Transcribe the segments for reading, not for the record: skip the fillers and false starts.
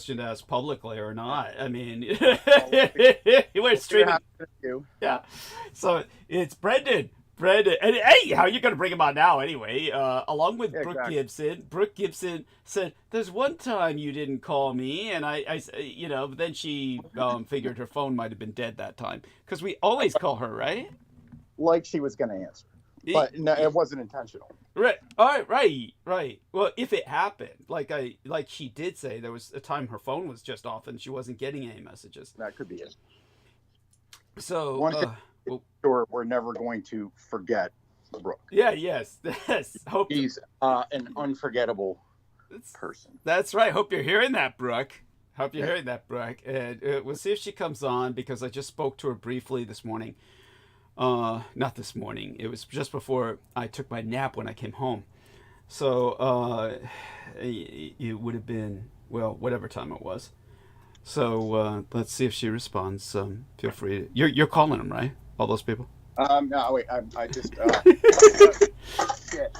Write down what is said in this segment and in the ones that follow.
question to ask publicly or not. I mean, we're streaming. Yeah. So it's Brendan. Brendan, and hey, how are you going to bring him on now anyway? Along with Brooke exactly. Gibson. Brooke Gibson said, "There's one time you didn't call me," and but then she figured her phone might have been dead that time because we always call her, right? Like she was going to answer, but no, it wasn't intentional. Right. All right. Right. Well, if it happened, like she did say, there was a time her phone was just off and she wasn't getting any messages. That could be it. So one thing sure we're never going to forget Brooke. Yeah. Yes. Hope he's an unforgettable person. That's right. Hope you're hearing that, Brooke. Hope you're hearing that, Brooke. And we'll see if she comes on because I just spoke to her briefly this morning. Not this morning. It was just before I took my nap when I came home. So it would have been, well, whatever time it was. So let's see if she responds. Feel free. You're calling them, right? All those people? No, wait. I just. Shit.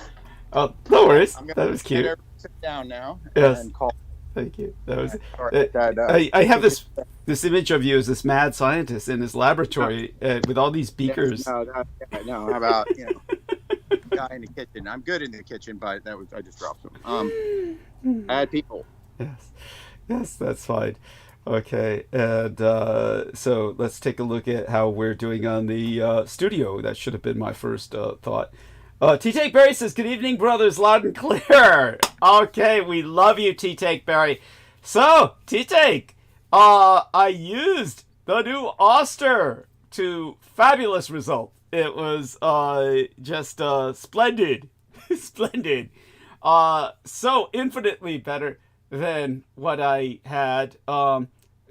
Oh, no worries. That was cute. Sit down now. Yes. And call. Thank you. That was. I have this image of you as this mad scientist in his laboratory with all these beakers. No. How about guy in the kitchen? I'm good in the kitchen, but I just dropped some. Bad people. Yes, that's fine. Okay, and so let's take a look at how we're doing on the studio. That should have been my first thought. T-Take Berry says, "Good evening, brothers, loud and clear." Okay, we love you, T-Take Berry. So, T-Take, I used the new Oster to fabulous result. It was just splendid. Splendid. So infinitely better than what I had.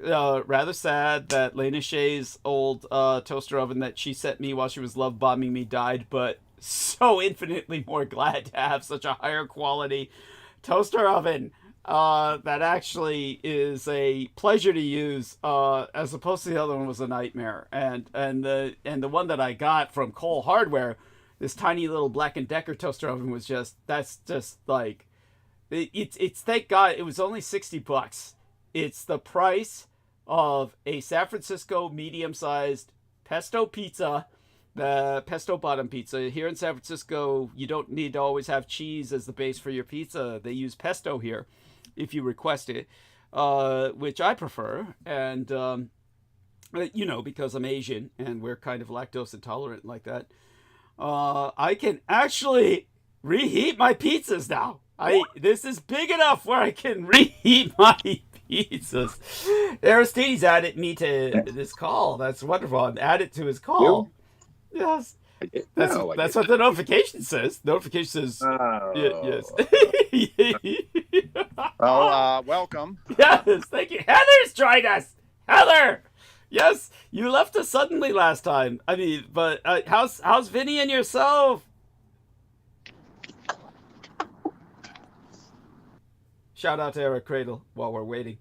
Rather sad that Lena Shay's old toaster oven that she sent me while she was love bombing me died, but so infinitely more glad to have such a higher quality toaster oven that actually is a pleasure to use, as opposed to the other one was a nightmare. And the one that I got from Cole Hardware, this tiny little Black & Decker toaster oven, was just like it's thank God it was only $60. It's the price of a San Francisco medium-sized pesto pizza. The pesto bottom pizza. Here in San Francisco, you don't need to always have cheese as the base for your pizza. They use pesto here if you request it, which I prefer. And, because I'm Asian and we're kind of lactose intolerant like that, I can actually reheat my pizzas now. This is big enough where I can reheat my pizzas. Aristides added me to this call. That's wonderful. I'm added to his call. Yes. That's what the notification says. Notification says, yes. Well, welcome. Yes, thank you. Heather's joined us. Heather! Yes, you left us suddenly last time. I mean, but how's Vinny and yourself? Shout out to Eric Cradle while we're waiting.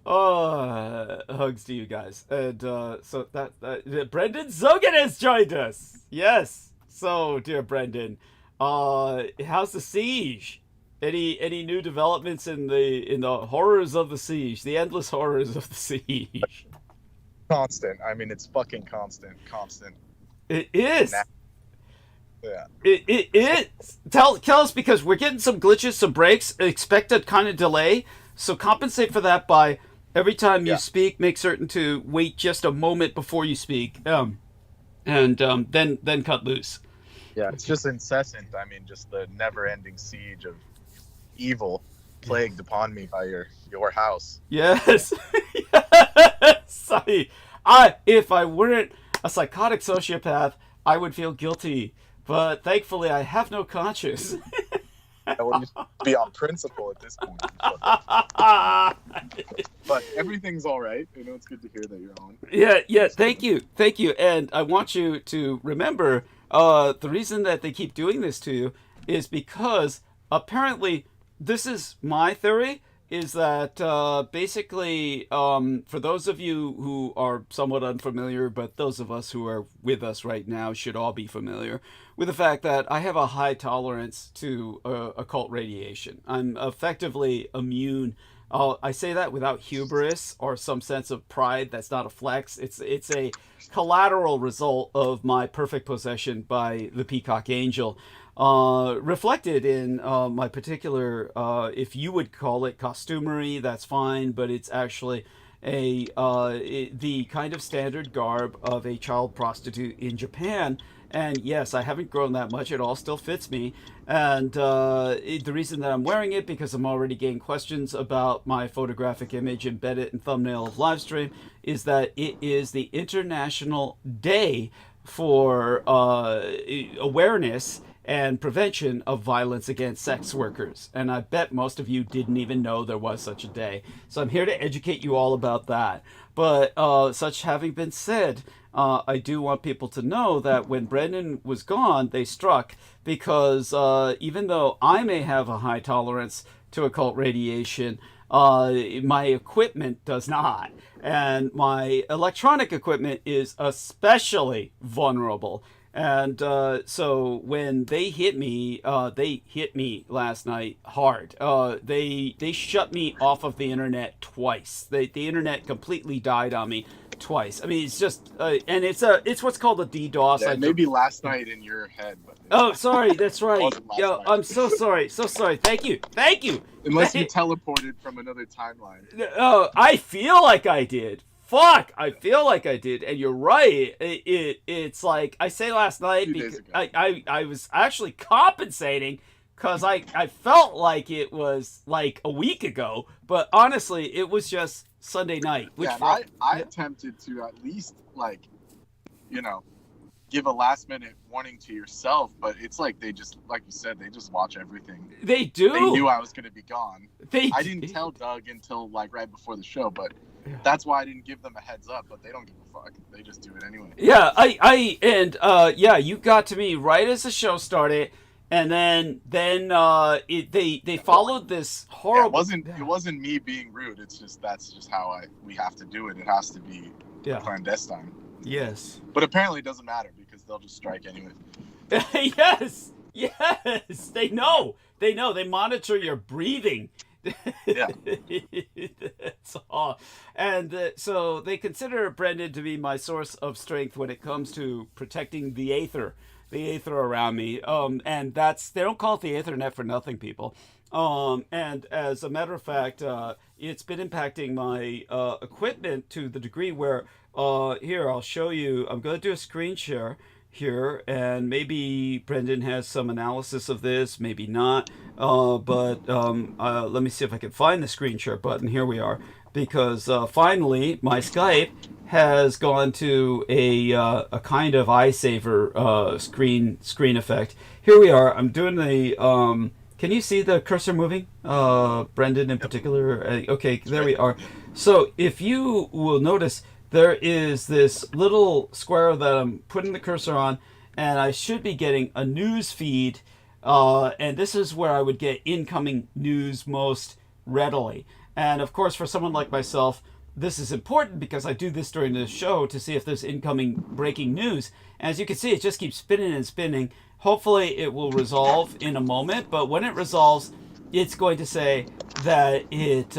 Hugs to you guys. And so that Brendan Zogan has joined us. Yes. So, dear Brendan, how's the siege? Any new developments in the horrors of the siege, the endless horrors of the siege? Constant. I mean, it's fucking constant. It is. Yeah. It is. Tell us, because we're getting some glitches, some breaks, expected kind of delay. So compensate for that by every time you speak, make certain to wait just a moment before you speak, and then cut loose. Yeah, it's just incessant. I mean, just the never-ending siege of evil plagued upon me by your house. Yes. Yes. If I weren't a psychotic sociopath, I would feel guilty. But thankfully, I have no conscience. I would be on principle at this point. But everything's all right. It's good to hear that you're on. Yeah. Thank you. And I want you to remember, the reason that they keep doing this to you is because apparently this is my theory is that basically, for those of you who are somewhat unfamiliar, but those of us who are with us right now should all be familiar with the fact that I have a high tolerance to occult radiation. I'm effectively immune. I say that without hubris or some sense of pride. That's not a flex. It's a collateral result of my perfect possession by the Peacock Angel, reflected in my particular, if you would call it costumery, that's fine, but it's actually the kind of standard garb of a child prostitute in Japan. And yes, I haven't grown that much. It all still fits me. And the reason that I'm wearing it, because I'm already getting questions about my photographic image embedded in thumbnail of live stream, is that it is the International Day for awareness and prevention of violence against sex workers. And I bet most of you didn't even know there was such a day. So I'm here to educate you all about that. But such having been said, I do want people to know that when Brendan was gone, they struck, because even though I may have a high tolerance to occult radiation, my equipment does not. And my electronic equipment is especially vulnerable. And so when they hit me last night hard. They shut me off of the internet twice. The internet completely died on me twice. I mean, it's just, and it's what's called a DDoS. Yeah, maybe last night in your head. But oh, sorry, that's right. Yo, night. I'm so sorry, so sorry. Thank you. Unless you teleported from another timeline. Oh, I feel like I did. Fuck, I feel like I did, and you're right. It's like I say last night because I was actually compensating because I felt like it was like a week ago, but honestly, it was just Sunday night. Which I attempted to at least give a last minute warning to yourself, but it's like they just, like you said, they just watch everything. They do. They knew I was going to be gone. I didn't tell Doug until like right before the show, but that's why I didn't give them a heads up. But they don't give a fuck. They just do it anyway. Yeah, you got to me right as the show started, and then they followed this horrible. It wasn't me being rude. It's just that's just how we have to do it. It has to be clandestine. Yes. But apparently it doesn't matter because they'll just strike anyway. Yes. They know. They monitor your breathing. Yeah. That's all. And so they consider Brendan to be my source of strength when it comes to protecting the aether around me. And they don't call it the Aethernet for nothing, people. And as a matter of fact, it's been impacting my equipment to the degree where here, I'll show you. I'm going to do a screen share here, and maybe Brendan has some analysis of this, maybe not. But let me see if I can find the screen share button. Here we are, because finally my Skype has gone to a kind of eye saver screen effect. Here we are. I'm doing the. Can you see the cursor moving? Brendan in particular. Okay, there we are. So if you will notice, there is this little square that I'm putting the cursor on, and I should be getting a news feed, and this is where I would get incoming news most readily. And of course, for someone like myself, this is important because I do this during the show to see if there's incoming breaking news. As you can see, it just keeps spinning and spinning. Hopefully it will resolve in a moment, but when it resolves, it's going to say that it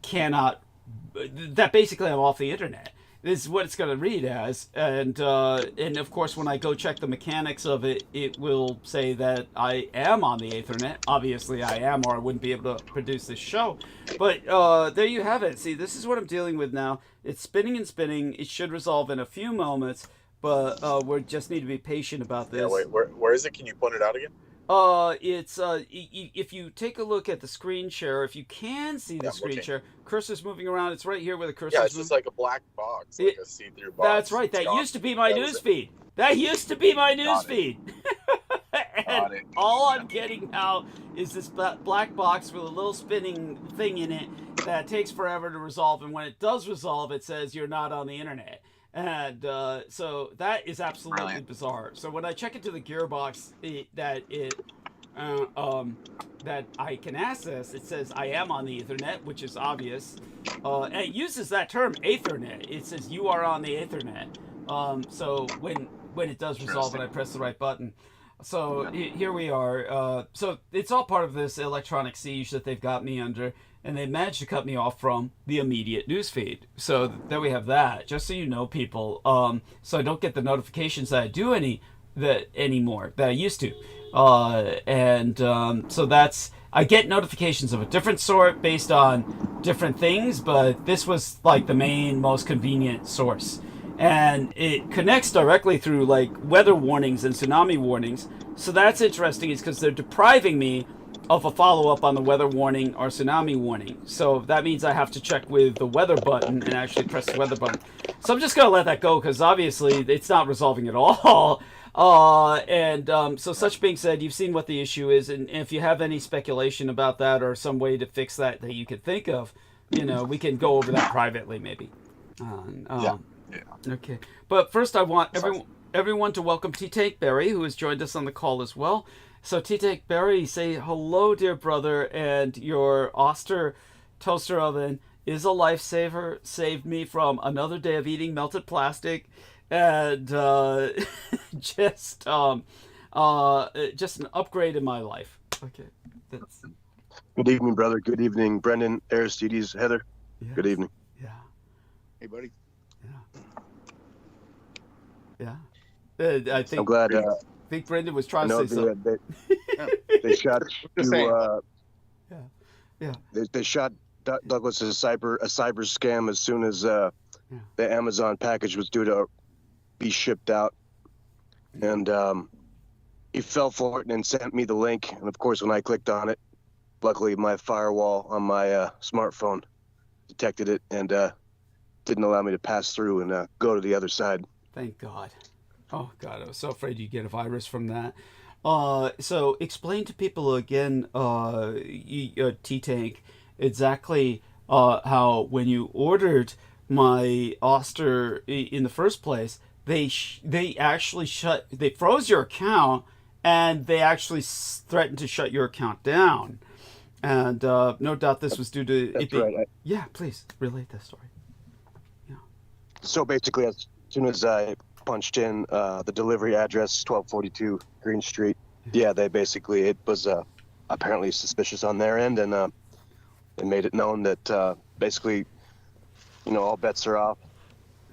cannot, that basically I'm off the internet. This is what it's going to read as, and of course when I go check the mechanics of it, it will say that I am on the Aethernet. Obviously I am, or I wouldn't be able to produce this show. But there you have it. See, this is what I'm dealing with now. It's spinning and spinning. It should resolve in a few moments, but we just need to be patient about this. Yeah, wait, where is it? Can you point it out again? It's if you take a look at the screen share, if you can see the screen share, cursor's moving around. It's right here where the cursor's moving. Yeah, it's just like a black box, like a see-through box. That's right. That used to be my news feed. That used to be my news feed. And all I'm getting now is this black box with a little spinning thing in it that takes forever to resolve. And when it does resolve, it says you're not on the internet. And so that is absolutely bizarre. So when I check into the gearbox, that I can access. It says I am on the Ethernet, which is obvious. And it uses that term Aethernet. It says you are on the Aethernet. So when it does resolve and I press the right button. So here we are. So it's all part of this electronic siege that they've got me under, and they managed to cut me off from the immediate newsfeed. So there we have that. Just so you know, people. So I don't get the notifications that I do anymore that I used to. So that's, I get notifications of a different sort based on different things, but this was like the main, most convenient source. And it connects directly through like weather warnings and tsunami warnings. So that's interesting, is because they're depriving me of a follow-up on the weather warning or tsunami warning. So that means I have to check with the weather button and actually press the weather button. So I'm just going to let that go, because obviously it's not resolving at all. So such being said, you've seen what the issue is, and if you have any speculation about that or some way to fix that you could think of, we can go over that privately maybe. Yeah. Okay. But first I want everyone to welcome T-Take Berry, who has joined us on the call as well. So T-Take Berry, say hello, dear brother, and your Oster toaster oven is a lifesaver. Saved me from another day of eating melted plastic, and just an upgrade in my life. Okay. That's... Good evening, brother. Good evening, Brendan, Aristides, Heather. Yes. Good evening. Yeah. Hey, buddy. Yeah. I think. I'm glad. I think Brendan was trying to say something. They shot you. Yeah. They shot Douglas a cyber scam as soon as the Amazon package was due to be shipped out, and he fell for it and sent me the link. And of course, when I clicked on it, luckily my firewall on my smartphone detected it and didn't allow me to pass through and go to the other side. Thank God. Oh God, I was so afraid you'd get a virus from that. So explain to people again, T-Tank, exactly how when you ordered my Oster in the first place, they actually they froze your account, and they actually threatened to shut your account down. And no doubt this was due to That's right. Yeah, please relate that story. Yeah. So basically, as soon as I punched in the delivery address, 1242 Green Street, it was apparently suspicious on their end, and they made it known that basically, all bets are off.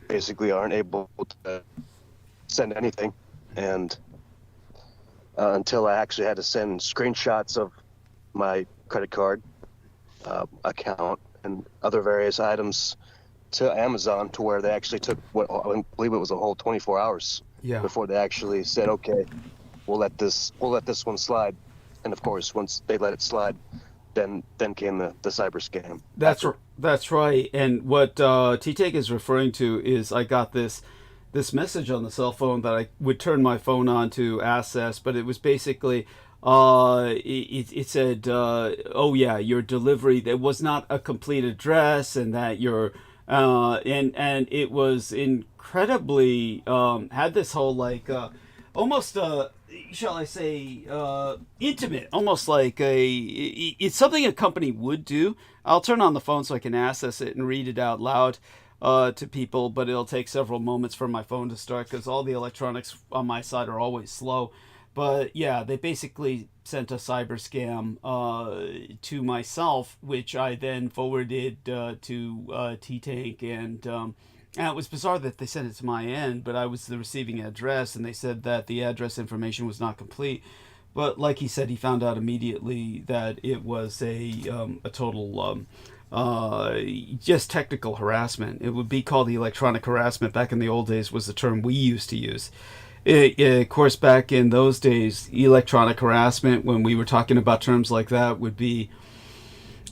Basically, aren't able to send anything, and until I actually had to send screenshots of my credit card account and other various items to Amazon, to where they actually took what I believe it was a whole 24 hours before they actually said, okay, we'll let this one slide. And of course, once they let it slide, then came the cyber scam. That's right. And what T-Take is referring to is, I got this message on the cell phone that I would turn my phone on to access, but it was basically it said, oh yeah, your delivery, there was not a complete address, and that your and it was incredibly had this whole like almost shall I say intimate, almost like it's something a company would do. I'll turn on the phone so I can access it and read it out loud to people, but it'll take several moments for my phone to start, because all the electronics on my side are always slow. But yeah, they basically sent a cyber scam to myself, which I then forwarded to T-Tank, and it was bizarre that they sent it to my end, but I was the receiving address, and they said that the address information was not complete. But like he said, he found out immediately that it was a total just technical harassment. It would be called the electronic harassment. Back in the old days was the term we used to use. Of course, back in those days, electronic harassment, when we were talking about terms like that, would be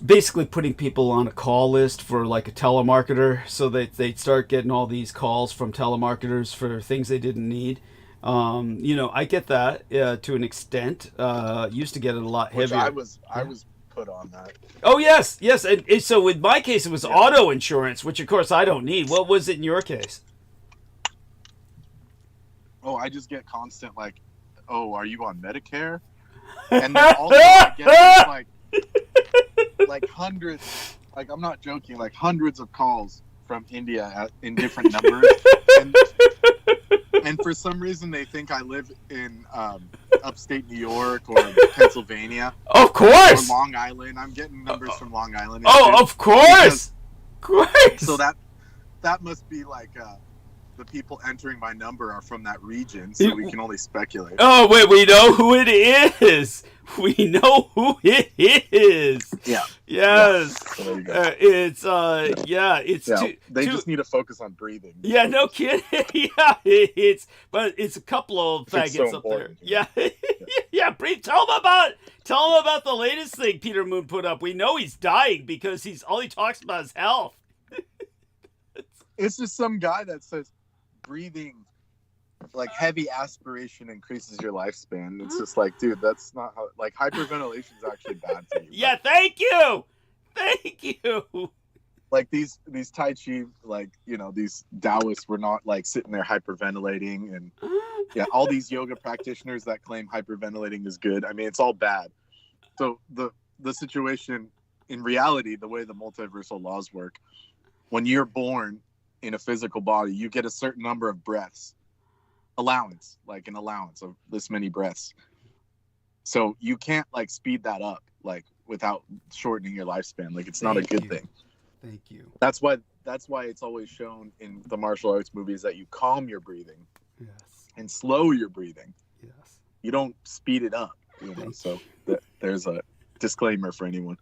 basically putting people on a call list for like a telemarketer, so that they'd start getting all these calls from telemarketers for things they didn't need. I get that to an extent. Used to get it a lot heavier. I was put on that. Oh yes. And so in my case, it was auto insurance, which of course I don't need. What was it in your case? Oh, I just get constant like, oh, are you on Medicare? And then also I get this, like hundreds, like I'm not joking, like hundreds of calls from India in different numbers. And for some reason they think I live in upstate New York or Pennsylvania. Of course. Or Long Island. I'm getting numbers from Long Island. Oh, of course. So that must be like the people entering my number are from that region, so we can only speculate. Oh, wait, we know who it is. We know who it is. Yeah. Yes. Yeah. So there you go. They just need to focus on breathing. Yeah, no kidding. Yeah, it's a couple of faggots up there. Yeah. Yeah, breathe. Tell them about the latest thing Peter Moon put up. We know he's dying because all he talks about is health. It's just some guy that says breathing, like heavy aspiration, increases your lifespan. It's just like, dude, that's not how. Like hyperventilation is actually bad for you. Yeah, thank you. Like these Tai Chi, like, you know, these Taoists were not like sitting there hyperventilating, and yeah, all these yoga practitioners that claim hyperventilating is good. I mean, it's all bad. So the situation in reality, the way the multiversal laws work, when you're born in a physical body, you get a certain number of breaths. Like an allowance of this many breaths. So you can't like speed that up like without shortening your lifespan. Like it's not a good thing. Thank you. That's why it's always shown in the martial arts movies that you calm your breathing. Yes. And slow your breathing. Yes. You don't speed it up, you know. So there's a disclaimer for anyone.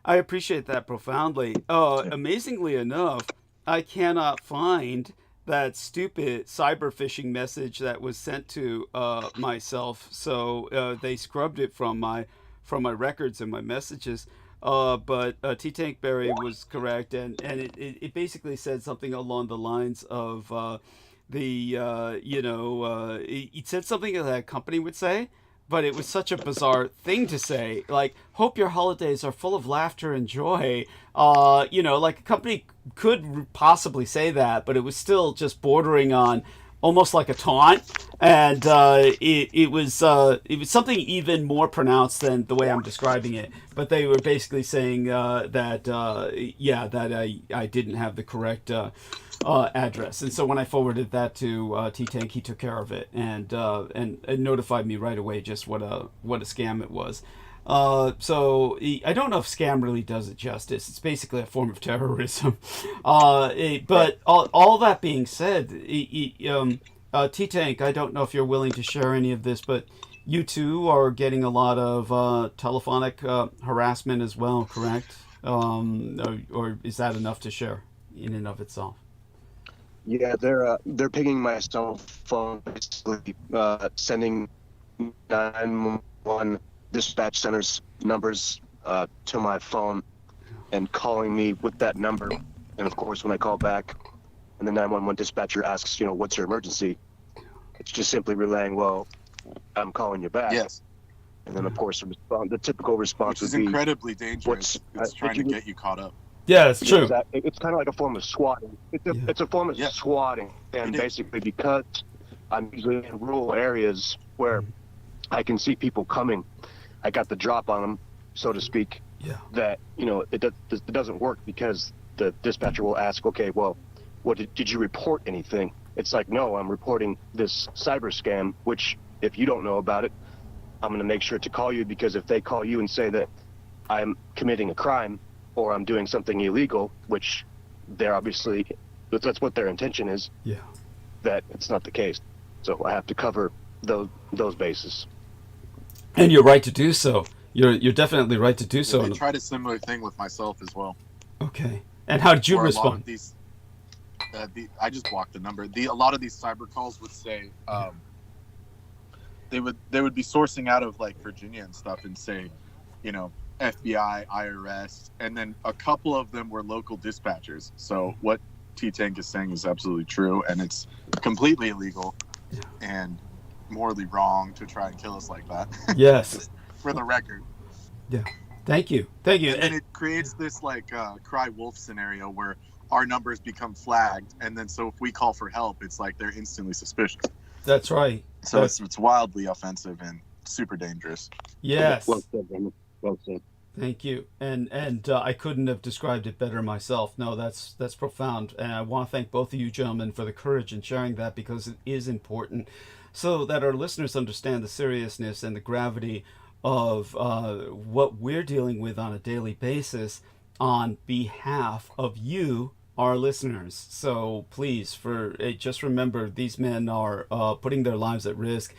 I appreciate that profoundly. Amazingly enough, I cannot find that stupid cyber phishing message that was sent to myself. So they scrubbed it from my records and my messages. But T Tank Berry was correct, and it basically said something along the lines of it said something that a company would say. But it was such a bizarre thing to say, like, hope your holidays are full of laughter and joy. Like a company could possibly say that, but it was still just bordering on almost like a taunt. And it was something even more pronounced than the way I'm describing it. But they were basically saying that I didn't have the correct address, and so when I forwarded that to T-Tank, he took care of it and notified me right away just what a scam it was. So I don't know if scam really does it justice. It's basically a form of terrorism. But all that being said, T-Tank, I don't know if you're willing to share any of this, but you too are getting a lot of telephonic harassment as well, correct? Or is that enough to share in and of itself? Yeah, they're pinging my cell phone, basically sending 911 dispatch centers numbers to my phone and calling me with that number. And of course, when I call back and the 911 dispatcher asks, what's your emergency? It's just simply relaying, well, I'm calling you back. Yes. And then of course the typical response is would be incredibly dangerous. It's trying to get you caught up. Yeah, it's true. It's kind of like a form of swatting. It's a form of swatting, and basically because I'm usually in rural areas where I can see people coming, I got the drop on them, so to speak. Yeah. That it doesn't work because the dispatcher will ask, okay, well, did you report anything? It's like, no, I'm reporting this cyber scam, which if you don't know about it, I'm going to make sure to call you, because if they call you and say that I'm committing a crime or I'm doing something illegal, which that's what their intention is. Yeah. That it's not the case. So I have to cover those bases. And you're right to do so. You're definitely right to do so. I tried a similar thing with myself as well. Okay. And how did you respond? I just blocked the number. A lot of these cyber calls would say they would be sourcing out of like Virginia and stuff and say, FBI, IRS, and then a couple of them were local dispatchers. So what T-Tank is saying is absolutely true, and it's completely illegal and morally wrong to try and kill us like that. Yes. For the record. Yeah. Thank you. And it creates this like cry wolf scenario where our numbers become flagged, and then so if we call for help, it's like they're instantly suspicious. That's right. So it's wildly offensive, and super dangerous. Yes. Well said, Brandon. Well said. Thank you. And I couldn't have described it better myself. No, that's profound. And I want to thank both of you gentlemen for the courage in sharing that, because it is important so that our listeners understand the seriousness and the gravity of what we're dealing with on a daily basis on behalf of you, our listeners. So please, just remember, these men are putting their lives at risk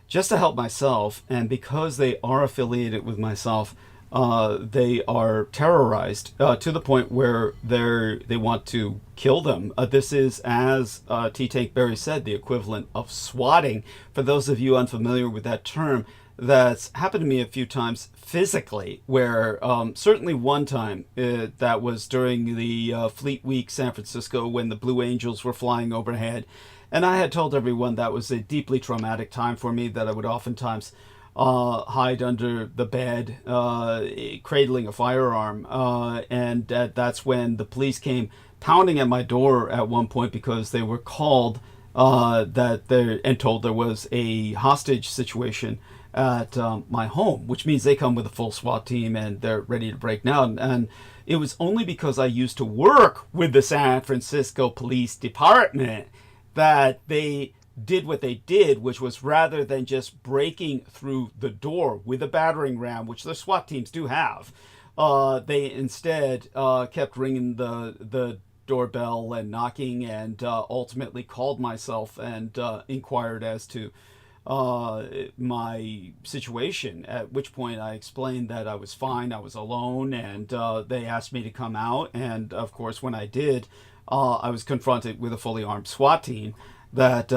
just to help myself, and because they are affiliated with myself, they are terrorized to the point where they want to kill them. This is, as T. Tank Berry said, the equivalent of swatting. For those of you unfamiliar with that term, that's happened to me a few times physically, where certainly one time, that was during the Fleet Week San Francisco, when the Blue Angels were flying overhead. And I had told everyone that was a deeply traumatic time for me, that I would oftentimes hide under the bed, cradling a firearm. And that's when the police came pounding at my door at one point, because they were called and told there was a hostage situation at my home, which means they come with a full SWAT team and they're ready to break down. And it was only because I used to work with the San Francisco Police Department that they did what they did, which was, rather than just breaking through the door with a battering ram, which the SWAT teams do have, they instead kept ringing the doorbell and knocking, and ultimately called myself and inquired as to my situation, at which point I explained that I was fine, I was alone, and they asked me to come out. And of course, when I did, I was confronted with a fully armed SWAT team that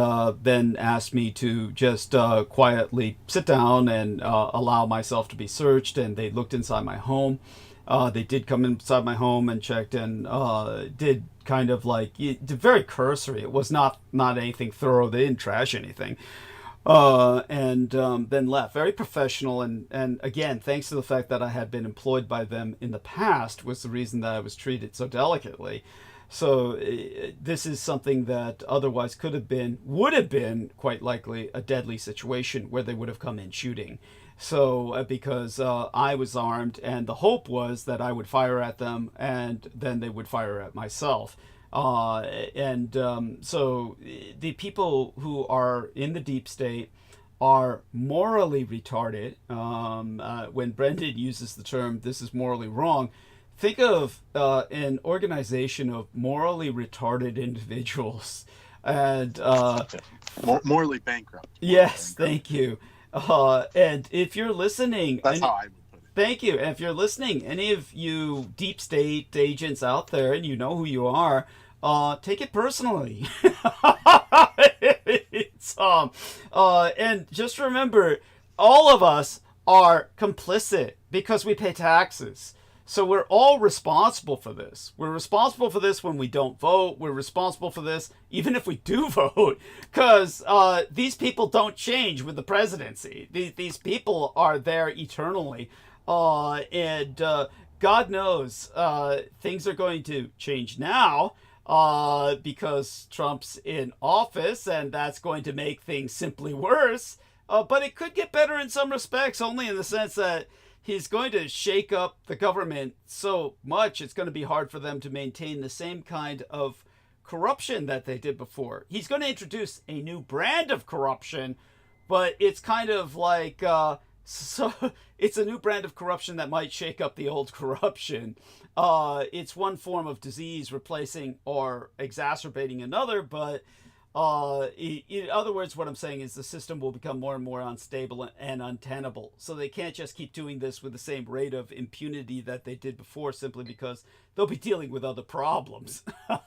then asked me to just quietly sit down and allow myself to be searched. And they looked inside my home. They did come inside my home and checked, and did kind of like, very cursory. It was not anything thorough. They didn't trash anything. And then left. Very professional, and again, thanks to the fact that I had been employed by them in the past, was the reason that I was treated so delicately. So this is something that otherwise would have been quite likely a deadly situation, where they would have come in shooting. So because I was armed, and the hope was that I would fire at them, and then they would fire at myself. So the people who are in the deep state are morally retarded. When Brendan uses the term, this is morally wrong, think of an organization of morally retarded individuals. And Morally bankrupt. Yes, thank you. And if you're listening, that's how I would put it. Thank you. And if you're listening, any of you deep state agents out there, and you know who you are, take it personally. And just remember, all of us are complicit because we pay taxes. So we're all responsible for this. We're responsible for this when we don't vote. We're responsible for this even if we do vote, because these people don't change with the presidency. These people are there eternally. And God knows things are going to change now because Trump's in office, and that's going to make things simply worse. But it could get better in some respects, only in the sense that he's going to shake up the government so much it's going to be hard for them to maintain the same kind of corruption that they did before. He's going to introduce a new brand of corruption, but it's kind of like it's a new brand of corruption that might shake up the old corruption. It's one form of disease replacing or exacerbating another, but in other words, what I'm saying is the system will become more and more unstable and untenable. So they can't just keep doing this with the same rate of impunity that they did before, simply because they'll be dealing with other problems,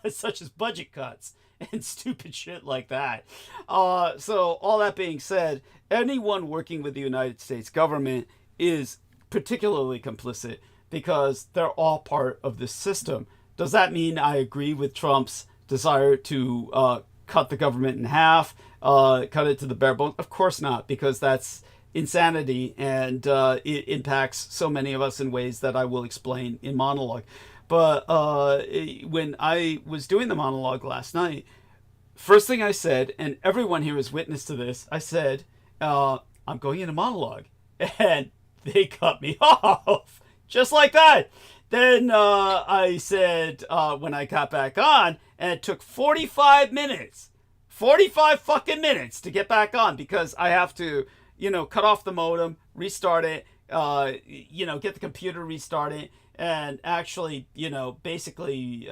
such as budget cuts and stupid shit like that. So all that being said, anyone working with the United States government is particularly complicit because they're all part of this system. Does that mean I agree with Trump's desire to cut the government in half, cut it to the bare bones? Of course not, because that's insanity, and it impacts so many of us in ways that I will explain in monologue. But when I was doing the monologue last night, first thing I said, and everyone here is witness to this, I said, I'm going into monologue. And they cut me off. Just like that. Then I said, when I got back on, and it took 45 minutes. 45 fucking minutes to get back on because I have to, cut off the modem, restart it, get the computer restarted, and actually, basically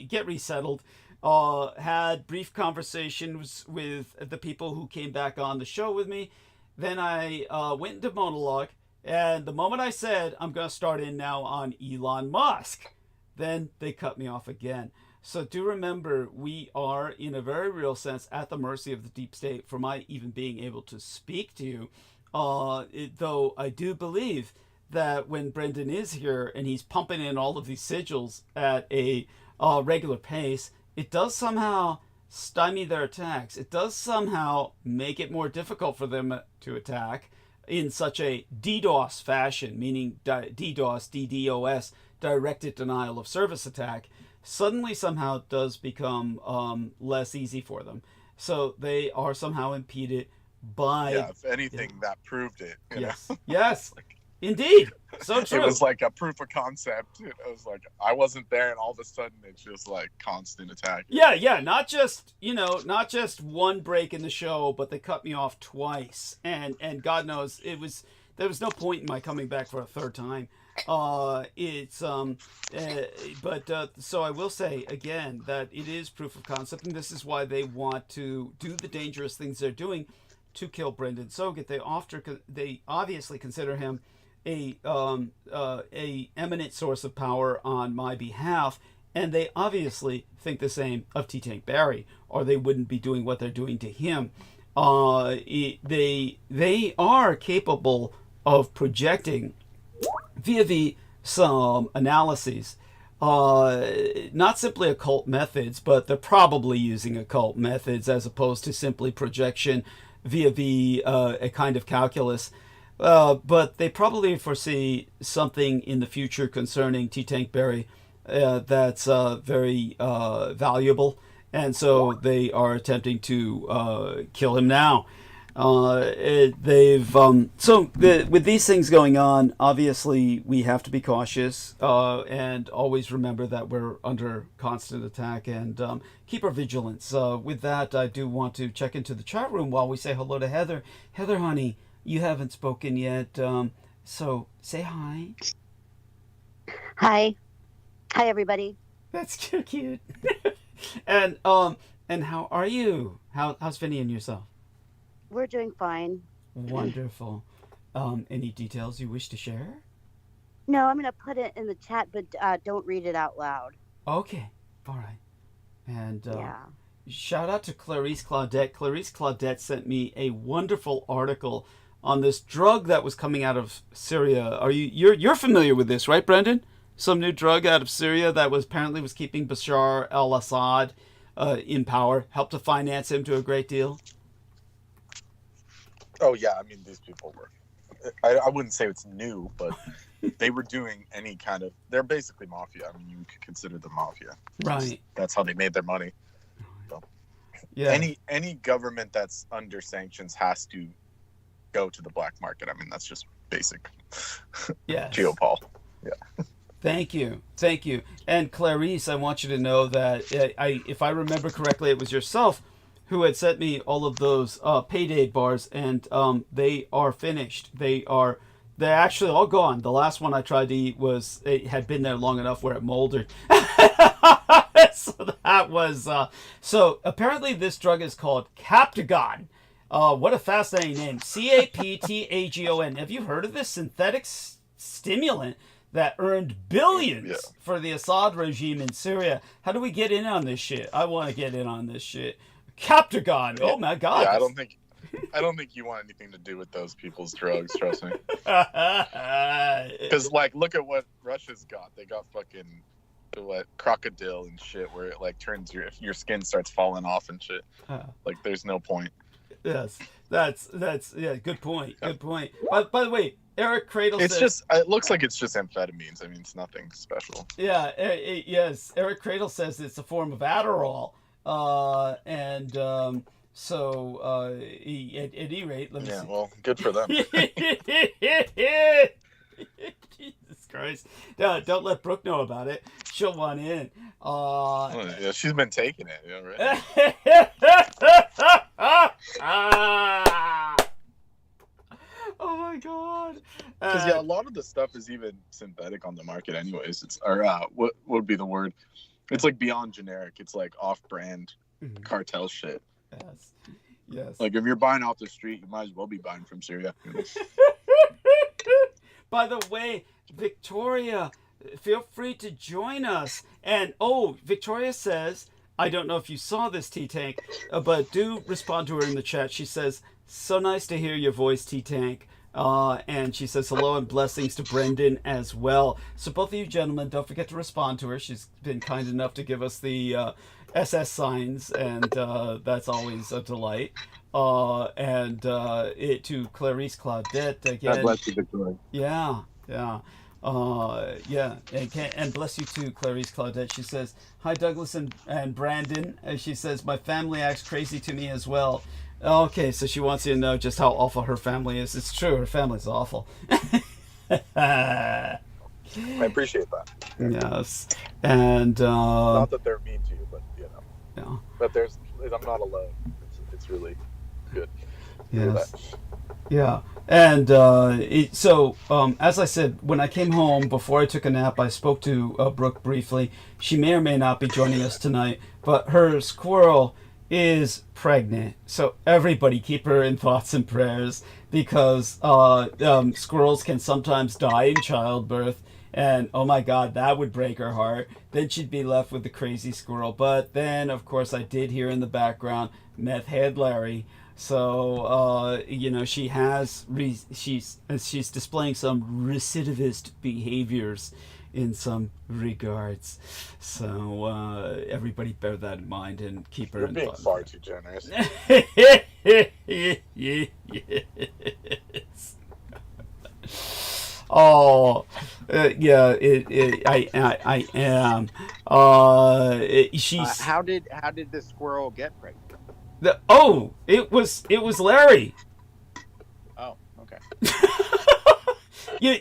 get resettled. Had brief conversations with the people who came back on the show with me. Then I went into monologue, and the moment I said, I'm going to start in now on Elon Musk, then they cut me off again. So do remember, we are, in a very real sense, at the mercy of the deep state for my even being able to speak to you. Though I do believe that when Brendan is here and he's pumping in all of these sigils at a regular pace, it does somehow stymie their attacks. It does somehow make it more difficult for them to attack in such a DDoS fashion, meaning DDoS, DDoS, directed denial of service attack. Suddenly somehow it does become less easy for them. So they are somehow impeded by... Yeah, if anything, that proved it. Yes, yes, indeed. So true. It was like a proof of concept. It was like, I wasn't there, and all of a sudden it's just like constant attack. Yeah, not just one break in the show, but they cut me off twice. And God knows, there was no point in my coming back for a third time. So I will say again that it is proof of concept, and this is why they want to do the dangerous things they're doing to kill Brendan Sogat. They obviously consider him a eminent source of power on my behalf, and they obviously think the same of T. Tank Barry, or they wouldn't be doing what they're doing to him. They are capable of projecting via some analyses, not simply occult methods, but they're probably using occult methods as opposed to simply projection via a kind of calculus. But they probably foresee something in the future concerning T. Tank Barry that's very valuable, and so they are attempting to kill him now. With these things going on, obviously we have to be cautious and always remember that we're under constant attack and keep our vigilance. With that, I do want to check into the chat room while we say hello to Heather. Heather, honey, you haven't spoken yet, so say hi. Hi everybody. That's cute. And how are you? How's Vinny and yourself? We're doing fine. Wonderful. Any details you wish to share? No, I'm going to put it in the chat, but don't read it out loud. Okay. All right. And yeah. Shout out to Clarice Claudette. Clarice Claudette sent me a wonderful article on this drug that was coming out of Syria. You're familiar with this, right, Brendan? Some new drug out of Syria that was apparently keeping Bashar al-Assad in power, helped to finance him to a great deal. Oh yeah, I mean, these people were, I wouldn't say it's new, but they were doing any kind of, they're basically mafia. I mean, you could consider them mafia. Right. That's how they made their money. So, yeah. Any government that's under sanctions has to go to the black market. I mean, that's just basic. Yes. Geopol. Yeah. Thank you. And Clarice, I want you to know that if I remember correctly, it was yourself who had sent me all of those payday bars, and they are finished. They're actually all gone. The last one I tried to eat it had been there long enough where it moldered. So that was so apparently this drug is called Captagon. What a fascinating name. Captagon. Have you heard of this synthetic stimulant that earned billions for the Assad regime in Syria? How do we get in on this shit? I want to get in on this shit. Captagon. Oh my God. Yeah, I don't think you want anything to do with those people's drugs. Trust me. Because look at what Russia's got. They got fucking crocodile and shit, where it turns your skin starts falling off and shit. There's no point. Yes, that's good point. Good point. By the way, Eric Cradle says it looks like it's just amphetamines. I mean, it's nothing special. Yeah. Yes. Eric Cradle says it's a form of Adderall. So at any rate, let me Yeah, see. well, good for them. Jesus Christ! No, don't let Brooke know about it. She'll want in. Yeah, she's been taking it, right? Oh my God! Because a lot of the stuff is even synthetic on the market, anyways. It's what would be the word? It's like beyond generic. It's like off-brand cartel shit. Yes. Yes. Like if you're buying off the street, you might as well be buying from Syria. By the way, Victoria, feel free to join us. And Victoria says, I don't know if you saw this, T-Tank, but do respond to her in the chat. She says, so nice to hear your voice, T-Tank. And she says hello and blessings to Brendan as well. So both of you gentlemen, don't forget to respond to her. She's been kind enough to give us the SS signs, and that's always a delight. And to Clarice Claudette again. God bless you, Victoria. Yeah. And bless you too, Clarice Claudette. She says, hi, Douglas and Brandon. She says, my family acts crazy to me as well. Okay, so she wants you to know just how awful her family is. It's true, her family's awful. I appreciate that. Yes. And not that they're mean to you, but yeah. But I'm not alone. It's really good. Yes. Yeah. And as I said, when I came home before I took a nap, I spoke to Brooke briefly. She may or may not be joining us tonight, but her squirrel is pregnant. So everybody keep her in thoughts and prayers, because squirrels can sometimes die in childbirth. And oh my God, that would break her heart. Then she'd be left with the crazy squirrel. But then, of course, I did hear in the background meth head Larry. So she's displaying some recidivist behaviors in some regards. So everybody bear that in mind and keep her You're in being thought. far too generous. Yes. Oh, yeah. I am. She's. How did the squirrel get pregnant? It was Larry. Oh, okay. You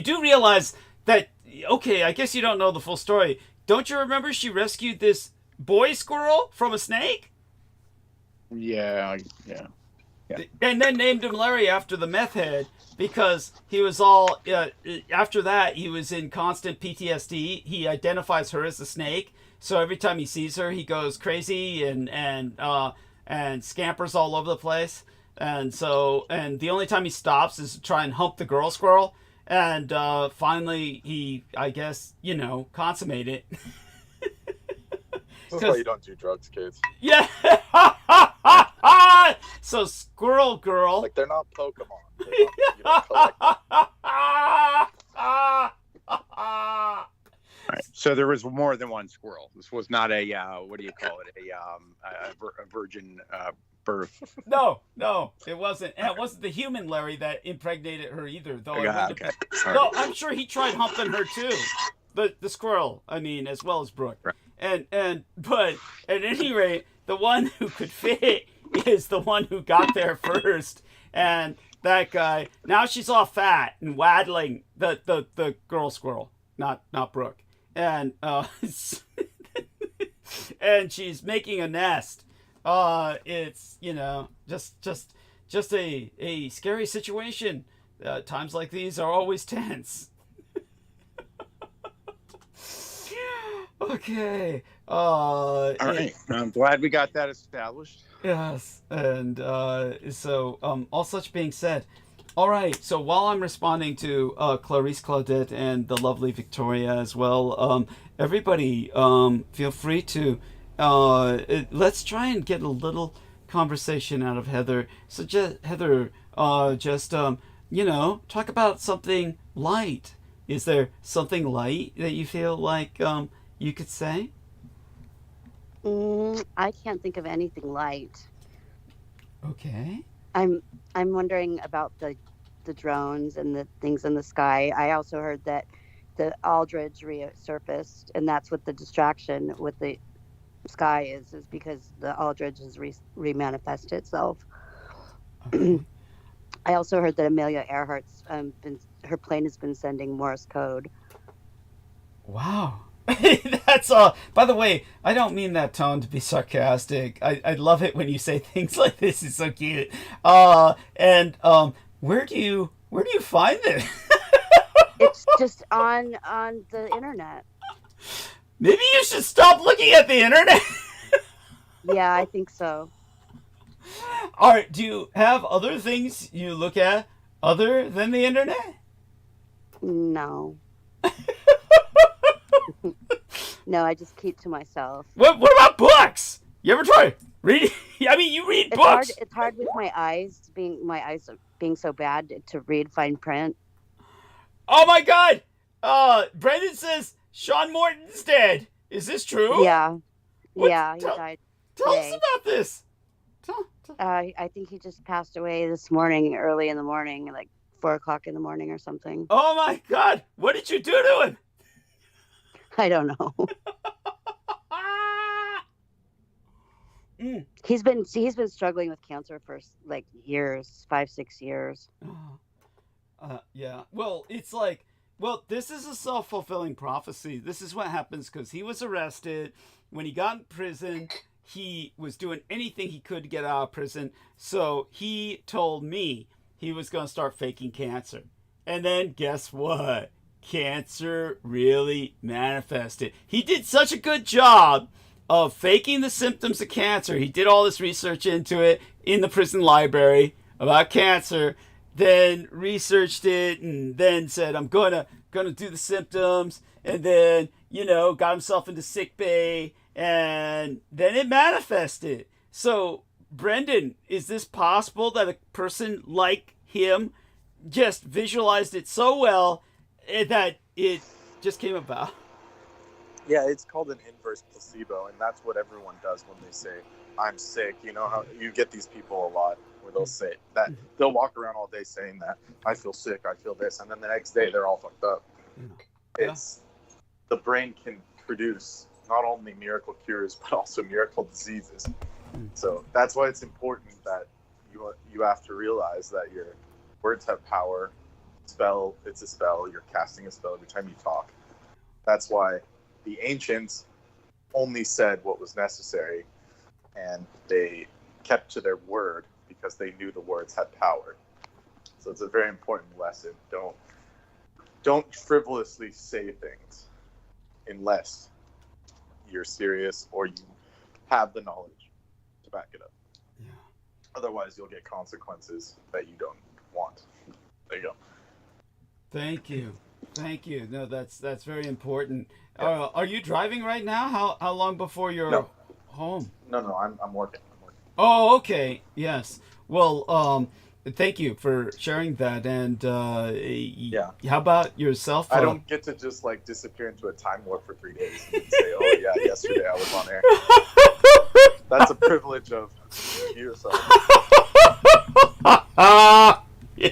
do realize that? Okay, I guess you don't know the full story. Don't you remember she rescued this boy squirrel from a snake? Yeah. And then named him Larry after the meth head, because he was all after that he was in constant PTSD. He identifies her as the snake, so every time he sees her, he goes crazy and scampers all over the place. And the only time he stops is to try and hump the girl squirrel. And finally, he, I guess, consummated. That's why you don't do drugs, kids. Yeah. So squirrel girl. Like, they're not Pokemon. You don't collect them. Right. So there was more than one squirrel. This was not a what do you call it? A virgin birth. No, it wasn't. And it wasn't the human Larry that impregnated her either, though. Okay. No, I'm sure he tried humping her too. The squirrel, I mean, as well as Brooke. Right. But at any rate, the one who could fit is the one who got there first. And that guy, now she's all fat and waddling, the girl squirrel, not Brooke. And and she's making a nest. It's just a scary situation. Times like these are always tense. Okay. All right. I'm glad we got that established. Yes. And so all such being said, all right. So while I'm responding to Clarice Claudette and the lovely Victoria as well, everybody feel free to let's try and get a little conversation out of Heather. So Heather, talk about something light. Is there something light that you feel like you could say? I can't think of anything light. Okay. I'm wondering about the drones and the things in the sky. I also heard that the Aldridge resurfaced, and that's with the distraction with the sky is because the Aldridge has remanifested itself. Okay. I also heard that Amelia Earhart's her plane has been sending Morse code. Wow. That's by the way, I don't mean that tone to be sarcastic. I love it when you say things like this. It's so cute. And where do you find this? It's just on the internet. Maybe you should stop looking at the internet. Yeah, I think so. All right, do you have other things you look at other than the internet? No. No, I just keep to myself. What about books? You ever try reading? I mean, you read books. It's hard with my eyes being so bad to read fine print. Oh my God! Brendan says Sean Morton's dead. Is this true? Yeah. What? Yeah, he died Tell us today. about this. I think he just passed away this morning, early in the morning, like 4:00 in the morning or something. Oh my God! What did you do to him? I don't know. He's been struggling with cancer for like years, 5-6 years. Yeah. Well, it's like, this is a self-fulfilling prophecy. This is what happens because he was arrested. When he got in prison, he was doing anything he could to get out of prison. So he told me he was going to start faking cancer. And then guess what? Cancer really manifested. He did such a good job of faking the symptoms of cancer. He did all this research into it in the prison library about cancer, then researched it and then said, I'm gonna do the symptoms, and then, got himself into sick bay, and then it manifested. So, Brendan, is this possible that a person like him just visualized it so well that it just came about? Yeah, it's called an inverse placebo, and that's what everyone does when they say, I'm sick. You know how you get these people a lot where they'll say that. They'll walk around all day saying that, I feel sick, I feel this, and then the next day they're all fucked up. Yeah. The brain can produce not only miracle cures, but also miracle diseases. So that's why it's important that you have to realize that your words have power. It's a spell. You're casting a spell every time you talk. That's why the ancients only said what was necessary, and they kept to their word because they knew the words had power. So it's a very important lesson. Don't frivolously say things unless you're serious or you have the knowledge to back it up. Yeah. Otherwise, you'll get consequences that you don't want. There you go. Thank you. No, that's very important. Yeah. Are you driving right now? How long before you're home? No, I'm working. Oh, okay. Yes. Well, thank you for sharing that. And how about yourself? I don't get to just like disappear into a time warp for 3 days and say, "Oh yeah, yesterday I was on air." That's a privilege of you. So.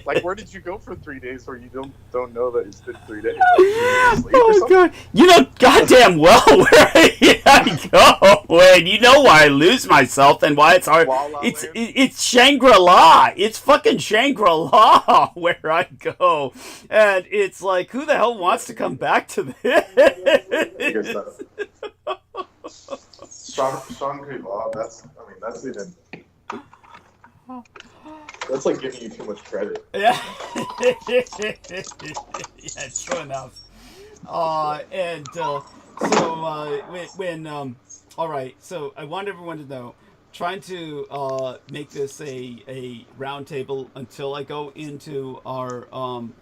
Like, where did you go for 3 days where you don't know that it's been 3 days? Like, oh God! You know goddamn well where I go, and you know why I lose myself and why it's hard. It's Shangri-La. It's fucking Shangri-La where I go, and it's like, who the hell wants to come back to this? Shangri-La. That's even. That's like giving you too much credit. Yeah. Yeah, true enough. All right, so I want everyone to know, trying to make this a round table until I go into our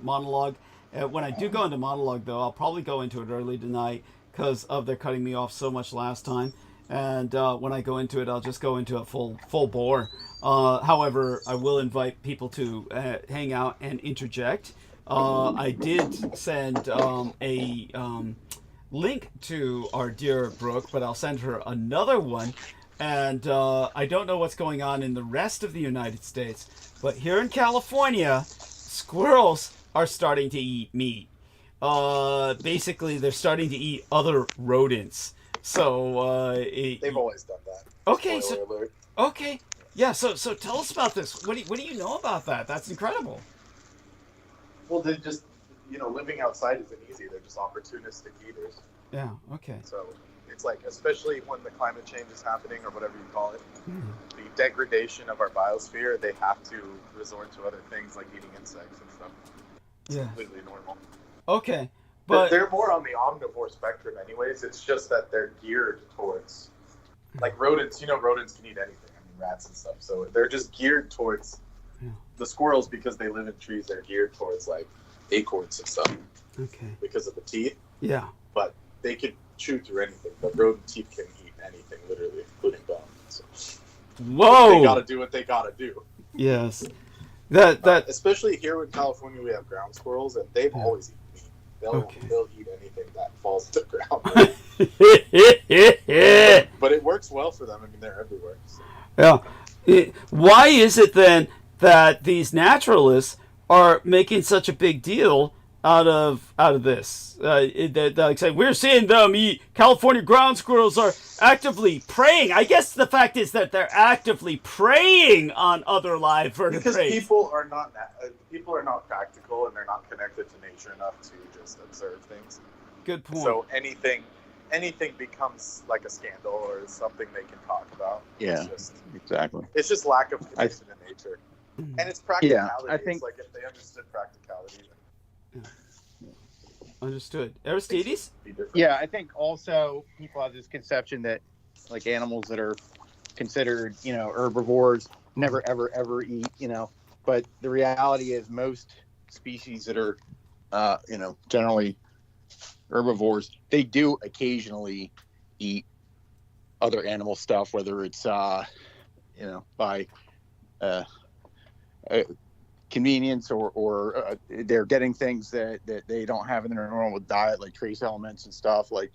monologue. When I do go into monologue, though, I'll probably go into it early tonight because of their cutting me off so much last time. And when I go into it, I'll just go into a full bore. However, I will invite people to hang out and interject. I did send a link to our dear Brooke, but I'll send her another one. And I don't know what's going on in the rest of the United States, but here in California, squirrels are starting to eat meat. Basically, they're starting to eat other rodents. So They've always done that. okay, Spoiler so alert. okay, yeah. So tell us about this. What do you know about that? That's incredible. Well, they just, living outside isn't easy. They're just opportunistic eaters. Yeah. Okay. So it's like, especially when the climate change is happening or whatever you call it, Hmm. the degradation of our biosphere, they have to resort to other things like eating insects and stuff. It's Yeah. completely normal. Okay, But but they're more on the omnivore spectrum anyways. It's just that they're geared towards, like rodents, rodents can eat anything. I mean, rats and stuff. So they're just geared towards Yeah. the squirrels because they live in trees. They're geared towards like acorns and stuff okay. because of the teeth. Yeah. But they can chew through anything. But rodent teeth can eat anything, literally, including bone. So Whoa. they gotta do what they gotta do. Yes. That Especially here in California, we have ground squirrels, and they've Yeah. always eaten meat. They'll eat anything that falls to the ground. But it works well for them. I mean, they're everywhere. So. Yeah. Why is it then that these naturalists are making such a big deal out of this? They're like saying we're seeing them eat. California ground squirrels are actively preying. I guess the fact is that they're actively preying on other live vertebrates. Because people are not practical, and they're not connected to nature enough to just observe things. Good point. So anything becomes like a scandal or something they can talk about. Yeah. Exactly. It's just lack of connection in nature, and it's practicality. I think- It's like if they understood practicality, then Understood. Aristides? it'd be different. Yeah, I think also people have this conception that like animals that are considered, herbivores never ever ever eat, but the reality is most species that are generally herbivores, they do occasionally eat other animal stuff, whether it's by convenience or they're getting things that they don't have in their normal diet, like trace elements and stuff. Like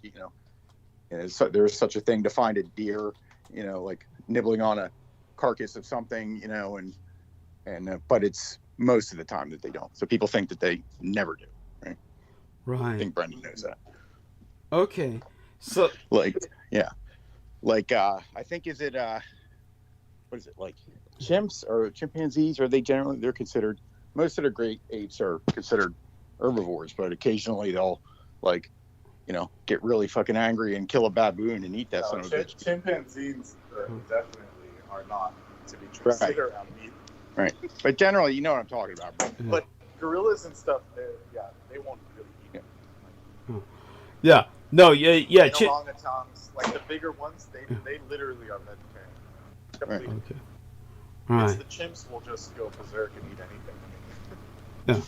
so there's such a thing to find a deer, like nibbling on a carcass of something, and but it's most of the time that they don't. So people think that they never do. Right. I Right. think Brendan knows that. Okay. So I think what is it, like chimps or chimpanzees? Are they generally, they're considered, most of the great apes are considered herbivores, but occasionally they'll get really fucking angry and kill a baboon and eat that son of a bitch. Chimpanzees definitely are not to be considered on meat. Right. But generally, you know what I'm talking about, bro. But gorillas and stuff, they won't really eat it. yeah. No. Yeah. And orangutans, like the bigger ones, they literally are vegetarian. Completely. Okay. It's Right. the chimps will just go berserk and eat anything.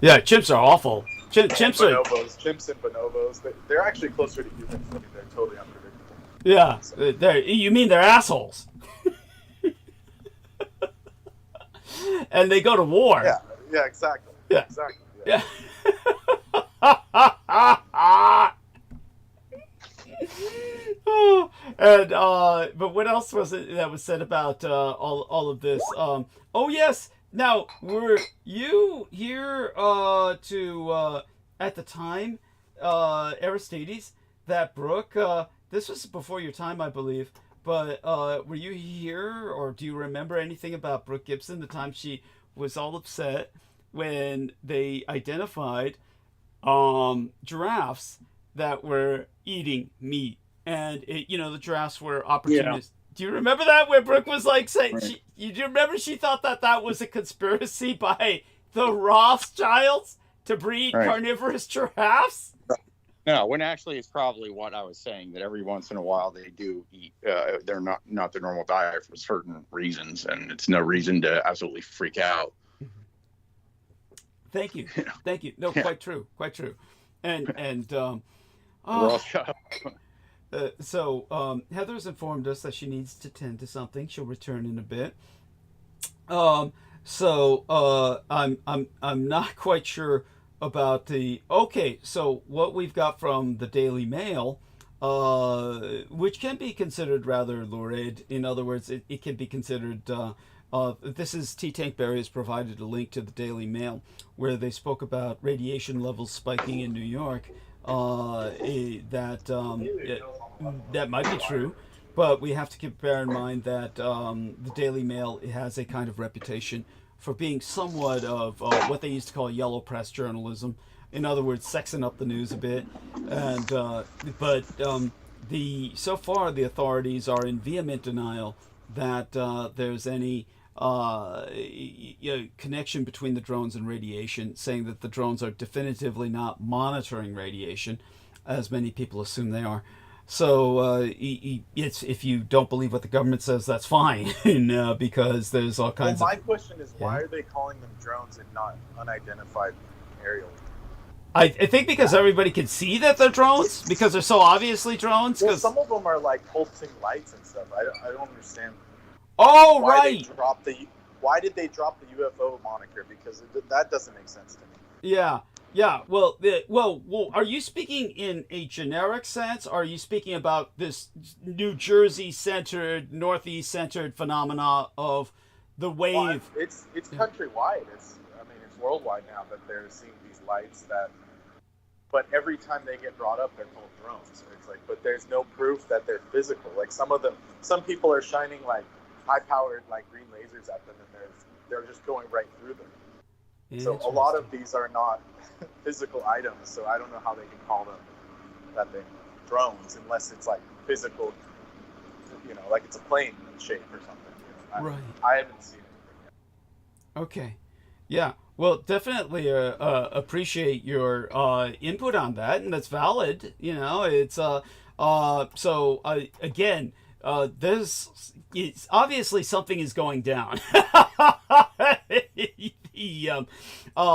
Yeah. Chimps are awful. Chimps are. Chimps and bonobos, they're actually closer to humans. I mean, they're totally unpredictable. Yeah. You mean they're assholes? And they go to war. Yeah, exactly. Yeah. Exactly. Yeah. And but what else was it that was said about all of this? Oh yes. Now were you here to at the time, Aristides, that Brooke? This was before your time, I believe. But were you here, or do you remember anything about Brooke Gibson? The time she was all upset when they identified giraffes that were eating meat, and the giraffes were opportunists. Yeah. Do you remember that, where Brooke was like saying, right. do you remember she thought that was a conspiracy by the Rothschilds to breed carnivorous giraffes? No, when actually it's probably what I was saying, that every once in a while they do eat, they're not their normal diet for certain reasons, and it's no reason to absolutely freak out. Thank you. Thank you. No, quite true. Quite true. And so Heather's informed us that she needs to tend to something. She'll return in a bit. I'm not quite sure about so what we've got from the Daily Mail, which can be considered rather lurid. In other words, it can be considered this is T-Tank Berry has provided a link to the Daily Mail where they spoke about radiation levels spiking in New York that might be true. But we have to bear in mind that the Daily Mail has a kind of reputation for being somewhat of what they used to call yellow press journalism. In other words, sexing up the news a bit. And so far the authorities are in vehement denial that there's any connection between the drones and radiation, saying that the drones are definitively not monitoring radiation, as many people assume they are. So it's, if you don't believe what the government says, that's fine, because there's all kinds my of... question is, why are they calling them drones and not unidentified aerial? I think because everybody can see that they're drones, because they're so obviously drones. Well, some of them are like pulsing lights and stuff. I don't understand. Oh, why right. Why did they drop the UFO moniker? Because that doesn't make sense to me. Yeah. Yeah, well, are you speaking in a generic sense? Or are you speaking about this New Jersey-centered, Northeast-centered phenomena of the wave? Well, it's countrywide. It's worldwide now that they're seeing these lights but every time they get brought up, they're called drones. It's like, but there's no proof that they're physical. Like some people are shining like high-powered like green lasers at them, and they're just going right through them. So a lot of these are not physical items, so I don't know how they can call them that thing drones unless it's like physical, like it's a plane shape or something. Right. I haven't seen anything yet. Okay. Yeah. Well, definitely appreciate your input on that, and that's valid. It's again, it's obviously something is going down.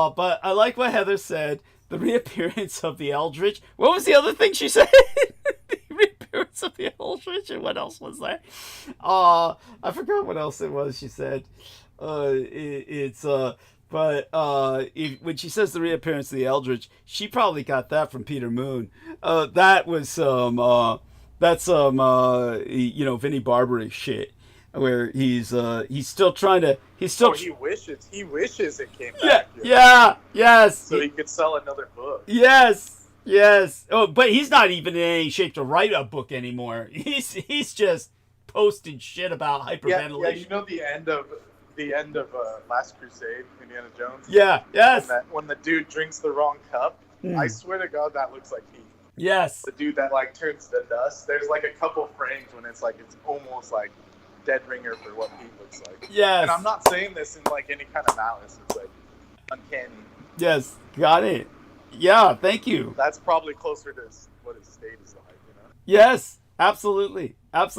But I like what Heather said. The reappearance of the Eldritch. What was the other thing she said? The reappearance of the Eldritch, and what else was that? I forgot what else it was she said. When she says the reappearance of the Eldritch, she probably got that from Peter Moon. That was some Vinnie Barbary shit, where he's still trying to, he wishes it came back. Yes. So he could sell another book. Yes. Oh, but he's not even in any shape to write a book anymore. He's just posting shit about hyperventilation. Yeah, the end of Last Crusade, Indiana Jones. Yeah. Yes. When the dude drinks the wrong cup, I swear to God, that looks like he. Yes. The dude that like turns to dust. There's like a couple frames when it's almost like dead ringer for what Pete looks like. Yes. And I'm not saying this in like any kind of malice. It's like uncanny. Yes. Got it. Yeah. Thank you. That's probably closer to what his state is like, Yes. Absolutely. Like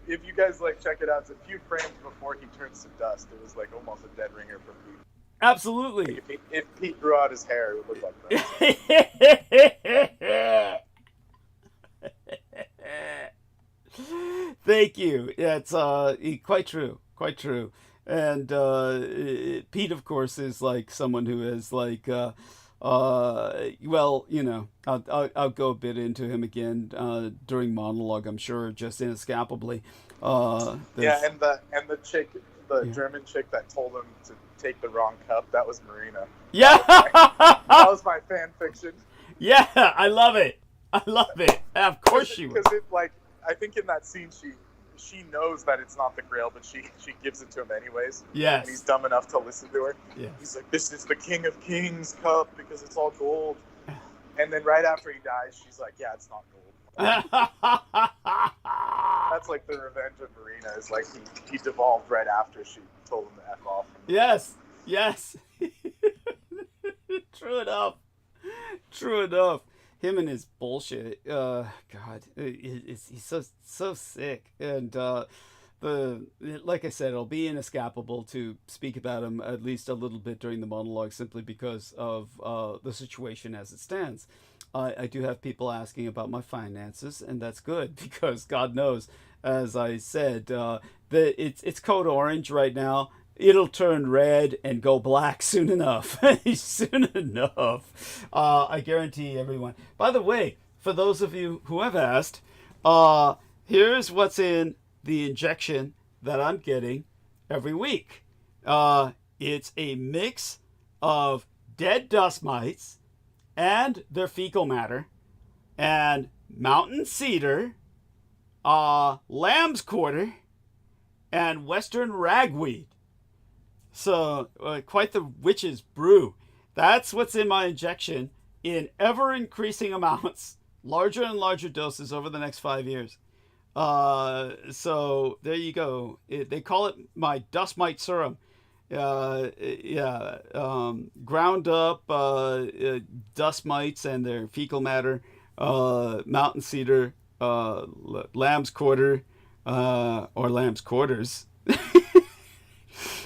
if you guys like check it out, it's a few frames before he turns to dust. It was like almost a dead ringer for Pete. Absolutely. Like if Pete grew out his hair, it would look like that. Thank you. Yeah, it's quite true. And Pete, of course, is like someone who is like I'll go a bit into him again during monologue, I'm sure, just inescapably. And the chick, German chick that told him to take the wrong cup, that was Marina. Yeah, that was my fan fiction. Yeah, I love it. Of course she was. Because I think in that scene she knows that it's not the Grail, but she gives it to him anyways. Yes. And he's dumb enough to listen to her. Yeah. He's like, this is the King of Kings cup because it's all gold. And then right after he dies, she's like, yeah, it's not gold. That's like the revenge of Marina. Is like he devolved right after she told him to F off. Yes. True enough. Him and his bullshit. God, he's so sick. And like I said, it'll be inescapable to speak about him at least a little bit during the monologue, simply because of the situation as it stands. I do have people asking about my finances, and that's good, because God knows, as I said, it's code orange right now. It'll turn red and go black soon enough. I guarantee everyone. By the way, for those of you who have asked, here's what's in the injection that I'm getting every week. It's a mix of dead dust mites and their fecal matter and mountain cedar, lamb's quarter, and western ragweed. So quite the witch's brew. That's what's in my injection in ever increasing amounts, larger and larger doses over the next 5 years. So there you go. They call it my dust mite serum. Ground up dust mites and their fecal matter, mountain cedar, lamb's quarter, or lamb's quarters,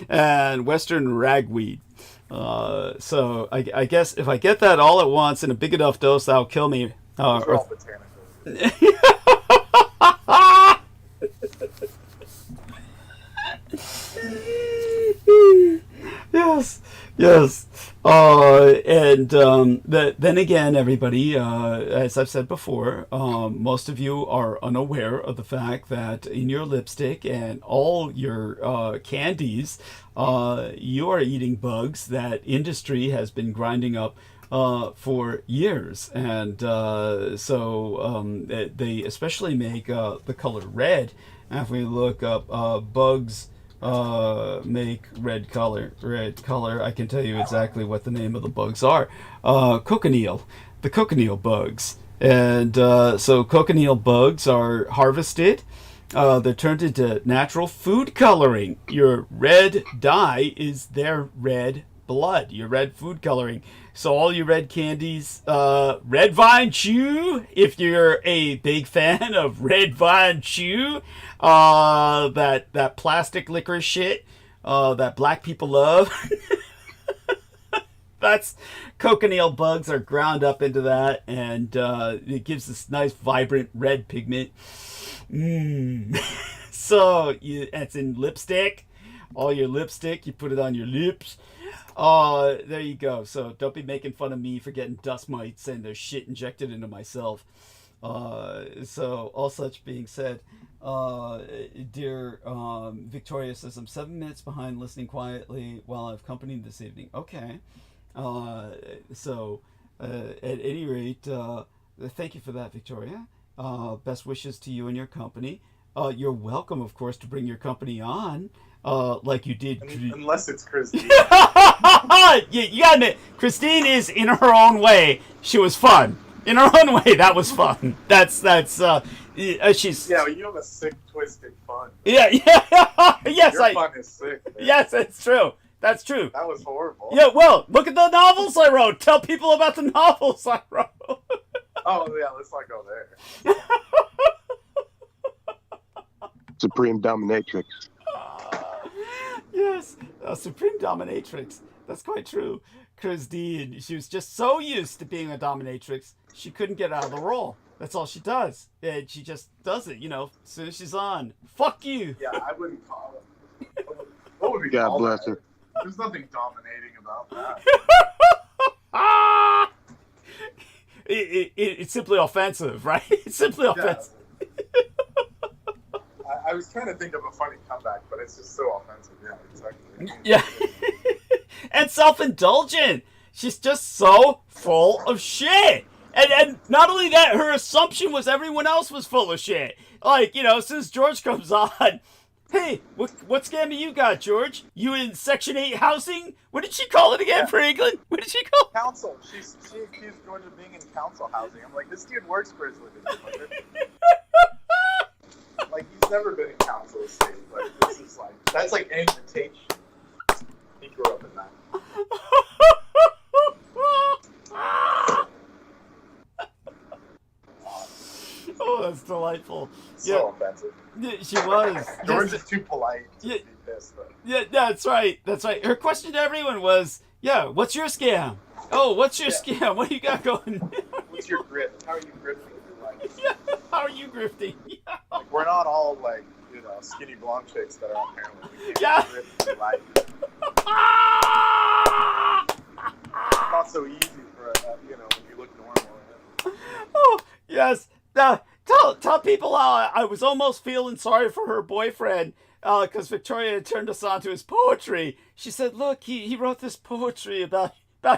and western ragweed. So I guess if I get that all at once in a big enough dose, that'll kill me. Those are all botanicals. Yes. Then again, everybody, as I've said before, most of you are unaware of the fact that in your lipstick and all your candies, you are eating bugs that industry has been grinding up for years. And they especially make the color red. And if we look up bugs make red color, I can tell you exactly what the name of the bugs are. Cochineal, the cochineal bugs. And so cochineal bugs are harvested. They're turned into natural food coloring. Your red dye is their red blood, your red food coloring. So all your red candies, Red Vine Chew, if you're a big fan of Red Vine Chew, that plastic liquor shit that black people love. That's cochineal bugs are ground up into that, and it gives this nice vibrant red pigment. So it's in lipstick. All your lipstick, you put it on your lips. There you go. So don't be making fun of me for getting dust mites and their shit injected into myself. So all such being said, dear Victoria says, I'm 7 minutes behind listening quietly while I've company this evening. Okay. So at any rate, thank you for that, Victoria. Best wishes to you and your company. You're welcome, of course, to bring your company on. Like you did. Unless it's Christine. You gotta admit, Christine is, in her own way, she was fun. In her own way, that was fun. That's she's... Yeah, you have a sick, twisted fun. Yeah. Yes, Your fun is sick, man. Yes, it's true. That's true. That was horrible. Yeah, well, look at the novels I wrote. Tell people about the novels I wrote. Oh, yeah, let's not go there. Supreme Dominatrix. Yes, Supreme Dominatrix. That's quite true. Christine, she was just so used to being a dominatrix, she couldn't get out of the role. That's all she does. And she just does it, as soon as she's on. Fuck you. Yeah, I wouldn't call it. What would we God call bless that? her. There's nothing dominating about that. It's simply offensive, right? It's simply offensive. I was trying to think of a funny comeback, but it's just so offensive. Yeah, exactly. Yeah. And self-indulgent. She's just so full of shit. And not only that, her assumption was everyone else was full of shit. Like, as soon as George comes on, hey, what scammer you got, George? You in Section 8 housing? What did she call it again for England? What did she call it? Council. She's accused George of being in council housing. I'm like, this dude works for his living. Like, he's never been in council estate. Like, this is like, that's like invitation. He grew up in that. Oh, that's delightful. So offensive. Yeah, she was. George is too polite to be pissed. But. Yeah, that's right. Her question to everyone was, what's your scam? Oh, what's your scam? What do you got going? What's your grit? How are you grifting your life? Yeah, how are you grifting? Yeah. Like, we're not all, like, skinny blonde chicks that are on heroin. We can't Yeah. grift your life. It's not so easy for, when you look normal. Oh, yes. Tell people how I was almost feeling sorry for her boyfriend because Victoria had turned us on to his poetry. She said, look, he wrote this poetry about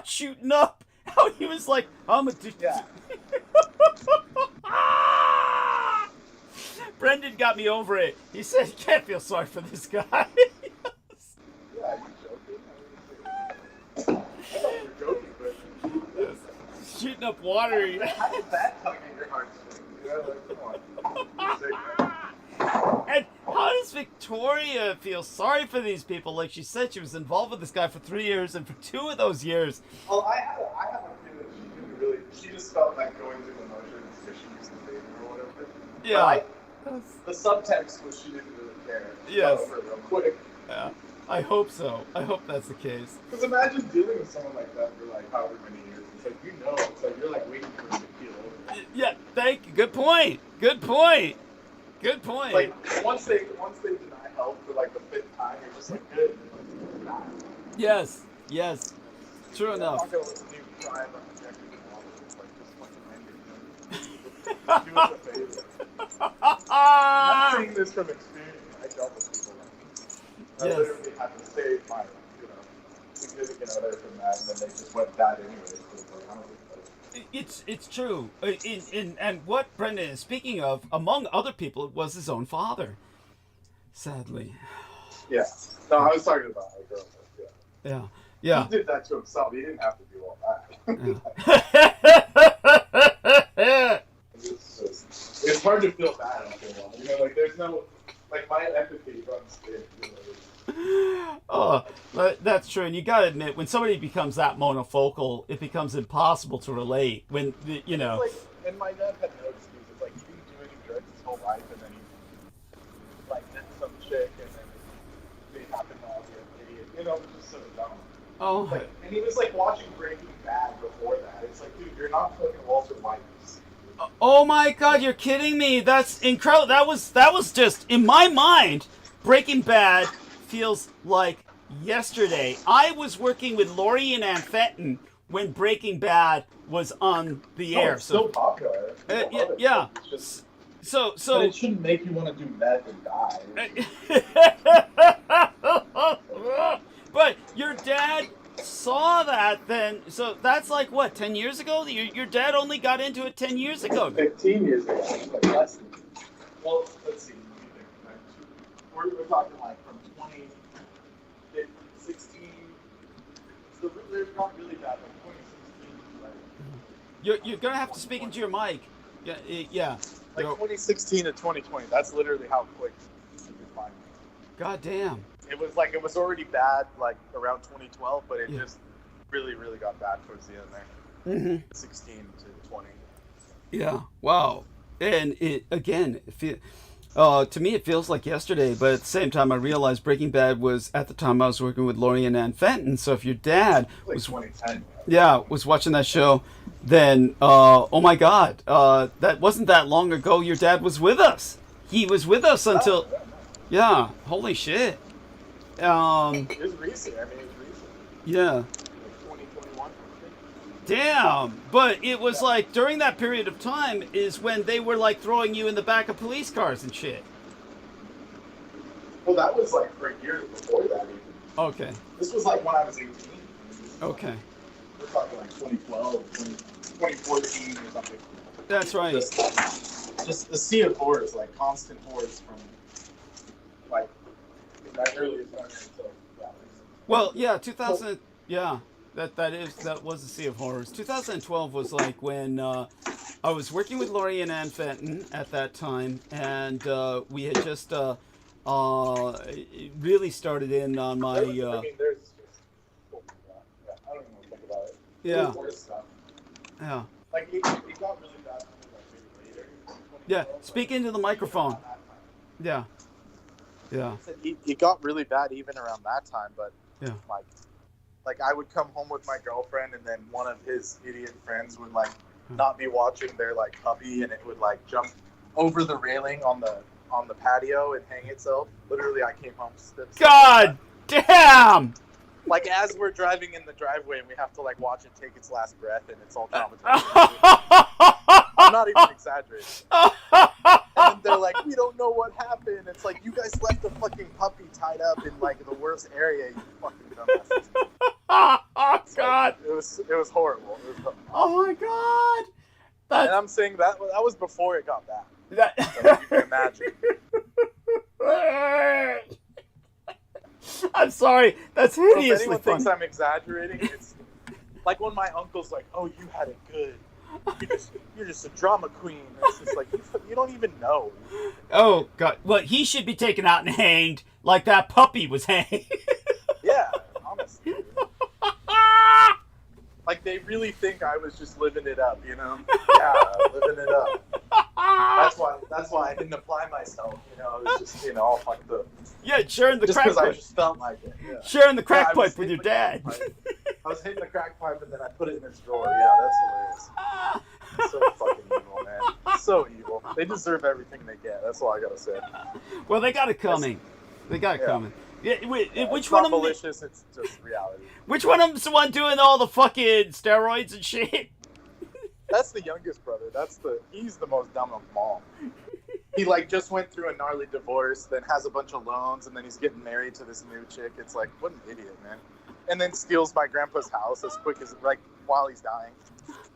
shooting up. How he was like, I'm a... Yeah. got me over it. He said, "You can't feel sorry for this guy." Yeah, are you joking? I thought you were joking, but Shooting up water. how did that tug at your heartstrings? You know, like, come on. And how does Victoria feel sorry for these people? Like she said, she was involved with this guy for 3 years, and for 2 of those years. Well, I have a feeling she didn't really. She just felt like going through the motions because she used to date him or whatever. Yeah. But the subtext was she didn't really care. Yes. Over real quick. Yeah. I hope so. I hope that's the case. Because imagine dealing with someone like that for like however many years. It's like it's like you're like waiting for him to keel over. Yeah. Thank you. Good point. Good point. Good point. Like once they deny help for like the 5th time, you're just like good. Nah. Yes. Yes. True enough. I'm not gonna listen to you cry about rejecting the water. It's like just fucking end it. Do us a favor. I'm saying this from experience. I dealt with people like this. I Yes. literally had to save my, significant other from that, and then they just went bad anyways. So it's like, I don't know. It's true. And what Brendan is speaking of, among other people, it was his own father. Sadly. Yeah. No, I was talking about my girlfriend. Yeah. Yeah. Yeah. He did that to himself. He didn't have to do all that. It's hard to feel bad after a while. You know, like there's no, like my empathy runs thin. Oh, that's true. And you gotta admit, when somebody becomes that monofocal, it becomes impossible to relate. When you know. Like, and my dad had no excuse. It's like he didn't do any drugs his whole life, and then he like met some chick, and then they happened to all be an idiot. You know, it was just so dumb. Oh. Like, and he was like watching Breaking Bad before that. It's like, dude, you're not fucking Walter White. Oh my God, you're kidding me! That's incredible. That was just in my mind. Breaking Bad feels like yesterday. I was working with Laurie and Ann Fenton when Breaking Bad was on the air. It's still popular. Yeah. It's just, So. but it shouldn't make you want to do meth and die. But your dad saw that then, so that's like what, 10 years ago? Your dad only got into it 10 years ago. 15 years ago, like less than. Well, let's see. We're talking like from 2016. So there's not really that, like 2016. Right? You're gonna have to speak into your mic. Yeah. Like 2016 to 2020. That's literally how quick you can find me. God damn. It was already bad like around 2012, but it just really got bad towards the end there. 16 to 20. Yeah. Wow. And it again, to me it feels like yesterday, but at the same time I realized Breaking Bad was at the time I was working with Laurie and Ann Fenton. So if your dad was 2010, was watching that show, then oh my God, that wasn't that long ago. Your dad was with us. He was with us until holy shit. It was recent. I mean, it was recent. Yeah. Like 2021. Damn. But it was like during that period of time is when they were like throwing you in the back of police cars and shit. Well, that was like for years before that even. Okay. This was like when I was 18. Okay. We're talking like 2012, 2014 or something. That's right. Just a sea of horrors, like constant horrors from like that earliest time until Well, yeah, 2000. Yeah, that was a sea of horrors. 2012 was like when I was working with Laurie and Ann Fenton at that time, and we had just really started in on my. I mean, there's just, I don't even want to think about it. Yeah. Worse stuff. Yeah. Like it got really bad for me, like maybe later. Yeah. Speak into the microphone. Yeah. Yeah. It got really bad even around that time, but Yeah. like I would come home with my girlfriend, and then one of his idiot friends would like not be watching their like puppy, and it would like jump over the railing on the patio and hang itself. Literally, I came home. God damn! Like as we're driving in the driveway, and we have to like watch it take its last breath, and it's all traumatizing. I'm not even exaggerating. And then they're like, we don't know what happened. It's like, you guys left the fucking puppy tied up in like the worst area, you fucking dumbasses. Oh God! It was horrible. It was Oh my God! and I'm saying that was before it got bad. That... So you can imagine. I'm sorry. That's So if hideously anyone funny. thinks I'm exaggerating, it's like when my uncle's like, "Oh, you had it good. You're just a drama queen." It's just like you don't even know. Oh God! Well, he should be taken out and hanged like that puppy was hanged. Yeah, honestly. Like they really think I was just living it up, you know? Yeah, living it up. That's why I didn't apply myself, you know. I was just, you know, all fucked up. Yeah, sharing the Just crack because I pipe. just felt like it. Yeah. Sharing the crack Yeah, I was pipe with your hitting the dad. crack pipe. I was hitting the crack pipe and then I put it in its drawer. Yeah, that's hilarious. So fucking evil, man. So evil. They deserve everything they get. That's all I gotta say. Well, they got it coming. They got it Yeah. coming. Yeah, wait, which it's one not of them? malicious, it's just reality. Which one of them's the one doing all the fucking steroids and shit? That's the youngest brother. He's the most dumb of them all. He like just went through a gnarly divorce, then has a bunch of loans, and then he's getting married to this new chick. It's like, what an idiot, man. And then steals my grandpa's house as quick as, like, while he's dying,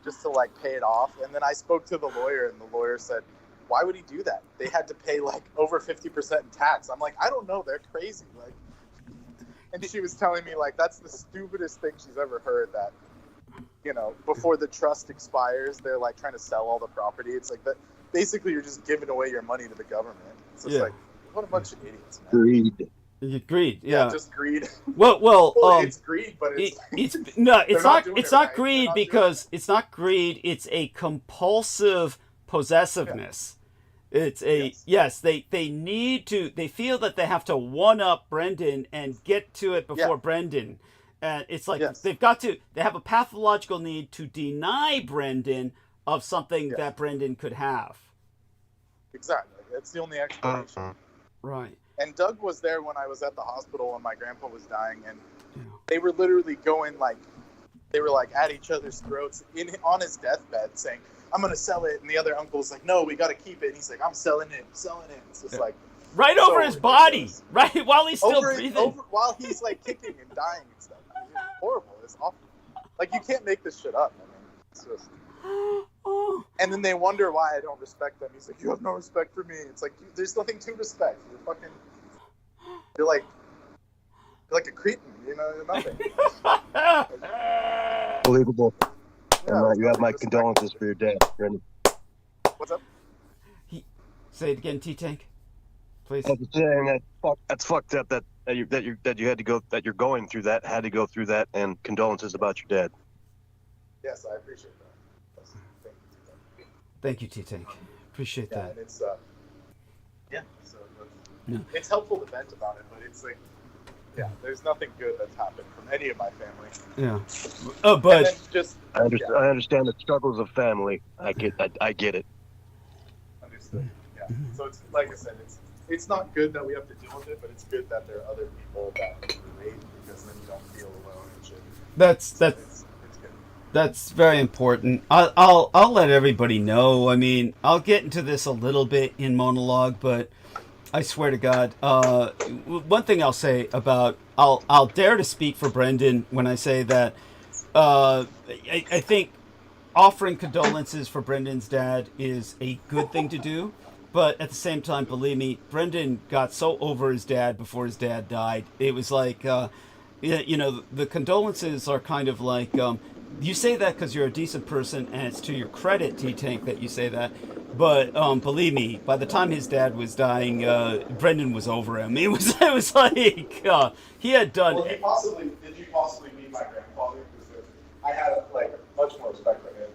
just to like pay it off. And then I spoke to the lawyer, and the lawyer said, why would he do that? They had to pay like over 50% in tax. I'm like, I don't know, they're crazy. Like, and she was telling me like that's the stupidest thing she's ever heard, that, you know, before the trust expires, they're like trying to sell all the property. It's like that basically you're just giving away your money to the government. It's just like, what a bunch of idiots, man. Greed, yeah. Just greed. Well, it's greed, but it's no, it's not not. doing It's it not right. greed They're not because it's not greed. It's a compulsive possessiveness. It's a yes. They need to. They feel that they have to one up Brendan and get to it before Brendan, and it's like they've got to. They have a pathological need to deny Brendan of something that Brendan could have. Exactly. That's the only explanation. Right. And Doug was there when I was at the hospital when my grandpa was dying, and they were literally going like, they were like at each other's throats on his deathbed saying, I'm going to sell it. And the other uncle's like, no, we got to keep it. And he's like, I'm selling it. It's just like. Right over his body. Right while he's still breathing. While he's like kicking and dying and stuff. It's horrible. It's awful. Like, you can't make this shit up. I mean, it's just. And then they wonder why I don't respect them. He's like, you have no respect for me. It's like, there's nothing to respect. You're like a cretin, you know, you're nothing. Unbelievable. Yeah, you have my condolences for your dad, Brendan. What's up? Say it again, T-Tank, please. I was saying that's fucked up that you had to go, that you're going through that, had to go through that, and condolences about your dad. Yes, I appreciate that. Thank you, T-Tank. Appreciate that. And it's so it's helpful to vent about it, but it's like, there's nothing good that's happened from any of my family. Yeah. Oh, but I understand the struggles of family. I get it. Understood. Yeah. So it's like I said, it's not good that we have to deal with it, but it's good that there are other people that can relate, because then you don't feel alone and shit. That's good. That's very important. I'll let everybody know. I mean, I'll get into this a little bit in monologue, but I swear to God, one thing I'll say about I'll dare to speak for Brendan when I say that I think offering condolences for Brendan's dad is a good thing to do, but at the same time, believe me, Brendan got so over his dad before his dad died. It was like, you know, the condolences are kind of like. You say that because you're a decent person, and it's to your credit, T-Tank, that you say that. But believe me, by the time his dad was dying, Brendan was over him. It was like he had done. Well, did you possibly meet my grandfather? Because I had like much more respect for him.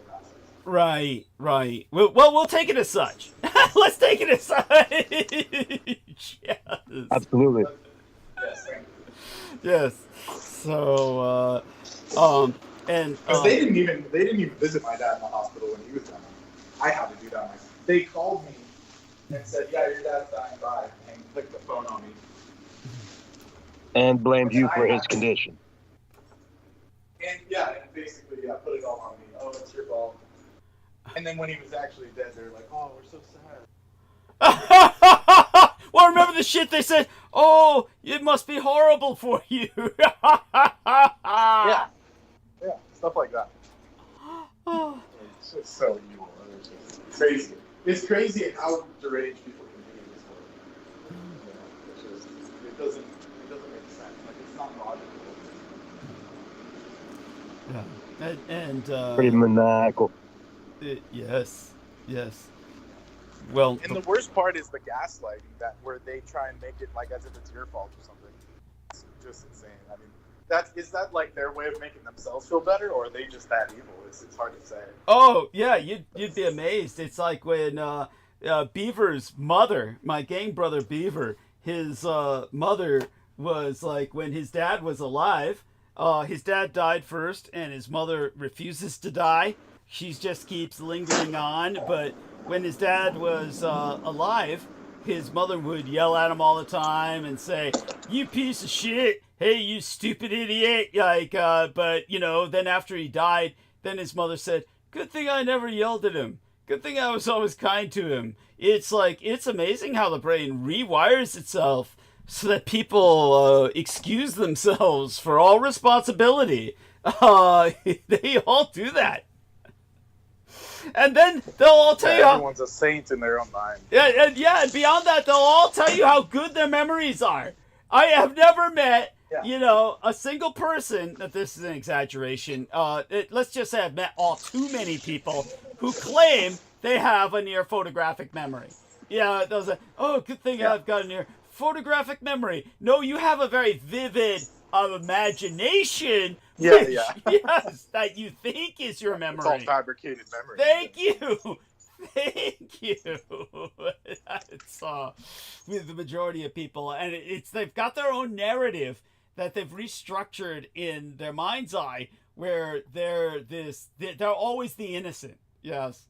Right. We'll take it as such. Let's take it as such. Yes. Absolutely. Yes, thank you. Yes. So and they didn't even visit my dad in the hospital when he was dying. I had to do that myself. They called me and said, "Yeah, your dad's dying, bye," and clicked the phone on me. And blamed you for his condition. And basically, put it all on me. Oh, it's your fault. And then when he was actually dead, they were like, "Oh, we're so sad." Well, remember the shit they said? Oh, it must be horrible for you. Yeah, stuff like that. It's just so evil. It's just crazy. It's crazy how deranged people can be in this world. You know, which is it doesn't make sense. Like it's not logical. Yeah, Pretty maniacal. yes, yes. Well, And the worst part is the gaslighting that where they try and make it like as if it's your fault or something. It's just insane. I mean, is that like their way of making themselves feel better, or are they just that evil? It's hard to say. oh yeah, you'd be amazed. It's like when Beaver's mother, my gang brother Beaver, his mother was like when his dad was alive. His dad died first, and his mother refuses to die. She just keeps lingering on. But when his dad was alive, his mother would yell at him all the time and say, "You piece of shit! Hey, you stupid idiot!" Like, but you know, then after he died, then his mother said, "Good thing I never yelled at him. Good thing I was always kind to him." It's like it's amazing how the brain rewires itself so that people excuse themselves for all responsibility. They all do that. And then they'll all tell you how... Everyone's a saint in their own mind. And beyond that, they'll all tell you how good their memories are. I have never met, a single person, that this is an exaggeration, let's just say I've met all too many people who claim they have a near photographic memory. Yeah, those are, oh, good thing I've got a near photographic memory. No, you have a very vivid imagination. Yes, that you think is your memory. It's all fabricated memory. Thank you. Thank you. It's with the majority of people, and they've got their own narrative that they've restructured in their mind's eye, where they're always the innocent. Yes.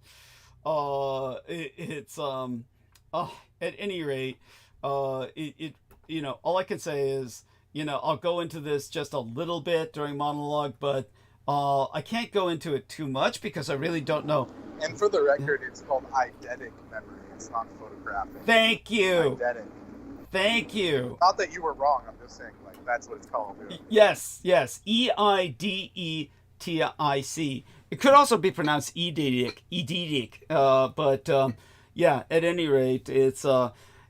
At any rate, all I can say is, I'll go into this just a little bit during monologue, but I can't go into it too much because I really don't know. And for the record, it's called eidetic memory. It's not photographic. Thank you. Eidetic. Thank you. Not that you were wrong. I'm just saying, like, that's what it's called. Yes. Eidetic. It could also be pronounced eidetic. But at any rate, it's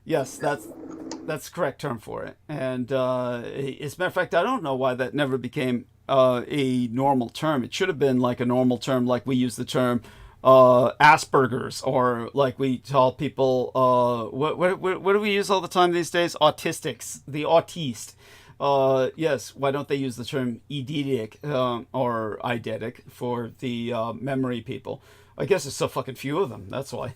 yes, that's the correct term for it. And as a matter of fact, I don't know why that never became a normal term. It should have been like a normal term, like we use the term Asperger's, or like we tell people what do we use all the time these days? Autistics, the autiste. Yes, why don't they use the term eidetic or eidetic for the memory people? I guess there's so fucking few of them. That's why.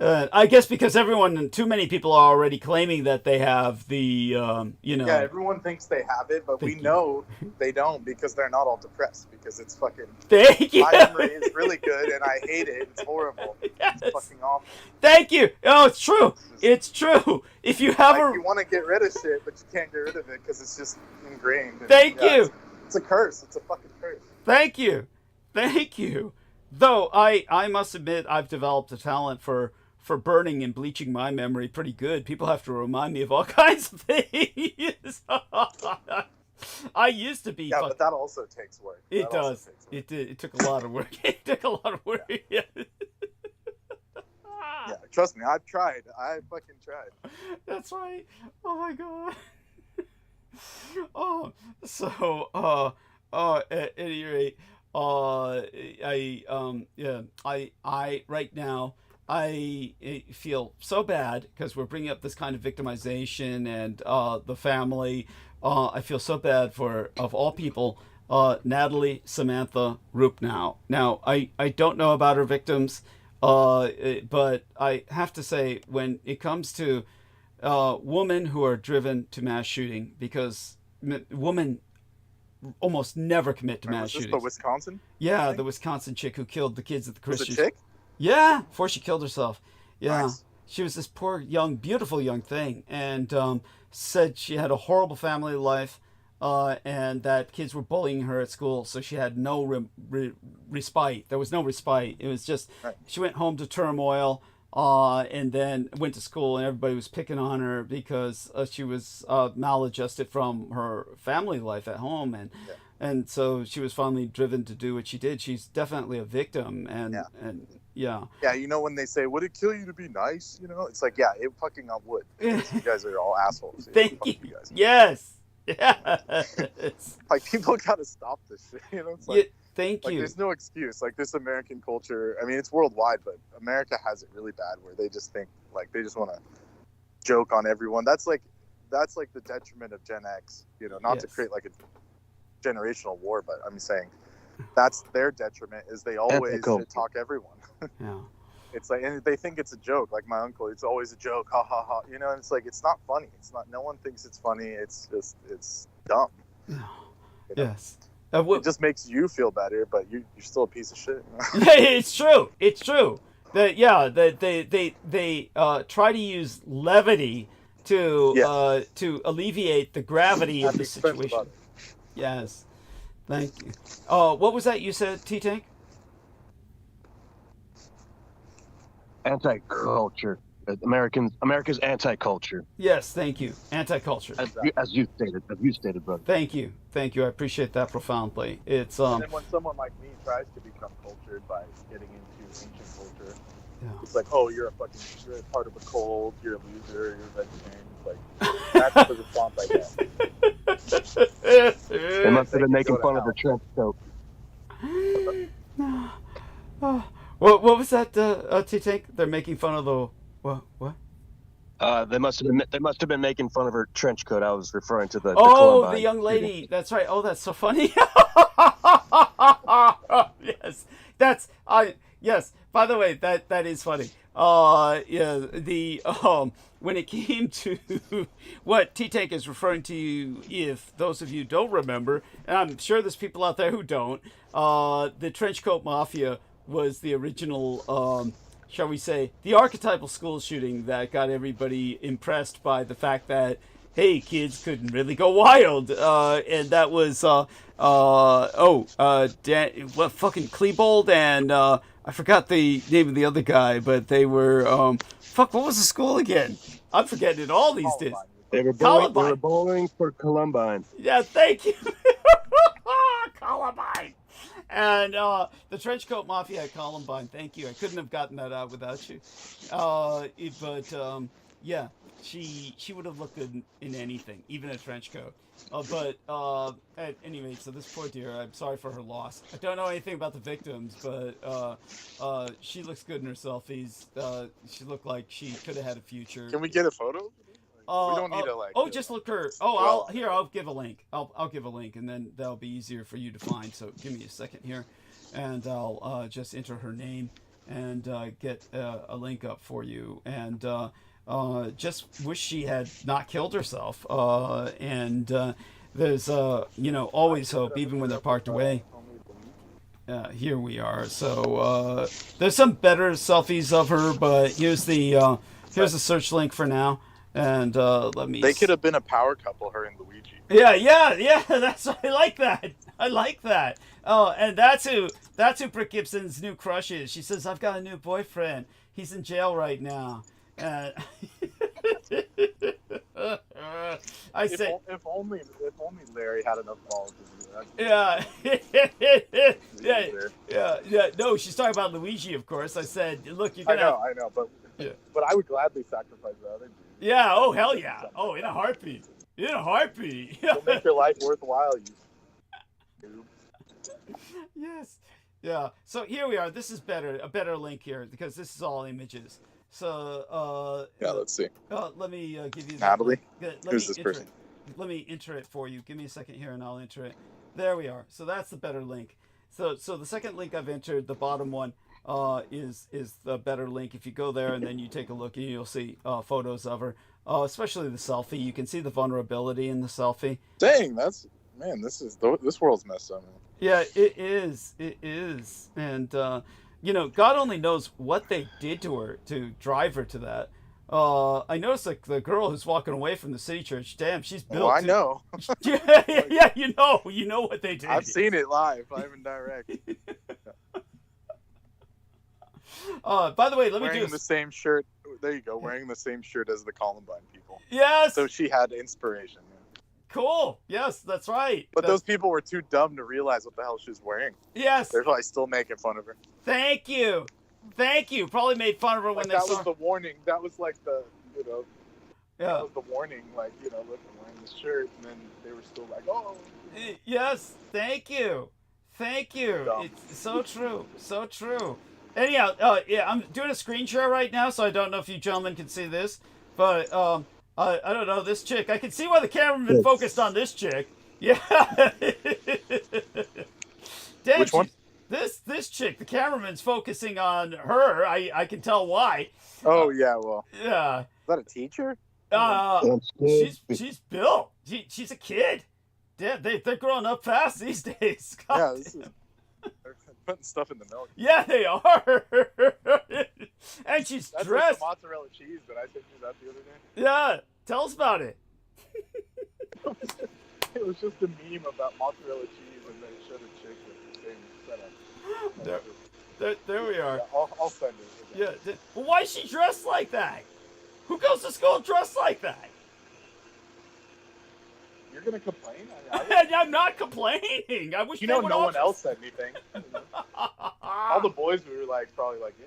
I guess because too many people are already claiming that they have the, Yeah, everyone thinks they have it, but we know they don't because they're not all depressed, because it's fucking... Thank you. My memory is really good, and I hate it. It's horrible. Yes. It's fucking awful. Thank you. Oh, it's true. It's true. If you have you want to get rid of shit, but you can't get rid of it because it's just ingrained. And, Thank you. It's a curse. It's a fucking curse. Thank you. Though I must admit I've developed a talent for burning and bleaching my memory pretty good. People have to remind me of all kinds of things. I used to be. Yeah, but that also takes work. It does. It took a lot of work. Yeah, trust me, I've tried. I fucking tried. That's right. Oh my god. At any rate, I right now, I feel so bad because we're bringing up this kind of victimization and the family. I feel so bad of all people, Natalie Samantha Rupnow. Now, I don't know about her victims, but I have to say, when it comes to women who are driven to mass shooting, because women almost never commit to mass shootings. Was this the Wisconsin? Yeah, the Wisconsin chick who killed the kids at the Christian. Was it a chick? Yeah, before she killed herself. Yeah. Nice. She was this poor, beautiful young thing, and said she had a horrible family life, and that kids were bullying her at school, so she had no respite. There was no respite. It was just, she went home to turmoil, and then went to school, and everybody was picking on her because she was maladjusted from her family life at home, and so she was finally driven to do what she did. She's definitely a victim, and Yeah. Yeah, you know when they say, "Would it kill you to be nice?" You know, it's like, yeah, it fucking not would. Because you guys are all assholes. Thank Fuck you. you guys. Yes. Yes. Like people gotta stop this shit. You know, it's Yeah, like, thank like you. there's no excuse. Like this American culture. I mean, it's worldwide, but America has it really bad, where they just think like they just want to joke on everyone. That's like the detriment of Gen X. You know, not to Yes. create like a generational war, but I'm saying that's their detriment is they always Ethical. shit talk everyone. Yeah. It's like, and they think it's a joke. Like my uncle, it's always a joke, ha ha ha. You know, and it's like it's not funny. It's not. No one thinks it's funny. It's just dumb. You know? Yes. It just makes you feel better, but you're still a piece of shit. You know? Yeah, it's true. It's true. That they try to use levity to alleviate the gravity At of the the expense of situation. others. Yes. Thank you. What was that you said, T-Tank? Anti-culture. America's anti-culture. Yes, thank you. Anti-culture. As you stated, brother. Thank you. Thank you. I appreciate that profoundly. It's And then when someone like me tries to become cultured by getting into ancient culture, yeah. it's like, oh, you're a part of a cult, you're a loser, you're a vegetarian. It's like that's the response I get. They must have been making fun of her trench coat. What was that, T-Tank? They're making fun of the what? They must have been making fun of her trench coat. I was referring to the Oh, the young lady. That's right. Oh, that's so funny. Yes, yes. By the way, that is funny. Yeah, the when it came to what T-Tank is referring to, if those of you don't remember, and I'm sure there's people out there who don't, the Trenchcoat Mafia was the original, shall we say, the archetypal school shooting that got everybody impressed by the fact that, hey, kids couldn't really go wild, and that was fucking Klebold and I forgot the name of the other guy, but they were what was the school again? I'm forgetting it all these days. They were bowling for Columbine. Yeah, thank you. Columbine. And the Trenchcoat Mafia at Columbine, thank you. I couldn't have gotten that out without you. Yeah, she would have looked good in anything, even a trench coat. Anyway, so this poor dear, I'm sorry for her loss. I don't know anything about the victims, but she looks good in her selfies. She looked like she could have had a future. Can we get a photo? We don't need to like. Just look her. Oh, I'll give a link. I'll give a link, and then that'll be easier for you to find. So give me a second here, and I'll just enter her name and get a link up for you. And just wish she had not killed herself. There's always hope, even when they're parked away. Here we are. So there's some better selfies of her, but here's the search link for now. And let me. They could have been a power couple, her and Luigi. Yeah. I like that. Oh, and that's who Britt Gibson's new crush is. She says, "I've got a new boyfriend. He's in jail right now." If only Larry had enough balls to do that. Yeah. No, she's talking about Luigi, of course. I said, look, you're gonna. I know, but I would gladly sacrifice the other dude. Yeah. Oh, hell yeah. Oh, in a heartbeat. It'll make your life worthwhile. You. Yes. Yeah. So here we are. This is a better link here because this is all images. So let's see. Let me give you Natalie. Who's this person? Let me enter it for you. Give me a second here, and I'll enter it. There we are. So that's the better link. So the second link I've entered, the bottom one, is the better link. If you go there and then you take a look, and you'll see photos of her, especially the selfie. You can see the vulnerability in the selfie. Dang, this world's messed up, man. Yeah, it is. And God only knows what they did to her to drive her to that. I noticed like the girl who's walking away from the city church. Damn, she's built. Oh, I know. Yeah, you know what they did. I've seen it live, live and direct. By the way, let me wearing the same shirt. There you go, wearing the same shirt as the Columbine people. Yes. So she had inspiration. Yeah. Cool. Yes, that's right. But those people were too dumb to realize what the hell she's wearing. Yes. They're probably still making fun of her. Thank you. Thank you. Probably made fun of her when Like they that saw. was the warning. That was like the, that Yeah. was the warning. Like, look, I'm wearing this shirt, and then they were still like, oh. Yes. Thank you. Thank you. Dumb. It's so true. So true. Anyhow, yeah, I'm doing a screen share right now, so I don't know if you gentlemen can see this, but I don't know this chick. I can see why the cameraman focused on this chick. Yeah. Damn, Which one? This chick. The cameraman's focusing on her. I can tell why. Oh yeah, well. Yeah. Is that a teacher? She's built. She's a kid. Yeah, they're growing up fast these days. God. Yeah, they're putting stuff in the milk. Yeah, they are. And she's That's dressed. like the mozzarella cheese that I sent you that the other day. Yeah, tell us about it. It was just a meme about mozzarella cheese, and they showed a chick with the same setup. There we are. Yeah, I'll send it. Yeah. Well, why is she dressed like that? Who goes to school dressed like that? You're gonna complain? I'm not complaining. I wish no one else said anything. All the boys were probably like, yeah.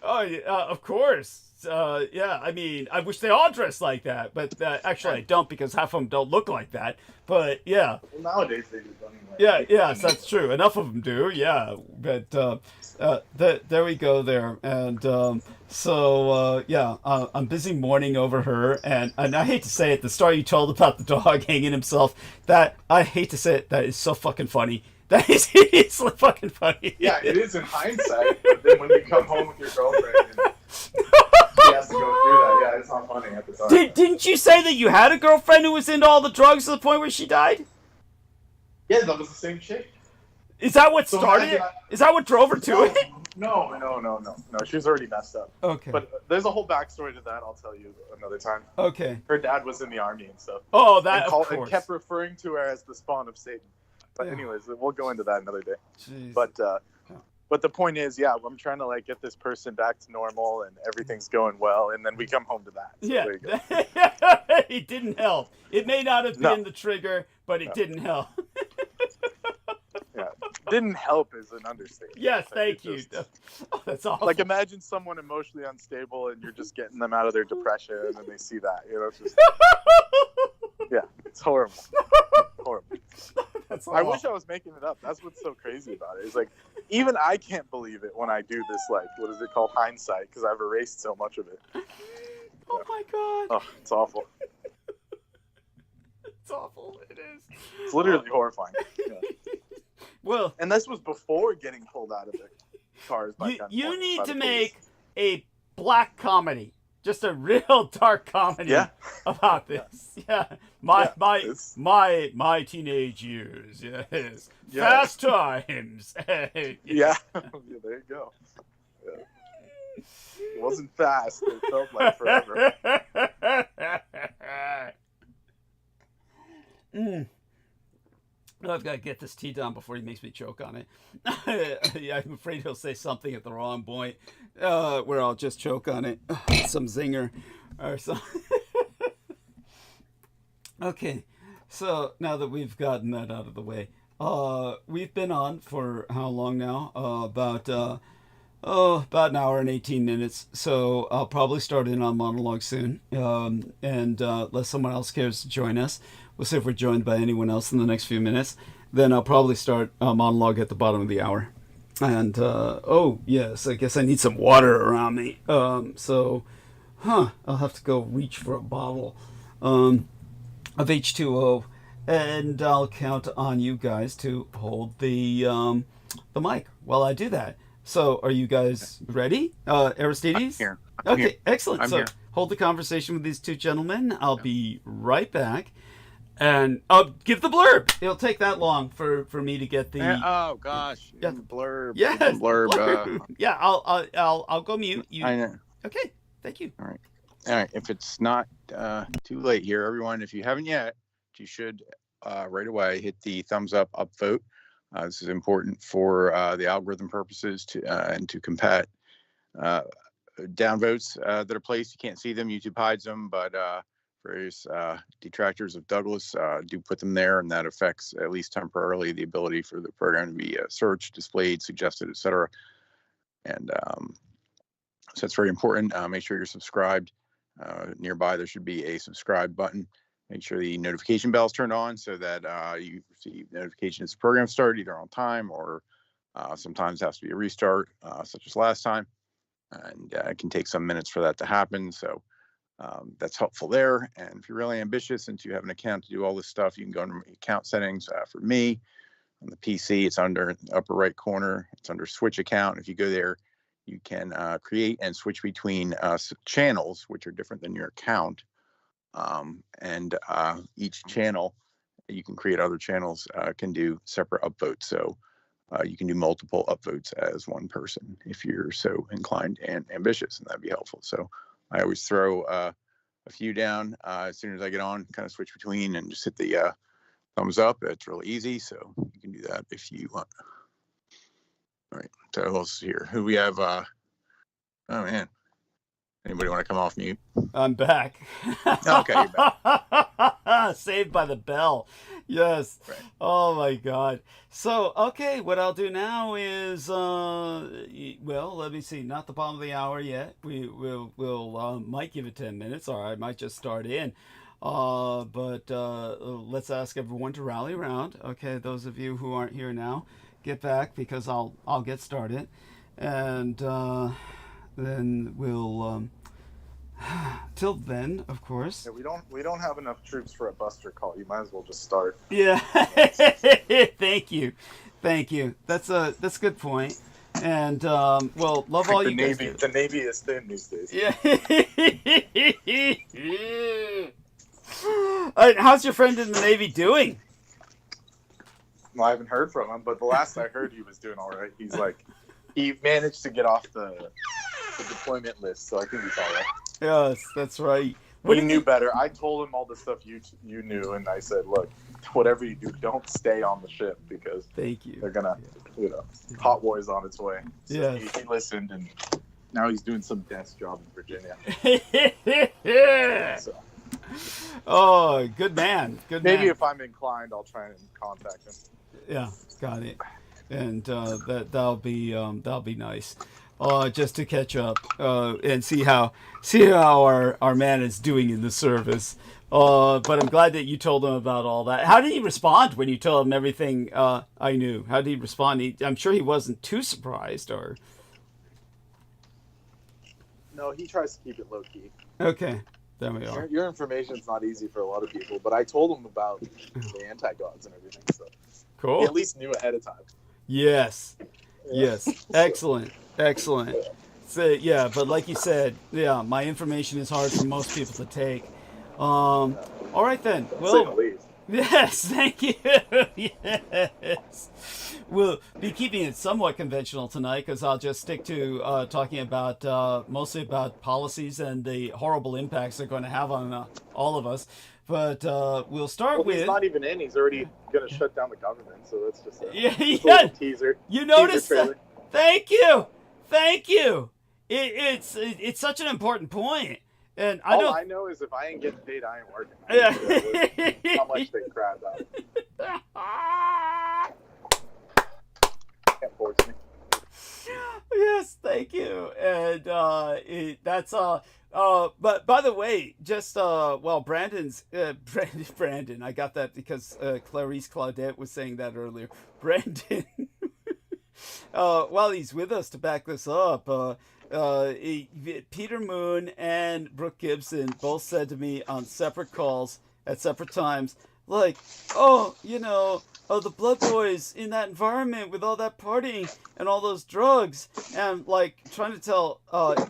Oh, yeah, of course. Yeah, I mean, I wish they all dressed like that, but actually I don't, because half of them don't look like that. But yeah. Well, nowadays they do anyway. Yeah, yes, that's true. Enough of them do. Yeah, but there we go there, and I'm busy mourning over her, and I hate to say it, the story you told about the dog hanging himself, that I hate to say it, that is so fucking funny. That is hideously fucking funny. Yeah, it is in hindsight, but then when you come home with your girlfriend and she has to go through that, yeah, it's not funny at the time. Didn't you say that you had a girlfriend who was into all the drugs to the point where she died? Yeah, that was the same chick. Is that what started it? Is that what drove her to it? No. She was already messed up. Okay. But there's a whole backstory to that. I'll tell you another time. Okay. Her dad was in the army and stuff. Oh, that, of course. And kept referring to her as the spawn of Satan. But anyways, we'll go into that another day. Jeez. But the point is, yeah, I'm trying to get this person back to normal, and everything's going well, and then we come home to that. So yeah. There you go. It didn't help. It may not have been the trigger, but it didn't help. Yeah, didn't help is an understatement. Yes, thank you. Oh, that's awesome. Imagine someone emotionally unstable, and you're just getting them out of their depression, and they see that. It's just, yeah, it's horrible. Horrible. That's I wish I was making it up. That's what's so crazy about it. It's even I can't believe it when I do this, what is it called, hindsight, because I've erased so much of it. Oh my god. Oh, it's awful. It's awful. It is. It's literally horrifying. Yeah. Well, and this was before getting pulled out of the cars. You need to make a black comedy. Just a real dark comedy about this. Yeah. My teenage years. Yes. Yeah. Fast times. Yeah. There you go. Yeah. It wasn't fast. It felt like forever. I've got to get this tea done before he makes me choke on it. Yeah, I'm afraid he'll say something at the wrong point where I'll just choke on it. Some zinger or something. Okay, so now that we've gotten that out of the way, we've been on for how long now? About an hour and 18 minutes. So I'll probably start in on monologue soon. And unless someone else cares to join us, we'll see if we're joined by anyone else in the next few minutes. Then I'll probably start a monologue at the bottom of the hour. And, oh, yes, I guess I need some water around me. I'll have to go reach for a bottle of H2O. And I'll count on you guys to hold the mic while I do that. So, are you guys ready, Aristides? I'm here. Okay, excellent. I'm so, here. Hold the conversation with these two gentlemen. I'll be right back. And I'll give the blurb. It'll take that long for me to get the. Oh gosh. Yeah. Blurb. Yes. Blurb. Yeah, I'll go mute. I know. Okay. Thank you. All right. If it's not too late here, everyone, if you haven't yet, you should right away hit the thumbs up upvote. This is important for the algorithm purposes and to combat downvotes that are placed. You can't see them. YouTube hides them, but various detractors of Douglas do put them there, and that affects, at least temporarily, the ability for the program to be searched, displayed, suggested, etc. And so it's very important. Make sure you're subscribed. Nearby, there should be a subscribe button. Make sure the notification bell is turned on so that you receive notifications the program started either on time or sometimes has to be a restart, such as last time. And it can take some minutes for that to happen. So that's helpful there. And if you're really ambitious and you have an account to do all this stuff, you can go into account settings. For me, on the PC, it's under the upper right corner. It's under switch account. If you go there, you can create and switch between channels, which are different than your account. And each channel, you can create other channels, can do separate upvotes. So you can do multiple upvotes as one person if you're so inclined and ambitious, and that'd be helpful. So I always throw a few down as soon as I get on, kind of switch between and just hit the thumbs up. It's really easy. So you can do that if you want. All right, so who else is here? Who we have? Oh man, anybody want to come off mute? I'm back. Okay, you're back. Saved by the bell. Yes. Right. Oh my God. So okay, what I'll do now is well, let me see. Not the bottom of the hour yet. We'll might give it 10 minutes, or I might just start in. But let's ask everyone to rally around. Okay, those of you who aren't here now, get back because I'll get started, and then we'll till then, of course. Yeah, we don't have enough troops for a buster call. You might as well just start. Yeah. Thank you. That's a good point. And well, love all you guys do. The Navy is thin these days. Yeah. How's your friend in the Navy doing? Well, I haven't heard from him, but the last I heard, he was doing all right. He's like, he managed to get off the deployment list, so I think he's all right. Yes, that's right. He knew better. I told him all the stuff you knew, and I said, look, whatever you do, don't stay on the ship because thank you. They're gonna, hot war is on its way. So yeah. He listened, and now he's doing some desk job in Virginia. So. Oh, good man. Maybe if I'm inclined, I'll try and contact him. Yeah, got it. And that'll be nice. Just to catch up and see how our man is doing in the service. But I'm glad that you told him about all that. How did he respond when you told him everything I knew? How did he respond? I'm sure he wasn't too surprised, or. No, he tries to keep it low key. Okay, there we are. Your information's not easy for a lot of people, but I told him about the anti-gods and everything, so cool. He at least knew ahead of time. Yes. Yes. Excellent. So, yeah, but like you said, yeah, my information is hard for most people to take. All right then. Well, yes, thank you. Yes. We'll be keeping it somewhat conventional tonight because I'll just stick to talking about mostly about policies and the horrible impacts they're going to have on all of us. But we'll start with. He's not even in. He's already going to shut down the government. So that's just a yeah. teaser. You noticed that? Thank you. It's such an important point. And all I know is if I ain't getting paid, I ain't working. How much they crab out. Can't force me. Yes, thank you. And that's but by the way, just well, Brandon, I got that because Clarice Claudette was saying that earlier. Brandon, while he's with us to back this up, Peter Moon and Brooke Gibson both said to me on separate calls at separate times, like, the Blood Boys in that environment with all that partying and all those drugs, and like trying to tell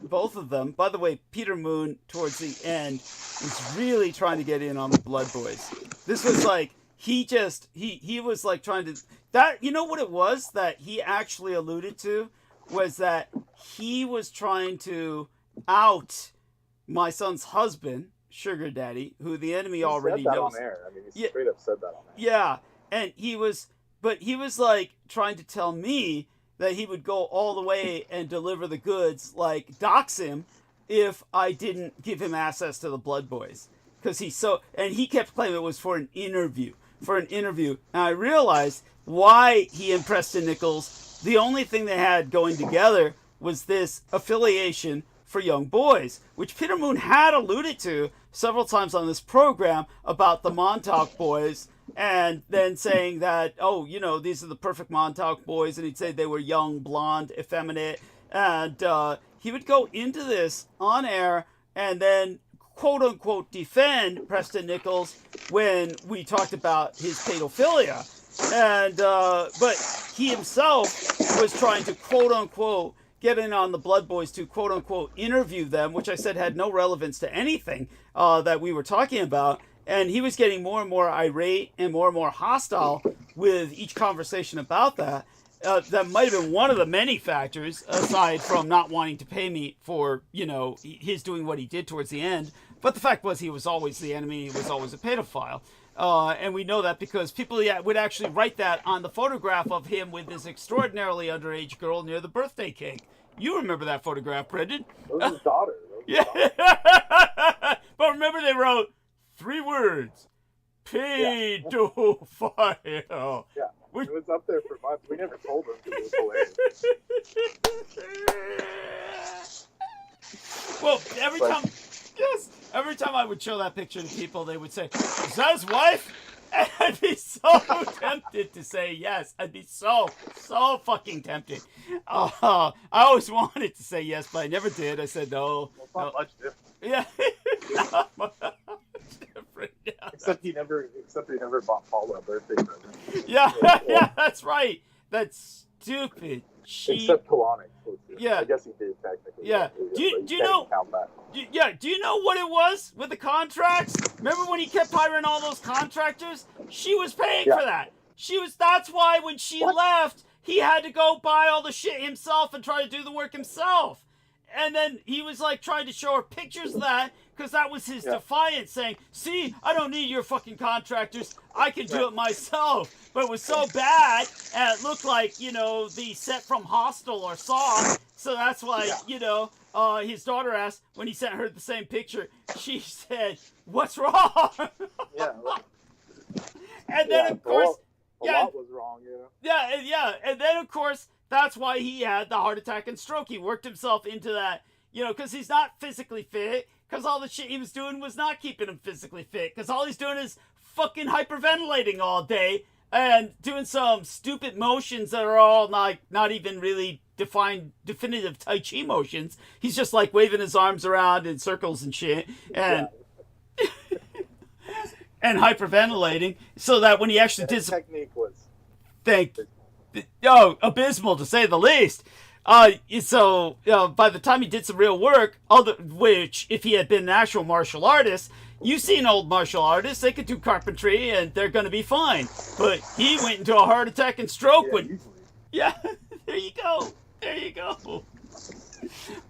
both of them. By the way, Peter Moon towards the end was really trying to get in on the Blood Boys. This was like he was like trying to that. You know what it was that he actually alluded to was that he was trying to out my son's husband, Sugar Daddy, who the enemy already knows. On air. I mean, he straight up said that on air. Yeah, and he was like trying to tell me that he would go all the way and deliver the goods, like dox him, if I didn't give him access to the Blood Boys, because he kept claiming it was for an interview. And I realized why he and Preston Nichols, the only thing they had going together was this affiliation for young boys, which Peter Moon had alluded to several times on this program about the Montauk boys, and then saying that, oh, you know, these are the perfect Montauk boys, and he'd say they were young, blonde, effeminate, and he would go into this on air and then quote-unquote defend Preston Nichols when we talked about his pedophilia. And but he himself was trying to quote-unquote get in on the Blood Boys to quote-unquote interview them, which I said had no relevance to anything that we were talking about. And he was getting more and more irate and more hostile with each conversation about that. That might have been one of the many factors, aside from not wanting to pay me for, you know, his doing what he did towards the end. But the fact was he was always the enemy. He was always a pedophile. And we know that because people would actually write that on the photograph of him with this extraordinarily underage girl near the birthday cake. You remember that photograph, Brendan? That was his daughter. Yeah. But remember they wrote 3 words. Pedophile. Yeah. It was up there for months. We never told him because it was hilarious. Well, every time I would show that picture to people, they would say, "Is that his wife?" And I'd be so tempted to say yes. I'd be so fucking tempted. I always wanted to say yes, but I never did. I said no. Well, it's not much different. Yeah. Not much different. Yeah. Except he never bought Paula a birthday present. Yeah, yeah, that's right. That's stupid. Cheap. Except Kalanick. Yeah. I guess he did technically. Yeah. Do you know? Do you know what it was with the contracts? Remember when he kept hiring all those contractors? She was paying for that. That's why when she left, he had to go buy all the shit himself and try to do the work himself. And then he was like trying to show her pictures of that because that was his defiance, saying, "See, I don't need your fucking contractors. I can do it myself." But it was so bad, and it looked like, you know, the set from Hostel or Saw. So that's why, you know, his daughter asked when he sent her the same picture. She said, "What's wrong?" Yeah. And then of course, a lot was wrong, you know. Yeah, and then of course, that's why he had the heart attack and stroke. He worked himself into that, you know, because he's not physically fit, because all the shit he was doing was not keeping him physically fit, because all he's doing is fucking hyperventilating all day and doing some stupid motions that are all not even really definitive Tai Chi motions. He's just like waving his arms around in circles and shit, and and hyperventilating, so that when he actually did some technique was abysmal to say the least. So by the time he did some real work, which if he had been an actual martial artist, you've seen old martial artists, they could do carpentry and they're going to be fine. But he went into a heart attack and stroke there you go.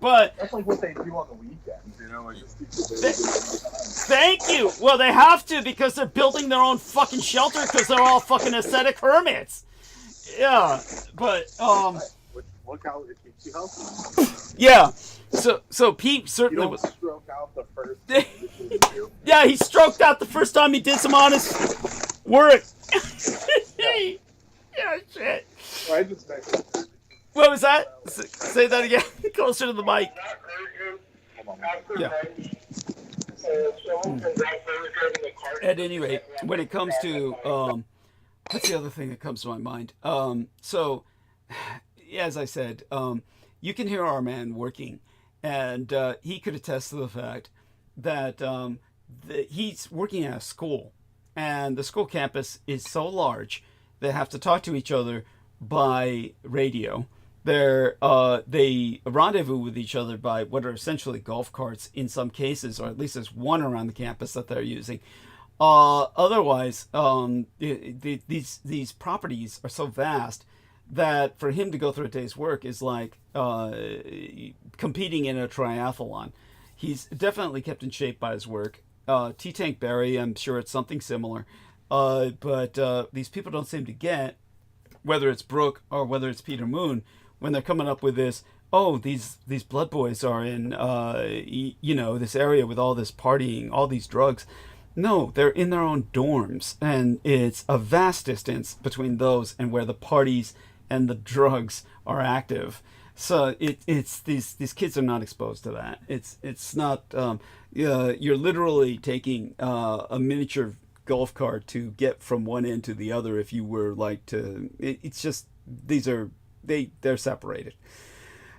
But that's like what they do on the weekends, you know, like thank you. Well, they have to, because they're building their own fucking shelter because they're all fucking ascetic hermits. Yeah, but look how it keeps you healthy. Yeah. So Pete certainly you don't was. Stroke out the first. Yeah, he stroked out the first time he did some honest work. Yeah, shit. Well, I just mentioned. What was that? Say that again. Closer to the mic. Yeah. At any rate, when it comes to what's the other thing that comes to my mind? So, as I said, you can hear our man working, and he could attest to the fact that he's working at a school, and the school campus is so large they have to talk to each other by radio. They rendezvous with each other by what are essentially golf carts in some cases, or at least there's one around the campus that they're using. Otherwise, these properties are so vast that for him to go through a day's work is like competing in a triathlon. He's definitely kept in shape by his work. T-Tank Barry, I'm sure it's something similar. But these people don't seem to get, whether it's Brooke or whether it's Peter Moon, when they're coming up with this, oh, these Blood Boys are in, this area with all this partying, all these drugs. No, they're in their own dorms, and it's a vast distance between those and where the parties and the drugs are active. So it's these kids are not exposed to that. It's not. You're literally taking a miniature golf cart to get from one end to the other. If you were like to, it's just they're separated.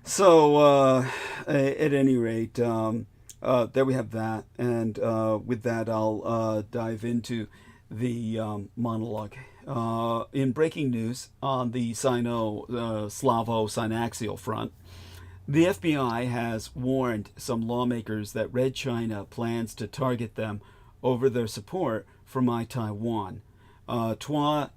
So at any rate, there we have that, and with that, I'll dive into the monologue. In breaking news on the Slavo-Synaxial front, the FBI has warned some lawmakers that Red China plans to target them over their support for My Taiwan.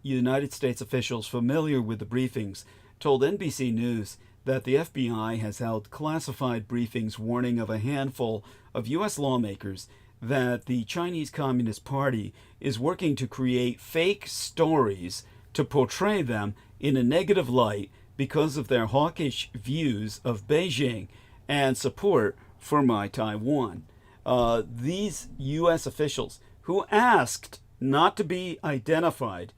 United States officials familiar with the briefings told NBC News that the FBI has held classified briefings warning of a handful of U.S. lawmakers that the Chinese Communist Party is working to create fake stories to portray them in a negative light because of their hawkish views of Beijing and support for My Taiwan. These U.S. officials, who asked not to be identified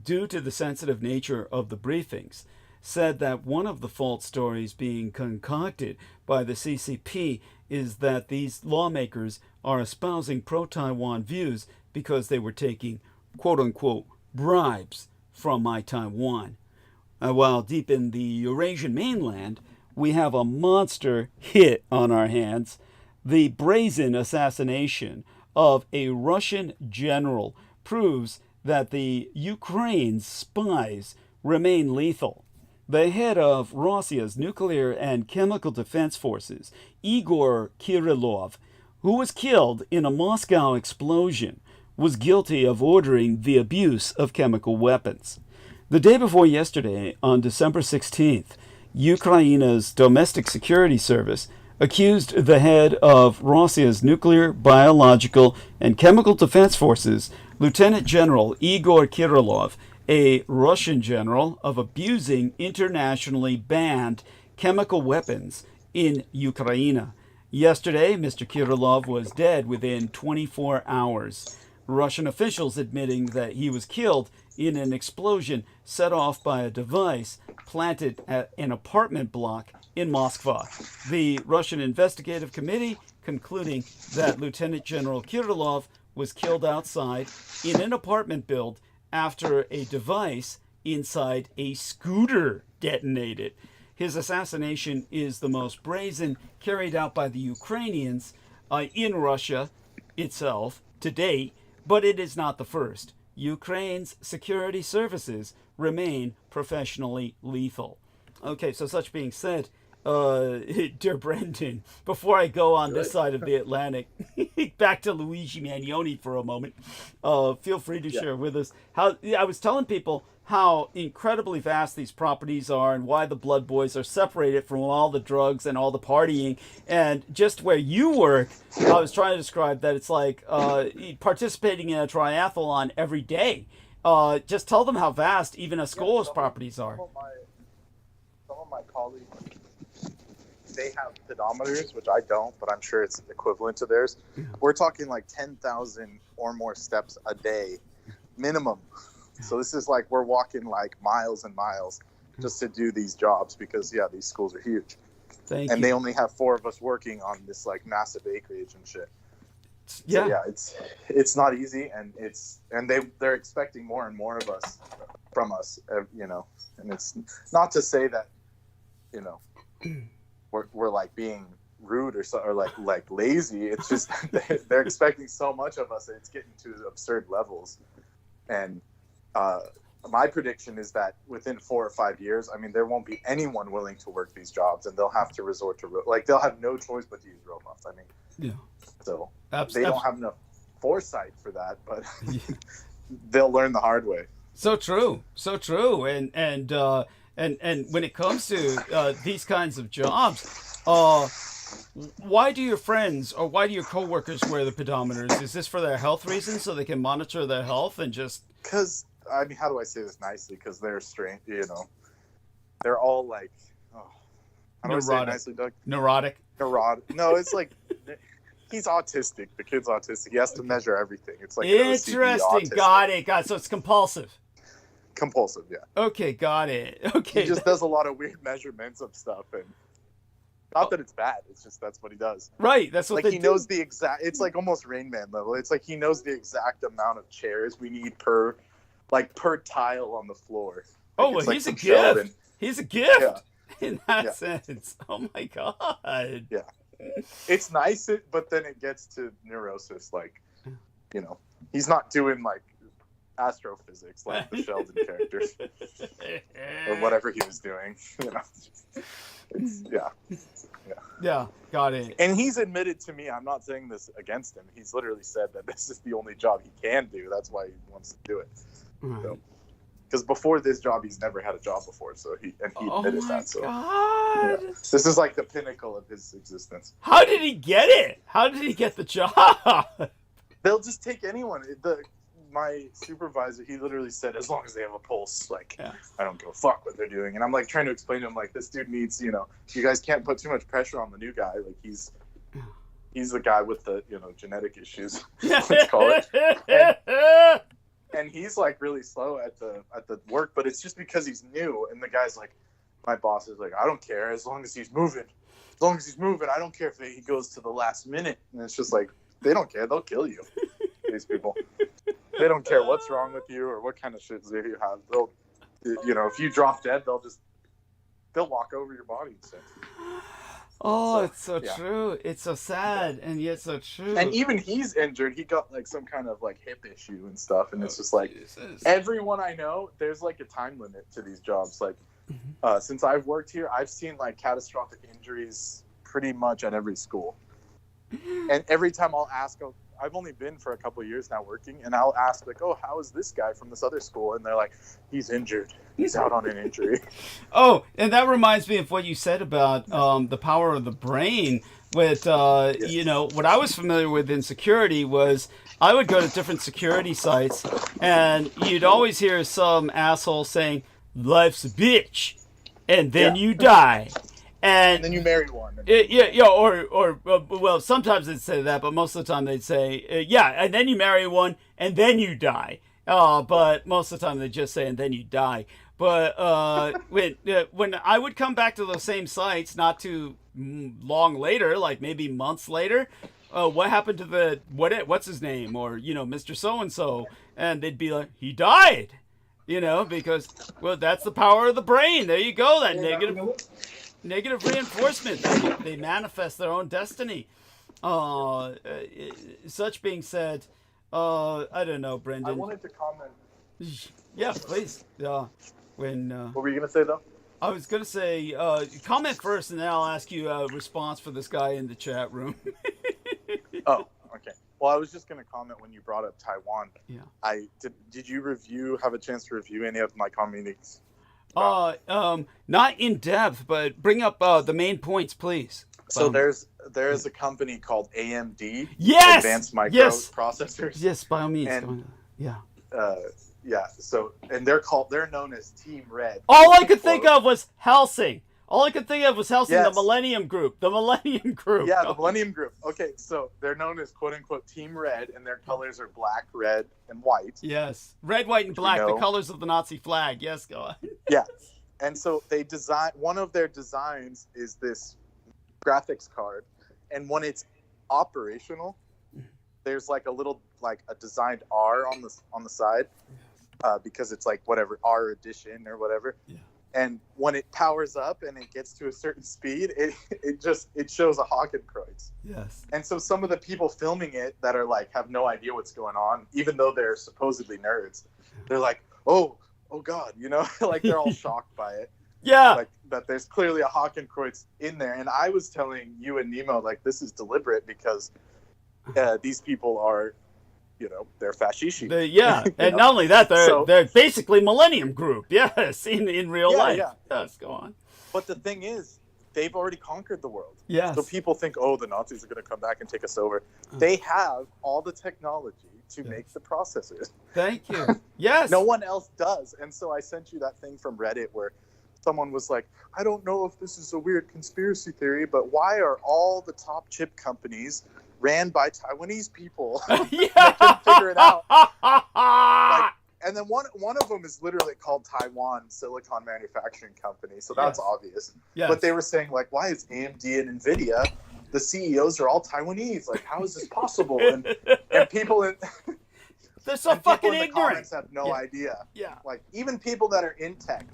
due to the sensitive nature of the briefings, said that one of the false stories being concocted by the CCP is that these lawmakers are espousing pro-Taiwan views because they were taking quote-unquote bribes from My Taiwan. While deep in the Eurasian mainland, we have a monster hit on our hands: the brazen assassination of a Russian general proves that the Ukraine's spies remain lethal. The head of Russia's nuclear and chemical defense forces, Igor Kirillov, who was killed in a Moscow explosion, was guilty of ordering the abuse of chemical weapons. The day before yesterday, on December 16th, Ukraine's domestic security service accused the head of Russia's nuclear, biological, and chemical defense forces, Lieutenant General Igor Kirillov, a Russian general, of abusing internationally banned chemical weapons in Ukraine. Yesterday, Mr. Kirillov was dead within 24 hours. Russian officials admitting that he was killed in an explosion set off by a device planted at an apartment block in Moscow. The Russian Investigative Committee concluding that Lieutenant General Kirillov was killed outside in an apartment building after a device inside a scooter detonated. His assassination is the most brazen carried out by the Ukrainians in Russia itself to date, but it is not the first. Ukraine's security services remain professionally lethal. Okay, so such being said, dear Brendan, before I go on this side of the Atlantic, back to Luigi Magnoni for a moment, feel free to share with us how I was telling people how incredibly vast these properties are and why the Blood Boys are separated from all the drugs and all the partying. And just where you work, I was trying to describe that it's like participating in a triathlon every day. Just tell them how vast even a school's properties are. Some of my colleagues, they have pedometers, which I don't, but I'm sure it's equivalent to theirs. We're talking like 10,000 or more steps a day minimum. So this is like we're walking like miles and miles just to do these jobs because, these schools are huge. Thank you. They only have 4 of us working on this like massive acreage and shit. Yeah. So, it's not easy, and they're expecting more and more of us from us, and it's not to say that, we're like being rude or like lazy. It's just they're expecting so much of us that it's getting to absurd levels. And my prediction is that within 4 or 5 years, there won't be anyone willing to work these jobs, and they'll have to resort to they'll have no choice but to use robots. So they don't have enough foresight for that, but they'll learn the hard way. So true. And when it comes to these kinds of jobs, why do your friends or why do your coworkers wear the pedometers? Is this for their health reasons, so they can monitor their health and just? Because how do I say this nicely? Because they're strange. They're all like, how do I say it nicely, Doug? Neurotic. No, it's like he's autistic. The kid's autistic. He has to measure everything. It's like interesting. Got it. So it's compulsive. compulsive. Yeah. Okay, got it. Okay. He just does a lot of weird measurements of stuff, and not that it's bad. It's just that's what he does. Right. That's what Like they he do. knows the exact. It's like almost Rain Man level. It's like he knows the exact amount of chairs we need per tile on the floor. Oh, Like, well, it's like he's a some gift. Sheldon. He's a gift Yeah. in that Yeah. sense. Oh my god. Yeah. It's nice, but then it gets to neurosis. Like, you know, he's not doing like astrophysics like the Sheldon character or whatever he was doing. You know, it's, Yeah, got it. and he's admitted to me. I'm not saying this against him. He's literally said that this is the only job he can do. That's why he wants to do it. Right. Because before this job, he's never had a job before. So he admitted that. So God. yeah. This is like the pinnacle of his existence. How did he get it? How did he get the job? They'll just take anyone. My supervisor, he literally said, as long as they have a pulse, like, Yeah. I don't give a fuck what they're doing. And I'm like trying to explain to him, like, this dude needs, you know, you guys can't put too much pressure on the new guy. Like, he's the guy with the, you know, genetic issues, let's call it. And he's like really slow at the work, but it's just because he's new. And the guy's like, my boss is like, I don't care as long as he's moving. As long as he's moving, I don't care if he goes to the last minute. And it's just like, they don't care. They'll kill you. These people. They don't care what's wrong with you or what kind of shit you have. They'll, you know, if you drop dead, they'll walk over your body and stuff. Oh, So, it's so yeah. true. It's so sad and yet so true. And even he's injured. He got like some kind of like hip issue and stuff. And it's just like Jesus. everyone I know, there's like a time limit to these jobs. Like since I've worked here, I've seen like catastrophic injuries pretty much at every school. And every time I'll ask, I've only been for a couple of years now working, and I'll ask like, oh, how is this guy from this other school? And they're like, he's injured. He's out on an injury. Oh, and that reminds me of what you said about the power of the brain. With you know, what I was familiar with in security was I would go to different security sites, and you'd always hear some asshole saying, "Life's a bitch," and then you die. And then you marry one. Well, sometimes they'd say that, but most of the time they'd say, yeah, and then you marry one, and then you die. But most of the time they just say, and then you die. But when I would come back to those same sites, not too long later, like maybe months later, what happened to what's his name, or you know, Mr. So and so, and they'd be like, he died, you know, because well, that's the power of the brain. There you go, that negative reinforcement. They manifest their own destiny. Such being said, I don't know, Brendan. I wanted to comment. Yeah, please. When What were you going to say, though? I was gonna say, comment first, and then I'll ask you a response for this guy in the chat room. Oh, okay. Well, I was just going to comment when you brought up Taiwan. Yeah. Did you have a chance to review any of my comments? Not in depth, but bring up the main points, please. So there's a company called AMD. Yes! Advanced Microprocessors. Yes, by all means. And, yeah. Yeah. So they're known as Team Red. All I could think of was Helsing. The Yes. Millennium Group. The Millennium Group. Yeah, the Millennium Group. Okay, so they're known as quote unquote Team Red, and their colors are black, red, and white. Yes. Red, white, and black, the colors of the Nazi flag. Yes, go on. Yeah. And so one of their designs is this graphics card, and when it's operational, there's like a designed R on the side, because it's like whatever R edition or whatever. Yeah. And when it powers up and it gets to a certain speed, it shows a Hakenkreuz. Yes. And so some of the people filming it that are like have no idea what's going on, even though they're supposedly nerds, they're like, oh God, you know, like they're all shocked by it. Yeah. Like that there's clearly a Hakenkreuz in there. And I was telling you and Nemo, like, this is deliberate because these people are, you know, they're fascisti. And not only that, they're basically Millennium Group. Yes, in real life. Yeah. Yes, go on. But the thing is, they've already conquered the world. Yes. So people think, oh, the Nazis are going to come back and take us over. They have all the technology to make the processors. Thank you. Yes. No one else does. And so I sent you that thing from Reddit where someone was like, I don't know if this is a weird conspiracy theory, but why are all the top chip companies ran by Taiwanese people? Yeah. They couldn't figure it out. and then one of them is literally called Taiwan Silicon Manufacturing Company, so that's obvious. Yes. But they were saying, like, why is AMD and Nvidia, the CEOs are all Taiwanese? Like, how is this possible? And people in they're so and fucking people in the ignorant. comments have no idea. Yeah. Like, even people that are in tech,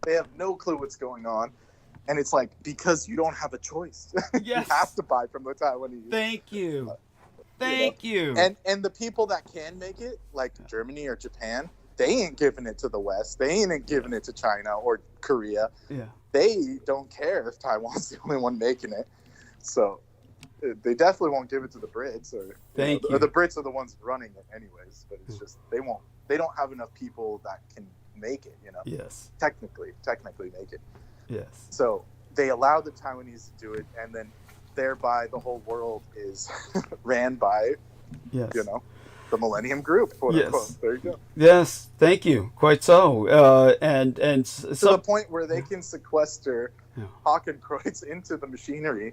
they have no clue what's going on. And it's like, because you don't have a choice. Yes. You have to buy from the Taiwanese. Thank you. Thank you. And the people that can make it, like Germany or Japan, they ain't giving it to the West. They ain't giving it to China or Korea. Yeah. They don't care if Taiwan's the only one making it. So they definitely won't give it to the Brits, or the Brits are the ones running it anyways. But it's just they won't. They don't have enough people that can make it. Yes. Technically make it. Yes. So they allow the Taiwanese to do it, and then thereby the whole world is ran by, the Millennium Group, quote unquote. There you go. Yes, thank you. Quite so. And to the point where they can sequester Hakenkreuz into the machinery.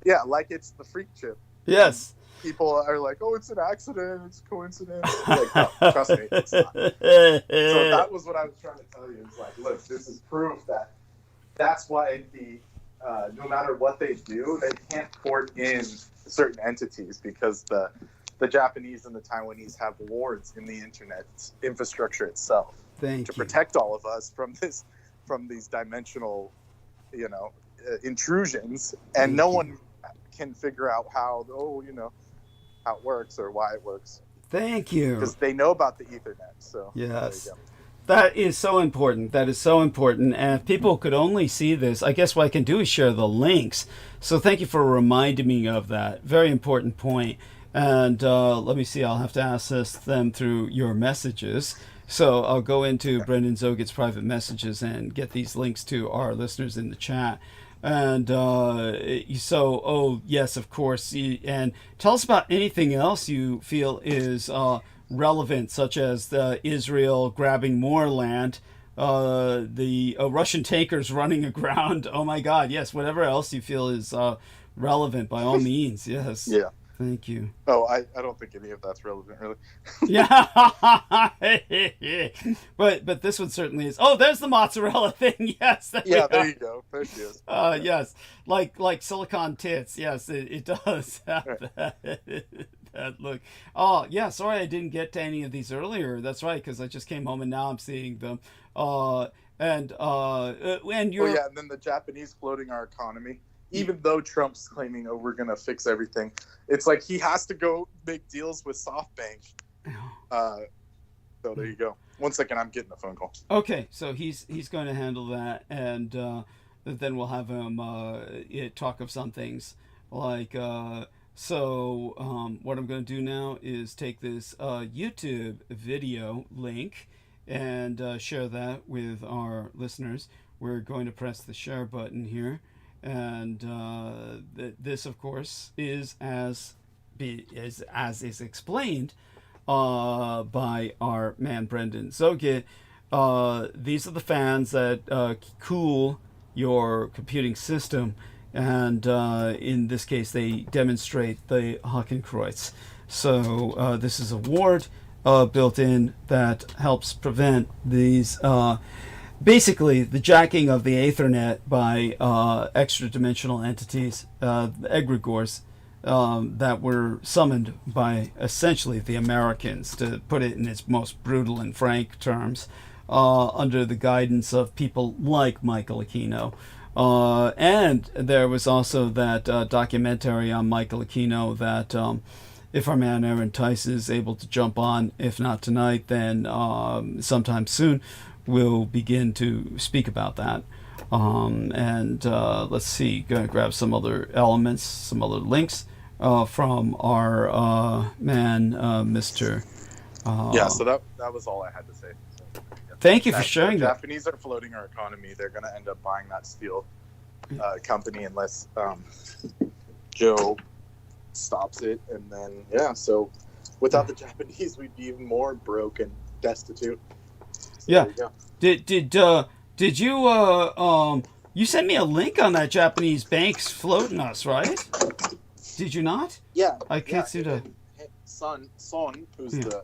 Yeah, like it's the freak chip. Yes. People are like, oh, it's an accident, it's a coincidence. Like, no, trust me, it's not. So that was what I was trying to tell you. It's like, look, this is proof that's why no matter what they do, they can't port in certain entities, because the Japanese and the Taiwanese have wards in the internet infrastructure itself to protect all of us from these dimensional, intrusions, and no one can figure out how it works or why it works. Thank you. Because they know about the Ethernet. So yes. That is so important. That is so important. And if people could only see this, I guess what I can do is share the links. So thank you for reminding me of that. Very important point. And let me see, I'll have to access them through your messages. So I'll go into Brendan Zogit's private messages and get these links to our listeners in the chat. And yes, of course. And tell us about anything else you feel is relevant, such as Israel grabbing more land, the Russian tankers running aground. Oh my God, yes, whatever else you feel is relevant, by all means, yes. Yeah. Thank you. Oh, I don't think any of that's relevant, really. Yeah. but this one certainly is. Oh, there's the mozzarella thing. Yes. There you go. There she is. Yes. Like silicone tits. Yes, it does have that look. Oh, yeah. Sorry I didn't get to any of these earlier. That's right, because I just came home and now I'm seeing them. And you're... and then the Japanese floating our economy. Even though Trump's claiming, oh, we're going to fix everything, it's like he has to go make deals with SoftBank. So there you go. 1 second, I'm getting a phone call. Okay, so he's going to handle that, and then we'll have him talk of some things. Like, what I'm going to do now is take this YouTube video link and share that with our listeners. We're going to press the share button here. And this, of course, is as is explained by our man Brendan Zogit. These are the fans that cool your computing system, and in this case, they demonstrate the Hakenkreuz. So this is a ward built in that helps prevent these. Basically, the jacking of the Aethernet by extra-dimensional entities, egregores, that were summoned by essentially the Americans, to put it in its most brutal and frank terms, under the guidance of people like Michael Aquino. And there was also that documentary on Michael Aquino that if our man Aaron Tice is able to jump on, if not tonight, then sometime soon, we'll begin to speak about that. Let's see, gonna grab some other elements, some other links from our man, Mr. So that was all I had to say. So, thank you for sharing that. Japanese are floating our economy. They're gonna end up buying that steel company unless Joe stops it. And then, so without the Japanese, we'd be even more broke and destitute. So yeah. Did you you sent me a link on that Japanese banks floating us, right? Did you not? Yeah. I can't see the Son, who's the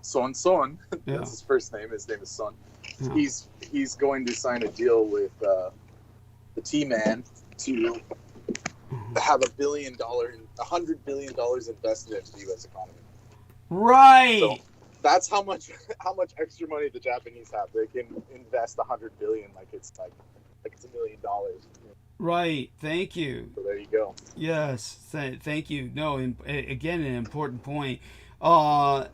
Son. Yeah. That's his first name. His name is Son. Yeah. He's going to sign a deal with the T-Man to have $100 billion invested into the U.S. economy. Right. So that's how much extra money the Japanese have. They can invest $100 billion like it's $1 million. Right. Thank you. So there you go. Yes. Thank you. No. Again, an important point. So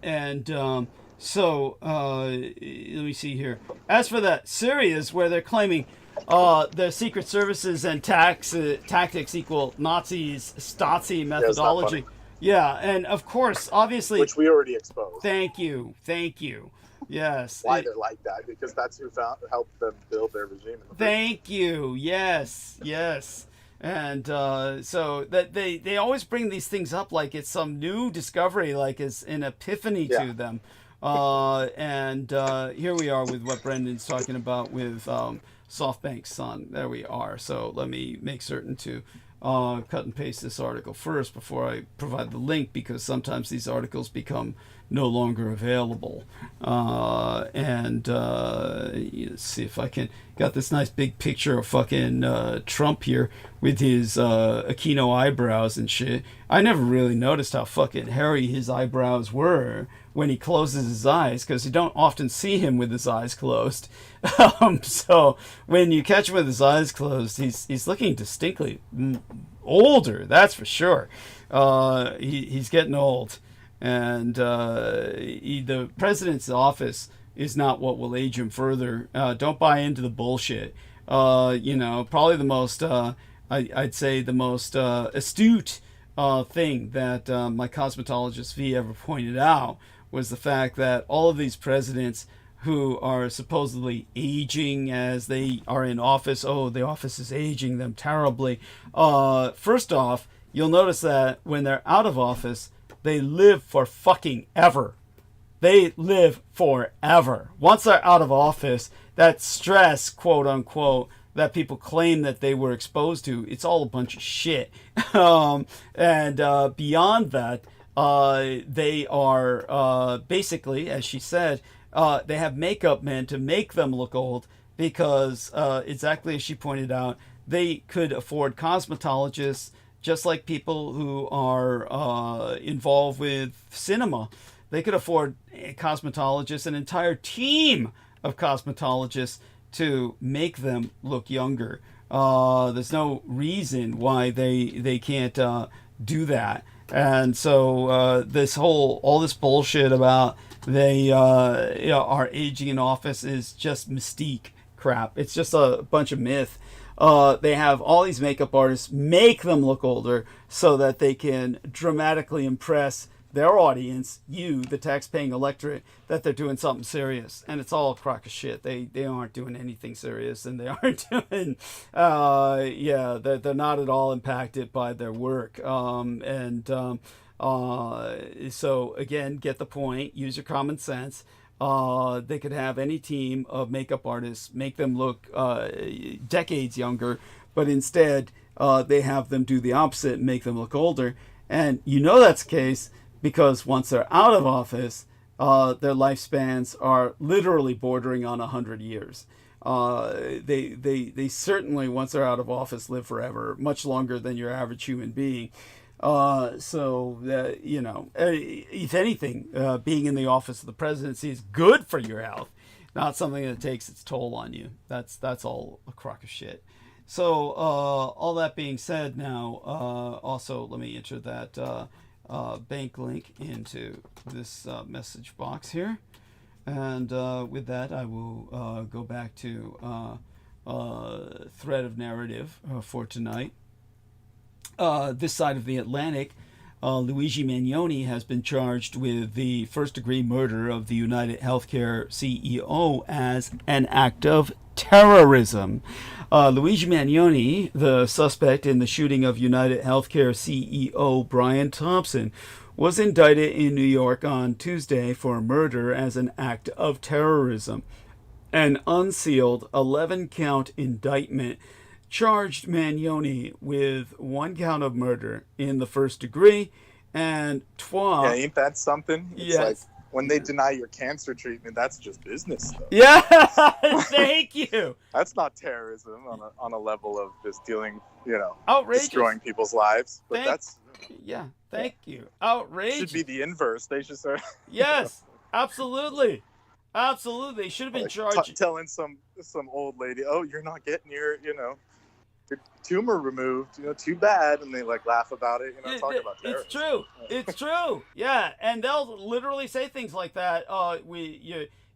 let me see here. As for that Syria's, where they're claiming the secret services and tactics equal Nazis, Stasi methodology. Yeah, and of course, obviously, which we already exposed. Thank you. Yes. Why they're like that? Because that's who helped them build their regime. Thank you. Yes. And so that they always bring these things up like it's some new discovery, like it's an epiphany to them. And here we are with what Brendan's talking about with SoftBank's son. There we are. So let me make certain to cut and paste this article first before I provide the link, because sometimes these articles become no longer available. Let's see if I can. Got this nice big picture of fucking Trump here with his Aquino eyebrows and shit. I never really noticed how fucking hairy his eyebrows were when he closes his eyes, because you don't often see him with his eyes closed. So when you catch him with his eyes closed, he's looking distinctly older, that's for sure. He's getting old. And the president's office is not what will age him further. Don't buy into the bullshit. Probably the most, I'd say the most astute thing that my cosmetologist V ever pointed out was the fact that all of these presidents who are supposedly aging as they are in office, the office is aging them terribly. First off, you'll notice that when they're out of office, they live for fucking ever. They live forever. Once they're out of office, that stress, quote unquote, that people claim that they were exposed to, it's all a bunch of shit. Beyond that, they are basically, as she said, they have makeup men to make them look old, because exactly as she pointed out, they could afford cosmetologists just like people who are involved with cinema. They could afford cosmetologists, an entire team of cosmetologists to make them look younger. There's no reason why they can't do that. And so all this bullshit about they are aging in office is just mystique crap. It's just a bunch of myth. They have all these makeup artists make them look older so that they can dramatically impress their audience, you, the tax-paying electorate, that they're doing something serious. And it's all a crock of shit. They aren't doing anything serious, and they aren't doing, they're not at all impacted by their work. So again, get the point, use your common sense. They could have any team of makeup artists, make them look decades younger, but instead they have them do the opposite and make them look older. And that's the case because once they're out of office, their lifespans are literally bordering on 100 years. They certainly, once they're out of office, live forever, much longer than your average human being. If anything, being in the office of the presidency is good for your health, not something that takes its toll on you. That's all a crock of shit. So, all that being said, now, also let me enter that bank link into this message box here. And with that, I will go back to thread of narrative for tonight. This side of the Atlantic, Luigi Magnoni has been charged with the first-degree murder of the United Healthcare CEO as an act of terrorism. Luigi Magnoni, the suspect in the shooting of United Healthcare CEO Brian Thompson, was indicted in New York on Tuesday for murder as an act of terrorism. An unsealed 11-count indictment charged Magnoni with 1 count of murder in the first degree and 12. Yeah, ain't that something? It's yes. like when they deny your cancer treatment, that's just business stuff. Yeah, thank you. That's not terrorism on a level of just dealing, Outrageous. destroying people's lives. But Thank you. Outrageous. Should be the inverse. They should start. Yes, absolutely. Absolutely. They should have been charged. Telling some old lady, oh, you're not getting your tumor removed, too bad, and they laugh about it, talk about terrorism. It's true. It's true. Yeah, and they'll literally say things like that.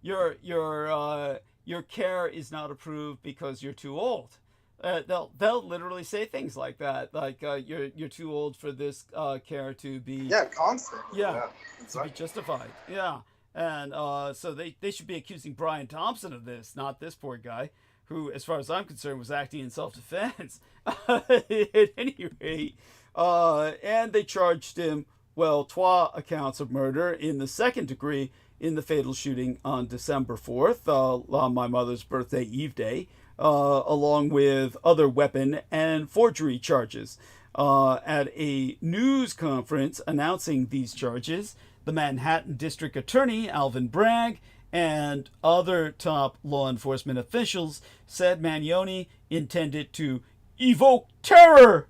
Your care is not approved because you're too old. They'll literally say things like that, like you're too old for this care to be constant. Yeah, to be justified. Yeah, and so they should be accusing Brian Thompson of this, not this poor guy, who, as far as I'm concerned, was acting in self-defense. At any rate, and they charged him, 3 accounts of murder in the second degree in the fatal shooting on December 4th, on my mother's birthday eve day, along with other weapon and forgery charges. At a news conference announcing these charges, the Manhattan District Attorney, Alvin Bragg, and other top law enforcement officials said Magnoni intended to evoke terror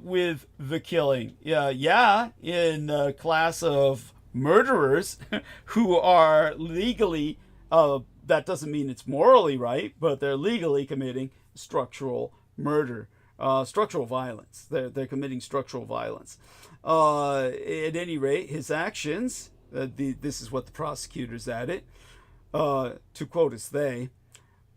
with the killing. In a class of murderers who are legally, that doesn't mean it's morally right, but they're legally committing structural murder, structural violence. They're committing structural violence. At any rate, his actions, this is what the prosecutors added, to quote as they,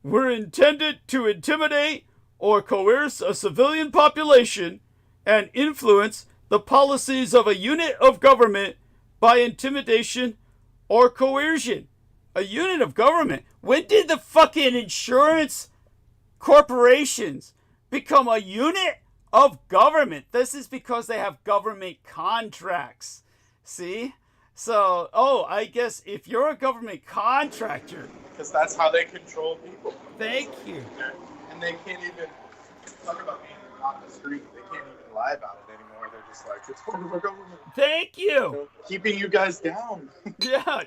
were intended to intimidate or coerce a civilian population and influence the policies of a unit of government by intimidation or coercion. A unit of government? When did the fucking insurance corporations become a unit of government? This is because they have government contracts. See? So, I guess if you're a government contractor... Because that's how they control people. Thank you. And they can't even talk about being on the street. They can't even lie about it anymore. They're just like, it's part of our government. Thank you. Keeping you guys down. Yeah,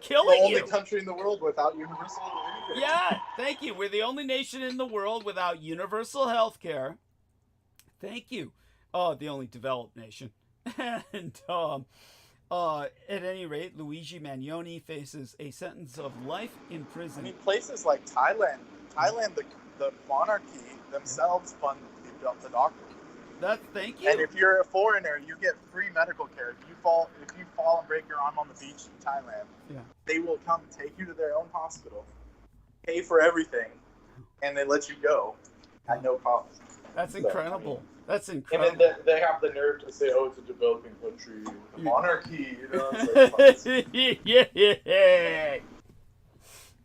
killing the you. only country in the world without universal anything. Yeah, thank you. We're the only nation in the world without universal health care. Thank you. The only developed nation. And, at any rate, Luigi Magnoni faces a sentence of life in prison. I mean, places like Thailand, the monarchy themselves fund the doctors. Thank you. And if you're a foreigner, you get free medical care. If you fall and break your arm on the beach in Thailand, they will come take you to their own hospital, pay for everything, and they let you go at no cost. That's incredible. That's And incredible. then they have the nerve to say, "Oh, it's a developing country, the monarchy." It's Yeah.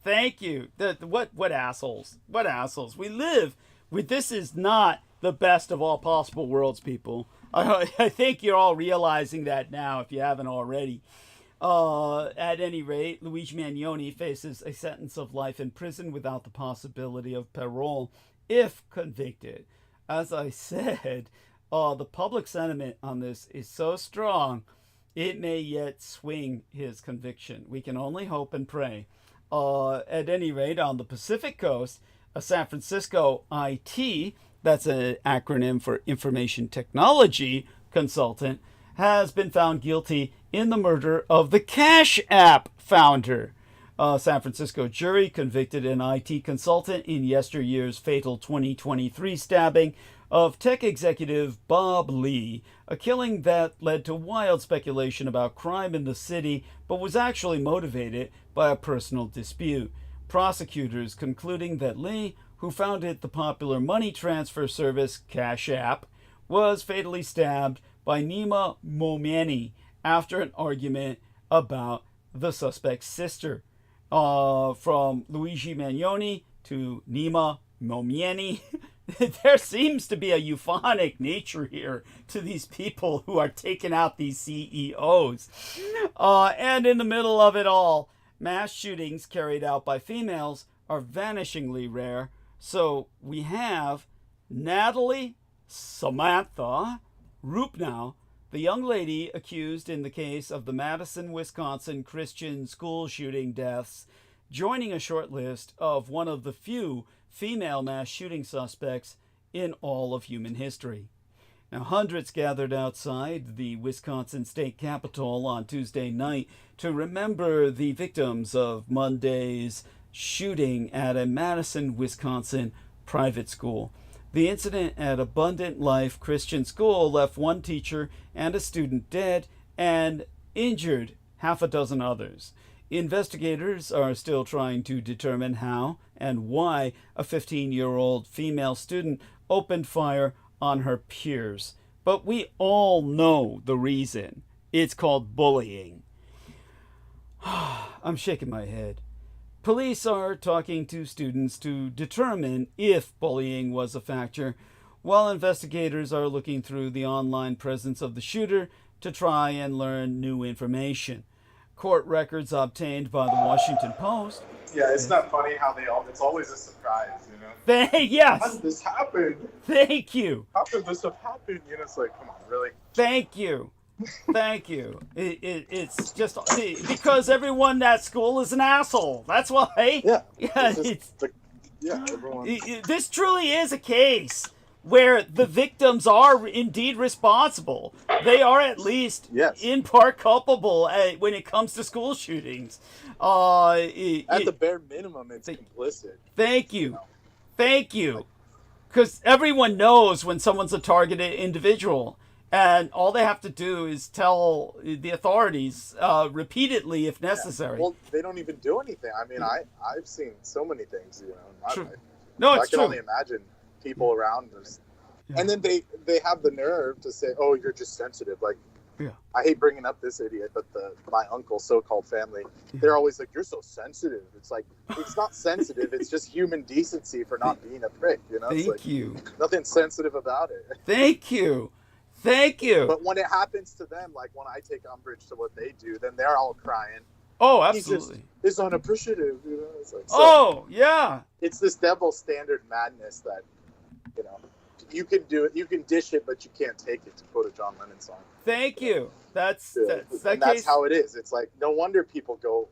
Thank you. What assholes? What assholes? We live with. This is not the best of all possible worlds, people. I think you're all realizing that now, if you haven't already. At any rate, Luigi Magnoni faces a sentence of life in prison without the possibility of parole if convicted. As I said, the public sentiment on this is so strong, it may yet swing his conviction. We can only hope and pray. At any rate, on the Pacific Coast, a San Francisco IT, that's an acronym for Information Technology Consultant, has been found guilty in the murder of the Cash App founder. San Francisco jury convicted an IT consultant in yesteryear's fatal 2023 stabbing of tech executive Bob Lee, a killing that led to wild speculation about crime in the city, but was actually motivated by a personal dispute. Prosecutors concluding that Lee, who founded the popular money transfer service Cash App, was fatally stabbed by Nima Momani after an argument about the suspect's sister. From Luigi Magnoni to Nima Momani, there seems to be a euphonic nature here to these people who are taking out these CEOs. And in the middle of it all, mass shootings carried out by females are vanishingly rare. So we have Natalie Samantha Rupnow The young lady accused in the case of the Madison, Wisconsin Christian school shooting deaths, joining a short list of one of the few female mass shooting suspects in all of human history. Now, hundreds gathered outside the Wisconsin state capitol on Tuesday night to remember the victims of Monday's shooting at a Madison, Wisconsin private school. The incident at Abundant Life Christian School left one teacher and a student dead and injured half a dozen others. Investigators are still trying to determine how and why a 15-year-old female student opened fire on her peers. But we all know the reason. It's called bullying. I'm shaking my head. Police are talking to students to determine if bullying was a factor, while investigators are looking through the online presence of the shooter to try and learn new information. Court records obtained by the Washington Post. Yeah, it's not funny how it's always a surprise, you know? Yes! How did this happen? Thank you! How could this have happened? You know, it's like, come on, really? Thank you! Thank you. It's just because everyone at school is an asshole. That's why. Yeah. Yeah. Everyone. This truly is a case where the victims are indeed responsible. They are at least in part culpable when it comes to school shootings. At the bare minimum, it's complicit. Thank you. Thank you. Because everyone knows when someone's a targeted individual. And all they have to do is tell the authorities repeatedly if necessary. Well, they don't even do anything. I mean, I've seen so many things, you know, in my life. No, it's true. true. I can only imagine people around us. Yeah. And then they have the nerve to say, oh, you're just sensitive. Like, I hate bringing up this idiot, but my uncle's so-called family, they're always like, you're so sensitive. It's like, it's not sensitive. It's just human decency for not being a prick, you know? Thank you. Nothing sensitive about it. Thank you. Thank you. But when it happens to them, like when I take umbrage to what they do, then they're all crying. Oh, absolutely. It's unappreciative, you know. It's like, it's this double standard madness that, you know, you can do it, you can dish it, but you can't take it, to quote a John Lennon song. Thank you. That's how it is. It's like, no wonder people go,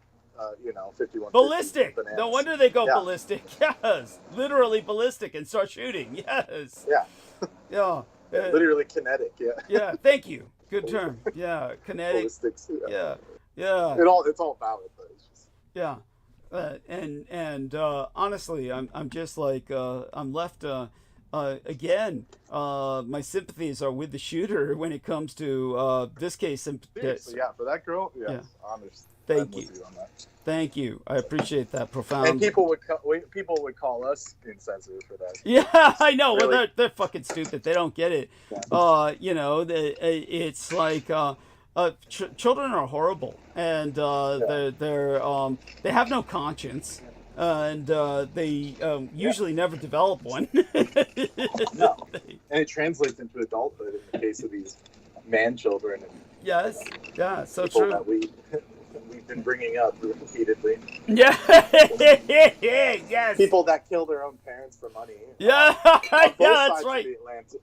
51 ballistic. No wonder they go ballistic. Yes, literally ballistic and start shooting. Yes. Yeah. Yeah. Literally kinetic, Yeah, thank you. Good term. Yeah, kinetic. Ballistics, yeah. It's all valid, but it's just. Yeah, and honestly, I'm just like I'm left. Again, my sympathies are with the shooter when it comes to this case. Seriously, for that girl, honest. Thank you. On that. Thank you. I appreciate that profound. And people would call us insensitive for that. Yeah, I know. Really? Well, they're fucking stupid. They don't get it. Yeah. It's like children are horrible, and they have no conscience, and they usually never develop one. No, and it translates into adulthood in the case of these man children. And yes, yeah, so true. That we've been bringing up repeatedly. Yeah, yes. People that kill their own parents for money. Yeah, yeah, that's right. Of the Atlantic,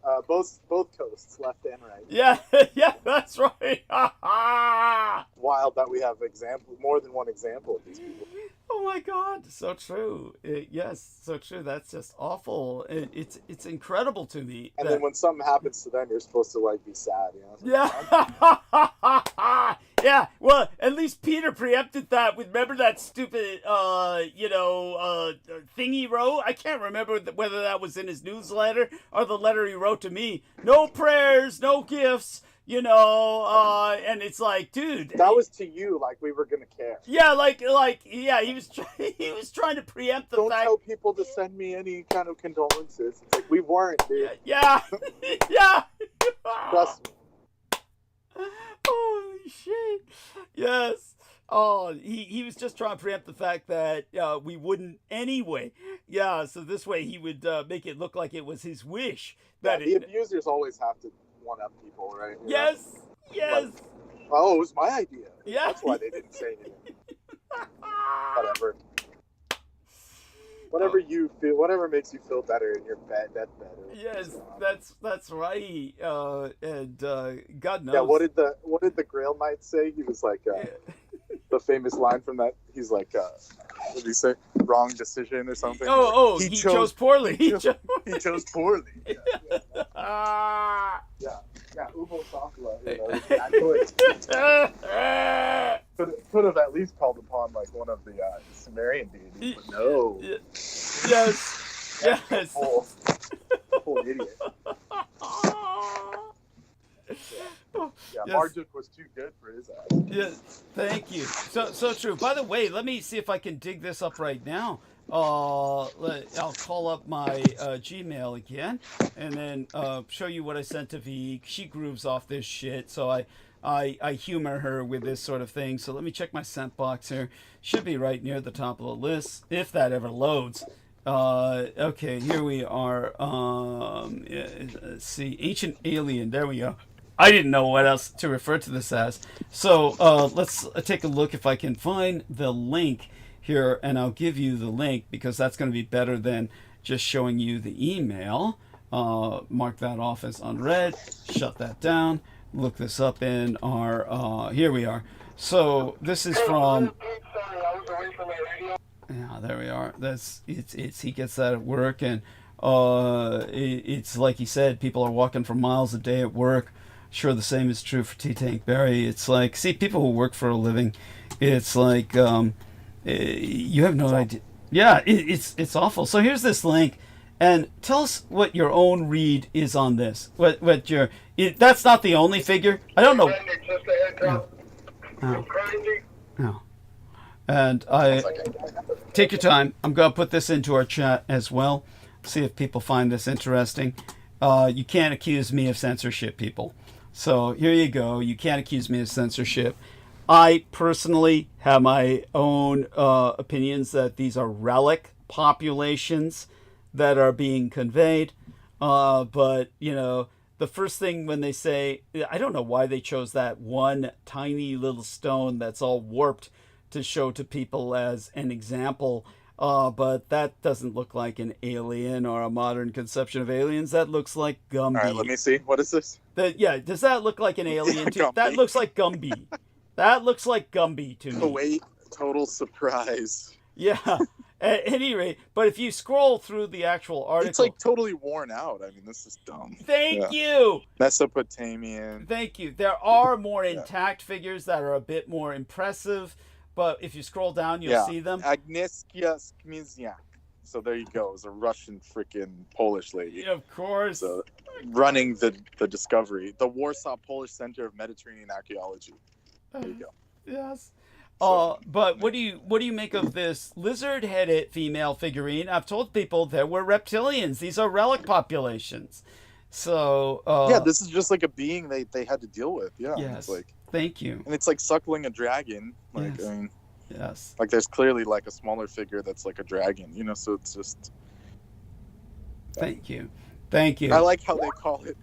both coasts, left and right. Yeah, that's right. Wild that we have more than one example of these people. Oh my God, so true. Yes, so true. That's just awful. It's incredible to me. And then when something happens to them, you're supposed to be sad, you know? Yeah. Yeah. Well, at least Peter preempted that with, remember that stupid thing he wrote? I can't remember whether that was in his newsletter or the letter he wrote to me. No prayers, no gifts. And it's like, dude, that was to you, like we were gonna care. Yeah, he was trying to preempt the fact. Don't tell people to send me any kind of condolences. It's like we weren't, dude. Yeah, yeah. Trust me. Holy shit! Yes. Oh, he was just trying to preempt the fact that we wouldn't anyway. Yeah, so this way he would make it look like it was his wish. That the abusers always have to one up people, right? Yes. Yes. It was my idea. Yeah. That's why they didn't say anything. Whatever. Whatever you feel, whatever makes you feel better in your deathbed. Yes, that's right. And God knows. Yeah, what did the Grail Knight say? He was like the famous line from that. He's like, what did he say? Wrong decision or something. He chose poorly. He chose poorly. Yeah. Yeah, Ubo Sakura, could have at least called upon like one of the Sumerian deities, but no. Yes. Yes. Full idiot. Yeah, Yes. Marduk was too good for his ass. Yes, thank you. So true. By the way, let me see if I can dig this up right now. I'll call up my Gmail again, and then show you what I sent to V. She grooves off this shit, so I humor her with this sort of thing. So let me check my sent box here. Should be right near the top of the list, if that ever loads. Okay, here we are. Let's see, Ancient Alien. There we go. I didn't know what else to refer to this as. So let's take a look if I can find the link here, and I'll give you the link because that's going to be better than just showing you the email. Mark that off as unread. Shut that down. Look this up in our. Here we are. So this is from. Yeah, there we are. It's he gets that at work, and it's like he said, people are walking for miles a day at work. Sure, the same is true for T-Tank Barry. It's like, see, people who work for a living, it's like you have no idea. Yeah, it's awful. So here's this link, and tell us what your own read is on this. What your that's not the only figure. I don't know. No. And I take your time. I'm going to put this into our chat as well. See if people find this interesting. You can't accuse me of censorship, people. So here you go. You can't accuse me of censorship. I personally have my own opinions that these are relic populations that are being conveyed. But, you know, the first thing when they say, I don't know why they chose that one tiny little stone that's all warped to show to people as an example. But that doesn't look like an alien or a modern conception of aliens. That looks like Gumby. All right, let me see. What is this? Does that look like an alien to you? That looks like Gumby. That looks like Gumby to me. Oh, wait, total surprise. Yeah, at any rate. But if you scroll through the actual article... It's like totally worn out. I mean, this is dumb. Thank you! Mesopotamian. Thank you. There are more intact figures that are a bit more impressive. But if you scroll down, you'll see them. Agnieszka Skmizniak. So there you go. It was a Russian freaking Polish lady. Yeah, of course. So running the discovery. The Warsaw Polish Center of Mediterranean Archaeology. There you go. Yes. But what do you make of this lizard-headed female figurine? I've told people there were reptilians. These are relic populations. So yeah, this is just like a being they had to deal with. Yeah. Yes. It's like, thank you. And it's like suckling a dragon. Like, yes. I mean, yes. Like there's clearly like a smaller figure that's like a dragon, you know, so it's just. Thank you. Thank you. I like how they call it,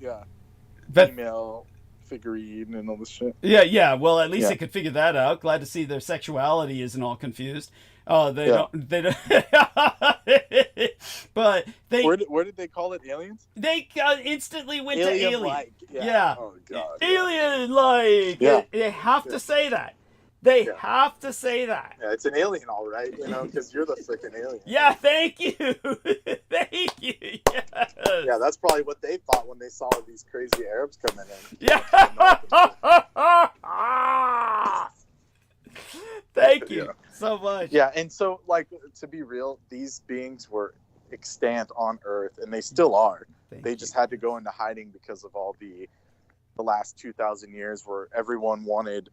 female figurine and all this shit. Yeah. Well, at least they could figure that out. Glad to see their sexuality isn't all confused. They don't. But they. Where did they call it? Aliens? They instantly went to alien. Yeah. Oh god. Alien-like. Yeah. They have to say that. They have to say that. Yeah, it's an alien, all right. You know, because you're the freaking alien. Yeah. Thank you. Thank you. Yes. Yeah, that's probably what they thought when they saw these crazy Arabs coming in. Yeah. Thank you so much. Yeah, and so, like, to be real, these beings were extant on Earth, and they still are. They just had to go into hiding because of all the last 2,000 years where everyone wanted...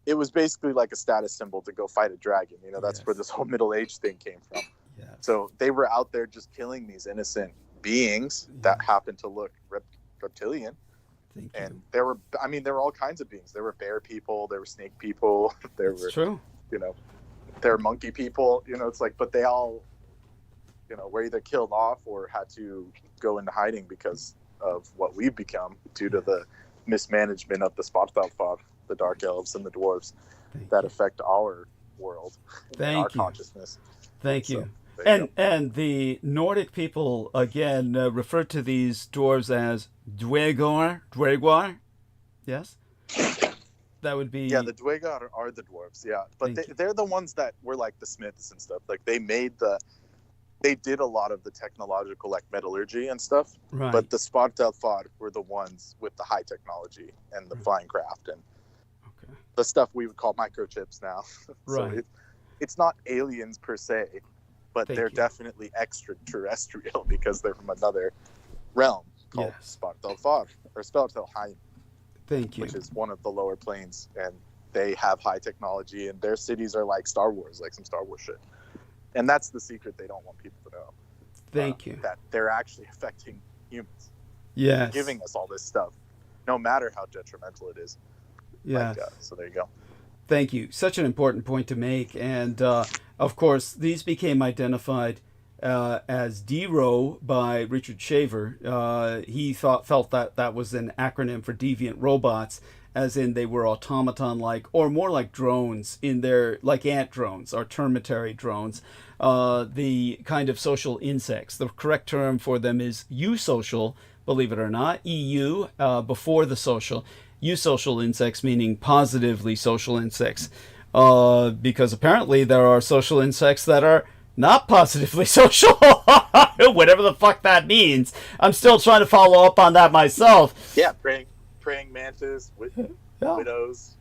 It was basically like a status symbol to go fight a dragon. You know, that's where this whole Middle Age thing came from. Yes. So they were out there just killing these innocent beings that happened to look reptilian. And there were all kinds of beings. There were bear people, there were snake people, there were, you know, there were monkey people, you know, it's like, but they all, you know, were either killed off or had to go into hiding because of what we've become due to the mismanagement of the Svartalfar, the dark elves and the dwarves that affect our world, our consciousness. Thank you. There you go. And the Nordic people again refer to these dwarves as dwergor. Yes, that would be. Yeah, the Dwegar are the dwarves. Yeah, but they're the ones that were like the smiths and stuff. Like they did a lot of the technological, like metallurgy and stuff. Right. But the Svartalfar were the ones with the high technology and the flying craft and the stuff we would call microchips now. Right. So it's not aliens per se, but Thank they're you. definitely extraterrestrial because they're from another realm called Svartalfar or Svartalheim, Thank you. which is one of the lower planes, and they have high technology, and their cities are like Star Wars, like some Star Wars shit. And that's the secret they don't want people to know. Thank you. That they're actually affecting humans, Yes. giving us all this stuff, no matter how detrimental it is. Yes. So there you go. Thank you. Such an important point to make. And of course, these became identified as DRO by Richard Shaver. He felt that that was an acronym for deviant robots, as in they were automaton-like, or more like drones in their, like ant drones or termitary drones, the kind of social insects. The correct term for them is eusocial, believe it or not, EU, before the social. Eusocial insects, meaning positively social insects, because apparently there are social insects that are not positively social, whatever the fuck that means. I'm still trying to follow up on that myself. Yeah, praying mantis, widows, black widows.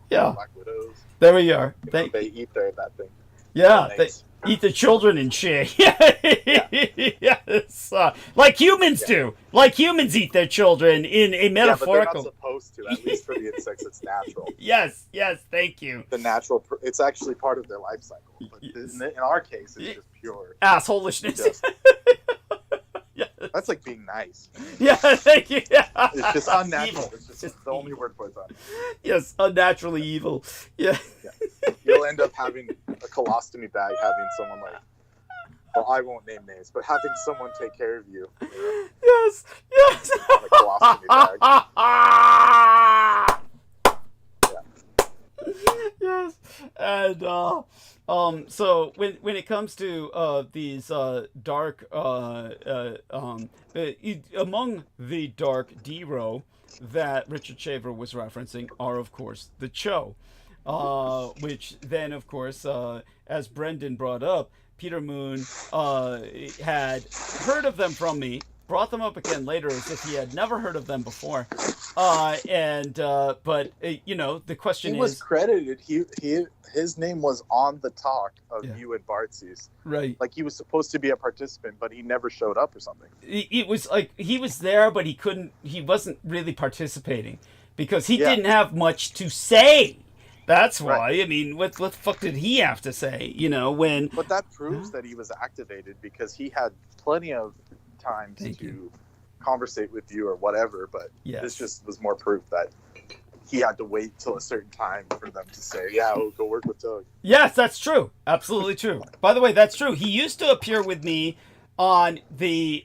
There we are. They eat that thing. Yeah, they eat the children and shit. Yes, like humans do. Like humans eat their children in a metaphorical. Yeah, but they're not supposed to. At least for the insects, it's natural. Yes, thank you. The natural, it's actually part of their life cycle. But in our case, it's just pure assholishness. Yes. That's like being nice. Yeah, thank you. Yeah. It's just unnatural. Evil. It's just the only word for it's on. Yes, unnaturally evil. Yeah. You'll end up having a colostomy bag, having someone like, well, I won't name names, but having someone take care of you. Yes. On a colostomy bag. Yes. And so when it comes to these dark among the dark D-row that Richard Shaver was referencing are of course the Cho, which then of course as Brendan brought up, Peter Moon had heard of them from me, brought them up again later as if he had never heard of them before. But you know, the question he was credited. His name was on the talk of you and Bartsy's. Right. Like he was supposed to be a participant, but he never showed up or something. It was like he was there, but he wasn't really participating because he didn't have much to say. That's why. Right. I mean, what the fuck did he have to say? You know, when. But that proves that he was activated because he had plenty of time to conversate with you or whatever. But this just was more proof that he had to wait till a certain time for them to say, "Yeah, we'll go work with Doug." Yes, that's true. Absolutely true. By the way, that's true. He used to appear with me on the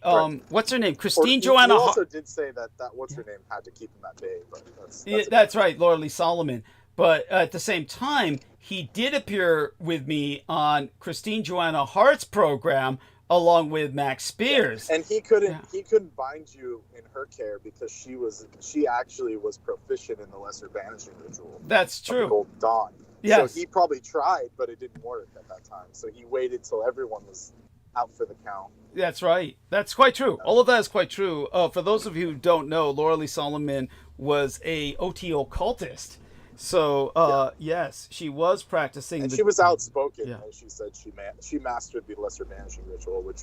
what's her name, Christine Joanna. He also did say that what's her name had to keep him at bay. But that's right, Laura Lee Solomon. But at the same time, he did appear with me on Christine Joanna Hart's program along with Max Spears. And he couldn't bind you in her care because she actually was proficient in the lesser banishing ritual. That's true. Golden Dawn. Yes. So he probably tried, but it didn't work at that time. So he waited till everyone was out for the count. That's right. That's quite true. All of that is quite true. For those of you who don't know, Laura Lee Solomon was a OT occultist. So, yes, she was practicing. And she was outspoken. Yeah. And she said she mastered the lesser banishing ritual, which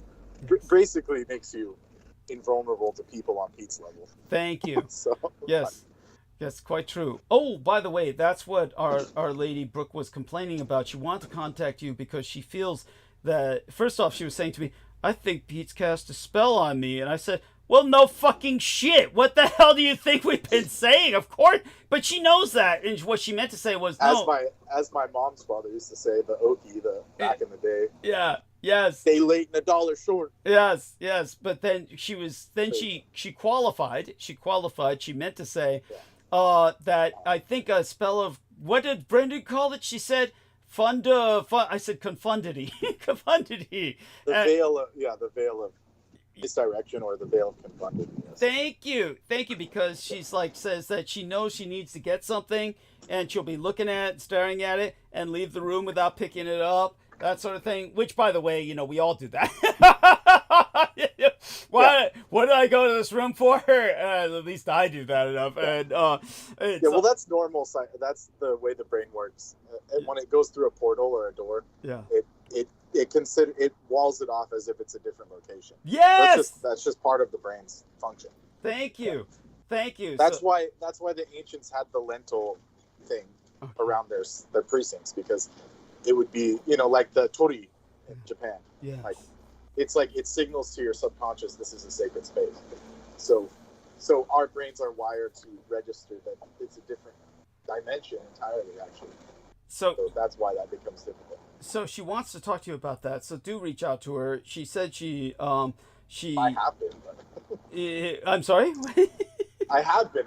basically makes you invulnerable to people on Pete's level. Thank you. Yes, quite true. Oh, by the way, that's what our lady Brooke was complaining about. She wanted to contact you because she feels that, first off, she was saying to me, I think Pete's cast a spell on me. And I said, well, no fucking shit. What the hell do you think we've been saying? Of course. But she knows that. And what she meant to say was, no. As my mom's father used to say, the Okie, back in the day. Yeah. Yes. They late and $1 short. Yes. But then she qualified. She meant to say that I think a spell of, what did Brendan call it? She said, I said confundity. Confundity. The veil of misdirection, or the veil of confusion. Yes. Thank you, because she's like says that she knows she needs to get something, and she'll be looking at it, staring at it, and leave the room without picking it up, that sort of thing. Which, by the way, we all do that. What did I go to this room for? At least I do that enough. And well, that's normal. That's the way the brain works. When it goes through a portal or a door, it walls it off as if it's a different location. Yes, that's just part of the brain's function. Thank you. That's why the ancients had the lentil thing around their precincts, because it would be like the tori in Japan. Yeah. It's like it signals to your subconscious this is a sacred space. So our brains are wired to register that it's a different dimension entirely, actually. So that's why that becomes difficult. So she wants to talk to you about that. So do reach out to her. She said she I have been. I'm sorry? I have been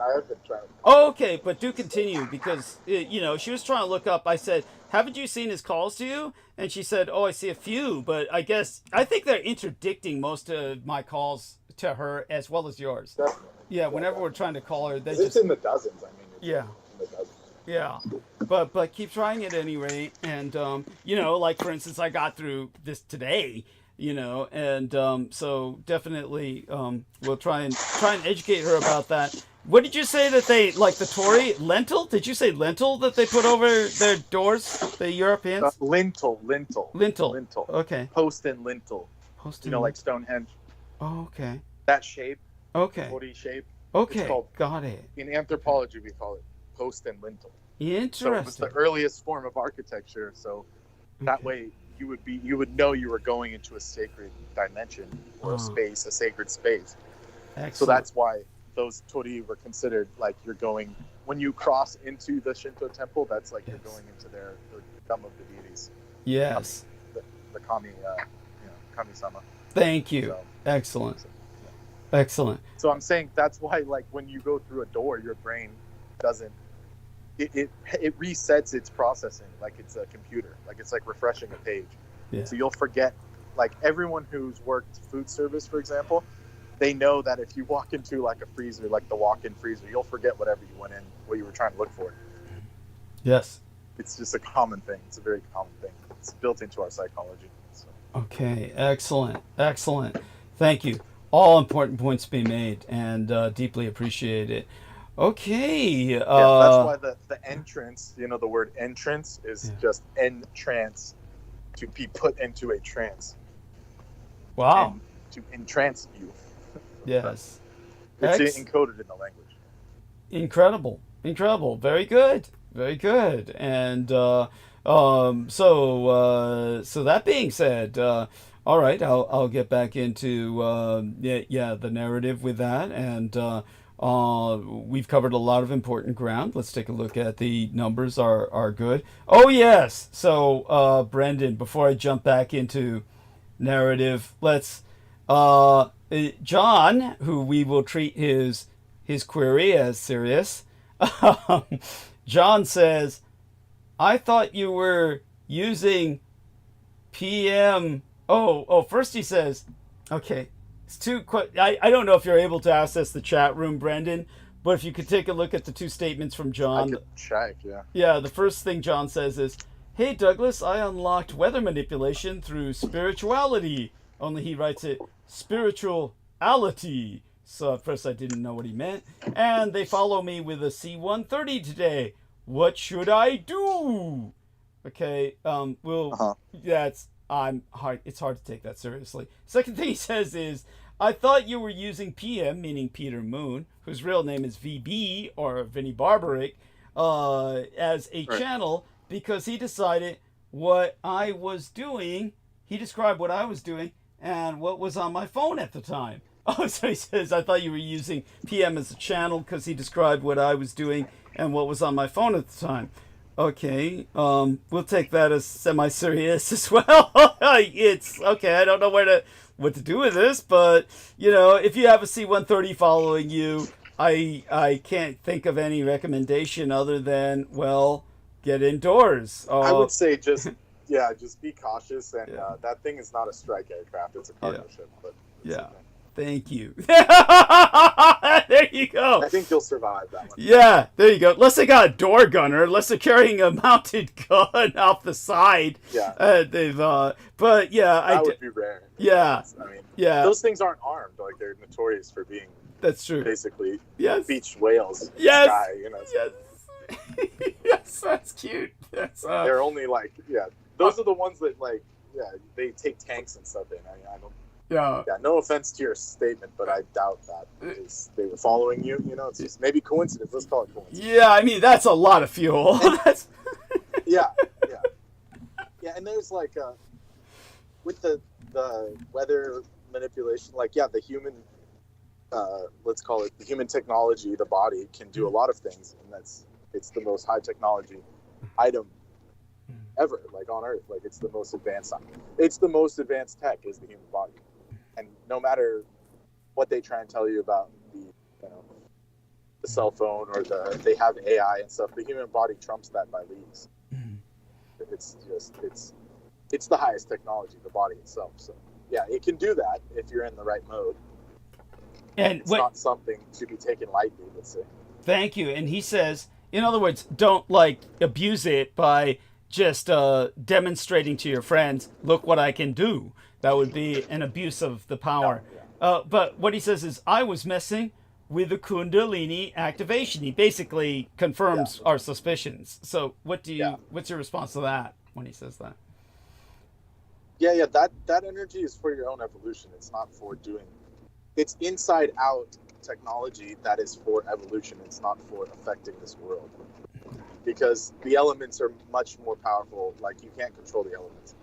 trying. Oh, okay, but do continue, because she was trying to look up. I said, haven't you seen his calls to you? And she said, oh, I see a few, but I think they're interdicting most of my calls to her as well as yours. Definitely. Yeah, whenever we're trying to call her, it's in the dozens. Yeah. In the dozens. Yeah, but keep trying at any rate. And like for instance, I got through this today. And so definitely we'll try and educate her about that. What did you say that they like the Tory lentil? Did you say lentil that they put over their doors, the Europeans? Lintel. Okay. Post and lintel. Like Stonehenge. Oh, okay. That shape. Okay. Body shape. Okay. Got it. In anthropology, we call it post and lintel. Interesting. So it was the earliest form of architecture. So that way you would know you were going into a sacred dimension or a space, a sacred space. Excellent. So that's why those tori were considered like you're going when you cross into the Shinto temple. That's like you're going into the realm of the deities. Yes. The kami-sama. Thank you. So, excellent. Excellent. So I'm saying that's why, like, when you go through a door, your brain doesn't. It resets its processing like it's a computer, like it's like refreshing a page. Yeah. So you'll forget, like everyone who's worked food service, for example, they know that if you walk into like a freezer, like the walk-in freezer, you'll forget whatever you went in, what you were trying to look for. Yes. It's just a common thing. It's a very common thing. It's built into our psychology. So. Okay. Excellent. Thank you. All important points being made, and deeply appreciate it. Okay. That's why the entrance, the word entrance is just entrance, to be put into a trance. Wow. And to entrance you. Yes. It's encoded in the language. Incredible. Very good. And so that being said, all right, I'll get back into the narrative with that, and we've covered a lot of important ground. Let's take a look at the numbers are good. Oh yes. So Brendan, before I jump back into narrative, let's John, who we will treat his query as serious. John says, I thought you were using PM. First he says, okay, it's I don't know if you're able to access the chat room, Brendan, but if you could take a look at the two statements from John. I could check, yeah. Yeah, the first thing John says is, hey Douglas, I unlocked weather manipulation through spirituality. Only he writes it spirituality. So at first I didn't know what he meant. And they follow me with a C-130 today. What should I do? Okay, it's hard to take that seriously. Second thing he says is, I thought you were using PM, meaning Peter Moon, whose real name is VB, or Vinnie Barbaric, as a channel, because he decided what I was doing. He described what I was doing and what was on my phone at the time. Oh, so he says, I thought you were using PM as a channel because he described what I was doing and what was on my phone at the time. Okay, we'll take that as semi-serious as well. It's okay. I don't know what to do with this, but if you have a C-130 following you, I can't think of any recommendation other than, well, get indoors. I would say just be cautious, and Yeah. that thing is not a strike aircraft; it's a cargo ship. But it's Yeah. okay. Thank you. There you go. I think you'll survive that one. Yeah, there you go. Unless they got a door gunner, unless they're carrying a mounted gun off the side. Yeah. But yeah, That would be rare. Yeah. I mean, yeah, those things aren't armed. Like, they're notorious for being that's true. basically Yes. beach whales. in the Yes. sky, you know. Yes. Yes, that's cute. That's They're only like, those are the ones that they take tanks and stuff in. I don't. yeah. Yeah, no offense to your statement, but I doubt that because they were following you. You know, it's just maybe coincidence. Let's call it coincidence. Yeah, I mean that's a lot of fuel. That's Yeah. And there's like with the weather manipulation, the human, let's call it the human technology, the body can do a lot of things, and it's the most high technology item ever, like on Earth. Like it's the most advanced tech is the human body, and no matter what they try and tell you about the cell phone or they have AI and stuff, the human body trumps that by leagues. It's the highest technology, the body itself. So yeah, it can do that if you're in the right mode. and It's not something to be taken lightly, let's say. Thank you. And he says, in other words, don't abuse it by just demonstrating to your friends, look what I can do. That would be an abuse of the power. But what he says is, I was messing with the Kundalini activation. He basically confirms our suspicions. So what's your response to that when he says that? Yeah, that energy is for your own evolution. It's not for doing. It's inside out technology that is for evolution. It's not for affecting this world. Because the elements are much more powerful. Like, you can't control the elements.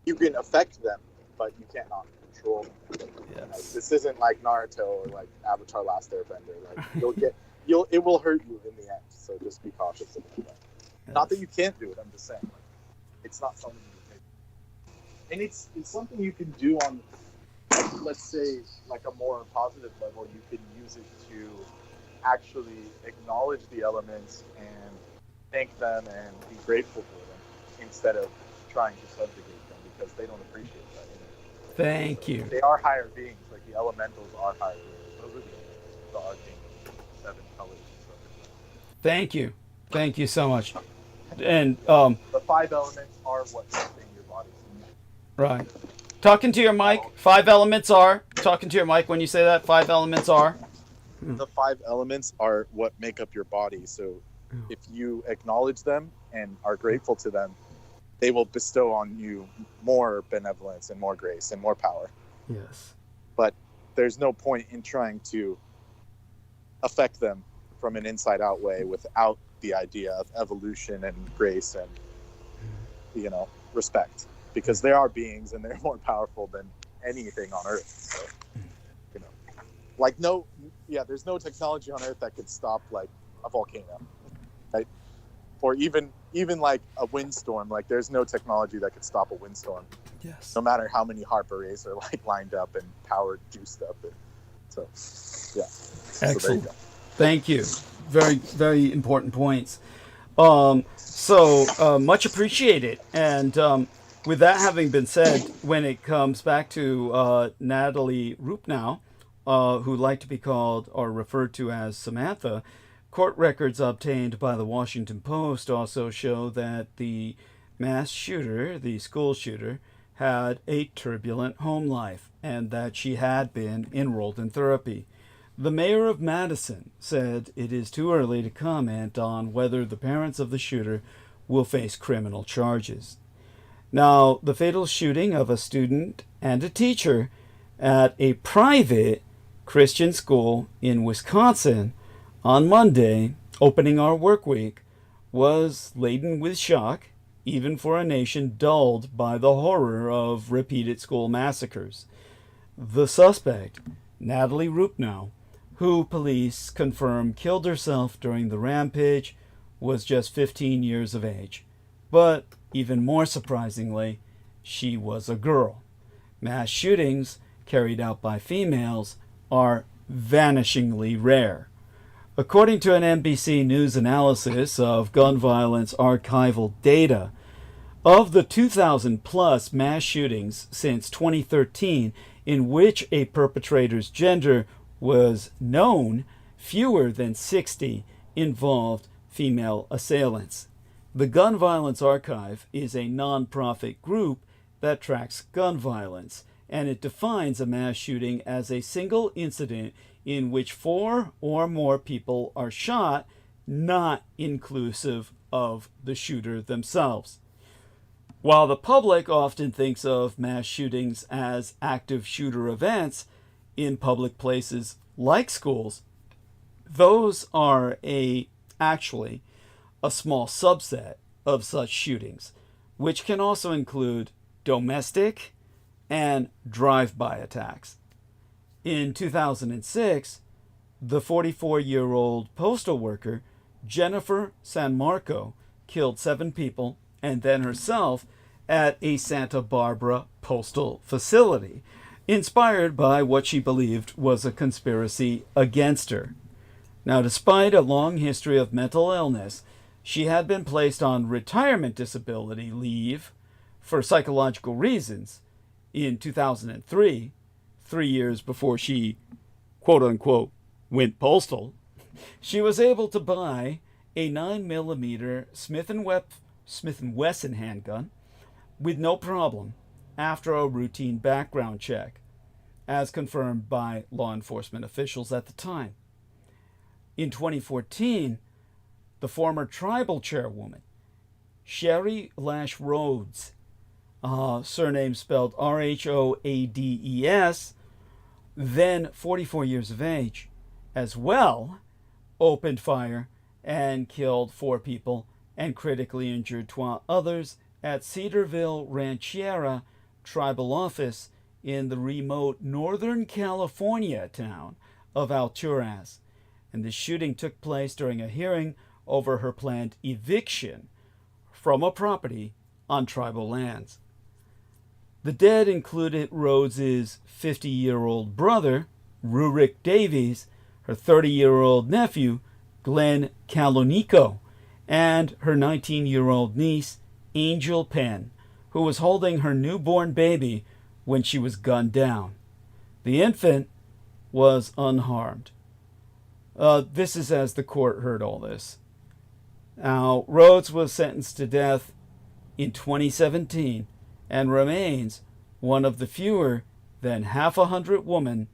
You can affect them, but you cannot control them. Yes. This isn't like Naruto or like Avatar: Last Airbender. Like, it will hurt you in the end. So just be cautious about that. Yes. Not that you can't do it. I'm just saying, it's not something you can do. And it's something you can do on, let's say, like a more positive level. You can use it to actually acknowledge the elements and thank them and be grateful for them instead of trying to subjugate them, because they don't appreciate that. Thank you. They are higher beings. Like, the elementals are higher beings. Those are the archangels, 7 colors and stuff. Thank you. Thank you so much. And The 5 elements are what sustain your body. right. Talking to your mic. 5 elements are. Talking to your mic when you say that. 5 elements are. The 5 elements are what make up your body. So if you acknowledge them and are grateful to them, they will bestow on you more benevolence and more grace and more power. Yes. But there's no point in trying to affect them from an inside out way without the idea of evolution and grace and, respect, because they are beings and they're more powerful than anything on Earth. So, there's no technology on Earth that could stop like a volcano, right? Or even like a windstorm. Like, there's no technology that could stop a windstorm. Yes. No matter how many HARP arrays are like lined up and powered juiced up. So, yeah. Excellent. So there you go. Thank you. Very, very important points. So much appreciated. And with that having been said, when it comes back to Natalie Rupnow, who like to be called or referred to as Samantha, court records obtained by the Washington Post also show that the mass shooter, the school shooter, had a turbulent home life and that she had been enrolled in therapy. The mayor of Madison said it is too early to comment on whether the parents of the shooter will face criminal charges. Now, the fatal shooting of a student and a teacher at a private Christian school in Wisconsin on Monday, opening our work week, was laden with shock, even for a nation dulled by the horror of repeated school massacres. The suspect, Natalie Rupnow, who police confirm killed herself during the rampage, was just 15 years of age. But even more surprisingly, she was a girl. Mass shootings carried out by females are vanishingly rare. According to an NBC News analysis of gun violence archival data, of the 2,000 plus mass shootings since 2013 in which a perpetrator's gender was known, fewer than 60 involved female assailants. The Gun Violence Archive is a non-profit group that tracks gun violence, and it defines a mass shooting as a single incident in which 4 or more people are shot, not inclusive of the shooter themselves. While the public often thinks of mass shootings as active shooter events in public places like schools, those are actually a small subset of such shootings, which can also include domestic and drive-by attacks. In 2006, the 44-year-old postal worker Jennifer San Marco killed 7 people and then herself at a Santa Barbara postal facility, inspired by what she believed was a conspiracy against her. Now, despite a long history of mental illness, she had been placed on retirement disability leave for psychological reasons in 2003, 3 years before she, quote-unquote, went postal. She was able to buy a 9mm Smith & Wesson handgun with no problem after a routine background check, as confirmed by law enforcement officials at the time. In 2014, the former tribal chairwoman, Sherry Lash Rhodes, surname spelled Rhoades, then 44 years of age, as well, opened fire and killed 4 people and critically injured 12 others at Cedarville Rancheria tribal office in the remote Northern California town of Alturas. And the shooting took place during a hearing over her planned eviction from a property on tribal lands. The dead included Rhodes's 50-year-old brother, Rurik Davies, her 30-year-old nephew, Glenn Calonico, and her 19-year-old niece, Angel Penn, who was holding her newborn baby when she was gunned down. The infant was unharmed. This is as the court heard all this. Now, Rhodes was sentenced to death in 2017 and remains one of the fewer than half 100 women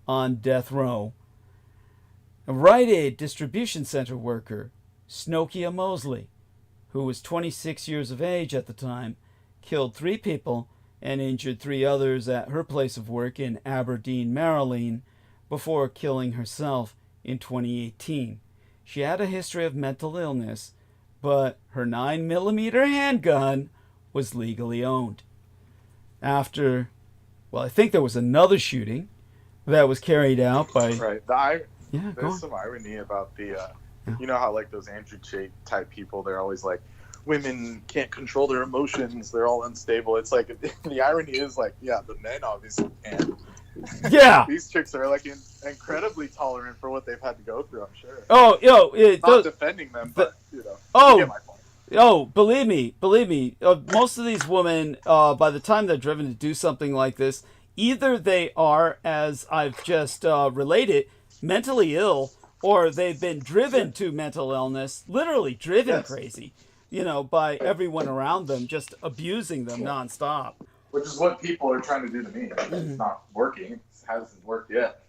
on death row. A Rite Aid distribution center worker, Snokia Mosley, who was 26 years of age at the time, killed 3 people and injured 3 others at her place of work in Aberdeen, Maryland, before killing herself in 2018. She had a history of mental illness, but her 9mm handgun was legally owned. After, I think there was another shooting that was carried out by... Right. There's some irony about the, you know how like those Andrew Tate type people, they're always like, women can't control their emotions, they're all unstable. It's like, the irony is like, yeah, the men obviously can. Yeah. These chicks are like incredibly tolerant for what they've had to go through, I'm sure. Oh, not defending them, but you know. Oh, you get my point. Believe me. Most of these women, by the time they're driven to do something like this, either they are, as I've just related, mentally ill, or they've been driven to mental illness, literally driven crazy, by everyone around them, just abusing them nonstop. Which is what people are trying to do to me. It's not working. It hasn't worked yet.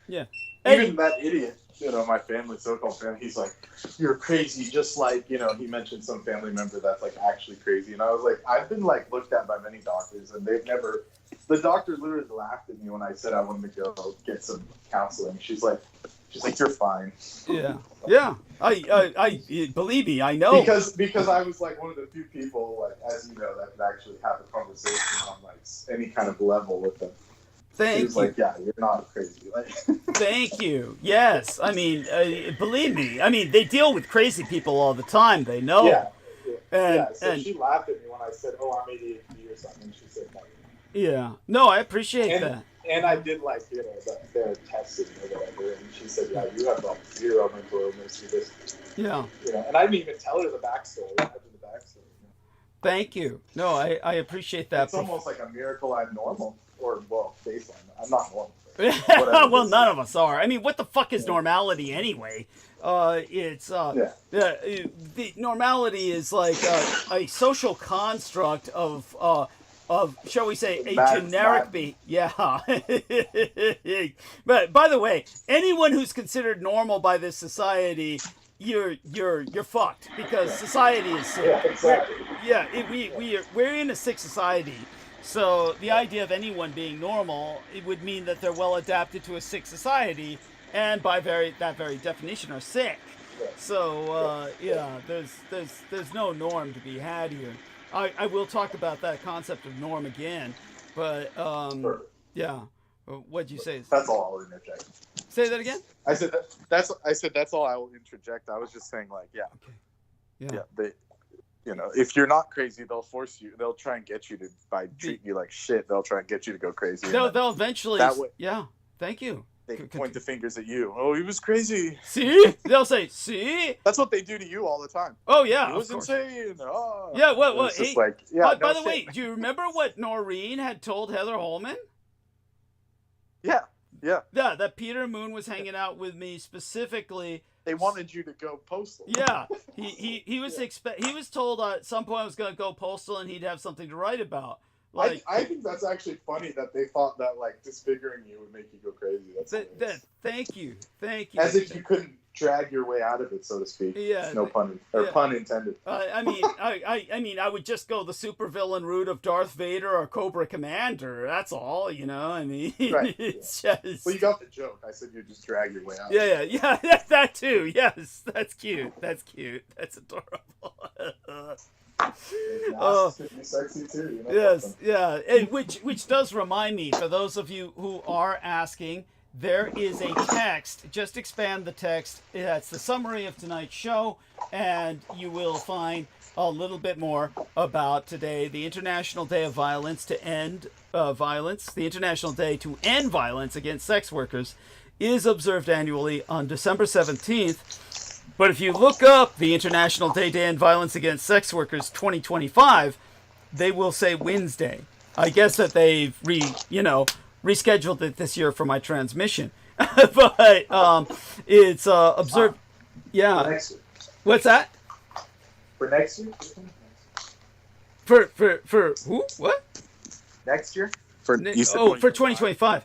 Yeah. Even that idiot, my family, so-called family, he's like, you're crazy, just like, he mentioned some family member that's like actually crazy. And I was like, I've been like looked at by many doctors and the doctor literally laughed at me when I said I wanted to go get some counseling. She's like, you're fine. Yeah. I believe me, I know. Because I was like one of the few people, like, as you know, that could actually have a conversation on like any kind of level with them. Thank you. Like, yeah, you're not crazy. Like, thank you. Yes. I mean, believe me. I mean, they deal with crazy people all the time. They know. Yeah. And she laughed at me when I said, "Oh, I'm ADHD or something." She said, "No." Yeah. No, I appreciate that. And I did like, their testing or whatever, and she said, yeah, you have like 0 mental illness. You just, Yeah. And I didn't even tell her the backstory. I did the backstory. Thank you. No, I appreciate that. It's almost like a miracle I'm normal, or baseline. I'm not normal. Well, none of us are. I mean, what the fuck is normality anyway? The normality is like a social construct of shall we say a generic yeah. But by the way, anyone who's considered normal by this society, you're fucked, because society is sick. Yeah, exactly. We're in a sick society. So the idea of anyone being normal, it would mean that they're well adapted to a sick society, and by that very definition are sick. So there's no norm to be had here. I will talk about that concept of norm again, but yeah. What'd you say? That's all I'll interject. Say that again. I said that's all I will interject. I was just saying, like, yeah. Okay. Yeah. They, if you're not crazy, they'll force you. They'll try and get you to, by treating you like shit, they'll try and get you to go crazy. They'll eventually. That way, yeah. Thank you. They point the fingers at you. Oh, he was crazy. See? They'll say, see? That's what they do to you all the time. Oh, yeah. He was insane. Oh. Yeah, well, it's just like, yeah. By the way, do you remember what Noreen had told Heather Holman? Yeah. Yeah, that Peter Moon was hanging out with me specifically. They wanted you to go postal. Yeah, he was he was told at some point I was going to go postal and he'd have something to write about. Like, I think that's actually funny that they thought that, like, disfiguring you would make you go crazy. Thank you. As if you couldn't drag your way out of it, so to speak. Yeah. No pun intended. I mean, I would just go the supervillain route of Darth Vader or Cobra Commander. That's all, I mean, right. It's just. Well, you got the joke. I said you just drag your way out. Yeah. That too. Yes, that's cute. That's adorable. Sexy too. Yes, yeah. And which does remind me, for those of you who are asking, there is a text. Just expand the text. That's the summary of tonight's show, and you will find a little bit more about today, the International Day of Violence to End Violence. The International Day to End Violence Against Sex Workers is observed annually on December 17th. But if you look up the International Day to End Violence Against Sex Workers 2025, they will say Wednesday. I guess that they've rescheduled it this year for my transmission. But it's observed. Yeah. For next year. What's that? For next year? For who? What? Next year? For 2025.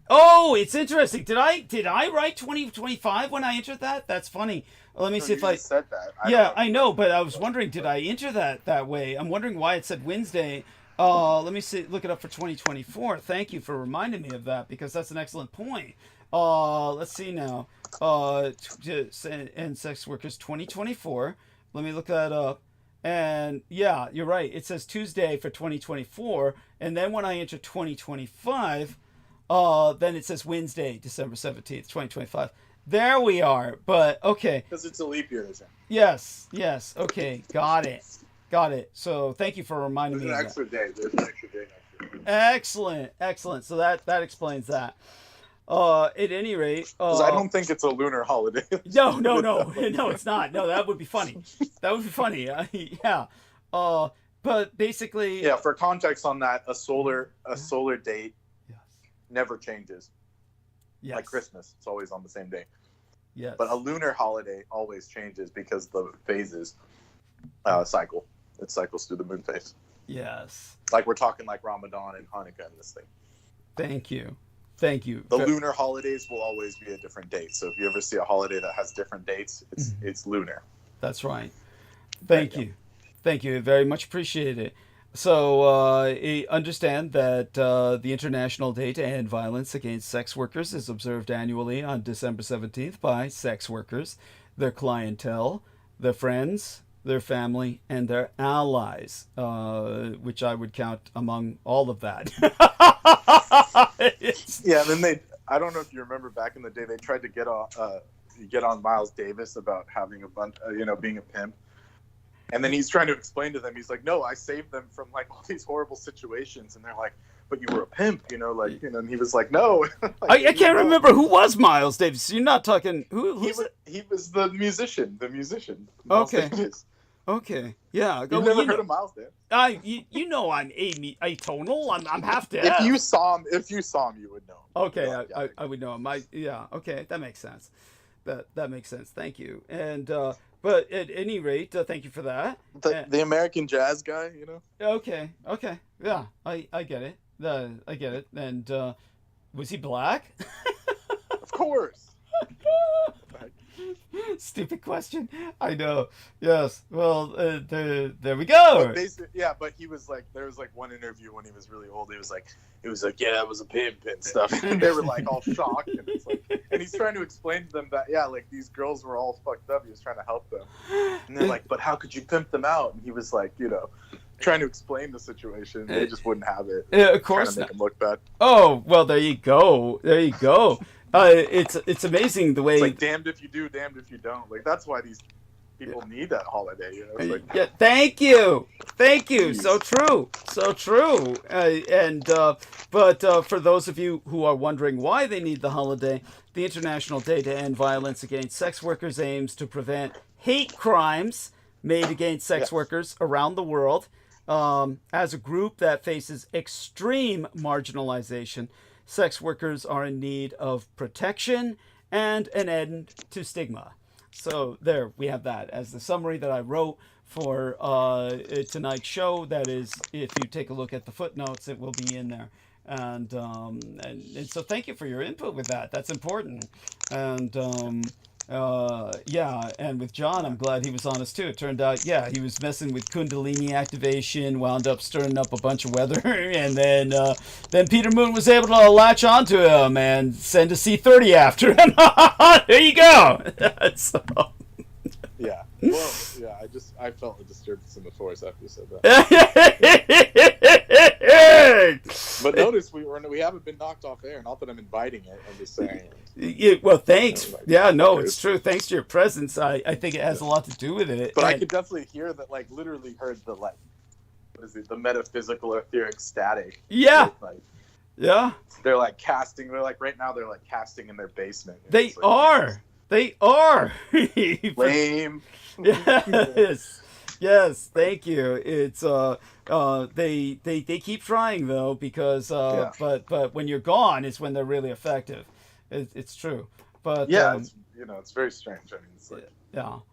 Oh, it's interesting. Did I write 2025 when I entered that? That's funny. Let me see if I said that. I know, but I was wondering, did I enter that way? I'm wondering why it said Wednesday. Let me see. Look it up for 2024. Thank you for reminding me of that, because that's an excellent point. Let's see now. And sex workers 2024. Let me look that up. And yeah, you're right. It says Tuesday for 2024, and then when I enter 2025. Then it says Wednesday, December 17th, 2025. There we are. But, okay. Because it's a leap year this year. Yes. Okay. Got it. So, thank you for reminding me of that. There's an extra day next year. Excellent. So, that explains that. At any rate... Because I don't think it's a lunar holiday. No, it's not. No, that would be funny. Yeah. But basically... Yeah, for context on that, a solar date never changes. Yes. Like Christmas, it's always on the same day. Yes. But a lunar holiday always changes because the phases cycle. It cycles through the moon phase. Yes. Like we're talking like Ramadan and Hanukkah and this thing. Thank you. The lunar holidays will always be a different date. So if you ever see a holiday that has different dates, it's lunar. That's right. Thank you. Very much appreciate it. So understand that the International Day to End Violence Against Sex Workers is observed annually on December 17th by sex workers, their clientele, their friends, their family, and their allies, which I would count among all of that. Yeah, and then I don't know if you remember back in the day, they tried to get on Miles Davis about having a bunch, being a pimp. And then he's trying to explain to them, he's like, no, I saved them from like all these horrible situations. And they're like, but you were a pimp, you know, like, you know, and he was like, no. I can't remember who was Miles Davis. You're not talking He was the musician. Miles Okay. Davis. Okay, yeah. You've never heard of Miles Davis? You know I'm atonal. I'm half deaf. If you saw him, you would know. Okay, Yeah, I would know him. Okay, that makes sense. That makes sense. Thank you. And but at any rate, thank you for that. The American jazz guy, you know. Okay, yeah, I get it. I get it. And was he black? Of course. Stupid question. I know. Yes. Well, there we go. But but he was like, there was like one interview when he was really old. He was like, yeah, I was a pimp and stuff. And they were like all shocked, and it's like, and he's trying to explain to them that like these girls were all fucked up. He was trying to help them, and they're like, but how could you pimp them out? And he was like, you know, trying to explain the situation. They just wouldn't have it. Of course, trying to make them look bad. Oh well, there you go. It's amazing the way. It's like damned if you do, damned if you don't. Like that's why these people need that holiday. You know? It's like, yeah, thank you. Geez. So true. But for those of you who are wondering why they need the holiday, the International Day to End Violence Against Sex Workers aims to prevent hate crimes made against sex workers around the world. As a group that faces extreme marginalization, sex workers are in need of protection and an end to stigma. So there we have that as the summary that I wrote for tonight's show. That is, if you take a look at the footnotes, it will be in there. And so thank you for your input with that. That's important. And and with John, I'm glad he was honest too. It turned out, he was messing with Kundalini activation, wound up stirring up a bunch of weather, and then Peter Moon was able to latch onto him and send a C-30 after him. There you go. So. Yeah. Well, yeah. I felt a disturbance in the force after you said that. But notice we haven't been knocked off air. Not that I'm inviting it. I'm just saying. Yeah, well, thanks. Yeah, no, it's true. Thanks to your presence, I think it has a lot to do with it. But I could definitely hear that. Like, literally heard the what is it? The metaphysical etheric static. Yeah. Like, yeah. They're like casting. They're like right now. They're like casting in their basement. They are. They are. Lame. Yes, thank you. It's they keep trying though, because but when you're gone is when they're really effective. It's true. But it's very strange. I mean, it's like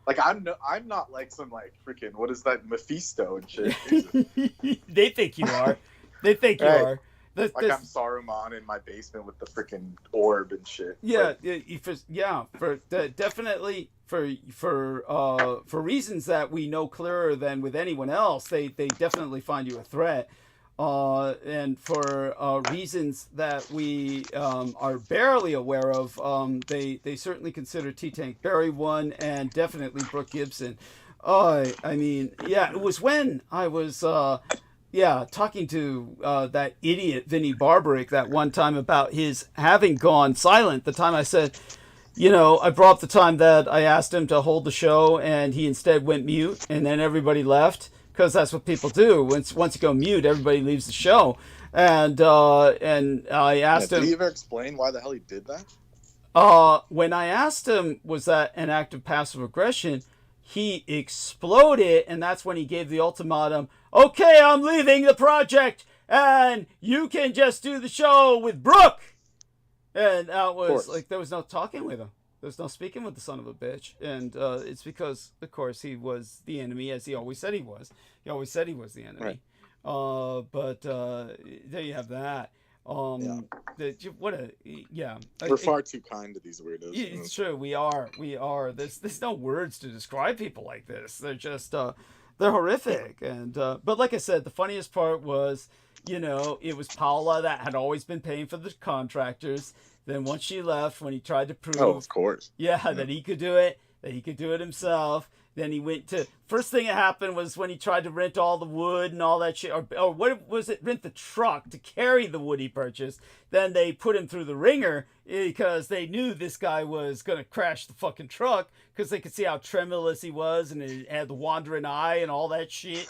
like I'm not like some like freaking what is that Mephisto and shit. They think you are. They think you are. I'm Saruman in my basement with the freaking orb and shit. Definitely for reasons that we know clearer than with anyone else, they definitely find you a threat. And for reasons that we are barely aware of, they certainly consider T-Tank Berry one, and definitely Brooke Gibson. I mean, it was when I was talking to that idiot Vinnie Barbaric that one time about his having gone silent. The time I said, I brought up the time that I asked him to hold the show and he instead went mute, and then everybody left, because that's what people do. Once you go mute, everybody leaves the show. And I asked him. Did he ever explain why the hell he did that? When I asked him, was that an act of passive aggression, he exploded, and that's when he gave the ultimatum. Okay, I'm leaving the project, and you can just do the show with Brooke. And that was like, there was no talking with him. There was no speaking with the son of a bitch. And it's because, of course, he was the enemy, as he always said he was. He always said he was the enemy. Right. But there you have that. We're far too kind to these weirdos. It's true. We are. There's no words to describe people like this. They're just they're horrific. And but like I said, the funniest part was, it was Paula that had always been paying for the contractors. Then once she left, when he tried to prove, of course, that he could do it, himself. Then he went to, first thing that happened was when he tried to rent all the wood and all that shit, or what was it, rent the truck to carry the wood he purchased. Then they put him through the ringer because they knew this guy was going to crash the fucking truck, because they could see how tremulous he was, and it had the wandering eye and all that shit.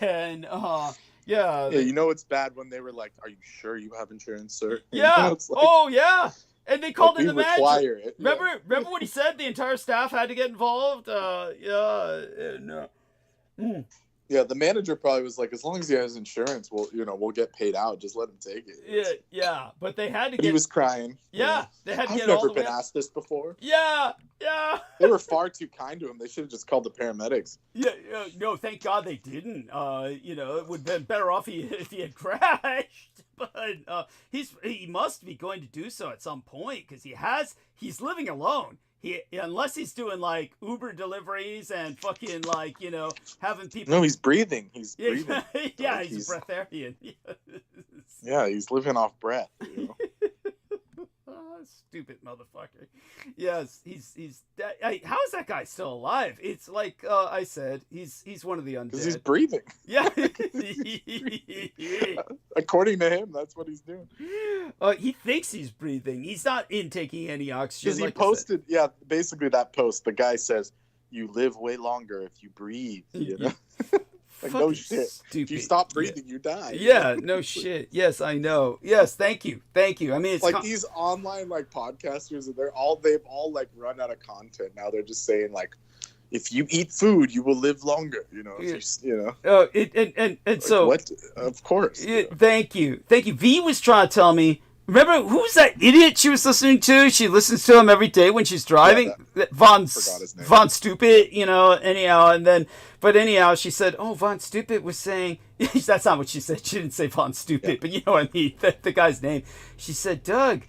And Yeah. Yeah, you know it's bad when they were like, "Are you sure you have insurance, sir?" Yeah. It's like, Oh yeah. And they called in the manager. require it. Remember what he said? The entire staff had to get involved. Yeah. And, Yeah, the manager probably was like, as long as he has insurance, we'll get paid out. Just let him take it. Yeah. But they had to But get. he was crying. Yeah, they had to I've get all never the way been up. asked this before. Yeah. They were far too kind to him. They should have just called the paramedics. Yeah, no, thank God they didn't. It would have been better off if he had crashed. But he must be going to do so at some point because he's living alone. Unless he's doing like Uber deliveries and fucking like having people. No, he's breathing. He's breathing. Yeah, he's a breatharian. Yeah, he's living off breath. Stupid motherfucker. Yes, he's how is that guy still alive? It's like I said, he's one of the undead. Because he's breathing. Yeah. According to him, that's what he's doing. He thinks he's breathing. He's not taking any oxygen. Because he posted, basically that post. The guy says, "You live way longer if you breathe." Like, no shit. Stupid. If you stop breathing, you die. Yeah, no shit. Yes, I know. Yes, thank you. I mean, it's like these online like podcasters, and they've all like run out of content now. They're just saying like, if you eat food, you will live longer. So what? Of course. Thank you. V was trying to tell me. Remember who's that idiot she was listening to? She listens to him every day when she's driving. Von Stupid, anyhow, she said, "Oh, Von Stupid was saying." That's not what she said. She didn't say Von Stupid, but you know what I mean. The guy's name. She said, "Doug,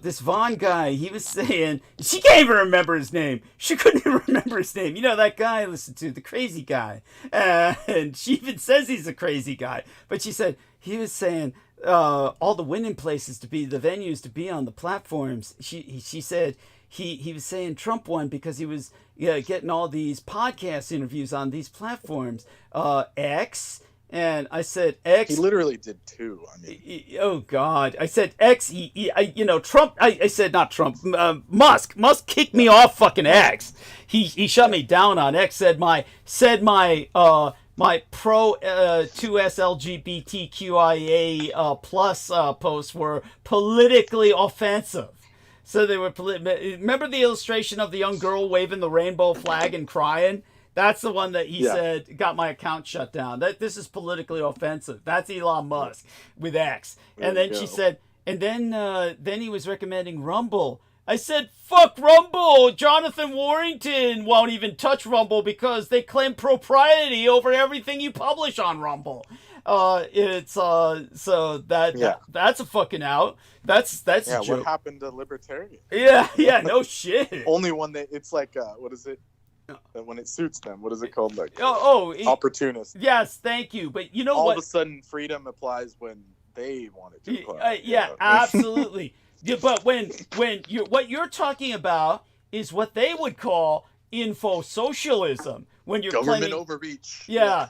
this Von guy, he was saying." She can't even remember his name. She couldn't even remember his name. You know that guy I listened to, the crazy guy, and she even says he's a crazy guy. But she said he was saying. All the winning places to be, the venues to be on the platforms. She said he was saying Trump won because he was getting all these podcast interviews on these platforms. X, and I said X. He literally did two. I mean, oh God, I said X. Trump. I said not Trump. Musk. Musk kicked me off fucking X. He shut me down on X. Said my pro 2S LGBTQIA plus posts were politically offensive. So they were remember the illustration of the young girl waving the rainbow flag and crying? That's the one that he said got my account shut down. This is politically offensive. That's Elon Musk with X. And then she said, and then he was recommending Rumble. I said, fuck Rumble. Jonathan Warrington won't even touch Rumble because they claim propriety over everything you publish on Rumble. That's a fucking out. That's a joke. What happened to libertarian? Yeah, no shit. Only one that it's like what is it? When it suits them, what is it called? Like opportunist. Yes, thank you. But you know all what? Of a sudden, freedom applies when they want it to apply. Absolutely. Yeah, but when what you're talking about is what they would call info-socialism. When you're government overreach. Yeah.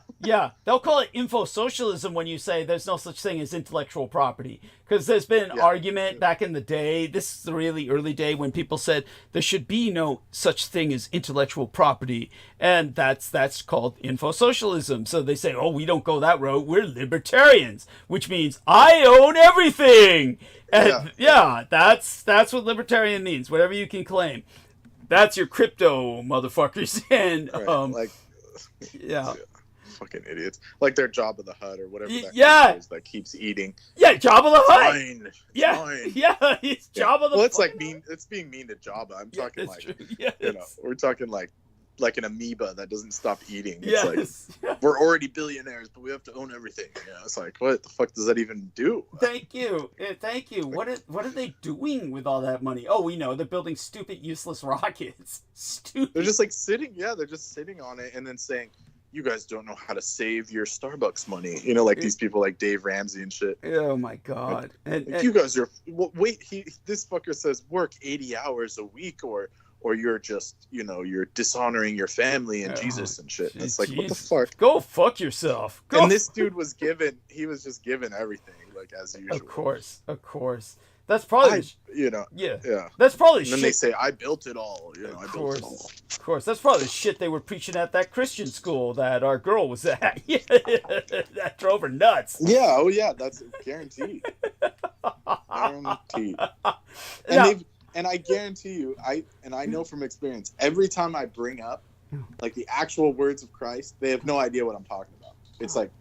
They'll call it info-socialism when you say there's no such thing as intellectual property. Because there's been an argument back in the day, this is the really early day, when people said there should be no such thing as intellectual property. And that's called info-socialism. So they say, oh, we don't go that road. We're libertarians, which means I own everything. And that's what libertarian means, whatever you can claim. That's your crypto, motherfuckers. And fucking idiots. Like their Jabba the Hutt or whatever that is that keeps eating. Yeah, Jabba the Hutt. Fine. It's Jabba the. Well, it's like mean. It's being mean to Jabba. I'm talking we're talking like an amoeba that doesn't stop eating. It's like we're already billionaires, but we have to own everything. It's like, what the fuck does that even do? Thank you. What are they doing with all that money? Oh, we know they're building stupid, useless rockets. Stupid. They're just like sitting. Yeah, they're just sitting on it and then saying, "You guys don't know how to save your Starbucks money." Like these people like Dave Ramsey and shit. Oh my God! And you guys are this fucker says work 80 hours a week or you're just, you're dishonoring your family and Jesus and shit. It's like, what the fuck? Go fuck yourself. And this dude was just given everything, like as usual. Of course. That's probably yeah. That's probably And then shit. they say, I built it all. I Of built it course, all. of course. That's probably the shit they were preaching at that Christian school that our girl was at. That drove her nuts. Yeah, oh yeah, that's guaranteed. Guaranteed. And I guarantee you, I know from experience, every time I bring up like the actual words of Christ, they have no idea what I'm talking about. It's like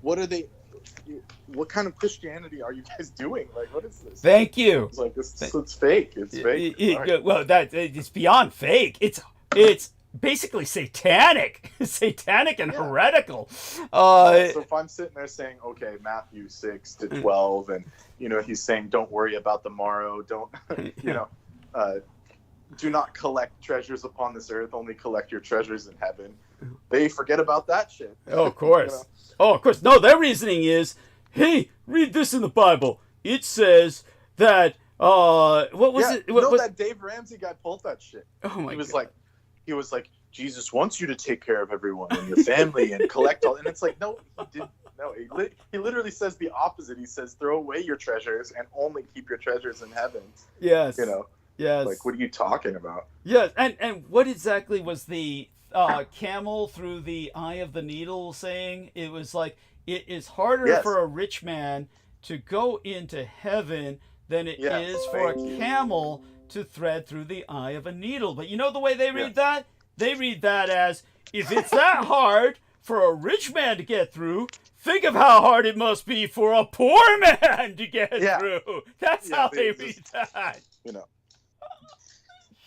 what are they? What kind of Christianity are you guys doing? Like, what is this? Thank you. It's like it's fake. It's fake. Well, it's beyond fake. It's basically satanic, and heretical. So if I'm sitting there saying, okay, Matthew 6-12, and he's saying, don't worry about the morrow, don't do not collect treasures upon this earth, only collect your treasures in heaven. They forget about that shit. Oh, of course. Oh, of course. No, their reasoning is, hey, read this in the Bible. It says that, what was it? That Dave Ramsey guy pulled that shit. Oh, my God. He was like, Jesus wants you to take care of everyone and your family and collect all. And it's like, no, he didn't. No, he literally says the opposite. He says, throw away your treasures and only keep your treasures in heaven. Yes. Yes. Like, what are you talking about? Yes. And what exactly was the camel through the eye of the needle saying? It was like, it is harder for a rich man to go into heaven than it is for a camel to thread through the eye of a needle. But you know the way they read that? They read that as, if it's that hard for a rich man to get through, think of how hard it must be for a poor man to get through. That's how they read that.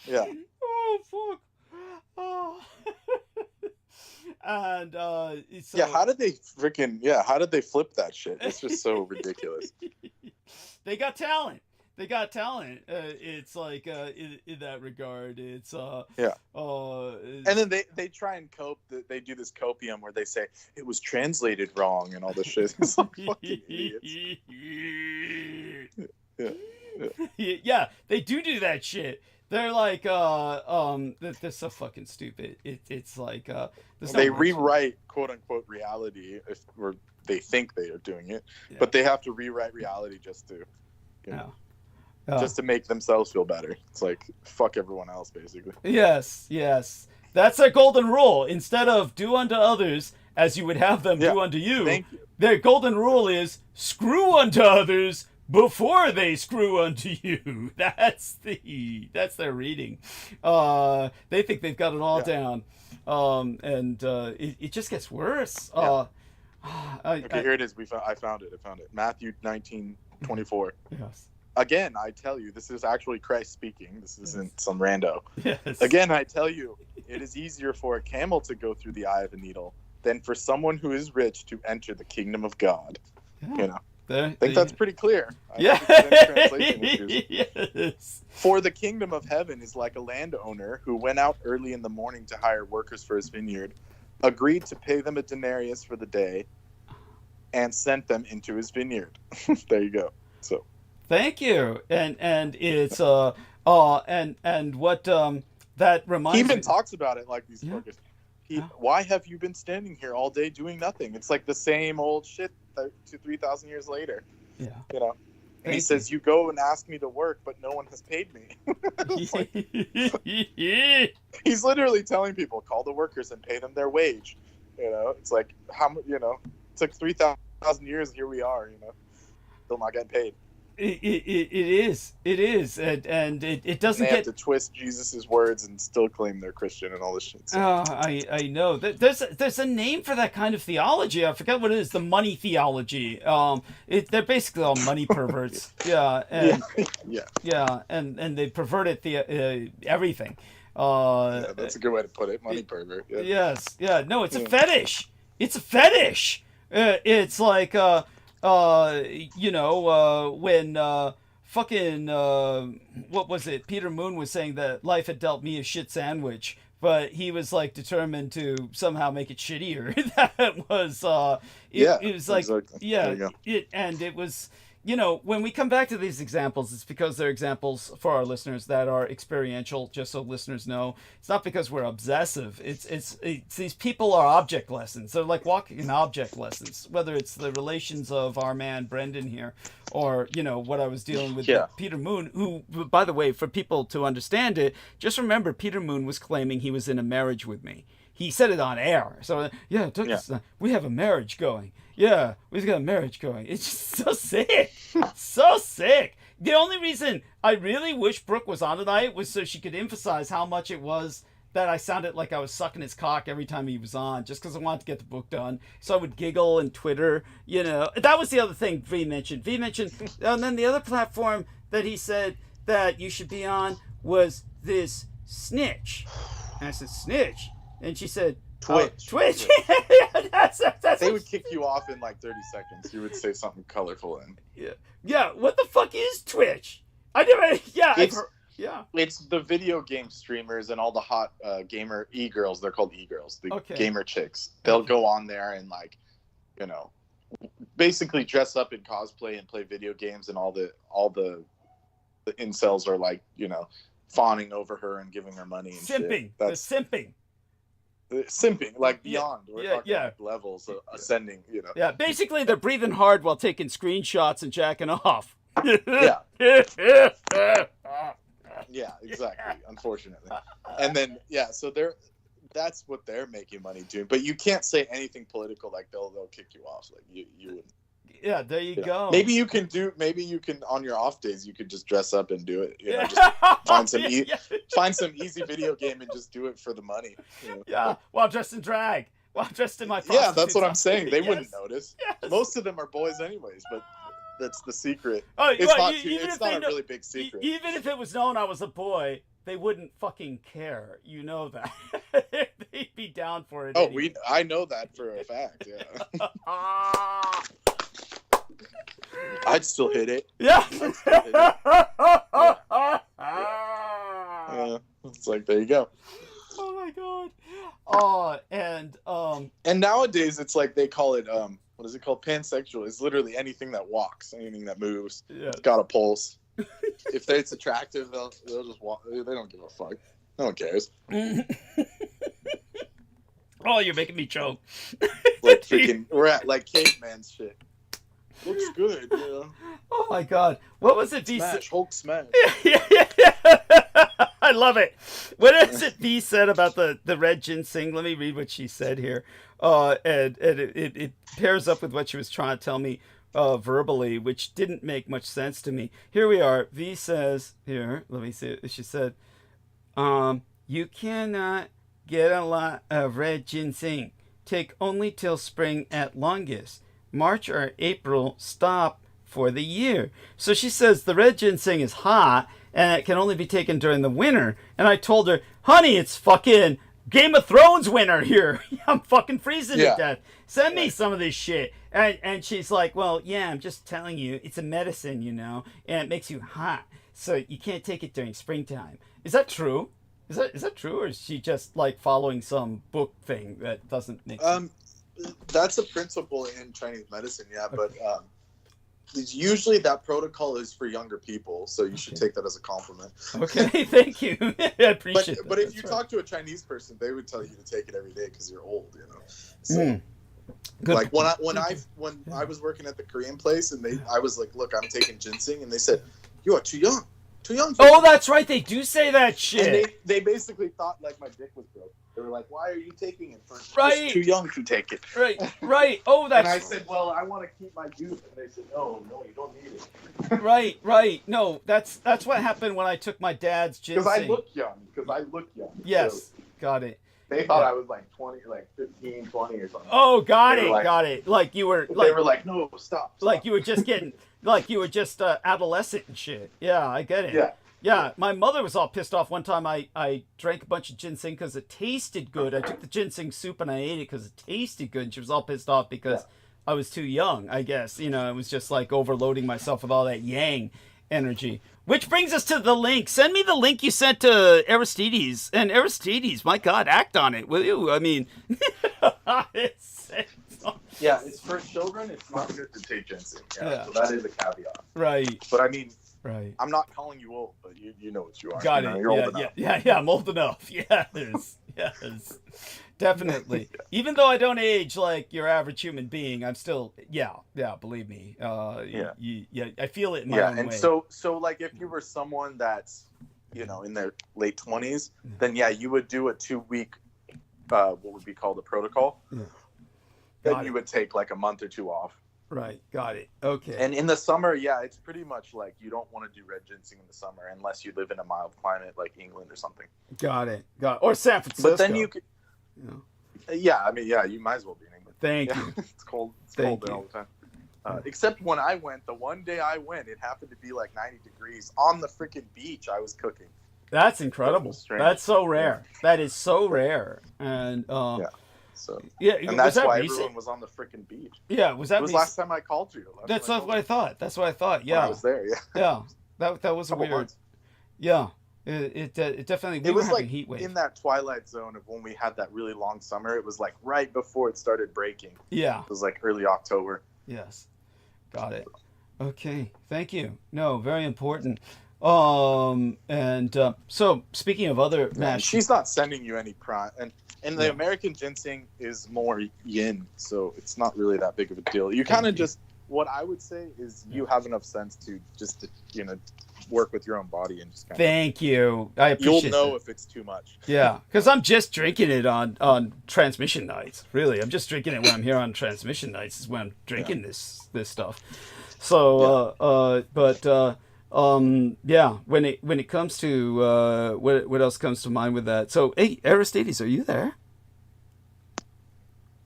Yeah. Oh, fuck. Oh. And how did they flip that shit? It's just so ridiculous. They got talent. It's like in that regard, it's and then they try and cope. They do this copium where they say it was translated wrong and all this shit. It's like fucking idiots. Yeah, they do that shit. They're like, they're so fucking stupid. It's like, they rewrite quote unquote reality or they think they are doing it, but they have to rewrite reality just to, just to make themselves feel better. It's like, fuck everyone else, basically. Yes. That's their golden rule. Instead of do unto others as you would have them do unto you, their golden rule is screw unto others before they screw unto you. That's their reading. They think they've got it all down. And it just gets worse. Here it is. I found it. Matthew 19:24. Yes. Again, I tell you, this is actually Christ speaking. This isn't some rando. Yes. Again, I tell you, it is easier for a camel to go through the eye of a needle than for someone who is rich to enter the kingdom of God. Yeah. I think that's pretty clear. Yes. For the kingdom of heaven is like a landowner who went out early in the morning to hire workers for his vineyard, agreed to pay them a denarius for the day, and sent them into his vineyard. There you go. So, thank you. And it's and what that reminds he even me. talks about it like these workers. Why have you been standing here all day doing nothing? It's like the same old shit 3,000 years later. Yeah. And he says, you go and ask me to work, but no one has paid me. He's literally telling people, call the workers and pay them their wage. It's like, it took 3,000 years. Here we are, still not getting paid. It is, and it doesn't get to twist Jesus's words and still claim they're Christian and all this shit. So. I know there's a name for that kind of theology. I forget what it is. The money theology. They're basically all money perverts. And they perverted everything. That's a good way to put it. Money pervert. Yeah. Yes. Yeah. No, it's a fetish. It's a fetish. It's like when fucking what was it? Peter Moon was saying that life had dealt me a shit sandwich, but he was like determined to somehow make it shittier. That was it was like exactly. it was you know, when we come back to these examples, it's because they're examples for our listeners that are experiential, just so listeners know. It's not because we're obsessive. It's these people are object lessons. They're like walking object lessons, whether it's the relations of our man Brendan here, or, you know, what I was dealing with Peter Moon, who, by the way, for people to understand it, just remember Peter Moon was claiming he was in a marriage with me. He said it on air. So, we have a marriage going. Yeah, we've got a marriage going. It's just so sick. So sick. The only reason I really wish Brooke was on tonight was so she could emphasize how much it was that I sounded like I was sucking his cock every time he was on, just because I wanted to get the book done. So I would giggle and Twitter, you know. That was the other thing V mentioned. And then the other platform that he said that you should be on was this snitch. And I said, snitch? And she said, Twitch. Twitch. that's They would kick you off in like 30 seconds. You would say something colorful and yeah. What the fuck is Twitch? I never. Yeah. It's the video game streamers and all the hot gamer e-girls. They're called e-girls. The gamer chicks. They'll go on there and, like, you know, basically dress up in cosplay and play video games, and all the incels are, like, you know, fawning over her and giving her money and simping. Shit. That's simping. Simping, like, beyond. We're talking like levels of ascending, you know. Yeah, basically they're breathing hard while taking screenshots and jacking off. Yeah, exactly. Unfortunately, and then so that's what they're making money doing. But you can't say anything political, like they'll kick you off. Like you would. Yeah, there you go. Maybe you can on your off days you could just dress up and do it. You know, just find some easy video game and just do it for the money. You know? Yeah, while dressed in drag, while dressed in my yeah, that's what I'm saying. They wouldn't notice. Yes. Most of them are boys anyways, but that's the secret. Oh, it's not a really big secret. Even if it was known I was a boy, they wouldn't fucking care. You know that. They'd be down for it. Oh, anyway. I know that for a fact. Yeah. I'd still hit it. Yeah. It's like, there you go. Oh my god. Oh, and nowadays it's like they call it what is it called? Pansexual. It's literally anything that walks, anything that moves. Yeah. It's got a pulse. If it's attractive, they'll just walk. They don't give a fuck. No one cares. Oh, you're making me choke. Like freaking, we're at like caveman shit. Looks good, you know. Oh my god. What was it? Smash, Hulk smash. Yeah. I love it. What is it V said about the red ginseng? Let me read what she said here. And it pairs up with what she was trying to tell me verbally, which didn't make much sense to me. Here we are. V says, here, let me see. She said, you cannot get a lot of red ginseng. Take only till spring at longest. March or April stop for the year. So she says the red ginseng is hot and it can only be taken during the winter. And I told her, honey, it's fucking Game of Thrones winter here. I'm fucking freezing to death. Send me some of this shit. And she's like, well, yeah, I'm just telling you, it's a medicine, you know, and it makes you hot. So you can't take it during springtime. Is that true? Is that true? Or is she just like following some book thing that doesn't make sense? That's a principle in Chinese medicine, but usually that protocol is for younger people, so you should take that as a compliment. Okay, thank you. I appreciate that. But if you talk to a Chinese person, they would tell you to take it every day because you're old, you know. So, like when I was working at the Korean place and I was like, look, I'm taking ginseng, and they said, you are too young. Oh, that's right. They do say that shit. And they basically thought like my dick was broke. They were like, why are you taking it? Right. It's too young to take it. Right. Oh, that's... And I said, well, I want to keep my youth. And they said, no, you don't need it. Right. No, that's what happened when I took my dad's ginseng. Because I look young. Yes, so They thought I was like 20, like 15, 20 or something. Oh, got it. Like you were... They were like, no, stop. Like you were just getting... like you were just adolescent and shit. Yeah, I get it. Yeah, my mother was all pissed off one time. I drank a bunch of ginseng because it tasted good. I took the ginseng soup and I ate it because it tasted good. And she was all pissed off because I was too young, I guess. You know, it was just like overloading myself with all that yang energy. Which brings us to the link. Send me the link you sent to Aristides. And Aristides, my God, act on it, will you? I mean, Yeah, it's for children. It's not good to take ginseng. Yeah. So that is a caveat. Right. But I mean, right. I'm not calling you old, but you know what you are. Got you know, it. You're old enough. Yeah. I'm old enough. Yes. Yes. Definitely. Even though I don't age like your average human being, I'm still, believe me. I feel it in my own and way. so like if you were someone that's, you know, in their late 20s, then you would do a 2-week, what would be called a protocol. Yeah. Then you would take like a month or 2 off. Right. Got it. Okay. And in the summer, it's pretty much like you don't want to do red ginseng in the summer unless you live in a mild climate like England or something. Got it. Or San Francisco. But then you could, you might as well be in England. Thank you. It's cold. It's cold there all the time. Except when I went, the one day I went, it happened to be like 90 degrees on the freaking beach. I was cooking. That's incredible. That's so rare. That is so rare. And and that's why everyone was on the freaking beach. Yeah, was that? It was last time I called you. That's what I thought. Yeah, I was there. Yeah, that was a weird. Months. Yeah, it definitely. It was like heat wave. In that twilight zone of when we had that really long summer. It was like right before it started breaking. Yeah, it was like early October. Yes, got it. Okay, thank you. No, very important. So speaking of other she's not sending you any prime, and the American ginseng is more yin, so it's not really that big of a deal. You kind of just, what I would say is you have enough sense to just work with your own body and just kind of. Thank you. I appreciate. You'll know if it's too much. Yeah, because I'm just drinking it on transmission nights. Really, I'm just drinking it when I'm here on transmission nights. Is when I'm drinking this stuff. So, when it comes to what else comes to mind with that? So, hey, Aristides, are you there?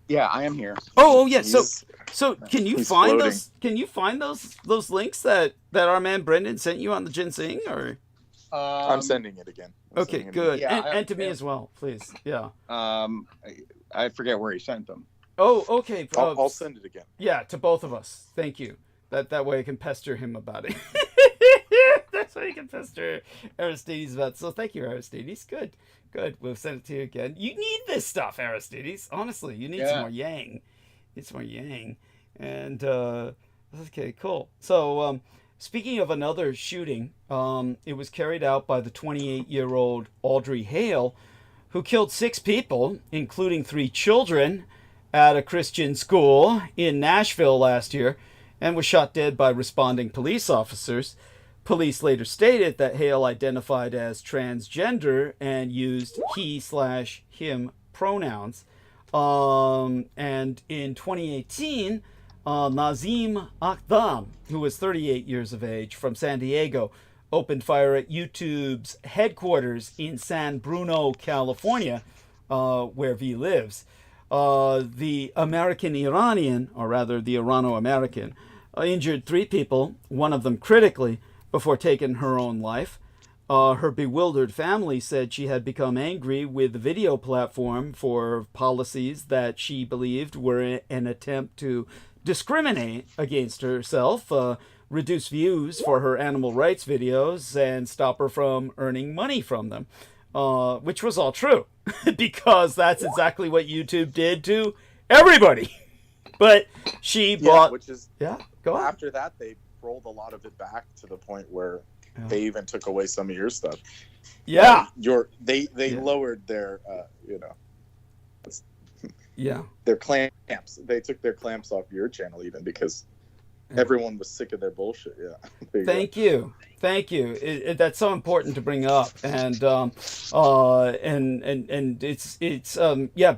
Yeah, I am here. Oh yeah. So can you find floating. Can you find those links that our man Brendan sent you on the ginseng, or? I'm sending it again. Okay, good. And to me as well, please. Yeah. I forget where he sent them. Oh, okay. I'll send it again. Yeah, to both of us. Thank you. That way I can pester him about it. That's why you can pester Aristides about it. So thank you, Aristides. Good. We'll send it to you again. You need this stuff, Aristides. Honestly, you need some more yang. It's more yang. And, okay, cool. So, speaking of another shooting, it was carried out by the 28-year-old Audrey Hale, who killed 6 people, including 3 children, at a Christian school in Nashville last year, and was shot dead by responding police officers. Police later stated that Hale identified as transgender and used he/him pronouns. And in 2018, Nazim Akdam, who was 38 years of age from San Diego, opened fire at YouTube's headquarters in San Bruno, California, where V lives. The American-Iranian, or rather the Irano-American, injured 3 people, one of them critically, before taking her own life. Her bewildered family said she had become angry with the video platform for policies that she believed were an attempt to discriminate against herself, reduce views for her animal rights videos, and stop her from earning money from them. Which was all true, because that's exactly what YouTube did to everybody. But she bought... go on. After that, they rolled a lot of it back to the point where they even took away some of your stuff. Yeah. They lowered their, their clamps. They took their clamps off your channel even because everyone was sick of their bullshit. Yeah. Thank you. That's so important to bring up, and it's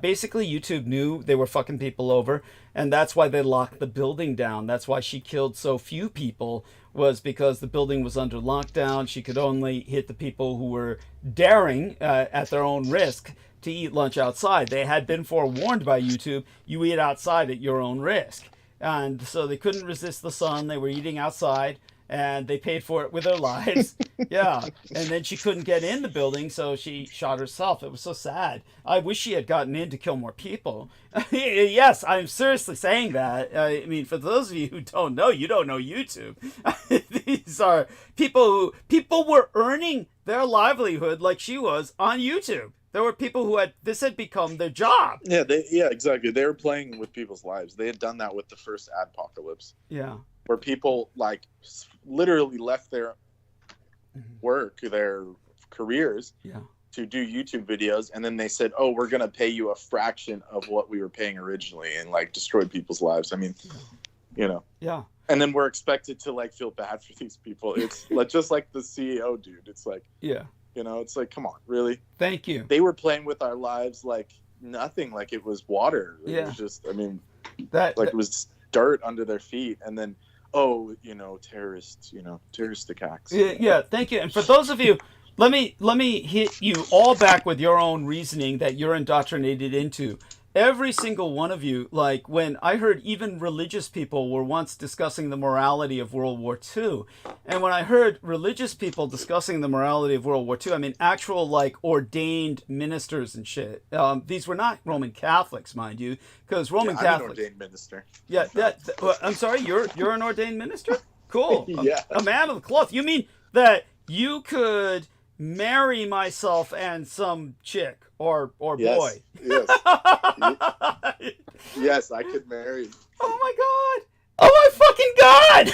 basically YouTube knew they were fucking people over, and that's why they locked the building down. That's why she killed so few people, was because the building was under lockdown. She could only hit the people who were daring at their own risk to eat lunch outside. They had been forewarned by YouTube, you eat outside at your own risk. And so they couldn't resist the sun. They were eating outside, and they paid for it with their lives. Yeah. And then she couldn't get in the building, so she shot herself. It was so sad. I wish she had gotten in to kill more people. Yes, I'm seriously saying that. I mean, for those of you who don't know, you don't know YouTube. These are people were earning their livelihood like she was on YouTube. There were people who this had become their job. Yeah, exactly. They were playing with people's lives. They had done that with the first adpocalypse. Yeah. Where people like literally left their work, their careers, to do YouTube videos, and then they said, "Oh, we're gonna pay you a fraction of what we were paying originally," and like destroyed people's lives. I mean, you know. Yeah. And then we're expected to like feel bad for these people. It's like just like the CEO dude. It's like, you know, it's like, come on, really? Thank you. They were playing with our lives like nothing, like it was water. It was just, I mean, it was dirt under their feet, and then terrorists, terroristic acts. Yeah, thank you. And for those of you, let me hit you all back with your own reasoning that you're indoctrinated into. Every single one of you, like when I heard even religious people were once discussing the morality of World War II. And when I heard religious people discussing the morality of World War II, I mean actual like ordained ministers and shit. These were not Roman Catholics, mind you, because Roman Catholics. I'm an ordained minister. Yeah, I'm sorry, you're an ordained minister? Cool. Yeah. A man of the cloth. You mean that you could marry myself and some chick or boy? Yes. Yes, I could marry. Oh my god! Oh my fucking god!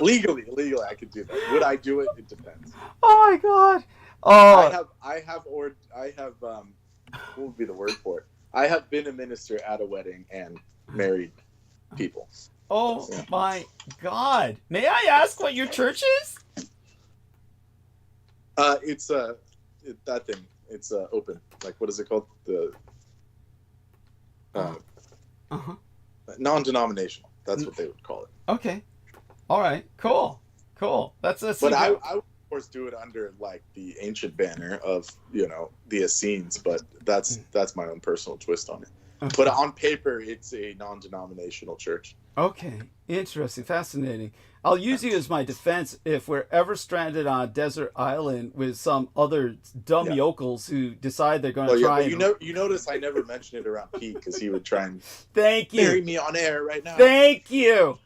Legally, I could do that. Would I do it? It depends. Oh my god! I have what would be the word for it? I have been a minister at a wedding and married people. Oh my god! May I ask what your church is? It's that thing. It's open. Like, what is it called? The non-denominational. That's what they would call it. Okay. All right. Cool. That's. But I would of course do it under like the ancient banner of the Essenes, but that's my own personal twist on it. Okay. But on paper, it's a non-denominational church. Okay, interesting, fascinating. I'll use you as my defense if we're ever stranded on a desert island with some other dumb yokels who decide they're going to try. But you notice I never mention it around Pete because he would try and marry me on air right now. Thank you.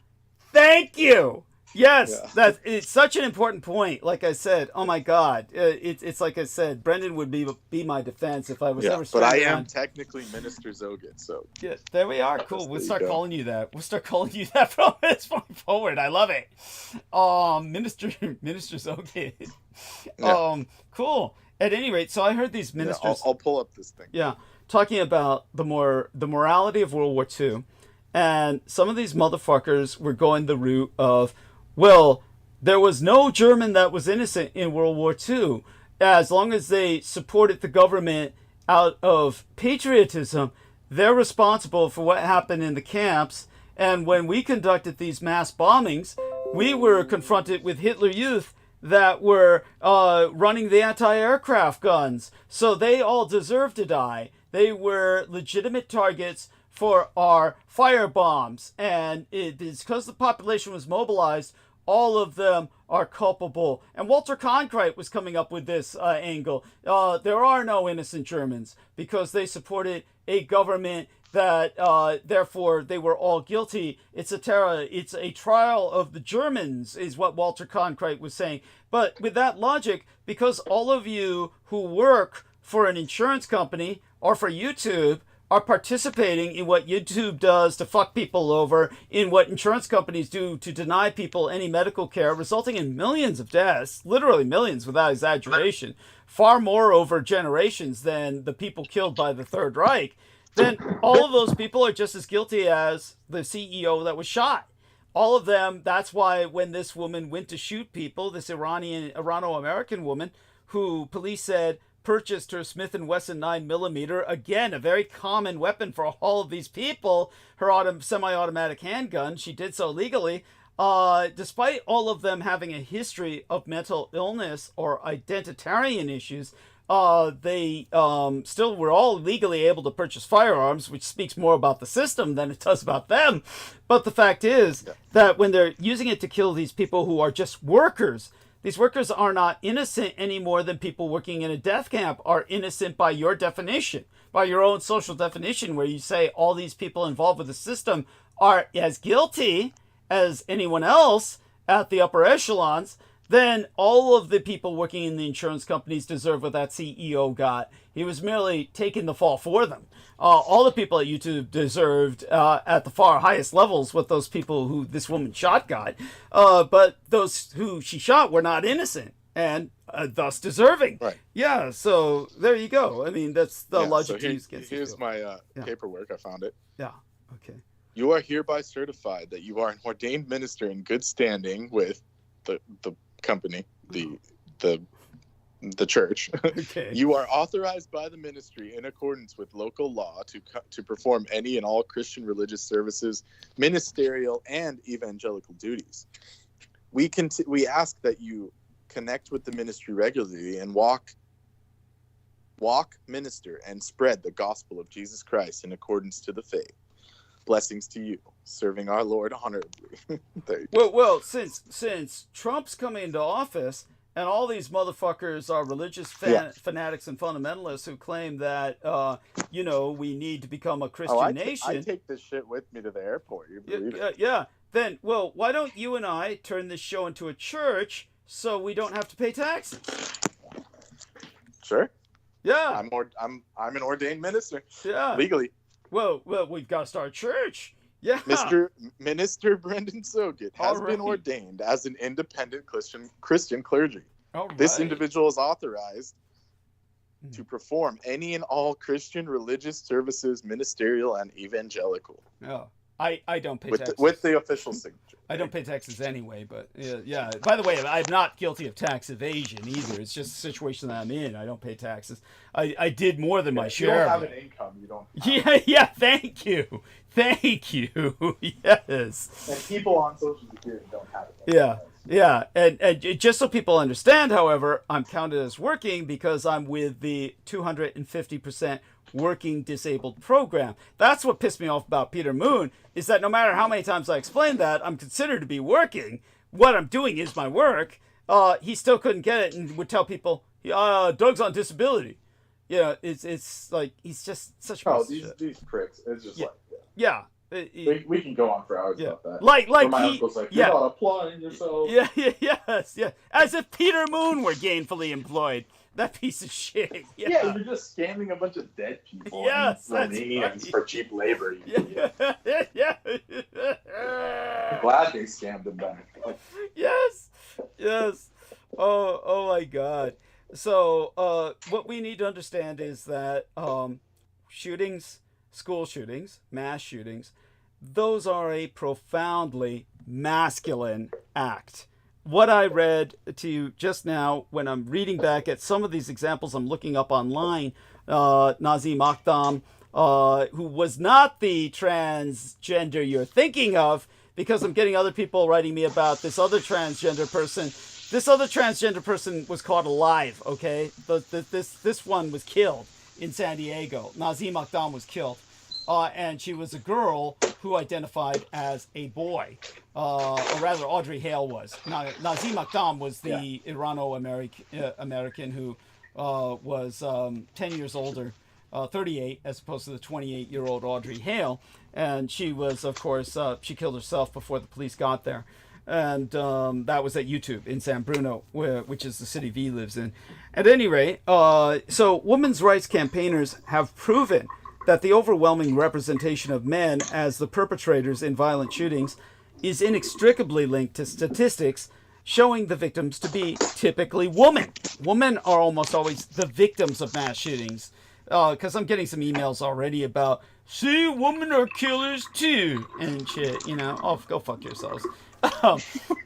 Yes, it's such an important point. Like I said, oh my God, it's like I said, Brendan would be my defense if I was ever stranded. But I am technically Minister Zogan, so yeah, there we are. Cool. We'll start calling you that. From this point forward. I love it. Minister Zogan. Yeah. Cool. At any rate, so I heard these ministers. I'll pull up this thing. Yeah, talking about the morality of World War II, and some of these motherfuckers were going the route of, well, there was no German that was innocent in World War II. As long as they supported the government out of patriotism, they're responsible for what happened in the camps. And when we conducted these mass bombings, we were confronted with Hitler Youth that were running the anti-aircraft guns. So they all deserve to die. They were legitimate targets for our firebombs. And it is because the population was mobilized, all of them are culpable. And Walter Cronkite was coming up with this angle. There are no innocent Germans because they supported a government that, therefore, they were all guilty. It's a trial of the Germans, is what Walter Cronkite was saying. But with that logic, because all of you who work for an insurance company or for YouTube are participating in what YouTube does to fuck people over, in what insurance companies do to deny people any medical care, resulting in millions of deaths, literally millions without exaggeration, far more over generations than the people killed by the Third Reich, then all of those people are just as guilty as the CEO that was shot. All of them, that's why when this woman went to shoot people, this Irano-American woman, who police said purchased her Smith & Wesson 9mm, again, a very common weapon for all of these people, her semi-automatic handgun, she did so legally, despite all of them having a history of mental illness or identitarian issues, they still were all legally able to purchase firearms, which speaks more about the system than it does about them. But the fact is that when they're using it to kill these people who are just workers, these workers are not innocent any more than people working in a death camp are innocent by your definition, by your own social definition, where you say all these people involved with the system are as guilty as anyone else at the upper echelons. then all of the people working in the insurance companies deserve what that CEO got. He was merely taking the fall for them. All the people at YouTube deserved, at the far highest levels, what those people who this woman shot got. But those who she shot were not innocent and thus deserving. Right. Yeah, so there you go. I mean, that's the logic so to use against these here's people. my paperwork. I found it. Yeah, okay. You are hereby certified that you are an ordained minister in good standing with the company, the church. Okay. You are authorized by the ministry in accordance with local law to perform any and all Christian religious services, ministerial and evangelical duties. We ask that you connect with the ministry regularly and walk, minister, and spread the gospel of Jesus Christ in accordance to the faith. Blessings to you, serving our Lord honorably. There you go. Well, since Trump's coming into office, and all these motherfuckers are religious fanatics and fundamentalists who claim that, we need to become a Christian nation. I take this shit with me to the airport. You believe it? Yeah. Then, why don't you and I turn this show into a church so we don't have to pay taxes? Sure. Yeah. I'm an ordained minister. Yeah. Legally. Well, we've got to start a church. Yeah. Minister Brendan Soget has been ordained as an independent Christian clergy. All right. This individual is authorized to perform any and all Christian religious services, ministerial and evangelical. Oh, I don't pay taxes. With the official signature. I don't pay taxes anyway, but yeah. By the way, I'm not guilty of tax evasion either. It's just a situation that I'm in. I don't pay taxes. I did more than my share. You don't have an income. You don't. Yeah. Thank you. Yes. And people on Social Security don't have it. Yeah. And just so people understand, however, I'm counted as working because I'm with the 250% working disabled program. That's what pissed me off about Peter Moon, is that no matter how many times I explained that I'm considered to be working, what I'm doing is my work, he still couldn't get it and would tell people, Doug's on disability. It's like, he's just such a these pricks. It's just yeah. We can go on for hours about that. Like my uncle's like, you're not applying yourself. Yeah. As if Peter Moon were gainfully employed. That piece of shit. Yeah, you're just scamming a bunch of dead people. Yes, and Romanians for cheap labor. Yeah. I'm glad they scammed them back. Yes. Oh my God. So what we need to understand is that shootings, school shootings, mass shootings, those are a profoundly masculine act. What I read to you just now, when I'm reading back at some of these examples I'm looking up online, Nazim Akdam, who was not the transgender you're thinking of, because I'm getting other people writing me about this other transgender person. This other transgender person was caught alive, okay? This one was killed in San Diego. Nazim Akdam was killed. And she was a girl who identified as a boy, or rather Audrey Hale was. Nazim Akdam was the Irano-American who was 10 years older, 38, as opposed to the 28-year-old Audrey Hale. And she was, of course, she killed herself before the police got there. And that was at YouTube in San Bruno, which is the city V lives in. At any rate, so women's rights campaigners have proven that the overwhelming representation of men as the perpetrators in violent shootings is inextricably linked to statistics showing the victims to be typically women. Women are almost always the victims of mass shootings. Because I'm getting some emails already about, see, women are killers too, and shit, oh, go fuck yourselves.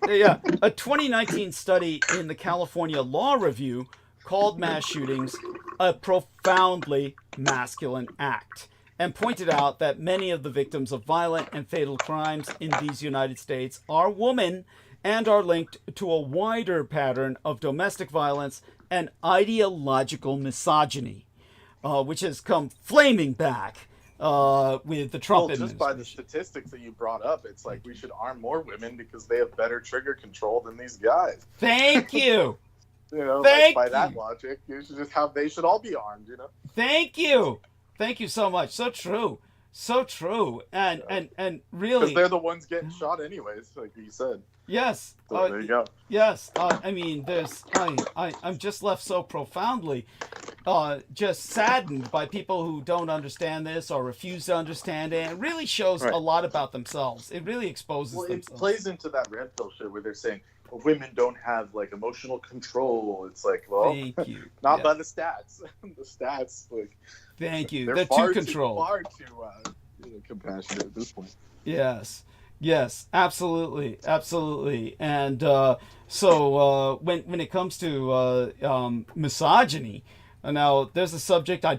Yeah, a 2019 study in the California Law Review called mass shootings a profoundly masculine act and pointed out that many of the victims of violent and fatal crimes in these United States are women and are linked to a wider pattern of domestic violence and ideological misogyny, which has come flaming back with the Trump administration. Just by the statistics that you brought up, it's like we should arm more women because they have better trigger control than these guys. Thank you. By that logic, they should all be armed, Thank you so much. So true. So true. And Yeah. and Because really, they're the ones getting shot anyways, like you said. yes. So there you go. Yes. I mean, I'm just left so profoundly just saddened by people who don't understand this or refuse to understand it. It really shows Right. a lot about themselves. It really exposes Well, it themselves. plays into that red pill shit where they're saying, well, women don't have like emotional control. It's like, well, Thank you. not Yeah. by the stats. The stats, like, Thank you. they're They're far too controlled. far too compassionate at this point. Yes. Yes, absolutely, absolutely. And so when it comes to misogyny, now there's a subject I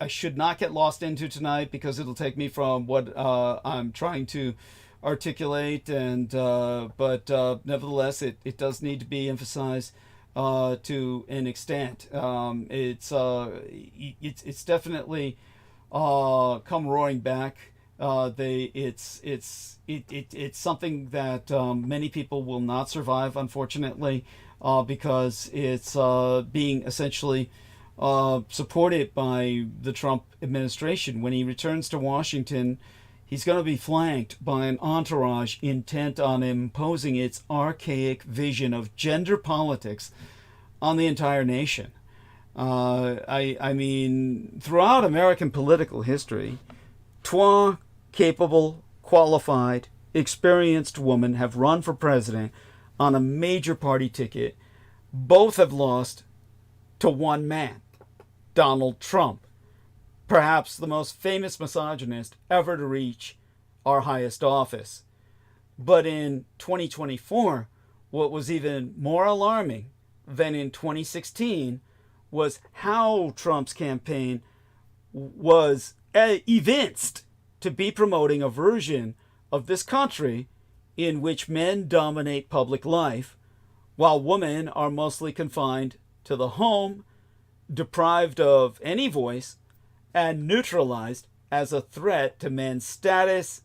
should not get lost into tonight because it'll take me from what I'm trying to articulate, and but nevertheless, it does need to be emphasized to an extent. It's definitely come roaring back. It's something that many people will not survive, unfortunately, because it's being essentially supported by the Trump administration. When he returns to Washington, he's going to be flanked by an entourage intent on imposing its archaic vision of gender politics on the entire nation. I mean, throughout American political history, trois capable, qualified, experienced women have run for president on a major party ticket. Both have lost to one man, Donald Trump, perhaps the most famous misogynist ever to reach our highest office. But in 2024, what was even more alarming than in 2016 was how Trump's campaign was evinced to be promoting a version of this country in which men dominate public life, while women are mostly confined to the home, deprived of any voice, and neutralized as a threat to men's status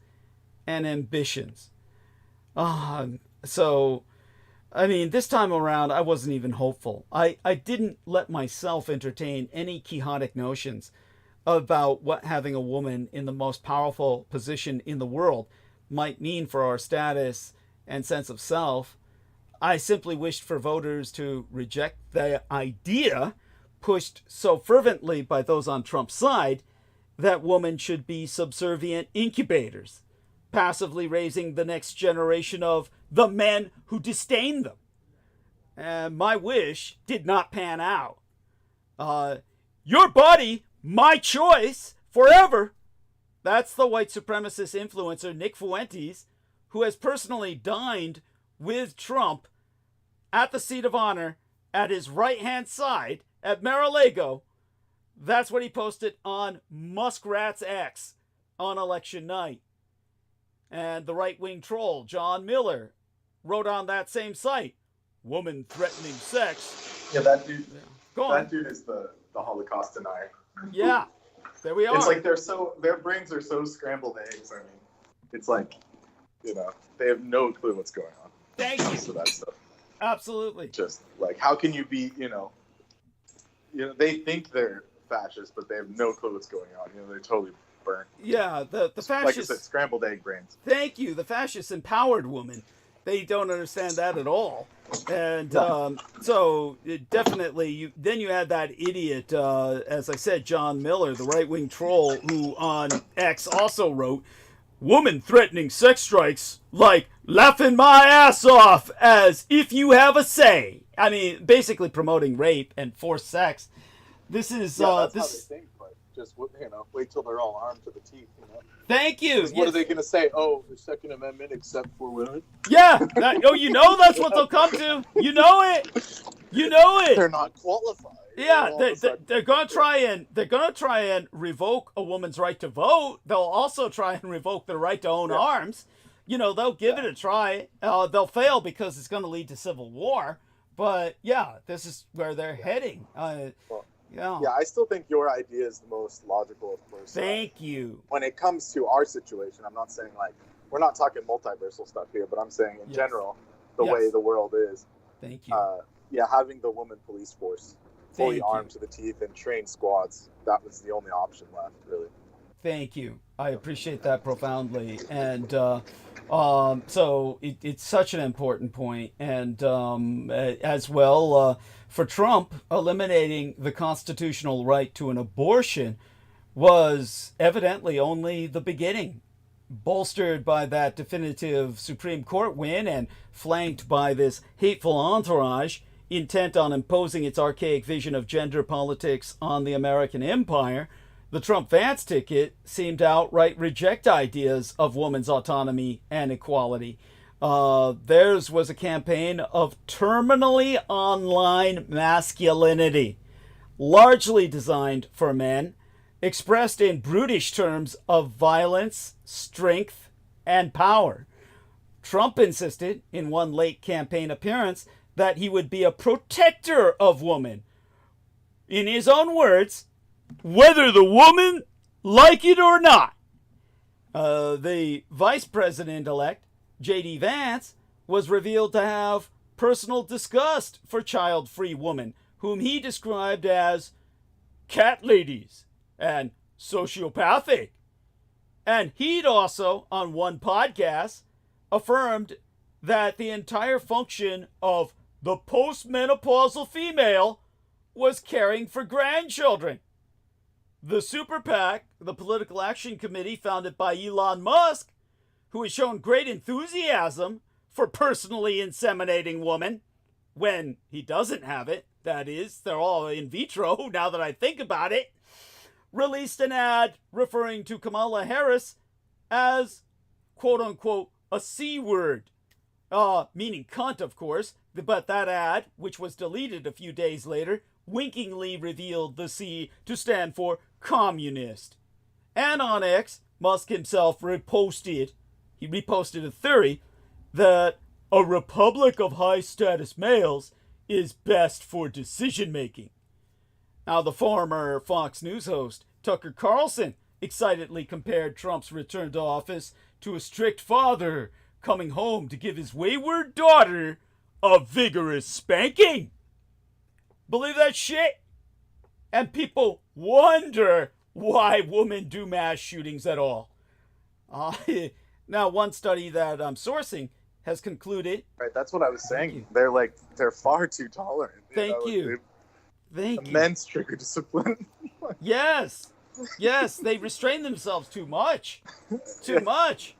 and ambitions. So, I mean, this time around, I wasn't even hopeful. I didn't let myself entertain any quixotic notions about what having a woman in the most powerful position in the world might mean for our status and sense of self. I simply wished for voters to reject the idea, pushed so fervently by those on Trump's side, that women should be subservient incubators, passively raising the next generation of the men who disdain them. And my wish did not pan out. Your body, my choice, forever. That's the white supremacist influencer Nick Fuentes, who has personally dined with Trump at the seat of honor at his right-hand side at Mar-a-Lago. That's what he posted on Muskrat's X on election night. And the right-wing troll, John Miller, wrote on that same site, woman threatening sex. Yeah, that dude. Yeah. Go on. That dude is the Holocaust denier. Yeah, there we are. It's like their brains are so scrambled eggs. I mean, it's like, they have no clue what's going on. Thank you. So that stuff. Absolutely. Just like, how can you be, they think they're fascist, but they have no clue what's going on. They're totally burnt. Yeah, the fascists. Like I said, scrambled egg brains. Thank you. The fascists empowered women. They don't understand that at all. And so definitely, you had that idiot, as I said, John Miller, the right-wing troll, who on X also wrote, woman threatening sex strikes, like laughing my ass off as if you have a say. I mean, basically promoting rape and forced sex. This is that's this. how they think, but just wait till they're all armed to the teeth. Thank you. What are they going to say? Oh, the Second Amendment except for women? Yeah. That's what they'll come to. You know it. They're not qualified. Yeah, they're gonna try and revoke a woman's right to vote. They'll also try and revoke their right to own arms. They'll give it a try. They'll fail because it's going to lead to civil war. But yeah, this is where they're heading. Yeah, I still think your idea is the most logical, of course. Thank you. When it comes to our situation, I'm not saying we're not talking multiversal stuff here, but I'm saying in general, the way the world is. Thank you. Having the woman police force fully armed to the teeth and trained squads, that was the only option left, really. Thank you. I appreciate that profoundly. And so it's such an important point. And as well, for Trump, eliminating the constitutional right to an abortion was evidently only the beginning. Bolstered by that definitive Supreme Court win and flanked by this hateful entourage intent on imposing its archaic vision of gender politics on the American empire, the Trump-Vance ticket seemed to outright reject ideas of women's autonomy and equality. Theirs was a campaign of terminally online masculinity, largely designed for men, expressed in brutish terms of violence, strength, and power. Trump insisted in one late campaign appearance that he would be a protector of women. In his own words, whether the woman like it or not. The vice president-elect, J.D. Vance, was revealed to have personal disgust for child-free women, whom he described as cat ladies and sociopathic. And he'd also, on one podcast, affirmed that the entire function of the postmenopausal female was caring for grandchildren. The Super PAC, the Political Action Committee founded by Elon Musk, who has shown great enthusiasm for personally inseminating women, when he doesn't have it, that is, they're all in vitro now that I think about it, released an ad referring to Kamala Harris as, quote-unquote, a C word, meaning cunt, of course, but that ad, which was deleted a few days later, winkingly revealed the C to stand for communist. And on X, Musk himself reposted a theory that a republic of high-status males is best for decision-making. Now, the former Fox News host, Tucker Carlson, excitedly compared Trump's return to office to a strict father coming home to give his wayward daughter a vigorous spanking. Believe that shit? And people wonder why women do mass shootings at all. Now, one study that I'm sourcing has concluded... Right, that's what I was saying. They're far too tolerant. Thank you. Immense trigger discipline. Yes, they restrain themselves too much. Too much.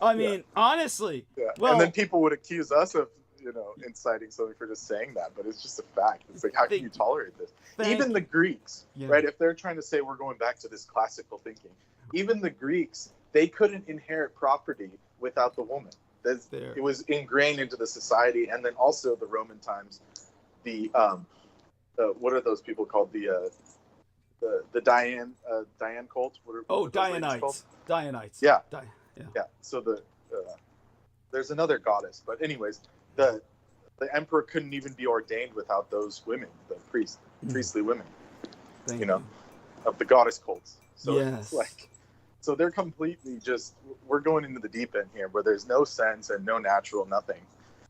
I mean, honestly. Yeah. Well, and then people would accuse us of, inciting something for just saying that, but it's just a fact. It's like, how can you tolerate this? Even the Greeks, right? If they're trying to say we're going back to this classical thinking, even the Greeks, they couldn't inherit property without the woman. It was ingrained into the society, and then also the Roman times, what are those people called? The Diane cult. Dianites. Dianites. Yeah. So there's another goddess, but anyways, the emperor couldn't even be ordained without those women, the priestly women, of the goddess cults. So it's like, so they're completely we're going into the deep end here, where there's no sense and no natural nothing.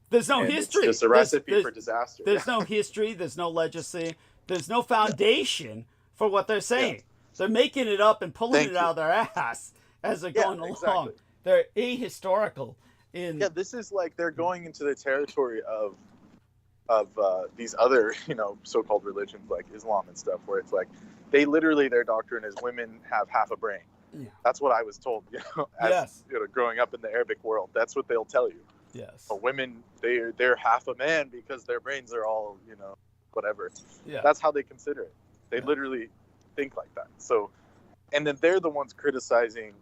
There's no history. It's just a recipe for disaster. There's no history. There's no legacy. There's no foundation for what they're saying. Yeah. They're making it up and pulling it out of their ass as they're going along. Exactly. They're ahistorical. This is like they're going into the territory of these other, so-called religions like Islam and stuff, where it's like their doctrine is women have half a brain. Yeah. That's what I was told, growing up in the Arabic world. That's what they'll tell you. Yes. But women, they're half a man because their brains are all, whatever. Yeah. That's how they consider it. They literally think like that. So, and then they're the ones criticizing,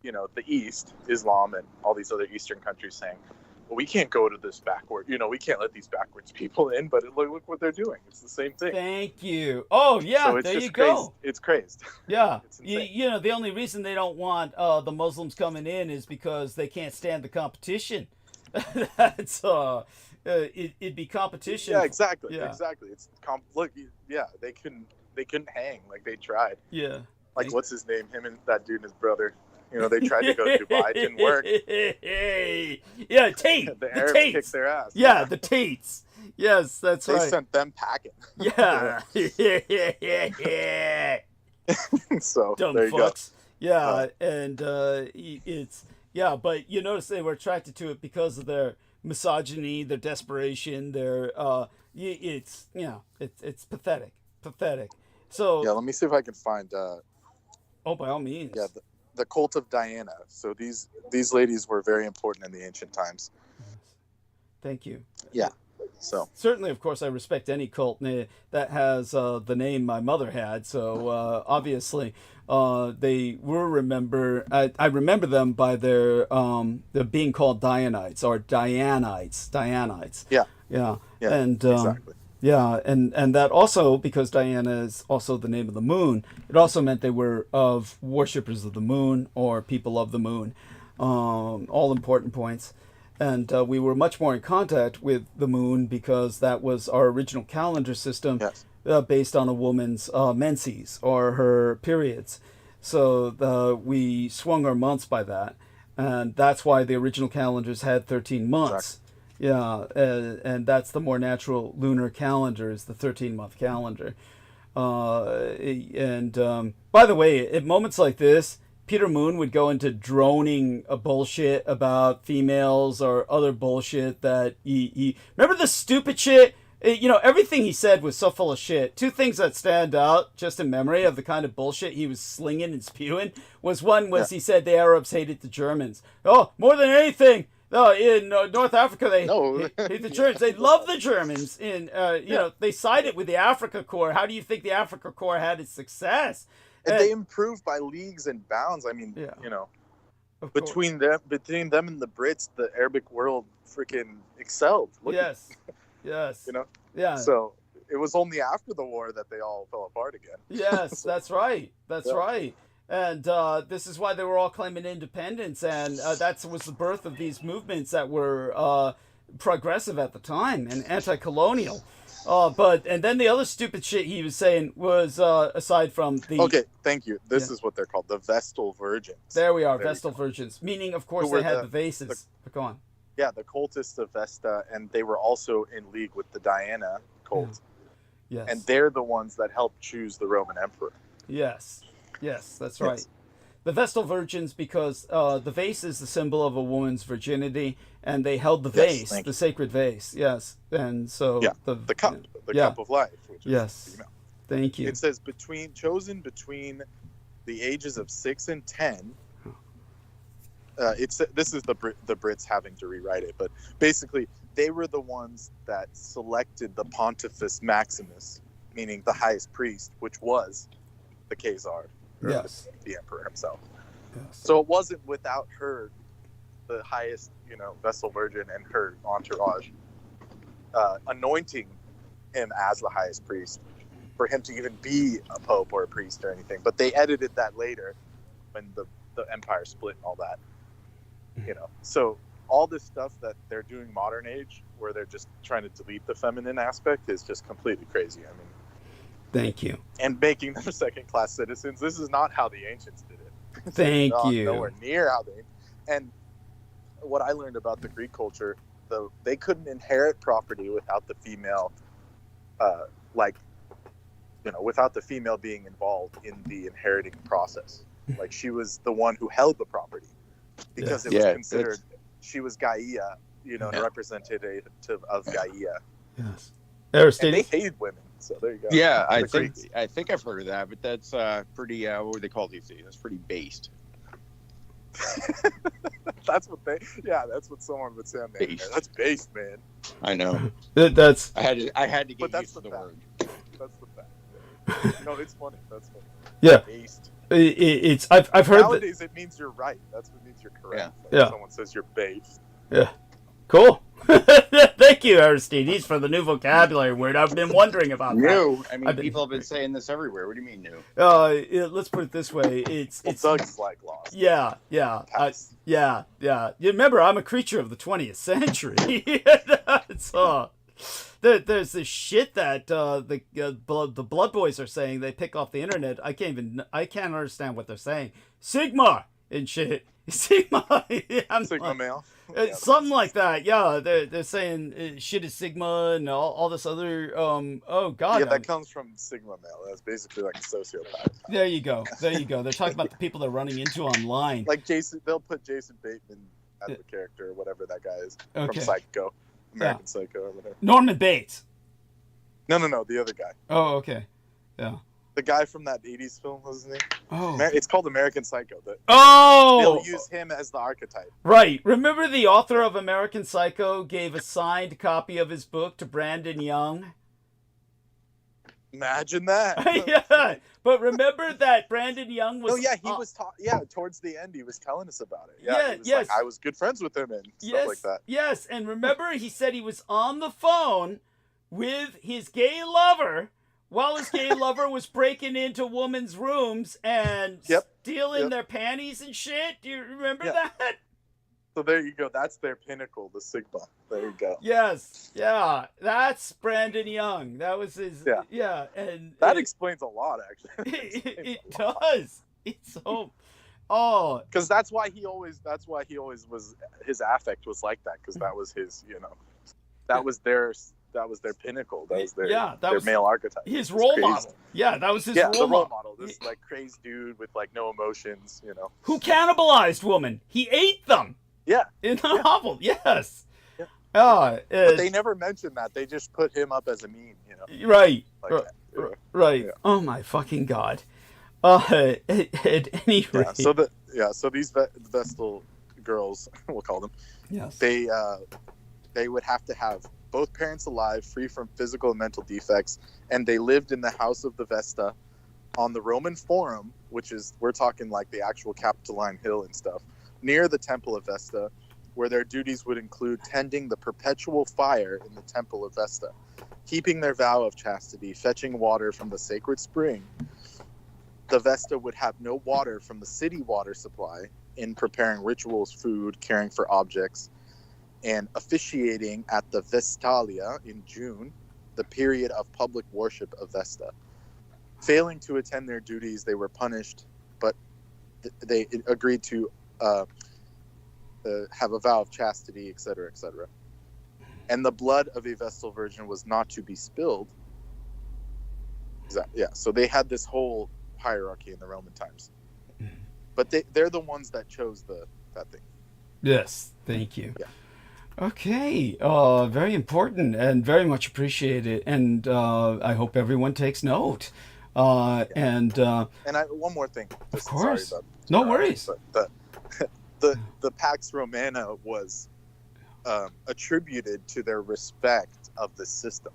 the East, Islam, and all these other Eastern countries, saying, well, we can't go to this backward, we can't let these backwards people in, but look what they're doing. It's the same thing. Thank you. Oh, yeah, so there you go. It's crazy. Yeah. The only reason they don't want the Muslims coming in is because they can't stand the competition. That's, it'd be competition. Yeah, exactly. Yeah. Exactly. It's they couldn't hang. Like, they tried. Yeah. Like, what's his name? Him and that dude and his brother. They tried to go to Dubai. It didn't work. Yeah, Tate. The Arabs kicked their ass. Yeah, the Tates. Yes, that's right. They sent them packing. Yeah. So Dumb there you fucks. Yeah, and it's yeah, but you notice they were attracted to it because of their misogyny, their desperation, their it's it's pathetic, pathetic. Yeah, So, let me see if I can find. oh, by all means. Yeah, the cult of Diana. So these ladies were very important in the ancient times. Thank you. Yeah. So Certainly, of course, I respect any cult that has the name my mother had. So obviously, they were I remember them by their being called Dianites or Dianites. Dianites. yeah, Yeah. yeah, And exactly. yeah, and that also, because Diana is also the name of the moon, it also meant they were of worshippers of the moon or people of the moon. All important points. And we were much more in contact with the moon because that was our original calendar system, Yes. based on a woman's menses or her periods. So we swung our months by that. And that's why the original calendars had 13 months. Yeah, and that's the more natural lunar calendar, is the 13-month calendar. And by the way, at moments like this, Peter Moon would go into droning a bullshit about females or other bullshit that he remember the stupid shit. Everything he said was so full of shit. Two things that stand out just in memory of the kind of bullshit he was slinging and spewing was he said the Arabs hated the Germans. Oh, more than anything. No, in North Africa, they hate the Germans. They love the Germans. They sided with the Africa Corps. How do you think the Africa Corps had its success? And they improved by leagues and bounds. I mean, between them and the Brits, the Arabic world freaking excelled. Yes. Yeah. So it was only after the war that they all fell apart again. Yes, that's right. That's right. And this is why they were all claiming independence, and that was the birth of these movements that were progressive at the time and anti-colonial. And then the other stupid shit he was saying was, aside from the... Okay, thank you. This is what they're called, the Vestal Virgins. There we are, Vestal Virgins. Meaning, of course, they had the vases. Go on. Yeah, the cultists of Vesta, and they were also in league with the Diana cult. Yes. And they're the ones that helped choose the Roman emperor. Yes, that's right. Yes. The Vestal Virgins, because the vase is the symbol of a woman's virginity, and they held the vase, the sacred vase. Yes, and so the cup, cup of life. Which is female. Thank you. It says chosen between the ages of 6 and 10. This is the Brits having to rewrite it, but basically they were the ones that selected the Pontifex Maximus, meaning the highest priest, which was the Khazar. Yes. The emperor himself. Yes. So it wasn't without her, the highest, Vestal Virgin and her entourage, anointing him as the highest priest for him to even be a pope or a priest or anything. But they edited that later when the empire split and all that. So all this stuff that they're doing modern age, where they're just trying to delete the feminine aspect, is just completely crazy. I mean, thank you. And making them second-class citizens. This is not how the ancients did it. Thank you. Nowhere near how they. And what I learned about the Greek culture, though, they couldn't inherit property without the female, without the female being involved in the inheriting process. Like, she was the one who held the property because it was considered she was Gaia, representative of Gaia. Yes. And they hated women. So there you go. Yeah, I think I've heard of that, but that's pretty. What would they call these things? That's pretty based. That's what someone would say on there. That's based, man. I know. That's. I had to get used to the word. That's the fact. No, it's funny. That's funny. Yeah. Based. It's. I've heard. Nowadays, it means you're right. That's what means you're correct. Yeah. If someone says you're based. Yeah. Cool. Thank you, Aristides, for the new vocabulary word. I've been wondering about new. I mean, people have been saying this everywhere. What do you mean new? Let's put it this way. It's Doug's like lost. Yeah. Yeah. You remember, I'm a creature of the 20th century. There's this shit that the Blood Boys are saying. They pick off the internet. I can't understand what they're saying. Sigma and shit. Sigma. Yeah, Sigma male. something like that. Yeah, they're saying shit is Sigma and all this other. Oh God. Yeah, that comes from Sigma male. That's basically like a sociopath. There you go. There you go. They're talking about the people they're running into online. Like Jason, they'll put Jason Bateman as the character, or whatever that guy is Okay. from Psycho, American Psycho, or whatever. Norman Bates. No, the other guy. Oh, okay. Yeah. The guy from that '80s film, what was his name? Oh. It's called American Psycho. Oh. They'll use him as the archetype. Right. Remember the author of American Psycho gave a signed copy of his book to Brandon Young? Imagine that. Yeah. But remember that Brandon Young was... Oh, yeah, he was... towards the end, he was telling us about it. Yeah, he was yes. like, I was good friends with him and stuff like that. Yes, and remember he said he was on the phone with his gay lover while his gay lover was breaking into women's rooms and stealing their panties and shit. Do you remember that? So there you go. That's their pinnacle, the Sigma. There you go. Yes. Yeah. That's Brandon Young. That was his. Yeah. And that explains a lot, actually. It does. It's so. Oh. Because that's why he always was, his affect was like that, because that was his, that was their pinnacle. That was their male archetype. His role model. Yeah, that was his role model. This like crazy dude with like no emotions, who cannibalized women. He ate them. Yeah. In the novel, yes. Yeah. But they never mentioned that. They just put him up as a meme, Right. Like right. Yeah. Oh my fucking God. At any rate. So these Vestal girls, we'll call them. Yes. They would have to have both parents alive, free from physical and mental defects, and they lived in the house of the Vesta on the Roman Forum, which is, we're talking like the actual Capitoline Hill and stuff, near the Temple of Vesta, where their duties would include tending the perpetual fire in the Temple of Vesta, keeping their vow of chastity, fetching water from the sacred spring. The Vesta would have no water from the city water supply in preparing rituals, food, caring for objects, and officiating at the Vestalia in June, the period of public worship of Vesta. Failing to attend their duties, they were punished, but they agreed to have a vow of chastity, etc., etc. And the blood of a Vestal virgin was not to be spilled. Yeah, so they had this whole hierarchy in the Roman times. But they're the ones that chose that thing. Yes, thank you. Yeah. Okay, very important and very much appreciated, and I hope everyone takes note. And one more thing. Of course. No worries. But the Pax Romana was attributed to their respect of the system,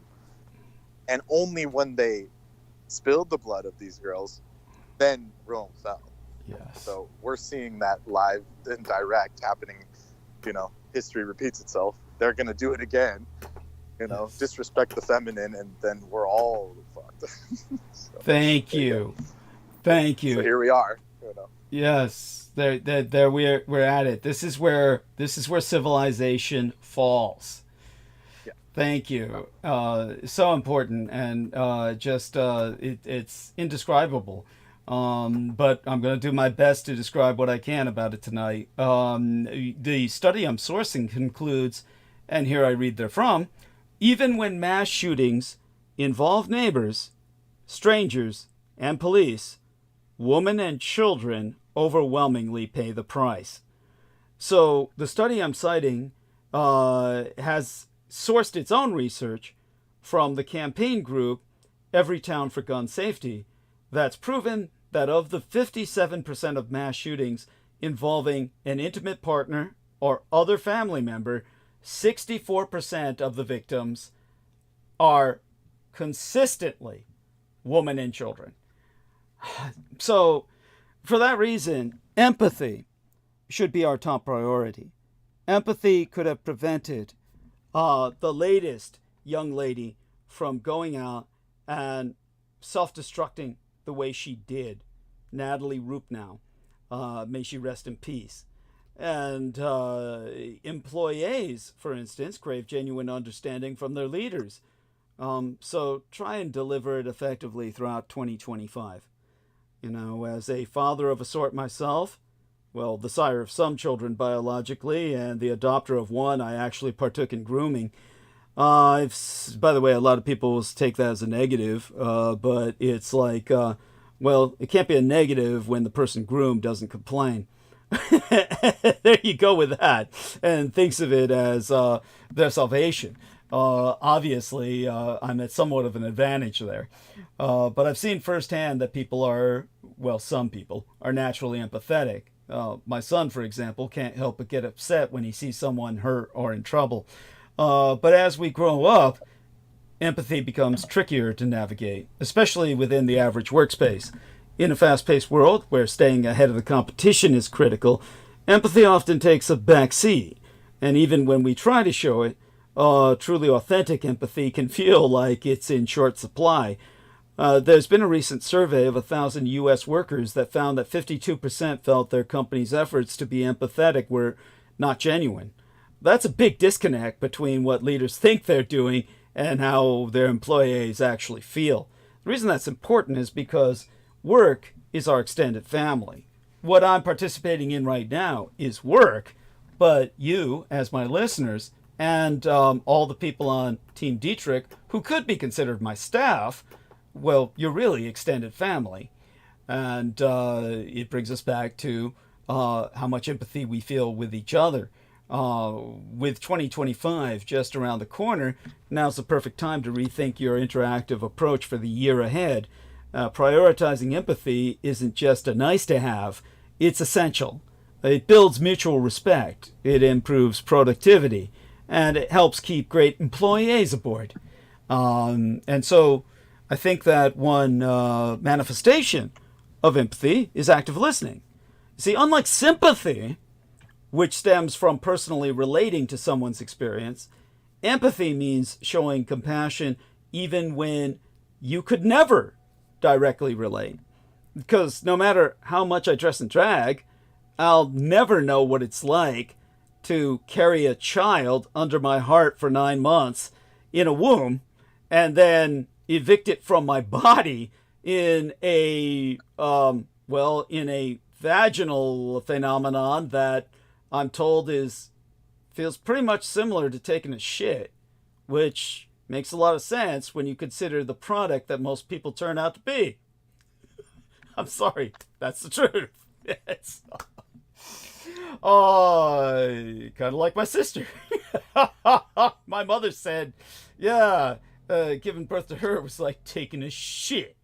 and only when they spilled the blood of these girls, then Rome fell. Yes. So we're seeing that live and direct happening. History repeats itself. They're gonna do it again. Disrespect the feminine, and then we're all fucked. So, Thank you. Thank you. So here we are. Yes, there we're at it. This is where civilization falls. Yeah. Thank you. So important, and it's indescribable. But I'm going to do my best to describe what I can about it tonight. The study I'm sourcing concludes, and here I read therefrom, even when mass shootings involve neighbors, strangers, and police, women and children overwhelmingly pay the price. So the study I'm citing has sourced its own research from the campaign group Every Town for Gun Safety that's proven that of the 57% of mass shootings involving an intimate partner or other family member, 64% of the victims are consistently women and children. So, for that reason, empathy should be our top priority. Empathy could have prevented the latest young lady from going out and self-destructing the way she did, Natalie Rupnow, may she rest in peace. And employees, for instance, crave genuine understanding from their leaders. So try and deliver it effectively throughout 2025. As a father of a sort myself, well, the sire of some children biologically, and the adopter of one. I actually partook in grooming. By the way, a lot of people will take that as a negative, but it's like, well, it can't be a negative when the person groomed doesn't complain. There you go with that, and thinks of it as their salvation. Obviously, I'm at somewhat of an advantage there. But I've seen firsthand that people are, well, some people are naturally empathetic. My son, for example, can't help but get upset when he sees someone hurt or in trouble. But as we grow up, empathy becomes trickier to navigate, especially within the average workspace. In a fast-paced world where staying ahead of the competition is critical, empathy often takes a back seat. And even when we try to show it, truly authentic empathy can feel like it's in short supply. There's been a recent survey of 1,000 U.S. workers that found that 52% felt their company's efforts to be empathetic were not genuine. That's a big disconnect between what leaders think they're doing and how their employees actually feel. The reason that's important is because work is our extended family. What I'm participating in right now is work, but you, as my listeners, and all the people on Team Dietrich, who could be considered my staff, well, you're really extended family. And it brings us back to how much empathy we feel with each other. With 2025 just around the corner, now's the perfect time to rethink your interactive approach for the year ahead. Prioritizing empathy isn't just a nice to have, it's essential. It builds mutual respect, it improves productivity, and it helps keep great employees aboard. And so I think that one manifestation of empathy is active listening. See, unlike sympathy, which stems from personally relating to someone's experience, empathy means showing compassion even when you could never directly relate. Because no matter how much I dress and drag, I'll never know what it's like to carry a child under my heart for 9 months in a womb and then evict it from my body in a vaginal phenomenon that I'm told feels pretty much similar to taking a shit, which makes a lot of sense when you consider the product that most people turn out to be. I'm sorry, that's the truth. It's kind of like my sister. My mother said, yeah, giving birth to her was like taking a shit,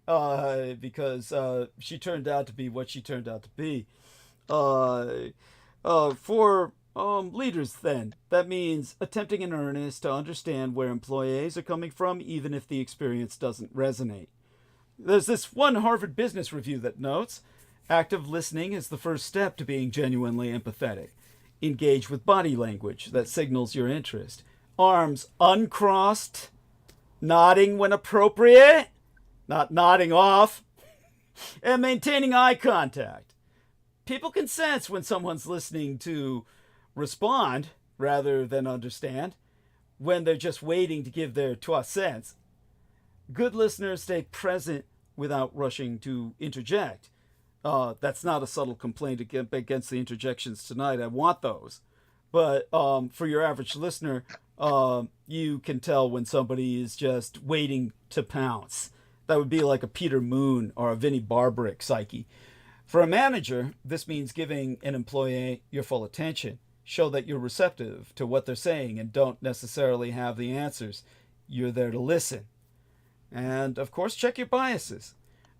because she turned out to be what she turned out to be. For leaders, then, that means attempting in earnest to understand where employees are coming from, even if the experience doesn't resonate. There's this one Harvard Business Review that notes, active listening is the first step to being genuinely empathetic. Engage with body language that signals your interest. Arms uncrossed, nodding when appropriate, not nodding off, and maintaining eye contact. People can sense when someone's listening to respond rather than understand, when they're just waiting to give their 2 cents. Good listeners stay present without rushing to interject. That's not a subtle complaint against the interjections tonight. I want those. But for your average listener, you can tell when somebody is just waiting to pounce. That would be like a Peter Moon or a Vinnie Barbaric psyche. For a manager, this means giving an employee your full attention. Show that you're receptive to what they're saying and don't necessarily have the answers. You're there to listen. And, of course, check your biases.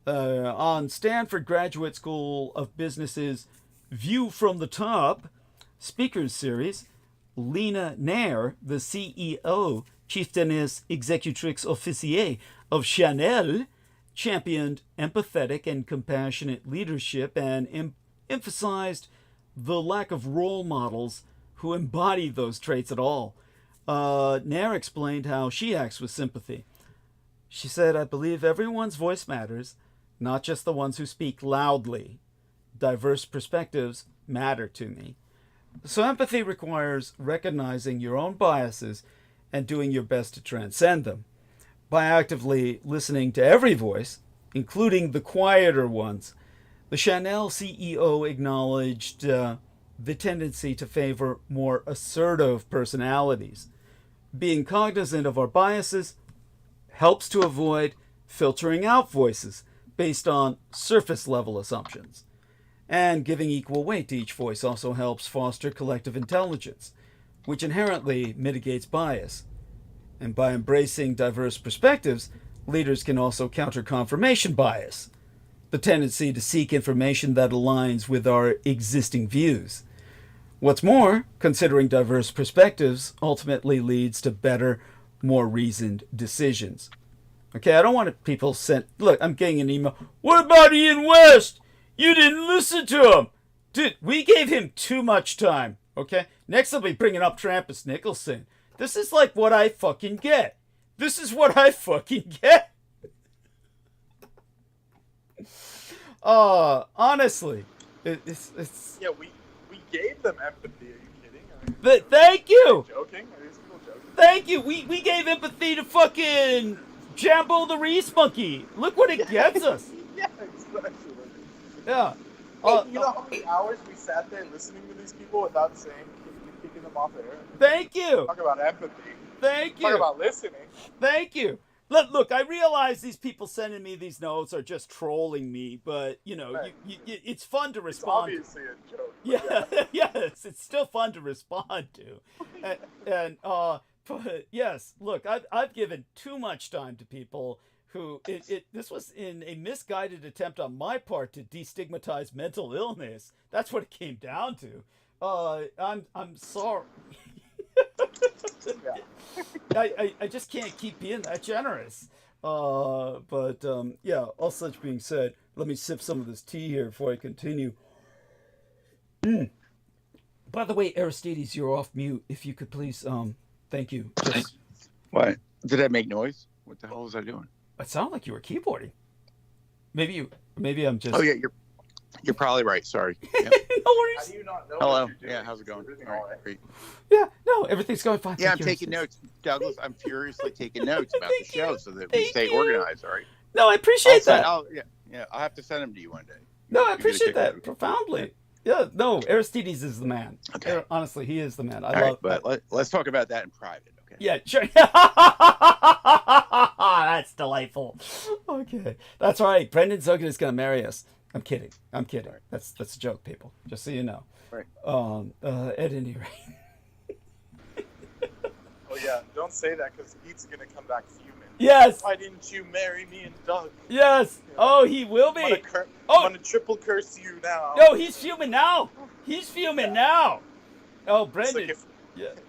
On Stanford Graduate School of Business's View from the Top Speakers Series, Lena Nair, the CEO, Chief Tennis Executrix Officier of Chanel, championed empathetic and compassionate leadership and emphasized the lack of role models who embody those traits at all. Nair explained how she acts with sympathy. She said, I believe everyone's voice matters, not just the ones who speak loudly. Diverse perspectives matter to me. So empathy requires recognizing your own biases and doing your best to transcend them. By actively listening to every voice, including the quieter ones, The Chanel CEO acknowledged the tendency to favor more assertive personalities. Being cognizant of our biases helps to avoid filtering out voices based on surface level assumptions. And giving equal weight to each voice also helps foster collective intelligence, which inherently mitigates bias. And by embracing diverse perspectives, leaders can also counter confirmation bias, the tendency to seek information that aligns with our existing views. What's more, considering diverse perspectives ultimately leads to better, more reasoned decisions. Okay, I don't want people sent. Look, I'm getting an email. What about Ian West? You didn't listen to him. Dude, we gave him too much time. Okay? Next, I'll be bringing up Trampus Nicholson. This is like what I fucking get. This is what I fucking get. Honestly, it's. Yeah, we gave them empathy. Are you kidding? But thank you. Joking? Are these people joking? Thank you. We gave empathy to fucking Jambo the Reese Monkey. Look what it gets us. Yeah, exactly. Yeah. Hey, you know how many hours we sat there listening to these people without saying, kicking them off air? Thank you. Talk about empathy. Thank you. Talk about listening. Thank you. Look, I realize these people sending me these notes are just trolling me, but, you know, Right. it's fun to respond. It's obviously a joke. Yeah, yes, it's still fun to respond to. But yes, look, I've given too much time to people who this was in a misguided attempt on my part to destigmatize mental illness. That's what it came down to. I'm sorry. Yeah. I just can't keep being that generous. But yeah, all such being said, let me sip some of this tea here before I continue. By the way, Aristides, you're off mute. If you could please, thank you. Just, What? Did I make noise? What the hell was I doing? it sounded like you were keyboarding. Maybe I'm just. Oh yeah, you're probably right. Sorry. Yep. No How worries. do you not know Hello. what you're doing? Yeah, how's it going? Everything All all right, right? great. Yeah, no, everything's going fine. Yeah, I'm Thank you, taking Aristides. notes, Douglas. I'm furiously taking notes about Thank the show you. so that we Thank stay you. organized. All right. No, I appreciate that. I'll have to send them to you one day. No, I You get a appreciate kick out that of it. profoundly. Yeah, no, Aristides is the man. Okay. Honestly, he is the man. I All love. right, but let's talk about that in private. Okay. Yeah, sure. That's delightful. Okay, that's all right. Brendan Zugan is gonna marry us. I'm kidding. Right. That's a joke, people. Just so you know. Right. At any rate. Oh yeah, don't say that because Pete's gonna come back fuming. Yes. Why didn't you marry me and Doug? Yes. Yeah. Oh, he will I'm gonna, be. I'm gonna triple curse you now. No, he's fuming now. He's fuming now. Oh, It's Brendan. like if,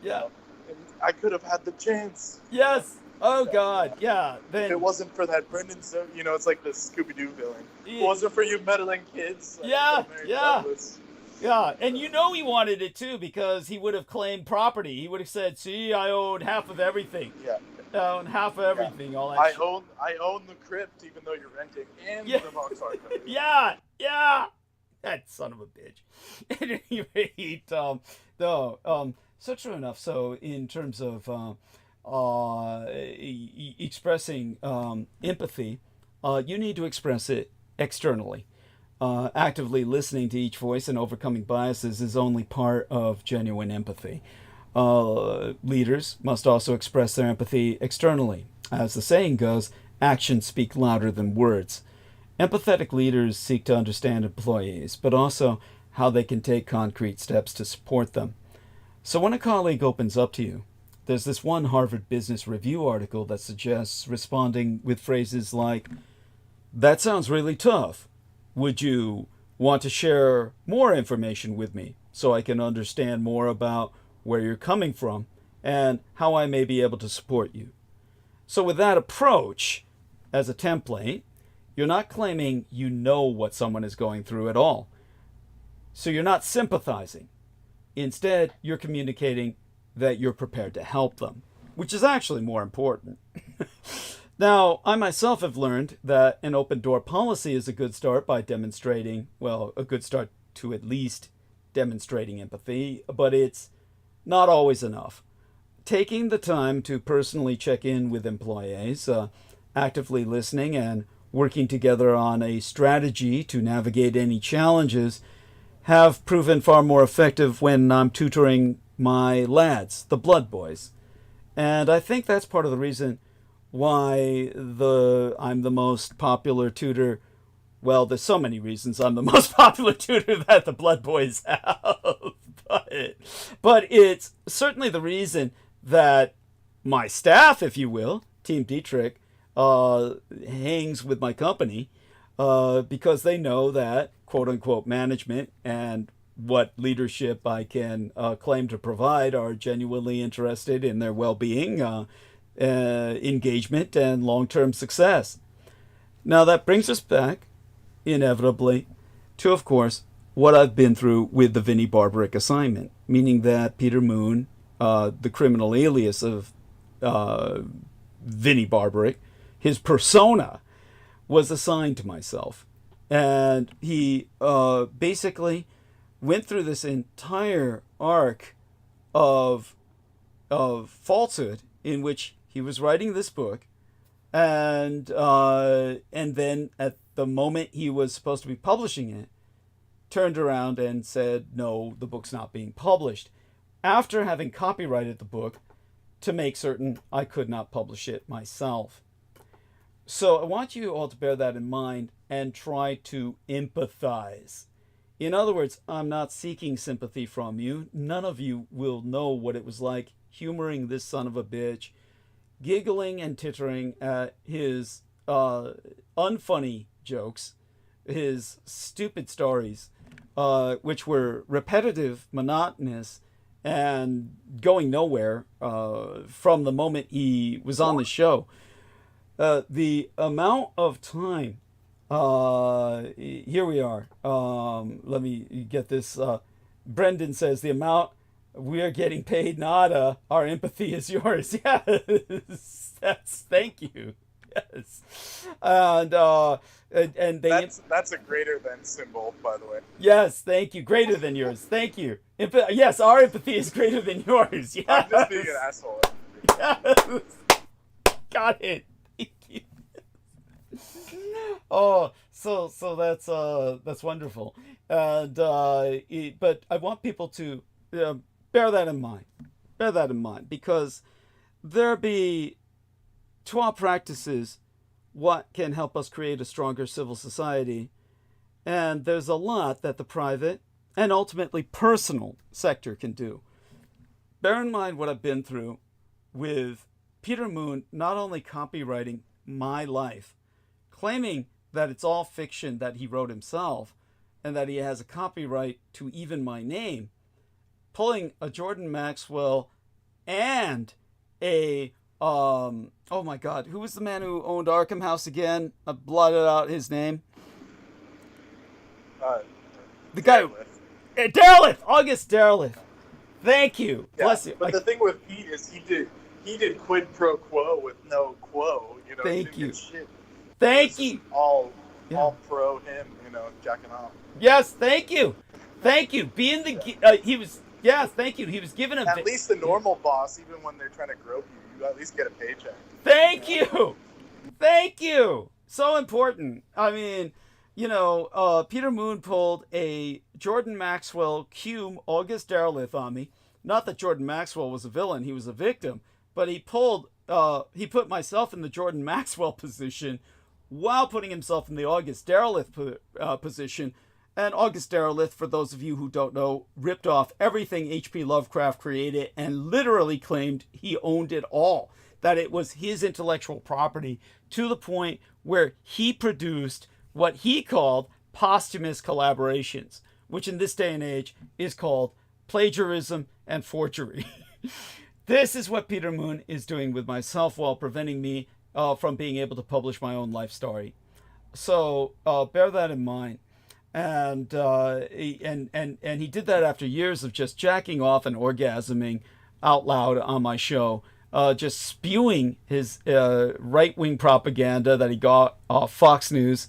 Yeah. and I could have had the chance. Yes. Oh God. Yeah. Then If it wasn't for that Brendan, so it's like the Scooby-Doo villain. If it Yeah. wasn't for you meddling kids. I Yeah, could've married yeah. Douglas. Yeah, and you know he wanted it too because he would have claimed property. He would have said, "See, I own half of everything. Yeah. I own half of everything. All that." I shit." own the crypt even though you're renting and Yeah. the box art company. Yeah. That son of a bitch. At any rate, so true enough. So in terms of expressing empathy, you need to express it externally. Actively listening to each voice and overcoming biases is only part of genuine empathy. Leaders must also express their empathy externally. As the saying goes, actions speak louder than words. Empathetic leaders seek to understand employees, but also how they can take concrete steps to support them. So when a colleague opens up to you, there's this one Harvard Business Review article that suggests responding with phrases like, "That sounds really tough. Would you want to share more information with me so I can understand more about where you're coming from and how I may be able to support you?" So with that approach as a template, you're not claiming you know what someone is going through at all. So you're not sympathizing. Instead, you're communicating that you're prepared to help them, which is actually more important. Now, I myself have learned that an open door policy is a good start by demonstrating, a good start to at least demonstrating empathy, but it's not always enough. Taking the time to personally check in with employees, actively listening and working together on a strategy to navigate any challenges have proven far more effective when I'm tutoring my lads, the blood boys. And I think that's part of the reason why I'm the most popular tutor. Well, there's so many reasons I'm the most popular tutor that the blood boys have. But it's certainly the reason that my staff, if you will, Team Dietrich, hangs with my company, because they know that quote-unquote management and what leadership I can claim to provide are genuinely interested in their well-being, engagement, and long-term success. Now that brings us back, inevitably, to, of course, what I've been through with the Vinnie Barbaric assignment, meaning that Peter Moon, the criminal alias of Vinnie Barbaric, his persona, was assigned to myself. And he basically went through this entire arc of falsehood in which he was writing this book, and then at the moment he was supposed to be publishing it, turned around and said, no, the book's not being published, after having copyrighted the book to make certain I could not publish it myself. So I want you all to bear that in mind and try to empathize. In other words, I'm not seeking sympathy from you. None of you will know what it was like humoring this son of a bitch, giggling and tittering at his unfunny jokes, his stupid stories, which were repetitive, monotonous, and going nowhere from the moment he was on the show. The amount of time, here we are. Let me get this. Brendan says the amount we are getting paid, nada. Our empathy is yours. Yes, thank you. Yes, and they. That's a greater than symbol, by the way. Yes, thank you. Greater than yours. Thank you. Yes, our empathy is greater than yours. Yes. I'm just being an asshole. Yes. Got it. Thank you. Oh, so that's wonderful, and but I want people to bear that in mind. Bear that in mind, because there be, to our practices, what can help us create a stronger civil society, and there's a lot that the private and ultimately personal sector can do. Bear in mind what I've been through with Peter Moon not only copywriting my life, claiming that it's all fiction that he wrote himself, and that he has a copyright to even my name, pulling a Jordan Maxwell and a oh my God, who was the man who owned Arkham House again? I blotted out his name. The guy, Derleth, August Derleth. Thank you. Yeah, Bless you. But the thing with Pete is he did quid pro quo with no quo. You know. Thank you. Shit. Thank you. All pro him. You know, jacking off. Yes, thank you. Thank you. Being the he was. Yes, thank you. He was given a. At least the normal boss, even when they're trying to grope you at least get a paycheck. Thank you. Thank you. So important. I mean, you know, Peter Moon pulled a Jordan Maxwell cum August Derleth on me. Not that Jordan Maxwell was a villain, he was a victim, but he put myself in the Jordan Maxwell position while putting himself in the August Derleth position. And August Derleth, for those of you who don't know, ripped off everything H.P. Lovecraft created and literally claimed he owned it all, that it was his intellectual property, to the point where he produced what he called posthumous collaborations, which in this day and age is called plagiarism and forgery. This is what Peter Moon is doing with myself while preventing me from being able to publish my own life story. So bear that in mind. And he did that after years of just jacking off and orgasming out loud on my show, just spewing his right-wing propaganda that he got off Fox News.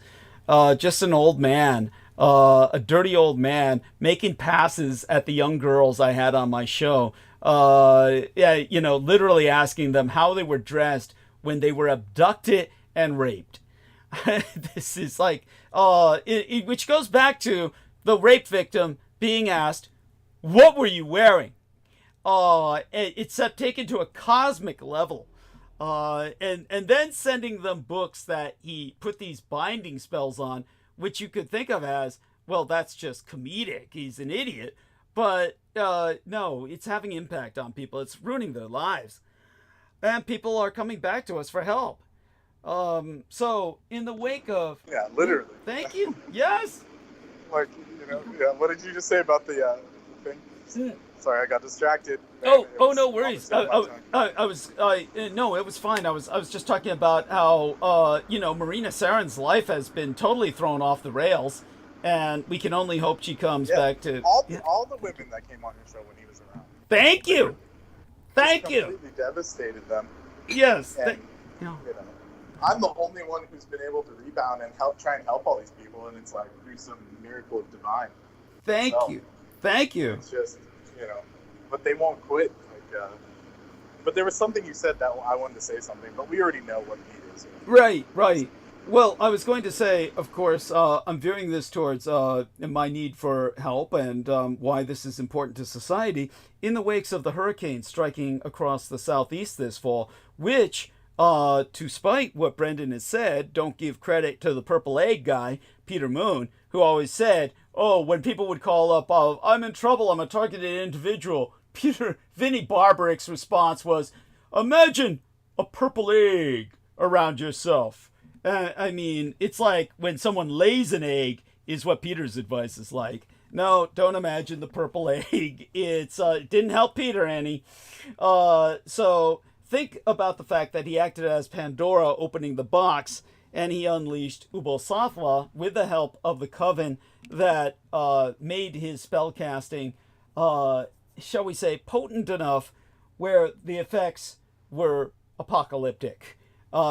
Just an old man, a dirty old man, making passes at the young girls I had on my show. You know, literally asking them how they were dressed when they were abducted and raped. This is like, which goes back to the rape victim being asked, "What were you wearing?" It's taken to a cosmic level. And then sending them books that he put these binding spells on, which you could think of as, well, that's just comedic. He's an idiot. But no, it's having impact on people. It's ruining their lives. And people are coming back to us for help. So in the wake of... Yeah, literally. Thank you. Yes. Like, yeah, what did you just say about the thing? Sorry, I got distracted. No worries. No, it was fine. I was just talking about how, Marina Saren's life has been totally thrown off the rails, and we can only hope she comes back to... All the women that came on your show when he was around. Thank you. Completely devastated them. Yes. And, I'm the only one who's been able to rebound and try and help all these people, and it's like through some miracle of divine. Thank you. It's just, but they won't quit. But there was something you said that I wanted to say something, but we already know what Pete is. Right. Well, I was going to say, of course, I'm veering this towards my need for help and why this is important to society in the wakes of the hurricanes striking across the southeast this fall, which, to spite what Brendan has said, don't give credit to the purple egg guy, Peter Moon, who always said, when people would call up, I'm in trouble, I'm a targeted individual, Vinnie Barbarick's response was, imagine a purple egg around yourself. I mean, it's like when someone lays an egg is what Peter's advice is like. No, don't imagine the purple egg. It didn't help Peter any. So think about the fact that he acted as Pandora opening the box, and he unleashed Ubosathwa with the help of the coven that made his spellcasting, shall we say, potent enough where the effects were apocalyptic.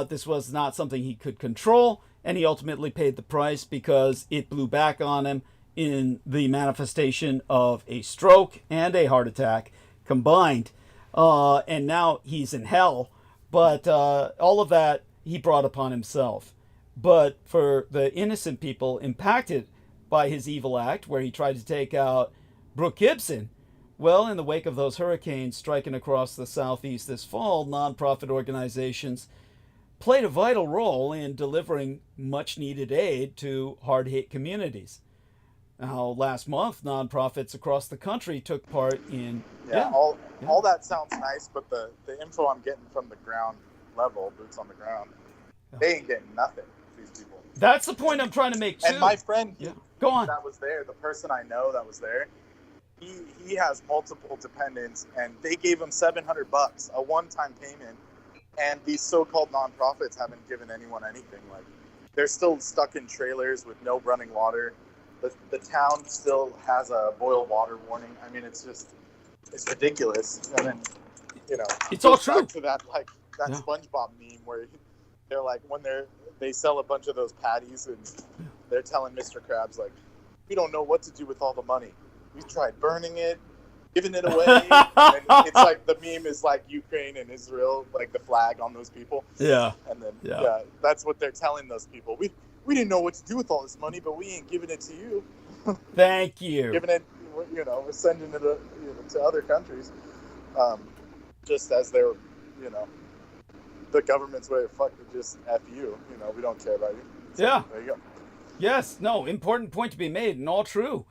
This was not something he could control, and he ultimately paid the price because it blew back on him in the manifestation of a stroke and a heart attack combined. And now he's in hell. But all of that he brought upon himself. But for the innocent people impacted by his evil act, where he tried to take out Brooke Gibson, well, in the wake of those hurricanes striking across the southeast this fall, nonprofit organizations played a vital role in delivering much-needed aid to hard-hit communities. Now, last month, nonprofits across the country took part in... All that sounds nice, but the info I'm getting from the ground level, boots on the ground, they ain't getting nothing, these people. That's the point I'm trying to make, too. And my friend Go on. that was there, the person I know that was there, he has multiple dependents, and they gave him $700, a one-time payment. And these so-called nonprofits haven't given anyone anything. Like, they're still stuck in trailers with no running water. The town still has a boil water warning. I mean, it's ridiculous. And then, it's all true. Back to that SpongeBob meme where they're like, when they sell a bunch of those patties and they're telling Mr. Krabs, like, we don't know what to do with all the money. We tried burning it, giving it away. And it's like the meme is like Ukraine and Israel, like the flag on those people. Yeah. And then that's what they're telling those people. We didn't know what to do with all this money, but we ain't giving it to you. Thank you. Giving it, we're sending it to other countries, just as they're, the government's way of just F you. We don't care about you. So, there you go. Yes. No. Important point to be made, and all true.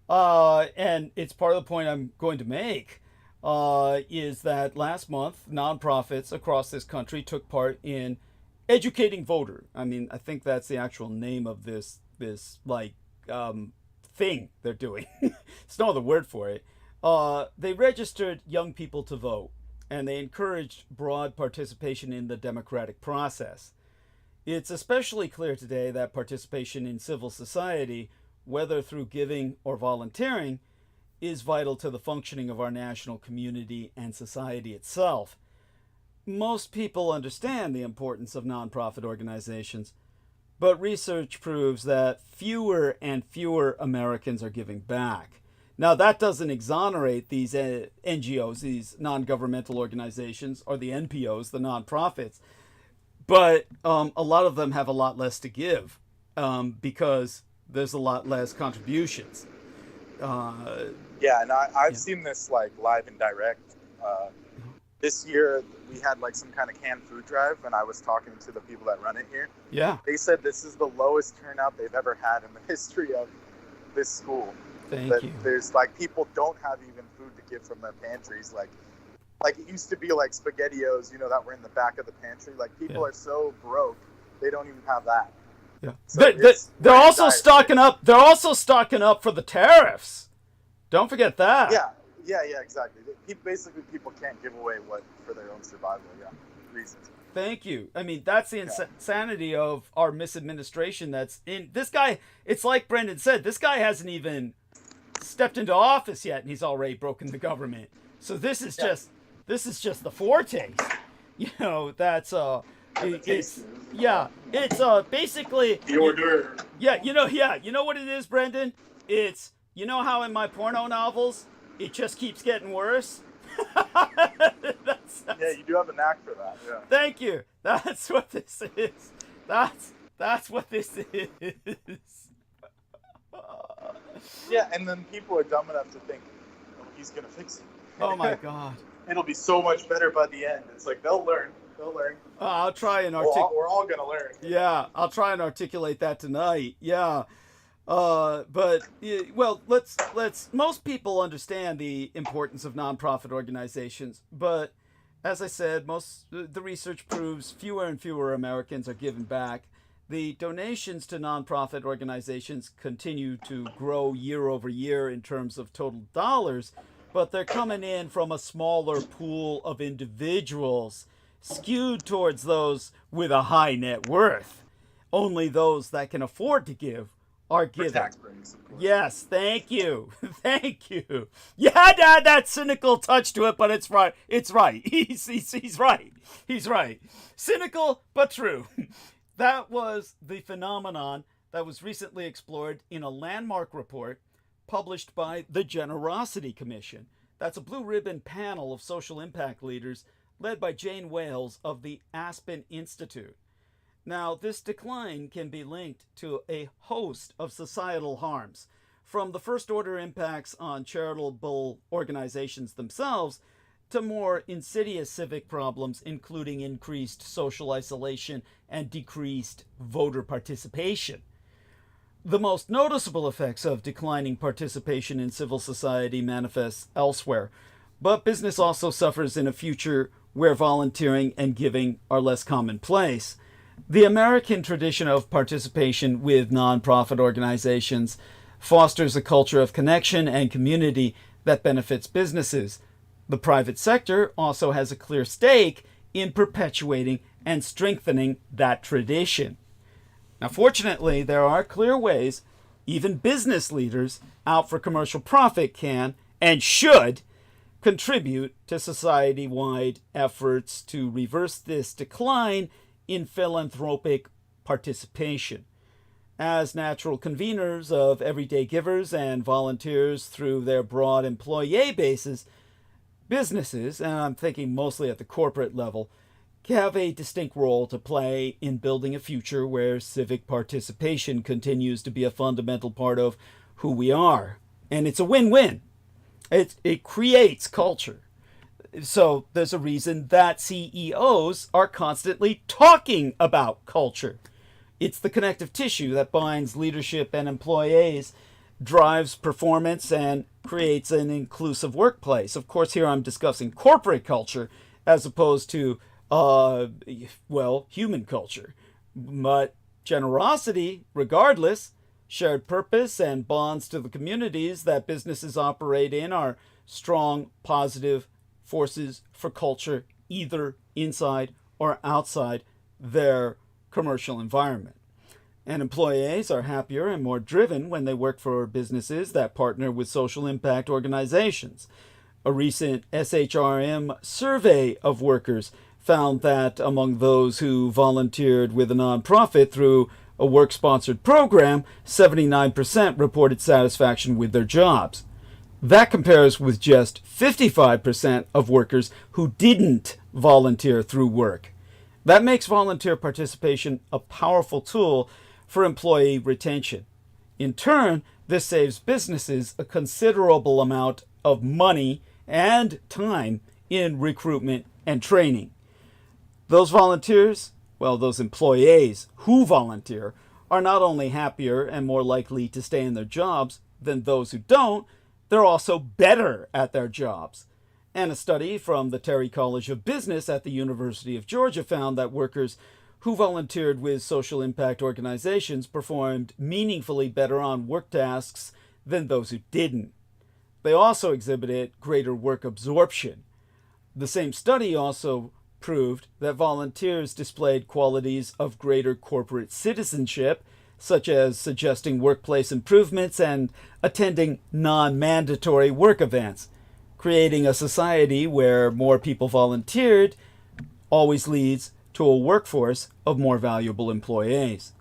And it's part of the point I'm going to make, is that last month, nonprofits across this country took part in educating voter. I mean, I think that's the actual name of this thing they're doing. There's no other word for it. They registered young people to vote, and they encouraged broad participation in the democratic process. It's especially clear today that participation in civil society, whether through giving or volunteering, is vital to the functioning of our national community and society itself. Most people understand the importance of nonprofit organizations, but research proves that fewer and fewer Americans are giving back. Now, that doesn't exonerate these NGOs, these non-governmental organizations, or the NPOs, the nonprofits, but a lot of them have a lot less to give because there's a lot less contributions. Yeah, and I've seen this like live and direct. This year we had like some kind of canned food drive, and I was talking to the people that run it here. Yeah. They said this is the lowest turnout they've ever had in the history of this school. Thank you. There's like people don't have even food to give from their pantries. Like it used to be like SpaghettiOs, you know, that were in the back of the pantry. Like people are so broke, they don't even have that. Yeah. So they're also stocking up. They're also stocking up for the tariffs. Don't forget that. Yeah, exactly. Basically, people can't give away what for their own survival. Yeah, reasons. Thank you. I mean, that's the insanity of our misadministration. That's in this guy. It's like Brendan said. This guy hasn't even stepped into office yet, and he's already broken the government. So this is just the foretaste. You know, that's it's basically the hors d'oeuvre. You know what it is, Brendan? It's, you know how in my porno novels it just keeps getting worse? That's, yeah, you do have a knack for that. Yeah. Thank you. That's what this is. That's what this is. Yeah, and then people are dumb enough to think, oh, he's gonna fix it. Oh my God. It'll be so much better by the end. It's like they'll learn. I'll try and we're all gonna learn. Yeah, I'll try and articulate that tonight. Yeah. But let's most people understand the importance of nonprofit organizations, but as I said, the research proves fewer and fewer Americans are giving back. The donations to nonprofit organizations continue to grow year over year in terms of total dollars, but they're coming in from a smaller pool of individuals, skewed towards those with a high net worth. Only those that can afford to give are given. Tax breaks, of course. Yes, thank you. Thank you. You had to add that cynical touch to it, but it's right. It's right. He's right. He's right. Cynical, but true. That was the phenomenon that was recently explored in a landmark report published by the Generosity Commission. That's a blue ribbon panel of social impact leaders led by Jane Wales of the Aspen Institute. Now, this decline can be linked to a host of societal harms, from the first-order impacts on charitable organizations themselves to more insidious civic problems, including increased social isolation and decreased voter participation. The most noticeable effects of declining participation in civil society manifests elsewhere, but business also suffers in a future where volunteering and giving are less commonplace. The American tradition of participation with nonprofit organizations fosters a culture of connection and community that benefits businesses. The private sector also has a clear stake in perpetuating and strengthening that tradition. Now, fortunately, there are clear ways even business leaders out for commercial profit can and should contribute to society-wide efforts to reverse this decline in philanthropic participation. As natural conveners of everyday givers and volunteers through their broad employee bases, businesses, and I'm thinking mostly at the corporate level, have a distinct role to play in building a future where civic participation continues to be a fundamental part of who we are. And it's a win-win. It creates culture. So there's a reason that CEOs are constantly talking about culture. It's the connective tissue that binds leadership and employees, drives performance, and creates an inclusive workplace. Of course, here I'm discussing corporate culture as opposed to, human culture. But generosity, regardless, shared purpose, and bonds to the communities that businesses operate in are strong, positive forces for culture, either inside or outside their commercial environment. And employees are happier and more driven when they work for businesses that partner with social impact organizations. A recent SHRM survey of workers found that among those who volunteered with a nonprofit through a work-sponsored program, 79% reported satisfaction with their jobs. That compares with just 55% of workers who didn't volunteer through work. That makes volunteer participation a powerful tool for employee retention. In turn, this saves businesses a considerable amount of money and time in recruitment and training. Those volunteers, well, those employees who volunteer, are not only happier and more likely to stay in their jobs than those who don't, they're also better at their jobs. And a study from the Terry College of Business at the University of Georgia found that workers who volunteered with social impact organizations performed meaningfully better on work tasks than those who didn't. They also exhibited greater work absorption. The same study also proved that volunteers displayed qualities of greater corporate citizenship, such as suggesting workplace improvements and attending non-mandatory work events. Creating a society where more people volunteered always leads to a workforce of more valuable employees.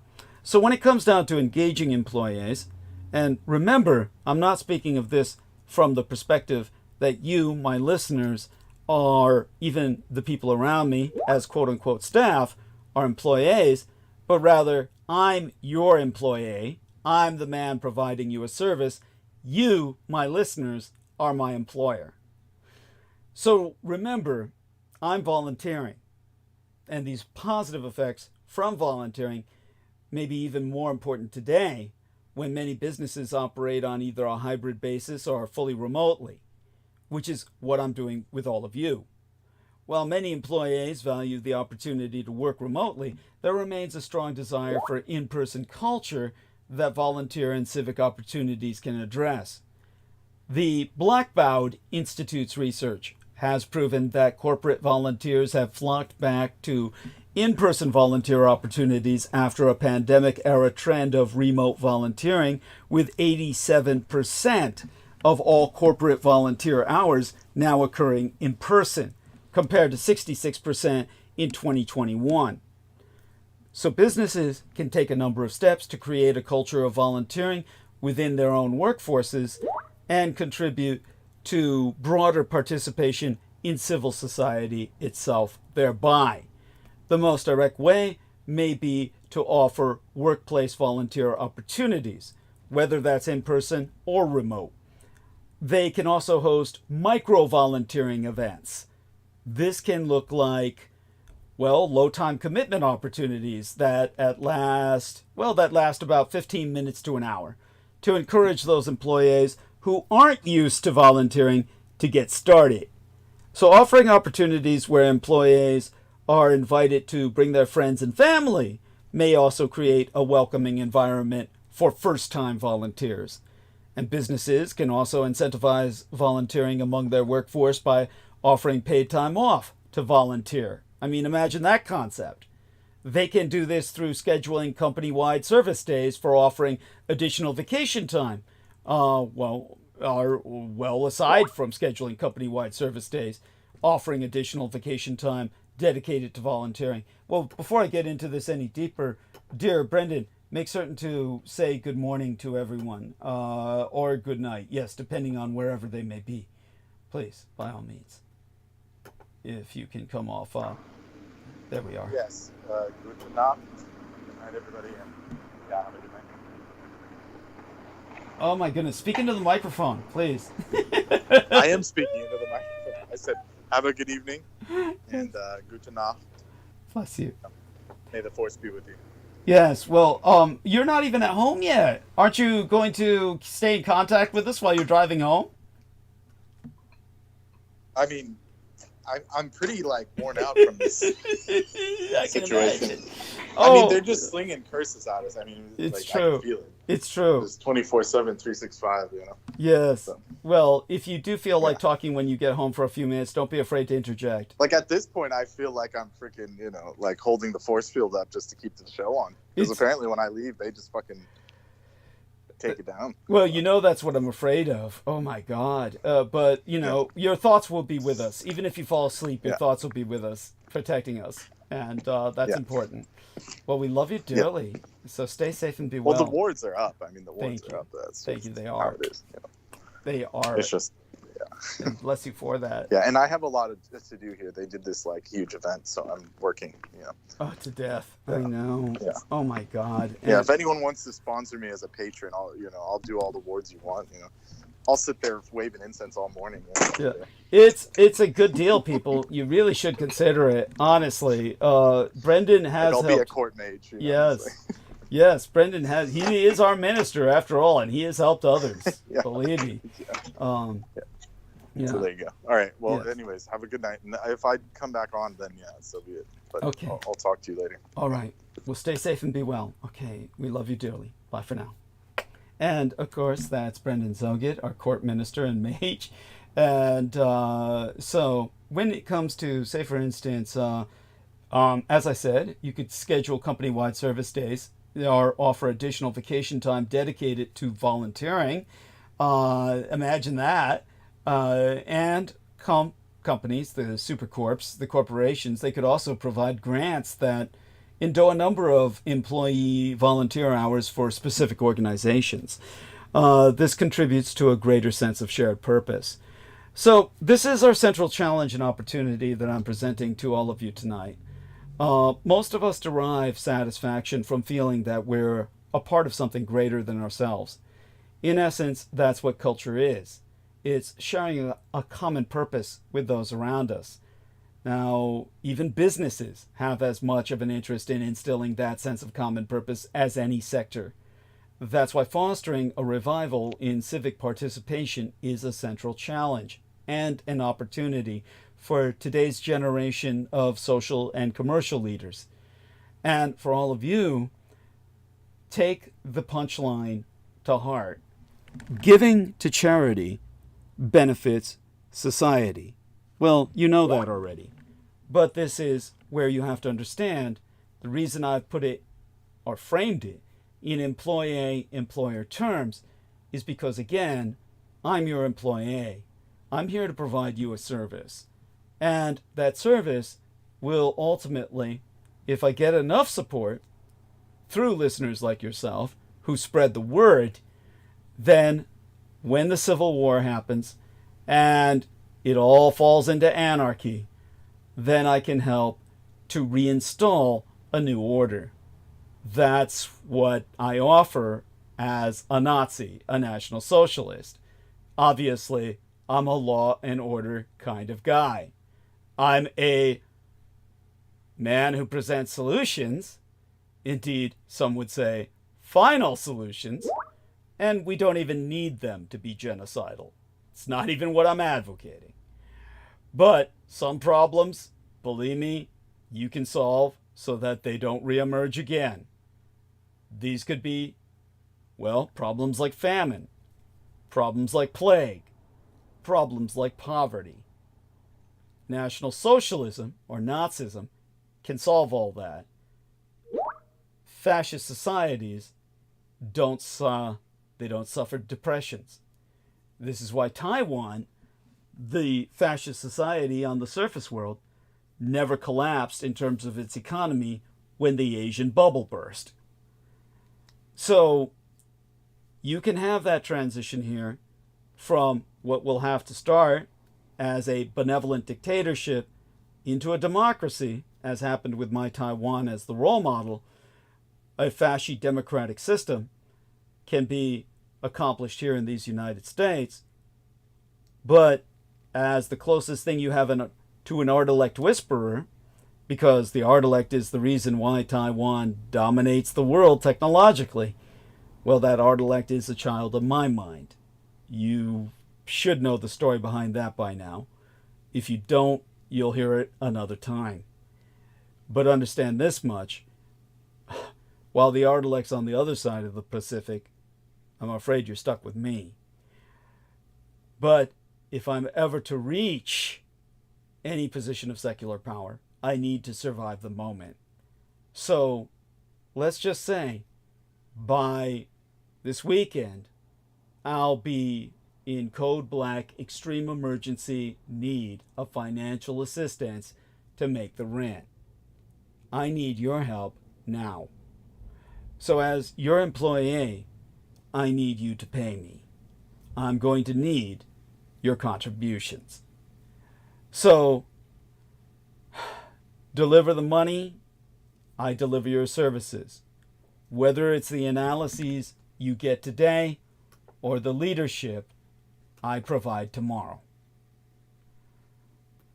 So when it comes down to engaging employees, and remember, I'm not speaking of this from the perspective that you, my listeners, or even the people around me as quote-unquote staff are employees, but rather I'm your employee, I'm the man providing you a service, you, my listeners, are my employer. So remember, I'm volunteering, and these positive effects from volunteering may be even more important today when many businesses operate on either a hybrid basis or fully remotely, which is what I'm doing with all of you. While many employees value the opportunity to work remotely, there remains a strong desire for in-person culture that volunteer and civic opportunities can address. The Blackbaud Institute's research has proven that corporate volunteers have flocked back to in-person volunteer opportunities after a pandemic-era trend of remote volunteering, with 87% of all corporate volunteer hours now occurring in person, compared to 66% in 2021. So businesses can take a number of steps to create a culture of volunteering within their own workforces and contribute to broader participation in civil society itself thereby. The most direct way may be to offer workplace volunteer opportunities, whether that's in person or remote. They can also host micro-volunteering events. This can look like, well, low-time commitment opportunities that last about 15 minutes to an hour to encourage those employees who aren't used to volunteering to get started. So offering opportunities where employees are invited to bring their friends and family may also create a welcoming environment for first-time volunteers. And businesses can also incentivize volunteering among their workforce by offering paid time off to volunteer. I mean, imagine that concept. They can do this through scheduling company-wide service days for offering additional vacation time. Aside from scheduling company-wide service days, offering additional vacation time dedicated to volunteering. Well, before I get into this any deeper, dear Brendan, make certain to say good morning to everyone, or good night, yes, depending on wherever they may be. Please, by all means, if you can come off. There we are. Yes. Good night. Good night, everybody. And yeah, have a good night. Oh my goodness, speak into the microphone, please. I am speaking into the microphone. I said, have a good evening and good night. Bless you. May the force be with you. Yes, well, you're not even at home yet. Aren't you going to stay in contact with us while you're driving home? I mean, I'm pretty worn out from this situation. I mean, they're just slinging curses at us. I mean, it's true. I can feel it. It's true. It's 24/7, 365. Yes. So. Well, if you do feel like talking when you get home for a few minutes, don't be afraid to interject. At this point, I feel like I'm freaking, holding the force field up just to keep the show on. Because apparently, when I leave, they just fucking take it down. Well, that's what I'm afraid of. Oh my God. But your thoughts will be with us. Even if you fall asleep, your thoughts will be with us, protecting us. And that's important. Well, we love you dearly. So stay safe and be well. Well, the wards are up. I mean, the wards are up. Thank you. They are. How it is. They are. It's just, And bless you for that. Yeah, and I have a lot of to do here. They did this like huge event, so I'm working. Oh, to death. Yeah. I know. Yeah. Oh my God. Yeah. If anyone wants to sponsor me as a patron, I'll do all the awards you want. I'll sit there waving incense all morning. Yeah. It's a good deal, people. You really should consider it. Honestly, Brendan has I'll helped. be a court mage. Yes. Yes, Brendan has. He is our minister after all, and he has helped others. Yeah. Believe me. Yeah. So there you go. All right. Well, Yes. anyways, have a good night. And if I come back on, then so be it. But Okay. I'll talk to you later. All right. Well, stay safe and be well. Okay. We love you dearly. Bye for now. And of course, that's Brendan Zogid, our court minister and mage. And so when it comes to, say, for instance, as I said, you could schedule company-wide service days or offer additional vacation time dedicated to volunteering. Imagine that. And companies, the supercorps, the corporations, they could also provide grants that endow a number of employee volunteer hours for specific organizations. This contributes to a greater sense of shared purpose. So this is our central challenge and opportunity that I'm presenting to all of you tonight. Most of us derive satisfaction from feeling that we're a part of something greater than ourselves. In essence, that's what culture is. It's sharing a common purpose with those around us. Now, even businesses have as much of an interest in instilling that sense of common purpose as any sector. That's why fostering a revival in civic participation is a central challenge and an opportunity for today's generation of social and commercial leaders. And for all of you, take the punchline to heart. Giving to charity benefits society. Well, you know that already. But this is where you have to understand the reason I've put it or framed it in employee-employer terms is because, again, I'm your employee. I'm here to provide you a service. And that service will ultimately, if I get enough support through listeners like yourself who spread the word, then when the Civil War happens and it all falls into anarchy, then I can help to reinstall a new order. That's what I offer as a Nazi, a National Socialist. Obviously, I'm a law and order kind of guy. I'm a man who presents solutions. Indeed, some would say final solutions. And we don't even need them to be genocidal. It's not even what I'm advocating. But some problems, believe me, you can solve so that they don't reemerge again. These could be, well, problems like famine, problems like plague, problems like poverty. National Socialism, or Nazism, can solve all that. Fascist societies don't suffer depressions. This is why Taiwan, the fascist society on the surface world, never collapsed in terms of its economy when the Asian bubble burst. So you can have that transition here from what will have to start as a benevolent dictatorship into a democracy, as happened with my Taiwan as the role model. A fascist democratic system can be accomplished here in these United States, but as the closest thing you have to an art-elect whisperer, because the art-elect is the reason why Taiwan dominates the world technologically, well, that art-elect is a child of my mind. You should know the story behind that by now. If you don't, you'll hear it another time. But understand this much. While the art-elect's on the other side of the Pacific, I'm afraid you're stuck with me. But if I'm ever to reach any position of secular power, I need to survive the moment. So let's just say by this weekend, I'll be in code black extreme emergency need of financial assistance to make the rent. I need your help now. So as your employee, I need you to pay me. I'm going to need your contributions. So, deliver the money, I deliver your services. Whether it's the analyses you get today or the leadership I provide tomorrow.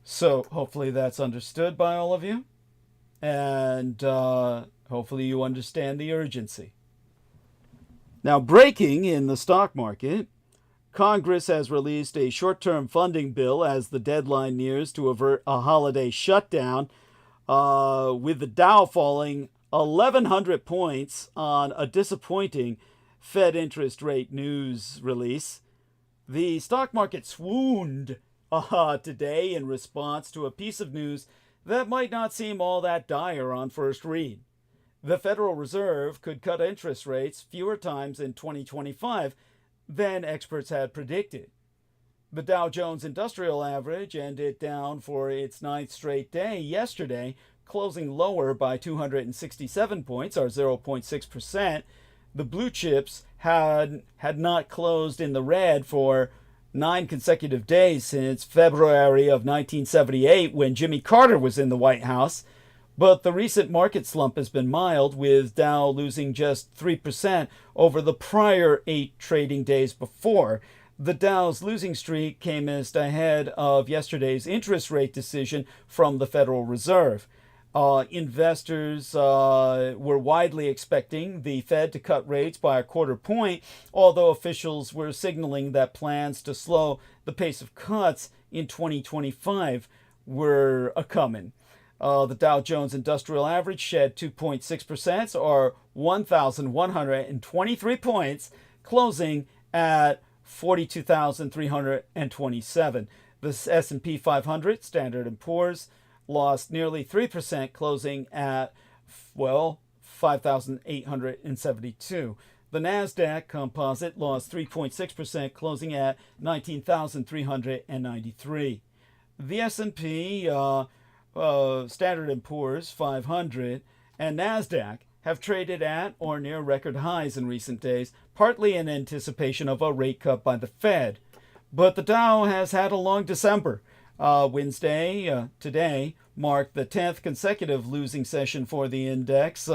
So hopefully that's understood by all of you. And hopefully you understand the urgency. Now, breaking in the stock market, Congress has released a short-term funding bill as the deadline nears to avert a holiday shutdown, with the Dow falling 1,100 points on a disappointing Fed interest rate news release. The stock market swooned today in response to a piece of news that might not seem all that dire on first read. The Federal Reserve could cut interest rates fewer times in 2025 than experts had predicted. The Dow Jones Industrial Average ended down for its ninth straight day yesterday, closing lower by 267 points, or 0.6%. The blue chips had not closed in the red for 9 consecutive days since February of 1978, when Jimmy Carter was in the White House. But the recent market slump has been mild, with Dow losing just 3% over the prior 8 trading days before. The Dow's losing streak came just ahead of yesterday's interest rate decision from the Federal Reserve. Investors were widely expecting the Fed to cut rates by a quarter point, although officials were signaling that plans to slow the pace of cuts in 2025 were a-coming. The Dow Jones Industrial Average shed 2.6%, or 1,123 points, closing at 42,327. The S&P 500, Standard & Poor's, lost nearly 3%, closing at, 5,872. The NASDAQ Composite lost 3.6%, closing at 19,393. The S&P, Standard & Poor's 500, and NASDAQ have traded at or near record highs in recent days, partly in anticipation of a rate cut by the Fed. But the Dow has had a long December. Wednesday, today, marked the 10th consecutive losing session for the index,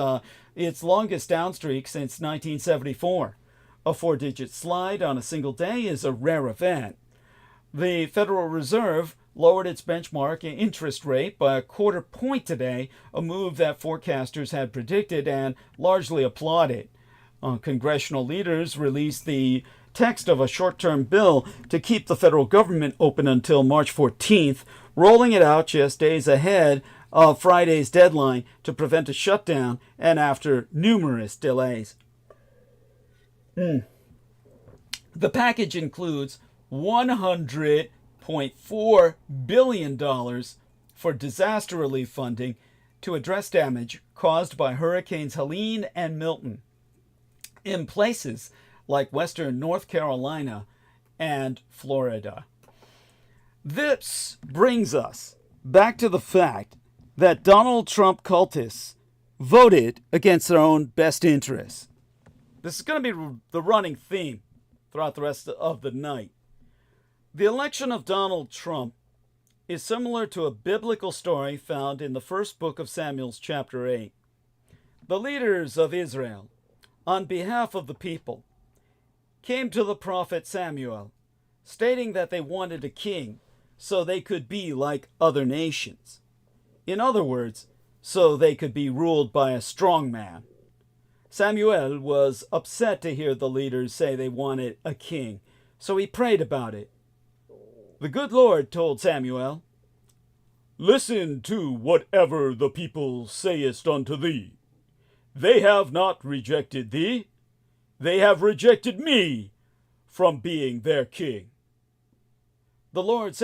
its longest down streak since 1974. A 4-digit slide on a single day is a rare event. The Federal Reserve lowered its benchmark interest rate by a quarter point today, a move that forecasters had predicted and largely applauded. Congressional leaders released the text of a short-term bill to keep the federal government open until March 14th, rolling it out just days ahead of Friday's deadline to prevent a shutdown and after numerous delays. The package includes $100.4 billion for disaster relief funding to address damage caused by Hurricanes Helene and Milton in places like western North Carolina and Florida. This brings us back to the fact that Donald Trump cultists voted against their own best interests. This is going to be the running theme throughout the rest of the night. The election of Donald Trump is similar to a biblical story found in the first book of Samuel, chapter 8. The leaders of Israel, on behalf of the people, came to the prophet Samuel, stating that they wanted a king so they could be like other nations. In other words, so they could be ruled by a strong man. Samuel was upset to hear the leaders say they wanted a king, so he prayed about it. The good Lord told Samuel, "Listen to whatever the people sayest unto thee. They have not rejected thee. They have rejected me from being their king." The Lord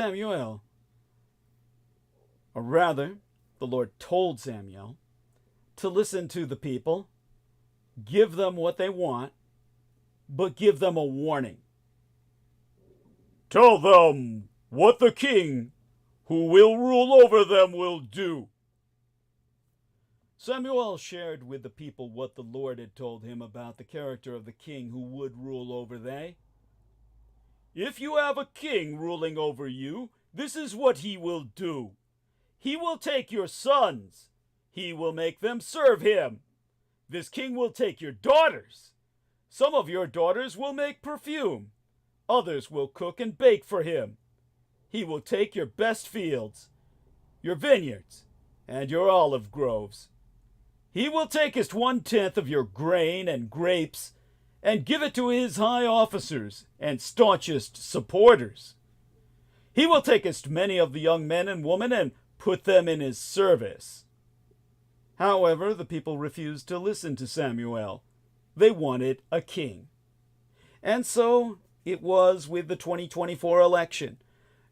told Samuel to listen to the people, give them what they want, but give them a warning. Tell them what the king who will rule over them will do. Samuel shared with the people what the Lord had told him about the character of the king who would rule over they. If you have a king ruling over you, this is what he will do. He will take your sons. He will make them serve him. This king will take your daughters. Some of your daughters will make perfume. Others will cook and bake for him. He will take your best fields, your vineyards, and your olive groves. He will takest 1/10 of your grain and grapes and give it to his high officers and staunchest supporters. He will takest many of the young men and women and put them in his service. However, the people refused to listen to Samuel. They wanted a king. And so it was with the 2024 election.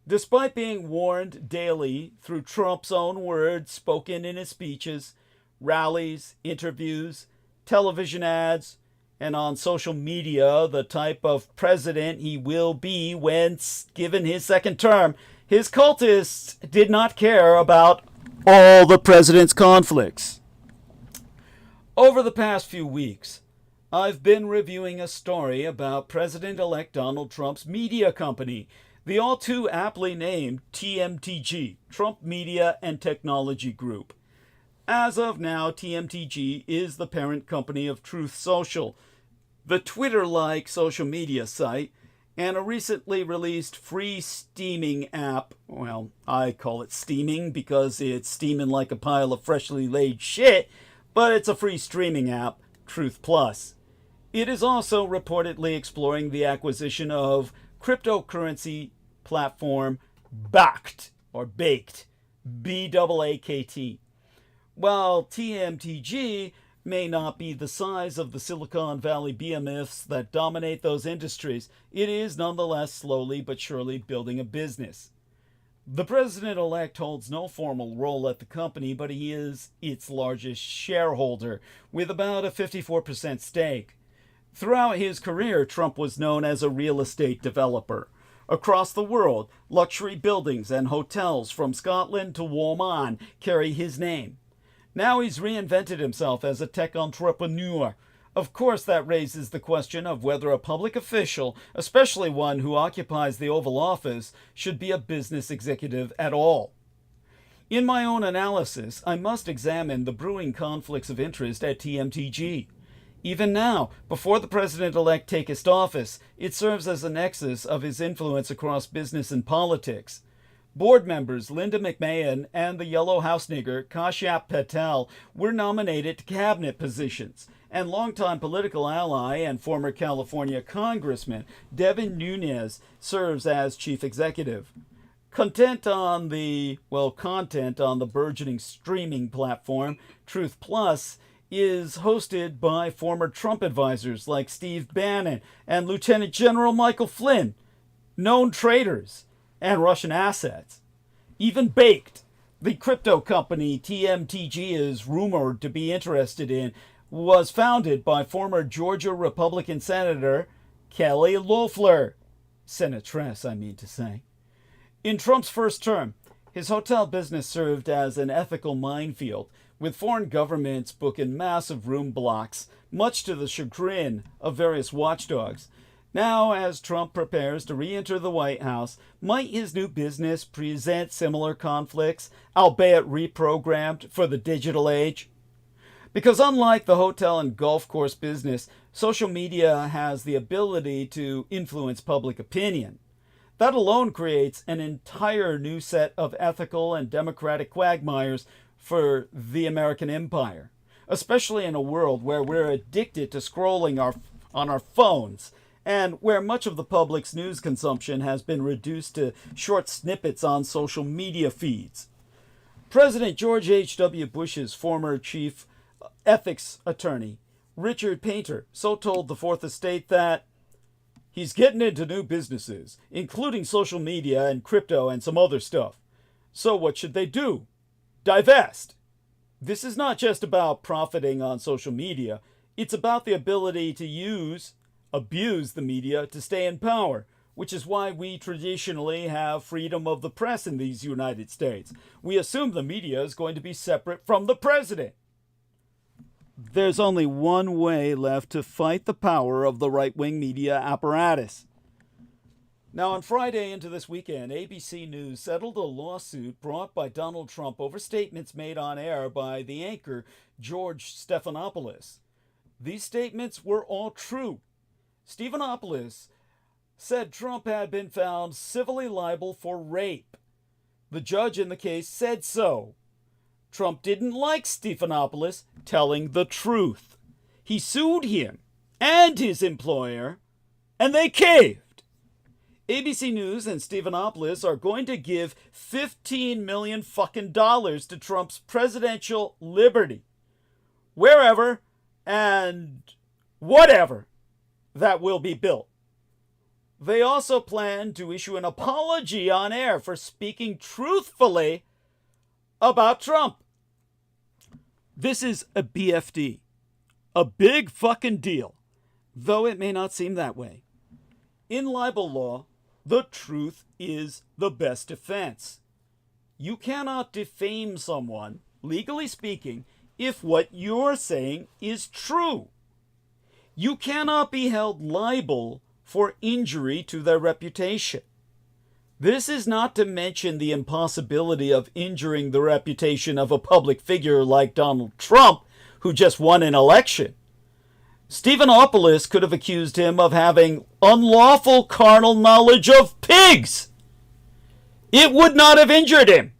Despite being warned daily through Trump's own words spoken in his speeches, rallies, interviews, television ads, and on social media, the type of president he will be when given his second term, his cultists did not care about all the president's conflicts. Over the past few weeks, I've been reviewing a story about President-elect Donald Trump's media company, the all too aptly named TMTG, Trump Media and Technology Group. As of now, TMTG is the parent company of Truth Social, the Twitter-like social media site, and a recently released free steaming app. Well, I call it steaming because it's steaming like a pile of freshly laid shit, but it's a free streaming app, Truth Plus. It is also reportedly exploring the acquisition of cryptocurrency platform Bakkt, or Baked, B-A-A-K-T. While TMTG may not be the size of the Silicon Valley behemoths that dominate those industries, it is nonetheless slowly but surely building a business. The president-elect holds no formal role at the company, but he is its largest shareholder, with about a 54% stake. Throughout his career, Trump was known as a real estate developer. Across the world, luxury buildings and hotels from Scotland to Oman carry his name. Now he's reinvented himself as a tech entrepreneur. Of course, that raises the question of whether a public official, especially one who occupies the Oval Office, should be a business executive at all. In my own analysis, I must examine the brewing conflicts of interest at TMTG. Even now, before the president-elect taketh office, it serves as a nexus of his influence across business and politics. Board members Linda McMahon and the Yellow House nigger Kashyap Patel were nominated to cabinet positions, and longtime political ally and former California Congressman Devin Nunes serves as chief executive. Content on the burgeoning streaming platform Truth Plus is hosted by former Trump advisors like Steve Bannon and Lieutenant General Michael Flynn, known traitors and Russian assets. Even Baked, the crypto company TMTG is rumored to be interested in, was founded by former Georgia Republican Senator Kelly Loeffler. Senatress, I mean to say. In Trump's first term, his hotel business served as an ethical minefield, with foreign governments booking massive room blocks, much to the chagrin of various watchdogs. Now, as Trump prepares to re-enter the White House, might his new business present similar conflicts, albeit reprogrammed for the digital age? Because unlike the hotel and golf course business, social media has the ability to influence public opinion. That alone creates an entire new set of ethical and democratic quagmires for the American empire, especially in a world where we're addicted to scrolling on our phones and where much of the public's news consumption has been reduced to short snippets on social media feeds. President George H.W. Bush's former chief ethics attorney, Richard Painter, so told the Fourth Estate that he's getting into new businesses, including social media and crypto and some other stuff. So what should they do? Divest. This is not just about profiting on social media. It's about the ability to abuse the media to stay in power, which is why we traditionally have freedom of the press in these United States. We assume the media is going to be separate from the president. There's only one way left to fight the power of the right-wing media apparatus. Now, on Friday into this weekend, ABC News settled a lawsuit brought by Donald Trump over statements made on air by the anchor George Stephanopoulos. These statements were all true. Stephanopoulos said Trump had been found civilly liable for rape. The judge in the case said so. Trump didn't like Stephanopoulos telling the truth. He sued him and his employer, and they caved. ABC News and Stephanopoulos are going to give $15 million fucking dollars to Trump's presidential liberty, wherever and whatever that will be built. They also plan to issue an apology on air for speaking truthfully about Trump. This is a BFD, a big fucking deal, though it may not seem that way. In libel law, the truth is the best defense. You cannot defame someone, legally speaking, if what you're saying is true. You cannot be held liable for injury to their reputation. This is not to mention the impossibility of injuring the reputation of a public figure like Donald Trump, who just won an election. Stephanopoulos could have accused him of having unlawful carnal knowledge of pigs. It would not have injured him.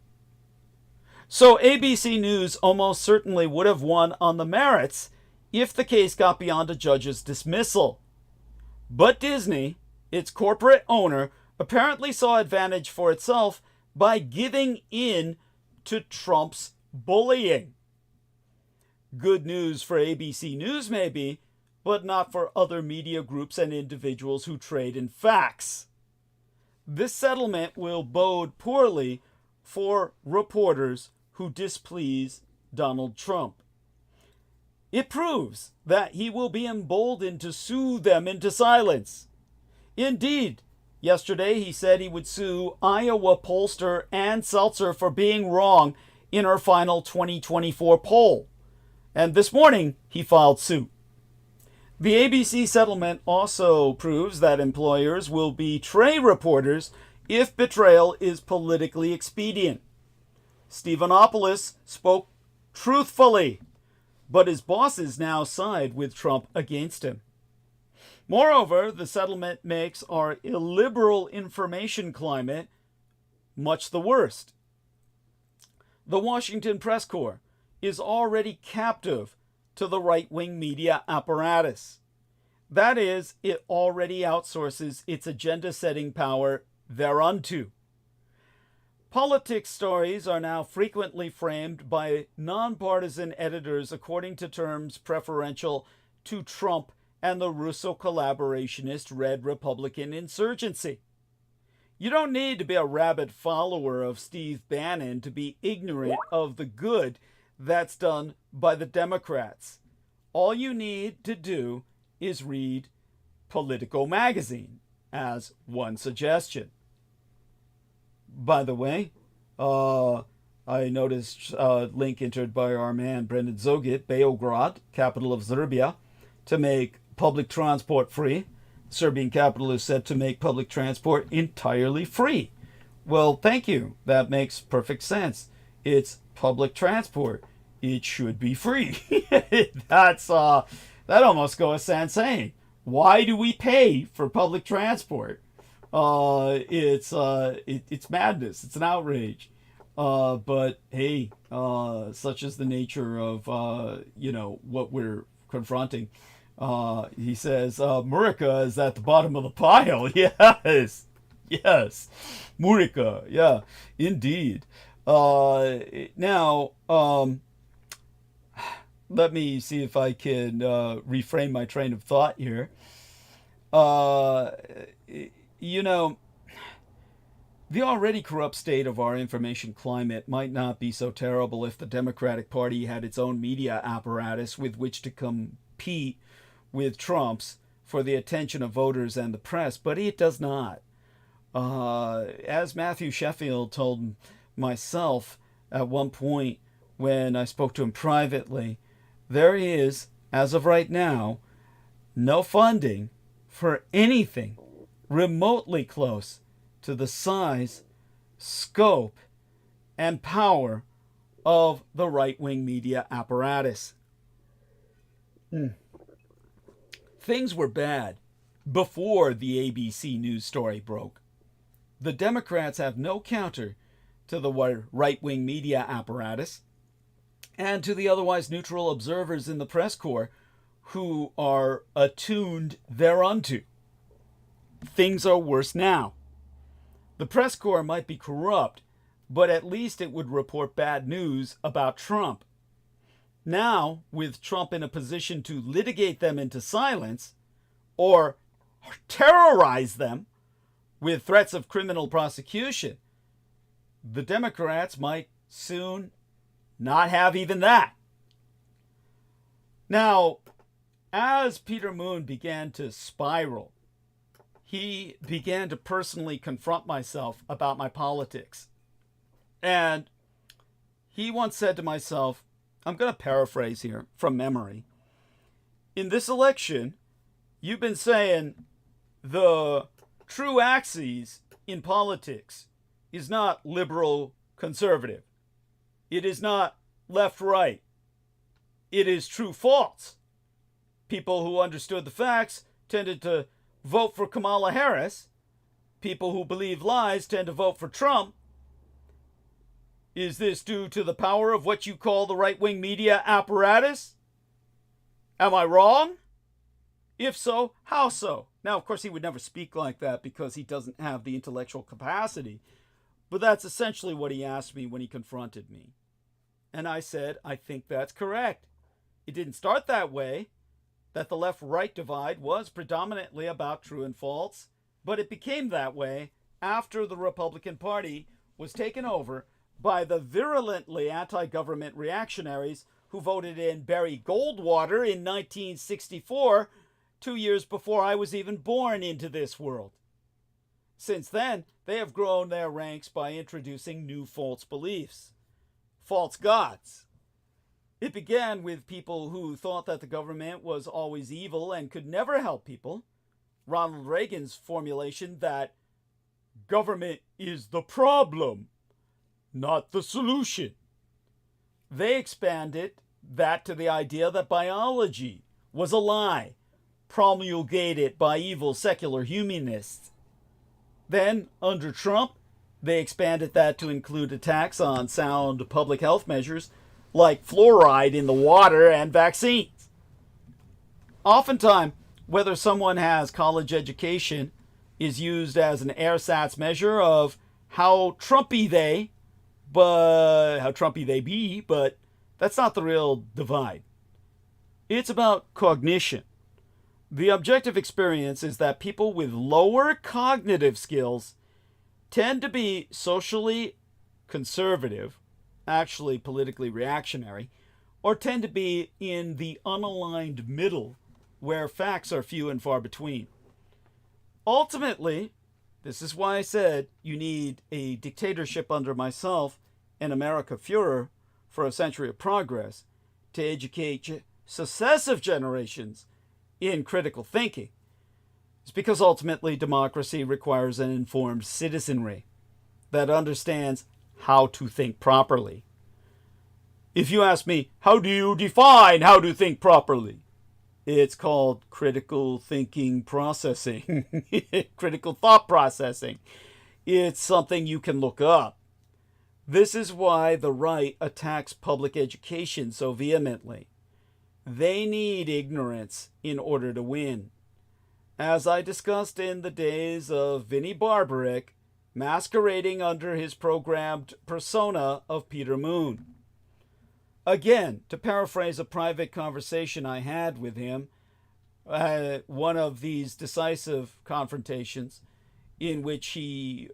So ABC News almost certainly would have won on the merits if the case got beyond a judge's dismissal. But Disney, its corporate owner, apparently saw advantage for itself by giving in to Trump's bullying. Good news for ABC News maybe, but not for other media groups and individuals who trade in facts. This settlement will bode poorly for reporters who displease Donald Trump. It proves that he will be emboldened to sue them into silence. Indeed, yesterday he said he would sue Iowa pollster Ann Seltzer for being wrong in her final 2024 poll. And this morning he filed suit. The ABC settlement also proves that employers will betray reporters if betrayal is politically expedient. Stephanopoulos spoke truthfully, but his bosses now side with Trump against him. Moreover, the settlement makes our illiberal information climate much the worst. The Washington press corps is already captive to the right-wing media apparatus. That is, it already outsources its agenda-setting power thereunto. Politics stories are now frequently framed by nonpartisan editors according to terms preferential to Trump and the Russo collaborationist Red Republican insurgency. You don't need to be a rabid follower of Steve Bannon to be ignorant of the good that's done by the Democrats. All you need to do is read Politico magazine, as one suggestion. By the way, I noticed a link entered by our man Brendan Zogit, Beograd, capital of Serbia, to make public transport free. The Serbian capital is set to make public transport entirely free. Well, thank you. That makes perfect sense. It's public transport. It should be free. That almost goes sans saying. Why do we pay for public transport? It's madness. It's an outrage. But hey, such is the nature of what we're confronting. He says Murica is at the bottom of the pile. Yes, Murica. Yeah, indeed. Now, let me see if I can reframe my train of thought here. The already corrupt state of our information climate might not be so terrible if the Democratic Party had its own media apparatus with which to compete with Trump's for the attention of voters and the press, but it does not. As Matthew Sheffield told myself at one point when I spoke to him privately, there is, as of right now, no funding for anything remotely close to the size, scope, and power of the right-wing media apparatus. Things were bad before the ABC News story broke. The Democrats have no counter to the right-wing media apparatus and to the otherwise neutral observers in the press corps who are attuned thereunto. Things are worse now. The press corps might be corrupt, but at least it would report bad news about Trump. Now, with Trump in a position to litigate them into silence or terrorize them with threats of criminal prosecution, the Democrats might soon not have even that. Now, as Peter Moon began to spiral, he began to personally confront myself about my politics. And he once said to myself, I'm going to paraphrase here from memory, in this election, you've been saying the true axis in politics is not liberal-conservative. It is not left-right. It is true-false. People who understood the facts tended to vote for Kamala Harris. People who believe lies tend to vote for Trump. Is this due to the power of what you call the right-wing media apparatus? Am I wrong? If so, how so? Now, of course, he would never speak like that because he doesn't have the intellectual capacity. But that's essentially what he asked me when he confronted me. And I said, I think that's correct. It didn't start that way, that the left-right divide was predominantly about true and false, but it became that way after the Republican Party was taken over by the virulently anti-government reactionaries who voted in Barry Goldwater in 1964, 2 years before I was even born into this world. Since then, they have grown their ranks by introducing new false beliefs, false gods. It began with people who thought that the government was always evil and could never help people. Ronald Reagan's formulation that government is the problem, not the solution. They expanded that to the idea that biology was a lie, promulgated by evil secular humanists. Then, under Trump, they expanded that to include attacks on sound public health measures like fluoride in the water and vaccines. Oftentimes, whether someone has college education is used as an ersatz measure of how Trumpy they be, but that's not the real divide. It's about cognition. The objective experience is that people with lower cognitive skills tend to be socially conservative, actually politically reactionary, or tend to be in the unaligned middle where facts are few and far between. Ultimately, this is why I said you need a dictatorship under myself and America Führer for a century of progress to educate successive generations in critical thinking. It's because ultimately democracy requires an informed citizenry that understands how to think properly. If you ask me, how do you define how to think properly? It's called critical thinking processing, critical thought processing. It's something you can look up. This is why the right attacks public education so vehemently. They need ignorance in order to win. As I discussed in the days of Vinnie Barbaric, masquerading under his programmed persona of Peter Moon. Again, to paraphrase a private conversation I had with him, one of these decisive confrontations in which he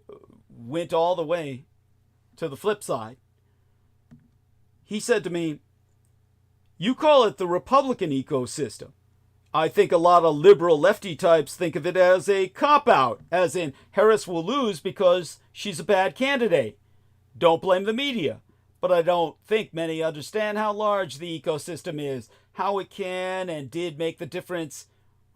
went all the way to the flip side, he said to me, "You call it the Republican ecosystem. I think a lot of liberal lefty types think of it as a cop-out, as in Harris will lose because she's a bad candidate. Don't blame the media. But I don't think many understand how large the ecosystem is, how it can and did make the difference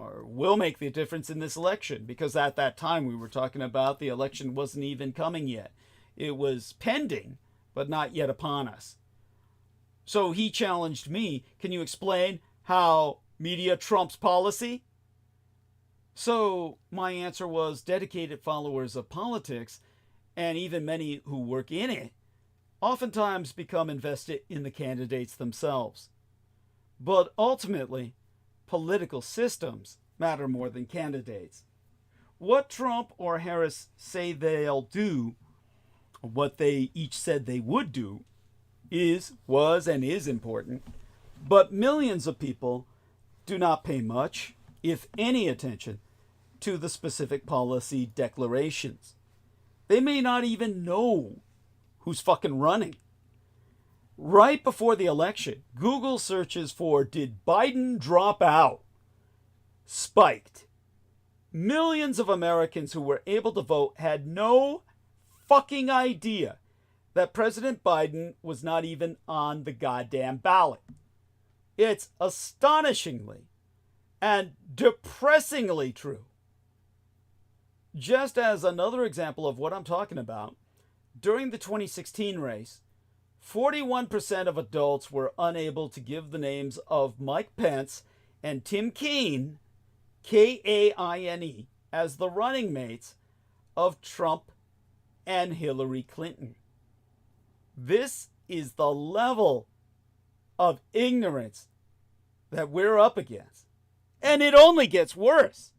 or will make the difference in this election, because at that time we were talking about the election wasn't even coming yet. It was pending, but not yet upon us. So he challenged me, can you explain how media trumps policy? So my answer was dedicated followers of politics, and even many who work in it, oftentimes become invested in the candidates themselves. But ultimately, political systems matter more than candidates. What Trump or Harris say they'll do, or what they each said they would do, was, and is important. But millions of people do not pay much, if any, attention to the specific policy declarations. They may not even know who's fucking running. Right before the election, Google searches for "did Biden drop out?" spiked. Millions of Americans who were able to vote had no fucking idea that President Biden was not even on the goddamn ballot. It's astonishingly and depressingly true. Just as another example of what I'm talking about, during the 2016 race, 41% of adults were unable to give the names of Mike Pence and Tim Kaine, Kaine, as the running mates of Trump and Hillary Clinton. This is the level of ignorance that we're up against. And it only gets worse.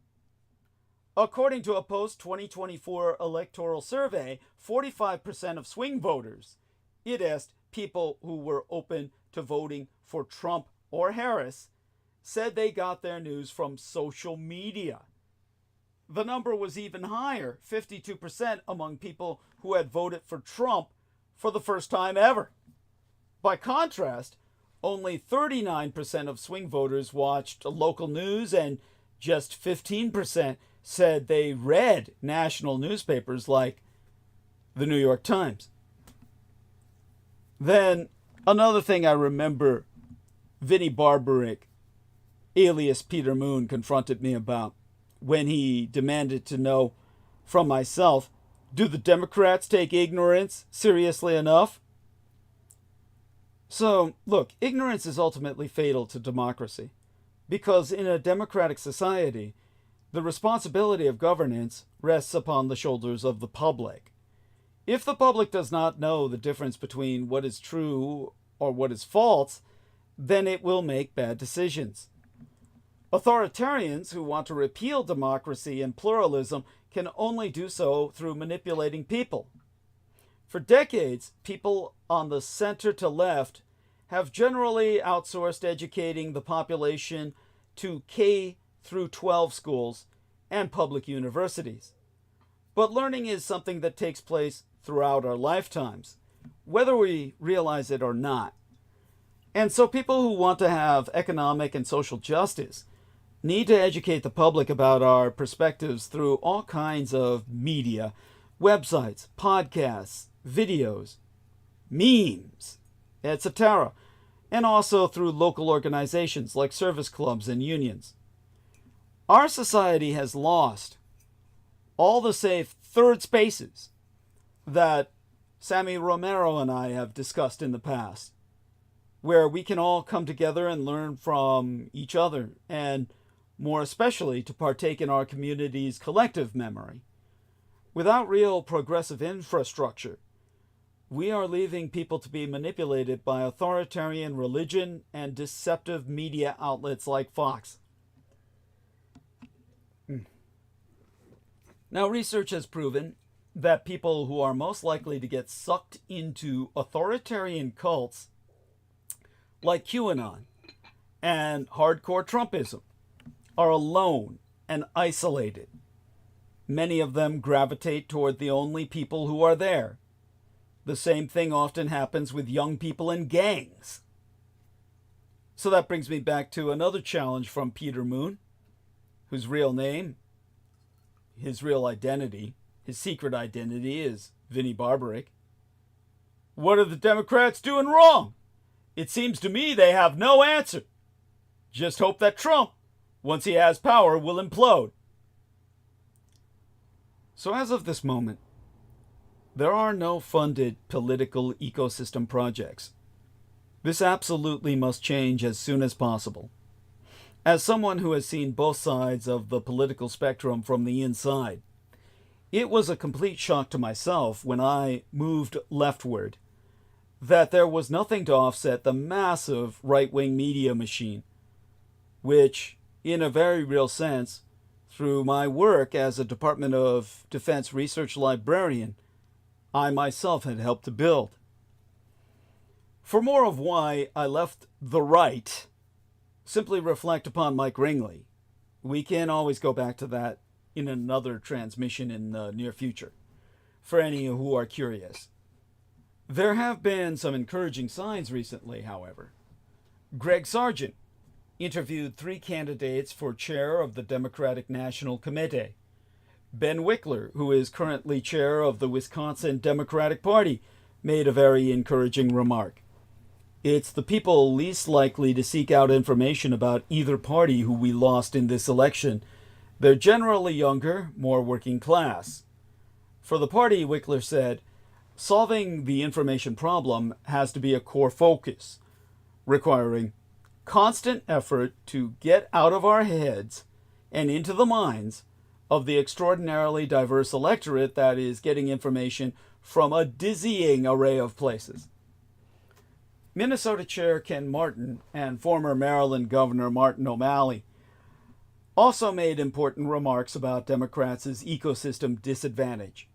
According to a post-2024 electoral survey, 45% of swing voters, it asked people who were open to voting for Trump or Harris, said they got their news from social media. The number was even higher, 52% among people who had voted for Trump for the first time ever. By contrast, only 39% of swing voters watched local news, and just 15% said they read national newspapers like the New York Times. Then another thing I remember Vinnie Barbaric, alias Peter Moon, confronted me about when he demanded to know from myself, do the Democrats take ignorance seriously enough? So, look, ignorance is ultimately fatal to democracy, because in a democratic society, the responsibility of governance rests upon the shoulders of the public. If the public does not know the difference between what is true or what is false, then it will make bad decisions. Authoritarians who want to repeal democracy and pluralism can only do so through manipulating people. For decades, people on the center to left have generally outsourced educating the population to K through 12 schools and public universities. But learning is something that takes place throughout our lifetimes, whether we realize it or not. And so people who want to have economic and social justice need to educate the public about our perspectives through all kinds of media, websites, podcasts, videos, memes, etc., and also through local organizations like service clubs and unions. Our society has lost all the safe third spaces that Sammy Romero and I have discussed in the past, where we can all come together and learn from each other, and more especially to partake in our community's collective memory. Without real progressive infrastructure, we are leaving people to be manipulated by authoritarian religion and deceptive media outlets like Fox. Now, research has proven that people who are most likely to get sucked into authoritarian cults like QAnon and hardcore Trumpism are alone and isolated. Many of them gravitate toward the only people who are there. The same thing often happens with young people in gangs. So that brings me back to another challenge from Peter Moon, whose real name, his real identity, his secret identity is Vinnie Barbaric. What are the Democrats doing wrong? It seems to me they have no answer. Just hope that Trump once he has power, will implode. So as of this moment, there are no funded political ecosystem projects. This absolutely must change as soon as possible. As someone who has seen both sides of the political spectrum from the inside, it was a complete shock to myself when I moved leftward that there was nothing to offset the massive right-wing media machine, which, in a very real sense, through my work as a Department of Defense research librarian, I myself had helped to build. For more of why I left the right, simply reflect upon Mike Ringley. We can always go back to that in another transmission in the near future, for any who are curious. There have been some encouraging signs recently, however. Greg Sargent interviewed 3 candidates for chair of the Democratic National Committee. Ben Wickler, who is currently chair of the Wisconsin Democratic Party, made a very encouraging remark. It's the people least likely to seek out information about either party who we lost in this election. They're generally younger, more working class. For the party, Wickler said, solving the information problem has to be a core focus, requiring constant effort to get out of our heads and into the minds of the extraordinarily diverse electorate that is getting information from a dizzying array of places. Minnesota Chair Ken Martin and former Maryland Governor Martin O'Malley also made important remarks about Democrats' ecosystem disadvantage.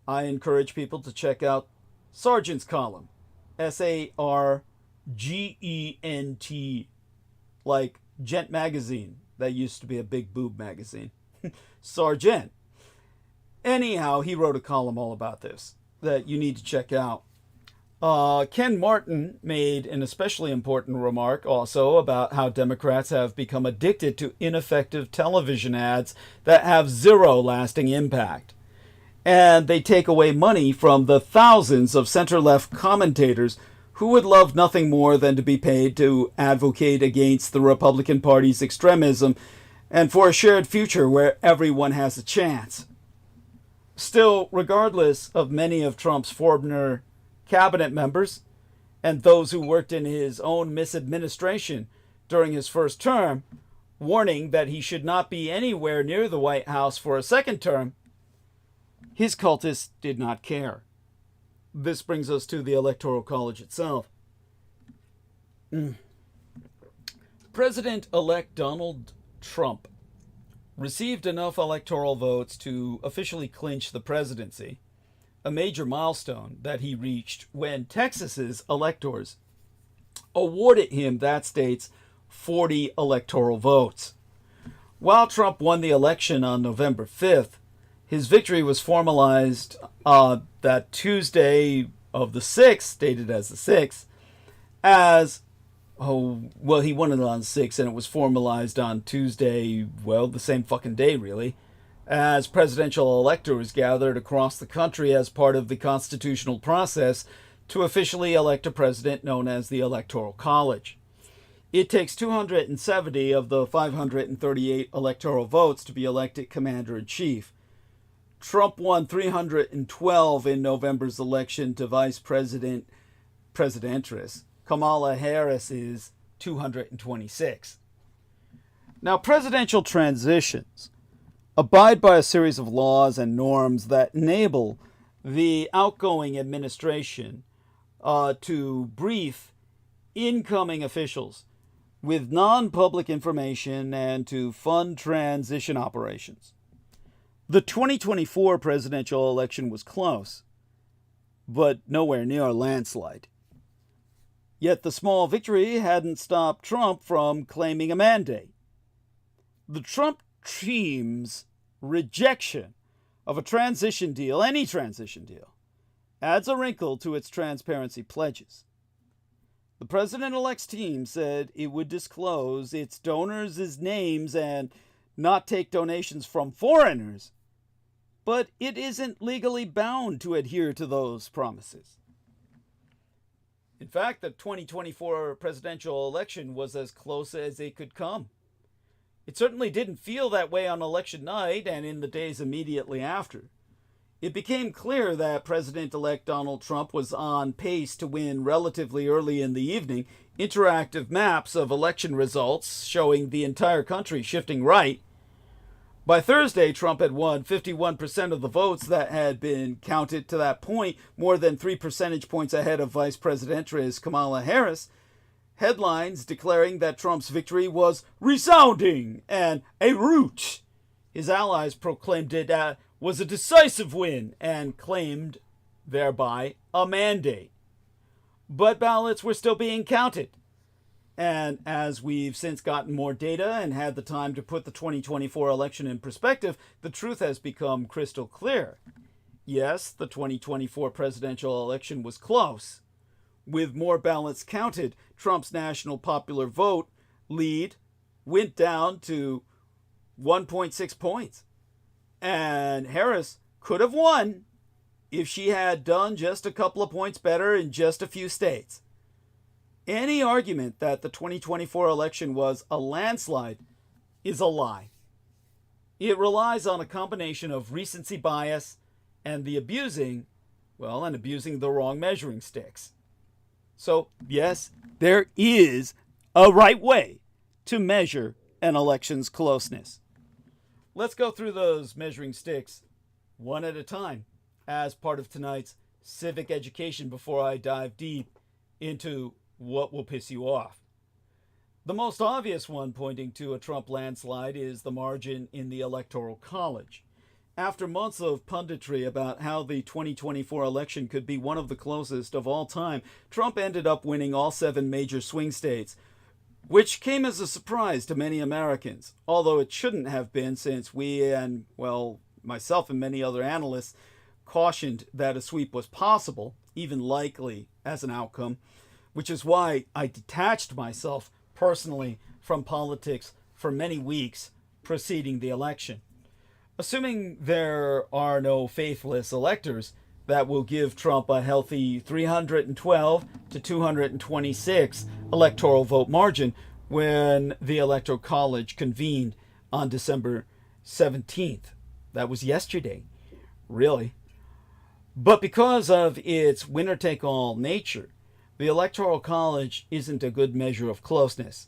I encourage people to check out Sargent's column, Sargent, like Gent Magazine. That used to be a big boob magazine. Sargent. Anyhow, he wrote a column all about this that you need to check out. Ken Martin made an especially important remark also about how Democrats have become addicted to ineffective television ads that have zero lasting impact. And they take away money from the thousands of center-left commentators who would love nothing more than to be paid to advocate against the Republican Party's extremism and for a shared future where everyone has a chance. Still, regardless of many of Trump's former cabinet members and those who worked in his own misadministration during his first term, warning that he should not be anywhere near the White House for a second term, his cultists did not care. This brings us to the Electoral College itself. President-elect Donald Trump received enough electoral votes to officially clinch the presidency, a major milestone that he reached when Texas's electors awarded him that state's 40 electoral votes. While Trump won the election on November 5th, his victory was formalized that Tuesday of the 6th, dated as the 6th, he won it on 6th, and it was formalized on Tuesday, the same fucking day, really, as presidential electors gathered across the country as part of the constitutional process to officially elect a president known as the Electoral College. It takes 270 of the 538 electoral votes to be elected commander-in-chief. Trump won 312 in November's election to vice presidentress. Kamala Harris is 226. Now, presidential transitions abide by a series of laws and norms that enable the outgoing administration to brief incoming officials with non-public information and to fund transition operations. The 2024 presidential election was close, but nowhere near a landslide. Yet the small victory hadn't stopped Trump from claiming a mandate. The Trump team's rejection of a transition deal, any transition deal, adds a wrinkle to its transparency pledges. The president-elect's team said it would disclose its donors' names and not take donations from foreigners, but it isn't legally bound to adhere to those promises. In fact, the 2024 presidential election was as close as it could come. It certainly didn't feel that way on election night and in the days immediately after. It became clear that President-elect Donald Trump was on pace to win relatively early in the evening interactive maps of election results showing the entire country shifting right. By Thursday, Trump had won 51% of the votes that had been counted to that point, more than 3 percentage points ahead of Vice Presidentress Kamala Harris. Headlines declaring that Trump's victory was resounding and a rout. His allies proclaimed it was a decisive win and claimed thereby a mandate. But ballots were still being counted. And as we've since gotten more data and had the time to put the 2024 election in perspective, the truth has become crystal clear. Yes, the 2024 presidential election was close. With more ballots counted, Trump's national popular vote lead went down to 1.6 points. And Harris could have won if she had done just a couple of points better in just a few states. Any argument that the 2024 election was a landslide is a lie. It relies on a combination of recency bias and the abusing the wrong measuring sticks. So, yes, there is a right way to measure an election's closeness. Let's go through those measuring sticks one at a time as part of tonight's civic education before I dive deep into what will piss you off. The most obvious one pointing to a Trump landslide is the margin in the Electoral College. After months of punditry about how the 2024 election could be one of the closest of all time, Trump ended up winning all 7 major swing states, which came as a surprise to many Americans, although it shouldn't have been since we and, myself and many other analysts cautioned that a sweep was possible, even likely as an outcome, which is why I detached myself personally from politics for many weeks preceding the election. Assuming there are no faithless electors, that will give Trump a healthy 312 to 226 electoral vote margin when the Electoral College convened on December 17th. That was yesterday, really. But because of its winner-take-all nature, the Electoral College isn't a good measure of closeness.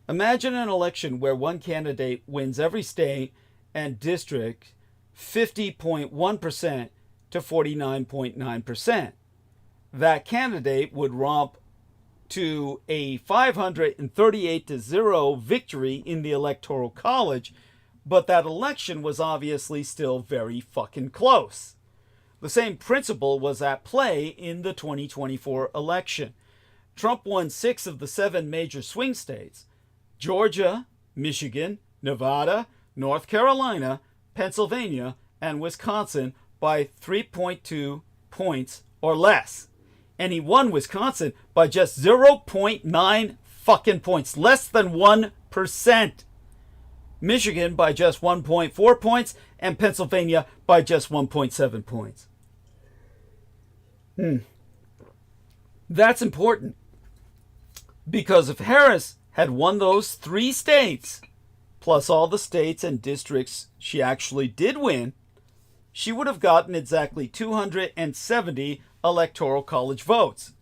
Imagine an election where one candidate wins every state and district 50.1% to 49.9%. That candidate would romp to a 538-0 victory in the Electoral College, but that election was obviously still very fucking close. The same principle was at play in the 2024 election. Trump won 6 of the 7 major swing states: Georgia, Michigan, Nevada, North Carolina, Pennsylvania, and Wisconsin by 3.2 points or less. And he won Wisconsin by just 0.9 fucking points, less than 1%. Michigan by just 1.4 points, and Pennsylvania by just 1.7 points. That's important, because if Harris had won those 3 states, plus all the states and districts she actually did win, she would have gotten exactly 270 Electoral College votes.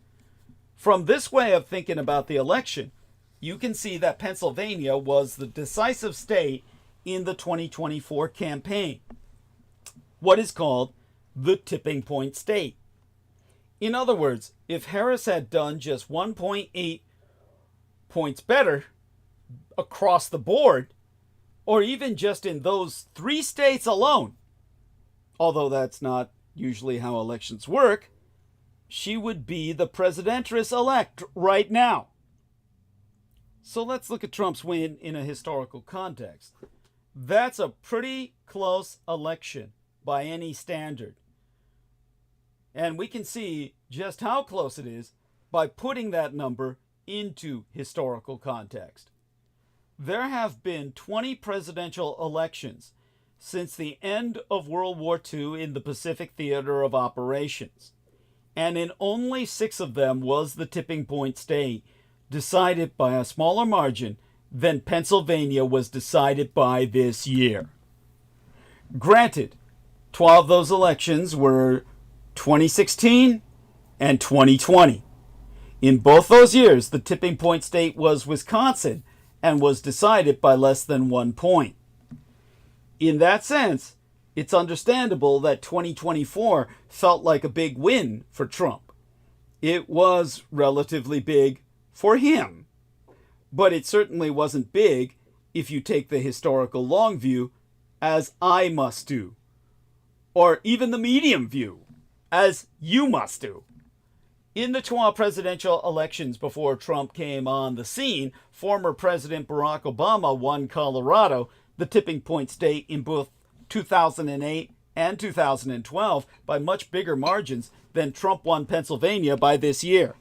From this way of thinking about the election, you can see that Pennsylvania was the decisive state in the 2024 campaign, what is called the tipping point state. In other words, if Harris had done just 1.8 points better across the board, or even just in those 3 states alone, although that's not usually how elections work, she would be the presidentress-elect right now. So let's look at Trump's win in a historical context. That's a pretty close election by any standard. And we can see just how close it is by putting that number into historical context. There have been 20 presidential elections since the end of World War II in the Pacific Theater of Operations, and in only 6 of them was the tipping point state decided by a smaller margin than Pennsylvania was decided by this year. Granted, 12 of those elections were 2016 and 2020. In both those years, the tipping point state was Wisconsin and was decided by less than 1 point. In that sense, it's understandable that 2024 felt like a big win for Trump. It was relatively big for him, but it certainly wasn't big if you take the historical long view, as I must do, or even the medium view, as you must do. In the 12 presidential elections before Trump came on the scene, former President Barack Obama won Colorado, the tipping point state, in both 2008 and 2012 by much bigger margins than Trump won Pennsylvania by this year.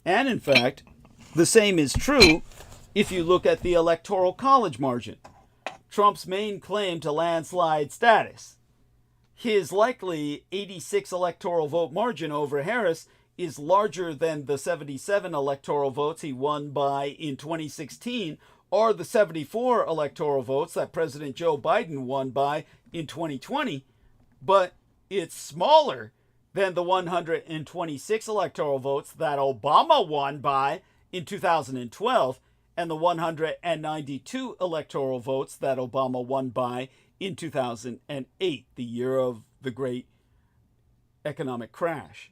And in fact, the same is true if you look at the Electoral College margin, Trump's main claim to landslide status. His likely 86 electoral vote margin over Harris is larger than the 77 electoral votes he won by in 2016, or the 74 electoral votes that President Joe Biden won by in 2020, but it's smaller than the 126 electoral votes that Obama won by in 2012 and the 192 electoral votes that Obama won by in 2008, the year of the great economic crash.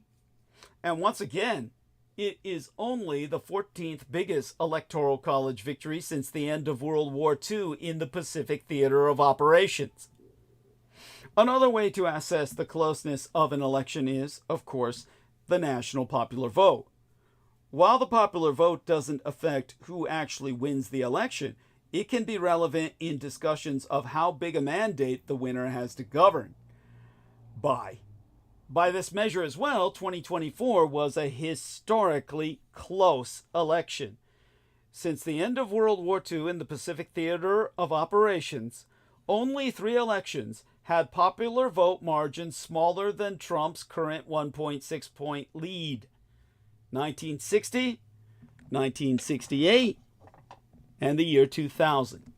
And once again, it is only the 14th biggest electoral college victory since the end of World War II in the Pacific theater of operations. Another way to assess the closeness of an election is, of course, the national popular vote. While the popular vote doesn't affect who actually wins the election, it can be relevant in discussions of how big a mandate the winner has to govern by. By this measure as well, 2024 was a historically close election. Since the end of World War II in the Pacific theater of operations, only 3 elections had popular vote margins smaller than Trump's current 1.6 point lead. 1960, 1968, and the year 2000.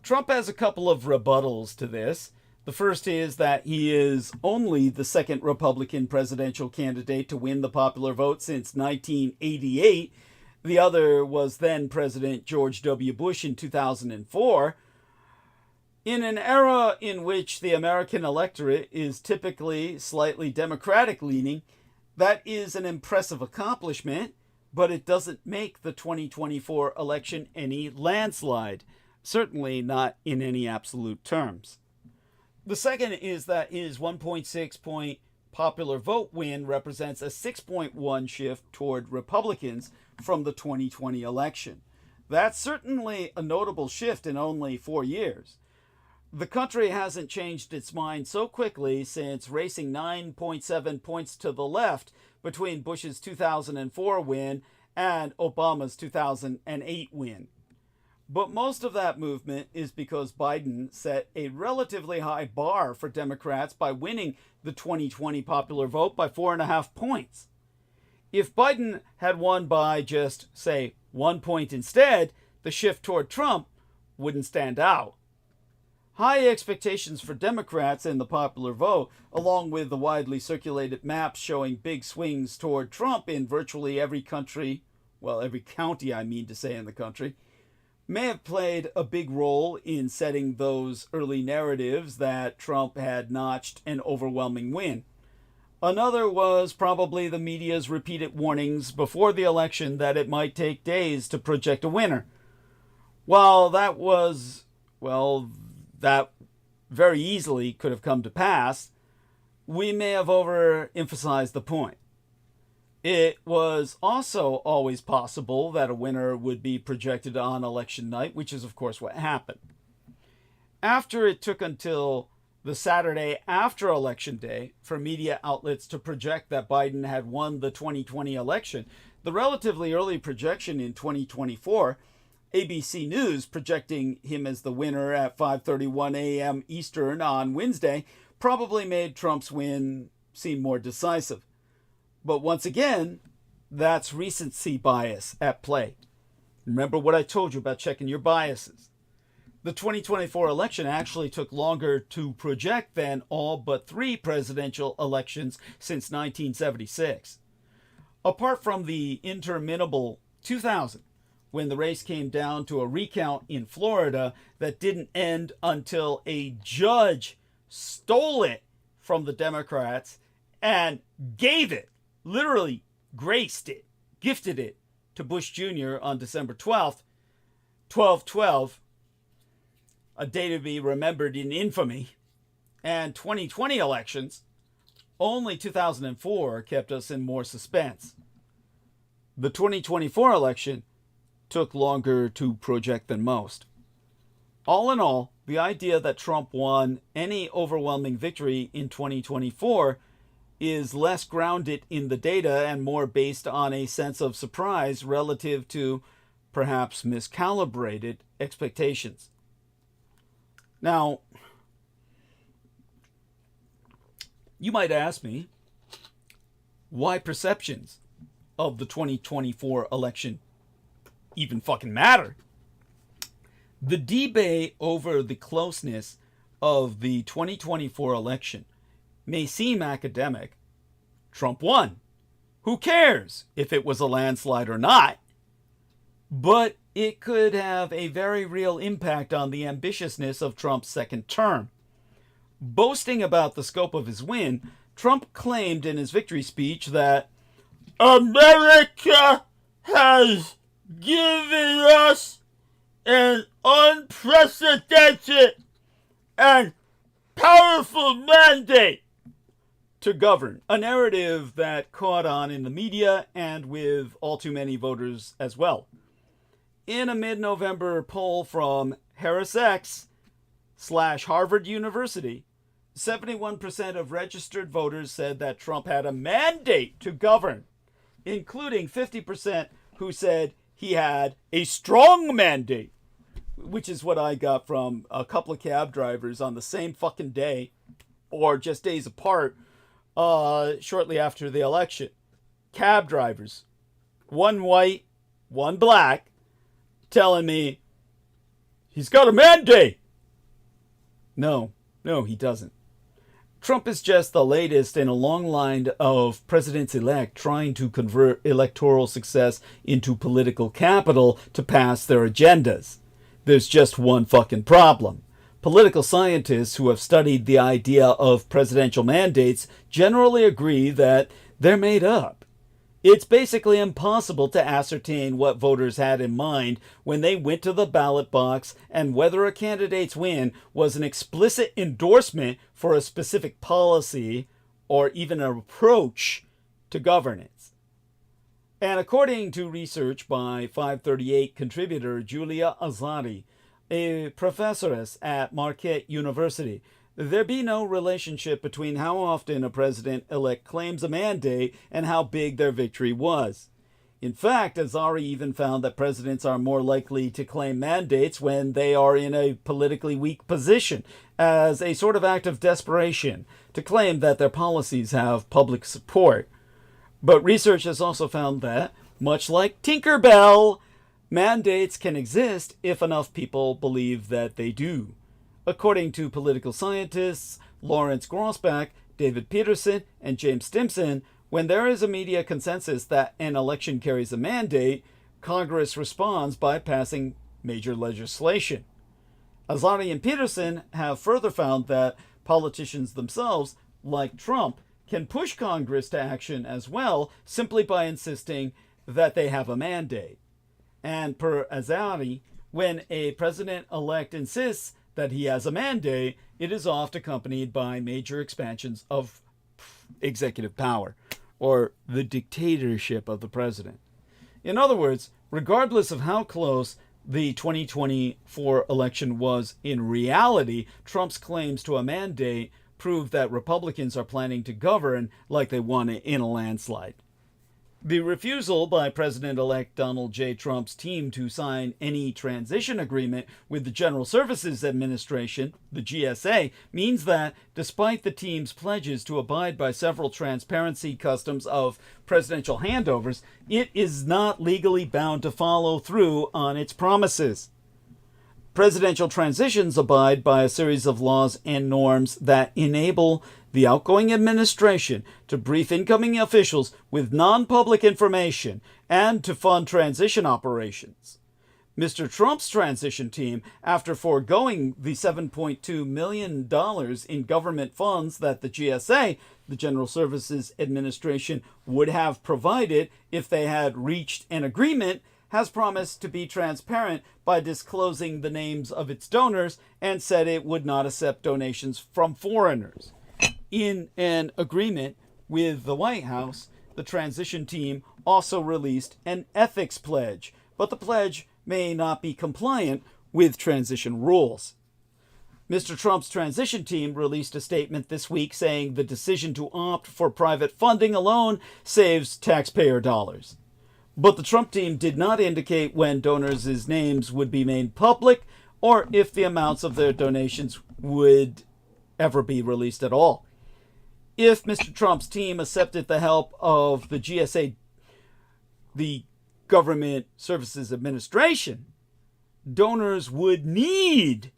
Trump has a couple of rebuttals to this. The first is that he is only the second Republican presidential candidate to win the popular vote since 1988. The other was then President George W. Bush in 2004. In an era in which the American electorate is typically slightly Democratic-leaning, that is an impressive accomplishment, but it doesn't make the 2024 election any landslide, certainly not in any absolute terms. The second is that his 1.6 point popular vote win represents a 6.1 shift toward Republicans from the 2020 election. That's certainly a notable shift in only 4 years. The country hasn't changed its mind so quickly since racing 9.7 points to the left between Bush's 2004 win and Obama's 2008 win. But most of that movement is because Biden set a relatively high bar for Democrats by winning the 2020 popular vote by 4.5 points. If Biden had won by just, say, 1 point instead, the shift toward Trump wouldn't stand out. High expectations for Democrats in the popular vote, along with the widely circulated maps showing big swings toward Trump in virtually every country, well, every county I mean to say in the country, may have played a big role in setting those early narratives that Trump had notched an overwhelming win. Another was probably the media's repeated warnings before the election that it might take days to project a winner. While that was, well, that very easily could have come to pass, we may have overemphasized the point. It was also always possible that a winner would be projected on election night, which is, of course, what happened. After it took until the Saturday after Election Day for media outlets to project that Biden had won the 2020 election, the relatively early projection in 2024, ABC News projecting him as the winner at 5:31 a.m. Eastern on Wednesday, probably made Trump's win seem more decisive. But once again, that's recency bias at play. Remember what I told you about checking your biases. The 2024 election actually took longer to project than all but 3 presidential elections since 1976. Apart from the interminable 2000, when the race came down to a recount in Florida that didn't end until a judge stole it from the Democrats and gave it, literally graced it, gifted it to Bush Jr. on December 12th, 12/12, a day to be remembered in infamy, and 2020 elections, only 2004 kept us in more suspense. The 2024 election took longer to project than most. All in all, the idea that Trump won any overwhelming victory in 2024 is less grounded in the data and more based on a sense of surprise relative to perhaps miscalibrated expectations. Now, you might ask me, why perceptions of the 2024 election even fucking matter? The debate over the closeness of the 2024 election may seem academic. Trump won. Who cares if it was a landslide or not? But it could have a very real impact on the ambitiousness of Trump's second term. Boasting about the scope of his win, Trump claimed in his victory speech that America has given us an unprecedented and powerful mandate to govern, a narrative that caught on in the media and with all too many voters as well. In a mid-November poll from HarrisX/Harvard University, 71% of registered voters said that Trump had a mandate to govern, including 50% who said he had a strong mandate, which is what I got from a couple of cab drivers on the same fucking day, or just days apart, shortly after the election. Cab drivers, one white, one black, telling me he's got a mandate. No, he doesn't. Trump is just the latest in a long line of presidents-elect trying to convert electoral success into political capital to pass their agendas. There's just one fucking problem. Political scientists who have studied the idea of presidential mandates generally agree that they're made up. It's basically impossible to ascertain what voters had in mind when they went to the ballot box and whether a candidate's win was an explicit endorsement for a specific policy or even an approach to governance. And according to research by 538 contributor Julia Azari, a professoress at Marquette University, there be no relationship between how often a president-elect claims a mandate and how big their victory was. In fact, Azari even found that presidents are more likely to claim mandates when they are in a politically weak position, as a sort of act of desperation, to claim that their policies have public support. But research has also found that, much like Tinkerbell, mandates can exist if enough people believe that they do. According to political scientists Lawrence Grossbach, David Peterson, and James Stimson, when there is a media consensus that an election carries a mandate, Congress responds by passing major legislation. Azari and Peterson have further found that politicians themselves, like Trump, can push Congress to action as well simply by insisting that they have a mandate. And per Azari, when a president-elect insists that he has a mandate, it is oft accompanied by major expansions of executive power, or the dictatorship of the president. In other words, regardless of how close the 2024 election was in reality, Trump's claims to a mandate prove that Republicans are planning to govern like they won in a landslide. The refusal by President-elect Donald J. Trump's team to sign any transition agreement with the General Services Administration, the GSA, means that, despite the team's pledges to abide by several transparency customs of presidential handovers, it is not legally bound to follow through on its promises. Presidential transitions abide by a series of laws and norms that enable the outgoing administration to brief incoming officials with non-public information and to fund transition operations. Mr. Trump's transition team, after foregoing the $7.2 million in government funds that the GSA, the General Services Administration, would have provided if they had reached an agreement, has promised to be transparent by disclosing the names of its donors and said it would not accept donations from foreigners. In an agreement with the White House, the transition team also released an ethics pledge, but the pledge may not be compliant with transition rules. Mr. Trump's transition team released a statement this week saying the decision to opt for private funding alone saves taxpayer dollars. But the Trump team did not indicate when donors' names would be made public or if the amounts of their donations would ever be released at all. If Mr. Trump's team accepted the help of the GSA, the Government Services Administration, donors would need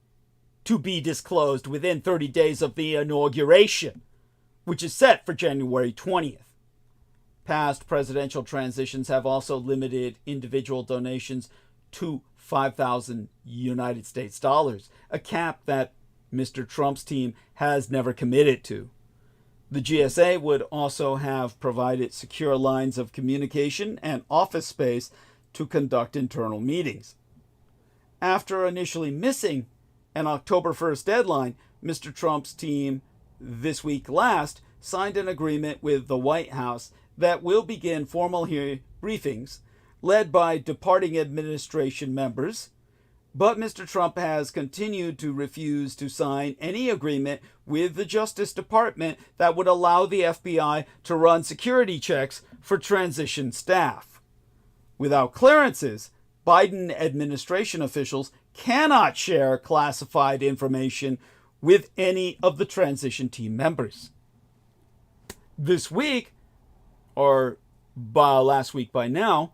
to be disclosed within 30 days of the inauguration, which is set for January 20th. Past presidential transitions have also limited individual donations to $5,000 United States dollars, a cap that Mr. Trump's team has never committed to. The GSA would also have provided secure lines of communication and office space to conduct internal meetings. After initially missing an October 1st deadline, Mr. Trump's team this week last signed an agreement with the White House that will begin formal briefings led by departing administration members, but Mr. Trump has continued to refuse to sign any agreement with the Justice Department that would allow the FBI to run security checks for transition staff. Without clearances, Biden administration officials cannot share classified information with any of the transition team members. This week, or by last week by now,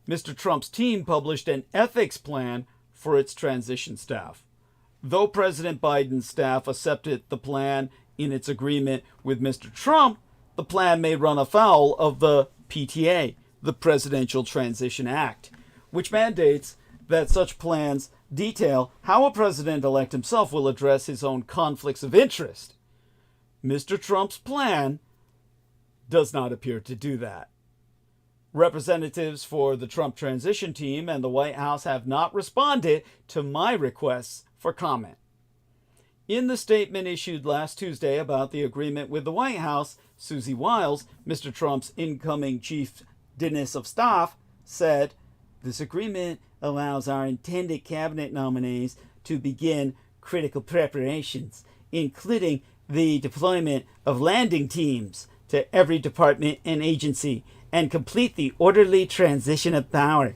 Mr. Trump's team published an ethics plan for its transition staff. Though President Biden's staff accepted the plan in its agreement with Mr. Trump, the plan may run afoul of the PTA, the Presidential Transition Act, which mandates that such plans detail how a president-elect himself will address his own conflicts of interest. Mr. Trump's plan does not appear to do that. Representatives for the Trump transition team and the White House have not responded to my requests for comment. In the statement issued last Tuesday about the agreement with the White House, Susie Wiles, Mr. Trump's incoming chief of staff, said, "This agreement allows our intended cabinet nominees to begin critical preparations, including the deployment of landing teams to every department and agency, and complete the orderly transition of power."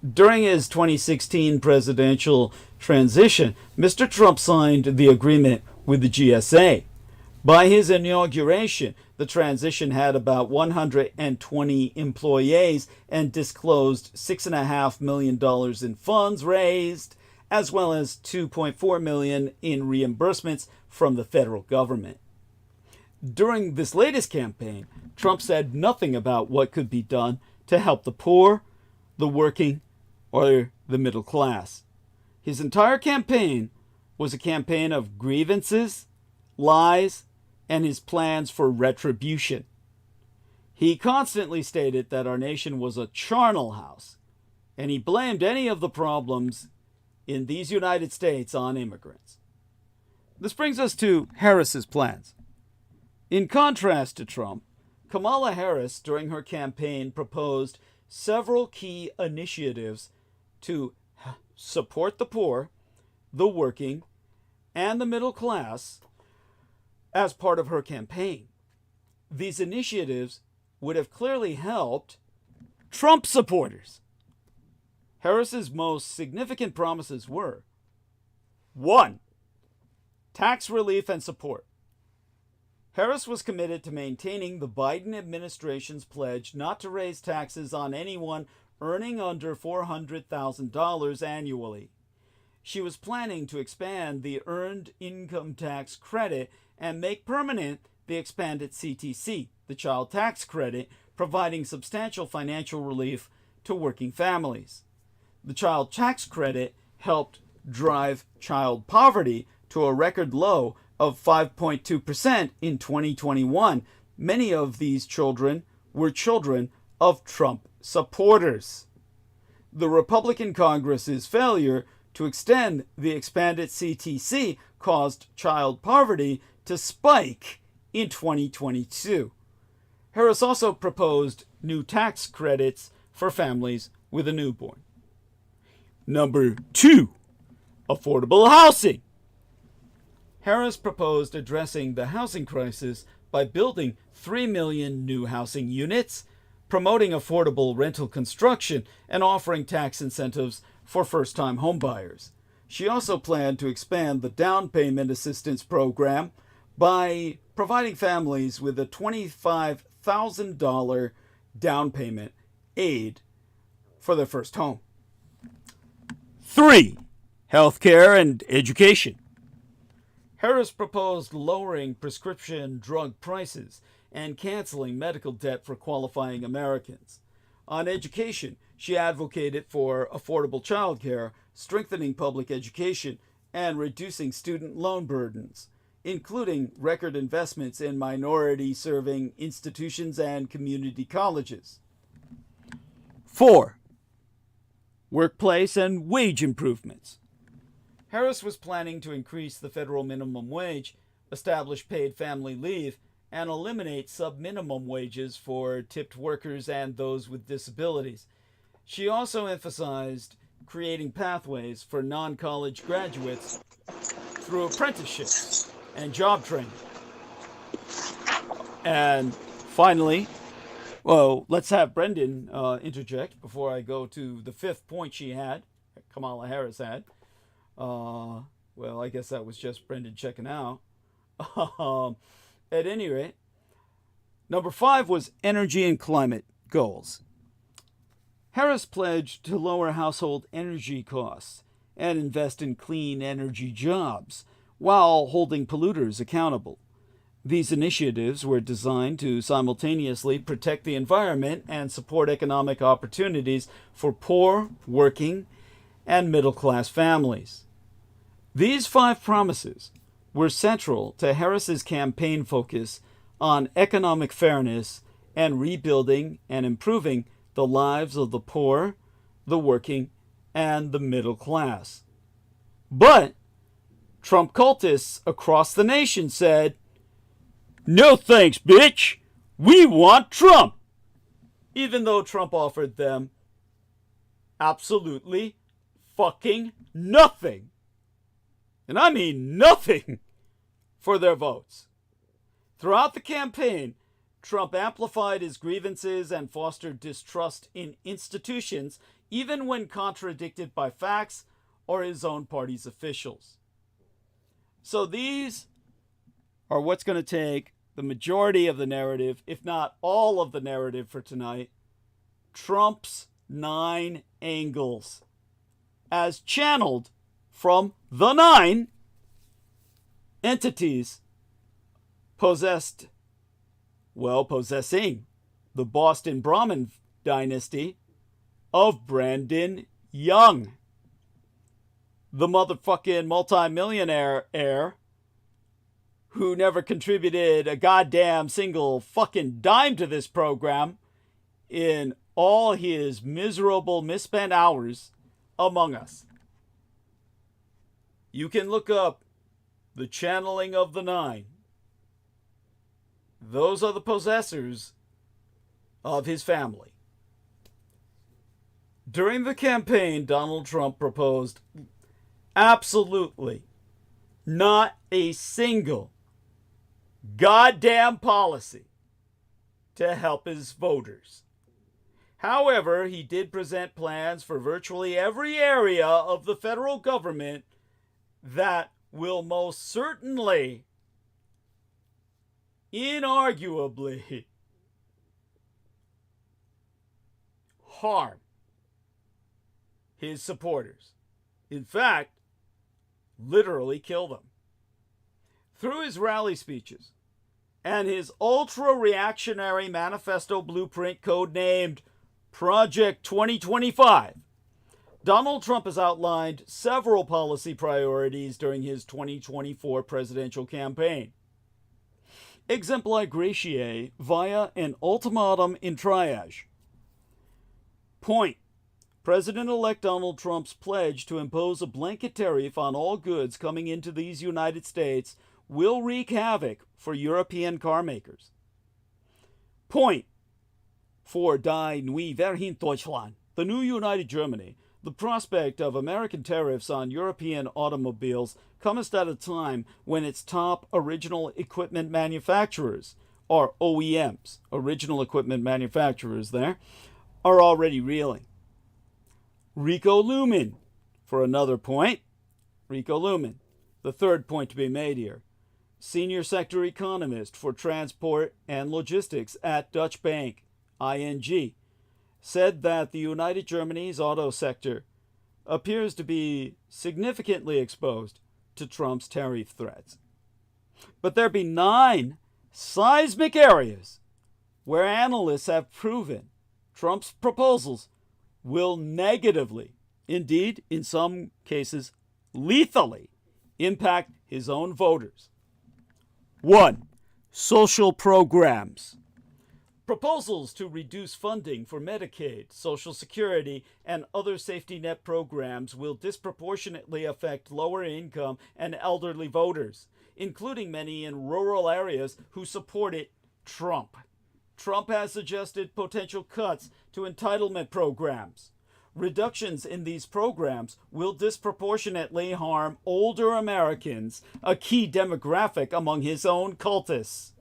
During his 2016 presidential transition, Mr. Trump signed the agreement with the GSA. By his inauguration, the transition had about 120 employees and disclosed $6.5 million in funds raised, as well as $2.4 million in reimbursements from the federal government. During this latest campaign, Trump said nothing about what could be done to help the poor, the working, or the middle class. His entire campaign was a campaign of grievances, lies, and his plans for retribution. He constantly stated that our nation was a charnel house, and he blamed any of the problems in these United States on immigrants. This brings us to Harris's plans. In contrast to Trump, Kamala Harris, during her campaign, proposed several key initiatives to support the poor, the working, and the middle class as part of her campaign. These initiatives would have clearly helped Trump supporters. Harris's most significant promises were: 1. Tax relief and support. Harris was committed to maintaining the Biden administration's pledge not to raise taxes on anyone earning under $400,000 annually. She was planning to expand the Earned Income Tax Credit and make permanent the expanded CTC, the Child Tax Credit, providing substantial financial relief to working families. The Child Tax Credit helped drive child poverty to a record low of 5.2% in 2021. Many of these children were children of Trump supporters. The Republican Congress's failure to extend the expanded CTC caused child poverty to spike in 2022. Harris also proposed new tax credits for families with a newborn. Number 2, affordable housing. Harris proposed addressing the housing crisis by building 3 million new housing units, promoting affordable rental construction, and offering tax incentives for first-time homebuyers. She also planned to expand the down payment assistance program by providing families with a $25,000 down payment aid for their first home. 3. Healthcare and education. Harris proposed lowering prescription drug prices and canceling medical debt for qualifying Americans. On education, she advocated for affordable childcare, strengthening public education, and reducing student loan burdens, including record investments in minority-serving institutions and community colleges. 4. Workplace and wage improvements. Harris was planning to increase the federal minimum wage, establish paid family leave, and eliminate sub-minimum wages for tipped workers and those with disabilities. She also emphasized creating pathways for non-college graduates through apprenticeships and job training. And finally, well, let's have Brendan interject before I go to the 5th point she had, Kamala Harris had. Well, I guess that was just Brendan checking out. At any rate, number 5 was energy and climate goals. Harris pledged to lower household energy costs and invest in clean energy jobs while holding polluters accountable. These initiatives were designed to simultaneously protect the environment and support economic opportunities for poor, working, and middle-class families. These 5 promises were central to Harris's campaign focus on economic fairness and rebuilding and improving the lives of the poor, the working, and the middle class. But Trump cultists across the nation said, "No thanks, bitch. We want Trump," even though Trump offered them absolutely fucking nothing. And I mean nothing for their votes. Throughout the campaign, Trump amplified his grievances and fostered distrust in institutions, even when contradicted by facts or his own party's officials. So these are what's going to take the majority of the narrative, if not all of the narrative for tonight, Trump's 9 angles, as channeled from the 9 entities possessing the Boston Brahmin dynasty of Brandon Young, the motherfucking multimillionaire heir who never contributed a goddamn single fucking dime to this program in all his miserable misspent hours among us. You can look up the channeling of the 9. Those are the possessors of his family. During the campaign, Donald Trump proposed absolutely not a single goddamn policy to help his voters. However, he did present plans for virtually every area of the federal government that will most certainly, inarguably, harm his supporters. In fact, literally kill them. Through his rally speeches and his ultra-reactionary manifesto blueprint codenamed Project 2025, Donald Trump has outlined several policy priorities during his 2024 presidential campaign. Exempli gratiae via an ultimatum in triage. Point: President-elect Donald Trump's pledge to impose a blanket tariff on all goods coming into these United States will wreak havoc for European car makers. Point: For die Neue Verhin Deutschland, the new United Germany, the prospect of American tariffs on European automobiles comes at a time when its top original equipment manufacturers, or OEMs, original equipment manufacturers there, are already reeling. Rico Lumen, for another point. Rico Lumen, the third point to be made here. Senior sector economist for transport and logistics at Dutch Bank, ING, said that the United Germany's auto sector appears to be significantly exposed to Trump's tariff threats. But there be 9 seismic areas where analysts have proven Trump's proposals will negatively, indeed in some cases lethally, impact his own voters. 1. Social programs. Proposals to reduce funding for Medicaid, Social Security, and other safety net programs will disproportionately affect lower income and elderly voters, including many in rural areas who supported Trump. Trump has suggested potential cuts to entitlement programs. Reductions in these programs will disproportionately harm older Americans, a key demographic among his own cultists.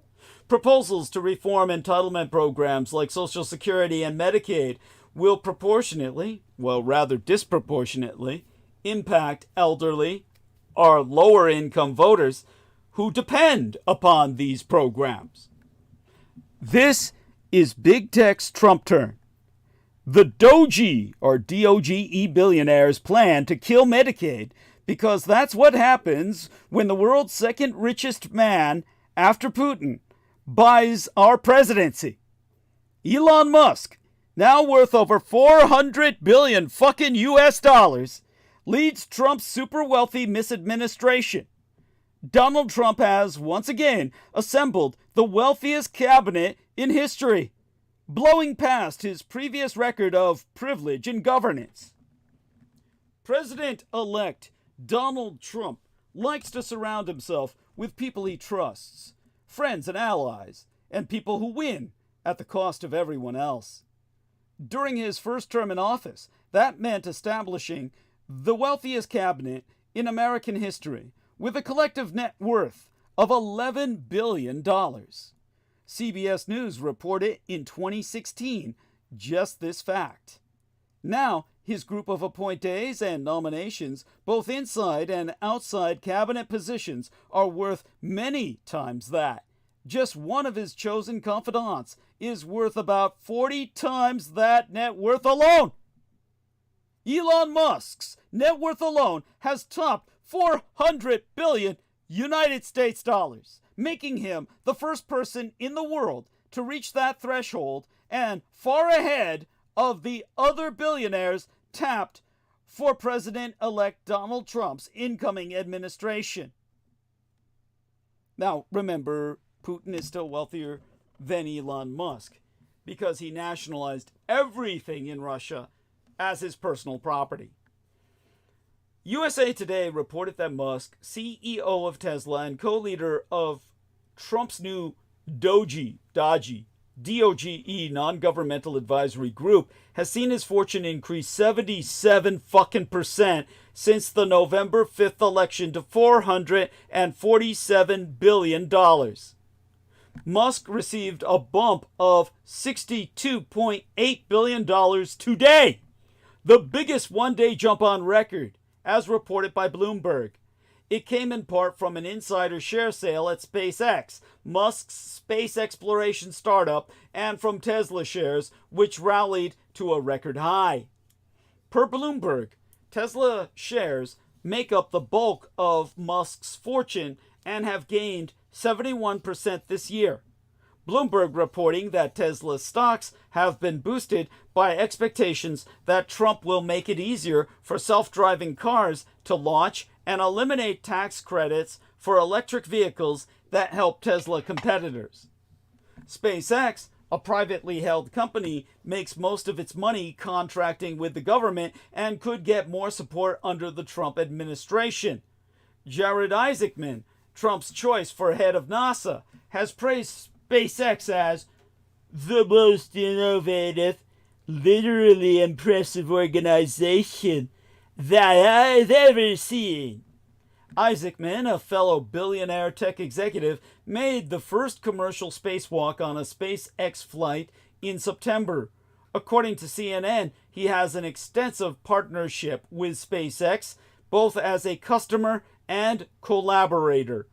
Proposals to reform entitlement programs like Social Security and Medicaid will proportionately, well, rather disproportionately, impact elderly or lower income voters who depend upon these programs. This is Big Tech's Trump turn. The Doge, or DOGE billionaires plan to kill Medicaid because that's what happens when the world's second richest man, after Putin, buys our presidency. Elon Musk, now worth over 400 billion fucking US dollars, leads Trump's super wealthy misadministration. Donald Trump has, once again, assembled the wealthiest cabinet in history, blowing past his previous record of privilege and governance. President-elect Donald Trump likes to surround himself with people he trusts, friends and allies, and people who win at the cost of everyone else. During his first term in office, that meant establishing the wealthiest cabinet in American history with a collective net worth of $11 billion. CBS News reported in 2016 just this fact. Now, his group of appointees and nominations, both inside and outside cabinet positions, are worth many times that. Just one of his chosen confidants is worth about 40 times that net worth alone. Elon Musk's net worth alone has topped 400 billion United States dollars, making him the first person in the world to reach that threshold and far ahead of the other billionaires tapped for President-elect Donald Trump's incoming administration. Now, remember, Putin is still wealthier than Elon Musk because he nationalized everything in Russia as his personal property. USA Today reported that Musk, CEO of Tesla and co-leader of Trump's new DOGE non-governmental advisory group, has seen his fortune increase 77% since the November 5th election to $447 billion. Musk received a bump of $62.8 billion today, the biggest one-day jump on record, as reported by Bloomberg. It came in part from an insider share sale at SpaceX, Musk's space exploration startup, and from Tesla shares, which rallied to a record high. Per Bloomberg, Tesla shares make up the bulk of Musk's fortune and have gained 71% this year. Bloomberg reporting that Tesla stocks have been boosted by expectations that Trump will make it easier for self-driving cars to launch and eliminate tax credits for electric vehicles that help Tesla competitors. SpaceX, a privately held company, makes most of its money contracting with the government and could get more support under the Trump administration. Jared Isaacman, Trump's choice for head of NASA, has praised SpaceX as the most innovative, literally impressive organization that I've ever seen. Isaacman, a fellow billionaire tech executive, made the first commercial spacewalk on a SpaceX flight in September. According to CNN, he has an extensive partnership with SpaceX, both as a customer and collaborator.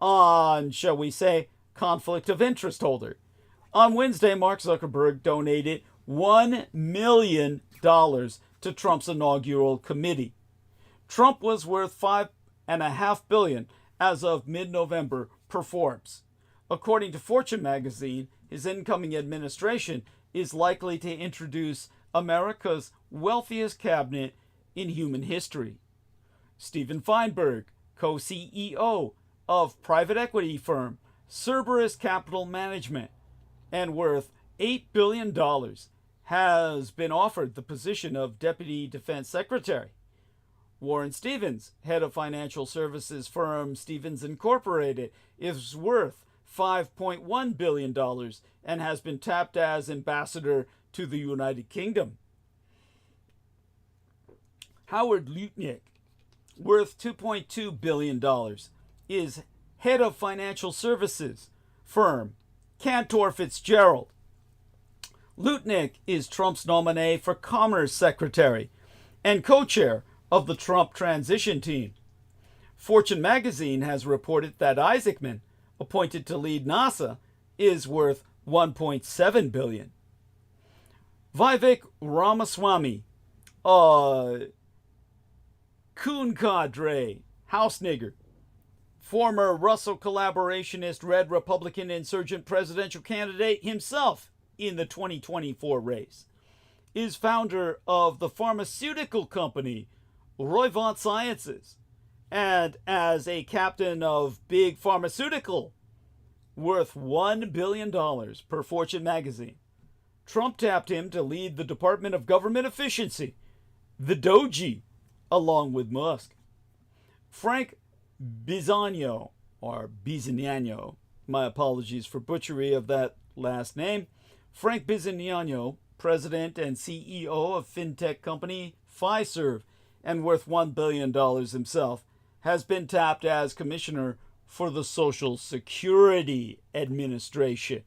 On, shall we say, conflict of interest holder. On Wednesday, Mark Zuckerberg donated $1 million to Trump's inaugural committee. Trump was worth $5.5 billion as of mid-November per Forbes. According to Fortune magazine, his incoming administration is likely to introduce America's wealthiest cabinet in human history. Steven Feinberg, co-CEO of private equity firm Cerberus Capital Management, and worth $8 billion, has been offered the position of Deputy Defense Secretary. Warren Stevens, head of financial services firm Stevens Incorporated, is worth $5.1 billion and has been tapped as ambassador to the United Kingdom. Howard Lutnick, worth $2.2 billion, is head of financial services firm Cantor Fitzgerald. Lutnick is Trump's nominee for Commerce Secretary and co-chair of the Trump transition team. Fortune magazine has reported that Isaacman, appointed to lead NASA, is worth $1.7 billion. Vivek Ramaswamy, coon cadre, house nigger, former Russell collaborationist, Red Republican insurgent presidential candidate himself in the 2024 race, is founder of the pharmaceutical company Roivant Sciences, and as a captain of Big Pharmaceutical, worth $1 billion per Fortune magazine. Trump tapped him to lead the Department of Government Efficiency, the DOGE, along with Musk. Frank Bisognano, or Bisognano, my apologies for butchery of that last name. Frank Bisognano, president and CEO of fintech company Fiserv, and worth $1 billion himself, has been tapped as commissioner for the Social Security Administration.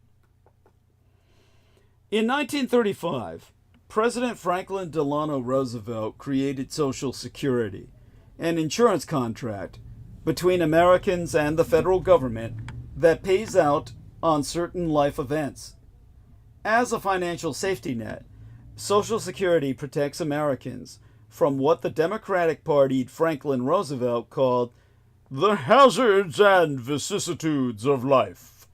In 1935, President Franklin Delano Roosevelt created Social Security, an insurance contract between Americans and the federal government that pays out on certain life events. As a financial safety net, Social Security protects Americans from what the Democratic Party Franklin Roosevelt called the hazards and vicissitudes of life.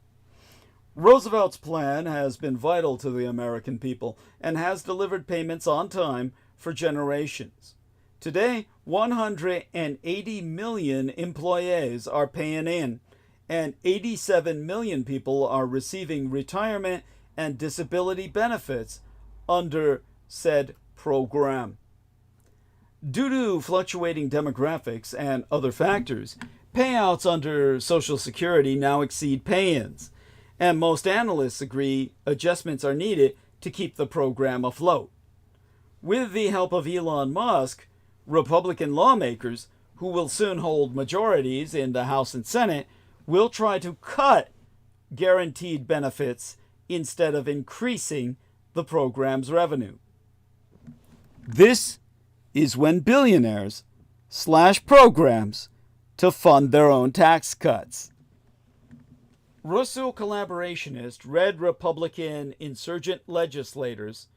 Roosevelt's plan has been vital to the American people and has delivered payments on time for generations. Today, 180 million employees are paying in, and 87 million people are receiving retirement and disability benefits under said program. Due to fluctuating demographics and other factors, payouts under Social Security now exceed pay-ins, and most analysts agree adjustments are needed to keep the program afloat. With the help of Elon Musk, Republican lawmakers, who will soon hold majorities in the House and Senate, will try to cut guaranteed benefits instead of increasing the program's revenue. This is when billionaires slash programs to fund their own tax cuts. Russo collaborationist Red Republican insurgent legislators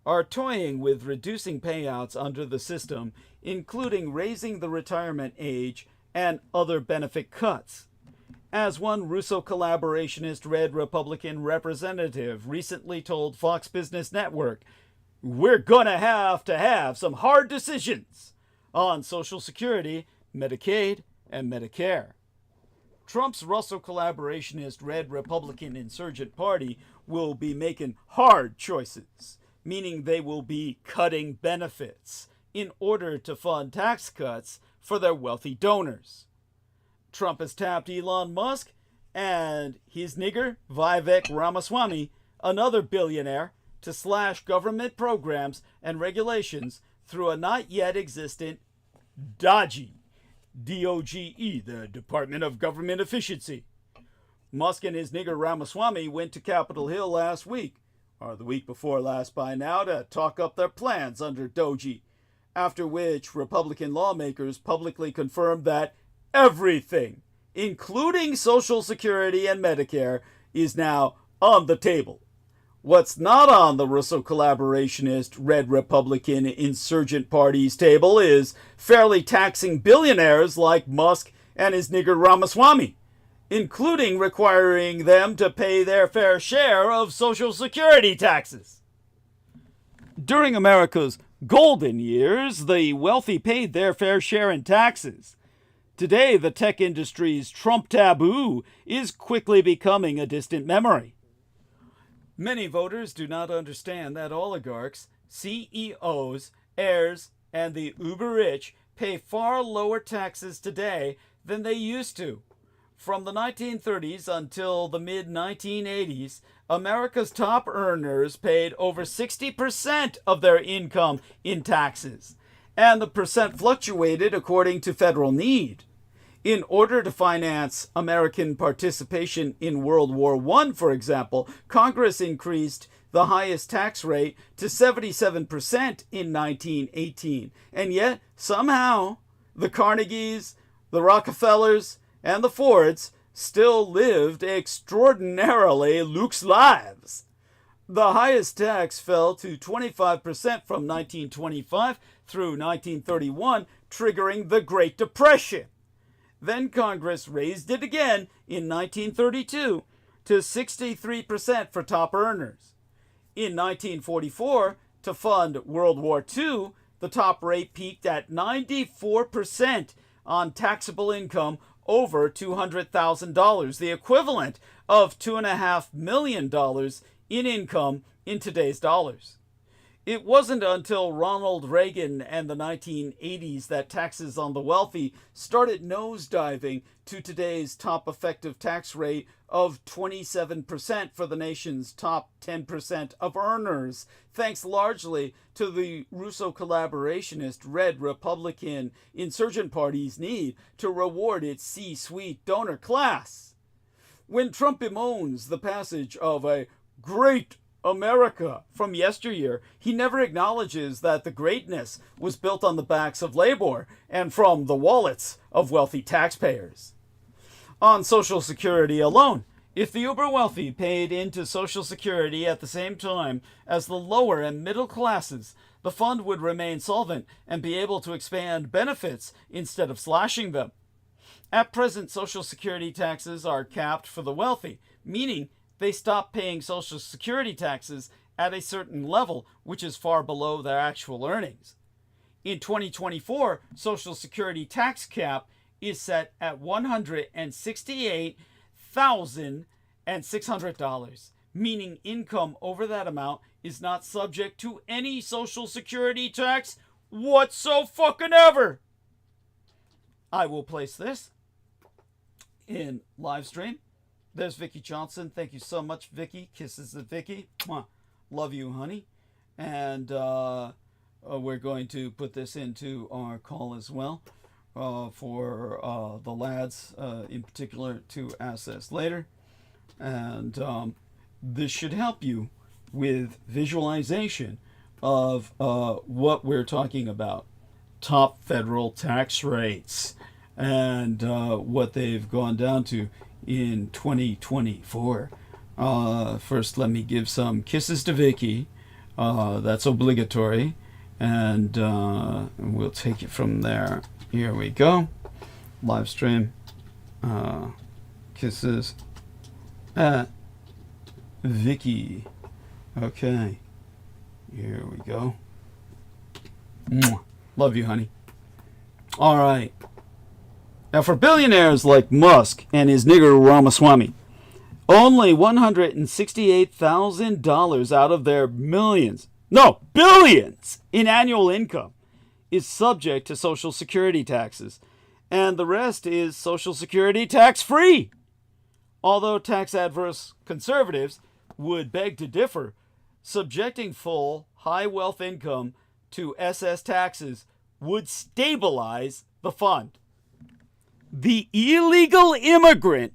are toying with reducing payouts under the system, including raising the retirement age and other benefit cuts. As one Russo collaborationist Red Republican representative recently told Fox Business Network, "We're gonna have some hard decisions on Social Security, Medicaid, and Medicare." Trump's Russo collaborationist Red Republican Insurgent Party will be making hard choices, meaning they will be cutting benefits in order to fund tax cuts for their wealthy donors. Trump has tapped Elon Musk and his nigger, Vivek Ramaswamy, another billionaire, to slash government programs and regulations through a not yet existent DOGE, DOGE, the Department of Government Efficiency. Musk and his nigger Ramaswamy went to Capitol Hill last week, or the week before last by now, to talk up their plans under DOGE, after which Republican lawmakers publicly confirmed that everything, including Social Security and Medicare, is now on the table. What's not on the Russo collaborationist Red Republican Insurgent Party's table is fairly taxing billionaires like Musk and his nigger Ramaswamy, including requiring them to pay their fair share of Social Security taxes. During America's golden years, the wealthy paid their fair share in taxes. Today, the tech industry's Trump taboo is quickly becoming a distant memory. Many voters do not understand that oligarchs, CEOs, heirs, and the uber-rich pay far lower taxes today than they used to. From the 1930s until the mid-1980s, America's top earners paid over 60% of their income in taxes, and the percent fluctuated according to federal need. In order to finance American participation in World War I, for example, Congress increased the highest tax rate to 77% in 1918. And yet, somehow, the Carnegies, the Rockefellers, and the Fords still lived extraordinarily luxe lives. The highest tax fell to 25% from 1925 through 1931, triggering the Great Depression. Then Congress raised it again in 1932 to 63% for top earners. In 1944, to fund World War II, the top rate peaked at 94% on taxable income over $200,000, the equivalent of $2.5 million in income in today's dollars. It wasn't until Ronald Reagan and the 1980s that taxes on the wealthy started nosediving to today's top effective tax rate of 27% for the nation's top 10% of earners, thanks largely to the Russo collaborationist Red Republican Insurgent Party's need to reward its C-suite donor class. When Trump bemoans the passage of a great America from yesteryear, he never acknowledges that the greatness was built on the backs of labor and from the wallets of wealthy taxpayers. On Social Security alone, if the uber wealthy paid into Social Security at the same time as the lower and middle classes, the fund would remain solvent and be able to expand benefits instead of slashing them. At present, Social Security taxes are capped for the wealthy, meaning they stop paying Social Security taxes at a certain level, which is far below their actual earnings. In 2024, Social Security tax cap is set at $168,600, meaning income over that amount is not subject to any Social Security tax whatsoever. I will place this in live stream. There's Vicky Johnson. Thank you so much, Vicky. Kisses to Vicky. Mwah. Love you, honey. And we're going to put this into our call as well for the lads in particular to access later. And this should help you with visualization of what we're talking about. Top federal tax rates and what they've gone down to in 2024. First, let me give some kisses to Vicky. That's obligatory. And we'll take it from there. Here we go. Live stream. Kisses at Vicky. Okay. Here we go. Mwah. Love you, honey. All right. Now, for billionaires like Musk and his nigger Ramaswamy, only $168,000 out of their billions in annual income is subject to Social Security taxes, and the rest is Social Security tax-free. Although tax-adverse conservatives would beg to differ, subjecting full high-wealth income to SS taxes would stabilize the fund. The illegal immigrant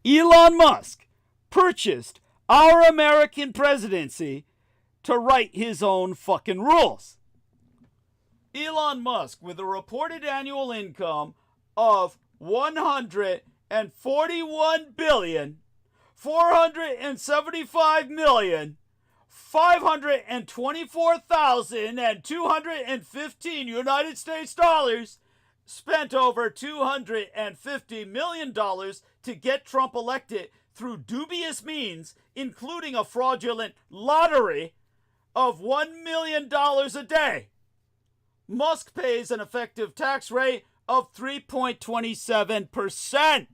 Elon Musk purchased our American presidency to write his own fucking rules. Elon Musk, with a reported annual income of $141,475,524,215 United States dollars, spent over $250 million to get Trump elected through dubious means, including a fraudulent lottery of $1 million a day. Musk pays an effective tax rate of 3.27%.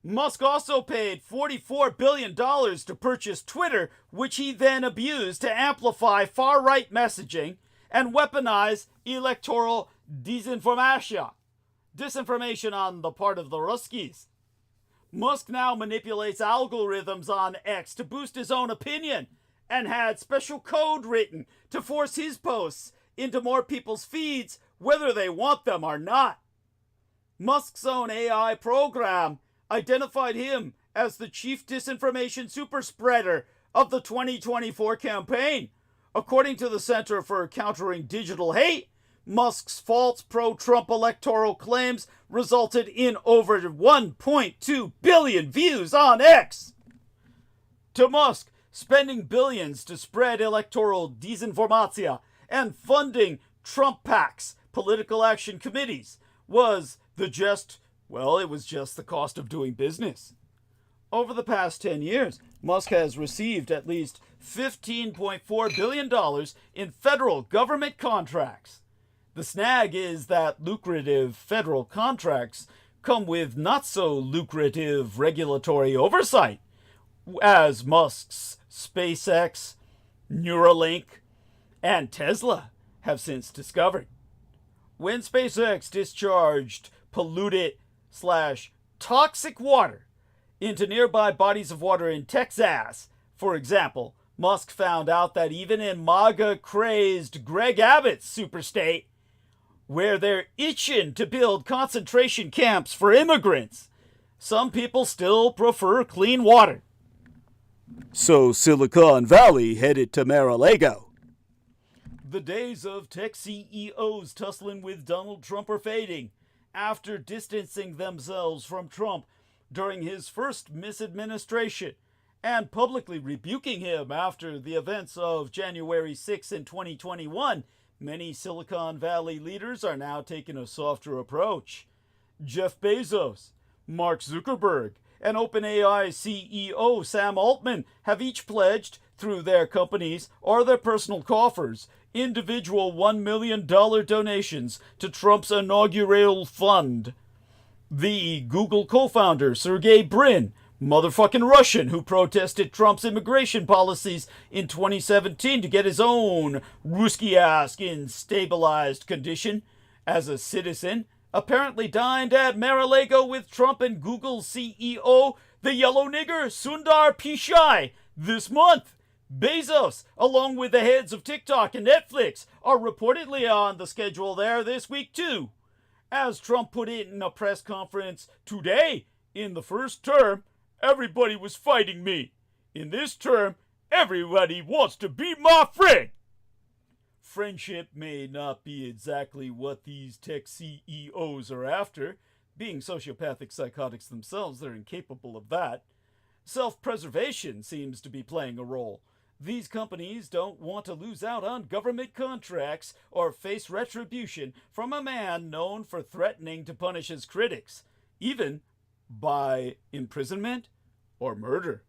Musk also paid $44 billion to purchase Twitter, which he then abused to amplify far-right messaging and weaponize electoral disinformation on the part of the Ruskies. Musk now manipulates algorithms on X to boost his own opinion and had special code written to force his posts into more people's feeds, whether they want them or not. Musk's own AI program identified him as the chief disinformation superspreader of the 2024 campaign. According to the Center for Countering Digital Hate, Musk's false pro-Trump electoral claims resulted in over 1.2 billion views on X. To Musk, spending billions to spread electoral disinformation and funding Trump PACs, political action committees, was just the cost of doing business. Over the past 10 years, Musk has received at least $15.4 billion in federal government contracts. The snag is that lucrative federal contracts come with not-so-lucrative regulatory oversight, as Musk's SpaceX, Neuralink, and Tesla have since discovered. When SpaceX discharged polluted/toxic water into nearby bodies of water in Texas, for example, Musk found out that even in MAGA-crazed Greg Abbott's superstate, where they're itching to build concentration camps for immigrants, some people still prefer clean water. So Silicon Valley headed to Mar-a-Lago. The days of tech CEOs tussling with Donald Trump are fading after distancing themselves from Trump during his first misadministration and publicly rebuking him after the events of January 6 in 2021. Many Silicon Valley leaders are now taking a softer approach. Jeff Bezos, Mark Zuckerberg, and OpenAI CEO Sam Altman have each pledged, through their companies or their personal coffers, individual $1 million donations to Trump's inaugural fund. The Google co-founder, Sergey Brin, motherfucking Russian who protested Trump's immigration policies in 2017 to get his own Ruski-ass in stabilized condition as a citizen, apparently dined at Mar-a-Lago with Trump and Google CEO, the yellow nigger, Sundar Pichai, this month. Bezos, along with the heads of TikTok and Netflix, are reportedly on the schedule there this week too. As Trump put it in a press conference today, in the first term, everybody was fighting me. In this term, everybody wants to be my friend. Friendship may not be exactly what these tech CEOs are after. Being sociopathic psychotics themselves, they're incapable of that. Self-preservation seems to be playing a role. These companies don't want to lose out on government contracts or face retribution from a man known for threatening to punish his critics, even by imprisonment or murder.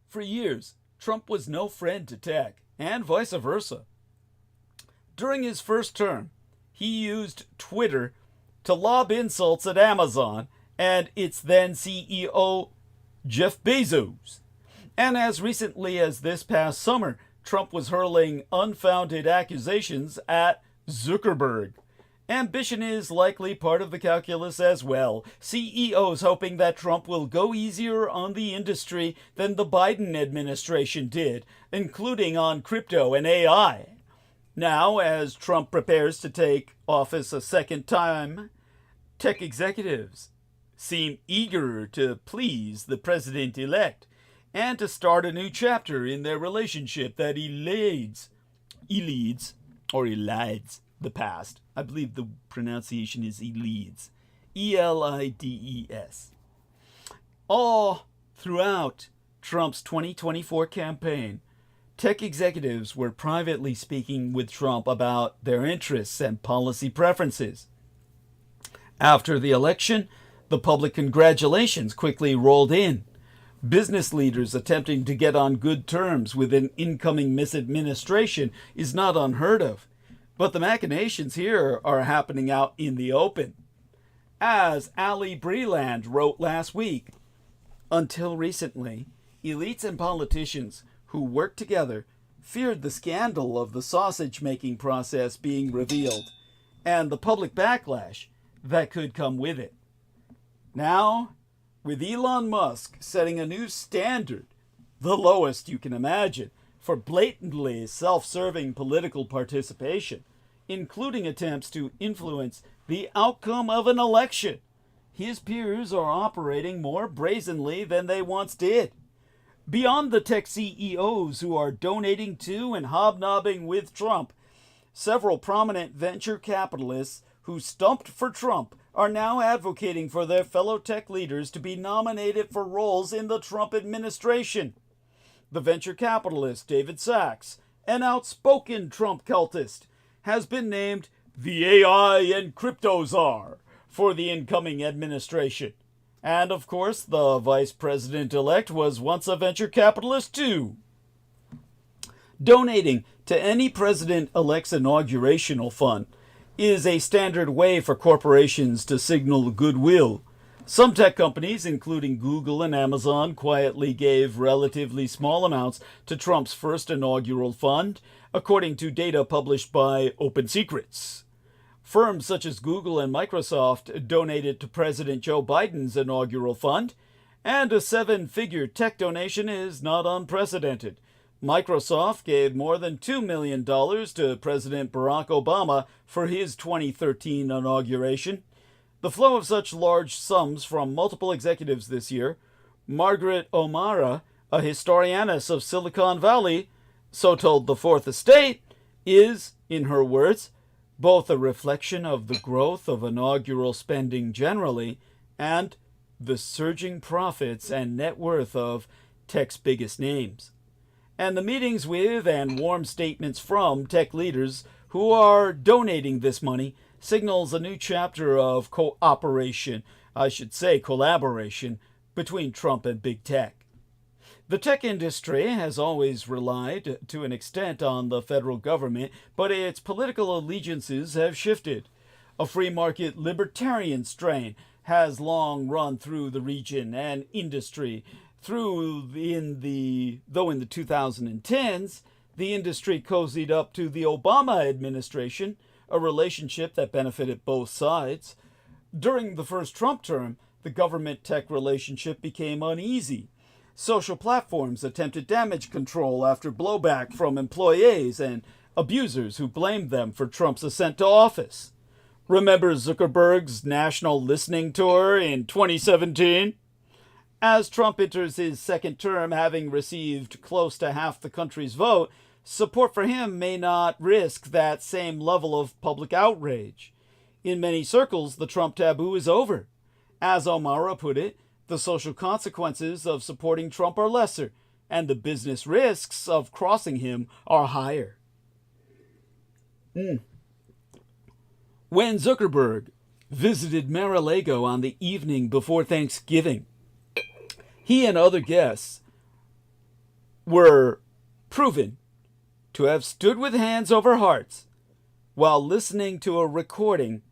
For years, Trump was no friend to tech, and vice versa. During his first term, he used Twitter to lob insults at Amazon and its then CEO, Jeff Bezos. And as recently as this past summer, Trump was hurling unfounded accusations at Zuckerberg. Ambition is likely part of the calculus as well. CEOs hoping that Trump will go easier on the industry than the Biden administration did, including on crypto and AI. Now, as Trump prepares to take office a second time, tech executives seem eager to please the president-elect and to start a new chapter in their relationship that elides the past. I believe the pronunciation is elides. E-L-I-D-E-S. All throughout Trump's 2024 campaign, tech executives were privately speaking with Trump about their interests and policy preferences. After the election, the public congratulations quickly rolled in. Business leaders attempting to get on good terms with an incoming misadministration is not unheard of. But the machinations here are happening out in the open. As Ali Breland wrote last week, until recently, elites and politicians who worked together feared the scandal of the sausage-making process being revealed and the public backlash that could come with it. Now, with Elon Musk setting a new standard, the lowest you can imagine, for blatantly self-serving political participation, including attempts to influence the outcome of an election, his peers are operating more brazenly than they once did. Beyond the tech CEOs who are donating to and hobnobbing with Trump, several prominent venture capitalists who stumped for Trump are now advocating for their fellow tech leaders to be nominated for roles in the Trump administration. The venture capitalist David Sachs, an outspoken Trump cultist, has been named the AI and crypto czar for the incoming administration. And of course, the vice president-elect was once a venture capitalist too. Donating to any president-elect's inaugurational fund is a standard way for corporations to signal goodwill. Some tech companies, including Google and Amazon, quietly gave relatively small amounts to Trump's first inaugural fund, according to data published by Open Secrets. Firms such as Google and Microsoft donated to President Joe Biden's inaugural fund, and a 7-figure tech donation is not unprecedented. Microsoft gave more than $2 million to President Barack Obama for his 2013 inauguration. The flow of such large sums from multiple executives this year, Margaret O'Mara, a historianess of Silicon Valley, so told the Fourth Estate, is, in her words, both a reflection of the growth of inaugural spending generally and the surging profits and net worth of tech's biggest names. And the meetings with and warm statements from tech leaders who are donating this money signals a new chapter of collaboration, between Trump and big tech. The tech industry has always relied, to an extent, on the federal government, but its political allegiances have shifted. A free market libertarian strain has long run through the region and industry. Though in the 2010s, the industry cozied up to the Obama administration, a relationship that benefited both sides. During the first Trump term, the government-tech relationship became uneasy. Social platforms attempted damage control after blowback from employees and abusers who blamed them for Trump's ascent to office. Remember Zuckerberg's national listening tour in 2017? As Trump enters his second term, having received close to half the country's vote, support for him may not risk that same level of public outrage. In many circles, the Trump taboo is over. As O'Mara put it, the social consequences of supporting Trump are lesser, and the business risks of crossing him are higher. When Zuckerberg visited Mar-a-Lago on the evening before Thanksgiving, he and other guests were proven to have stood with hands over hearts while listening to a recording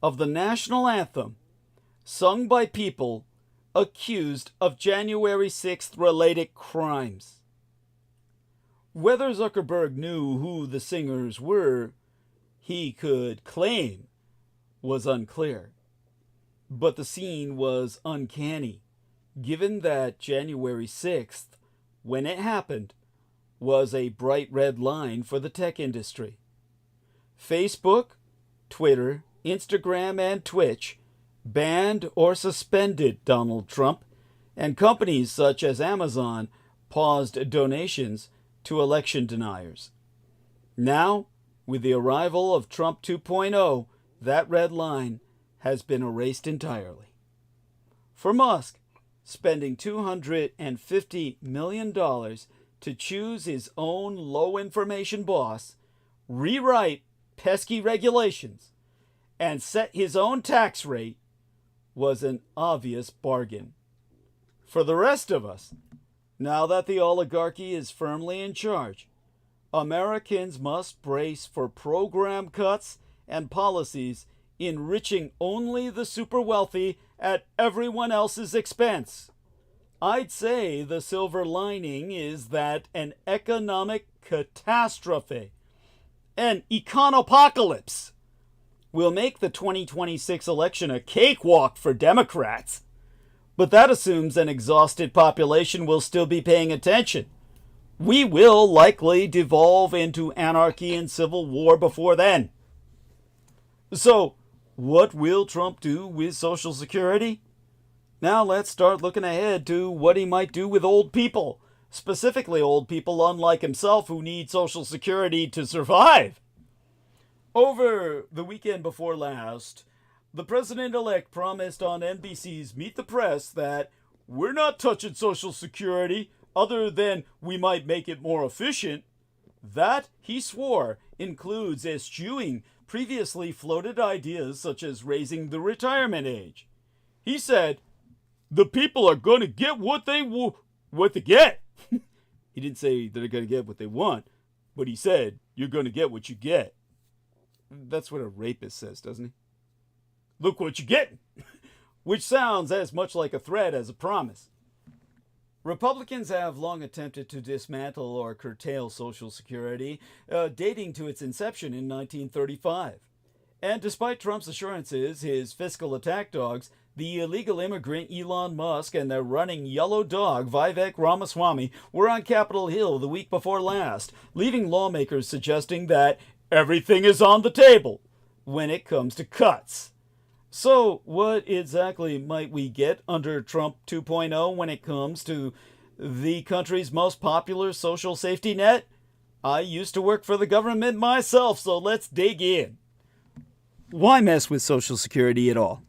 of the national anthem sung by people accused of January 6th related crimes. Whether Zuckerberg knew who the singers were, he could claim was unclear. But the scene was uncanny, given that January 6th, when it happened, was a bright red line for the tech industry. Facebook, Twitter, Instagram, and Twitch banned or suspended Donald Trump, and companies such as Amazon paused donations to election deniers. Now, with the arrival of Trump 2.0, that red line has been erased entirely. For Musk, spending $250 million to choose his own low-information boss, rewrite pesky regulations, and set his own tax rate was an obvious bargain. For the rest of us, now that the oligarchy is firmly in charge, Americans must brace for program cuts and policies enriching only the super wealthy at everyone else's expense. I'd say the silver lining is that an economic catastrophe, an econopocalypse, will make the 2026 election a cakewalk for Democrats. But that assumes an exhausted population will still be paying attention. We will likely devolve into anarchy and civil war before then. So, what will Trump do with Social Security? Now let's start looking ahead to what he might do with old people, specifically old people unlike himself who need Social Security to survive. Over the weekend before last, the president-elect promised on NBC's Meet the Press that we're not touching Social Security other than we might make it more efficient. That, he swore, includes eschewing previously floated ideas such as raising the retirement age. He said, the people are going to get what they get. He didn't say they're going to get what they want, but he said, you're going to get what you get. That's what a rapist says, doesn't he? Look what you're getting. Which sounds as much like a threat as a promise. Republicans have long attempted to dismantle or curtail Social Security, dating to its inception in 1935. And despite Trump's assurances, his fiscal attack dogs, the illegal immigrant Elon Musk and their running yellow dog Vivek Ramaswamy were on Capitol Hill the week before last, leaving lawmakers suggesting that everything is on the table when it comes to cuts. So, what exactly might we get under Trump 2.0 when it comes to the country's most popular social safety net? I used to work for the government myself, so let's dig in. Why mess with Social Security at all?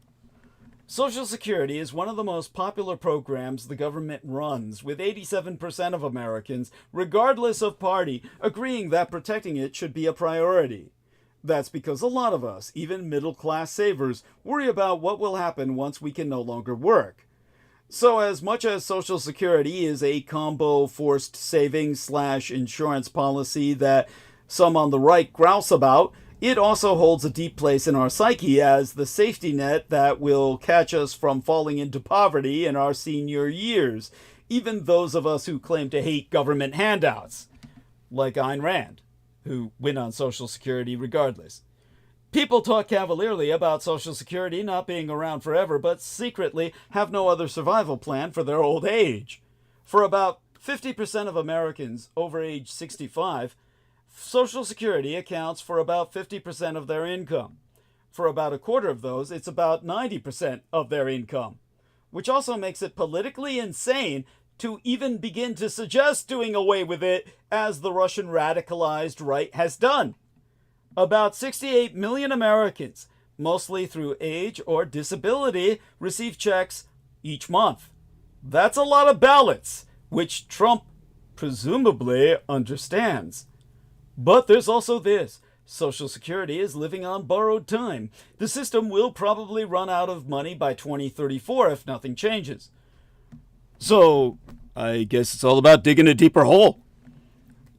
Social Security is one of the most popular programs the government runs, with 87% of Americans, regardless of party, agreeing that protecting it should be a priority. That's because a lot of us, even middle-class savers, worry about what will happen once we can no longer work. So as much as Social Security is a combo forced savings / insurance policy that some on the right grouse about, it also holds a deep place in our psyche as the safety net that will catch us from falling into poverty in our senior years, even those of us who claim to hate government handouts, like Ayn Rand, who win on Social Security regardless. People talk cavalierly about Social Security not being around forever, but secretly have no other survival plan for their old age. For about 50% of Americans over age 65, Social Security accounts for about 50% of their income. For about a quarter of those, it's about 90% of their income, which also makes it politically insane to even begin to suggest doing away with it, as the Russian radicalized right has done. About 68 million Americans, mostly through age or disability, receive checks each month. That's a lot of ballots, which Trump presumably understands. But there's also this. Social Security is living on borrowed time. The system will probably run out of money by 2034 if nothing changes. So, I guess it's all about digging a deeper hole.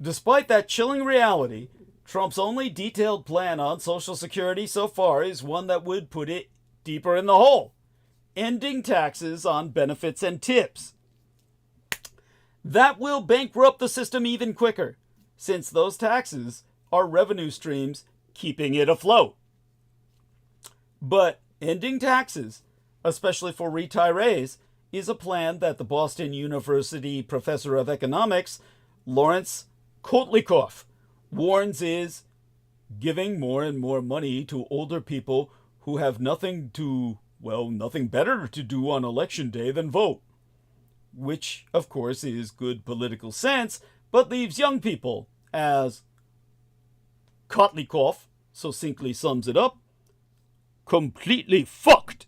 Despite that chilling reality, Trump's only detailed plan on Social Security so far is one that would put it deeper in the hole: ending taxes on benefits and tips. That will bankrupt the system even quicker, since those taxes are revenue streams keeping it afloat. But ending taxes, especially for retirees, is a plan that the Boston University professor of economics, Lawrence Kotlikoff, warns is giving more and more money to older people who have nothing better to do on election day than vote. Which, of course, is good political sense, but leaves young people, as Kotlikoff succinctly sums it up, completely fucked.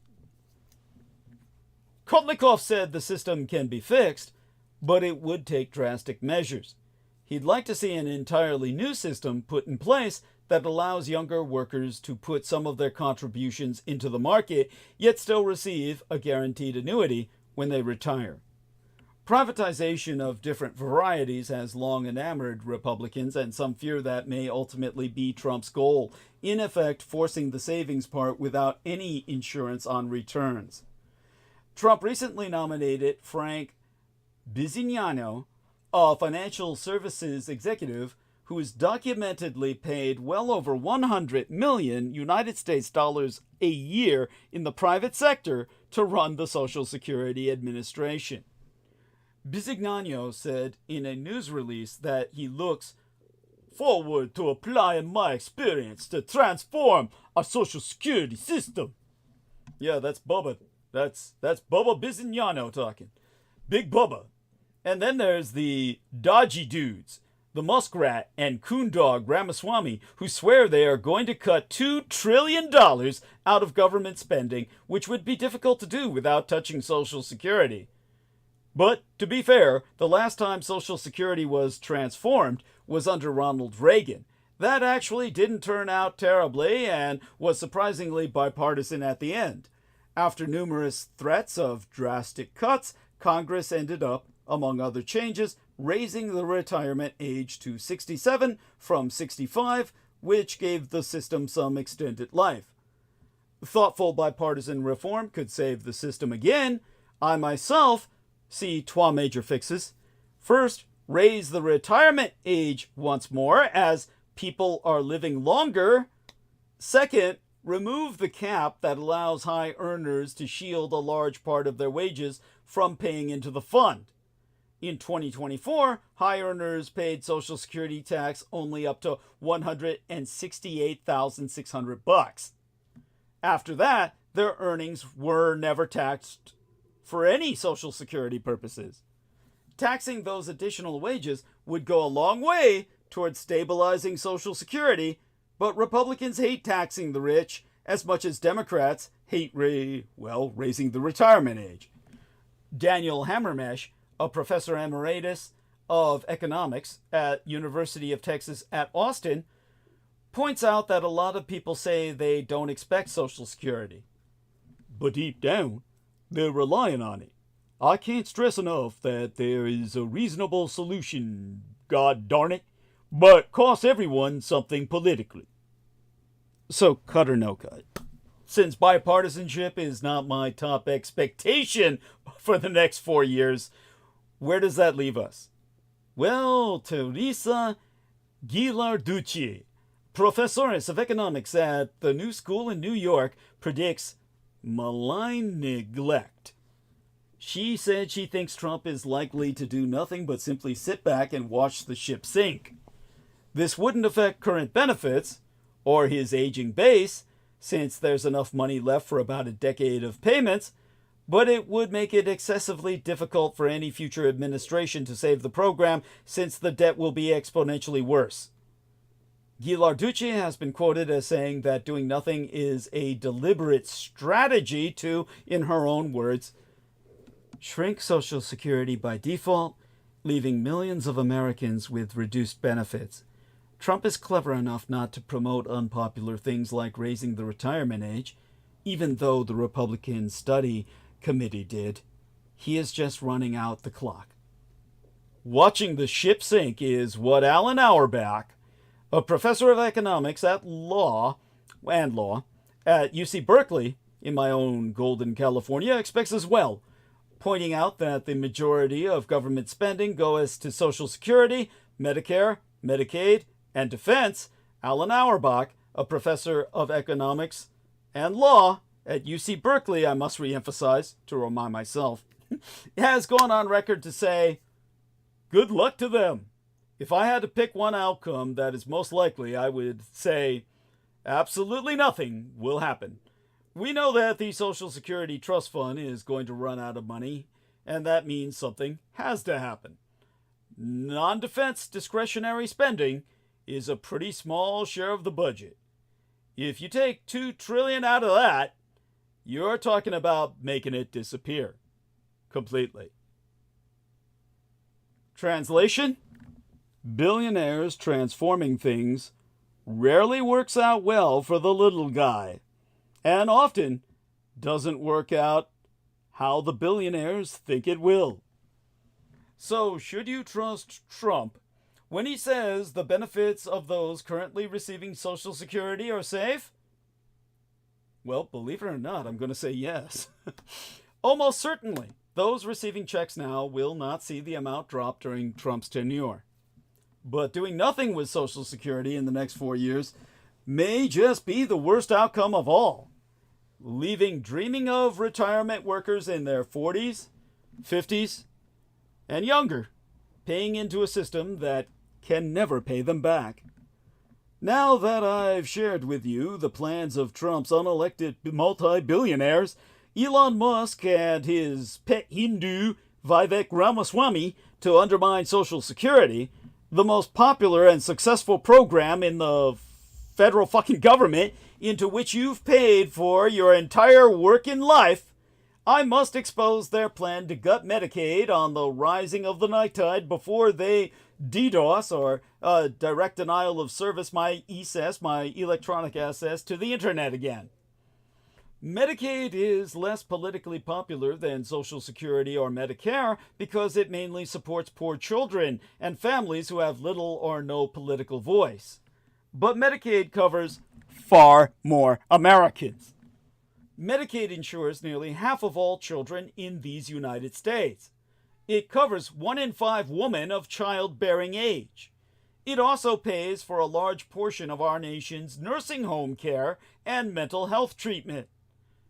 Kotlikoff said the system can be fixed, but it would take drastic measures. He'd like to see an entirely new system put in place that allows younger workers to put some of their contributions into the market, yet still receive a guaranteed annuity when they retire. Privatization of different varieties has long enamored Republicans, and some fear that may ultimately be Trump's goal, in effect forcing the savings part without any insurance on returns. Trump recently nominated Frank Bisignano, a financial services executive who is documentedly paid well over 100 million United States dollars a year in the private sector to run the Social Security Administration. Bisignano said in a news release that he looks forward to applying my experience to transform our Social Security system. Yeah, that's Bubba. That's Bubba Bisignano talking. Big Bubba. And then there's the dodgy dudes, the Muskrat and Coondog Ramaswamy, who swear they are going to cut $2 trillion out of government spending, which would be difficult to do without touching Social Security. But, to be fair, the last time Social Security was transformed was under Ronald Reagan. That actually didn't turn out terribly and was surprisingly bipartisan at the end. After numerous threats of drastic cuts, Congress ended up, among other changes, raising the retirement age to 67 from 65, which gave the system some extended life. Thoughtful bipartisan reform could save the system again. I myself see trois major fixes. First, raise the retirement age once more, as people are living longer. Second, remove the cap that allows high earners to shield a large part of their wages from paying into the fund. In 2024, high earners paid Social Security tax only up to $168,600. After that, their earnings were never taxed for any Social Security purposes. Taxing those additional wages would go a long way towards stabilizing Social Security, but Republicans hate taxing the rich as much as Democrats hate raising the retirement age. Daniel Hammermesh, a professor emeritus of economics at University of Texas at Austin, points out that a lot of people say they don't expect Social Security, but deep down, they're relying on it. I can't stress enough that there is a reasonable solution, god darn it, but costs everyone something politically. So, cut or no cut. Since bipartisanship is not my top expectation for the next 4 years, where does that leave us? Well, Teresa Ghilarducci, professores of economics at the New School in New York, predicts malign neglect. She said she thinks Trump is likely to do nothing but simply sit back and watch the ship sink. This wouldn't affect current benefits or his aging base, since there's enough money left for about a decade of payments, but it would make it excessively difficult for any future administration to save the program since the debt will be exponentially worse. Gilded has been quoted as saying that doing nothing is a deliberate strategy to, in her own words, shrink Social Security by default, leaving millions of Americans with reduced benefits. Trump is clever enough not to promote unpopular things like raising the retirement age, even though the Republican Study Committee did. He is just running out the clock. Watching the ship sink is what Alan Auerbach, a professor of economics at law at UC Berkeley, in my own Golden, California, expects as well, pointing out that the majority of government spending goes to Social Security, Medicare, Medicaid, and defense. Alan Auerbach, a professor of economics and law at UC Berkeley, I must reemphasize to remind myself, has gone on record to say, good luck to them. If I had to pick one outcome that is most likely, I would say absolutely nothing will happen. We know that the Social Security Trust Fund is going to run out of money, and that means something has to happen. Non-defense discretionary spending is a pretty small share of the budget. If you take $2 trillion out of that, you're talking about making it disappear completely. Translation? Billionaires transforming things rarely works out well for the little guy, and often doesn't work out how the billionaires think it will. So, should you trust Trump when he says the benefits of those currently receiving Social Security are safe? Well, believe it or not, I'm going to say yes. Almost certainly, those receiving checks now will not see the amount drop during Trump's tenure. But doing nothing with Social Security in the next 4 years may just be the worst outcome of all, leaving dreaming of retirement workers in their 40s, 50s, and younger, paying into a system that can never pay them back. Now that I've shared with you the plans of Trump's unelected multi-billionaires, Elon Musk and his pet Hindu Vivek Ramaswamy to undermine Social Security, the most popular and successful program in the federal fucking government into which you've paid for your entire working life, I must expose their plan to gut Medicaid on the rising of the night tide before they DDoS or direct denial of service my ESS, my electronic access to the internet again. Medicaid is less politically popular than Social Security or Medicare because it mainly supports poor children and families who have little or no political voice. But Medicaid covers far more Americans. Medicaid insures nearly half of all children in these United States. It covers 1 in 5 women of childbearing age. It also pays for a large portion of our nation's nursing home care and mental health treatment.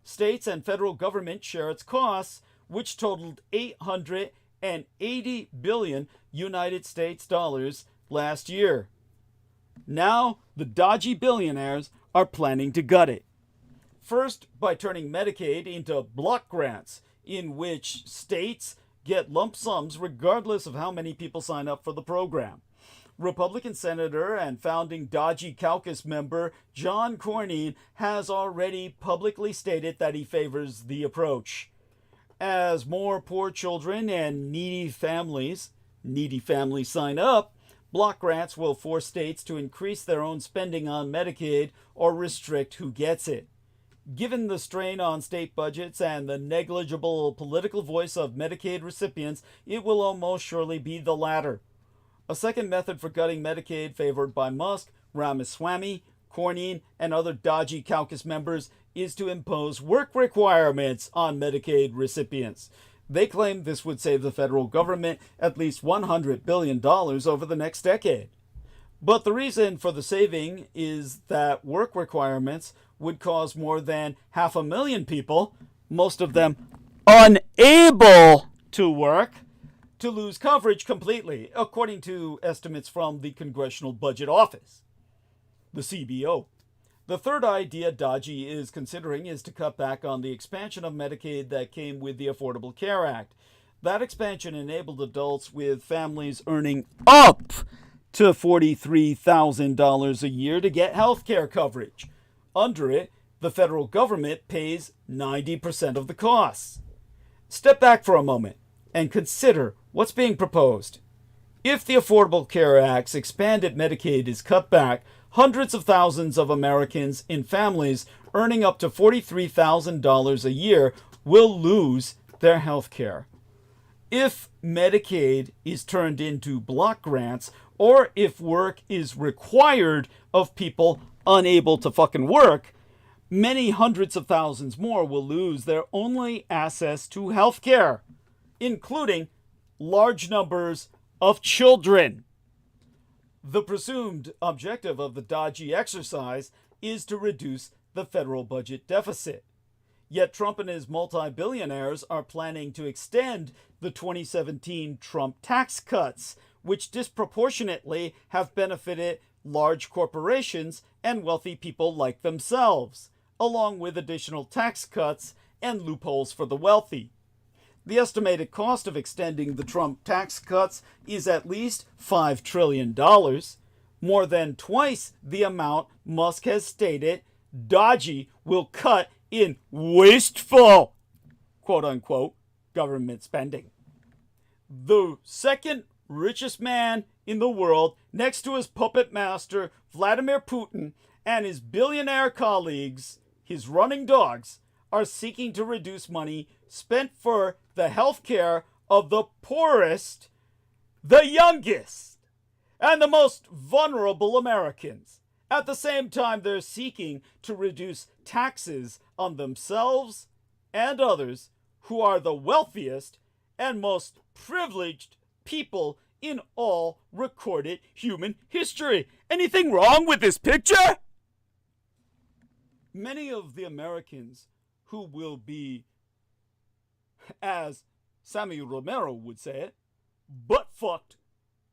States and federal government share its costs, which totaled $880 billion United States dollars last year. Now, the dodgy billionaires are planning to gut it. First, by turning Medicaid into block grants, in which states get lump sums regardless of how many people sign up for the program. Republican Senator and founding Dodgy Caucus member John Cornyn has already publicly stated that he favors the approach. As more poor children and needy families sign up, block grants will force states to increase their own spending on Medicaid or restrict who gets it. Given the strain on state budgets and the negligible political voice of Medicaid recipients, it will almost surely be the latter. A second method for gutting Medicaid favored by Musk, Ramaswamy, Cornyn, and other dodgy caucus members is to impose work requirements on Medicaid recipients. They claim this would save the federal government at least $100 billion over the next decade. But the reason for the saving is that work requirements would cause more than 500,000 people, most of them unable to work, to lose coverage completely, according to estimates from the Congressional Budget Office, the CBO. The third idea Dodgy is considering is to cut back on the expansion of Medicaid that came with the Affordable Care Act. That expansion enabled adults with families earning up to $43,000 a year to get health care coverage. Under it, the federal government pays 90% of the costs. Step back for a moment and consider what's being proposed. If the Affordable Care Act's expanded Medicaid is cut back, hundreds of thousands of Americans in families earning up to $43,000 a year will lose their health care. If Medicaid is turned into block grants, or if work is required of people unable to fucking work, many hundreds of thousands more will lose their only access to health care, including large numbers of children. The presumed objective of the Dodgy exercise is to reduce the federal budget deficit. Yet Trump and his multi-billionaires are planning to extend the 2017 Trump tax cuts, which disproportionately have benefited large corporations and wealthy people like themselves, along with additional tax cuts and loopholes for the wealthy. The estimated cost of extending the Trump tax cuts is at least $5 trillion, more than twice the amount Musk has stated Dodgy will cut in wasteful, quote-unquote, government spending. The second richest man in the world, next to his puppet master Vladimir Putin and his billionaire colleagues, his running dogs, are seeking to reduce money spent for the health care of the poorest, the youngest, and the most vulnerable Americans. At the same time, they're seeking to reduce taxes on themselves and others who are the wealthiest and most privileged people in all recorded human history. Anything wrong with this picture? Many of the Americans who will be, as Sammy Romero would say it, butt fucked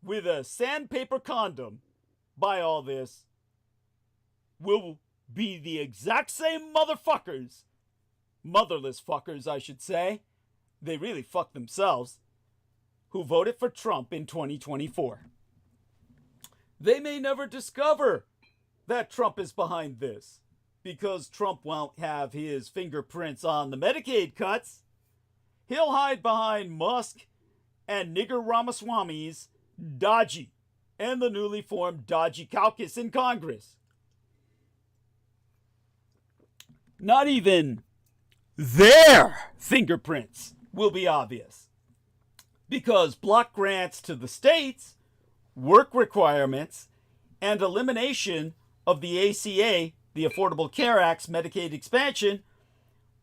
with a sandpaper condom by all this will be the exact same motherfuckers, motherless fuckers, I should say, they really fucked themselves, who voted for Trump in 2024. They may never discover that Trump is behind this, because Trump won't have his fingerprints on the Medicaid cuts. He'll hide behind Musk and nigger Ramaswamy's Dodgy and the newly formed Dodgy caucus in Congress. Not even their fingerprints will be obvious, because block grants to the states, work requirements, and elimination of the ACA, the Affordable Care Act's Medicaid expansion,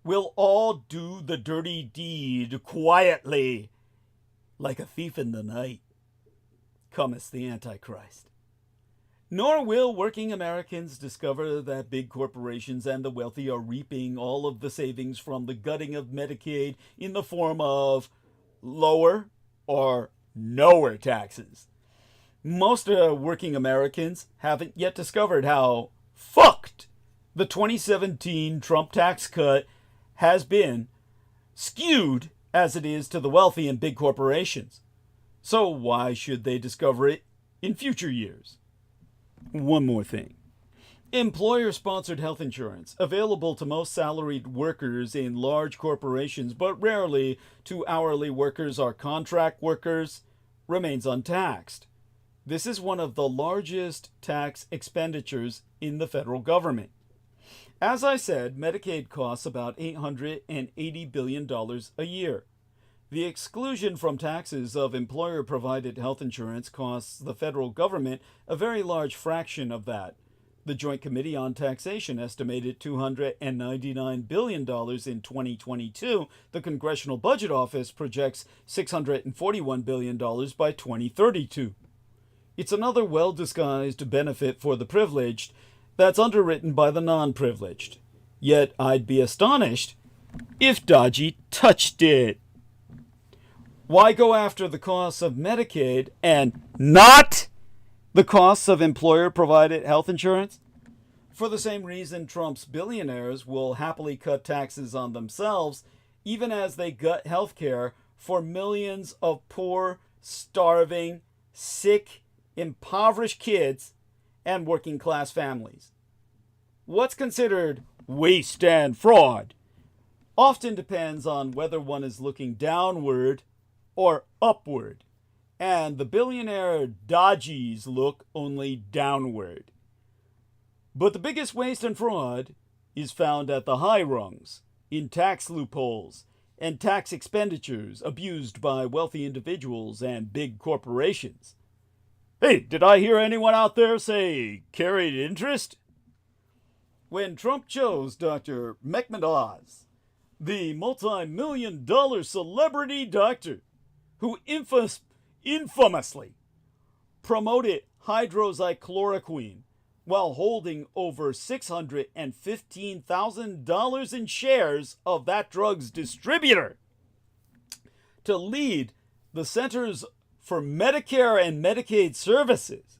will all do the dirty deed quietly, like a thief in the night cometh the Antichrist. Nor will working Americans discover that big corporations and the wealthy are reaping all of the savings from the gutting of Medicaid in the form of lower or nowhere taxes. Most working Americans haven't yet discovered how fucked the 2017 Trump tax cut has been, skewed as it is to the wealthy and big corporations. So why should they discover it in future years? One more thing. Employer-sponsored health insurance, available to most salaried workers in large corporations, but rarely to hourly workers or contract workers, remains untaxed. This is one of the largest tax expenditures in the federal government. As I said, Medicaid costs about $880 billion a year. The exclusion from taxes of employer-provided health insurance costs the federal government a very large fraction of that. The Joint Committee on Taxation estimated $299 billion in 2022. The Congressional Budget Office projects $641 billion by 2032. It's another well-disguised benefit for the privileged that's underwritten by the non-privileged. Yet I'd be astonished if Dodgy touched it. Why go after the costs of Medicaid and not the costs of employer-provided health insurance? For the same reason, Trump's billionaires will happily cut taxes on themselves, even as they gut healthcare for millions of poor, starving, sick, impoverished kids and working class families. What's considered waste and fraud often depends on whether one is looking downward or upward, and the billionaire dodgies look only downward. But the biggest waste and fraud is found at the high rungs, in tax loopholes and tax expenditures abused by wealthy individuals and big corporations. Hey, did I hear anyone out there say carried interest? When Trump chose Dr. Mehmet Oz, the multi-million-dollar celebrity doctor who infamously promoted hydroxychloroquine while holding over $615,000 in shares of that drug's distributor, to lead the Centers for Medicare and Medicaid Services,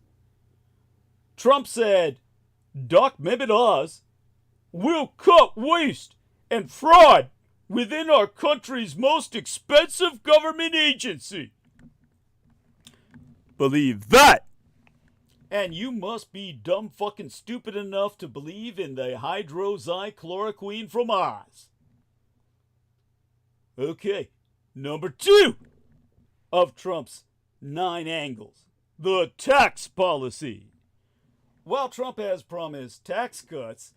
Trump said, Doc Mehmet Oz will cut waste and fraud within our country's most expensive government agency. Believe that! And you must be dumb fucking stupid enough to believe in the hydroxychloroquine from Oz. Okay, number 2 of Trump's 9 angles, the tax policy. While Trump has promised tax cuts,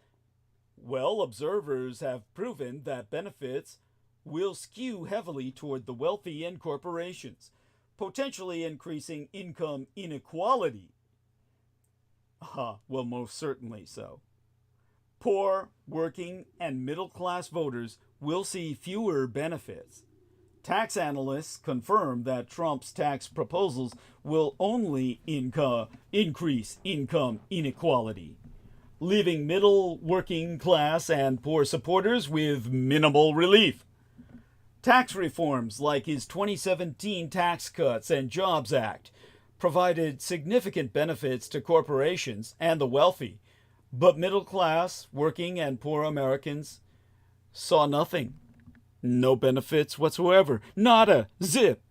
well, observers have proven that benefits will skew heavily toward the wealthy and corporations, potentially increasing income inequality. Well, most certainly so. Poor, working, and middle-class voters will see fewer benefits. Tax analysts confirm that Trump's tax proposals will only increase income inequality, leaving middle, working class, and poor supporters with minimal relief. Tax reforms like his 2017 Tax Cuts and Jobs Act provided significant benefits to corporations and the wealthy, but middle class, working, and poor Americans saw nothing. No benefits whatsoever. Nada. Zip.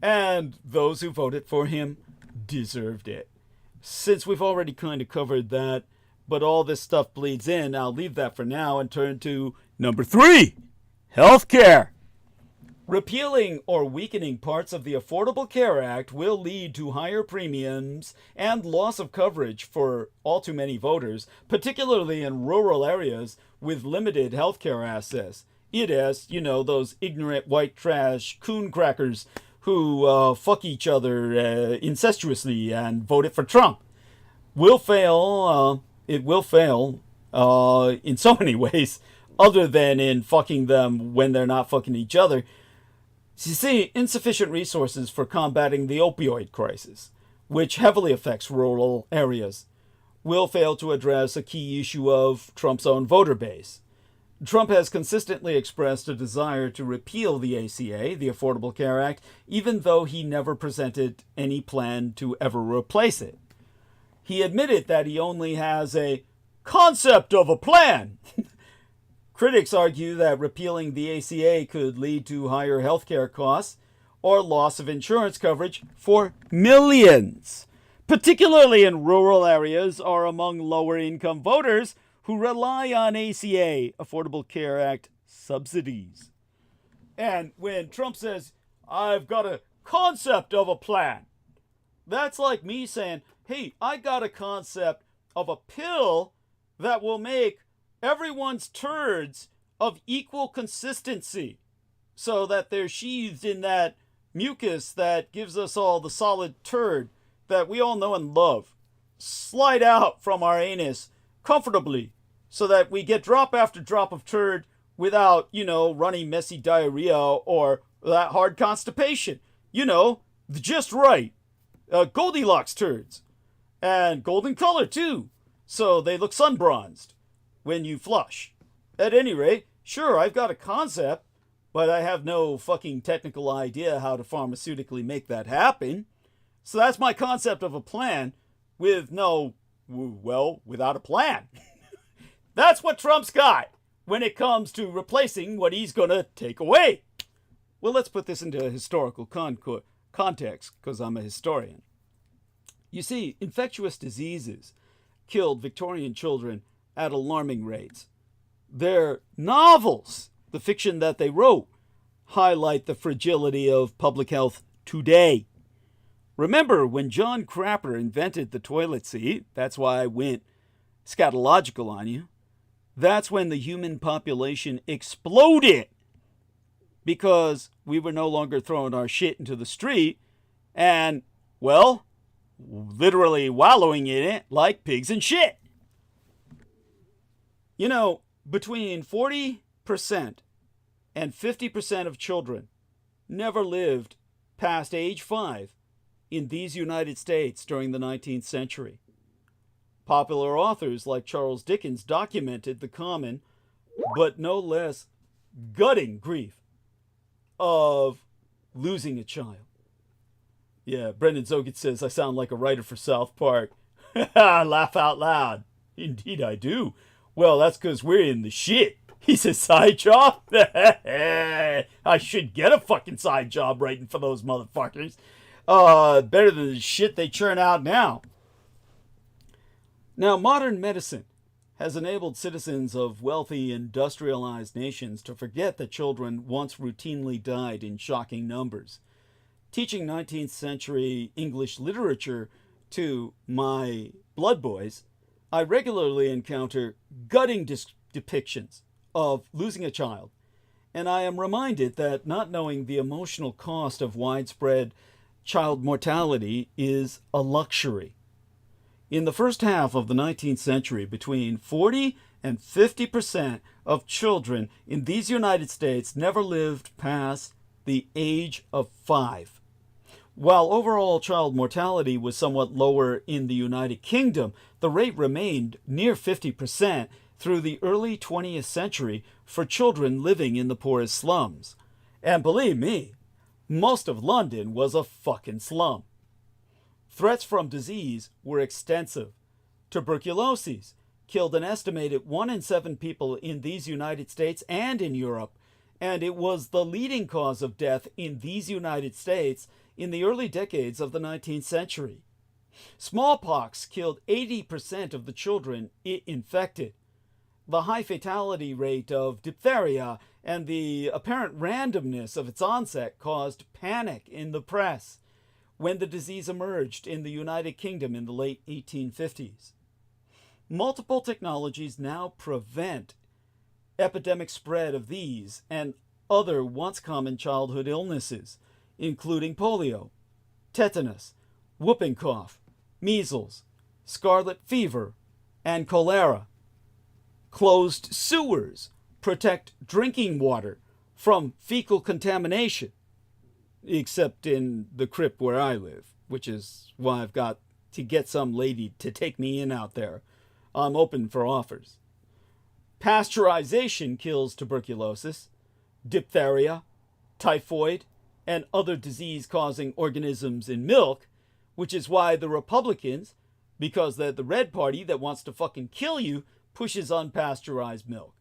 And those who voted for him deserved it. Since we've already kind of covered that, but all this stuff bleeds in, I'll leave that for now and turn to number 3, healthcare. Repealing or weakening parts of the Affordable Care Act will lead to higher premiums and loss of coverage for all too many voters, particularly in rural areas with limited healthcare access. It is, those ignorant white trash coon crackers who fuck each other incestuously and voted for Trump. Will fail. It will fail in so many ways, other than in fucking them when they're not fucking each other. You see, insufficient resources for combating the opioid crisis, which heavily affects rural areas, will fail to address a key issue of Trump's own voter base. Trump has consistently expressed a desire to repeal the ACA, the Affordable Care Act, even though he never presented any plan to ever replace it. He admitted that he only has a concept of a plan. Critics argue that repealing the ACA could lead to higher healthcare costs or loss of insurance coverage for millions, particularly in rural areas or among lower-income voters who rely on ACA, Affordable Care Act, subsidies. And when Trump says, I've got a concept of a plan, that's like me saying, hey, I got a concept of a pill that will make everyone's turds of equal consistency so that they're sheathed in that mucus that gives us all the solid turd that we all know and love. Slide out from our anus comfortably so that we get drop after drop of turd without, runny, messy diarrhea or that hard constipation. Just right. Goldilocks turds. And golden color, too, so they look sun-bronzed when you flush. At any rate, sure, I've got a concept, but I have no fucking technical idea how to pharmaceutically make that happen. So that's my concept of a plan with no Well, without a plan. That's what Trump's got when it comes to replacing what he's going to take away. Well, let's put this into a historical context, because I'm a historian. You see, infectious diseases killed Victorian children at alarming rates. Their novels, the fiction that they wrote, highlight the fragility of public health today. Remember when John Crapper invented the toilet seat? That's why I went scatological on you. That's when the human population exploded, because we were no longer throwing our shit into the street and, well, literally wallowing in it like pigs in shit. You know, between 40% and 50% of children never lived past age 5 in these United States during the 19th century. Popular authors like Charles Dickens documented the common, but no less gutting grief of losing a child. Yeah, Brendan Zogit says, I sound like a writer for South Park. Laugh out loud. Indeed I do. Well, that's because we're in the shit. He's a side job? I should get a fucking side job writing for those motherfuckers. Better than the shit they churn out now. Now, modern medicine has enabled citizens of wealthy, industrialized nations to forget that children once routinely died in shocking numbers. Teaching 19th century English literature to my blood boys, I regularly encounter gutting depictions of losing a child, and I am reminded that not knowing the emotional cost of widespread child mortality is a luxury. In the first half of the 19th century, between 40 and 50% of children in these United States never lived past the age of 5. While overall child mortality was somewhat lower in the United Kingdom, the rate remained near 50% through the early 20th century for children living in the poorest slums. And believe me, most of London was a fucking slum. Threats from disease were extensive. Tuberculosis killed an estimated 1 in 7 people in these United States and in Europe, and it was the leading cause of death in these United States in the early decades of the 19th century. Smallpox killed 80% of the children it infected. The high fatality rate of diphtheria and the apparent randomness of its onset caused panic in the press when the disease emerged in the United Kingdom in the late 1850s. Multiple technologies now prevent epidemic spread of these and other once common childhood illnesses, including polio, tetanus, whooping cough, measles, scarlet fever, and cholera. Closed sewers protect drinking water from fecal contamination, except in the crypt where I live, which is why I've got to get some lady to take me in out there. I'm open for offers. Pasteurization kills tuberculosis, diphtheria, typhoid, and other disease-causing organisms in milk, which is why the Republicans, because they're the red party that wants to fucking kill you, pushes unpasteurized milk.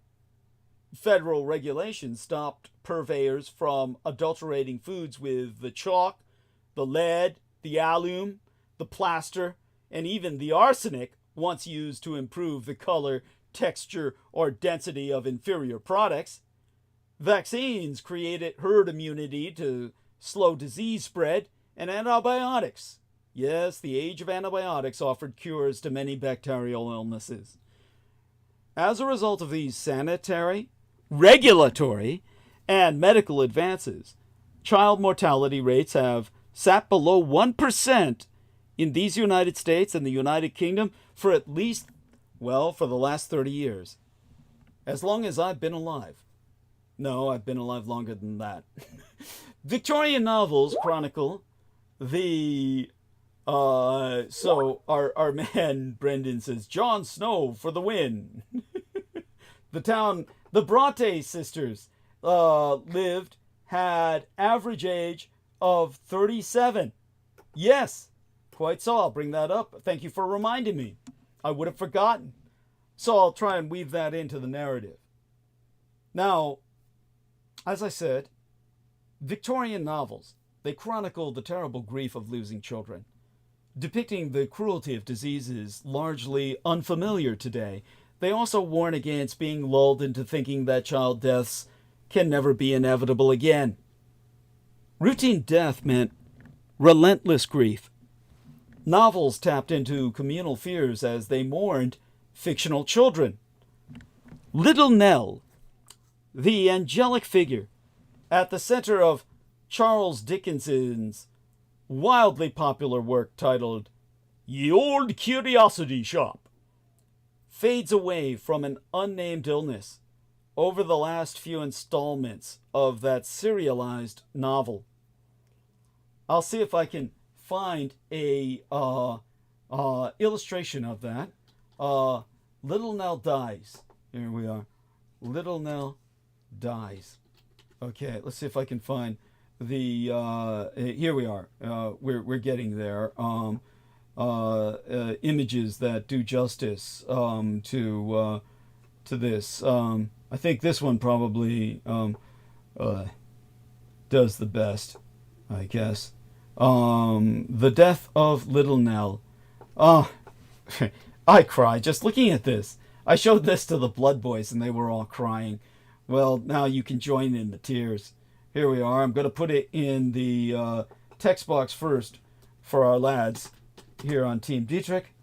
Federal regulations stopped purveyors from adulterating foods with the chalk, the lead, the alum, the plaster, and even the arsenic once used to improve the color, texture, or density of inferior products. Vaccines created herd immunity to slow disease spread, and antibiotics. Yes, the age of antibiotics offered cures to many bacterial illnesses. As a result of these sanitary, regulatory, and medical advances, child mortality rates have sat below 1% in these United States and the United Kingdom for at least, well, for the last 30 years. As long as I've been alive. No, I've been alive longer than that. Victorian novels chronicle the so our man Brendan says, Jon Snow for the win. The Bronte sisters had average age of 37. Yes, quite so. I'll bring that up. Thank you for reminding me. I would have forgotten. So I'll try and weave that into the narrative. Now, as I said, Victorian novels, they chronicle the terrible grief of losing children, depicting the cruelty of diseases largely unfamiliar today. They also warn against being lulled into thinking that child deaths can never be inevitable again. Routine death meant relentless grief. Novels tapped into communal fears as they mourned fictional children. Little Nell, the angelic figure at the center of Charles Dickens's wildly popular work titled Ye Old Curiosity Shop, fades away from an unnamed illness over the last few installments of that serialized novel. I'll see if I can find a illustration of that. Little Nell dies. Here we are. Little Nell dies. Okay, let's see if I can find the here we are. We're getting there. Images that do justice to this. I think this one probably does the best, I guess. The death of Little Nell. I cry just looking at this. I showed this to the Blood Boys and they were all crying. Well, now you can join in the tears. Here we are. I'm going to put it in the text box first for our lads here on Team Dietrich.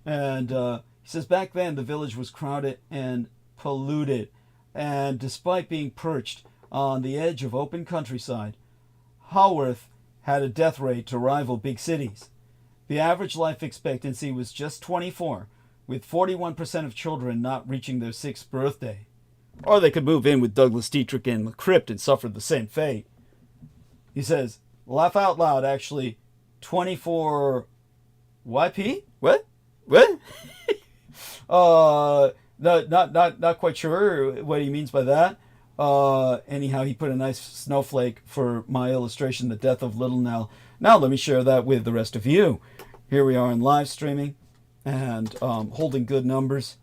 And he says, back then the village was crowded and polluted. And despite being perched on the edge of open countryside, Haworth had a death rate to rival big cities. The average life expectancy was just 24, with 41% of children not reaching their 6th birthday. Or they could move in with Douglas Dietrich in the crypt and suffer the same fate. He says, laugh out loud, actually, 24 YP? What? Not quite sure what he means by that. Anyhow, he put a nice snowflake for my illustration, the death of Little Nell. Now let me share that with the rest of you. Here we are in live streaming and holding good numbers.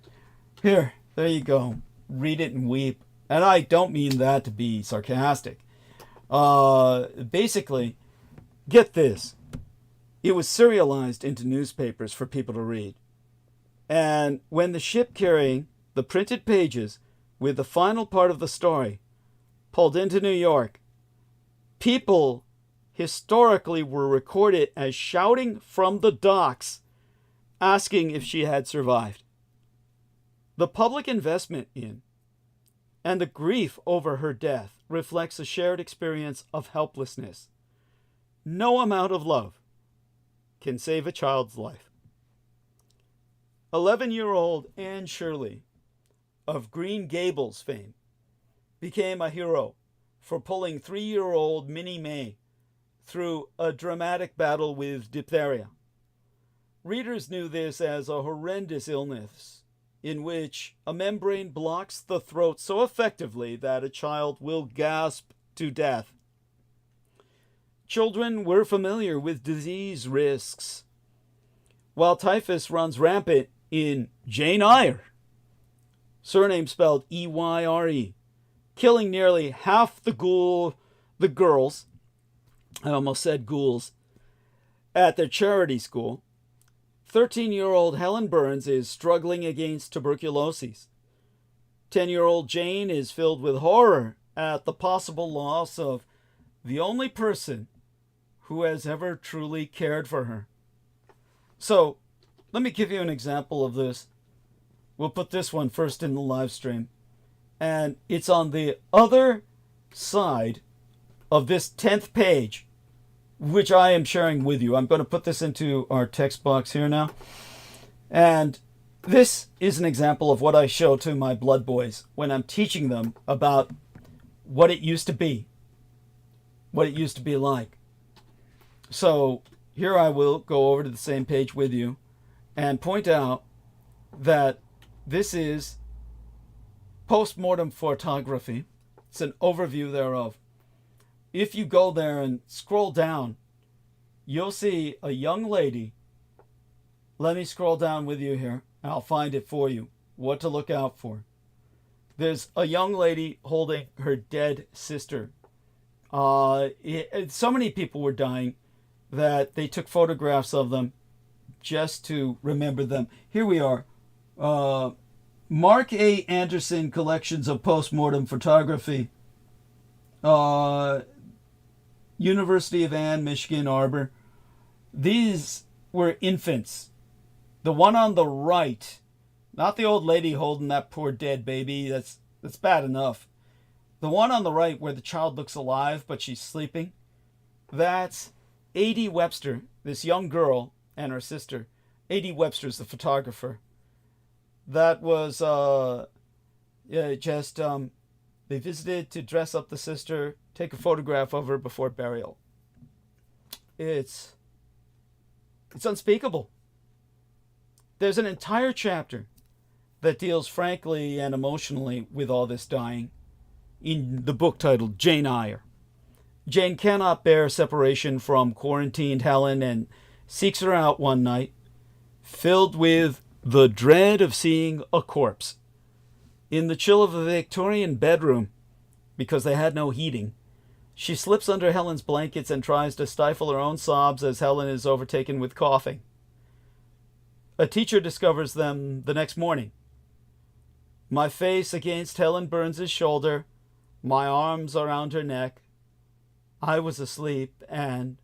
Here, there you go. Read it and weep. And I don't mean that to be sarcastic. Basically, get this. It was serialized into newspapers for people to read. And when the ship carrying the printed pages with the final part of the story pulled into New York, people historically were recorded as shouting from the docks, asking if she had survived. The public investment in and the grief over her death reflects a shared experience of helplessness. No amount of love can save a child's life. 11-year-old Anne Shirley of Green Gables fame became a hero for pulling 3-year-old Minnie May through a dramatic battle with diphtheria. Readers knew this as a horrendous illness in which a membrane blocks the throat so effectively that a child will gasp to death. Children were familiar with disease risks. While typhus runs rampant in Jane Eyre, surname spelled E-Y-R-E, killing nearly half the girls, I almost said ghouls, at their charity school, 13-year-old Helen Burns is struggling against tuberculosis. 10-year-old Jane is filled with horror at the possible loss of the only person who has ever truly cared for her. So, let me give you an example of this. We'll put this one first in the live stream. And it's on the other side of this 10th page, which I am sharing with you. I'm going to put this into our text box here now. And this is an example of what I show to my blood boys when I'm teaching them about what it used to be, what it used to be like. So here I will go over to the same page with you and point out that this is post-mortem photography. It's an overview thereof. If you go there and scroll down, you'll see a young lady Let me scroll down with you here. I'll find it for you. What to look out for. There's a young lady holding her dead sister. So many people were dying that they took photographs of them just to remember them. Here we are. Mark A. Anderson Collections of Postmortem Photography. University of Ann, Michigan Arbor. These were infants. The one on the right, not the old lady holding that poor dead baby. That's bad enough. The one on the right where the child looks alive but she's sleeping, that's A.D. Webster, this young girl and her sister. A.D. Webster's the photographer. That was they visited to dress up the sister, take a photograph of her before burial. It's unspeakable. There's an entire chapter that deals frankly and emotionally with all this dying in the book titled Jane Eyre. Jane cannot bear separation from quarantined Helen and seeks her out one night, filled with the dread of seeing a corpse. In the chill of a Victorian bedroom, because they had no heating, she slips under Helen's blankets and tries to stifle her own sobs as Helen is overtaken with coughing. A teacher discovers them the next morning. My face against Helen Burns' shoulder, my arms around her neck. I was asleep and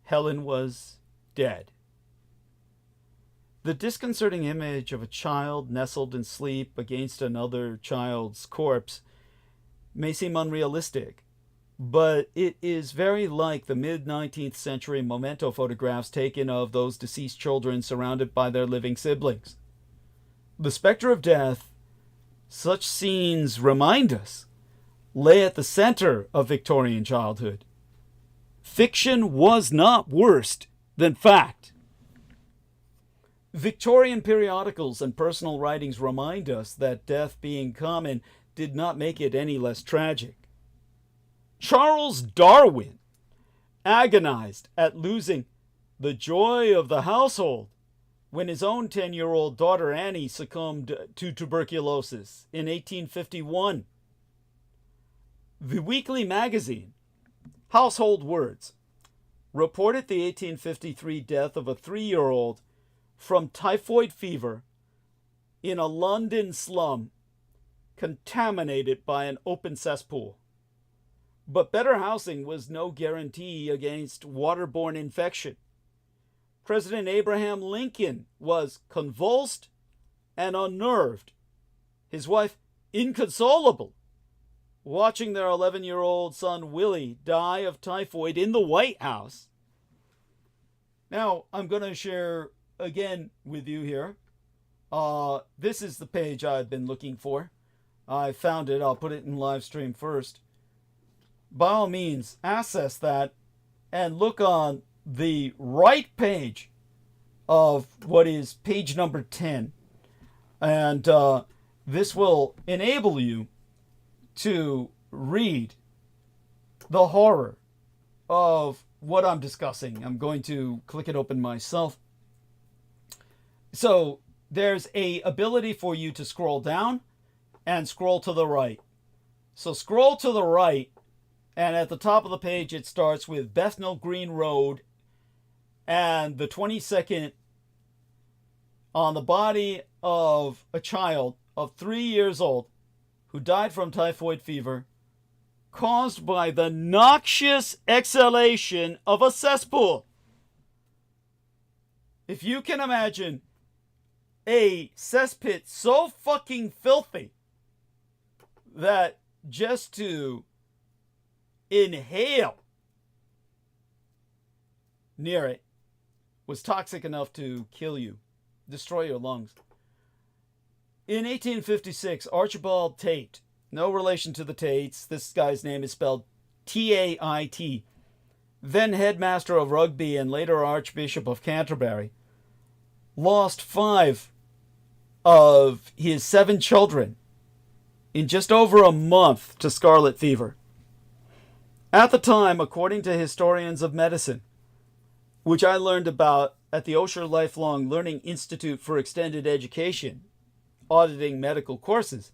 Helen was dead. The disconcerting image of a child nestled in sleep against another child's corpse may seem unrealistic, but it is very like the mid-19th century memento photographs taken of those deceased children surrounded by their living siblings. The specter of death, such scenes remind us, lay at the center of Victorian childhood. Fiction was not worse than fact. Victorian periodicals and personal writings remind us that death being common did not make it any less tragic. Charles Darwin agonized at losing the joy of the household when his own 10-year-old daughter Annie succumbed to tuberculosis in 1851. The weekly magazine, Household Words, reported the 1853 death of a 3-year-old from typhoid fever in a London slum contaminated by an open cesspool. But better housing was no guarantee against waterborne infection. President Abraham Lincoln was convulsed and unnerved, his wife inconsolable, watching their 11-year-old son Willie die of typhoid in the White House. Now, I'm going to share again with you here. This is the page I've been looking for. I found it. I'll put it in live stream first. By all means, access that and look on the right page of what is page number 10. And this will enable you to read the horror of what I'm discussing. I'm going to click it open myself. So there's a ability for you to scroll down and scroll to the right. So scroll to the right, and at the top of the page it starts with Bethnal Green Road and the 22nd on the body of a child of 3 years old who died from typhoid fever caused by the noxious exhalation of a cesspool. If you can imagine a cesspit so fucking filthy that just to inhale near it was toxic enough to kill you, destroy your lungs. In 1856, Archibald Tait, no relation to the Tates, this guy's name is spelled T-A-I-T, then headmaster of rugby and later Archbishop of Canterbury, lost 5 of his 7 children in just over a month to scarlet fever. At the time, according to historians of medicine, which I learned about at the Osher Lifelong Learning Institute for Extended Education, auditing medical courses.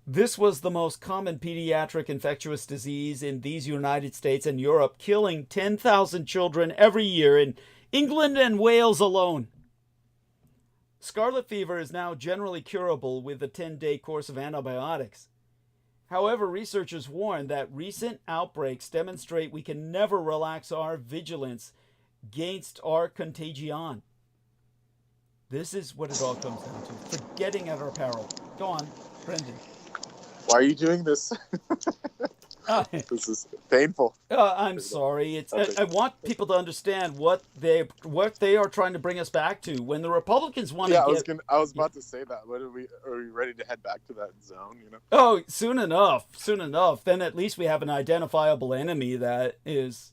This was the most common pediatric infectious disease in these United States and Europe, killing 10,000 children every year in England and Wales alone. Scarlet fever is now generally curable with a 10-day course of antibiotics. However, researchers warn that recent outbreaks demonstrate we can never relax our vigilance against our contagion. This is what it all comes down to, forgetting at our peril. Go on, Brendan. Why are you doing this? This is painful. I'm sorry. It's I want people to understand what they are trying to bring us back to. When the Republicans want Yeah, to I was about to say that. Are we ready to head back to that zone? You know. Oh, soon enough. Then at least we have an identifiable enemy that is,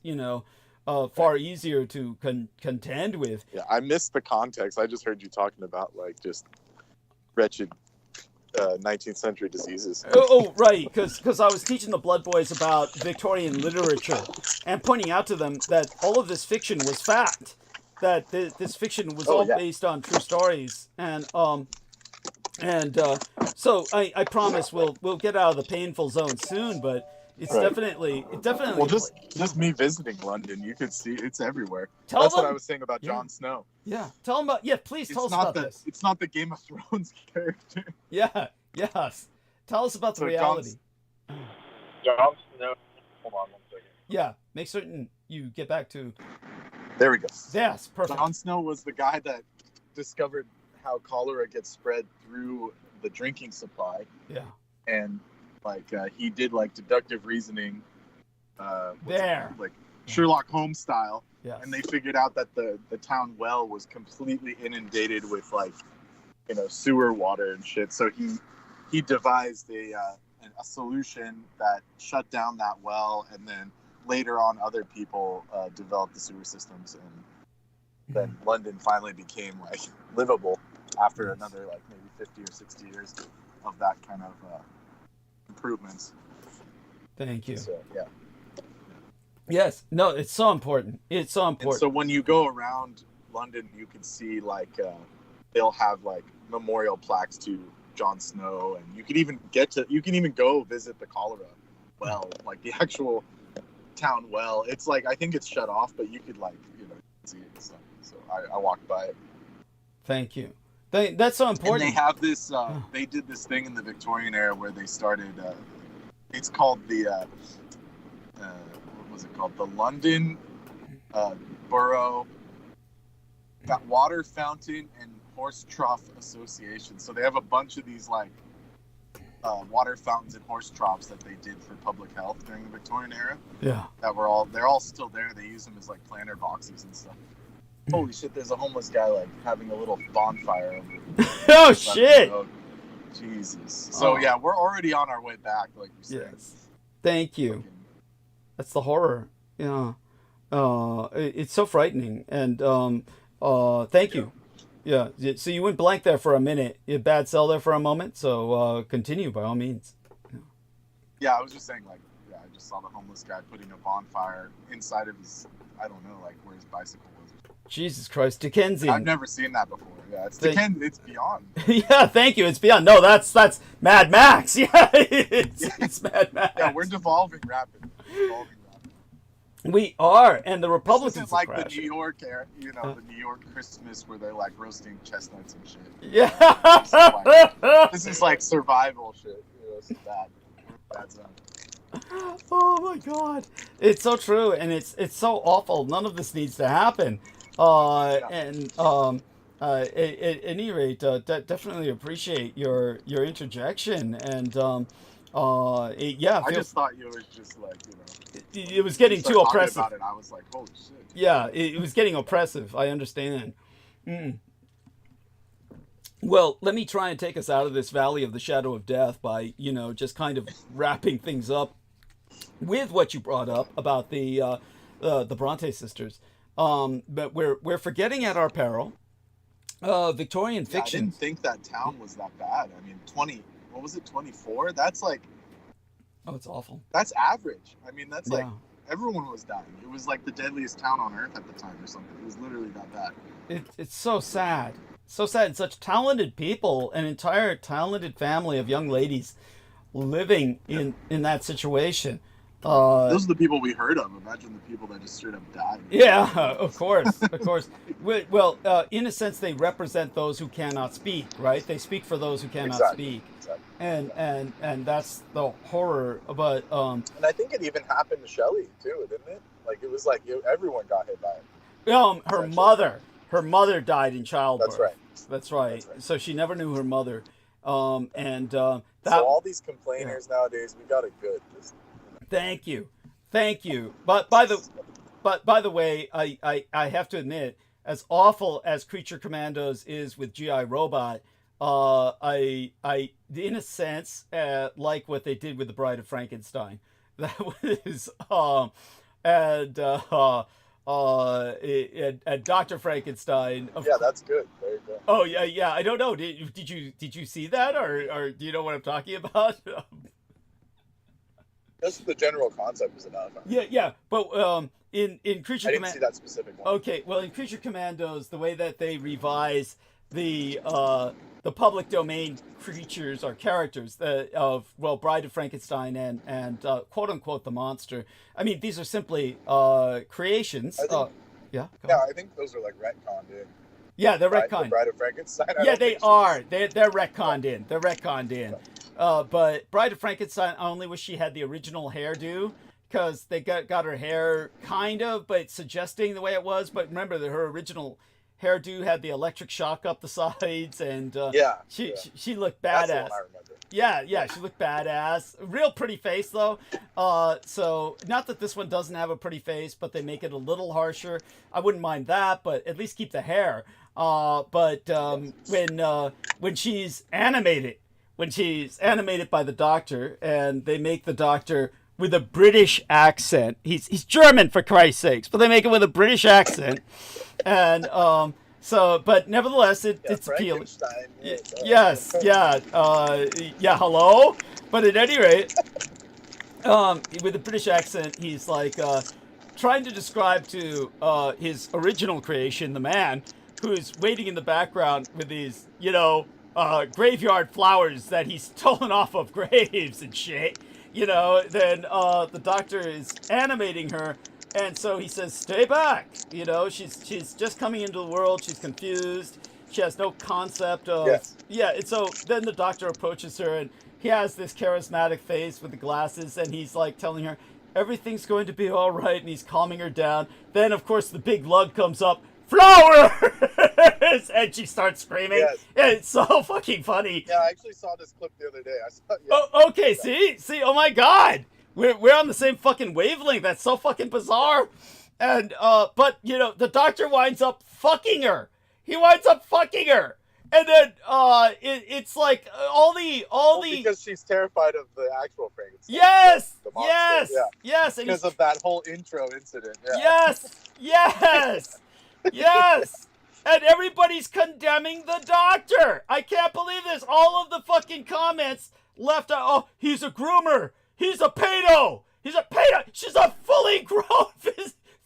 far easier to contend with. Yeah, I missed the context. I just heard you talking about like just wretched 19th century diseases. Right, because I was teaching the Blood Boys about Victorian literature and pointing out to them that all of this fiction was fact, that this fiction was based on true stories, so I promise we'll get out of the painful zone soon, but it's definitely Well, just me visiting London, you could see it's everywhere. Tell That's them, what I was saying about Jon Snow. Yeah, tell them about. Yeah, please tell us about this. It's not the Game of Thrones character. Yeah, yes. Tell us about the reality. Jon Snow. Hold on 1 second. Yeah, make certain you get back to. There we go. Yes, perfect. Jon Snow was the guy that discovered how cholera gets spread through the drinking supply. Yeah. And he did like deductive reasoning, like Sherlock Holmes style. Yes. And they figured out that the town well was completely inundated with sewer water and shit. So he devised a solution that shut down that well, and then later on other people developed the sewer systems, and then London finally became livable after another maybe 50 or 60 years of that kind of improvements. Thank you. So, yeah. Yes. No, it's so important. It's so important. And so when you go around London, you can see they'll have memorial plaques to Jon Snow, and you can even go visit the cholera well, the actual town well. It's I think it's shut off, but you could see it and stuff. So I walked by it. Thank you. That's so important. And they have this. They did this thing in the Victorian era where they started. It's called the. What was it called? The London Borough Water Fountain and Horse Trough Association. So they have a bunch of these water fountains and horse troughs that they did for public health during the Victorian era. Yeah. They're all still there. They use them as planter boxes and stuff. Holy shit, there's a homeless guy having a little bonfire over Oh shit. Jesus. So yeah, we're already on our way back, like you said. Yes. Thank you. That's the horror. Yeah. It's so frightening. And thank you. Yeah. So you went blank there for a minute. You had bad cell there for a moment. So continue by all means. Yeah, I was just saying I just saw the homeless guy putting a bonfire inside of his, I don't know, where his bicycle was. Jesus Christ, Dickensian. I've never seen that before. Yeah, it's it's beyond. Yeah, thank you. It's beyond. No, that's Mad Max. Yeah, it's Mad Max. Yeah, we're devolving rapidly. We are, and the Republicans this isn't the New York air, the New York Christmas where they're roasting chestnuts and shit. Yeah. This is survival shit. It's bad zone. Oh my God, it's so true, and it's so awful. None of this needs to happen. And at any rate, definitely appreciate your interjection. And I just thought you was just it was getting too oppressive. About it, I was like, holy shit. Yeah, it was getting oppressive. I understand. Well, let me try and take us out of this valley of the shadow of death by, just kind of wrapping things up with what you brought up about the Bronte sisters. But we're forgetting at our peril. Victorian fiction. I didn't think that town was that bad. I mean, 24? That's oh, it's awful. That's average. I mean, that's everyone was dying. It was like the deadliest town on earth at the time or something. It was literally that bad. It's so sad. So sad. And such talented people, an entire talented family of young ladies living in that situation. Those are the people we heard of. Imagine the people that just straight up died. Yeah, of course, of course. Well, in a sense, they represent those who cannot speak, right? They speak for those who cannot speak, and that's the horror. But and I think it even happened to Shelley too, didn't it? Like it was like everyone got hit by it. Her mother died in childbirth. That's right. That's right. So she never knew her mother. So all these complainers nowadays, we got it good. Thank you. But by the way, I have to admit, as awful as Creature Commandos is with GI Robot, I in a sense like what they did with the Bride of Frankenstein. That was and Dr. Frankenstein. Yeah, that's good. Very good. Oh yeah. I don't know. Did you see that or do you know what I'm talking about? Just the general concept is enough. Yeah. But in Creature I didn't see that specific one. Okay, well, in Creature Commandos, the way that they revise the public domain creatures or characters of Bride of Frankenstein and quote unquote the monster. I mean, these are simply creations. I think those are like retconned in. Yeah, they're retconned. The Bride of Frankenstein. Yeah, they are. They're retconned in. They're retconned in. But Bride of Frankenstein, I only wish she had the original hairdo, because they got her hair kind of, but suggesting the way it was. But remember that her original hairdo had the electric shock up the sides, and she looked badass. That's the one I remember. Yeah, she looked badass. Real pretty face though. So not that this one doesn't have a pretty face, but they make it a little harsher. I wouldn't mind that, but at least keep the hair. But when she's animated by the Doctor, and they make the Doctor with a British accent. He's German, for Christ's sakes, but they make it with a British accent, and but nevertheless, it's appealing. Yes, yeah, hello. But at any rate, with a British accent, he's like trying to describe to his original creation, the man, who's waiting in the background with these, graveyard flowers that he's stolen off of graves and shit. Then the Doctor is animating her, and so he says, "Stay back." She's just coming into the world. She's confused. She has no concept of. Yes. Yeah, and so then the Doctor approaches her, and he has this charismatic face with the glasses, and he's like telling her everything's going to be all right, and he's calming her down. Then, of course, the big lug comes up. Flowers! And she starts screaming. Yes. And it's so fucking funny. Yeah, I actually saw this clip the other day. Oh, okay, see, oh my God, we're on the same fucking wavelength. That's so fucking bizarre. And but the Doctor winds up fucking her. He winds up fucking her, and then it's like all the because she's terrified of the actual Frankenstein. Yes, the monster. yes, because of that whole intro incident. Yeah. Yes. And everybody's condemning the Doctor. I can't believe this. All of the fucking comments left out. Oh, he's a groomer. He's a pedo. She's a fully grown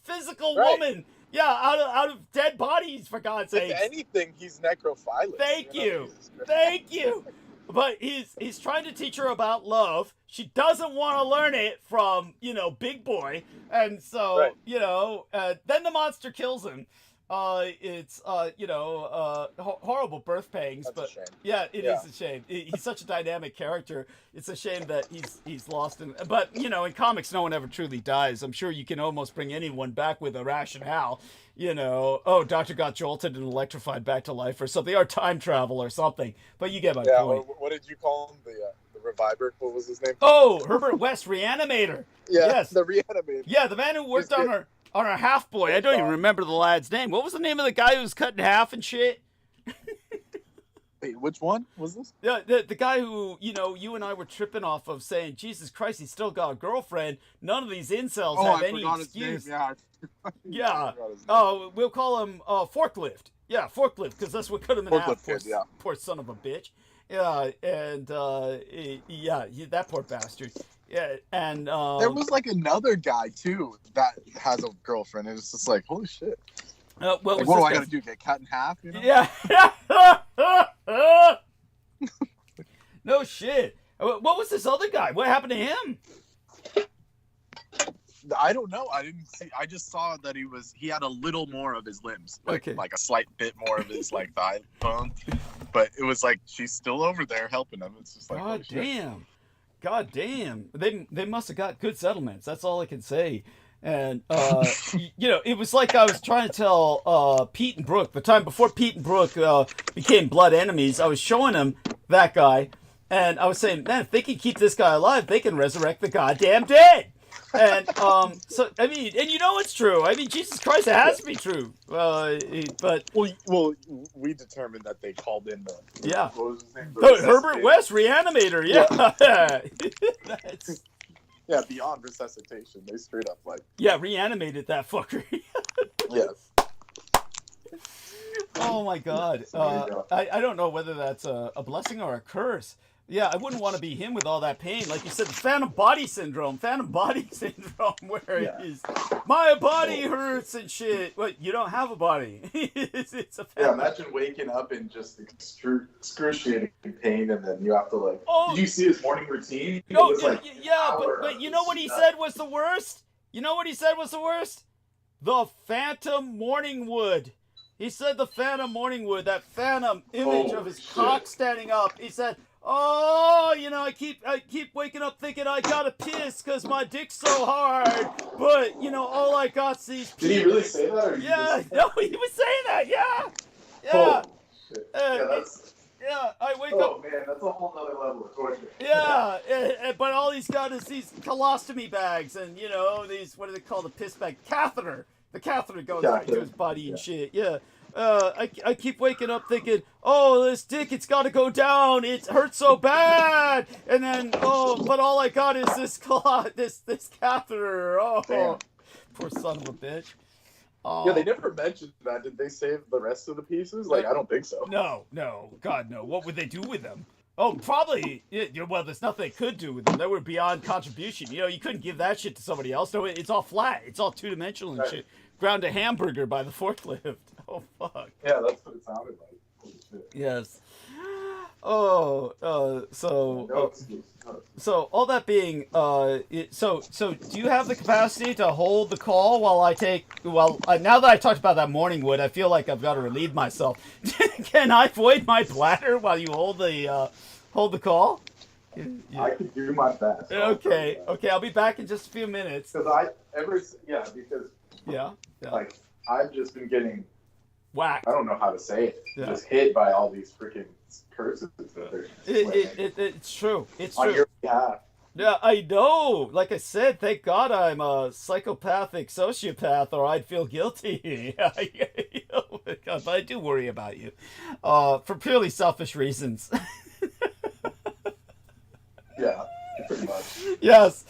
physical woman. Yeah, out of dead bodies, for God's sake. If anything, he's necrophilic. Thank you. But he's trying to teach her about love. She doesn't want to learn it from, Big Boy. And so, then the monster kills him. It's horrible birth pangs. That's but a shame. Yeah, it is a shame. He's such a dynamic character. It's a shame that he's lost him. But in comics, no one ever truly dies. I'm sure you can almost bring anyone back with a rationale. Doctor got jolted and electrified back to life or something, or time travel or something. But you get my point. What did you call him? The reviver? What was his name? Oh, Herbert West, Reanimator. Yes, the Reanimator. Yeah, the man who worked on our half boy. I don't even remember the lad's name. What was the name of the guy who was cut in half and shit? Wait, which one was this? Yeah, the guy who, you and I were tripping off of, saying, Jesus Christ, he's still got a girlfriend. None of these incels have any excuse. His name. Yeah. Oh, we'll call him Forklift. Yeah, Forklift, because that's what cut him in half. Poor son of a bitch. Yeah, and that poor bastard. Yeah, and There was like another guy too that has a girlfriend. And it's just like, holy shit. what Like, was what do this I guy? gotta do? Get cut in half? You know? Yeah. No shit. What was this other guy? What happened to him? I don't know. I didn't see. I just saw that he had a little more of his limbs, like Okay. like a slight bit more of his like thigh bone. But it was like she's still over there helping him. It's just like, God holy shit. damn. God damn. They must have got good settlements. That's all I can say. And you know, it was like I was trying to tell Pete and Brooke the time before Pete and Brooke became blood enemies. I was showing him that guy, and I was saying, man, if they can keep this guy alive, they can resurrect the goddamn dead. And so I mean, and you know it's true. I mean, Jesus Christ, it has to be true. But Well, we determined that they called in the Yeah. What was his name? Herbert West Reanimator, yeah. That's, Yeah, beyond resuscitation, they straight up like yeah, reanimated that fucker. yes. Oh my god. There you go. I don't know whether that's a blessing or a curse. Yeah, I wouldn't want to be him with all that pain. Like you said, the phantom body syndrome, where it's my body hurts and shit. Well, you don't have a body. it's a Yeah, phantom. imagine waking up in just excruciating pain, and then you have to like. Oh. Did you see his morning routine? No, It was like yeah, hour but of you know what he stuff. said was the worst? You know what he said was the worst? The phantom morning wood. He said the phantom morning wood, that phantom image of his cock standing up. He said, "Oh, you know, I keep waking up thinking I gotta piss because my dick's so hard, but you know, all I got's these." Did he really say that? Or Yeah, no, he was saying that. Yeah, yeah, Oh, shit. Uh, that's. yeah. I wake Oh up. man, that's a whole nother level of torture. Yeah, but all he's got is these colostomy bags and, you know, these, what do they call the piss bag? Catheter. The catheter goes right into his body and shit, yeah. I keep waking up thinking, oh, this dick, it's got to go down. It hurts so bad. And then, oh, but all I got is this this catheter. Oh, Damn. poor son of a bitch. Yeah, they never mentioned that. Did they save the rest of the pieces? Like, I don't think so. No, God, no. What would they do with them? Oh, probably. Well, there's nothing they could do with them. They were beyond contribution. You know, you couldn't give that shit to somebody else. No, it's all flat. It's all two-dimensional and Right. shit. Ground a hamburger by the forklift. Oh, fuck. Yeah, that's what it sounded like. Holy shit. Yes. Oh, No excuse. No. so all that being, so do you have the capacity to hold the call while I take? Well, now that I talked about that morning wood, I feel like I've got to relieve myself. Can I void my bladder while you hold the call? I could do my best. Okay, I'll be back in just a few minutes. Because Yeah. like I've just been getting, Whack. I don't know how to say it, Yeah. just hit by all these freaking curses that they're slaying It's true. It's on true. your behalf. Yeah, I know. Like I said, thank God I'm a psychopathic sociopath, or I'd feel guilty. Oh my God, but I do worry about you, for purely selfish reasons. Yeah, pretty much. Yes.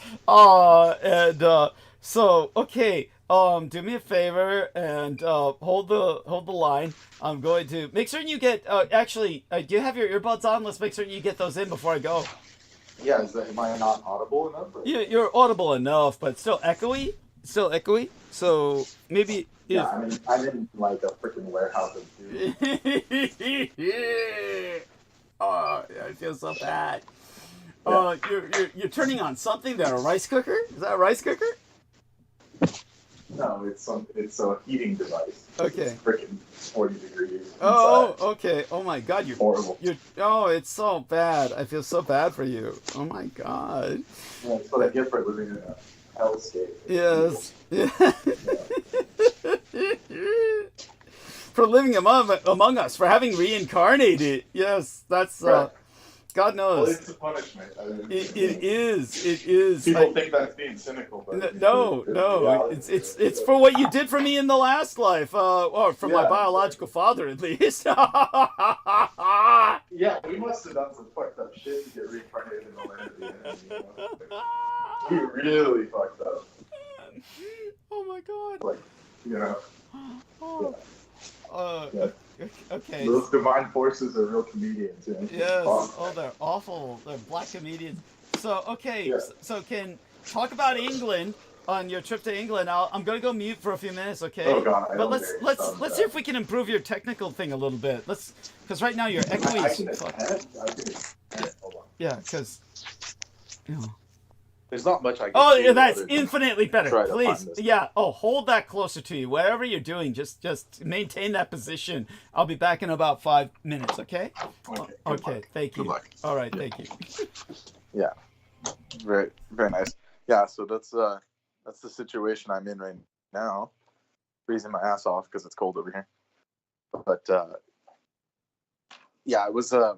So okay. Do me a favor and hold the line. I'm going to make certain you get. Actually, do you have your earbuds on? Let's make certain you get those in before I go. Yeah, am I not audible enough? Or? You're audible enough, but still echoey. So maybe. Yeah, I'm in like a freaking warehouse of dude. Oh, I feel so bad. You're turning on something that a rice cooker? Is that a rice cooker? No, it's a heating device. Okay. It's freaking 40 degrees. Oh, inside. okay. Oh my God, Horrible. Oh, it's so bad. I feel so bad for you. Oh my God. Yeah, that's what I get for living in a hellscape. Yes. For living among us, for having reincarnated. Yes, that's Right. God Well, knows. it's a punishment. It is. People think that's being cynical, but No. reality. It's for what you did for me in the last life, or for my Yeah. biological father at least. Yeah, we must have done some fucked up shit to get reincarnated in the land of the enemy. You know? We really fucked up. Oh my God. Like, you know, Oh. Yeah. Okay. those divine forces are real comedians. You know? Yes. Awesome. Oh, they're awful. They're black comedians. So okay, Yeah. so can talk about England on your trip to England. I'm gonna go mute for a few minutes, okay? Oh God, I But don't let's see if we can improve your technical thing a little bit. Because right now your echoey is Hold on. yeah, because you know. There's not much I can Oh, do. yeah, that's other than infinitely better. try to Please, find this. yeah. Oh, hold that closer to you. Whatever you're doing, just maintain that position. I'll be back in about 5 minutes. Okay. Okay. Okay. Thank you. Good luck. All right. Thank you. Yeah. Very, very nice. Yeah. So that's the situation I'm in right now. Freezing my ass off because it's cold over here. But yeah, I was. I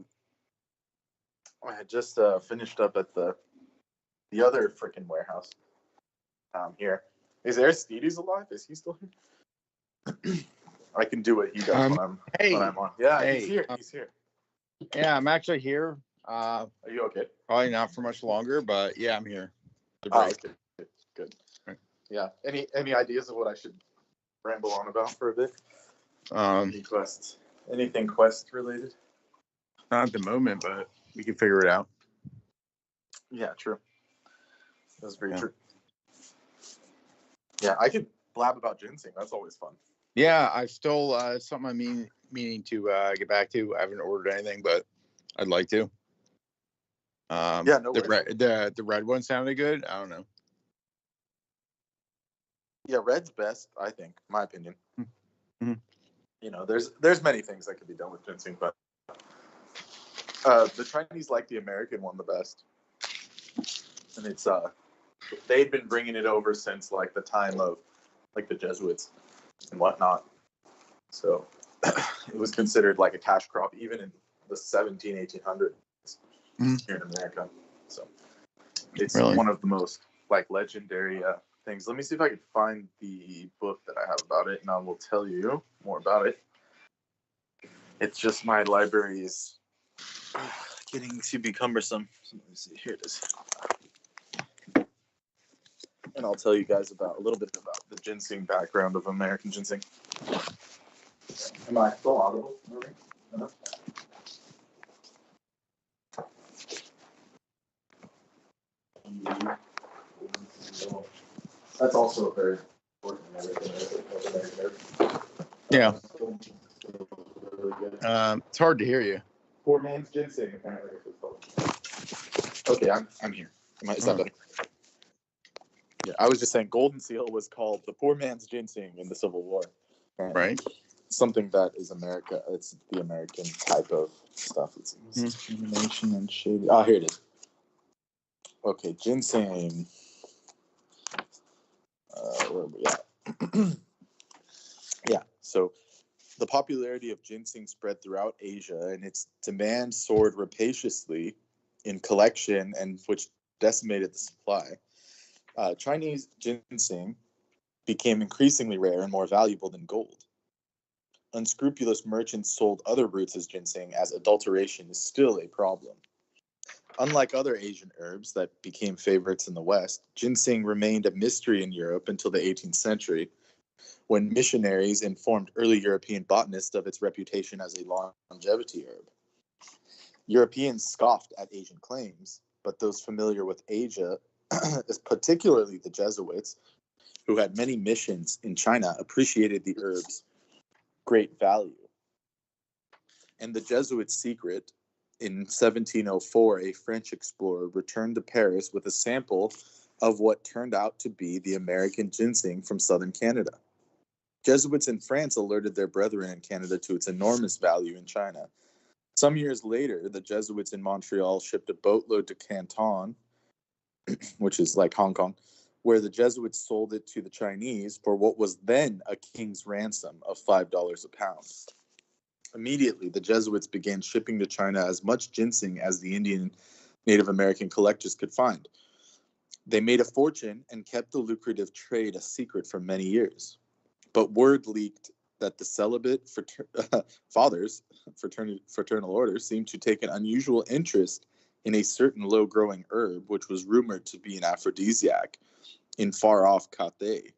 had just finished up at the other freaking warehouse here. Is Aristides alive? Is he still here? I can do what he does when I'm on. Yeah, Hey. he's here. He's here. Yeah, I'm actually here. Are you okay? Probably not for much longer, but yeah, I'm here. Oh, okay. Good. Right. Yeah. Any ideas of what I should ramble on about for a bit? Any quests? Anything quest related? Not at the moment, but we can figure it out. Yeah, true. That's very true. Yeah, I could blab about ginseng. That's always fun. Yeah, I still something I'm meaning to get back to. I haven't ordered anything, but I'd like to. Yeah, no worries. The red one sounded good. I don't know. Yeah, red's best, I think, my opinion. Mm-hmm. You know, there's many things that could be done with ginseng, but the Chinese like the American one the best, and it's they've been bringing it over since like the time of like the Jesuits and whatnot. So it was considered like a cash crop even in the 1800s here in America. So it's one of the most like legendary things. Let me see if I can find the book that I have about it, and I will tell you more about it. It's just my library is getting to be cumbersome. So let me see. Here it is. And I'll tell you guys about a little bit about the ginseng background of American ginseng. Am I still audible? No? That's also a very important American. Yeah. It's hard to hear you. Poor man's ginseng, apparently. Okay, I'm here. Is that better? Yeah, I was just saying Golden Seal was called the poor man's ginseng in the Civil War. Right. Something that is America. It's the American type of stuff. It's discrimination and shady. Oh, here it is. Okay, ginseng. Where are we at? Yeah, so the popularity of ginseng spread throughout Asia, and its demand soared rapaciously in collection, and which decimated the supply. Chinese ginseng became increasingly rare and more valuable than gold. Unscrupulous merchants sold other roots as ginseng, as adulteration is still a problem. Unlike other Asian herbs that became favorites in the West, ginseng remained a mystery in Europe until the 18th century, when missionaries informed early European botanists of its reputation as a longevity herb. Europeans scoffed at Asian claims, but those familiar with Asia, particularly the Jesuits, who had many missions in China, appreciated the herb's great value. And the Jesuits' secret, in 1704, a French explorer returned to Paris with a sample of what turned out to be the American ginseng from southern Canada. Jesuits in France alerted their brethren in Canada to its enormous value in China. Some years later, the Jesuits in Montreal shipped a boatload to Canton, which is like Hong Kong, where the Jesuits sold it to the Chinese for what was then a king's ransom of $5 a pound. Immediately, the Jesuits began shipping to China as much ginseng as the Indian Native American collectors could find. They made a fortune and kept the lucrative trade a secret for many years. But word leaked that the celibate fathers, fraternal orders, seemed to take an unusual interest in a certain low-growing herb, which was rumored to be an aphrodisiac in far-off Cathay.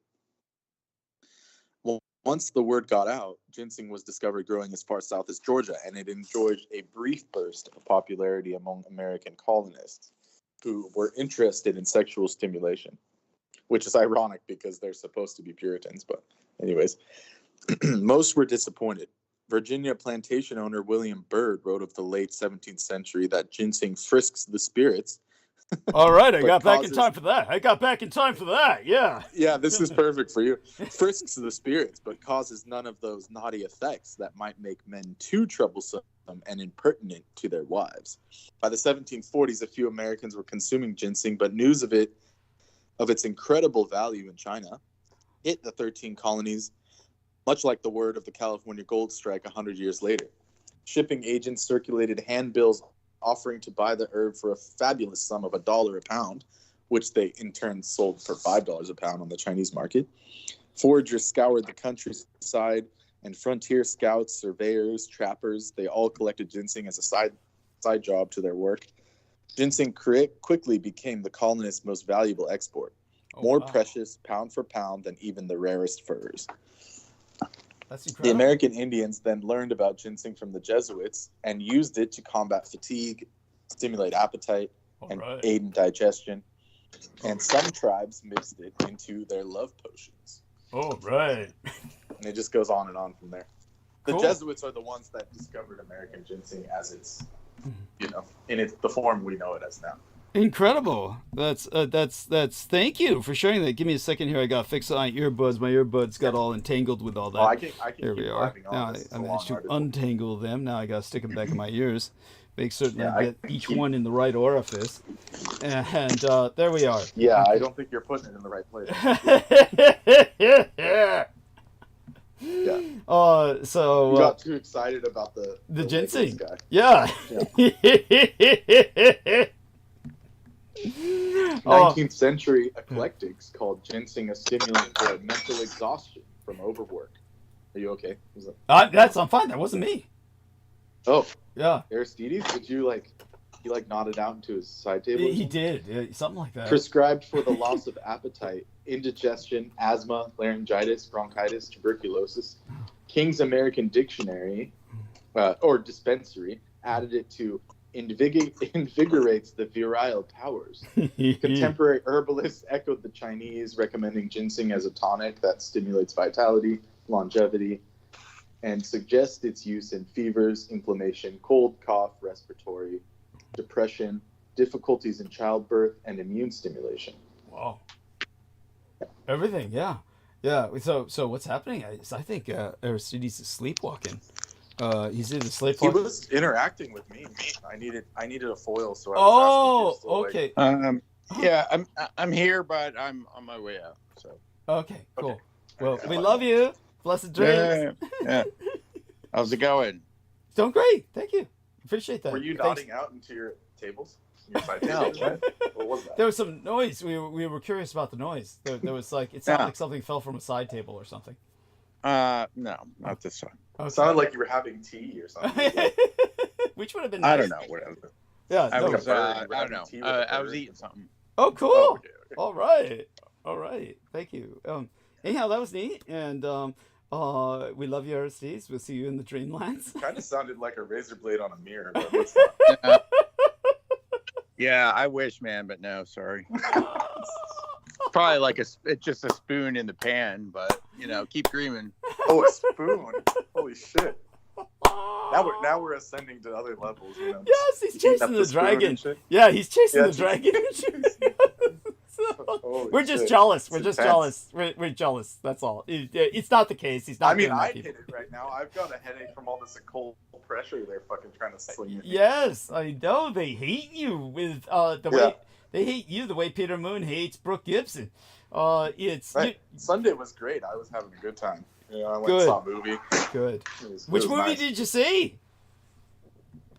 Well, once the word got out, ginseng was discovered growing as far south as Georgia, and it enjoyed a brief burst of popularity among American colonists. who were interested in sexual stimulation, which is ironic because they're supposed to be Puritans. But anyways, most were disappointed. Virginia plantation owner William Byrd wrote of the late 17th century that ginseng frisks the spirits. All right, I got back in causes- time for that. Yeah. Yeah, this is perfect for you. Frisks the spirits, but causes none of those naughty effects that might make men too troublesome and impertinent to their wives. By the 1740s, a few Americans were consuming ginseng, but news of its incredible value in China hit the 13 colonies, much like the word of the California gold strike 100 years later. Shipping agents circulated handbills offering to buy the herb for a fabulous sum of $1 a pound, which they in turn sold for $5 a pound on the Chinese market. Foragers scoured the countryside, and frontier scouts, surveyors, trappers, they all collected ginseng as a side job to their work. Ginseng quickly became the colonists' most valuable export, more precious pound for pound than even the rarest furs. That's incredible. The American Indians then learned about ginseng from the Jesuits and used it to combat fatigue, stimulate appetite, and aid in digestion. And some tribes mixed it into their love potions. Oh, right. And it just goes on and on from there. The Cool. Jesuits are the ones that discovered American ginseng as it's, in the form we know it as now. Incredible. That's thank you for sharing that. Give me a second here. I got to fix my earbuds. My earbuds got all entangled with all that. Oh, I can There keep we are. blabbing on. Now This is I a managed to long article. untangle them. Now I got to stick them back in my ears. Make certain Yeah, I get each one in the right orifice. And there we are. Yeah, I don't think you're putting it in the right place. Yeah. So You got too excited about the ginseng. guy. Yeah. 19th century eclectics called ginseng a stimulant for mental exhaustion from overwork. Are you okay? I'm fine. That wasn't me. Oh, Yeah. Aristides, did you he nodded out into his side table? or He something? did. Yeah, something like that. Prescribed for the loss of appetite, indigestion, asthma, laryngitis, bronchitis, tuberculosis. King's American Dictionary, or dispensary, added it to invigorates the virile powers. Contemporary herbalists echoed the Chinese, recommending ginseng as a tonic that stimulates vitality, longevity, and suggest its use in fevers, inflammation, cold, cough, respiratory, depression, difficulties in childbirth, and immune stimulation. Wow. Everything, yeah. Yeah. So what's happening? I think Aristides is sleepwalking. He's either He sleepwalking. was interacting with me. I needed a foil, so I Oh, was asking if you're still okay. Yeah, I'm here, but I'm on my way out. So Okay, cool. Okay. Well, Okay. we love you. Blessed dreams. yeah. How's it going? Doing great. Thank you. Appreciate that. Were you Thanks. nodding out into your tables? Your side No. tables? What was that? There was some noise. We were curious about the noise. There was it sounded Yeah. like something fell from a side table or something. No, not this one. Okay. It sounded like you were having tea or something. Which would have been nice. I don't know. Whatever. Yeah. I no. was. bird, I don't know. tea with a I was bird. eating something. Oh, cool. Oh, okay. All right. Thank you. Anyhow, that was neat, and we love you, Aristides. We'll see you in the dreamlands. Kind of sounded like a razor blade on a mirror, but it's Yeah, I wish, man, but no, sorry. Probably like it's just a spoon in the pan, but keep dreaming. oh, a spoon! Holy shit! Now we're ascending to other levels. Yes, he's Eating up chasing the spoon and dragon. shit. Yeah, he's chasing Yeah, the dragon. Holy We're just shit. jealous. We're It's just intense. jealous. We're jealous. That's all. It's not the case. He's not. I mean, doing that, I people. hit it right now. I've got a headache from all this occult pressure they're fucking trying to sling at me. Yes, I know. They hate you with the Yeah. way they hate you the way Peter Moon hates Brooke Gibson. It's Right. Sunday was great. I was having a good time. I went Good. and saw a movie. good. It Which was movie nice. did you see?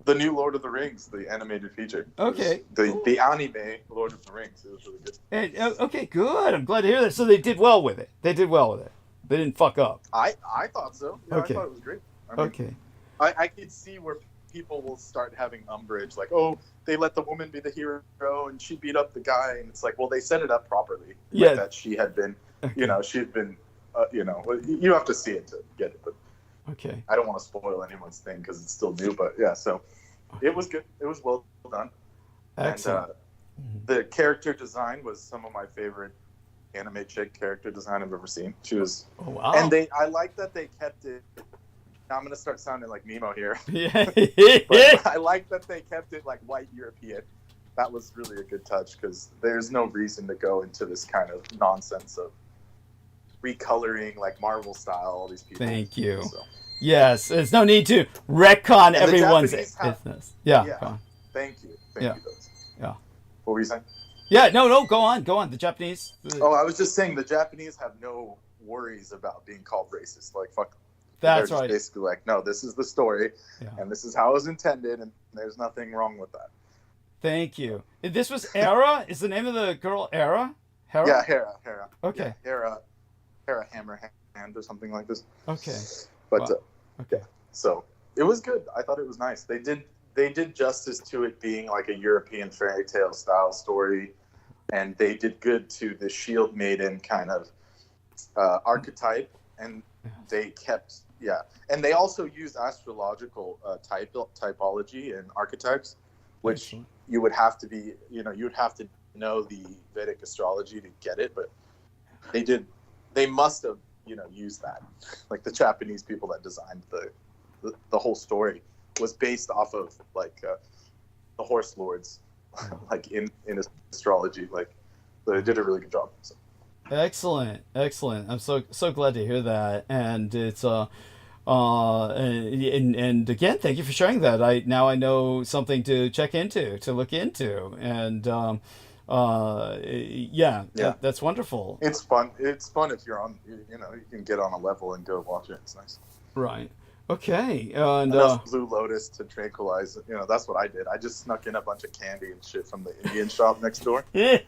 The new Lord of the Rings, the animated feature. Okay. The anime Lord of the Rings. It was really good. And, okay, good. I'm glad to hear that. So they did well with it. They didn't fuck up. I thought so. Yeah, Okay. I thought it was great. I mean, Okay. I could see where people will start having umbrage, like, oh, they let the woman be the hero and she beat up the guy, and it's like, well, they set it up properly. Yeah. Like that she had been, she'd been, you have to see it to get it, but Okay. I don't want to spoil anyone's thing because it's still new, but yeah, so it was good. It was well done. Excellent. And The character design was some of my favorite anime chick character design I've ever seen. She was, Oh, wow. and I like that they kept it. Now I'm gonna start sounding like Nemo here. Yeah. But I like that they kept it like white European. That was really a good touch because there's no reason to go into this kind of nonsense of recoloring like Marvel style all these people. Thank you. So. Yes, there's no need to retcon the everyone's Japanese have- business. Yeah. Yeah. Go on. Thank you. Yeah. Thank you, Liz. Yeah. What were you saying? Yeah. No. Go on. The Japanese. Oh, I was just saying the Japanese have no worries about being called racist. Like, fuck. That's They're just right. basically like, no, this is the story, Yeah. and this is how it was intended, and there's nothing wrong with that. Thank you. This was Era. Is the name of the girl Era? Hera? Yeah, Hera. Okay. Yeah, Hera Hammerhand or something like this. Okay. But Wow. Okay. so it was good. I thought it was nice. They did justice to it being like a European fairy tale style story, and they did good to the Shield Maiden kind of archetype, and they kept and they also used astrological typology and archetypes, which Excellent. you would have to be, you would have to know the Vedic astrology to get it, but they must have, used that. Like the Japanese people that designed the whole story was based off of like the horse lords, like in astrology. Like they did a really good job. So. Excellent. I'm so glad to hear that, and it's and again, thank you for sharing that. I know something to check into, to look into, and that's wonderful. It's fun. It's fun if you're on, you can get on a level and go watch it. It's nice. Right. Okay. And enough Blue Lotus to tranquilize. That's what I did. I just snuck in a bunch of candy and shit from the Indian shop next door. And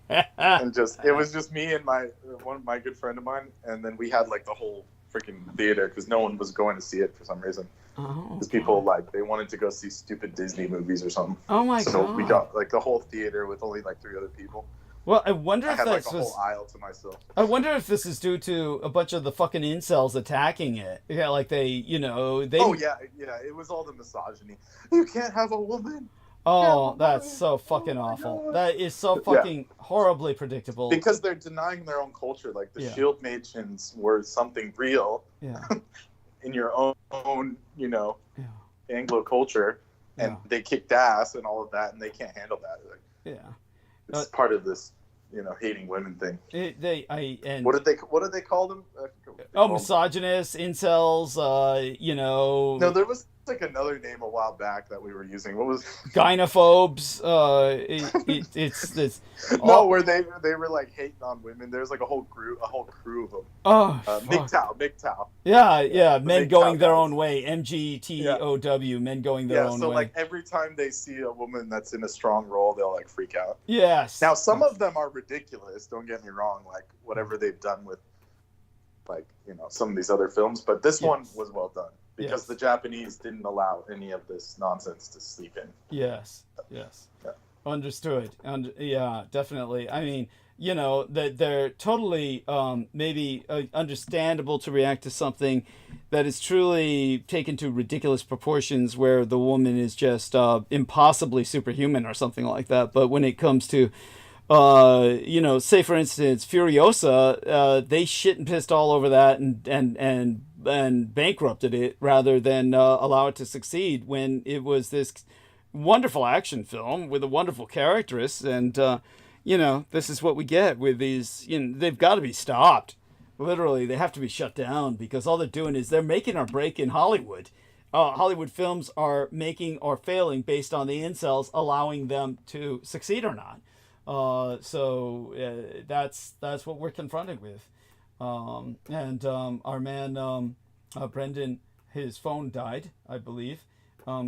it was just me and my good friend of mine, and then we had like the whole freaking theater because no one was going to see it for some reason. Because people they wanted to go see stupid Disney movies or something. Oh my god! So we got like the whole theater with only like 3 other people. Well, I wonder if I had like that's a whole aisle to myself. I wonder if this is due to a bunch of the fucking incels attacking it. Yeah, like they. Oh yeah, it was all the misogyny. You can't have a woman. Oh, that's so fucking awful. That is so fucking horribly predictable. Because they're denying their own culture. Like the Shield Maidens were something real in your own, Anglo culture, and they kicked ass and all of that, and they can't handle that. It's part of this, hating women thing. What did they call them? Misogynists, incels. No, there was like another name a while back that we were using. What was gynophobes? It's this. No, where they were like hating on women. There's like a whole crew of them. Oh, MGTOW. Yeah. Men going their guys. own way. MGTOW. Men going their own way. So like every time they see a woman that's in a strong role, they'll like freak out. Yes. Now some of them are ridiculous. Don't get me wrong. Like whatever they've done with, like some of these other films, but this one was well done. Because the Japanese didn't allow any of this nonsense to sleep in. Yes. Understood. Definitely. I mean, that they're totally maybe understandable to react to something that is truly taken to ridiculous proportions where the woman is just impossibly superhuman or something like that. But when it comes to say for instance Furiosa, they shit and pissed all over that and bankrupted it rather than allow it to succeed when it was this wonderful action film with a wonderful charactress. And this is what we get with these. They've got to be stopped. Literally, they have to be shut down because all they're doing is they're making our break in Hollywood. Hollywood films are making or failing based on the incels allowing them to succeed or not. That's what we're confronted with. Our man Brendan, his phone died, I believe.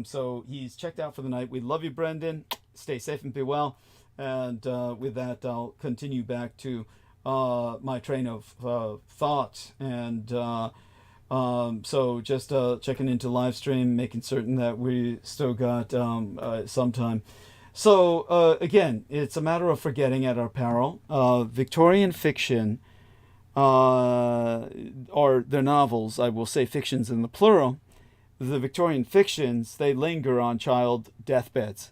So he's checked out for the night. We love you, Brendan. Stay safe and be well. And with that, I'll continue back to my train of thought. And so just checking into live stream, making certain that we still got some time. So, again, it's a matter of forgetting at our peril. Victorian fiction, or their novels, I will say fictions in the plural, the Victorian fictions, they linger on child deathbeds.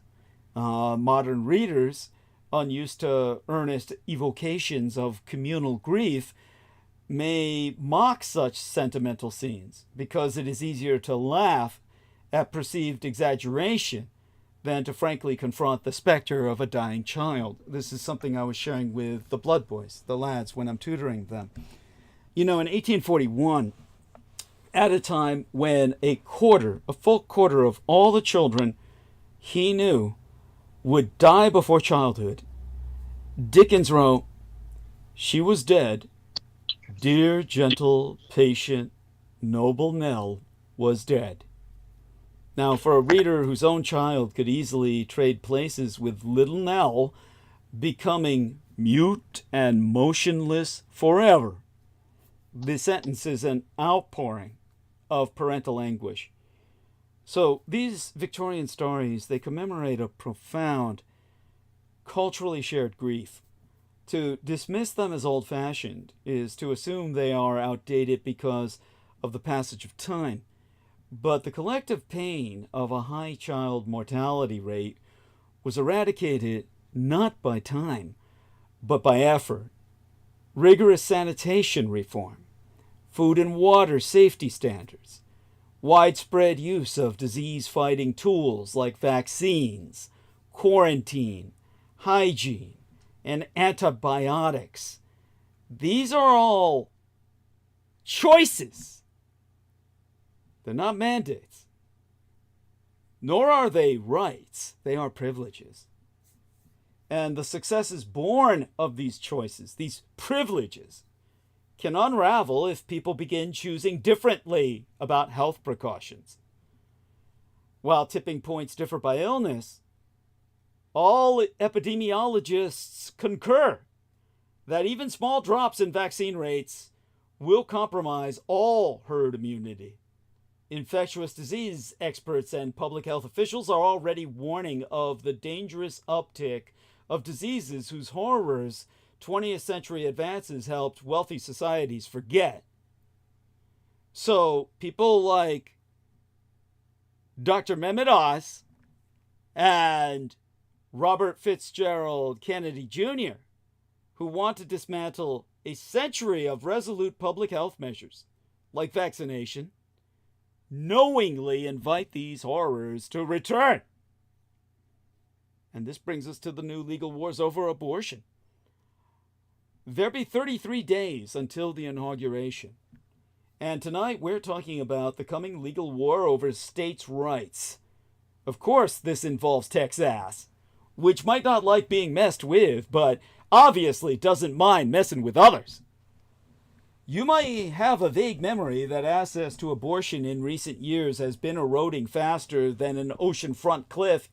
Modern readers, unused to earnest evocations of communal grief, may mock such sentimental scenes because it is easier to laugh at perceived exaggeration than to frankly confront the specter of a dying child. This is something I was sharing with the Blood Boys, the lads, when I'm tutoring them. You know, in 1841, at a time when a full quarter of all the children he knew would die before childhood, Dickens wrote, "She was dead. Dear, gentle, patient, noble Nell was dead." Now, for a reader whose own child could easily trade places with little Nell, becoming mute and motionless forever, the sentence is an outpouring of parental anguish. So these Victorian stories, they commemorate a profound, culturally shared grief. To dismiss them as old-fashioned is to assume they are outdated because of the passage of time. But the collective pain of a high child mortality rate was eradicated not by time, but by effort. Rigorous sanitation reform, food and water safety standards, widespread use of disease-fighting tools like vaccines, quarantine, hygiene, and antibiotics. These are all choices. They're not mandates. Nor are they rights. They are privileges. And the successes born of these choices, these privileges, can unravel if people begin choosing differently about health precautions. While tipping points differ by illness, all epidemiologists concur that even small drops in vaccine rates will compromise all herd immunity. Infectious disease experts and public health officials are already warning of the dangerous uptick of diseases whose horrors 20th century advances helped wealthy societies forget. So people like Dr. Mehmet Oz and Robert Fitzgerald Kennedy Jr., who want to dismantle a century of resolute public health measures, like vaccination, knowingly invite these horrors to return. And this brings us to the new legal wars over abortion. There'll be 33 days until the inauguration. And tonight we're talking about the coming legal war over states' rights. Of course, this involves Texas, which might not like being messed with, but obviously doesn't mind messing with others. You might have a vague memory that access to abortion in recent years has been eroding faster than an oceanfront cliff,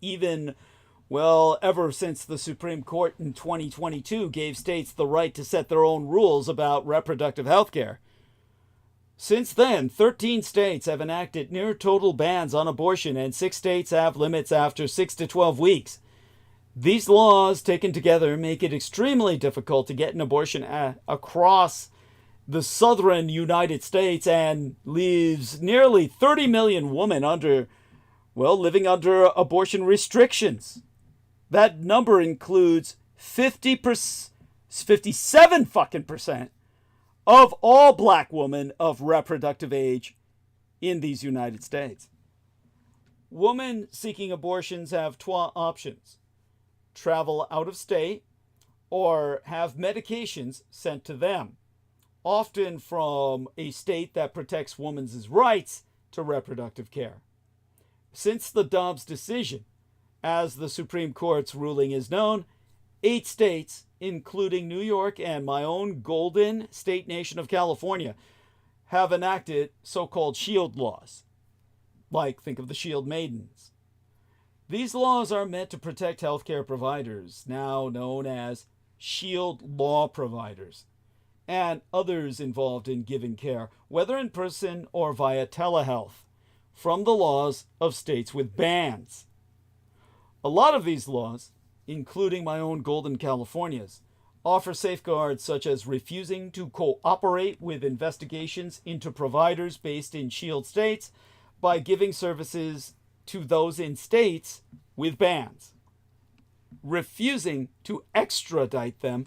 ever since the Supreme Court in 2022 gave states the right to set their own rules about reproductive health care. Since then, 13 states have enacted near total bans on abortion, and 6 states have limits after 6 to 12 weeks. These laws, taken together, make it extremely difficult to get an abortion across the southern United States and leaves nearly 30 million women living under abortion restrictions. That number includes 57% of all black women of reproductive age in these United States. Women seeking abortions have two options: travel out of state or have medications sent to them, often from a state that protects women's rights to reproductive care. Since the Dobbs decision, as the Supreme Court's ruling is known, 8 states, including New York and my own golden state nation of California, have enacted so-called shield laws. Think of the shield maidens. These laws are meant to protect healthcare providers, now known as shield law providers, and others involved in giving care, whether in person or via telehealth, from the laws of states with bans. A lot of these laws, including my own golden California's, offer safeguards such as refusing to cooperate with investigations into providers based in shield states by giving services to those in states with bans. refusing to extradite them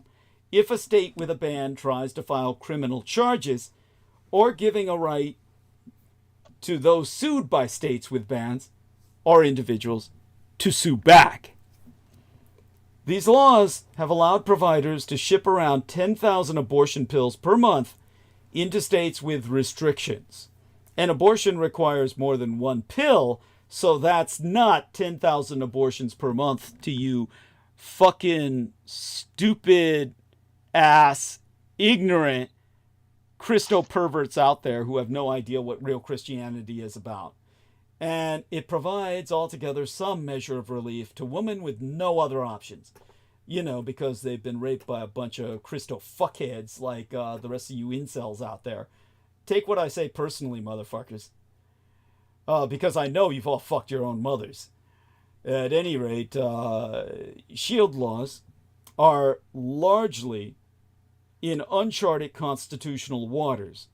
if a state with a ban tries to file criminal charges, or giving a right to those sued by states with bans or individuals to sue back. These laws have allowed providers to ship around 10,000 abortion pills per month into states with restrictions. And abortion requires more than one pill, so that's not 10,000 abortions per month to you fucking stupid ass, ignorant Christo perverts out there who have no idea what real Christianity is about. And it provides altogether some measure of relief to women with no other options. You know, because they've been raped by a bunch of Christo fuckheads like the rest of you incels out there. Take what I say personally, motherfuckers. Because I know you've all fucked your own mothers. At any rate, shield laws are largely in uncharted constitutional waters.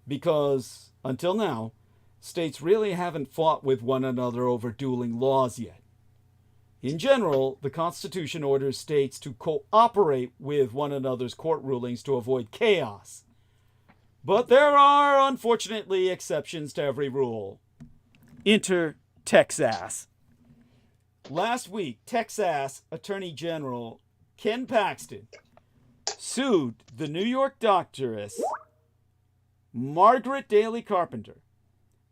Because, until now, states really haven't fought with one another over dueling laws yet. In general, the Constitution orders states to cooperate with one another's court rulings to avoid chaos. But there are, unfortunately, exceptions to every rule. Enter Texas. Last week, Texas Attorney General Ken Paxton sued the New York doctoress Margaret Daly Carpenter,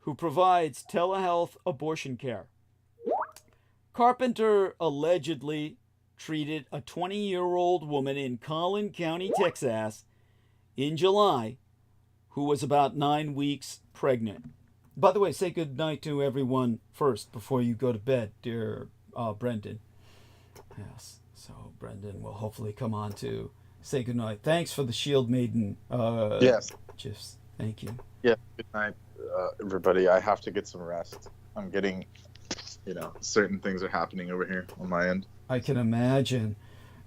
who provides telehealth abortion care. Carpenter allegedly treated a 20-year-old woman in Collin County, Texas, in July, who was about 9 weeks pregnant. By the way, say good night to everyone first before you go to bed, dear Brendan. Yes, so Brendan will hopefully come on to say good night. Thanks for the Shield Maiden Yes. gifs. Thank you. Yeah. Good night, everybody. I have to get some rest. I'm getting, certain things are happening over here on my end. I can imagine.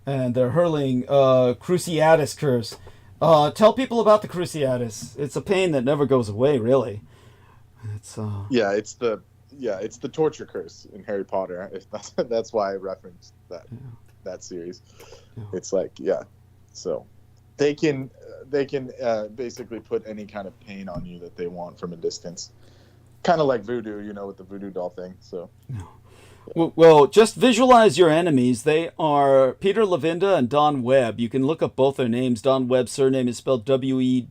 And they're hurling Cruciatus curse. Tell people about the Cruciatus. It's a pain that never goes away, really. It's it's the torture curse in Harry Potter. That's why I referenced that series. Yeah. It's like, so they can basically put any kind of pain on you that they want from a distance, kind of like voodoo, with the voodoo doll thing. So well, just visualize your enemies. They are Peter Levinda and Don Webb. You can look up both their names. Don Webb's surname is spelled W-E-B-B,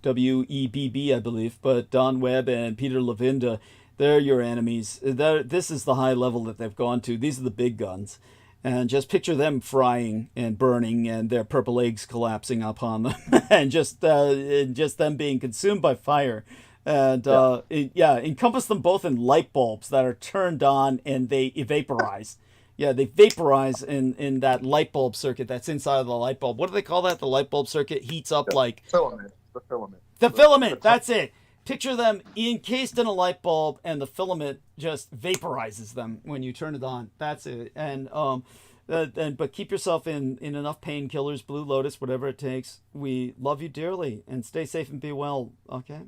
W-E-B-B, I believe. But Don Webb and Peter Levinda, they're your enemies. This is the high level that they've gone to. These are the big guns. And just picture them frying and burning and their purple eggs collapsing upon them. and just them being consumed by fire. And encompass them both in light bulbs that are turned on and they vaporize. Yeah, they vaporize in that light bulb circuit that's inside of the light bulb. What do they call that? The light bulb circuit heats up like... Filament. The filament. The filament, that's it. Picture them encased in a light bulb and the filament just vaporizes them when you turn it on. That's it. And but keep yourself in enough painkillers, Blue Lotus, whatever it takes. We love you dearly and stay safe and be well, okay?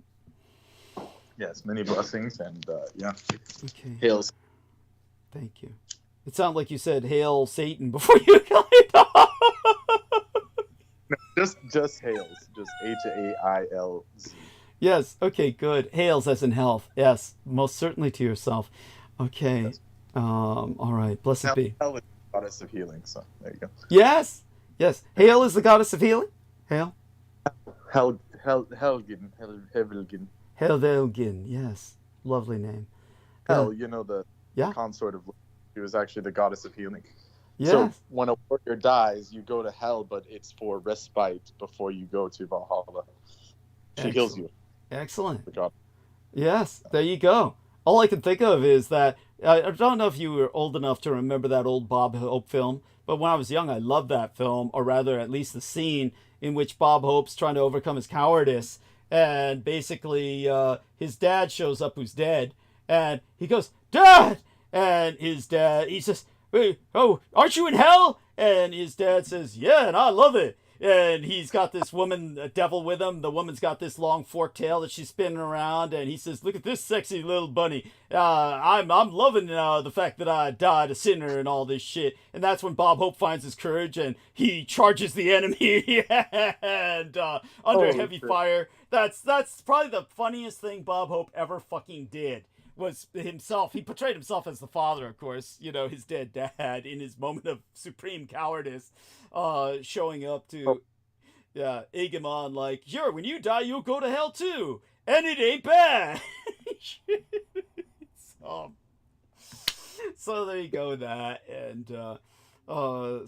Yes, many blessings and Okay. hails. Thank you. It sounded like you said "Hail Satan" before you got it off. No, just hails, just Hailz. Yes. Okay. Good. Hails as in health. Yes. Most certainly to yourself. Okay. Yes. All right. Blessed be. Hell is the goddess of healing. So there you go. Yes. Yes. Hail is the goddess of healing. Hail. Helgin. Helvelgin. Yes. Lovely name. Hel, the Yeah. consort of. She was actually the goddess of healing. Yes. So when a warrior dies, you go to hell, but it's for respite before you go to Valhalla. She heals you. Excellent. Good job. Yes, there you go. All I can think of is that, I don't know if you were old enough to remember that old Bob Hope film, but when I was young, I loved that film, or rather, at least the scene in which Bob Hope's trying to overcome his cowardice, and basically his dad shows up who's dead, and he goes, "Dad!" And his dad, he says, "Hey, oh, aren't you in hell?" And his dad says, "Yeah, and I love it." and he's got this woman, a devil with him. The woman's got this long forked tail that she's spinning around, and he says, "Look at this sexy little bunny. I'm loving the fact that I died a sinner and all this shit." And that's when Bob Hope finds his courage and he charges the enemy and under heavy fire. That's probably the funniest thing Bob Hope ever fucking did. Was himself. He portrayed himself as the father, of course, his dead dad in his moment of supreme cowardice, showing up to egg him on like, "Sure, when you die, you'll go to hell too, and it ain't bad." So there you go with that, and so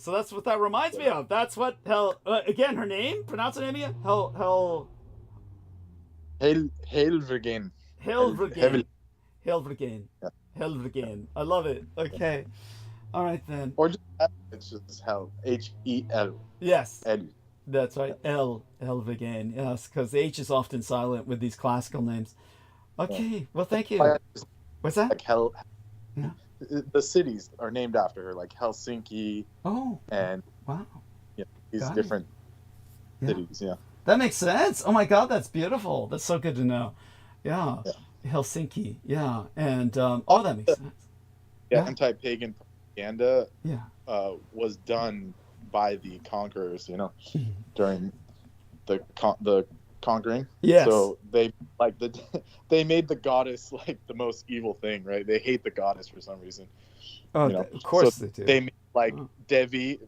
that's what that reminds me of. That's what hell. Again, her name. Pronounce her name again. Helvergen. Helvergen. Helvergen. I love it. Okay. All right then. Or just it's just Hell. H-E-L. Yes. L. That's right. Helvergen. Yes, because the H is often silent with these classical names. Okay. Well, thank you. What's that? Like Hell. Yeah. The cities are named after her, like Helsinki. Oh. And wow. These different cities. Yeah. That makes sense. Oh my God, that's beautiful. That's so good to know. Yeah. Helsinki. Yeah. And that makes sense. Yeah. Anti-pagan propaganda. Yeah. Was done by the conquerors, during the conquering. Yes. So they they made the goddess like the most evil thing, right? They hate the goddess for some reason. Oh, of course they do. They made like Devi,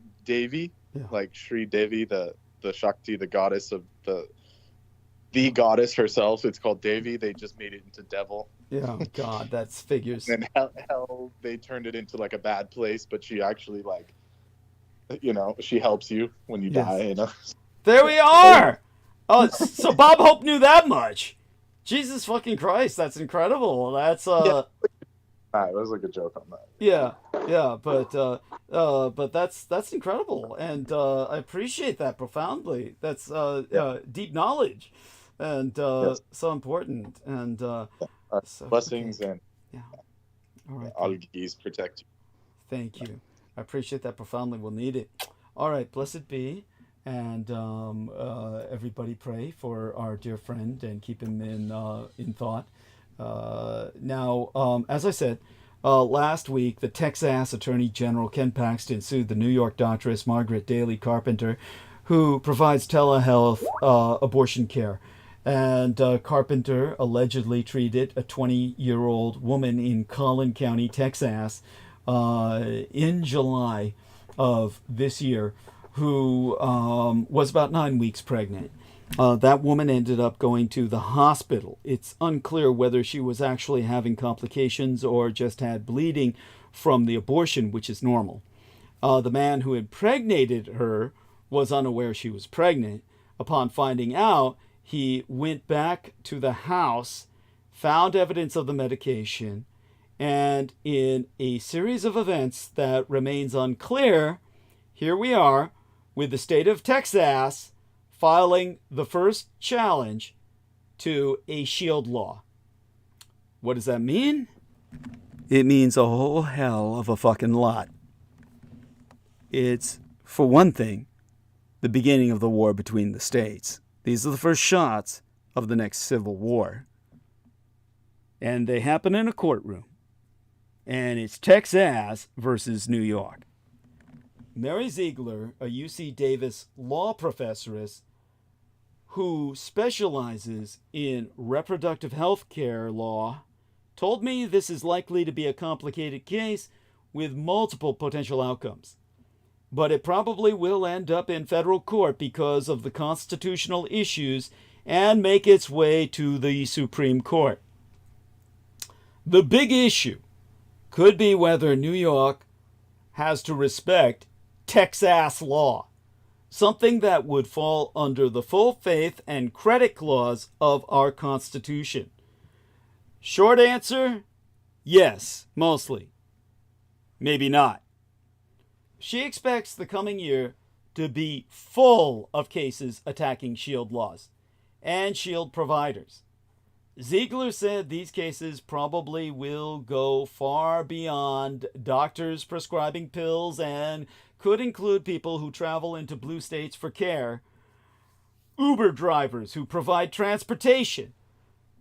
like Sri Devi, the Shakti, the goddess of the goddess herself. It's called Devi. They just made it into devil. Yeah, God, that's figures. And hell, they turned it into like a bad place, but she actually she helps you when you die. There we are. Oh, so Bob Hope knew that much. Jesus fucking Christ, that's incredible. That's it was like a joke on that. Yeah, but that's incredible, and I appreciate that profoundly. That's deep knowledge, and so important, and blessings and all right, algaes protect you. Thank you. I appreciate that profoundly. We'll need it. All right, blessed be, and everybody pray for our dear friend and keep him in thought. Now, as I said, last week, the Texas Attorney General Ken Paxton sued the New York doctoress Margaret Daly Carpenter, who provides telehealth abortion care. And Carpenter allegedly treated a 20-year-old woman in Collin County, Texas, in July of this year, who was about 9 weeks pregnant. That woman ended up going to the hospital. It's unclear whether she was actually having complications or just had bleeding from the abortion, which is normal. The man who impregnated her was unaware she was pregnant. Upon finding out, he went back to the house, found evidence of the medication, and in a series of events that remains unclear, here we are with the state of Texas filing the first challenge to a shield law. What does that mean? It means a whole hell of a fucking lot. It's, for one thing, the beginning of the war between the states. These are the first shots of the next civil war. And they happen in a courtroom. And it's Texas versus New York. Mary Ziegler, a UC Davis law professoress who specializes in reproductive health care law, told me this is likely to be a complicated case with multiple potential outcomes. But it probably will end up in federal court because of the constitutional issues and make its way to the Supreme Court. The big issue could be whether New York has to respect Texas law, something that would fall under the full faith and credit clause of our Constitution. Short answer, yes, mostly. Maybe not. She expects the coming year to be full of cases attacking shield laws and shield providers. Ziegler said these cases probably will go far beyond doctors prescribing pills and could include people who travel into blue states for care, Uber drivers who provide transportation,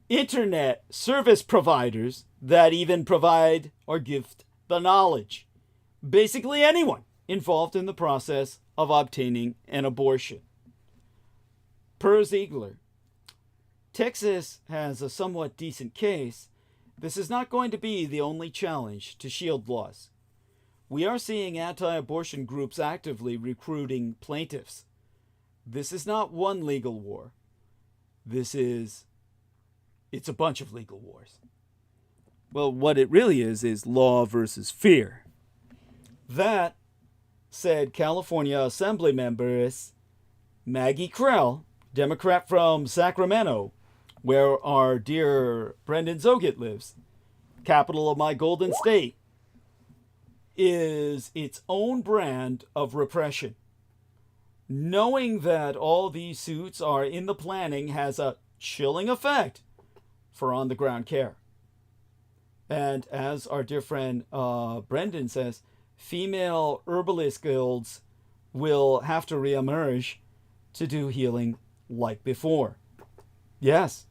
internet service providers that even provide or gift the knowledge. Basically anyone involved in the process of obtaining an abortion. Per Ziegler, Texas has a somewhat decent case. This is not going to be the only challenge to shield laws. We are seeing anti-abortion groups actively recruiting plaintiffs. This is not one legal war. It's a bunch of legal wars. Well, what it really is law versus fear. That, said California Assembly members Maggie Krell, Democrat from Sacramento, where our dear Brendan Zoget lives, capital of my golden state, is its own brand of repression. Knowing that all these suits are in the planning has a chilling effect for on-the-ground care. And as our dear friend Brendan says, female herbalist guilds will have to reemerge to do healing like before. Yes,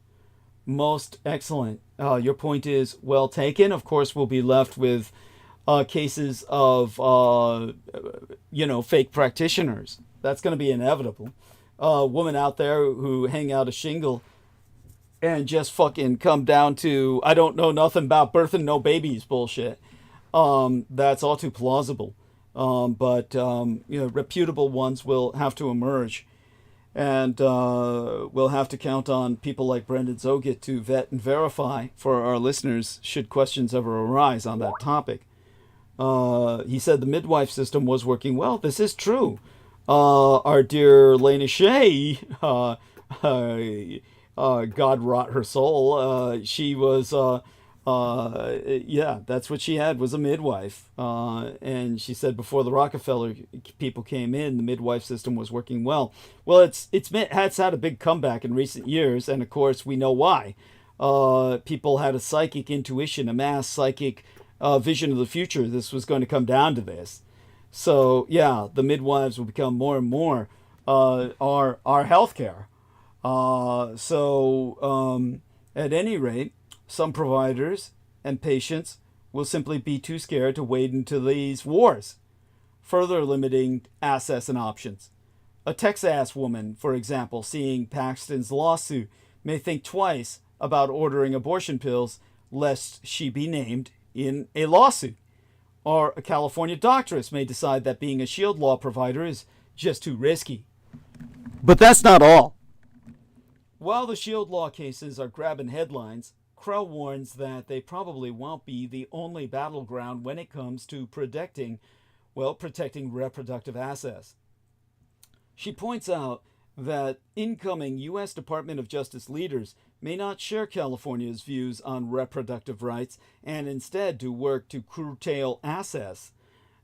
most excellent. Your point is well taken. Of course, we'll be left with cases of, fake practitioners. That's going to be inevitable. Women out there who hang out a shingle and just fucking come down to, I don't know nothing about birthing no babies bullshit. That's all too plausible. But reputable ones will have to emerge. And we'll have to count on people like Brendan Zoget to vet and verify for our listeners should questions ever arise on that topic. He said the midwife system was working well. This is true. Our dear Lena Shea, God rot her soul, she was, that's what she had, was a midwife. And she said before the Rockefeller people came in, the midwife system was working well. Well, it's had a big comeback in recent years, and of course we know why. People had a psychic intuition, a mass psychic vision of the future. This was going to come down to this. So, yeah, the midwives will become more and more our healthcare. At any rate, some providers and patients will simply be too scared to wade into these wars, further limiting access and options. A Texas woman, for example, seeing Paxton's lawsuit, may think twice about ordering abortion pills lest she be named in a lawsuit. Or a California doctoress may decide that being a shield law provider is just too risky. But that's not all. While the shield law cases are grabbing headlines, Krell warns that they probably won't be the only battleground when it comes to protecting reproductive access. She points out that incoming U.S. Department of Justice leaders may not share California's views on reproductive rights and instead do work to curtail access.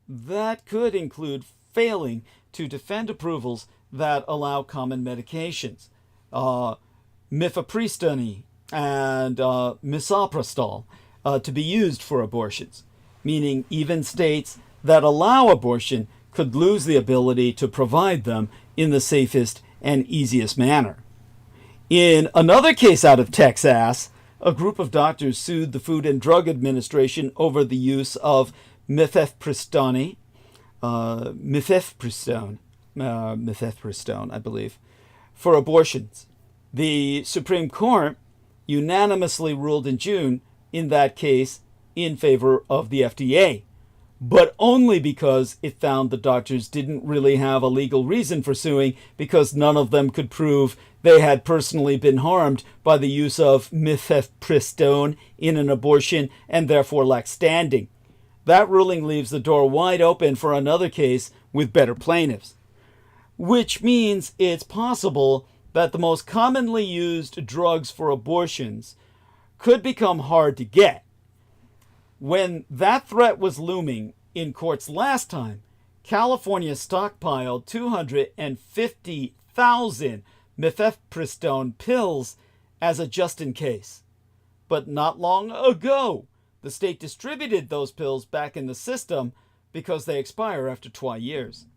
That could include failing to defend approvals that allow common medications, mifepristone and misoprostol, to be used for abortions, meaning even states that allow abortion could lose the ability to provide them in the safest and easiest manner. In another case out of Texas, a group of doctors sued the Food and Drug Administration over the use of mifepristone, I believe, for abortions. The Supreme Court unanimously ruled in June in that case in favor of the FDA, but only because it found the doctors didn't really have a legal reason for suing, because none of them could prove they had personally been harmed by the use of mifepristone in an abortion and therefore lacked standing. That ruling leaves the door wide open for another case with better plaintiffs, which means it's possible that the most commonly used drugs for abortions could become hard to get. When that threat was looming in courts last time, California stockpiled 250,000 mifepristone pills as a just-in-case. But not long ago, the state distributed those pills back in the system because they expire after 2 years.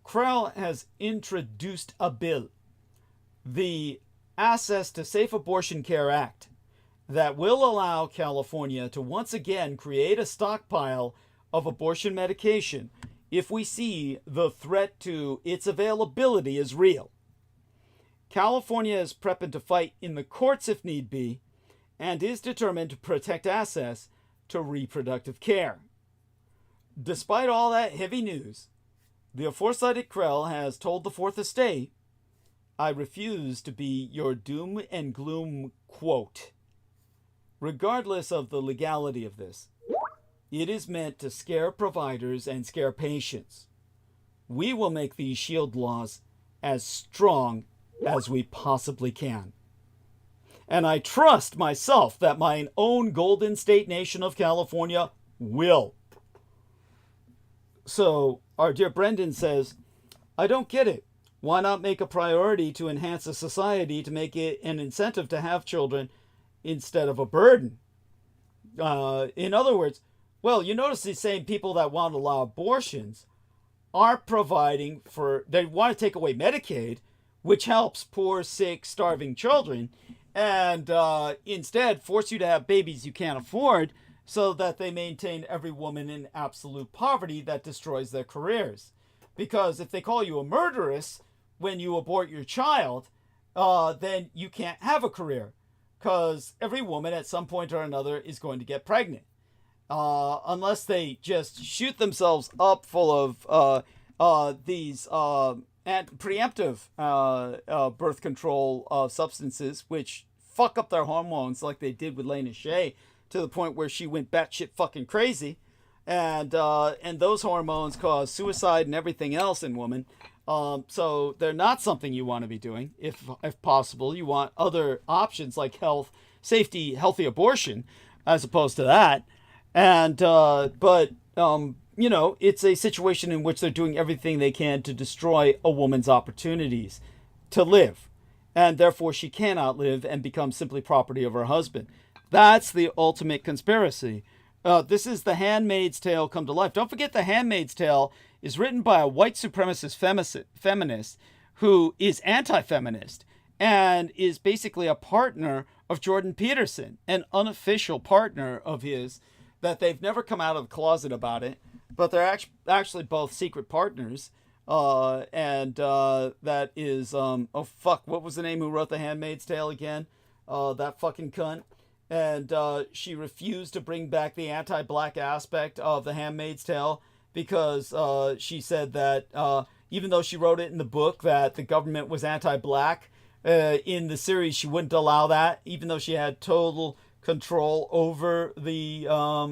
Krell has introduced a bill, the Access to Safe Abortion Care Act, that will allow California to once again create a stockpile of abortion medication if we see the threat to its availability is real. California is prepping to fight in the courts if need be, and is determined to protect access to reproductive care. Despite all that heavy news, the aforecited Krell has told the Fourth Estate, "I refuse to be your doom and gloom quote." Regardless of the legality of this, it is meant to scare providers and scare patients. We will make these shield laws as strong as we possibly can. And I trust myself that my own golden state nation of California will. So, our dear Brendan says, "I don't get it. Why not make a priority to enhance a society to make it an incentive to have children instead of a burden?" In other words, well, you notice the same people that want to allow abortions are providing for, they want to take away Medicaid, which helps poor, sick, starving children, and instead force you to have babies you can't afford so that they maintain every woman in absolute poverty that destroys their careers. Because if they call you a murderess when you abort your child, then you can't have a career, because every woman at some point or another is going to get pregnant. Unless they just shoot themselves up full of these preemptive birth control substances, which fuck up their hormones like they did with Lena Shea, to the point where she went batshit fucking crazy. And those hormones cause suicide and everything else in women. So they're not something you want to be doing. If possible, you want other options like health, safety, healthy abortion, as opposed to that. And you know, it's a situation in which they're doing everything they can to destroy a woman's opportunities to live, and therefore she cannot live and become simply property of her husband. That's the ultimate conspiracy. This is The Handmaid's Tale come to life. Don't forget, The Handmaid's Tale is written by a white supremacist feminist who is anti-feminist and is basically a partner of Jordan Peterson, an unofficial partner of his, that they've never come out of the closet about it, but they're actually both secret partners. And that is, oh fuck, what was the name who wrote The Handmaid's Tale again? That fucking cunt. And she refused to bring back the anti-black aspect of The Handmaid's Tale because she said that even though she wrote it in the book that the government was anti-black, in the series she wouldn't allow that, even though she had total control over the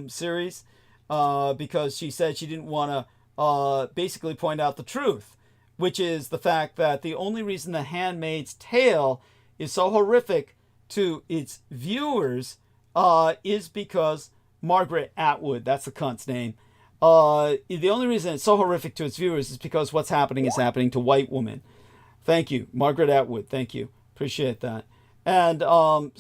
series, because she said she didn't want to basically point out the truth, which is the fact that the only reason The Handmaid's Tale is so horrific to its viewers is because Margaret Atwood, that's the cunt's name, the only reason it's so horrific to its viewers is because what's happening is happening to white women. Thank you, Margaret Atwood. Thank you. Appreciate that. And you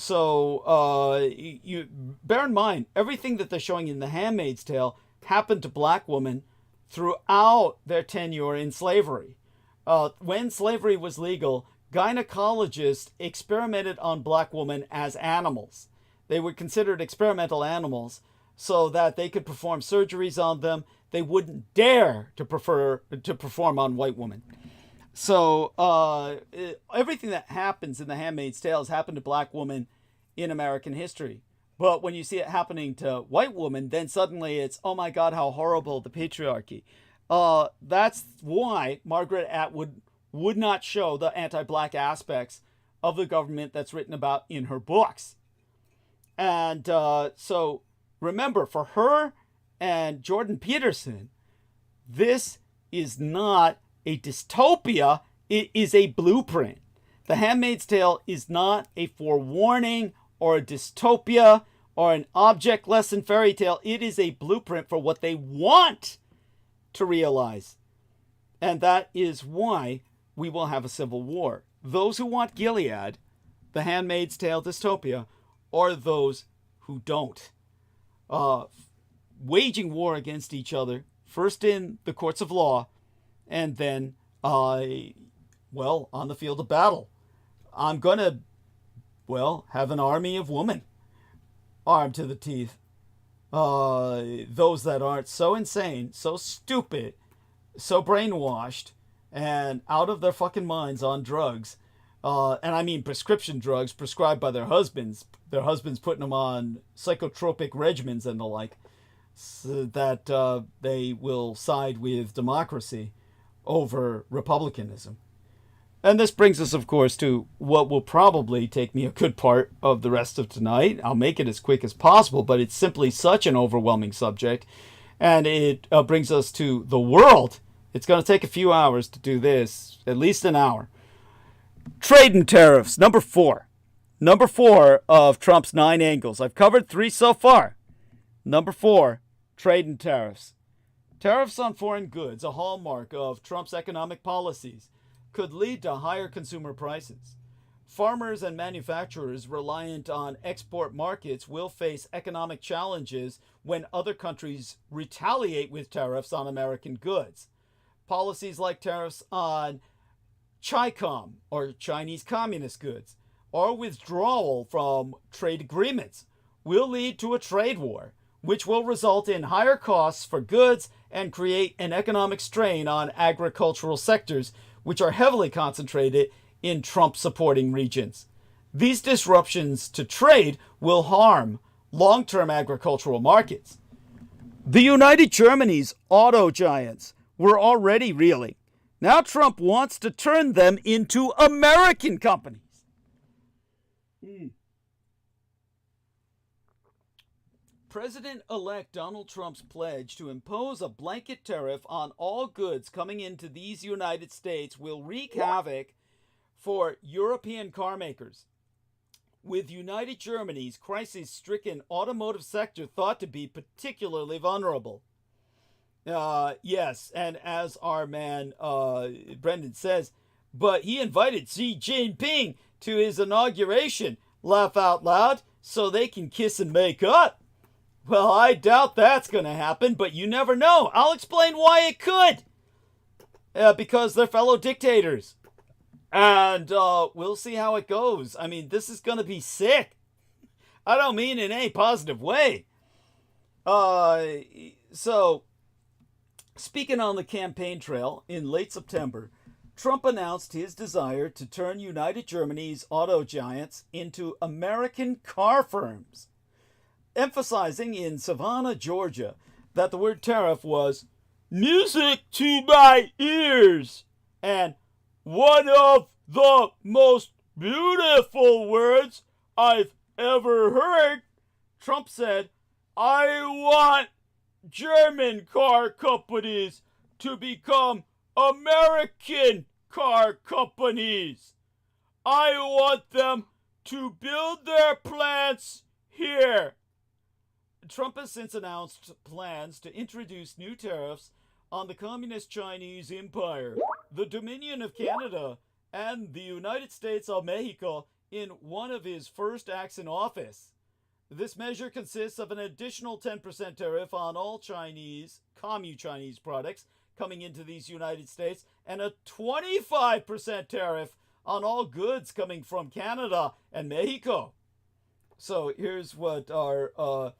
bear in mind, everything that they're showing in The Handmaid's Tale happened to black women throughout their tenure in slavery. When slavery was legal, gynecologists experimented on black women as animals. They were considered experimental animals so that they could perform surgeries on them. They wouldn't dare to perform on white women. So everything that happens in The Handmaid's Tale has happened to black women in American history. But when you see it happening to white women, then suddenly it's, oh my God, how horrible, the patriarchy. That's why Margaret Atwood would not show the anti-black aspects of the government that's written about in her books. And so remember, for her and Jordan Peterson, this is not a dystopia, it is a blueprint. The Handmaid's Tale is not a forewarning or a dystopia or an object lesson fairy tale. It is a blueprint for what they want to realize. And that is why we will have a civil war. Those who want Gilead, The Handmaid's Tale dystopia, or those who don't. Waging war against each other first in the courts of law, and then, on the field of battle. I'm going to, have an army of women armed to the teeth. Those that aren't so insane, so stupid, so brainwashed, and out of their fucking minds on drugs. And I mean prescription drugs prescribed by their husbands. Their husbands putting them on psychotropic regimens and the like, so that they will side with democracy over republicanism. And this brings us, of course, to what will probably take me a good part of the rest of tonight. I'll make it as quick as possible, but it's simply such an overwhelming subject. And it brings us to the world. It's going to take a few hours to do this, at least an hour. Trade and tariffs, number 4. Number 4 of Trump's 9 angles. I've covered 3 so far. Number 4, trade and tariffs. Tariffs on foreign goods, a hallmark of Trump's economic policies, could lead to higher consumer prices. Farmers and manufacturers reliant on export markets will face economic challenges when other countries retaliate with tariffs on American goods. Policies like tariffs on CHICOM, or Chinese Communist goods, or withdrawal from trade agreements will lead to a trade war, which will result in higher costs for goods and create an economic strain on agricultural sectors, which are heavily concentrated in Trump-supporting regions. These disruptions to trade will harm long-term agricultural markets. The United Germany's auto giants were already reeling. Now Trump wants to turn them into American companies. President-elect Donald Trump's pledge to impose a blanket tariff on all goods coming into these United States will wreak havoc for European car makers, with United Germany's crisis-stricken automotive sector thought to be particularly vulnerable. Yes, and as our man Brendan says, but he invited Xi Jinping to his inauguration, laugh out loud, so they can kiss and make up. Well, I doubt that's going to happen, but you never know. I'll explain why it could. Because they're fellow dictators. And we'll see how it goes. I mean, this is going to be sick. I don't mean in any positive way. So, speaking on the campaign trail, in late September, Trump announced his desire to turn United Germany's auto giants into American car firms, emphasizing in Savannah, Georgia, that the word tariff was music to my ears and one of the most beautiful words I've ever heard. Trump said, I want German car companies to become American car companies. I want them to build their plants here. Trump has since announced plans to introduce new tariffs on the Communist Chinese Empire, the Dominion of Canada, and the United States of Mexico in one of his first acts in office. This measure consists of an additional 10% tariff on all Communist Chinese products coming into these United States, and a 25% tariff on all goods coming from Canada and Mexico. So here's what our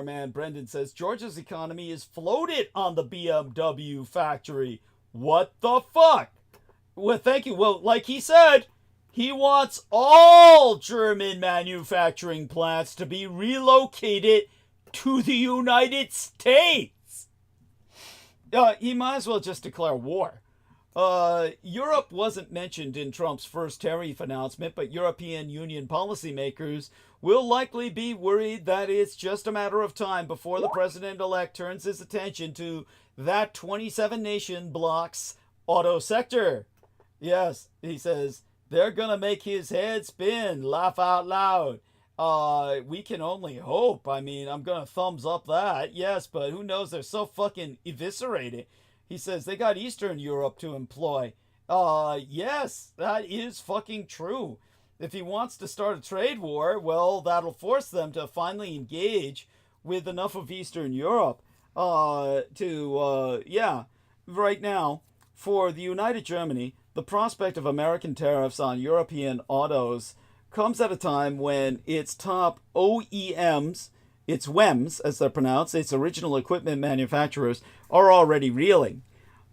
man Brendan says. Georgia's economy is floated on the BMW factory. What the fuck? Well, thank you. Well, like he said, he wants all German manufacturing plants to be relocated to the United States. He might as well just declare war. Europe wasn't mentioned in Trump's first tariff announcement, but European Union policymakers will likely be worried that it's just a matter of time before the president-elect turns his attention to that 27-nation bloc's auto sector. Yes, he says, they're going to make his head spin, laugh out loud. We can only hope. I mean, I'm going to thumbs up that. Yes, but who knows? They're so fucking eviscerated. He says they got Eastern Europe to employ. Yes, that is fucking true. If he wants to start a trade war, well, that'll force them to finally engage with enough of Eastern Europe. Right now, for the United Germany, the prospect of American tariffs on European autos comes at a time when its top OEMs, its WEMs, as they're pronounced, its original equipment manufacturers, are already reeling.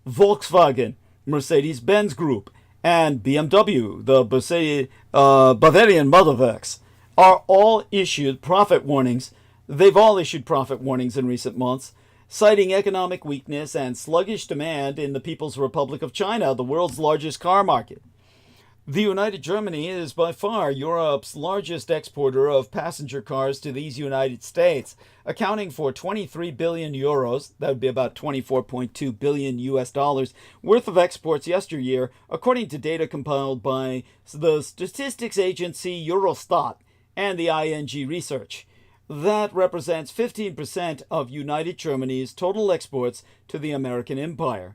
Volkswagen, Mercedes-Benz Group, and BMW, the Bavarian Motorworks, are all issued profit warnings. They've all issued profit warnings in recent months, citing economic weakness and sluggish demand in the People's Republic of China, the world's largest car market. The United Germany is by far Europe's largest exporter of passenger cars to these United States, accounting for 23 billion euros, that would be about 24.2 billion US dollars, worth of exports yesteryear, according to data compiled by the statistics agency Eurostat and the ING research. That represents 15% of United Germany's total exports to the American empire.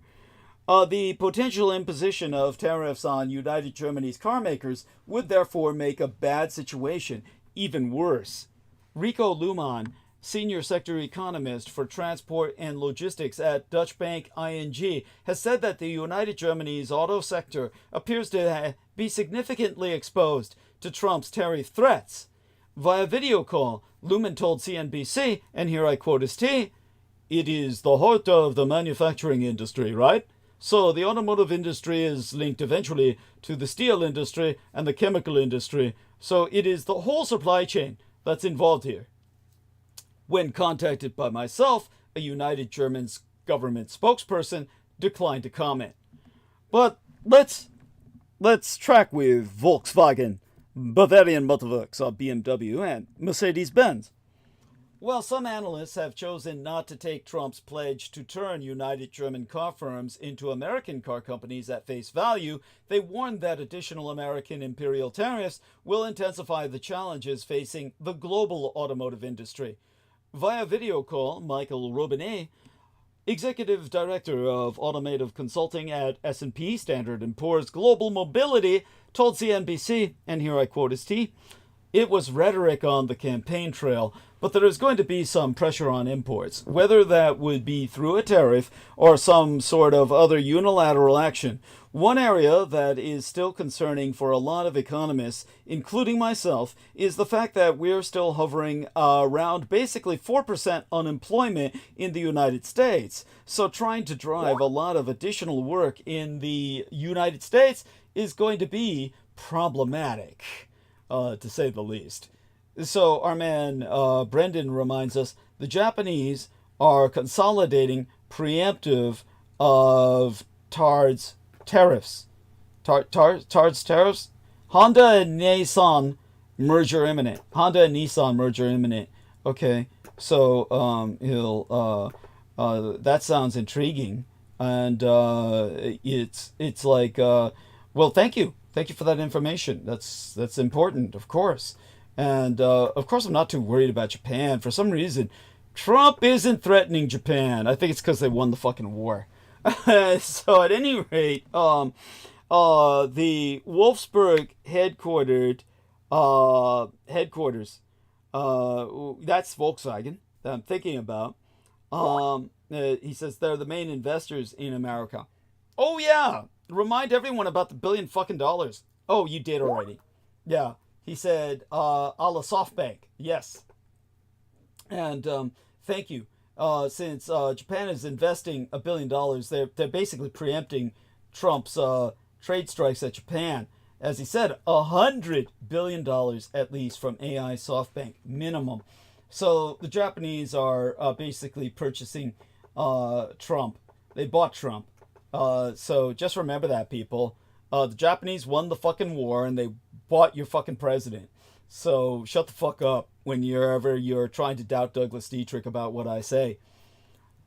The potential imposition of tariffs on United Germany's car makers would therefore make a bad situation even worse. Rico Luhmann, senior sector economist for transport and logistics at Dutch bank ING, has said that the United Germany's auto sector appears to be significantly exposed to Trump's tariff threats. Via video call, Luhmann told CNBC, and here I quote his T, "It is the heart of the manufacturing industry, right? So the automotive industry is linked eventually to the steel industry and the chemical industry. So it is the whole supply chain that's involved here." When contacted by myself, a United German's government spokesperson declined to comment. But let's track with Volkswagen, Bavarian Motorworks, or BMW, and Mercedes-Benz. Well, some analysts have chosen not to take Trump's pledge to turn United German car firms into American car companies at face value. They warned that additional American imperial tariffs will intensify the challenges facing the global automotive industry. Via video call, Michael Robinet, executive director of automotive consulting at S&P Standard & Poor's Global Mobility, told CNBC, and here I quote his T, "It was rhetoric on the campaign trail, but there is going to be some pressure on imports, whether that would be through a tariff or some sort of other unilateral action. One area that is still concerning for a lot of economists, including myself, is the fact that we're still hovering around basically 4% unemployment in the United States. So trying to drive a lot of additional work in the United States is going to be problematic, to say the least." So our man Brendan reminds us the Japanese are consolidating preemptive of TARD's tariffs. TARD's tariffs? Honda and Nissan merger imminent. Okay, so that sounds intriguing, and it's like well, thank you for that information. That's important, of course. And, of course, I'm not too worried about Japan. For some reason, Trump isn't threatening Japan. I think it's because they won the fucking war. So, at any rate, the Wolfsburg headquarters, that's Volkswagen that I'm thinking about. He says they're the main investors in America. Oh, yeah. Remind everyone about the $1 billion fucking dollars. Oh, you did already. Yeah. He said, a la SoftBank. Yes. And thank you. Since Japan is investing $1 billion, they're basically preempting Trump's trade strikes at Japan. As he said, $100 billion at least from AI SoftBank, minimum. So the Japanese are basically purchasing Trump. They bought Trump. So just remember that, people. The Japanese won the fucking war and they bought your fucking president. So shut the fuck up when you're trying to doubt Douglas Dietrich about what I say.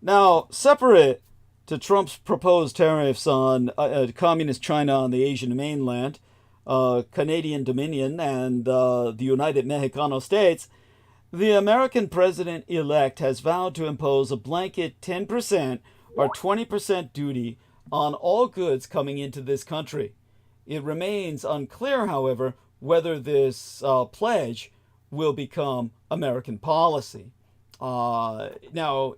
Now, separate to Trump's proposed tariffs on communist China on the Asian mainland, Canadian Dominion, and the United Mexicano States, the American president-elect has vowed to impose a blanket 10% or 20% duty on all goods coming into this country. It remains unclear, however, whether this pledge will become American policy. Now,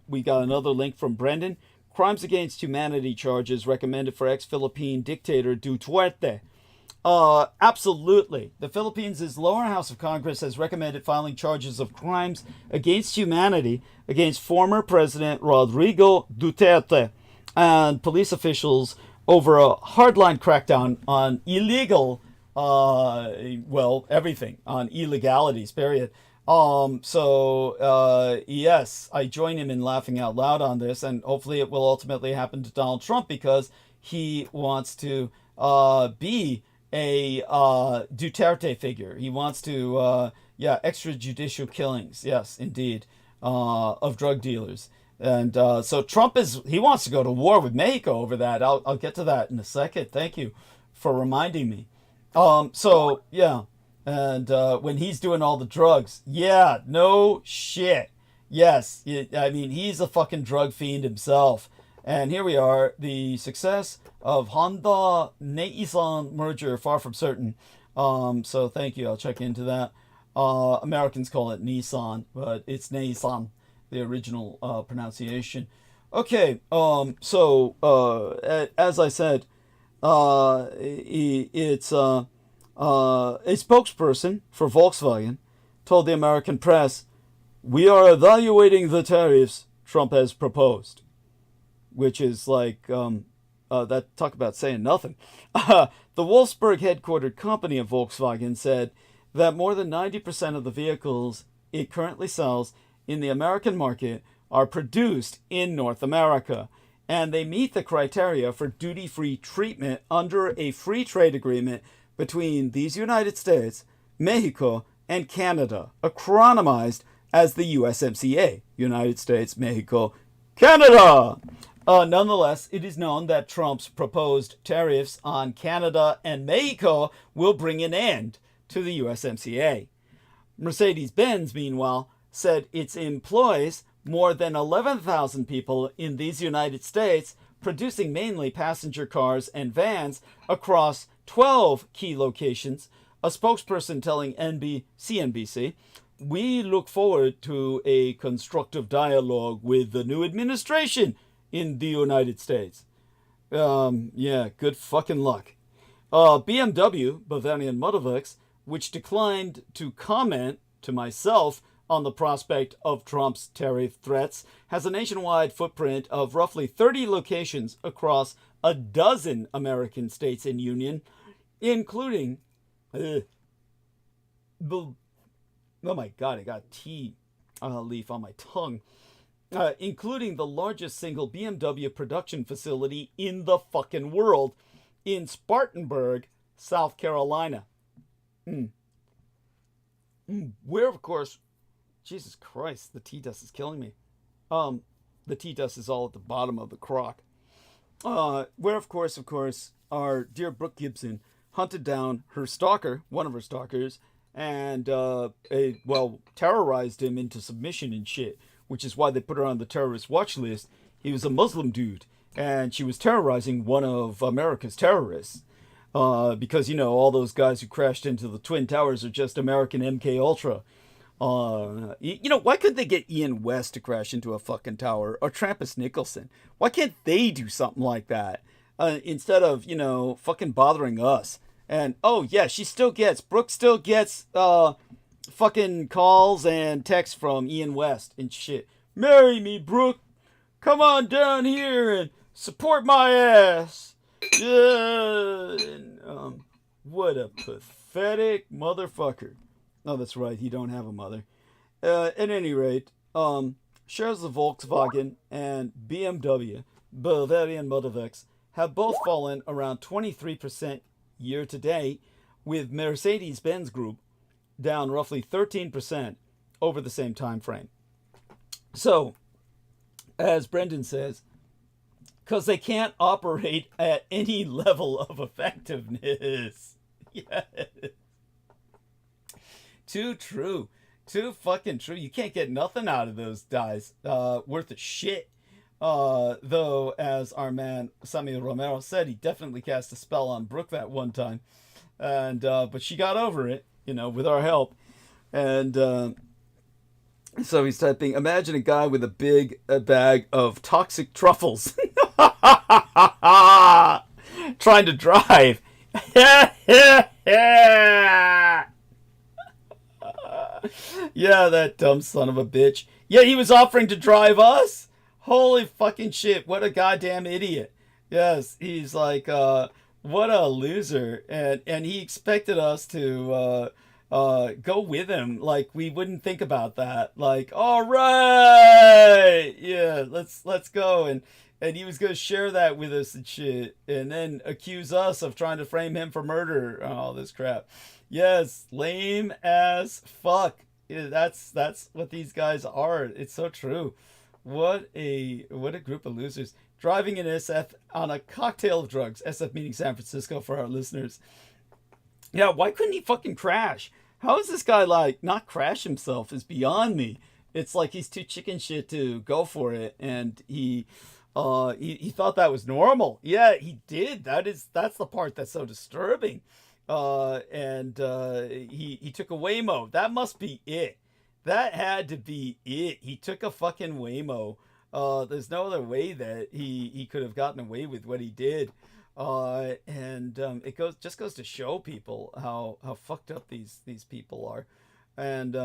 we got another link from Brendan. Crimes against humanity charges recommended for ex-Philippine dictator Duterte. Absolutely. The Philippines' lower house of Congress has recommended filing charges of crimes against humanity against former President Rodrigo Duterte and police officials over a hardline crackdown on illegal, everything, on illegalities, period. Yes, I join him in laughing out loud on this, and hopefully it will ultimately happen to Donald Trump because he wants to be a Duterte figure. He wants to, extrajudicial killings, yes, indeed, of drug dealers. And so Trump he wants to go to war with Mexico over that. I'll get to that in a second. Thank you for reminding me. And when he's doing all the drugs, yeah, no shit. Yes, I mean, he's a fucking drug fiend himself. And here we are, the success of Honda Nissan merger, far from certain. So thank you, I'll check into that. Americans call it Nissan, but it's Nissan, the original pronunciation. Okay, as I said, it's a spokesperson for Volkswagen told the American press, "We are evaluating the tariffs Trump has proposed," which is like, that talk about saying nothing. The Wolfsburg headquartered company of Volkswagen said that more than 90% of the vehicles it currently sells in the American market are produced in North America, and they meet the criteria for duty-free treatment under a free trade agreement between these United States, Mexico, and Canada, acronymized as the USMCA, United States, Mexico, Canada. Nonetheless, it is known that Trump's proposed tariffs on Canada and Mexico will bring an end to the USMCA. Mercedes-Benz, meanwhile, said it employs more than 11,000 people in these United States, producing mainly passenger cars and vans across 12 key locations. A spokesperson telling CNBC, "We look forward to a constructive dialogue with the new administration in the United States." Good fucking luck. BMW, Bavarian Motorworks, which declined to comment to myself on the prospect of Trump's tariff threats, has a nationwide footprint of roughly 30 locations across a dozen American states and union, including... oh my god, I got a tea leaf on my tongue. Including the largest single BMW production facility in the fucking world in Spartanburg, South Carolina. Where, of course, Jesus Christ, the tea dust is killing me. The tea dust is all at the bottom of the crock. Where, of course, our dear Brooke Gibson hunted down her stalker, one of her stalkers, and, terrorized him into submission and shit, which is why they put her on the terrorist watch list. He was a Muslim dude, and she was terrorizing one of America's terrorists. Because, all those guys who crashed into the Twin Towers are just American MK Ultra. Why couldn't they get Ian West to crash into a fucking tower? Or Trappist Nicholson? Why can't they do something like that? Instead of, fucking bothering us. And, Brooke still gets, fucking calls and texts from Ian West and shit. "Marry me, Brooke. Come on down here and support my ass." What a pathetic motherfucker. Oh, that's right, he don't have a mother. At any rate, shares of Volkswagen and BMW, Bavarian Motorworks, have both fallen around 23% year to date, with Mercedes-Benz Group down roughly 13% over the same time frame. So, as Brendan says, because they can't operate at any level of effectiveness. Yes. Too true. Too fucking true. You can't get nothing out of those guys worth a shit. Though, as our man Samuel Romero said, he definitely cast a spell on Brooke that one time. And but she got over it, with our help. And So he's typing, imagine a guy with a big bag of toxic truffles trying to drive. Yeah, that dumb son of a bitch. Yeah, he was offering to drive us? Holy fucking shit, what a goddamn idiot. Yes, he's like, what a loser. And he expected us to go with him. Like, we wouldn't think about that. Like, all right, yeah, let's go. And he was gonna share that with us and shit, and then accuse us of trying to frame him for murder and all this crap. Yes, lame as fuck. Yeah, that's what these guys are. It's so true. What a group of losers. Driving in SF on a cocktail of drugs. SF meaning San Francisco for our listeners. Yeah, why couldn't he fucking crash? How is this guy like not crash himself is beyond me. It's like he's too chicken shit to go for it, and he thought that was normal. Yeah, he did. That's the part that's so disturbing. And he took a Waymo. That must be it. That had to be it. He took a fucking Waymo. There's no other way that he could have gotten away with what he did. And it just goes to show people how fucked up these people are. And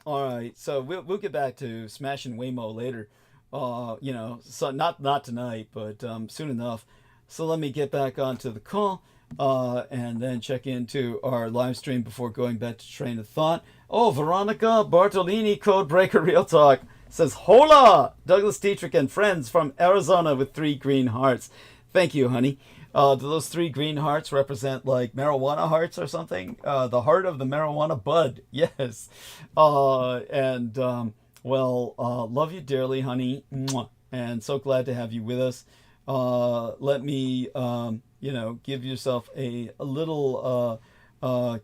all right, so we'll get back to smashing Waymo later. So not tonight, but soon enough. So let me get back onto the call. And then check into our live stream before going back to train of thought. Oh, Veronica Bartolini, Codebreaker Real Talk, says, Hola! Douglas Dietrich and friends from Arizona with 3 green hearts. Thank you, honey. Do those 3 green hearts represent like marijuana hearts or something? The heart of the marijuana bud. Yes. Love you dearly, honey. Mwah. And so glad to have you with us. Let me, give yourself a little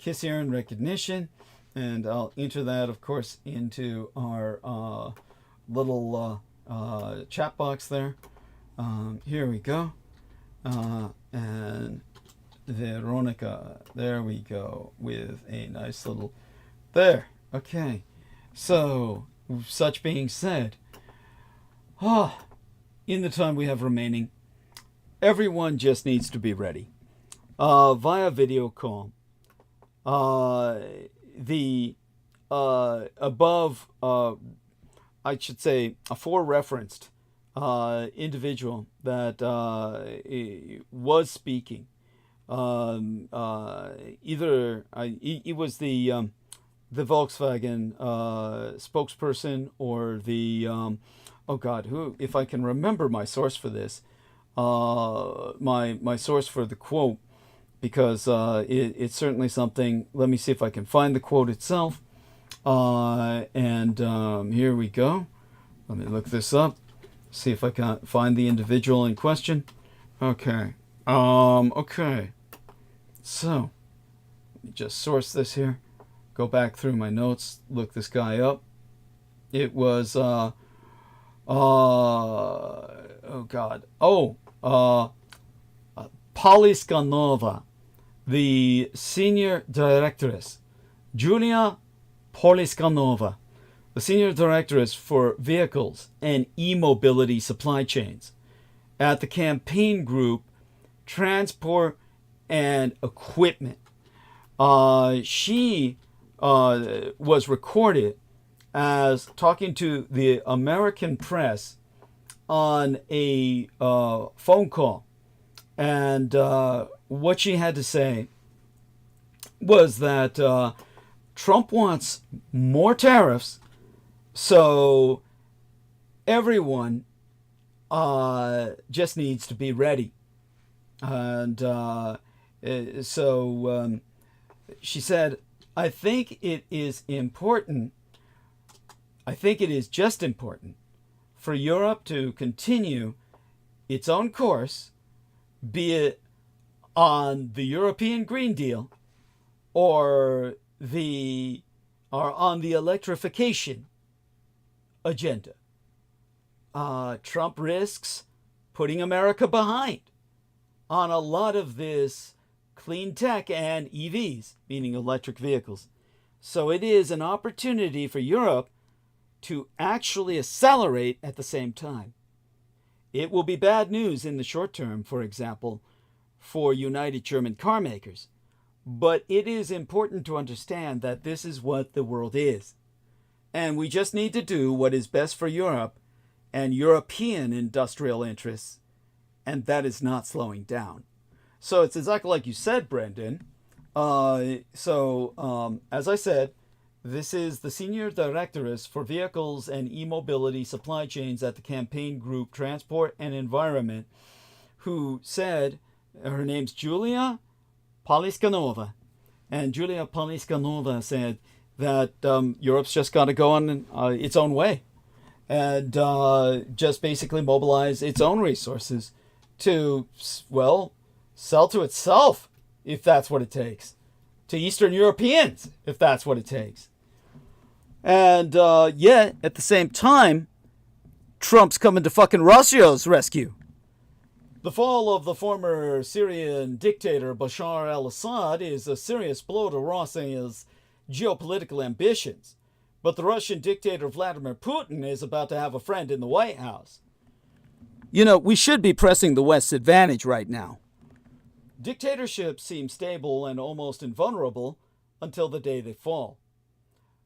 kiss here in recognition. And I'll enter that, of course, into our little chat box there. Here we go. And Veronica, there we go, with a nice little... There, okay. So, such being said, in the time we have remaining, everyone just needs to be ready. Via video call, the above, I should say, aforereferenced individual that was speaking, either he was the Volkswagen spokesperson or the oh God, who, if I can remember my source for this, my source for the quote, because it's certainly something. Let me see if I can find the quote itself. Here we go. Let me look this up. See if I can find the individual in question. Okay. Okay. So, let me just source this here. Go back through my notes. Look this guy up. It was oh God. Poliskanova, the senior directress, Julia Poliskanova, the senior directress for vehicles and e-mobility supply chains at the campaign group Transport and Equipment. She was recorded as talking to the American press on a phone call. And what she had to say was that Trump wants more tariffs, so everyone just needs to be ready. And she said, I think it is just important for Europe to continue its own course, be it on the European Green Deal or on the electrification agenda. Trump risks putting America behind on a lot of this clean tech and EVs, meaning electric vehicles. So it is an opportunity for Europe to actually accelerate at the same time. It will be bad news in the short term, for example, for United German car makers. But it is important to understand that this is what the world is. And we just need to do what is best for Europe and European industrial interests, and that is not slowing down. So it's exactly like you said, Brendan. As I said, this is the Senior Directoress for Vehicles and E-Mobility Supply Chains at the campaign group Transport and Environment, who said, her name's Julia Paliskanova. And Julia Paliskanova said that Europe's just got to go on its own way and just basically mobilize its own resources to, well, sell to itself, if that's what it takes, to Eastern Europeans, if that's what it takes. And yet, at the same time, Trump's coming to fucking Russia's rescue. The fall of the former Syrian dictator Bashar al-Assad is a serious blow to Russia's geopolitical ambitions. But the Russian dictator Vladimir Putin is about to have a friend in the White House. You know, we should be pressing the West's advantage right now. Dictatorships seem stable and almost invulnerable until the day they fall.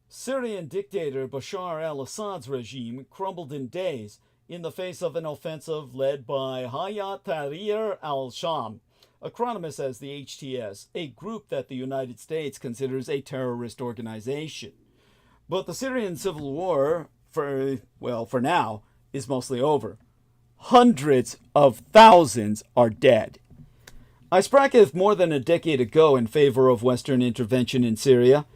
Syrian dictator Bashar al-Assad's regime crumbled in days in the face of an offensive led by Hayat Tahrir al-Sham, acronymous as the HTS, a group that the United States considers a terrorist organization. But the Syrian civil war, for now, is mostly over. Hundreds of thousands are dead. I sprach more than a decade ago in favor of Western intervention in Syria,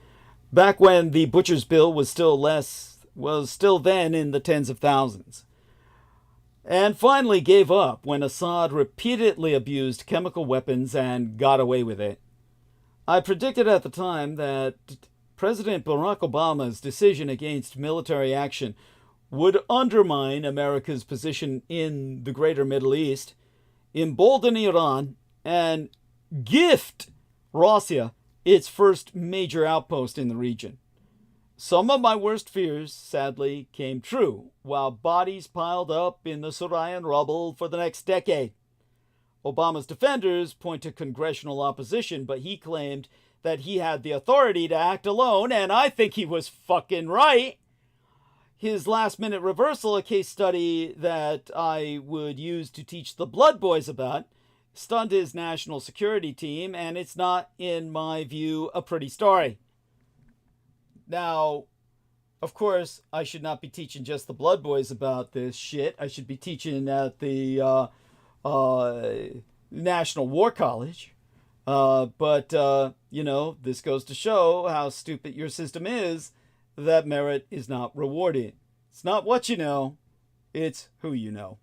back when the Butcher's Bill was still then in the tens of thousands, and finally gave up when Assad repeatedly abused chemical weapons and got away with it. I predicted at the time that President Barack Obama's decision against military action would undermine America's position in the greater Middle East, embolden Iran, and gift Russia its first major outpost in the region. Some of my worst fears, sadly, came true, while bodies piled up in the Syrian rubble for the next decade. Obama's defenders point to congressional opposition, but he claimed that he had the authority to act alone, and I think he was fucking right. His last-minute reversal, a case study that I would use to teach the Blood Boys about, stunned his national security team, and it's not, in my view, a pretty story. Now, of course, I should not be teaching just the Blood Boys about this shit. I should be teaching at the National War College. But this goes to show how stupid your system is, that merit is not rewarded. It's not what you know, it's who you know.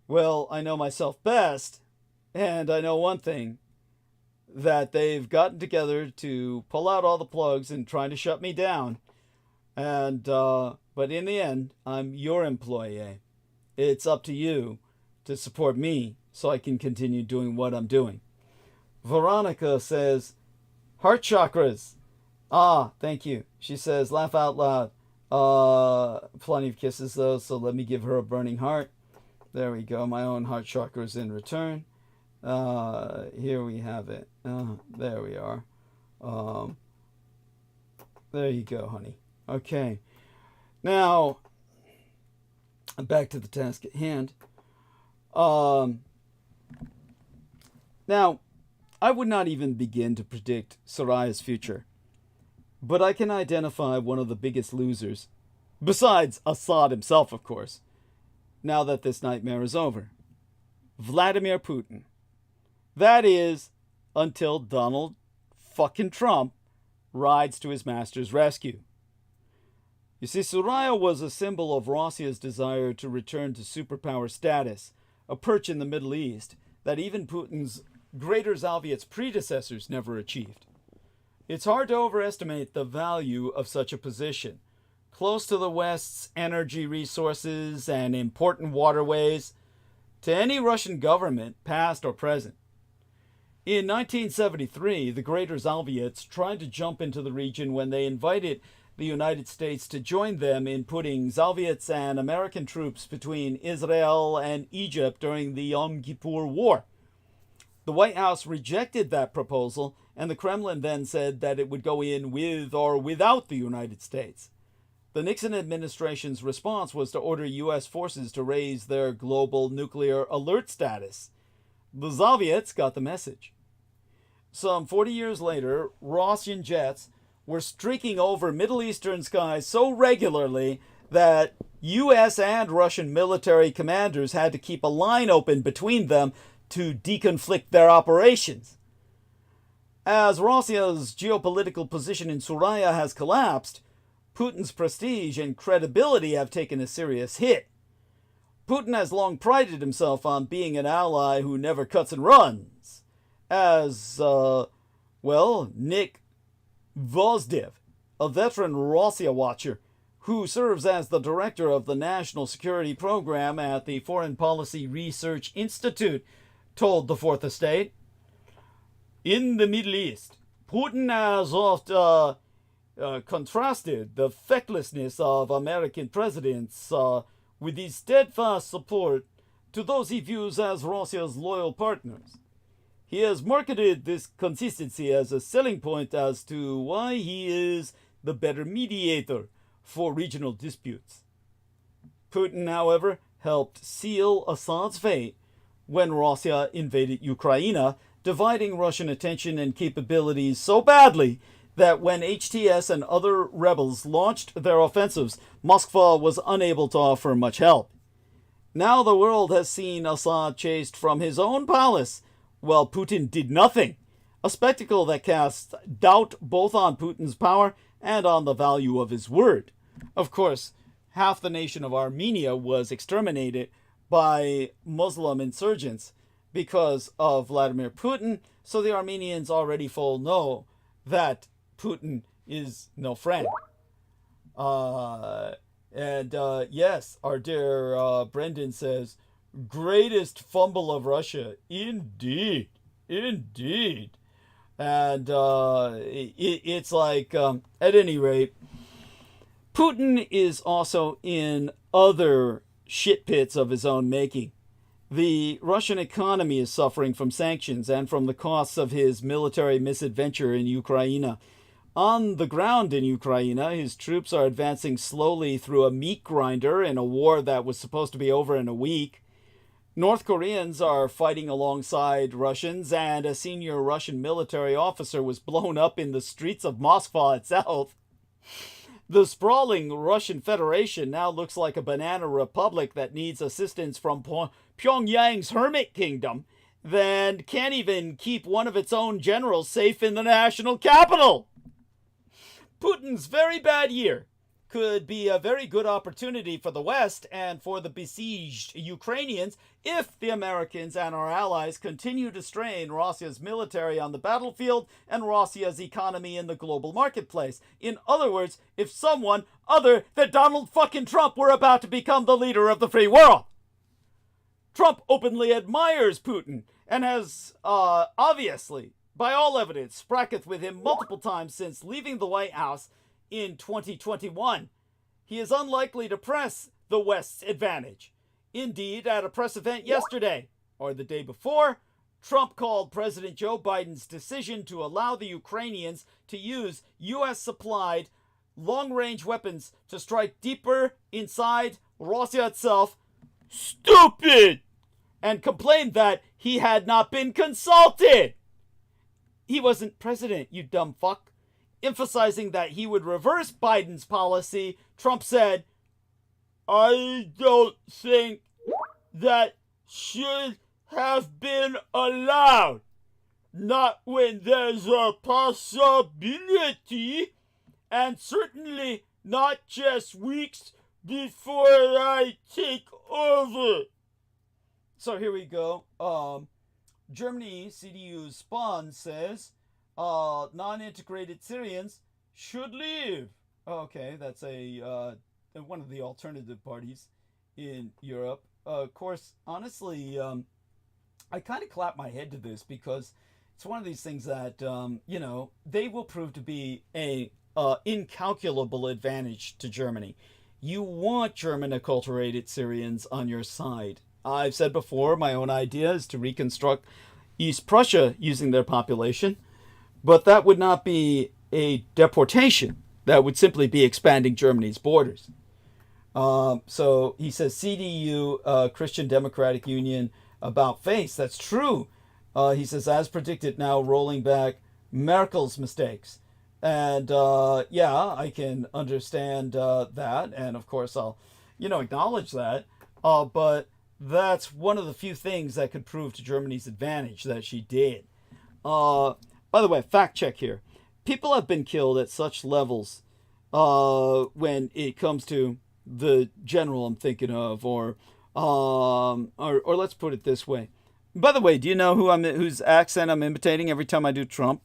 Well, I know myself best, and I know one thing, that they've gotten together to pull out all the plugs and trying to shut me down. And but in the end, I'm your employee. It's up to you to support me so I can continue doing what I'm doing. Veronica says, heart chakras. Ah, thank you. She says, laugh out loud. Plenty of kisses though, so let me give her a burning heart. There we go. My own heart chakras in return. Here we have it. There we are. There you go, honey. Okay. Now, back to the task at hand. Now, I would not even begin to predict Soraya's future, but I can identify one of the biggest losers, besides Assad himself, of course, now that this nightmare is over. Vladimir Putin. That is, until Donald fucking Trump rides to his master's rescue. You see, Soraya was a symbol of Russia's desire to return to superpower status, a perch in the Middle East that even Putin's Greater Soviet's predecessors never achieved. It's hard to overestimate the value of such a position, close to the West's energy resources and important waterways, to any Russian government, past or present. In 1973, the Greater Soviets tried to jump into the region when they invited the United States to join them in putting Soviets and American troops between Israel and Egypt during the Yom Kippur War. The White House rejected that proposal, and the Kremlin then said that it would go in with or without the United States. The Nixon administration's response was to order U.S. forces to raise their global nuclear alert status. The Soviets got the message. Some 40 years later, Russian jets were streaking over Middle Eastern skies so regularly that U.S. and Russian military commanders had to keep a line open between them to deconflict their operations. As Russia's geopolitical position in Syria has collapsed, Putin's prestige and credibility have taken a serious hit. Putin has long prided himself on being an ally who never cuts and runs. As, Nick Vozdev, a veteran Russia watcher who serves as the director of the National Security Program at the Foreign Policy Research Institute, told the Fourth Estate. In the Middle East, Putin has oft contrasted the fecklessness of American presidents with his steadfast support to those he views as Russia's loyal partners. He has marketed this consistency as a selling point as to why he is the better mediator for regional disputes. Putin, however, helped seal Assad's fate when Russia invaded Ukraine, dividing Russian attention and capabilities so badly that when HTS and other rebels launched their offensives, Moscow was unable to offer much help. Now the world has seen Assad chased from his own palace, while Putin did nothing, a spectacle that casts doubt both on Putin's power and on the value of his word. Of course, half the nation of Armenia was exterminated by Muslim insurgents because of Vladimir Putin, so the Armenians already full know that Putin is no friend. Yes, our dear Brendan says, greatest fumble of Russia. Indeed. And it's like, at any rate, Putin is also in other shit pits of his own making. The Russian economy is suffering from sanctions and from the costs of his military misadventure in Ukraine. On the ground in Ukraine, his troops are advancing slowly through a meat grinder in a war that was supposed to be over in a week. North Koreans are fighting alongside Russians, and a senior Russian military officer was blown up in the streets of Moscow itself. The sprawling Russian Federation now looks like a banana republic that needs assistance from Pyongyang's hermit kingdom, then can't even keep one of its own generals safe in the national capital. Putin's very bad year could be a very good opportunity for the West and for the besieged Ukrainians if the Americans and our allies continue to strain Russia's military on the battlefield and Russia's economy in the global marketplace. In other words, if someone other than Donald fucking Trump were about to become the leader of the free world. Trump openly admires Putin and has obviously, by all evidence, spracketh with him multiple times since leaving the White House in 2021. He is unlikely to press the West's advantage. Indeed, at a press event yesterday, or the day before, Trump called President Joe Biden's decision to allow the Ukrainians to use U.S.-supplied long-range weapons to strike deeper inside Russia itself stupid, and complained that he had not been consulted. He wasn't president, you dumb fuck. Emphasizing that he would reverse Biden's policy, Trump said, I don't think that should have been allowed. Not when there's a possibility, and certainly not just weeks before I take over. So here we go. Germany, CDU's Spahn says, non-integrated Syrians should leave. Okay, that's one of the alternative parties in Europe. Of course, honestly, I kind of clap my head to this because it's one of these things that, they will prove to be a incalculable advantage to Germany. You want German acculturated Syrians on your side. I've said before, my own idea is to reconstruct East Prussia using their population, but that would not be a deportation. That would simply be expanding Germany's borders. So he says CDU, Christian Democratic Union, about face. That's true. He says, as predicted, now rolling back Merkel's mistakes. And yeah, I can understand that. And of course, I'll, acknowledge that. But that's one of the few things that could prove to Germany's advantage that she did. By the way, fact check here. People have been killed at such levels when it comes to the general I'm thinking of, or let's put it this way. By the way, do you know whose accent I'm imitating every time I do Trump?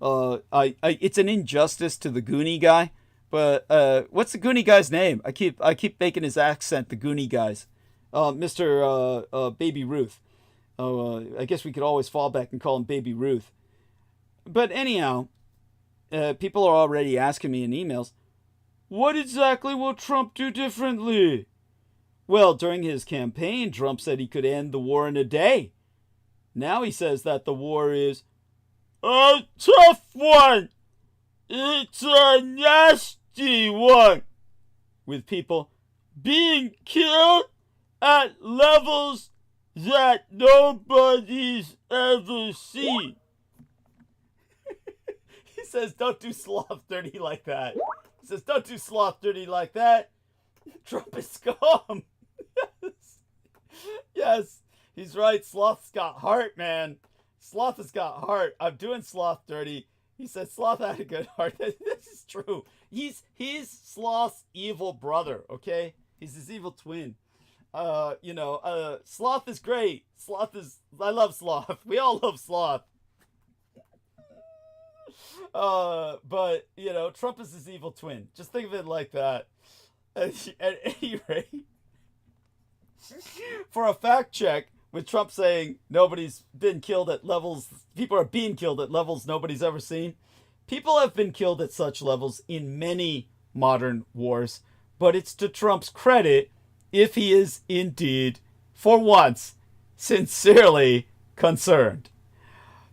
It's an injustice to the Goonie guy, but what's the Goonie guy's name? I keep making his accent the Goonie guy's. Mr. Baby Ruth. I guess we could always fall back and call him Baby Ruth. But anyhow, people are already asking me in emails, what exactly will Trump do differently? Well, during his campaign, Trump said he could end the war in a day. Now he says that the war is a tough one. It's a nasty one. With people being killed at levels that nobody's ever seen. He says, don't do sloth dirty like that. He says, don't do sloth dirty like that. Trump is scum. Yes, he's right. Sloth's got heart, man. Sloth has got heart. I'm doing sloth dirty. He said Sloth had a good heart. This is true. He's Sloth's evil brother, okay? He's his evil twin. Sloth is great. I love Sloth. We all love Sloth. But, Trump is his evil twin. Just think of it like that. At any rate, for a fact check, with Trump saying nobody's been killed at levels, people are being killed at levels nobody's ever seen. People have been killed at such levels in many modern wars, but it's to Trump's credit if he is indeed, for once, sincerely concerned.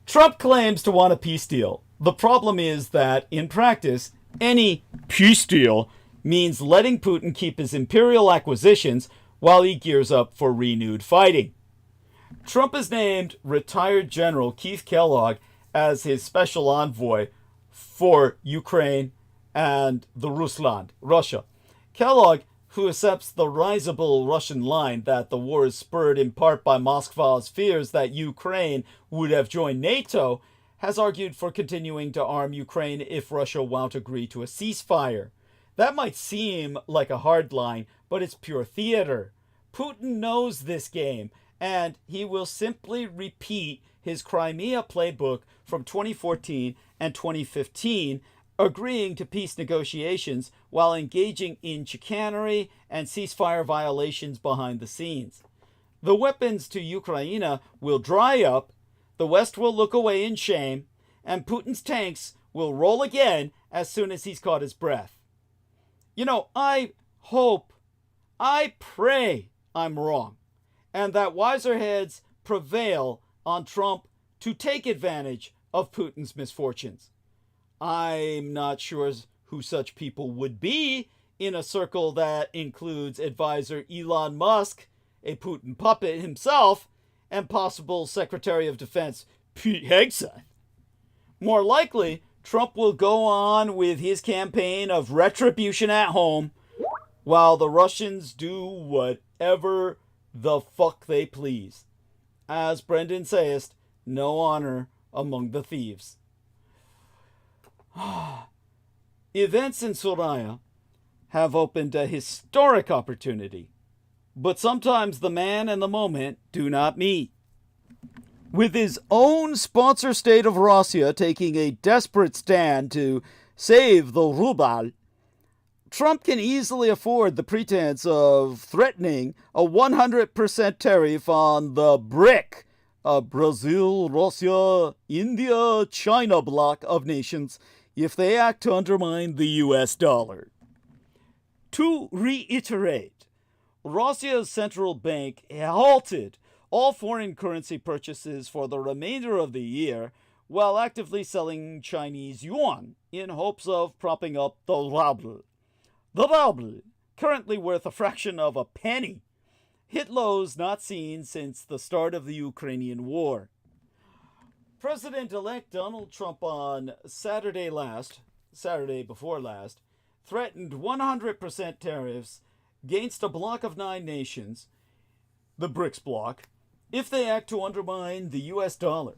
Trump claims to want a peace deal. The problem is that, in practice, any peace deal means letting Putin keep his imperial acquisitions while he gears up for renewed fighting. Trump has named retired General Keith Kellogg as his special envoy for Ukraine and Russia. Kellogg, who accepts the risible Russian line that the war is spurred in part by Moscow's fears that Ukraine would have joined NATO, has argued for continuing to arm Ukraine if Russia won't agree to a ceasefire. That might seem like a hard line, but it's pure theater. Putin knows this game, and he will simply repeat his Crimea playbook from 2014 and 2015, agreeing to peace negotiations while engaging in chicanery and ceasefire violations behind the scenes. The weapons to Ukraine will dry up, the West will look away in shame, and Putin's tanks will roll again as soon as he's caught his breath. I pray I'm wrong, and that wiser heads prevail on Trump to take advantage of Putin's misfortunes. I'm not sure who such people would be in a circle that includes advisor Elon Musk, a Putin puppet himself, and possible Secretary of Defense Pete Hegseth. More likely, Trump will go on with his campaign of retribution at home while the Russians do whatever the fuck they please. As Brendan sayest, no honor among the thieves. Events in Soraya have opened a historic opportunity, but sometimes the man and the moment do not meet. With his own sponsor state of Russia taking a desperate stand to save the ruble, Trump can easily afford the pretense of threatening a 100% tariff on the BRIC, a Brazil, Russia, India, China bloc of nations if they act to undermine the US dollar. To reiterate, Russia's central bank halted all foreign currency purchases for the remainder of the year while actively selling Chinese yuan in hopes of propping up the ruble. The ruble, currently worth a fraction of a penny, hit lows not seen since the start of the Ukrainian war. President-elect Donald Trump on Saturday before last, threatened 100% tariffs against a bloc of 9 nations, the BRICS bloc, if they act to undermine the US dollar.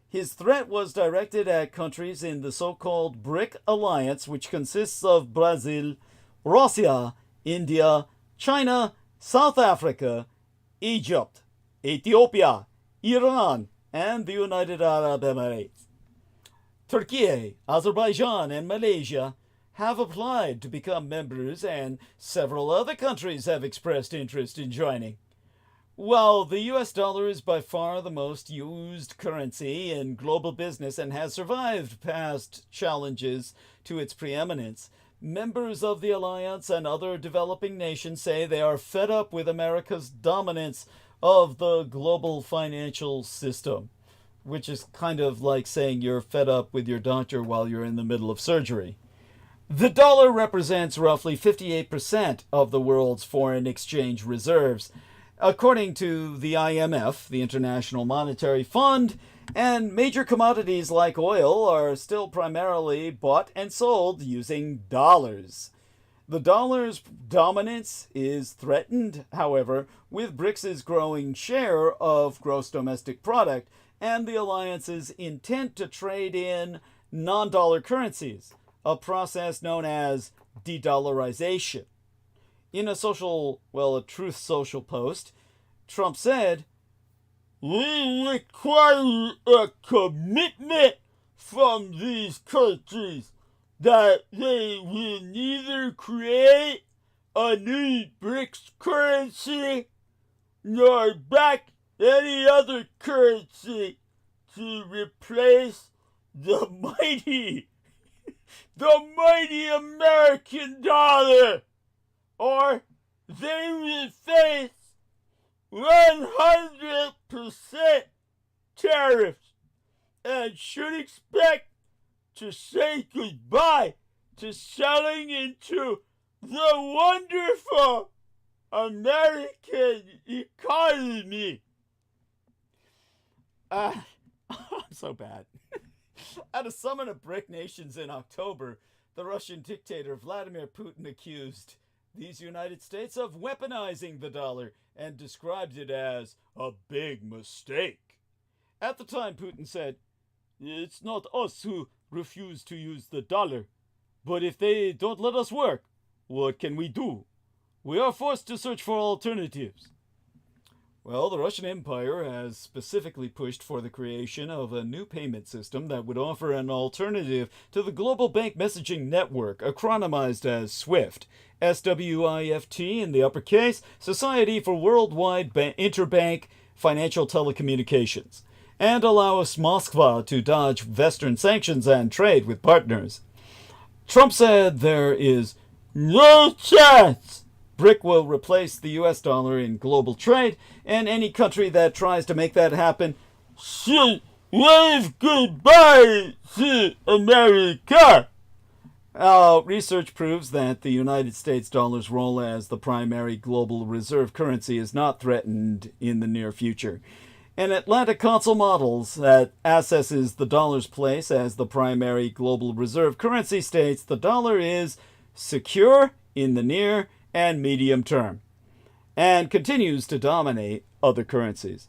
His threat was directed at countries in the so-called BRIC alliance, which consists of Brazil, Russia, India, China, South Africa, Egypt, Ethiopia, Iran, and the United Arab Emirates. Turkey, Azerbaijan, and Malaysia have applied to become members, and several other countries have expressed interest in joining. While the US dollar is by far the most used currency in global business and has survived past challenges to its preeminence, members of the alliance and other developing nations say they are fed up with America's dominance of the global financial system, which is kind of like saying you're fed up with your doctor while you're in the middle of surgery. The dollar represents roughly 58% of the world's foreign exchange reserves, according to the IMF, the International Monetary Fund, and major commodities like oil are still primarily bought and sold using dollars. The dollar's dominance is threatened, however, with BRICS's growing share of gross domestic product and the alliance's intent to trade in non-dollar currencies, a process known as de-dollarization. In a Truth Social post, Trump said, "We require a commitment from these countries that they will neither create a new BRICS currency nor back any other currency to replace the mighty American dollar, or they will face 100% tariffs and should expect to say goodbye to selling into the wonderful American economy." I'm so bad. At a summit of BRIC nations in October, the Russian dictator Vladimir Putin accused these United States of weaponizing the dollar and described it as a big mistake. At the time, Putin said, "It's not us who refuse to use the dollar, but if they don't let us work, what can we do? We are forced to search for alternatives." Well, the Russian Empire has specifically pushed for the creation of a new payment system that would offer an alternative to the global bank messaging network, acronymized as SWIFT, SWIFT in the uppercase, Society for Worldwide Interbank Financial Telecommunications, and allow us Moscow to dodge Western sanctions and trade with partners. Trump said there is no chance BRIC will replace the US dollar in global trade, and any country that tries to make that happen should wave goodbye to America. Research proves that the United States dollar's role as the primary global reserve currency is not threatened in the near future. An Atlantic Council models that assesses the dollar's place as the primary global reserve currency states the dollar is secure in the near and medium term, and continues to dominate other currencies.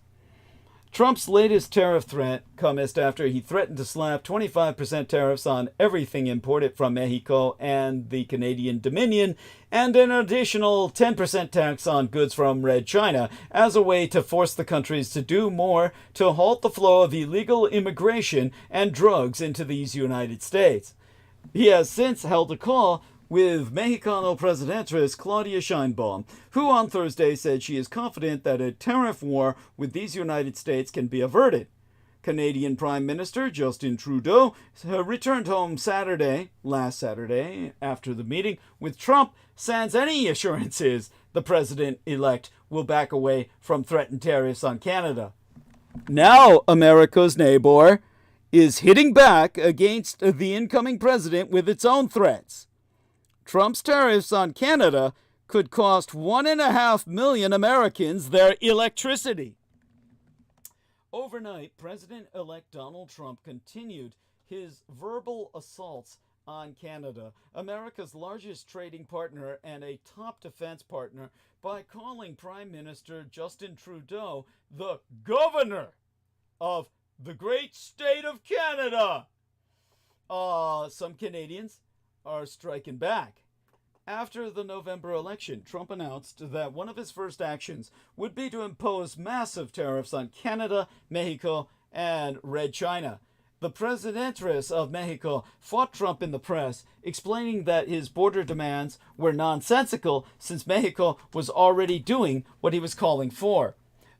Trump's latest tariff threat comes after he threatened to slap 25% tariffs on everything imported from Mexico and the Canadian Dominion, and an additional 10% tax on goods from Red China as a way to force the countries to do more to halt the flow of illegal immigration and drugs into these United States. He has since held a call with Mexicano Presidentress Claudia Sheinbaum, who on Thursday said she is confident that a tariff war with these United States can be averted. Canadian Prime Minister Justin Trudeau returned home last Saturday, after the meeting with Trump, sans any assurances the president-elect will back away from threatened tariffs on Canada. Now America's neighbor is hitting back against the incoming president with its own threats. Trump's tariffs on Canada could cost 1.5 million Americans their electricity. Overnight, President-elect Donald Trump continued his verbal assaults on Canada, America's largest trading partner and a top defense partner, by calling Prime Minister Justin Trudeau the governor of the great state of Canada. Some Canadians are striking back. After the November election, Trump announced that one of his first actions would be to impose massive tariffs on Canada, Mexico, and Red China. The Presidentress of Mexico fought Trump in the press, explaining that his border demands were nonsensical since Mexico was already doing what he was calling for.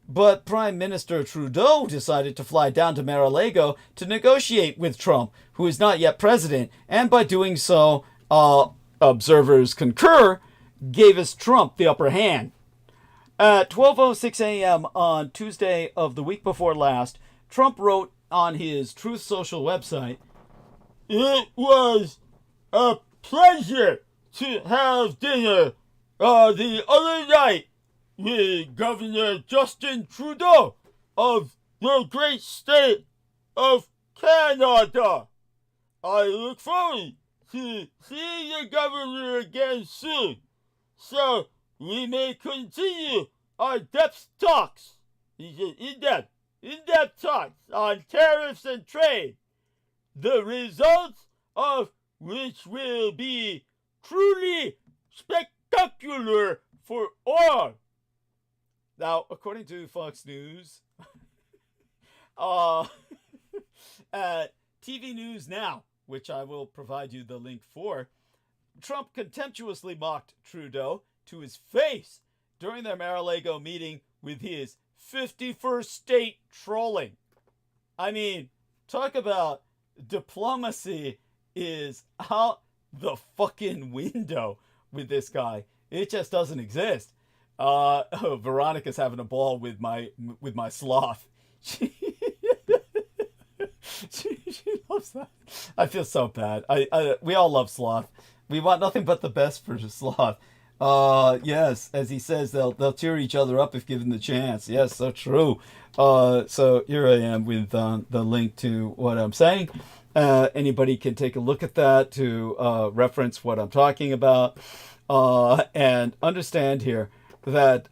But Prime Minister Trudeau decided to fly down to Mar-a-Lago to negotiate with Trump, who is not yet president, and by doing so, observers concur, gave us Trump the upper hand. At 12:06 a.m. on Tuesday of the week before last, Trump wrote on his Truth Social website, "It was a pleasure to have dinner the other night with Governor Justin Trudeau of the great state of Canada. I look forward to seeing the governor again soon, so we may continue our depth talks." He said, in-depth talks on tariffs and trade, the results of which will be truly spectacular for all. Now, according to Fox News, at TV News Now, which I will provide you the link for, Trump contemptuously mocked Trudeau to his face during their Mar-a-Lago meeting with his 51st state trolling. I mean, talk about diplomacy is out the fucking window with this guy. It just doesn't exist. Veronica's having a ball with my sloth. She loves that. I feel so bad. We all love sloth. We want nothing but the best for sloth. Yes, as he says, they'll cheer each other up if given the chance. Yes, so true. So here I am with the link to what I'm saying. Anybody can take a look at that to reference what I'm talking about and understand here that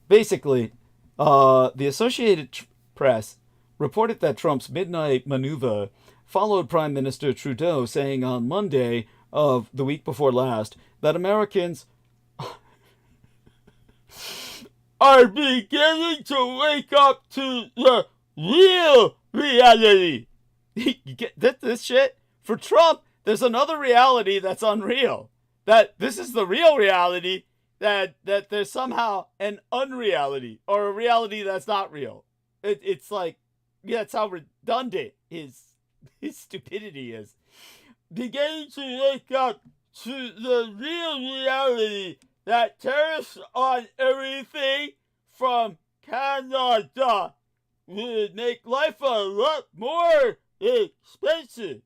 basically the Associated Press reported that Trump's midnight maneuver followed Prime Minister Trudeau saying on Monday of the week before last that Americans are beginning to wake up to the real reality. You get this shit? For Trump, there's another reality that's unreal. That this is the real reality, that there's somehow an unreality or a reality that's not real. It's like, yeah, that's how redundant his stupidity is. Beginning to wake up to the real reality that tariffs on everything from Canada would make life a lot more expensive.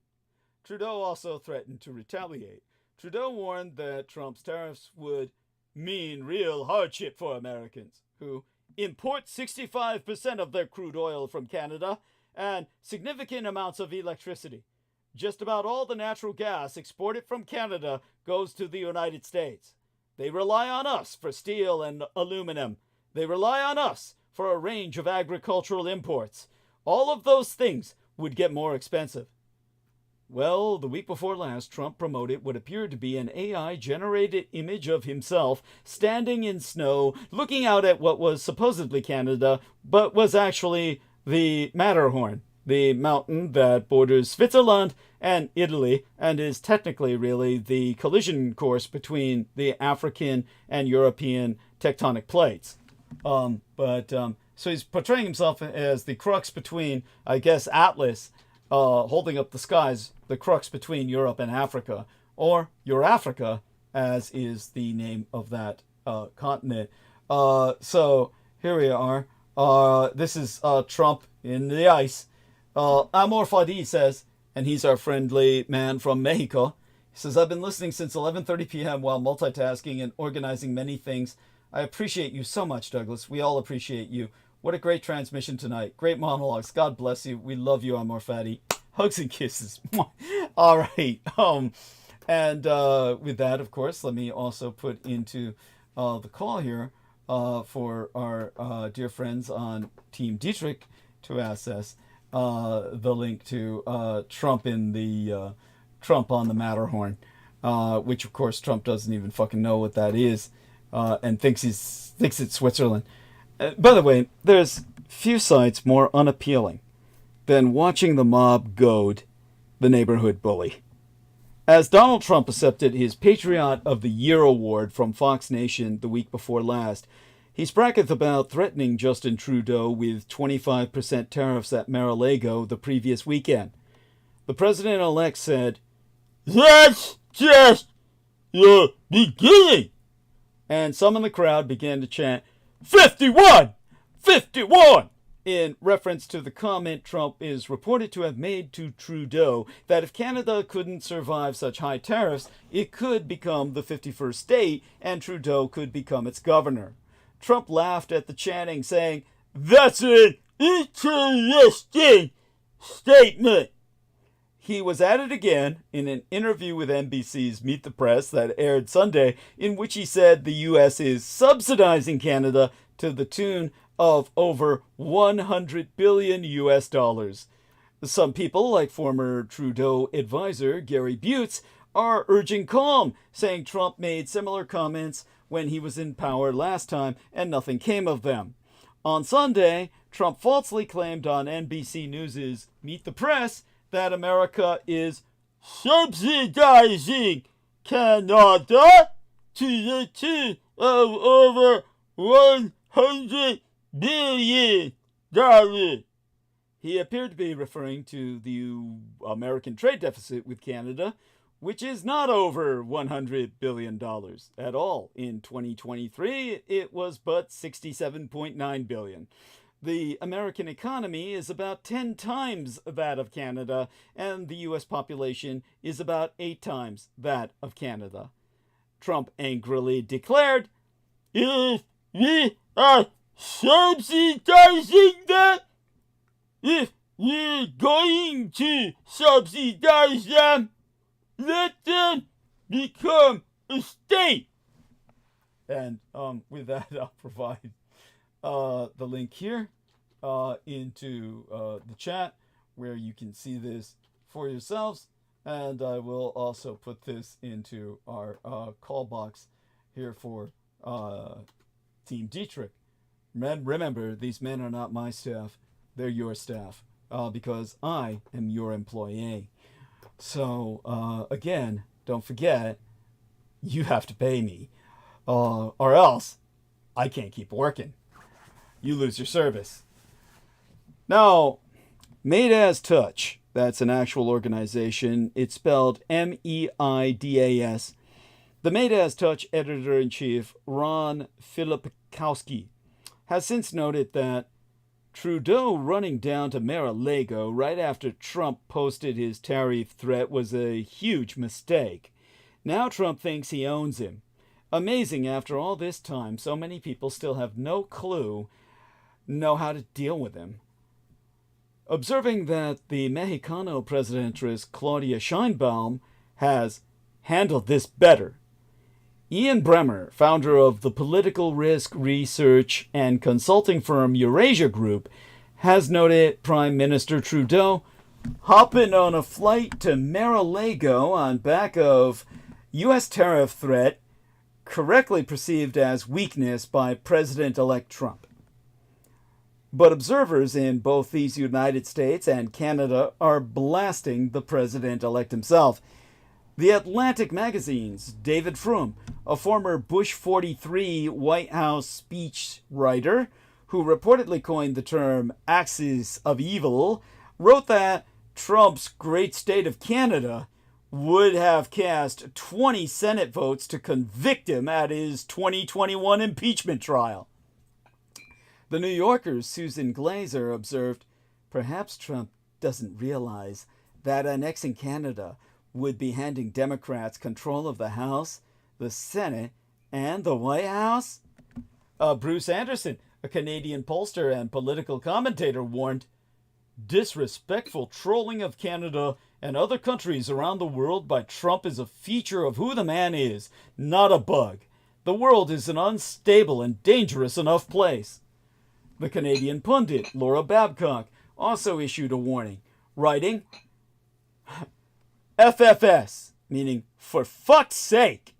Trudeau also threatened to retaliate. Trudeau warned that Trump's tariffs would mean real hardship for Americans, who import 65% of their crude oil from Canada and significant amounts of electricity. Just about all the natural gas exported from Canada goes to the United States. They rely on us for steel and aluminum. They rely on us for a range of agricultural imports. All of those things would get more expensive. Well, the week before last, Trump promoted what appeared to be an AI-generated image of himself standing in snow, looking out at what was supposedly Canada, but was actually the Matterhorn, the mountain that borders Switzerland and Italy, and is technically really the collision course between the African and European tectonic plates. But So he's portraying himself as the crux between, I guess, Atlas, holding up the skies, the crux between Europe and Africa, or Eurafrica, as is the name of that continent. So here we are. This is Trump in the ice. Amor Fadi says, and he's our friendly man from Mexico. He says, I've been listening since 11:30 p.m. while multitasking and organizing many things. I appreciate you so much, Douglas. We all appreciate you. What a great transmission tonight. Great monologues. God bless you. We love you, Amor Fadi. Hugs and kisses. All right. And with that, of course, let me also put into the call here for our dear friends on Team Dietrich to access the link to Trump in the Trump on the Matterhorn, which of course Trump doesn't even fucking know what that is, and thinks it's Switzerland. By the way, there's few sights more unappealing than watching the mob goad the neighborhood bully. As Donald Trump accepted his Patriot of the Year award from Fox Nation the week before last, he bragged about threatening Justin Trudeau with 25% tariffs at Mar-a-Lago the previous weekend. The president-elect said, "That's just the beginning." And some in the crowd began to chant, 51! 51! In reference to the comment Trump is reported to have made to Trudeau that if Canada couldn't survive such high tariffs, it could become the 51st state and Trudeau could become its governor. Trump laughed at the chanting, saying, "That's an interesting statement." He was at it again in an interview with NBC's Meet the Press that aired Sunday, in which he said the U.S. is subsidizing Canada to the tune of over $100 billion US dollars. Some people, like former Trudeau advisor Gary Butts, are urging calm, saying Trump made similar comments when he was in power last time and nothing came of them. On Sunday, Trump falsely claimed on NBC News' Meet the Press that America is subsidizing Canada to the tune of over $100 billion. He appeared to be referring to the American trade deficit with Canada, which is not over $100 billion at all. In 2023, it was but $67.9 billion. The American economy is about 10 times that of Canada, and the U.S. population is about 8 times that of Canada. Trump angrily declared, "If we are subsidizing that, if we're going to subsidize them, let them become a state." And with that, I'll provide the link here into the chat where you can see this for yourselves. And I will also put this into our call box here for Team Dietrich. Remember, these men are not my staff. They're your staff because I am your employee. So, again, don't forget, you have to pay me or else I can't keep working. You lose your service. Now, Meidas Touch, that's an actual organization. It's spelled MEIDAS. The Meidas Touch editor-in-chief, Ron Filipkowski, has since noted that Trudeau running down to Mar-a-Lago right after Trump posted his tariff threat was a huge mistake. Now Trump thinks he owns him. Amazing, after all this time, so many people still have no clue, know how to deal with him. Observing that the Mexicano presidentress Claudia Sheinbaum has handled this better, Ian Bremmer, founder of the political risk research and consulting firm Eurasia Group, has noted Prime Minister Trudeau hopping on a flight to Mar-a-Lago on back of U.S. tariff threat correctly perceived as weakness by President-elect Trump. But observers in both these United States and Canada are blasting the president-elect himself. The Atlantic magazine's David Frum, a former Bush 43 White House speech writer who reportedly coined the term axis of evil, wrote that Trump's great state of Canada would have cast 20 Senate votes to convict him at his 2021 impeachment trial. The New Yorker's Susan Glazer observed, perhaps Trump doesn't realize that annexing Canada would be handing Democrats control of the House, the Senate, and the White House? Bruce Anderson, a Canadian pollster and political commentator, warned, disrespectful trolling of Canada and other countries around the world by Trump is a feature of who the man is, not a bug. The world is an unstable and dangerous enough place. The Canadian pundit, Laura Babcock, also issued a warning, writing, FFS, meaning for fuck's sake.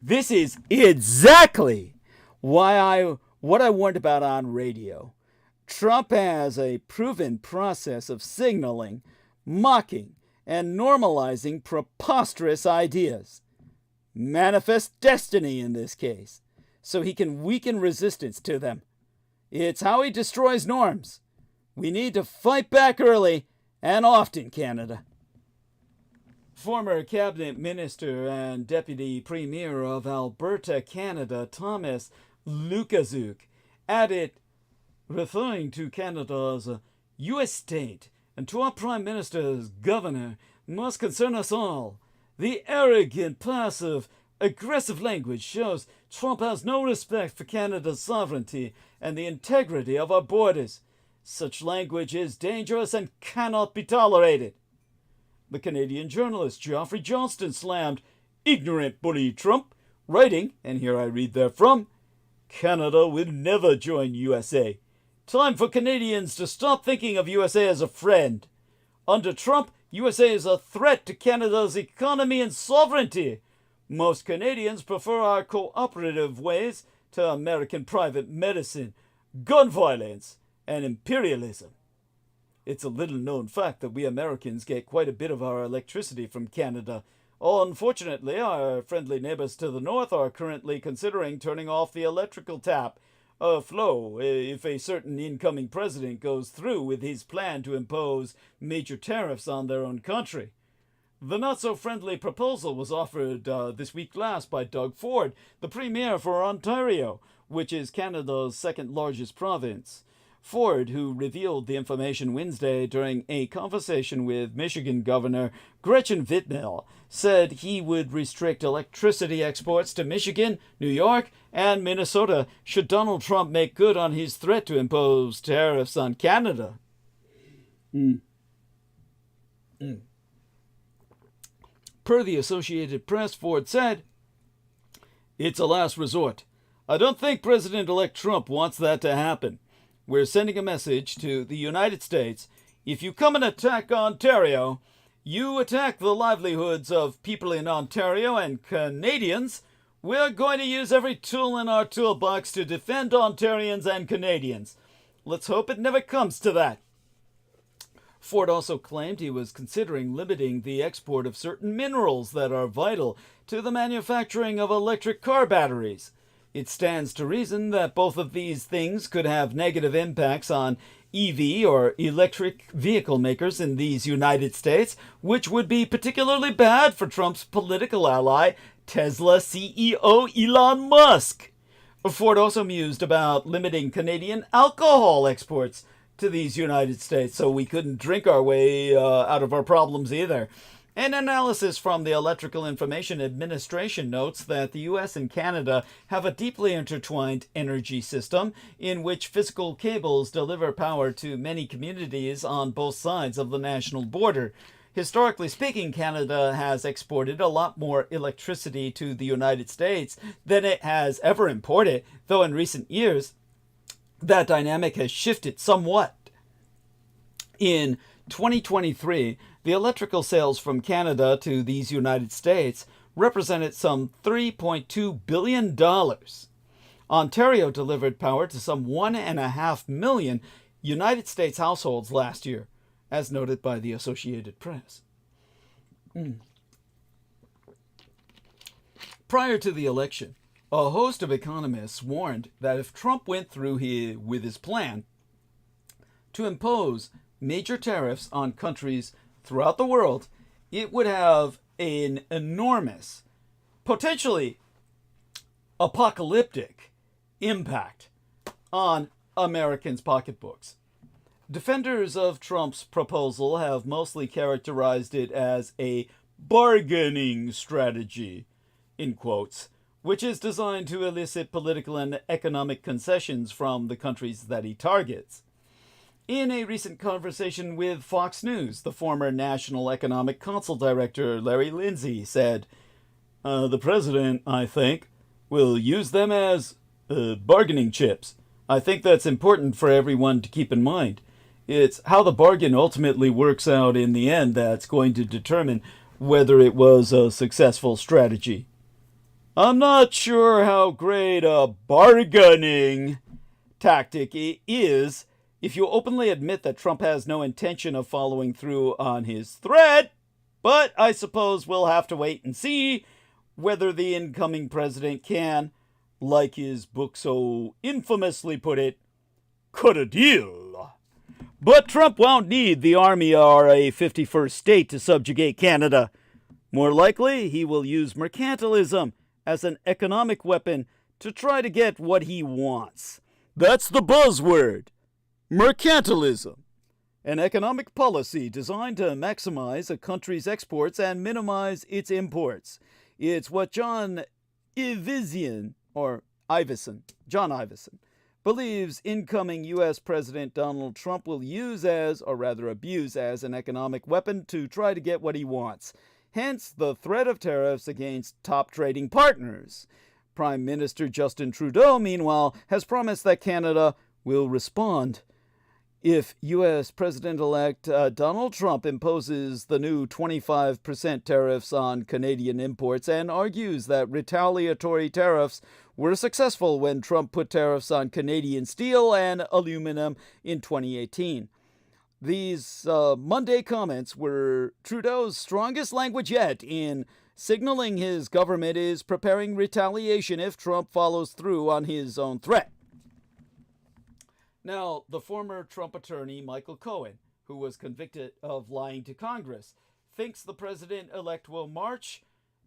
This is exactly what I warned about on radio. Trump has a proven process of signaling, mocking, and normalizing preposterous ideas. Manifest destiny in this case, so he can weaken resistance to them. It's how he destroys norms. We need to fight back early and often, Canada. Former cabinet minister and deputy premier of Alberta, Canada, Thomas Lukaszuk, added, referring to Canada as a U.S. state and to our prime minister's governor must concern us all. The arrogant, passive, aggressive language shows Trump has no respect for Canada's sovereignty and the integrity of our borders. Such language is dangerous and cannot be tolerated. The Canadian journalist Geoffrey Johnston slammed ignorant bully Trump, writing, and here I read therefrom, Canada will never join USA. Time for Canadians to stop thinking of USA as a friend. Under Trump, USA is a threat to Canada's economy and sovereignty. Most Canadians prefer our cooperative ways to American private medicine, gun violence, and imperialism. It's a little-known fact that we Americans get quite a bit of our electricity from Canada. Unfortunately, our friendly neighbors to the north are currently considering turning off the electrical tap flow if a certain incoming president goes through with his plan to impose major tariffs on their own country. The not-so-friendly proposal was offered this week last by Doug Ford, the Premier for Ontario, which is Canada's second-largest province. Ford, who revealed the information Wednesday during a conversation with Michigan Governor Gretchen Whitmer, said he would restrict electricity exports to Michigan, New York, and Minnesota should Donald Trump make good on his threat to impose tariffs on Canada. Per the Associated Press, Ford said, it's a last resort. I don't think President-elect Trump wants that to happen. We're sending a message to the United States. If you come and attack Ontario, you attack the livelihoods of people in Ontario and Canadians. We're going to use every tool in our toolbox to defend Ontarians and Canadians. Let's hope it never comes to that. Ford also claimed he was considering limiting the export of certain minerals that are vital to the manufacturing of electric car batteries. It stands to reason that both of these things could have negative impacts on EV or electric vehicle makers in these United States, which would be particularly bad for Trump's political ally, Tesla CEO Elon Musk. Ford also mused about limiting Canadian alcohol exports to these United States so we couldn't drink our way out of our problems either. An analysis from the Electrical Information Administration notes that the U.S. and Canada have a deeply intertwined energy system in which physical cables deliver power to many communities on both sides of the national border. Historically speaking, Canada has exported a lot more electricity to the United States than it has ever imported, though in recent years that dynamic has shifted somewhat. In 2023, the electrical sales from Canada to these United States represented some $3.2 billion. Ontario delivered power to some 1.5 million United States households last year, as noted by the Associated Press. Prior to the election, a host of economists warned that if Trump went through with his plan to impose major tariffs on countries throughout the world, it would have an enormous, potentially apocalyptic impact on Americans' pocketbooks. Defenders of Trump's proposal have mostly characterized it as a bargaining strategy, in quotes, which is designed to elicit political and economic concessions from the countries that he targets. In a recent conversation with Fox News, the former National Economic Council Director Larry Lindsay said, the president, I think, will use them as bargaining chips. I think that's important for everyone to keep in mind. It's how the bargain ultimately works out in the end that's going to determine whether it was a successful strategy. I'm not sure how great a bargaining tactic it is if you openly admit that Trump has no intention of following through on his threat, but I suppose we'll have to wait and see whether the incoming president can, like his book so infamously put it, cut a deal. But Trump won't need the army or a 51st state to subjugate Canada. More likely, he will use mercantilism as an economic weapon to try to get what he wants. That's the buzzword. Mercantilism. An economic policy designed to maximize a country's exports and minimize its imports. It's what John Ivison believes incoming U.S. President Donald Trump will use as, or rather abuse as, an economic weapon to try to get what he wants. Hence the threat of tariffs against top trading partners. Prime Minister Justin Trudeau, meanwhile, has promised that Canada will respond. If U.S. President-elect Donald Trump imposes the new 25% tariffs on Canadian imports and argues that retaliatory tariffs were successful when Trump put tariffs on Canadian steel and aluminum in 2018. These Monday comments were Trudeau's strongest language yet in signaling his government is preparing retaliation if Trump follows through on his own threat. Now, the former Trump attorney Michael Cohen, who was convicted of lying to Congress, thinks the president-elect will march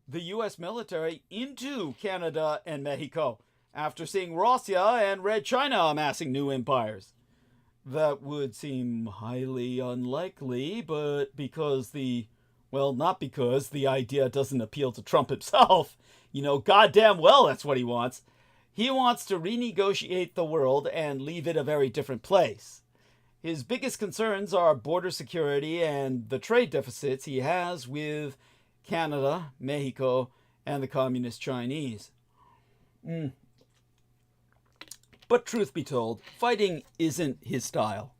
the U.S. military into Canada and Mexico after seeing Russia and Red China amassing new empires. That would seem highly unlikely, but not because the idea doesn't appeal to Trump himself. Goddamn well that's what he wants. He wants to renegotiate the world and leave it a very different place. His biggest concerns are border security and the trade deficits he has with Canada, Mexico, and the communist Chinese. But truth be told, fighting isn't his style.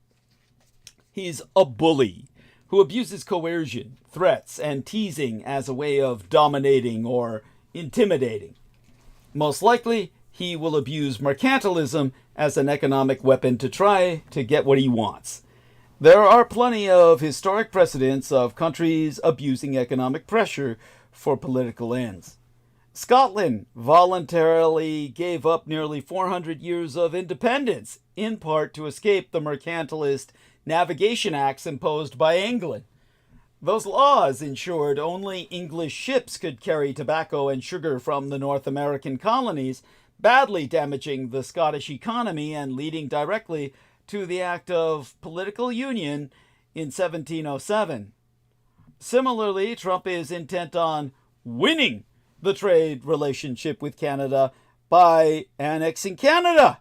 He's a bully who abuses coercion, threats, and teasing as a way of dominating or intimidating. Most likely, he will abuse mercantilism as an economic weapon to try to get what he wants. There are plenty of historic precedents of countries abusing economic pressure for political ends. Scotland voluntarily gave up nearly 400 years of independence, in part to escape the mercantilist navigation acts imposed by England. Those laws ensured only English ships could carry tobacco and sugar from the North American colonies, badly damaging the Scottish economy and leading directly to the Act of Political Union in 1707. Similarly, Trump is intent on winning the trade relationship with Canada by annexing Canada.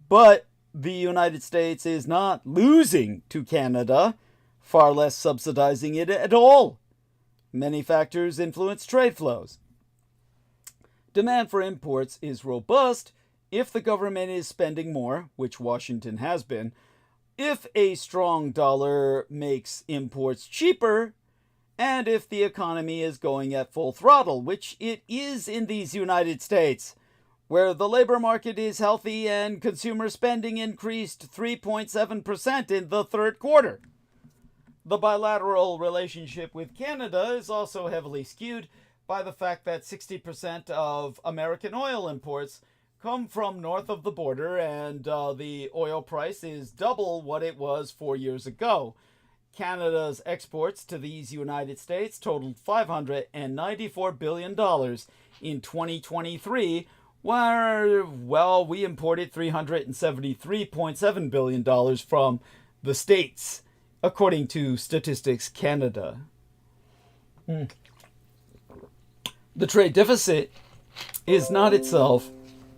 But the United States is not losing to Canada, far less subsidizing it at all. Many factors influence trade flows. Demand for imports is robust if the government is spending more, which Washington has been. If a strong dollar makes imports cheaper, and if the economy is going at full throttle, which it is in these United States, where the labor market is healthy and consumer spending increased 3.7% in the third quarter. The bilateral relationship with Canada is also heavily skewed by the fact that 60% of American oil imports come from north of the border, and the oil price is double what it was 4 years ago. Canada's exports to these United States totaled $594 billion in 2023, where, well, we imported $373.7 billion from the States, according to Statistics Canada. The trade deficit is not itself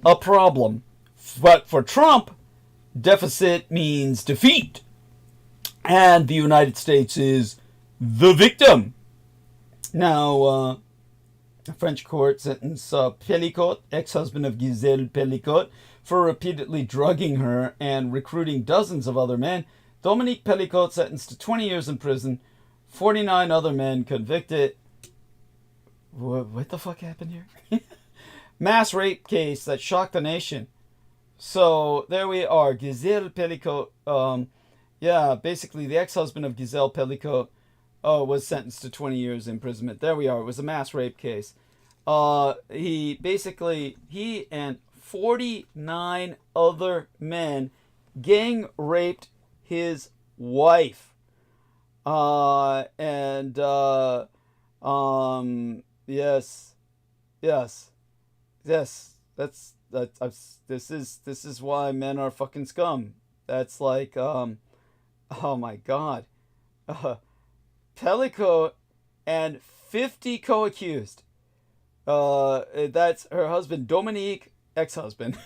a problem, but for Trump, deficit means defeat, and the United States is the victim. Now, a French court sentenced Pellicot, ex-husband of Gisèle Pellicot, for repeatedly drugging her and recruiting dozens of other men. Dominique Pellicot sentenced to 20 years in prison, 49 other men convicted. What the fuck happened here? Mass rape case that shocked the nation. So there we are. Gisèle Pellicot, basically the ex-husband of Gisèle Pellicot was sentenced to 20 years imprisonment. There we are. It was a mass rape case. He and 49 other men gang raped his wife. Yes. This is why men are fucking scum. That's like, oh my god. Pellicot and 50 co-accused. That's her husband, Dominique, ex-husband,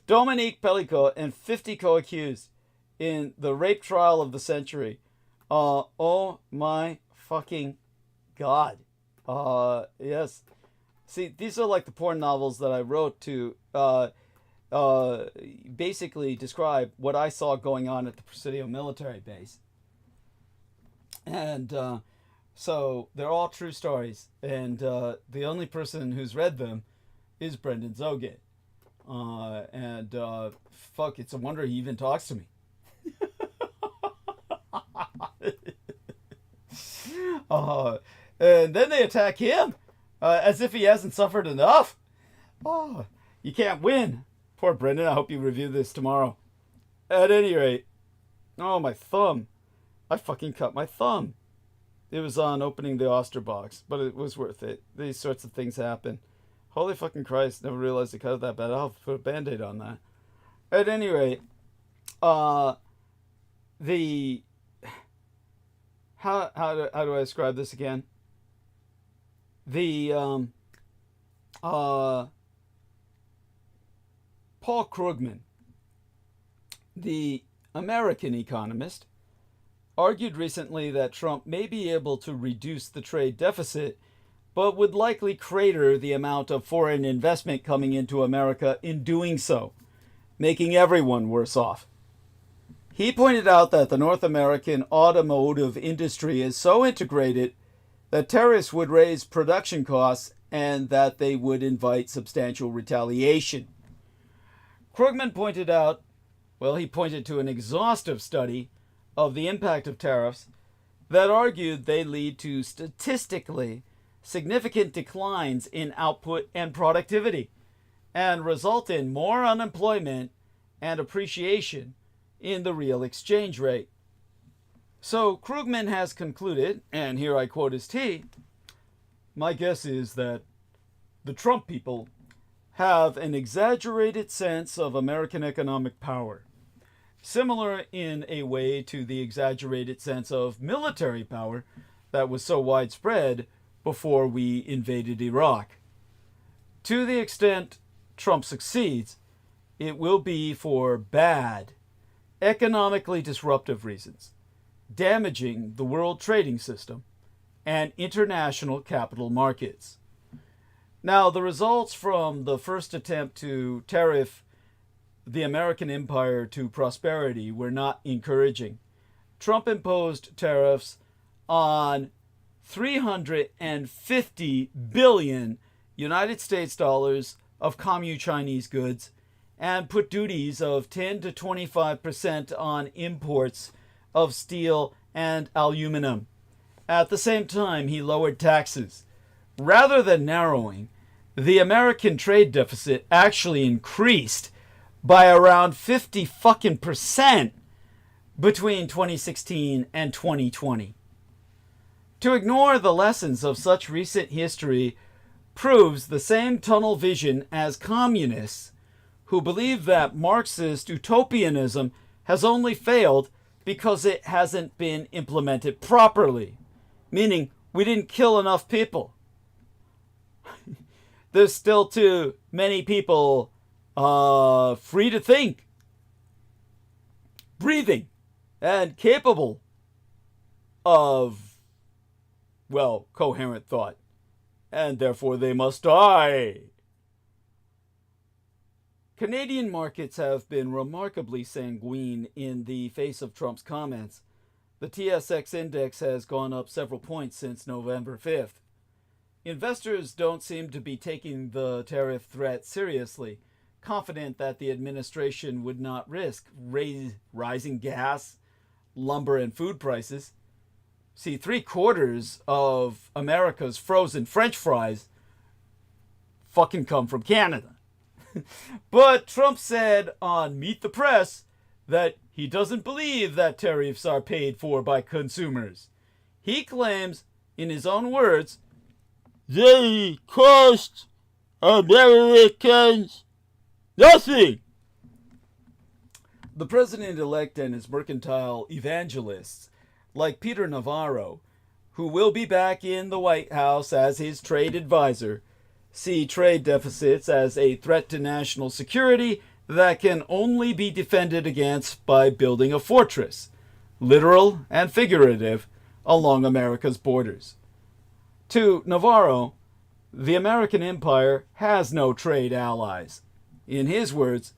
Dominique Pellicot, and 50 co-accused in the rape trial of the century. Oh my fucking god. Yes. See, these are like the porn novels that I wrote to basically describe what I saw going on at the Presidio military base. And so they're all true stories. And the only person who's read them is Brendan Zoget. Fuck, it's a wonder he even talks to me. And then they attack him as if he hasn't suffered enough. Oh, you can't win. Poor Brendan. I hope you review this tomorrow. At any rate, oh, my thumb. I fucking cut my thumb. It was on opening the Oster box, but it was worth it. These sorts of things happen. Holy fucking Christ, never realized I cut it that bad. I'll have to put a Band-Aid on that. At any rate, how do I describe this again? Paul Krugman, the American economist, argued recently that Trump may be able to reduce the trade deficit, but would likely crater the amount of foreign investment coming into America in doing so, making everyone worse off. He pointed out that the North American automotive industry is so integrated that tariffs would raise production costs and that they would invite substantial retaliation. Krugman pointed to an exhaustive study of the impact of tariffs that argued they lead to statistically significant declines in output and productivity and result in more unemployment and appreciation in the real exchange rate. So Krugman has concluded, and here I quote his T, "My guess is that the Trump people have an exaggerated sense of American economic power, similar in a way to the exaggerated sense of military power that was so widespread before we invaded Iraq. To the extent Trump succeeds, it will be for bad, economically disruptive reasons, damaging the world trading system and international capital markets." Now, the results from the first attempt to tariff the American empire to prosperity were not encouraging. Trump imposed tariffs on 350 billion United States dollars of Communist Chinese goods and put duties of 10 to 25% on imports of steel and aluminum. At the same time, he lowered taxes, rather than narrowing, the American trade deficit actually increased by around 50 fucking percent between 2016 and 2020. To ignore the lessons of such recent history proves the same tunnel vision as communists who believe that Marxist utopianism has only failed because it hasn't been implemented properly, meaning we didn't kill enough people. There's still too many people free to think, breathing, and capable of, well, coherent thought, and therefore they must die. Canadian markets have been remarkably sanguine in the face of Trump's comments. The TSX index has gone up several points since November 5th. Investors don't seem to be taking the tariff threat seriously, confident that the administration would not risk rising gas, lumber, and food prices. See, 3/4 of America's frozen French fries fucking come from Canada. But Trump said on Meet the Press that he doesn't believe that tariffs are paid for by consumers. He claims, in his own words, they cost Americans nothing. The president-elect and his mercantile evangelists, like Peter Navarro, who will be back in the White House as his trade advisor, see trade deficits as a threat to national security that can only be defended against by building a fortress, literal and figurative, along America's borders. To Navarro, the American empire has no trade allies. In his words,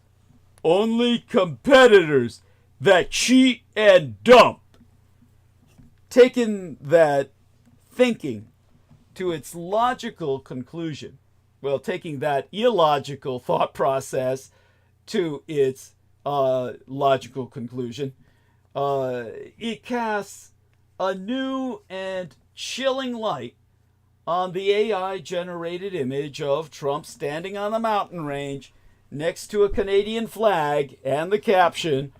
only competitors that cheat and dump. Taking that thinking to its logical conclusion, well, taking that illogical thought process to its logical conclusion, it casts a new and chilling light on the AI-generated image of Trump standing on a mountain range next to a Canadian flag and the caption,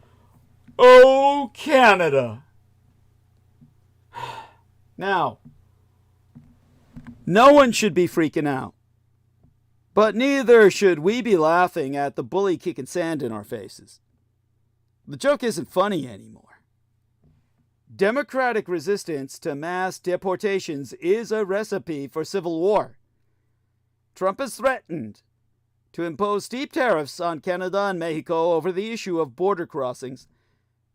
"Oh, Canada." Now, no one should be freaking out. But neither should we be laughing at the bully kicking sand in our faces. The joke isn't funny anymore. Democratic resistance to mass deportations is a recipe for civil war. Trump has threatened to impose steep tariffs on Canada and Mexico over the issue of border crossings.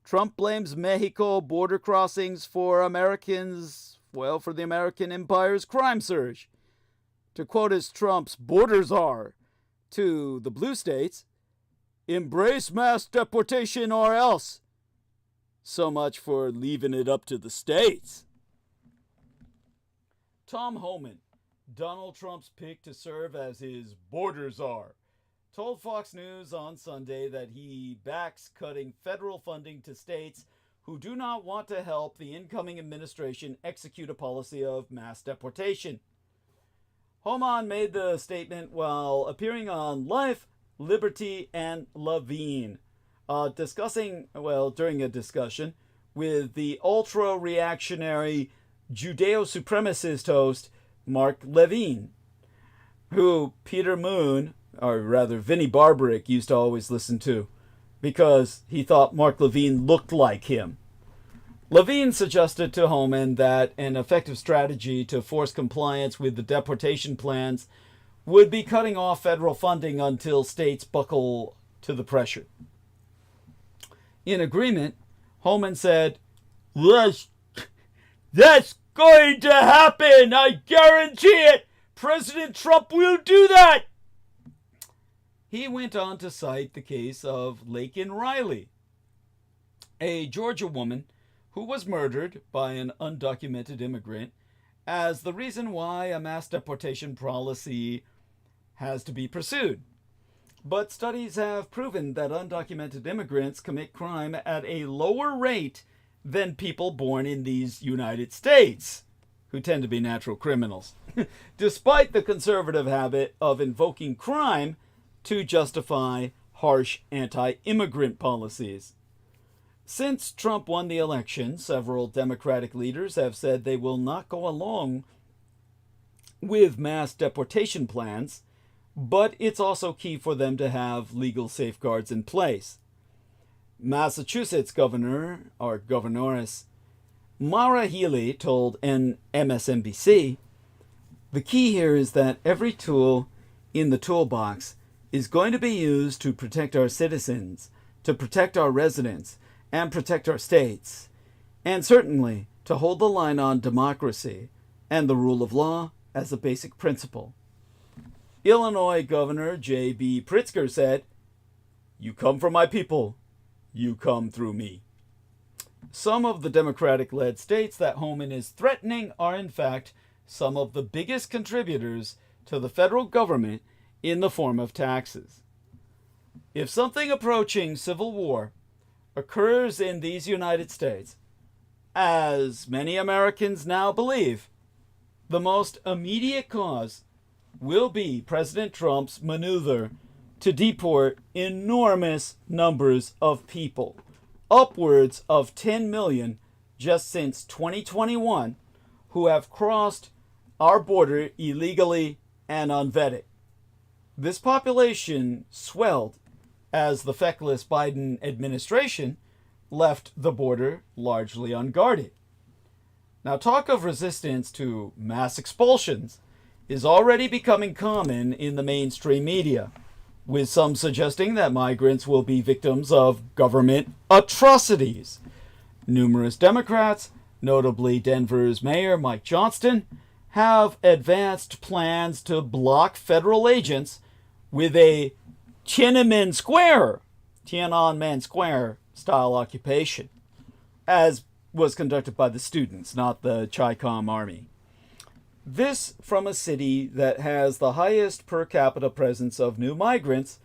Trump blames Mexico border crossings for for the American empire's crime surge. To quote as Trump's border czar to the blue states, embrace mass deportation or else. So much for leaving it up to the states. Tom Homan, Donald Trump's pick to serve as his border czar, told Fox News on Sunday that he backs cutting federal funding to states who do not want to help the incoming administration execute a policy of mass deportation. Homan made the statement while appearing on Life, Liberty, and Levine, during a discussion with the ultra-reactionary Judeo-supremacist host Mark Levine, who Peter Moon, or rather Vinnie Barbaric, used to always listen to, because he thought Mark Levine looked like him. Levine suggested to Homan that an effective strategy to force compliance with the deportation plans would be cutting off federal funding until states buckle to the pressure. In agreement, Homan said, "Yes, that's going to happen. I guarantee it. President Trump will do that." He went on to cite the case of Laken Riley, a Georgia woman who was murdered by an undocumented immigrant, as the reason why a mass deportation policy has to be pursued. But studies have proven that undocumented immigrants commit crime at a lower rate than people born in these United States. who tend to be natural criminals, despite the conservative habit of invoking crime to justify harsh anti-immigrant policies. Since Trump won the election, several Democratic leaders have said they will not go along with mass deportation plans, but it's also key for them to have legal safeguards in place. Massachusetts governor, or governess, Maura Healey told MSNBC, the key here is that every tool in the toolbox is going to be used to protect our citizens, to protect our residents, and protect our states, and certainly to hold the line on democracy and the rule of law as a basic principle. Illinois Governor J.B. Pritzker said, "You come from my people, you come through me." Some of the Democratic-led states that Homan is threatening are in fact some of the biggest contributors to the federal government in the form of taxes. If something approaching civil war occurs in these United States, as many Americans now believe, the most immediate cause will be President Trump's maneuver to deport enormous numbers of people, upwards of 10 million just since 2021, who have crossed our border illegally and unvetted. This population swelled as the feckless Biden administration left the border largely unguarded. Now, talk of resistance to mass expulsions is already becoming common in the mainstream media, with some suggesting that migrants will be victims of government atrocities. Numerous Democrats, notably Denver's Mayor Mike Johnston, have advanced plans to block federal agents with a Tiananmen Square style occupation, as was conducted by the students, not the Chi-Com army. This from a city that has the highest per capita presence of new migrants,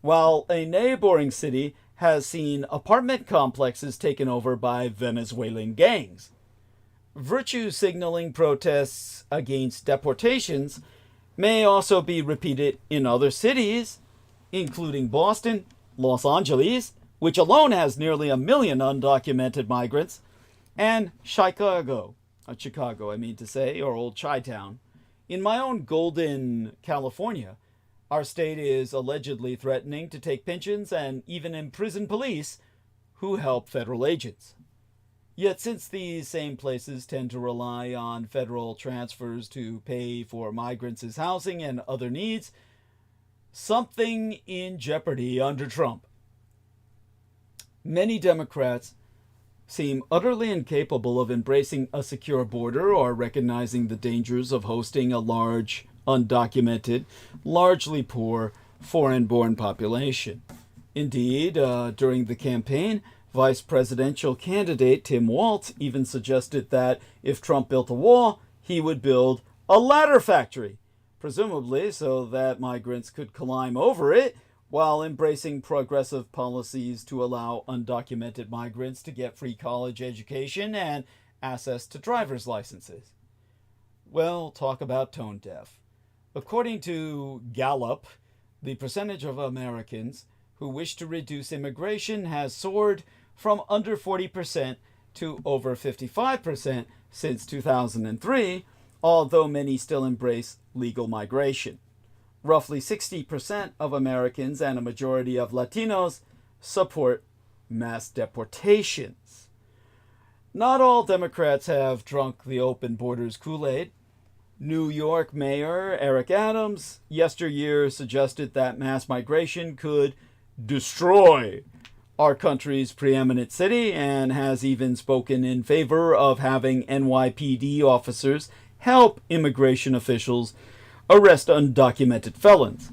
while a neighboring city has seen apartment complexes taken over by Venezuelan gangs. Virtue signaling protests against deportations may also be repeated in other cities, including Boston, Los Angeles, which alone has nearly 1 million undocumented migrants, and Chicago, or Old Chi-Town. In my own Golden, California, our state is allegedly threatening to take pensions and even imprison police who help federal agents. Yet since these same places tend to rely on federal transfers to pay for migrants' housing and other needs, something in jeopardy under Trump. Many Democrats seem utterly incapable of embracing a secure border or recognizing the dangers of hosting a large, undocumented, largely poor, foreign-born population. Indeed, during the campaign, Vice presidential candidate Tim Walz even suggested that if Trump built a wall, he would build a ladder factory, presumably so that migrants could climb over it while embracing progressive policies to allow undocumented migrants to get free college education and access to driver's licenses. Well, talk about tone deaf. According to Gallup, the percentage of Americans who wish to reduce immigration has soared from under 40% to over 55% since 2003, although many still embrace legal migration. Roughly 60% of Americans and a majority of Latinos support mass deportations. Not all Democrats have drunk the open borders Kool-Aid. New York Mayor Eric Adams yesteryear suggested that mass migration could destroy our country's preeminent city, and has even spoken in favor of having NYPD officers help immigration officials arrest undocumented felons.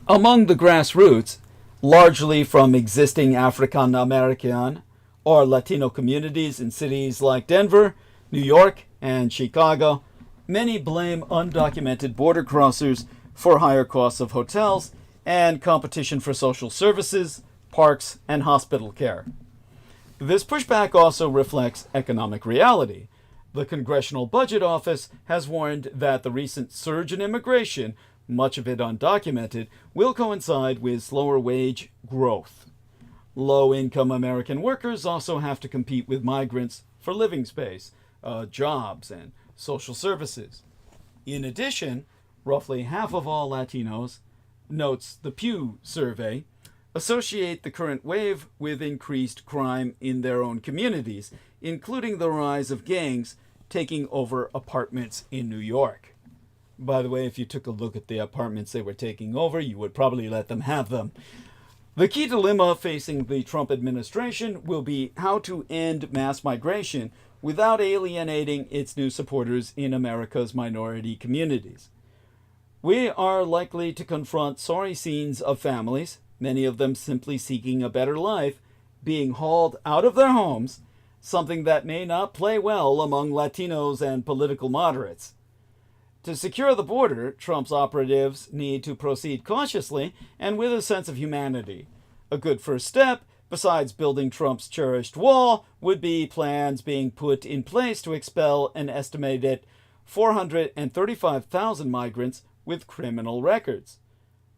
Among the grassroots, largely from existing African American or Latino communities in cities like Denver, New York, and Chicago, many blame undocumented border crossers for higher costs of hotels and competition for social services, parks, and hospital care. This pushback also reflects economic reality. The Congressional Budget Office has warned that the recent surge in immigration, much of it undocumented, will coincide with slower wage growth. Low-income American workers also have to compete with migrants for living space, jobs, and social services. In addition, roughly half of all Latinos, notes the Pew survey, associate the current wave with increased crime in their own communities, including the rise of gangs taking over apartments in New York. By the way, if you took a look at the apartments they were taking over, you would probably let them have them. The key dilemma facing the Trump administration will be how to end mass migration without alienating its new supporters in America's minority communities. We are likely to confront sorry scenes of families, many of them simply seeking a better life, being hauled out of their homes, something that may not play well among Latinos and political moderates. To secure the border, Trump's operatives need to proceed cautiously and with a sense of humanity. A good first step, besides building Trump's cherished wall, would be plans being put in place to expel an estimated 435,000 migrants with criminal records.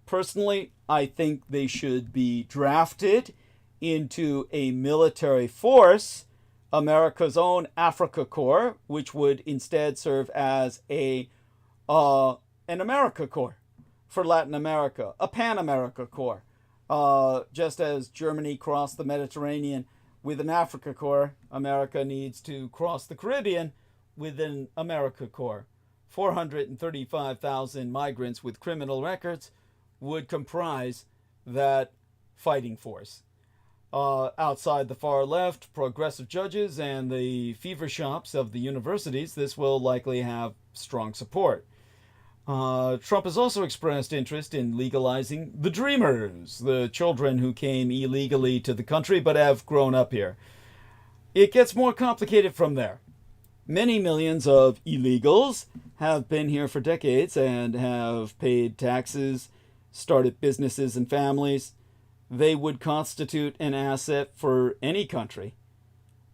Personally, I think they should be drafted into a military force, America's own Africa Corps, which would instead serve as an America Corps for Latin America, a Pan America Corps. Just as Germany crossed the Mediterranean with an Africa Corps, America needs to cross the Caribbean with an America Corps. 435,000 migrants with criminal records would comprise that fighting force. Outside the far left, progressive judges and the fever shops of the universities, this will likely have strong support. Trump has also expressed interest in legalizing the Dreamers, the children who came illegally to the country but have grown up here. It gets more complicated from there. Many millions of illegals have been here for decades and have paid taxes, started businesses and families. They would constitute an asset for any country.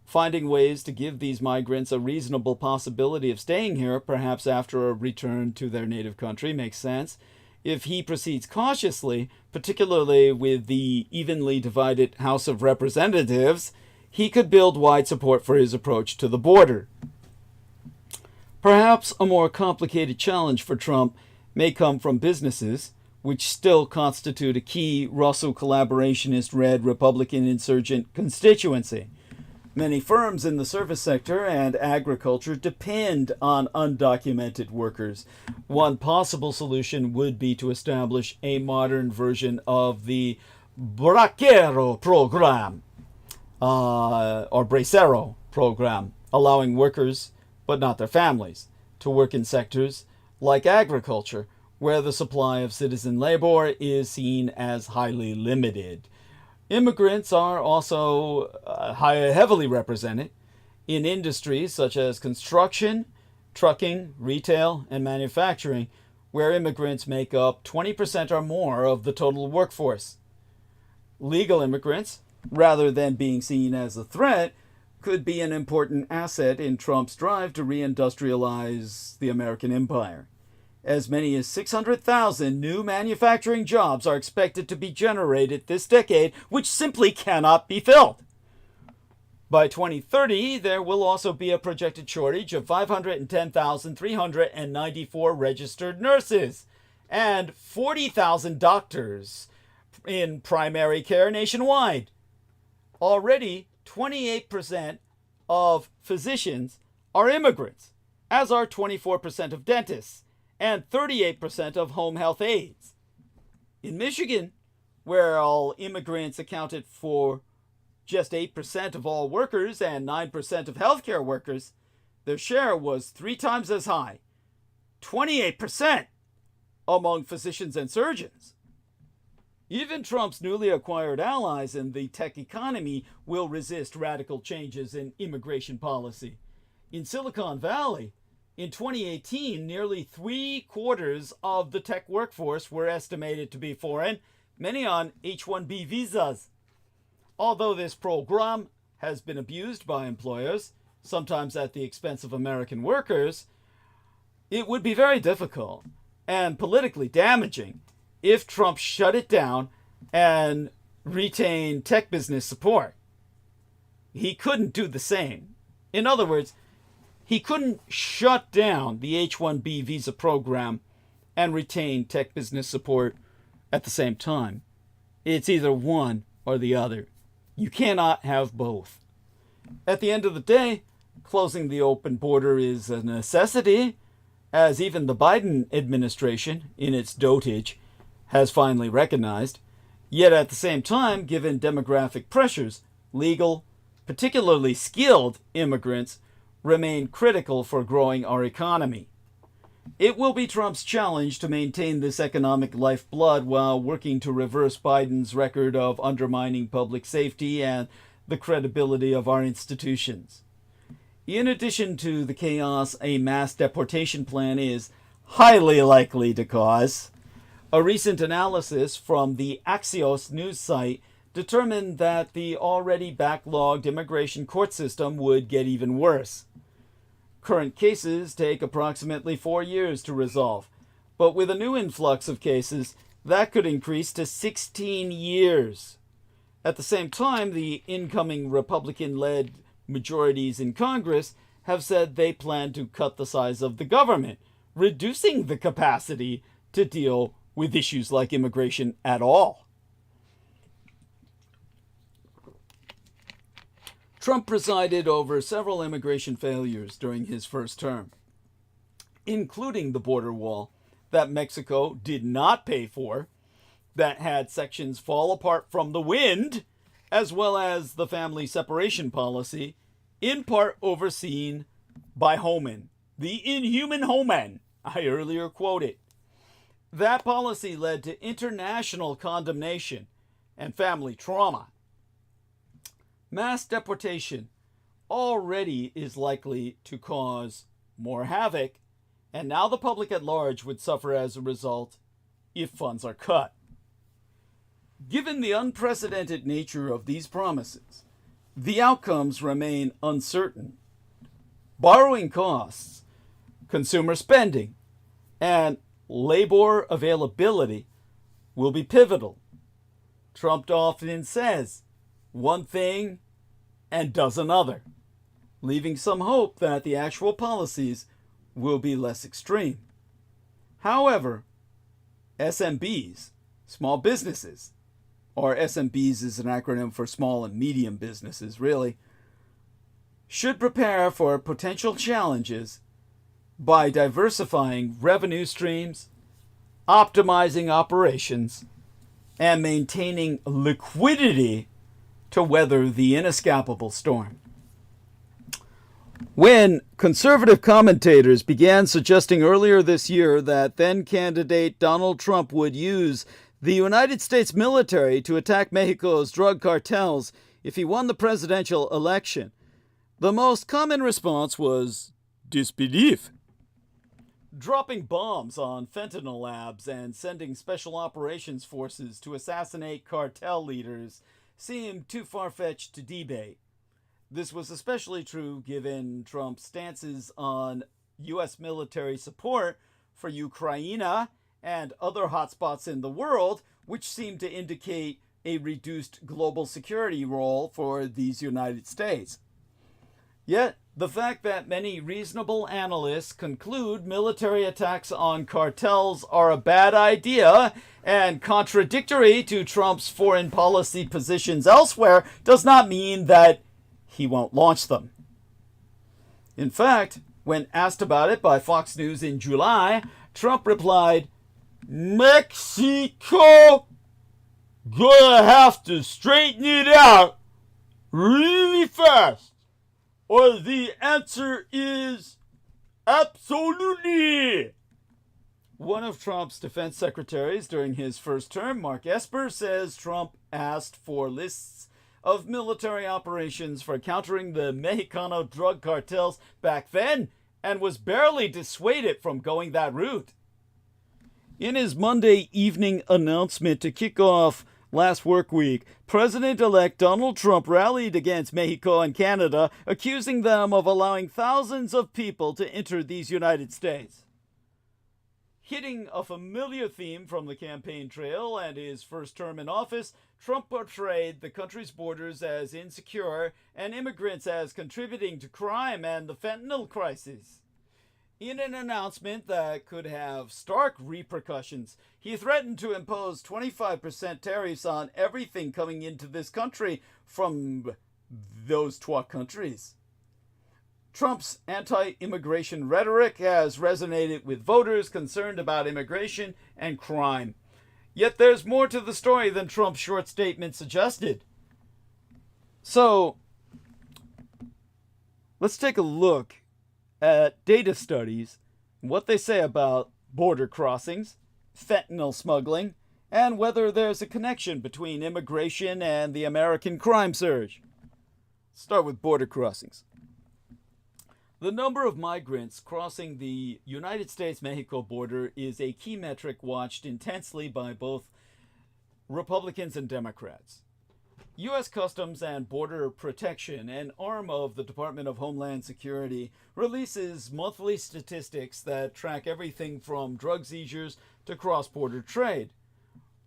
Finding ways to give these migrants a reasonable possibility of staying here, perhaps after a return to their native country, makes sense. If he proceeds cautiously, particularly with the evenly divided House of Representatives, he could build wide support for his approach to the border. Perhaps a more complicated challenge for Trump may come from businesses, which still constitute a key Russell collaborationist red Republican insurgent constituency. Many firms in the service sector and agriculture depend on undocumented workers. One possible solution would be to establish a modern version of the Braquero program, or Bracero program, allowing workers, but not their families, to work in sectors like agriculture, where the supply of citizen labor is seen as highly limited. Immigrants are also heavily represented in industries such as construction, trucking, retail, and manufacturing, where immigrants make up 20% or more of the total workforce. Legal immigrants, rather than being seen as a threat, could be an important asset in Trump's drive to reindustrialize the American empire. As many as 600,000 new manufacturing jobs are expected to be generated this decade, which simply cannot be filled. By 2030, there will also be a projected shortage of 510,394 registered nurses and 40,000 doctors in primary care nationwide. Already, 28% of physicians are immigrants, as are 24% of dentists and 38% of home health aides. In Michigan, where all immigrants accounted for just 8% of all workers and 9% of healthcare workers, their share was 3 times as high, 28% among physicians and surgeons. Even Trump's newly acquired allies in the tech economy will resist radical changes in immigration policy. In Silicon Valley, in 2018, nearly 3/4 of the tech workforce were estimated to be foreign, many on H-1B visas. Although this program has been abused by employers, sometimes at the expense of American workers, it would be very difficult and politically damaging if Trump shut it down and retained tech business support. He couldn't do the same. In other words, he couldn't shut down the H-1B visa program and retain tech business support at the same time. It's either one or the other. You cannot have both. At the end of the day, closing the open border is a necessity, as even the Biden administration, in its dotage, has finally recognized. Yet at the same time, given demographic pressures, legal, particularly skilled immigrants remain critical for growing our economy. It will be Trump's challenge to maintain this economic lifeblood while working to reverse Biden's record of undermining public safety and the credibility of our institutions. In addition to the chaos a mass deportation plan is highly likely to cause, a recent analysis from the Axios news site determined that the already backlogged immigration court system would get even worse. Current cases take approximately 4 years to resolve, but with a new influx of cases, that could increase to 16 years. At the same time, the incoming Republican-led majorities in Congress have said they plan to cut the size of the government, reducing the capacity to deal with issues like immigration at all. Trump presided over several immigration failures during his first term, including the border wall that Mexico did not pay for, that had sections fall apart from the wind, as well as the family separation policy, in part overseen by Homan, the inhuman Homan I earlier quoted. That policy led to international condemnation and family trauma. Mass deportation already is likely to cause more havoc, and now the public at large would suffer as a result if funds are cut. Given the unprecedented nature of these promises, the outcomes remain uncertain. Borrowing costs, consumer spending, and labor availability will be pivotal. Trump often says one thing and does another, leaving some hope that the actual policies will be less extreme. However, SMBs, small businesses, or SMBs is an acronym for small and medium businesses, really, should prepare for potential challenges by diversifying revenue streams, optimizing operations, and maintaining liquidity to weather the inescapable storm. When conservative commentators began suggesting earlier this year that then-candidate Donald Trump would use the United States military to attack Mexico's drug cartels if he won the presidential election, the most common response was disbelief. Dropping bombs on fentanyl labs and sending special operations forces to assassinate cartel leaders seemed too far-fetched to debate. This was especially true given Trump's stances on U.S. military support for Ukraine and other hotspots in the world, which seemed to indicate a reduced global security role for these United States. Yet, the fact that many reasonable analysts conclude military attacks on cartels are a bad idea and contradictory to Trump's foreign policy positions elsewhere does not mean that he won't launch them. In fact, when asked about it by Fox News in July, Trump replied, "Mexico gonna have to straighten it out really fast, or the answer is absolutely." One of Trump's defense secretaries during his first term, Mark Esper, says Trump asked for lists of military operations for countering the Mexicano drug cartels back then and was barely dissuaded from going that route. In his Monday evening announcement to kick off Last work week, President-elect Donald Trump rallied against Mexico and Canada, accusing them of allowing thousands of people to enter these United States. Hitting a familiar theme from the campaign trail and his first term in office, Trump portrayed the country's borders as insecure and immigrants as contributing to crime and the fentanyl crisis. In an announcement that could have stark repercussions, he threatened to impose 25% tariffs on everything coming into this country from those two countries. Trump's anti-immigration rhetoric has resonated with voters concerned about immigration and crime. Yet there's more to the story than Trump's short statement suggested. So, let's take a look at data studies, what they say about border crossings, fentanyl smuggling, and whether there's a connection between immigration and the American crime surge. Start with border crossings. The number of migrants crossing the United States-Mexico border is a key metric watched intensely by both Republicans and Democrats. U.S. Customs and Border Protection, an arm of the Department of Homeland Security, releases monthly statistics that track everything from drug seizures to cross-border trade.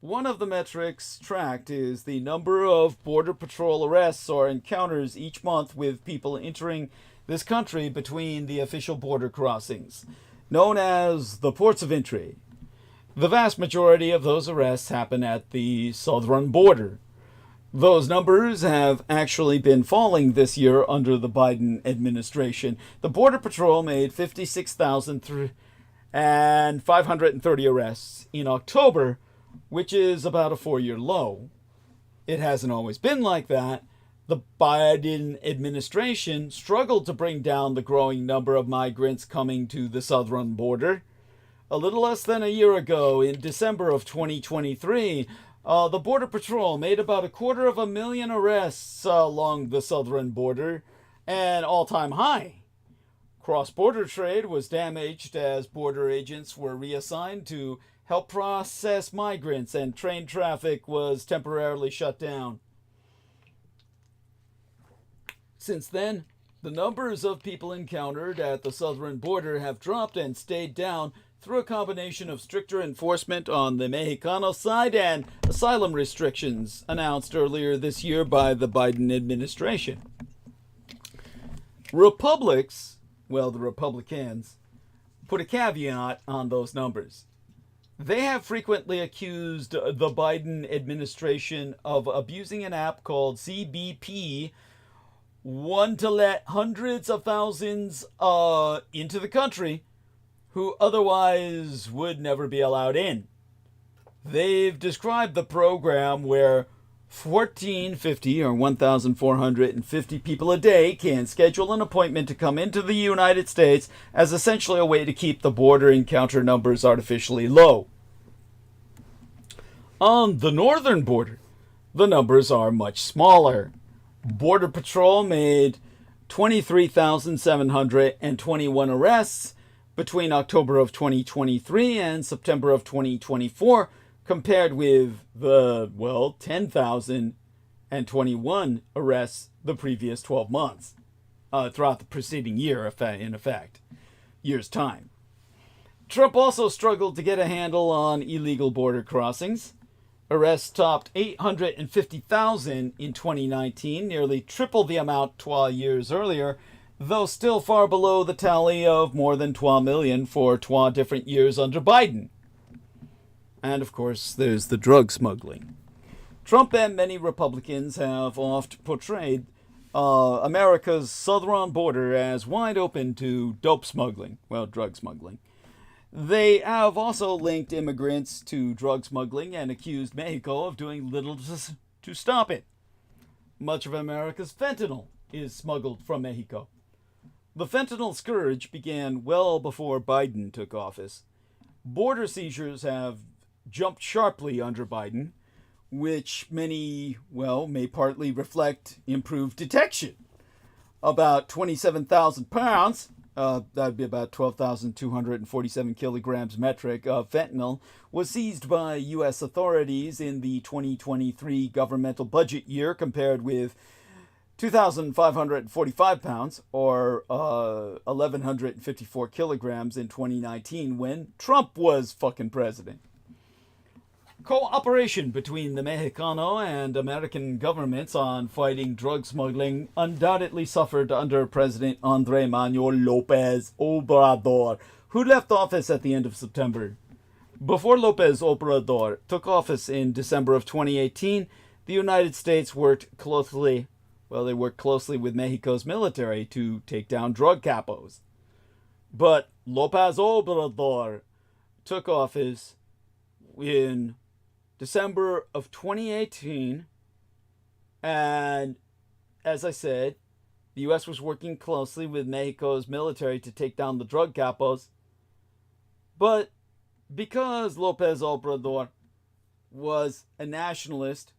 One of the metrics tracked is the number of Border Patrol arrests or encounters each month with people entering this country between the official border crossings, known as the ports of entry. The vast majority of those arrests happen at the southern border. Those numbers have actually been falling this year under the Biden administration. The Border Patrol made 56,530 arrests in October, which is about a 4-year low. It hasn't always been like that. The Biden administration struggled to bring down the growing number of migrants coming to the southern border. A little less than a year ago, in December of 2023, the Border Patrol made about 250,000 arrests along the southern border, an all-time high. Cross-border trade was damaged as border agents were reassigned to help process migrants, and train traffic was temporarily shut down. Since then, the numbers of people encountered at the southern border have dropped and stayed down through a combination of stricter enforcement on the Mexicano side and asylum restrictions announced earlier this year by the Biden administration. Republicans, the Republicans, put a caveat on those numbers. They have frequently accused the Biden administration of abusing an app called CBP, one to let hundreds of thousands into the country who otherwise would never be allowed in. They've described the program where 1,450 or 1,450 people a day can schedule an appointment to come into the United States as essentially a way to keep the border encounter numbers artificially low. On the northern border, the numbers are much smaller. Border Patrol made 23,721 arrests between October of 2023 and September of 2024, compared with the, 10,021 arrests the previous 12 months, throughout the preceding year, in effect, year's time. Trump also struggled to get a handle on illegal border crossings. Arrests topped 850,000 in 2019, nearly triple the amount 12 years earlier, though still far below the tally of more than 12 million for 12 different years under Biden. And of course, there's the drug smuggling. Trump and many Republicans have oft portrayed America's southern border as wide open to dope smuggling, drug smuggling. They have also linked immigrants to drug smuggling and accused Mexico of doing little to stop it. Much of America's fentanyl is smuggled from Mexico. The fentanyl scourge began well before Biden took office. Border seizures have jumped sharply under Biden, which many, may partly reflect improved detection. About 27,000 pounds, that'd be about 12,247 kilograms metric of fentanyl, was seized by U.S. authorities in the 2023 governmental budget year, compared with 2,545 pounds, or 1,154 kilograms in 2019 when Trump was fucking president. Cooperation between the Mexicano and American governments on fighting drug smuggling undoubtedly suffered under President Andrés Manuel López Obrador, who left office at the end of September. Before López Obrador took office in December of 2018, the United States worked closely with Mexico's military to take down drug capos. But López Obrador took office in December of 2018, and as I said, the U.S. was working closely with Mexico's military to take down the drug capos. But because López Obrador was a nationalist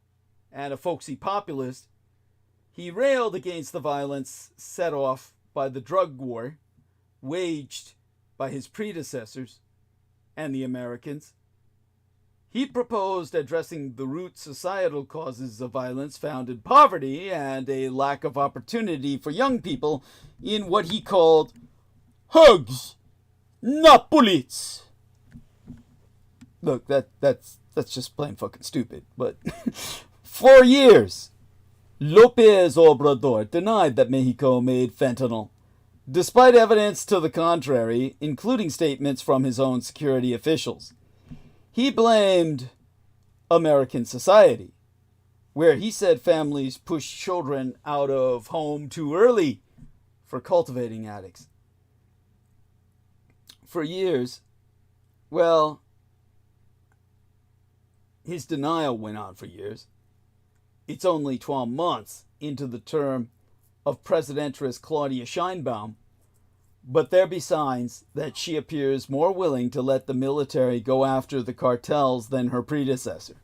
and a folksy populist, he railed against the violence set off by the drug war waged by his predecessors and the Americans. He proposed addressing the root societal causes of violence found in poverty and a lack of opportunity for young people in what he called hugs, not bullets. Look, that's just plain fucking stupid. But for years, López Obrador denied that Mexico made fentanyl, despite evidence to the contrary, including statements from his own security officials. He blamed American society, where he said families push children out of home too early for cultivating addicts. For years, well, his denial went on for years. It's only 12 months into the term of Presidentress Claudia Sheinbaum, but there be signs that she appears more willing to let the military go after the cartels than her predecessor.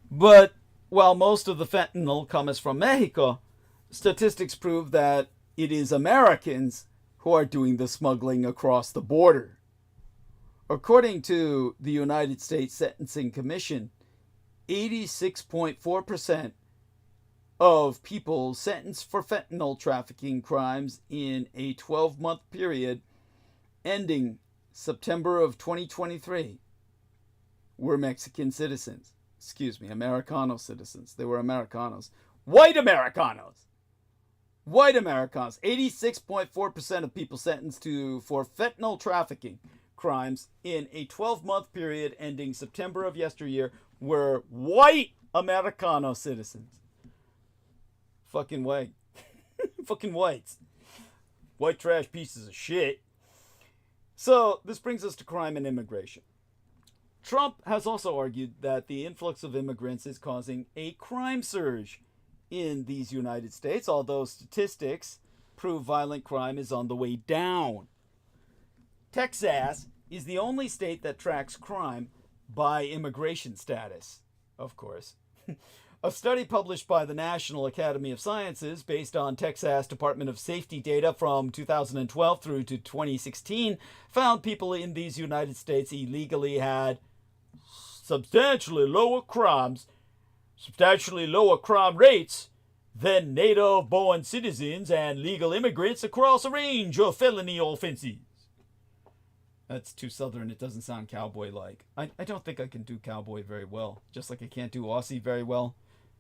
But while most of the fentanyl comes from Mexico, statistics prove that it is Americans who are doing the smuggling across the border. According to the United States Sentencing Commission, 86.4% of people sentenced for fentanyl trafficking crimes in a 12-month period ending September of 2023 were Mexican citizens. Americano citizens. They were Americanos. White Americanos! 86.4% of people sentenced for fentanyl trafficking crimes in a 12-month period ending September of yesteryear were white Americano citizens. Fucking white. Fucking whites. White trash pieces of shit. So, this brings us to crime and immigration. Trump has also argued that the influx of immigrants is causing a crime surge in these United States, although statistics prove violent crime is on the way down. Texas is the only state that tracks crime by immigration status, of course. A study published by the National Academy of Sciences based on Texas Department of Safety data from 2012 through to 2016 found people in these United States illegally had substantially lower crime rates than native-born citizens and legal immigrants across a range of felony offenses. That's too southern. It doesn't sound cowboy-like. I don't think I can do cowboy very well. Just like I can't do Aussie very well.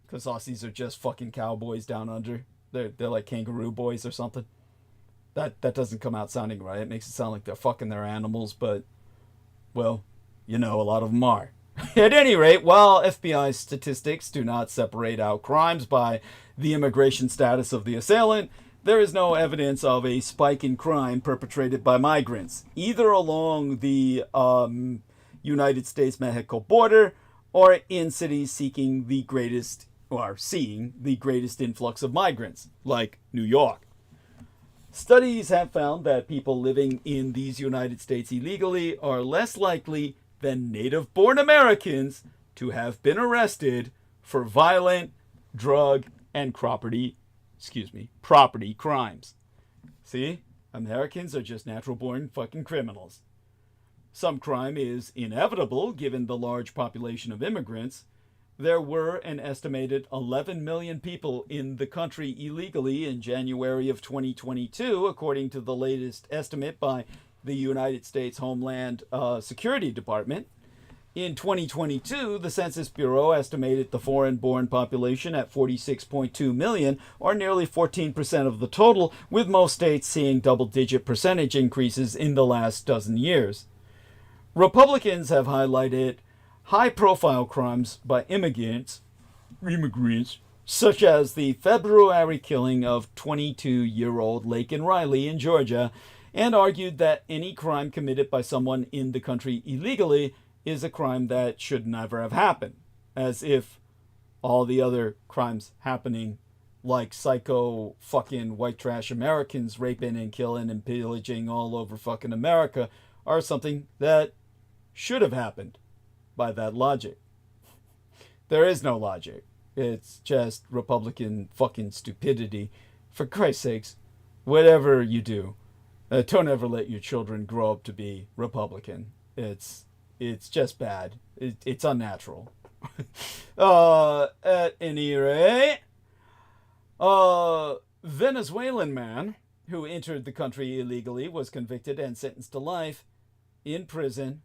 Because Aussies are just fucking cowboys down under. They're like kangaroo boys or something. That doesn't come out sounding right. It makes it sound like they're fucking their animals, but, well, a lot of them are. At any rate, while FBI statistics do not separate out crimes by the immigration status of the assailant, there is no evidence of a spike in crime perpetrated by migrants, either along the United States-Mexico border or in cities seeing the greatest influx of migrants, like New York. Studies have found that people living in these United States illegally are less likely than native-born Americans to have been arrested for violent, drug, and property crimes. See? Americans are just natural-born fucking criminals. Some crime is inevitable given the large population of immigrants. There were an estimated 11 million people in the country illegally in January of 2022, according to the latest estimate by the United States Homeland Security Department. In 2022, the Census Bureau estimated the foreign-born population at 46.2 million, or nearly 14% of the total, with most states seeing double-digit percentage increases in the last dozen years. Republicans have highlighted high-profile crimes by immigrants, such as the February killing of 22-year-old Laken Riley in Georgia, and argued that any crime committed by someone in the country illegally is a crime that should never have happened, as if all the other crimes happening, like psycho fucking white trash Americans raping and killing and pillaging all over fucking America, are something that should have happened by that logic. There is no logic. It's just Republican fucking stupidity. For Christ's sakes, whatever you do, don't ever let your children grow up to be Republican. It's just bad. It's unnatural. At any rate, Venezuelan man who entered the country illegally was convicted and sentenced to life in prison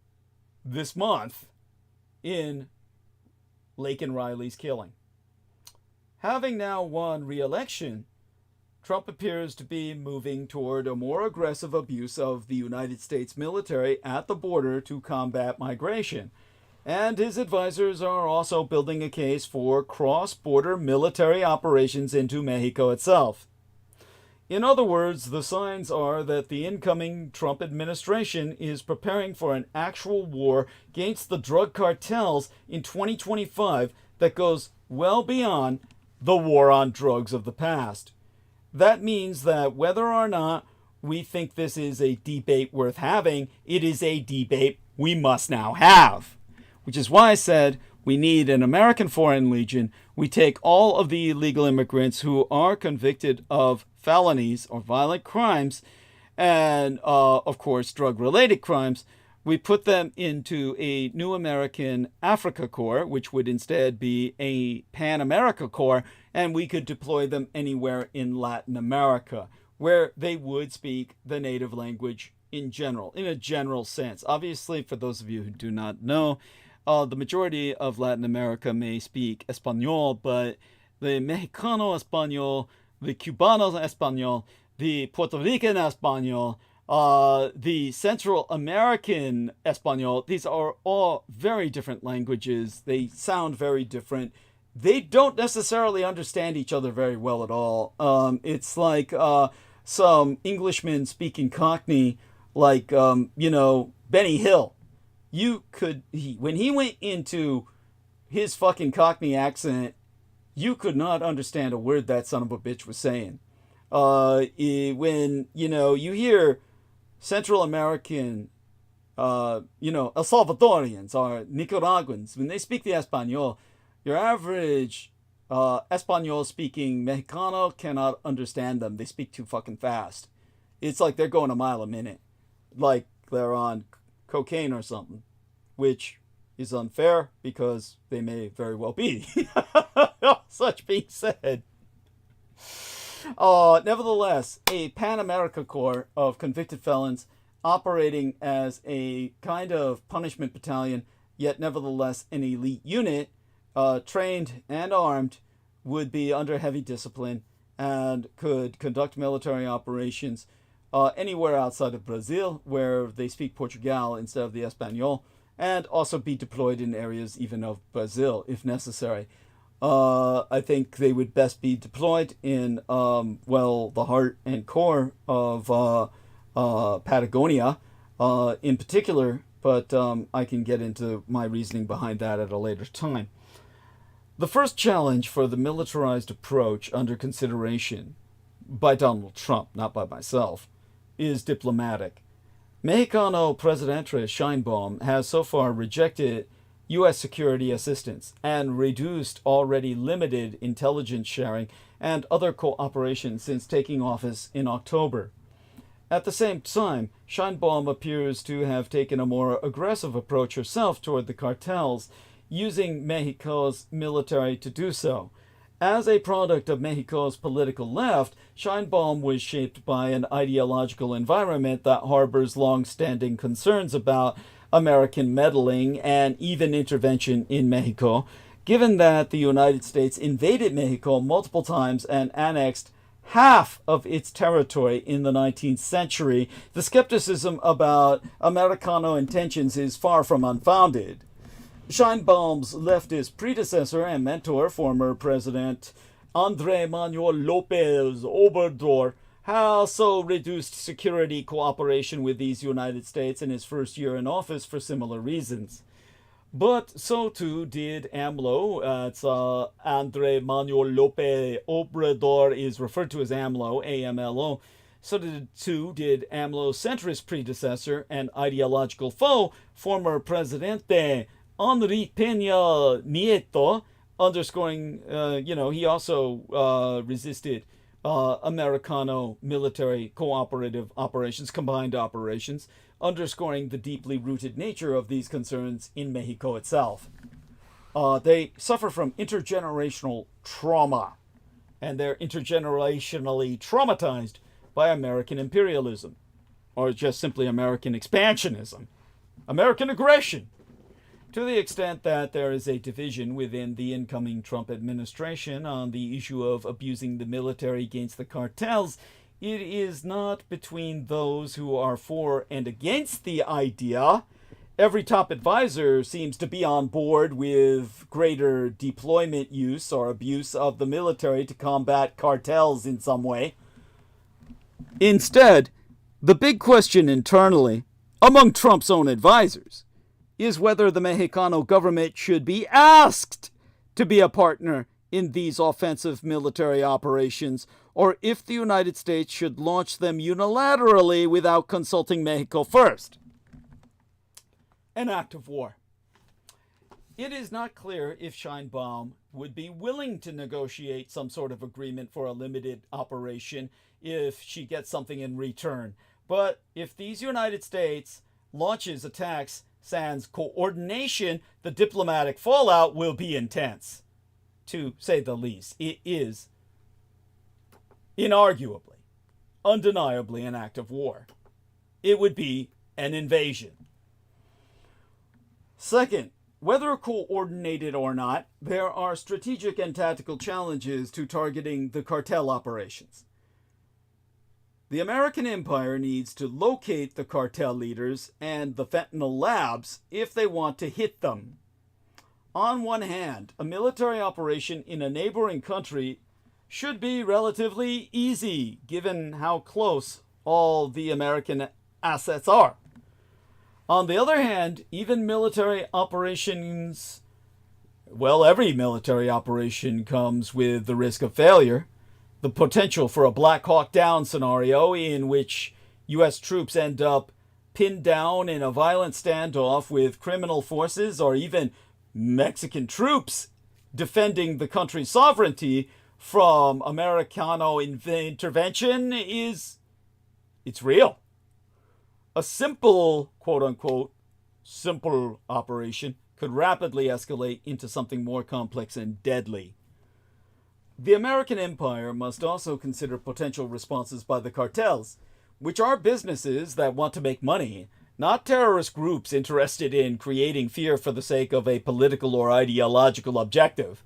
this month in Laken Riley's killing. Having now won re-election, Trump appears to be moving toward a more aggressive abuse of the United States military at the border to combat migration. And his advisors are also building a case for cross-border military operations into Mexico itself. In other words, the signs are that the incoming Trump administration is preparing for an actual war against the drug cartels in 2025 that goes well beyond the war on drugs of the past. That means that whether or not we think this is a debate worth having, it is a debate we must now have. Which is why I said we need an American Foreign Legion. We take all of the illegal immigrants who are convicted of felonies or violent crimes and, of course, drug-related crimes. We put them into a new American Africa Corps, which would instead be a Pan-America Corps, and we could deploy them anywhere in Latin America, where they would speak the native language in general, in a general sense. Obviously, for those of you who do not know, the majority of Latin America may speak Espanol, but the Mexicano Espanol, the Cubano Espanol, the Puerto Rican Espanol, the Central American Espanol, these are all very different languages. They sound very different. They don't necessarily understand each other very well at all. It's like some Englishmen speaking Cockney, like, Benny Hill. When he went into his fucking Cockney accent, you could not understand a word that son of a bitch was saying. When, you hear Central American, El Salvadorians or Nicaraguans, when they speak the Espanol, your average Espanol-speaking Mexicano cannot understand them. They speak too fucking fast. It's like they're going a mile a minute. Like they're on cocaine or something, which is unfair because they may very well be. Such being said. Nevertheless, a Pan-America Corps of convicted felons operating as a kind of punishment battalion, yet nevertheless an elite unit, trained and armed, would be under heavy discipline and could conduct military operations anywhere outside of Brazil, where they speak Portugal instead of the Espanol, and also be deployed in areas even of Brazil if necessary. I think they would best be deployed in, the heart and core of Patagonia in particular, but I can get into my reasoning behind that at a later time. The first challenge for the militarized approach under consideration by Donald Trump, not by myself, is diplomatic. Mexicano Presidente Sheinbaum has so far rejected U.S. security assistance and reduced already limited intelligence sharing and other cooperation since taking office in October. At the same time, Scheinbaum appears to have taken a more aggressive approach herself toward the cartels, using Mexico's military to do so. As a product of Mexico's political left, Scheinbaum was shaped by an ideological environment that harbors long-standing concerns about American meddling and even intervention in Mexico. Given that the United States invaded Mexico multiple times and annexed half of its territory in the 19th century, the skepticism about Americano intentions is far from unfounded. Scheinbaum's leftist predecessor and mentor, former President Andrés Manuel López Obrador, also reduced security cooperation with these United States in his first year in office for similar reasons. But so too did AMLO. It's Andrés Manuel López Obrador is referred to as AMLO, AMLO. So too did AMLO's centrist predecessor and ideological foe, former Presidente Enrique Peña Nieto, underscoring, he also resisted Americano military cooperative operations, combined operations, underscoring the deeply rooted nature of these concerns in Mexico itself. They suffer from intergenerational trauma, and they're intergenerationally traumatized by American imperialism, or just simply American expansionism, American aggression. To the extent that there is a division within the incoming Trump administration on the issue of abusing the military against the cartels, it is not between those who are for and against the idea. Every top advisor seems to be on board with greater deployment use or abuse of the military to combat cartels in some way. Instead, the big question internally, among Trump's own advisors, is whether the Mexicano government should be asked to be a partner in these offensive military operations, or if the United States should launch them unilaterally without consulting Mexico first. An act of war. It is not clear if Scheinbaum would be willing to negotiate some sort of agreement for a limited operation if she gets something in return. But if these United States launches attacks sans coordination, the diplomatic fallout will be intense, to say the least. It is inarguably, undeniably an act of war. It would be an invasion. Second, whether coordinated or not, there are strategic and tactical challenges to targeting the cartel operations. The American empire needs to locate the cartel leaders and the fentanyl labs if they want to hit them. On one hand, a military operation in a neighboring country should be relatively easy, given how close all the American assets are. On the other hand, even military operations, every military operation comes with the risk of failure. The potential for a Black Hawk Down scenario in which U.S. troops end up pinned down in a violent standoff with criminal forces or even Mexican troops defending the country's sovereignty from Americano intervention it's real. A simple, quote-unquote, simple operation could rapidly escalate into something more complex and deadly. The American empire must also consider potential responses by the cartels, which are businesses that want to make money, not terrorist groups interested in creating fear for the sake of a political or ideological objective.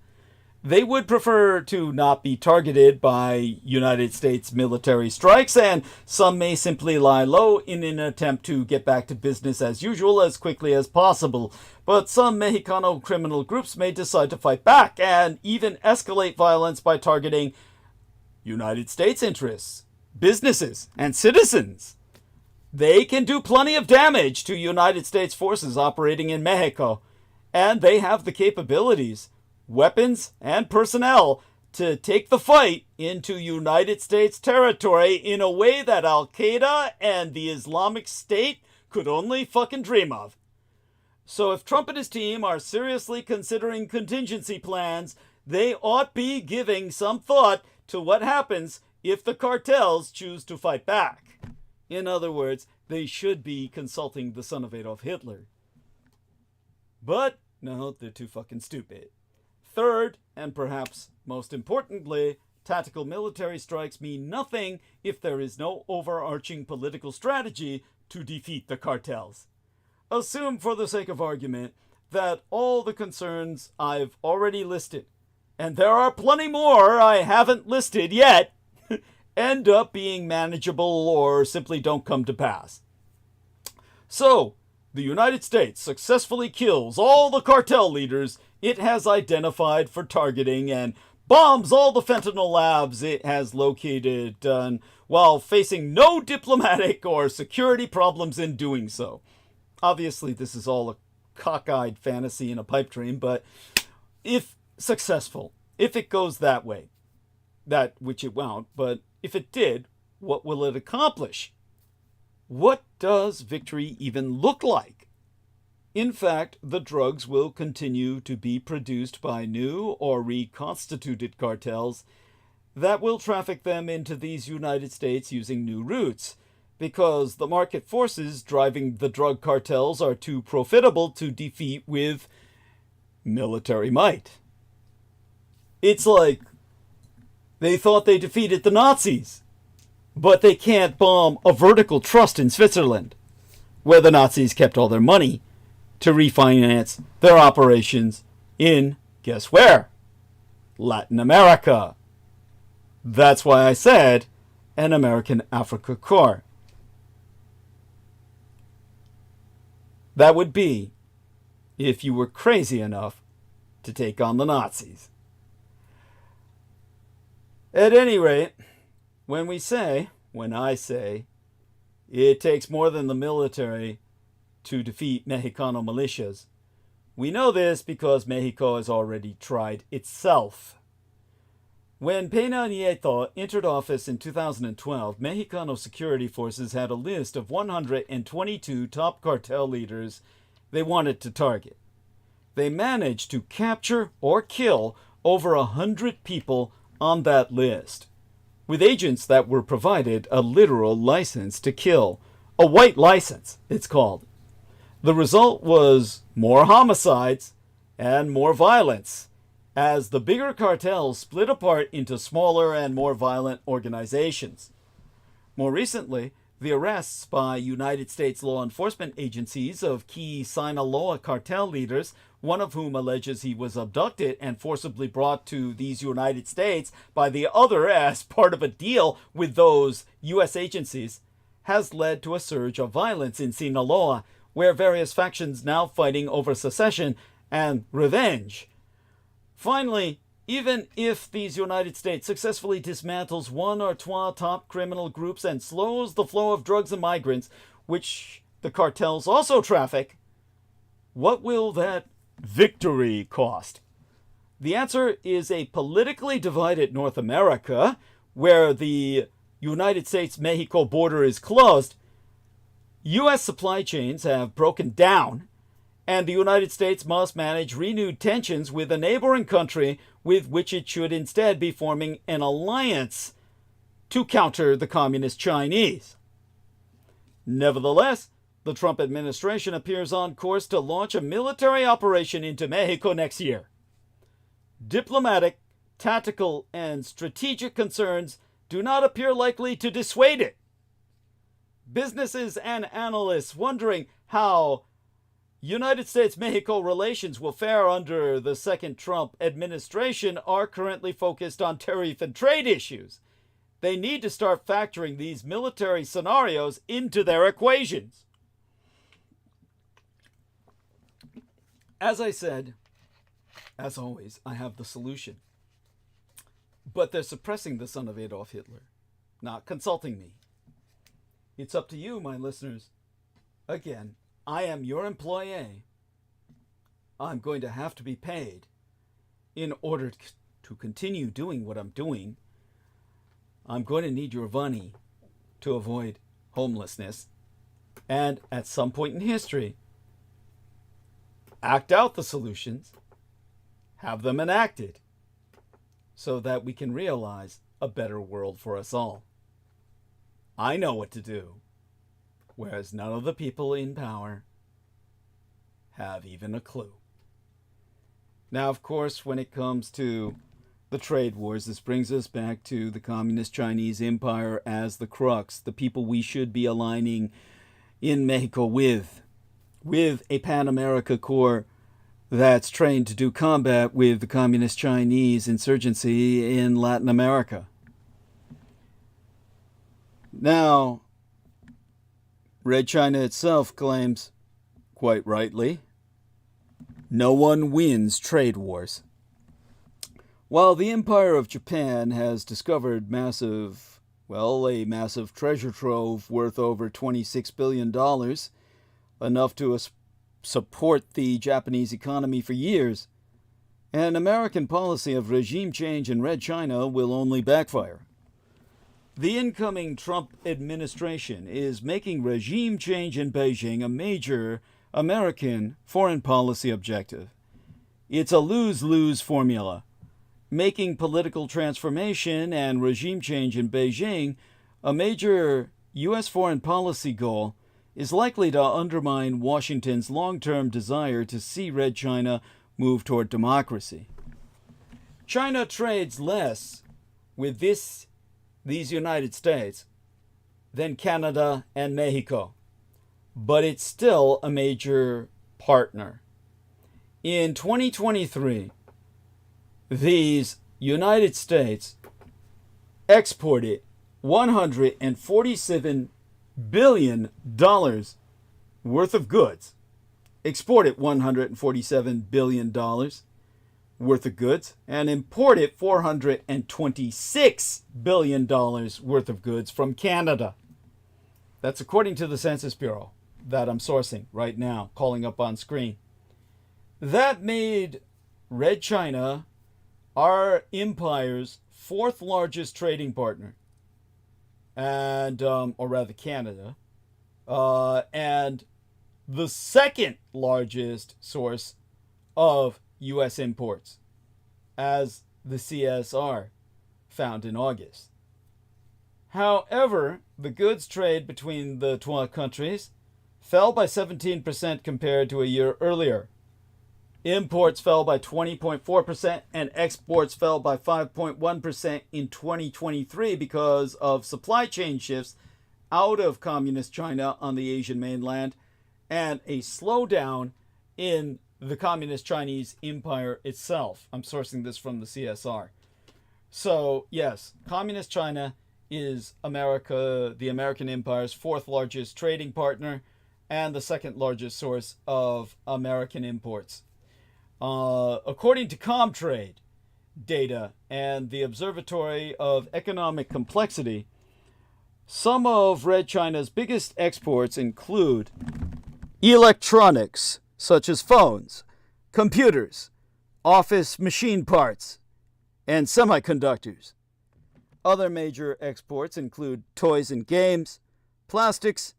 They would prefer to not be targeted by United States military strikes, and some may simply lie low in an attempt to get back to business as usual as quickly as possible. But some Mexicano criminal groups may decide to fight back and even escalate violence by targeting United States interests, businesses, and citizens. They can do plenty of damage to United States forces operating in Mexico, and they have the capabilities, weapons, and personnel to take the fight into United States territory in a way that Al-Qaeda and the Islamic State could only fucking dream of. So if Trump and his team are seriously considering contingency plans, they ought be giving some thought to what happens if the cartels choose to fight back. In other words, they should be consulting the son of Adolf Hitler. But, no, they're too fucking stupid. Third, and perhaps most importantly, tactical military strikes mean nothing if there is no overarching political strategy to defeat the cartels. Assume, for the sake of argument, that all the concerns I've already listed, and there are plenty more I haven't listed yet, end up being manageable or simply don't come to pass. So, the United States successfully kills all the cartel leaders it has identified for targeting and bombs all the fentanyl labs it has located, while facing no diplomatic or security problems in doing so. Obviously, this is all a cockeyed fantasy in a pipe dream, but if successful, if it goes that way, that which it won't, but if it did, what will it accomplish? What does victory even look like? In fact, the drugs will continue to be produced by new or reconstituted cartels that will traffic them into these United States using new routes, because the market forces driving the drug cartels are too profitable to defeat with military might. It's like they thought they defeated the Nazis, but they can't bomb a vertical trust in Switzerland, where the Nazis kept all their money to refinance their operations in, guess where? Latin America. That's why I said an American Africa Corps. That would be if you were crazy enough to take on the Nazis. At any rate, when I say, it takes more than the military to defeat Mexicano militias, we know this because Mexico has already tried itself. When Peña Nieto entered office in 2012, Mexicano security forces had a list of 122 top cartel leaders they wanted to target. They managed to capture or kill over 100 people on that list, with agents that were provided a literal license to kill. A white license, it's called. The result was more homicides and more violence, as the bigger cartels split apart into smaller and more violent organizations. More recently, the arrests by United States law enforcement agencies of key Sinaloa cartel leaders, one of whom alleges he was abducted and forcibly brought to these United States by the other as part of a deal with those U.S. agencies, has led to a surge of violence in Sinaloa, where various factions now fighting over secession and revenge. Finally, even if these United States successfully dismantles one or two top criminal groups and slows the flow of drugs and migrants, which the cartels also traffic, what will that victory cost? The answer is a politically divided North America, where the United States-Mexico border is closed, U.S. supply chains have broken down, and the United States must manage renewed tensions with a neighboring country with which it should instead be forming an alliance to counter the communist Chinese. Nevertheless, the Trump administration appears on course to launch a military operation into Mexico next year. Diplomatic, tactical, and strategic concerns do not appear likely to dissuade it. Businesses and analysts wondering how United States-Mexico relations will fare under the second Trump administration are currently focused on tariff and trade issues. They need to start factoring these military scenarios into their equations. As I said, as always, I have the solution. But they're suppressing the son of Adolf Hitler, not consulting me. It's up to you, my listeners. Again, I am your employee. I'm going to have to be paid in order to continue doing what I'm doing. I'm going to need your money to avoid homelessness. And at some point in history, act out the solutions, have them enacted, so that we can realize a better world for us all. I know what to do. whereas none of the people in power have even a clue. Now, of course, when it comes to the trade wars, this brings us back to the Communist Chinese Empire as the crux, the people we should be aligning in Mexico with a Pan-America Corps that's trained to do combat with the Communist Chinese insurgency in Latin America. Now, Red China itself claims, quite rightly, no one wins trade wars. While the Empire of Japan has discovered a massive treasure trove worth over $26 billion, enough to support the Japanese economy for years, an American policy of regime change in Red China will only backfire. The incoming Trump administration is making regime change in Beijing a major American foreign policy objective. It's a lose-lose formula, making political transformation and regime change in Beijing a major U.S. foreign policy goal is likely to undermine Washington's long-term desire to see Red China move toward democracy. China trades less with these United States than Canada and Mexico, but it's still a major partner. In 2023, these United States exported $147 billion worth of goods, exported $147 billion worth of goods, and imported $426 billion worth of goods from Canada. That's according to the Census Bureau that I'm sourcing right now, calling up on screen. That made Red China our empire's fourth largest trading partner, and or rather Canada, and the second largest source of U.S. imports, as the CSR found in August. However, the goods trade between the two countries fell by 17% compared to a year earlier. Imports fell by 20.4% and exports fell by 5.1% in 2023 because of supply chain shifts out of communist China on the Asian mainland and a slowdown in the communist Chinese empire itself. I'm sourcing this from the CSR. So, yes, communist China is the American empire's fourth largest trading partner and the second largest source of American imports. According to Comtrade data and the Observatory of Economic Complexity, some of Red China's biggest exports include electronics, such as phones, computers, office machine parts, and semiconductors. Other major exports include toys and games, plastics,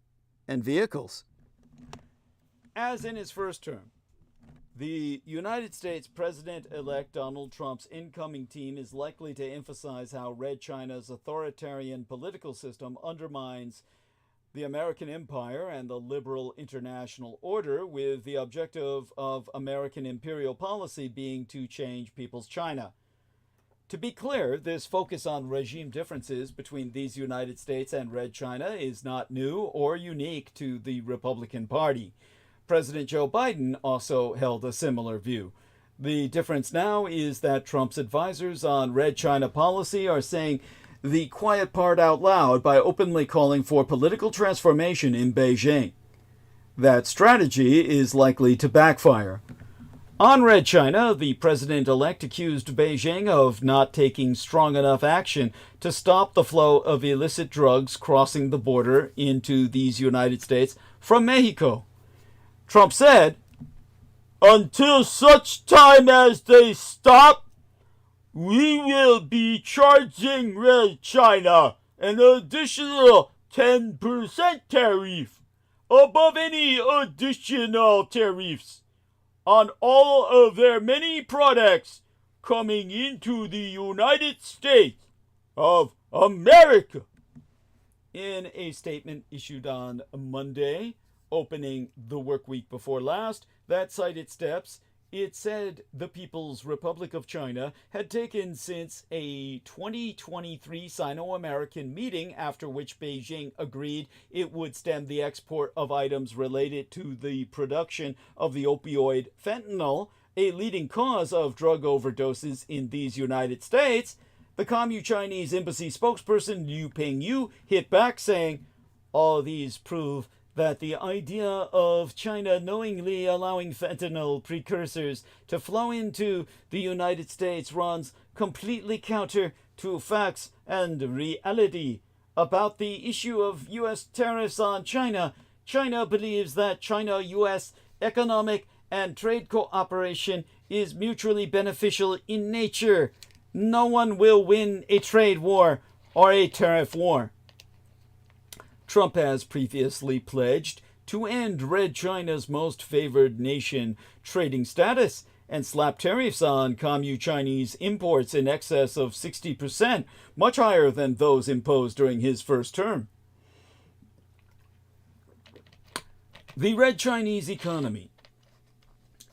and vehicles. As in his first term, the United States President-elect Donald Trump's incoming team is likely to emphasize how Red China's authoritarian political system undermines the American empire and the liberal international order, with the objective of American imperial policy being to change people's China. To be clear, this focus on regime differences between these United States and Red China is not new or unique to the Republican Party. President Joe Biden also held a similar view. The difference now is that Trump's advisors on Red China policy are saying the quiet part out loud by openly calling for political transformation in Beijing. That strategy is likely to backfire. On Red China, the president-elect accused Beijing of not taking strong enough action to stop the flow of illicit drugs crossing the border into these United States from Mexico. Trump said, "Until such time as they stop, we will be charging Red China an additional 10% tariff above any additional tariffs on all of their many products coming into the United States of America." In a statement issued on Monday, opening the work week before last, that cited steps it said the People's Republic of China had taken since a 2023 Sino-American meeting, after which Beijing agreed it would stem the export of items related to the production of the opioid fentanyl, a leading cause of drug overdoses in these United States. The Communist Chinese embassy spokesperson Liu Pengyu hit back, saying, all these prove that the idea of China knowingly allowing fentanyl precursors to flow into the United States runs completely counter to facts and reality. About the issue of U.S. tariffs on China, China believes that China-U.S. economic and trade cooperation is mutually beneficial in nature. No one will win a trade war or a tariff war. Trump has previously pledged to end Red China's most favored nation trading status and slap tariffs on Communist Chinese imports in excess of 60%, much higher than those imposed during his first term. The Red Chinese economy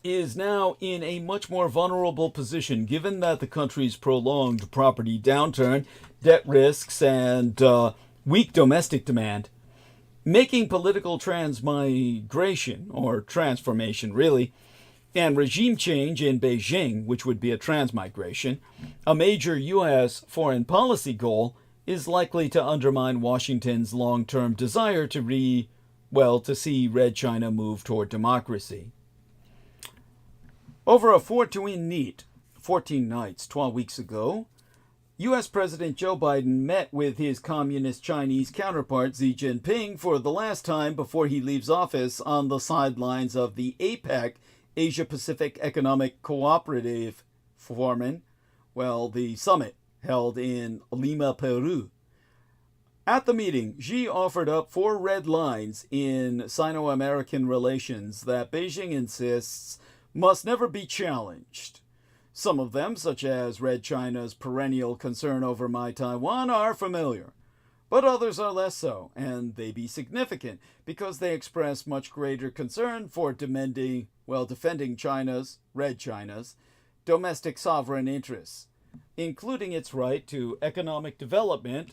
is now in a much more vulnerable position, given that the country's prolonged property downturn, debt risks, and weak domestic demand, making political transmigration, or transformation really, and regime change in Beijing, which would be a transmigration, a major U.S. foreign policy goal, is likely to undermine Washington's long-term desire to see Red China move toward democracy. Over a 4-to-win neat, 14 nights, 12 weeks ago, U.S. President Joe Biden met with his communist Chinese counterpart Xi Jinping for the last time before he leaves office on the sidelines of the APEC, Asia-Pacific Economic Cooperative Forum, the summit held in Lima, Peru. At the meeting, Xi offered up 4 red lines in Sino-American relations that Beijing insists must never be challenged. Some of them, such as Red China's perennial concern over my Taiwan, are familiar, but others are less so, and they be significant because they express much greater concern for defending Red China's, domestic sovereign interests, including its right to economic development,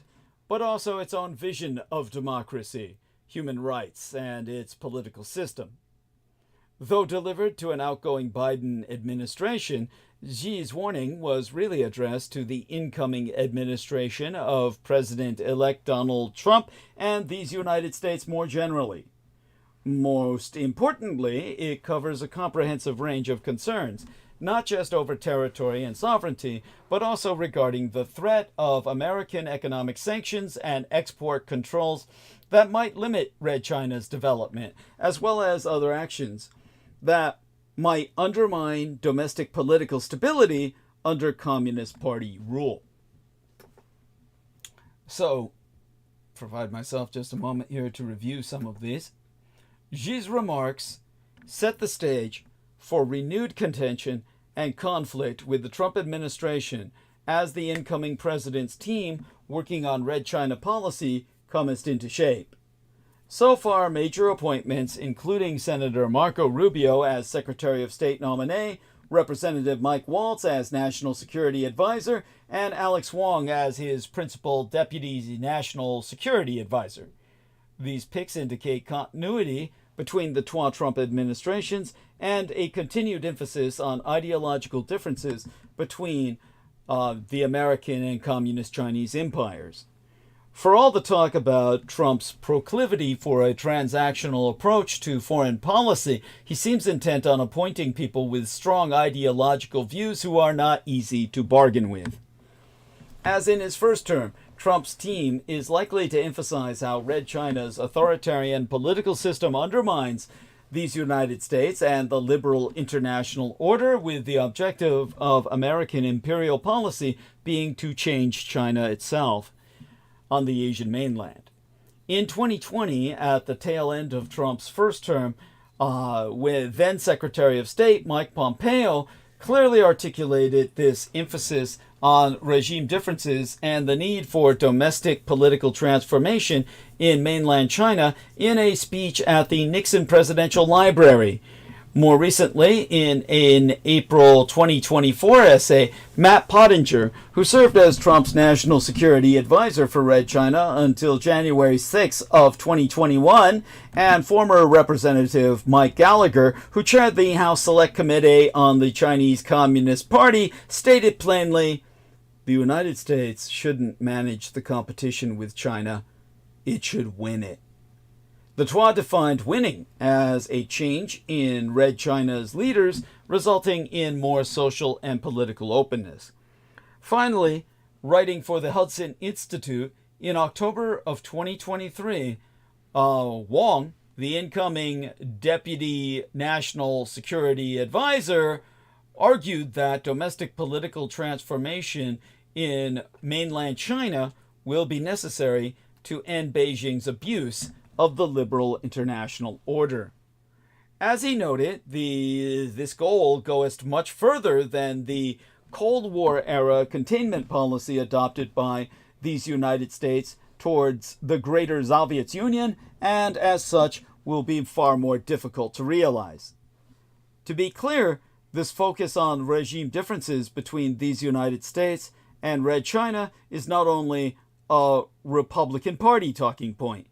but also its own vision of democracy, human rights, and its political system. Though delivered to an outgoing Biden administration, Xi's warning was really addressed to the incoming administration of President-elect Donald Trump and these United States more generally. Most importantly, it covers a comprehensive range of concerns, not just over territory and sovereignty, but also regarding the threat of American economic sanctions and export controls that might limit Red China's development, as well as other actions that might undermine domestic political stability under Communist Party rule. So, provide myself just a moment here to review some of these. Xi's remarks set the stage for renewed contention and conflict with the Trump administration as the incoming president's team working on Red China policy comes into shape. So far, major appointments, including Senator Marco Rubio as Secretary of State nominee, Representative Mike Waltz as National Security Advisor, and Alex Wong as his principal Deputy National Security Advisor. These picks indicate continuity between the two Trump administrations and a continued emphasis on ideological differences between the American and Communist Chinese empires. For all the talk about Trump's proclivity for a transactional approach to foreign policy, he seems intent on appointing people with strong ideological views who are not easy to bargain with. As in his first term, Trump's team is likely to emphasize how Red China's authoritarian political system undermines these United States and the liberal international order, with the objective of American imperial policy being to change China itself on the Asian mainland. In 2020, at the tail end of Trump's first term, with then Secretary of State Mike Pompeo clearly articulated this emphasis on regime differences and the need for domestic political transformation in mainland China in a speech at the Nixon Presidential Library. More recently, in an April 2024 essay, Matt Pottinger, who served as Trump's national security advisor for Red China until January 6 of 2021, and former Representative Mike Gallagher, who chaired the House Select Committee on the Chinese Communist Party, stated plainly, the United States shouldn't manage the competition with China, it should win it. The Twa defined winning as a change in Red China's leaders, resulting in more social and political openness. Finally, writing for the Hudson Institute in October of 2023, Wong, the incoming Deputy National Security Advisor, argued that domestic political transformation in mainland China will be necessary to end Beijing's abuse of the liberal international order. As he noted, this goal goes much further than the Cold War era containment policy adopted by these United States towards the greater Soviet Union, and as such will be far more difficult to realize. To be clear, this focus on regime differences between these United States and Red China is not only a Republican Party talking point.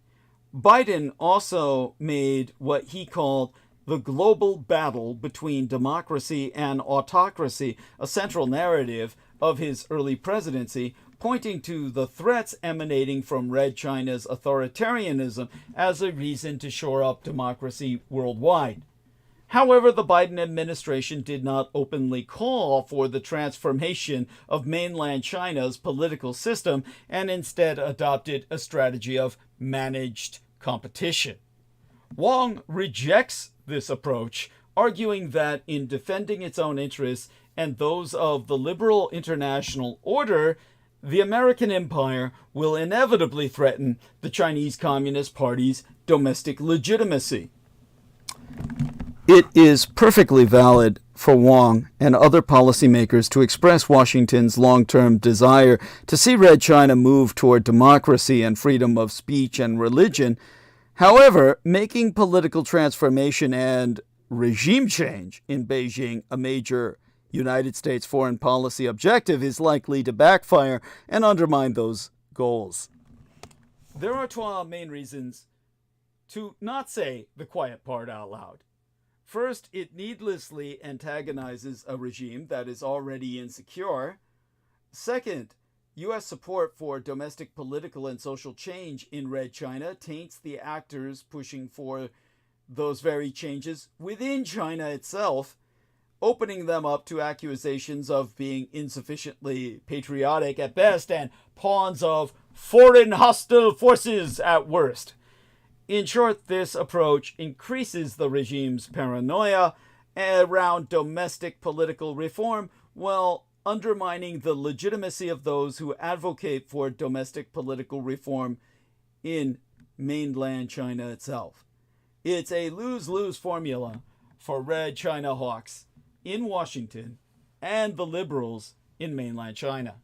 Biden also made what he called the global battle between democracy and autocracy a central narrative of his early presidency, pointing to the threats emanating from Red China's authoritarianism as a reason to shore up democracy worldwide. However, the Biden administration did not openly call for the transformation of mainland China's political system and instead adopted a strategy of managed competition. Wong rejects this approach, arguing that in defending its own interests and those of the liberal international order, the American empire will inevitably threaten the Chinese Communist Party's domestic legitimacy. It is perfectly valid for Wong and other policymakers to express Washington's long-term desire to see Red China move toward democracy and freedom of speech and religion. However, making political transformation and regime change in Beijing a major United States foreign policy objective is likely to backfire and undermine those goals. There are two main reasons to not say the quiet part out loud. First, it needlessly antagonizes a regime that is already insecure. Second, U.S. support for domestic political and social change in Red China taints the actors pushing for those very changes within China itself, opening them up to accusations of being insufficiently patriotic at best and pawns of foreign hostile forces at worst. In short, this approach increases the regime's paranoia around domestic political reform while undermining the legitimacy of those who advocate for domestic political reform in mainland China itself. It's a lose-lose formula for Red China hawks in Washington and the liberals in mainland China.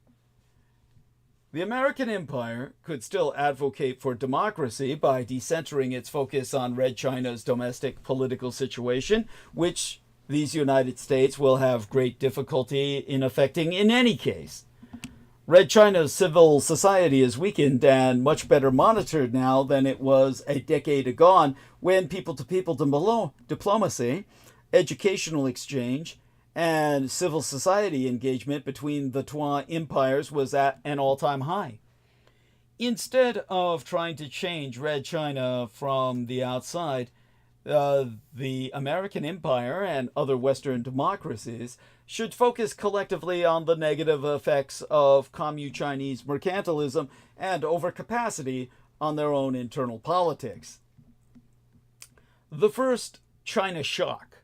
The American empire could still advocate for democracy by decentering its focus on Red China's domestic political situation, which these United States will have great difficulty in affecting in any case. Red China's civil society is weakened and much better monitored now than it was a decade ago, when people-to-people diplomacy, educational exchange, and civil society engagement between the two empires was at an all-time high. Instead of trying to change Red China from the outside, the American empire and other Western democracies should focus collectively on the negative effects of Commu-Chinese mercantilism and overcapacity on their own internal politics. The first China shock,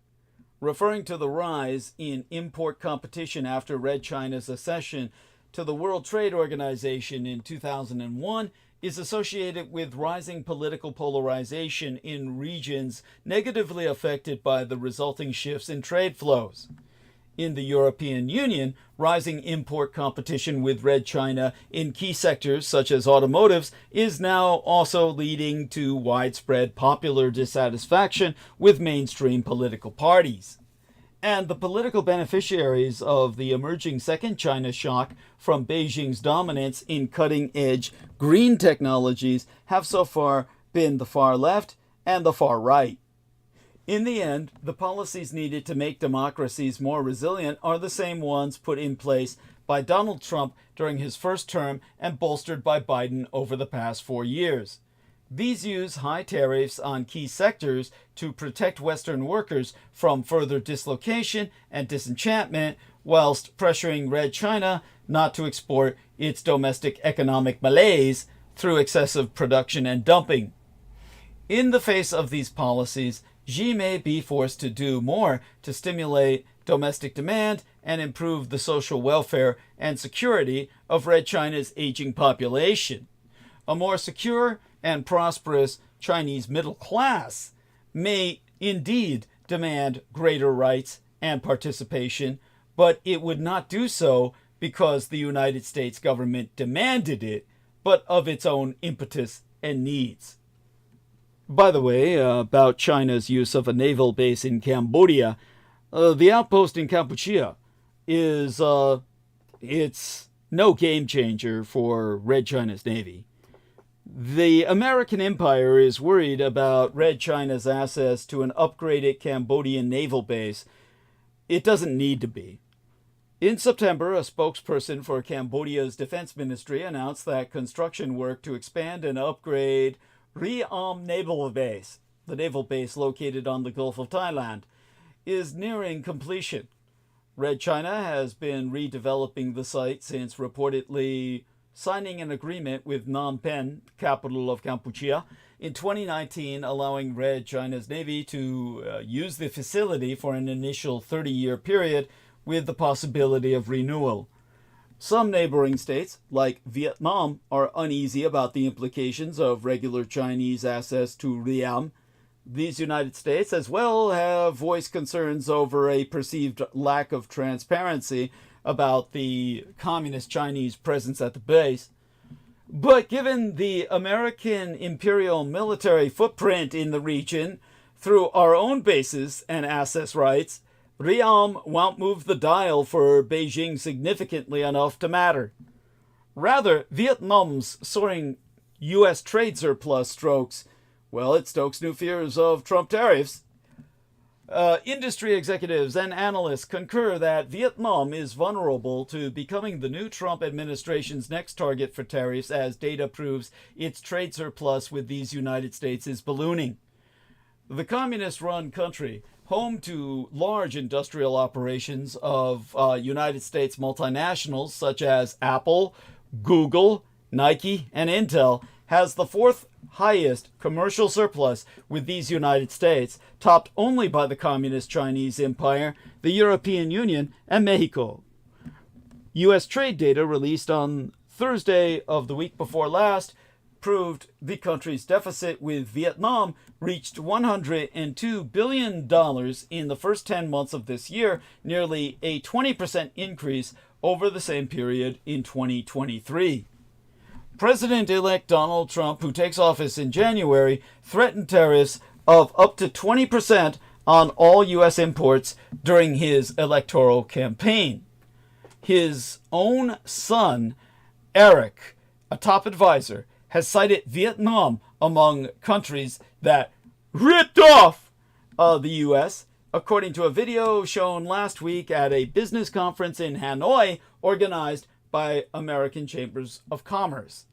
referring to the rise in import competition after Red China's accession to the World Trade Organization in 2001, is associated with rising political polarization in regions negatively affected by the resulting shifts in trade flows. In the European Union, rising import competition with Red China in key sectors such as automotives is now also leading to widespread popular dissatisfaction with mainstream political parties. And the political beneficiaries of the emerging Second China shock from Beijing's dominance in cutting-edge green technologies have so far been the far left and the far right. In the end, the policies needed to make democracies more resilient are the same ones put in place by Donald Trump during his first term and bolstered by Biden over the past 4 years. These use high tariffs on key sectors to protect Western workers from further dislocation and disenchantment, whilst pressuring Red China not to export its domestic economic malaise through excessive production and dumping. In the face of these policies, Xi may be forced to do more to stimulate domestic demand and improve the social welfare and security of Red China's aging population. A more secure and prosperous Chinese middle class may indeed demand greater rights and participation, but it would not do so because the United States government demanded it, but of its own impetus and needs. By the way, about China's use of a naval base in Cambodia, the outpost in Kampuchea is it's no game changer for Red China's navy. The American empire is worried about Red China's access to an upgraded Cambodian naval base. It doesn't need to be. In September, a spokesperson for Cambodia's defense ministry announced that construction work to expand and upgrade Ream Naval Base, the naval base located on the Gulf of Thailand, is nearing completion. Red China has been redeveloping the site since reportedly signing an agreement with Phnom Penh, capital of Kampuchea, in 2019, allowing Red China's navy to use the facility for an initial 30-year period with the possibility of renewal. Some neighboring states, like Vietnam, are uneasy about the implications of regular Chinese access to Ream. These United States as well have voiced concerns over a perceived lack of transparency about the communist Chinese presence at the base. But given the American imperial military footprint in the region, through our own bases and access rights, Ream won't move the dial for Beijing significantly enough to matter. Rather, Vietnam's soaring U.S. trade surplus it stokes new fears of Trump tariffs. Industry executives and analysts concur that Vietnam is vulnerable to becoming the new Trump administration's next target for tariffs, as data proves its trade surplus with these United States is ballooning. The communist-run country, home to large industrial operations of United States multinationals such as Apple, Google, Nike, and Intel, has the fourth highest commercial surplus with these United States, topped only by the communist Chinese Empire, the European Union, and Mexico. U.S. trade data released on Thursday of the week before last proved the country's deficit with Vietnam reached $102 billion in the first 10 months of this year, nearly a 20% increase over the same period in 2023. President-elect Donald Trump, who takes office in January, threatened tariffs of up to 20% on all U.S. imports during his electoral campaign. His own son, Eric, a top advisor, has cited Vietnam among countries that ripped off the U.S., according to a video shown last week at a business conference in Hanoi organized by American Chambers of Commerce.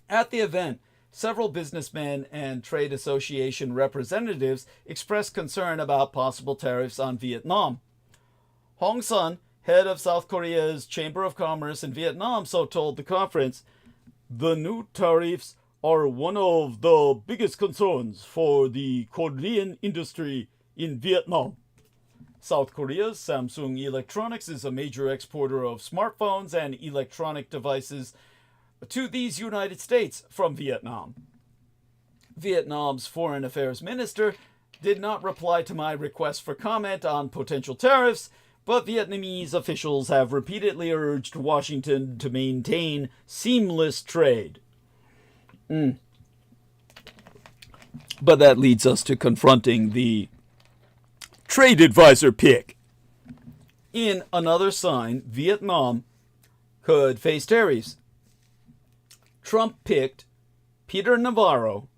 At the event, several businessmen and trade association representatives expressed concern about possible tariffs on Vietnam. Hong Sun, head of South Korea's Chamber of Commerce in Vietnam, so told the conference, "The new tariffs are one of the biggest concerns for the Korean industry in Vietnam. South Korea's Samsung Electronics is a major exporter of smartphones and electronic devices to these United States from Vietnam." Vietnam's Foreign Affairs Minister did not reply to my request for comment on potential tariffs, but Vietnamese officials have repeatedly urged Washington to maintain seamless trade. But that leads us to confronting the trade advisor pick. In another sign, Vietnam could face tariffs. Trump picked Peter Navarro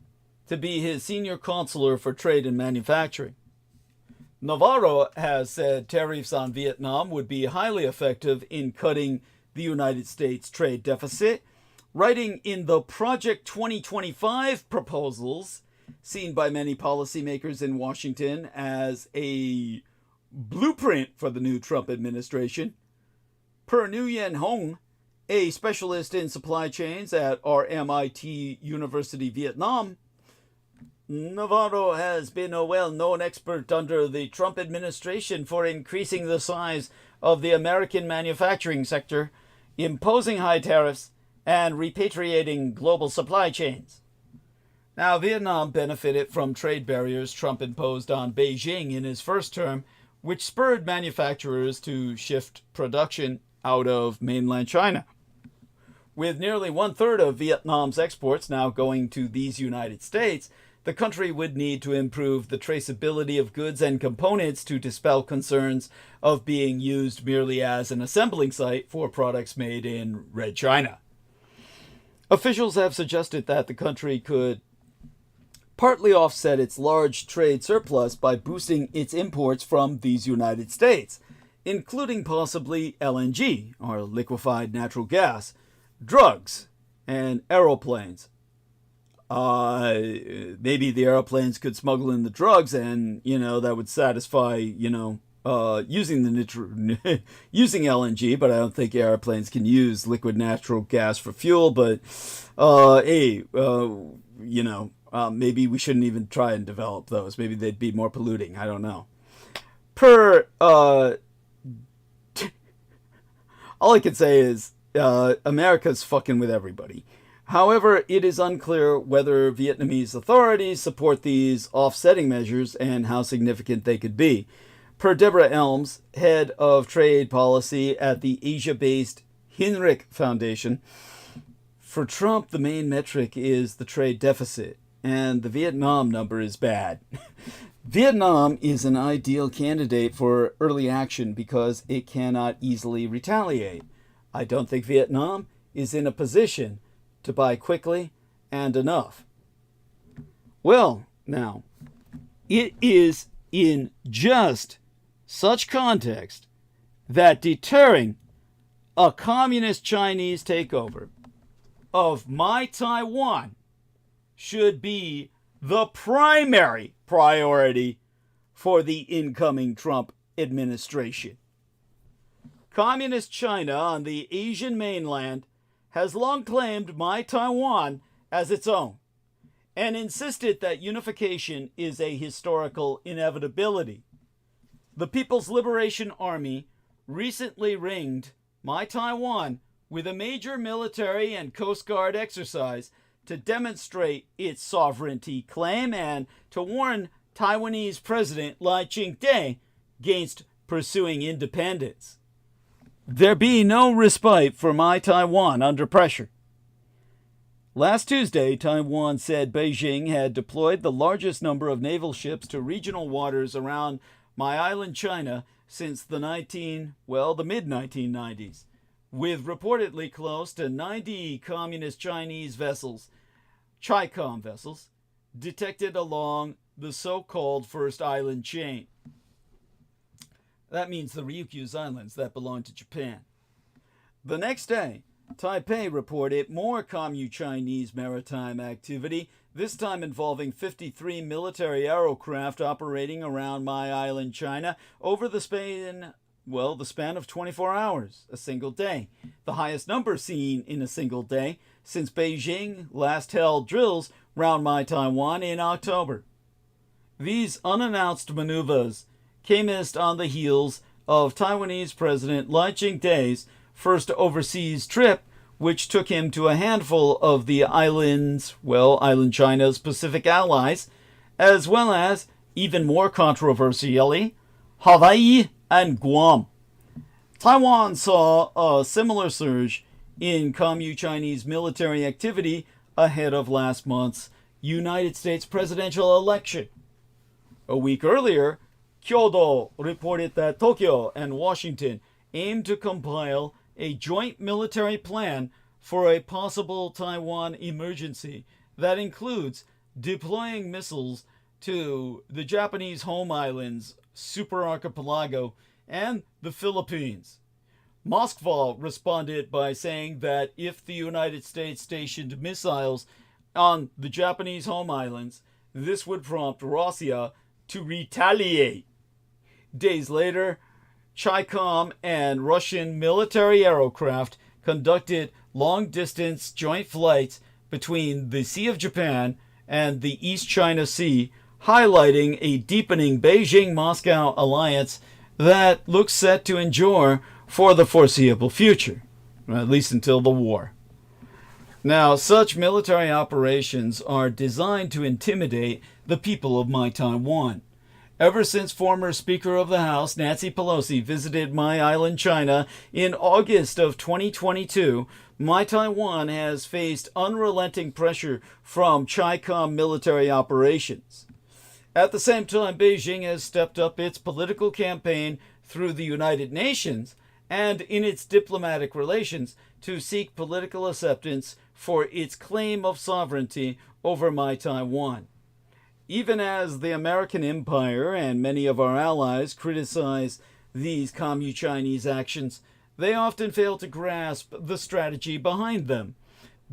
to be his senior counselor for trade and manufacturing. Navarro has said tariffs on Vietnam would be highly effective in cutting the United States trade deficit, writing in the Project 2025 proposals, seen by many policymakers in Washington as a blueprint for the new Trump administration. Per Nguyen Hong, a specialist in supply chains at RMIT University Vietnam, Navarro has been a well-known expert under the Trump administration for increasing the size of the American manufacturing sector, imposing high tariffs, and repatriating global supply chains. Now, Vietnam benefited from trade barriers Trump imposed on Beijing in his first term, which spurred manufacturers to shift production out of mainland China. With nearly one-third of Vietnam's exports now going to these United States, the country would need to improve the traceability of goods and components to dispel concerns of being used merely as an assembling site for products made in Red China. Officials have suggested that the country could partly offset its large trade surplus by boosting its imports from these United States, including possibly LNG, or liquefied natural gas, drugs, and aeroplanes. Maybe the airplanes could smuggle in the drugs, and that would satisfy using using LNG. But I don't think airplanes can use liquid natural gas for fuel. But maybe we shouldn't even try and develop those. Maybe they'd be more polluting. I don't know. All I can say is America's fucking with everybody. However, it is unclear whether Vietnamese authorities support these offsetting measures and how significant they could be. Per Deborah Elms, head of trade policy at the Asia-based Hinrich Foundation, for Trump, the main metric is the trade deficit, and the Vietnam number is bad. Vietnam is an ideal candidate for early action because it cannot easily retaliate. I don't think Vietnam is in a position to buy quickly and enough. Well, now, it is in just such context that deterring a communist Chinese takeover of my Taiwan should be the primary priority for the incoming Trump administration. Communist China on the Asian mainland has long claimed my Taiwan as its own and insisted that unification is a historical inevitability. The People's Liberation Army recently ringed my Taiwan with a major military and Coast Guard exercise to demonstrate its sovereignty claim and to warn Taiwanese President Lai Ching-te against pursuing independence. There be no respite for my Taiwan under pressure. Last Tuesday, Taiwan said Beijing had deployed the largest number of naval ships to regional waters around my island China since the mid-1990s, with reportedly close to 90 communist Chinese vessels, Chi-Com vessels, detected along the so-called First Island chain. That means the Ryukyus Islands that belong to Japan. The next day, Taipei reported more Commu-Chinese maritime activity, this time involving 53 military aerocraft operating around my island China over the span of 24 hours, a single day. The highest number seen in a single day since Beijing last held drills round my Taiwan in October. These unannounced maneuvers came on the heels of Taiwanese President Lai Ching-te's first overseas trip, which took him to a handful of the island China's Pacific allies, as well as, even more controversially, Hawaii and Guam. Taiwan saw a similar surge in Communist Chinese military activity ahead of last month's United States presidential election. A week earlier, Kyodo reported that Tokyo and Washington aim to compile a joint military plan for a possible Taiwan emergency that includes deploying missiles to the Japanese home islands, Super Archipelago, and the Philippines. Moscow responded by saying that if the United States stationed missiles on the Japanese home islands, this would prompt Russia to retaliate. Days later, Chi-Com and Russian military aircraft conducted long-distance joint flights between the Sea of Japan and the East China Sea, highlighting a deepening Beijing-Moscow alliance that looks set to endure for the foreseeable future, at least until the war. Now, such military operations are designed to intimidate the people of my Taiwan. Ever since former Speaker of the House Nancy Pelosi visited my island, China, in August of 2022, my Taiwan has faced unrelenting pressure from Chi-Com military operations. At the same time, Beijing has stepped up its political campaign through the United Nations and in its diplomatic relations to seek political acceptance for its claim of sovereignty over my Taiwan. Even as the American empire and many of our allies criticize these Communist Chinese actions, they often fail to grasp the strategy behind them.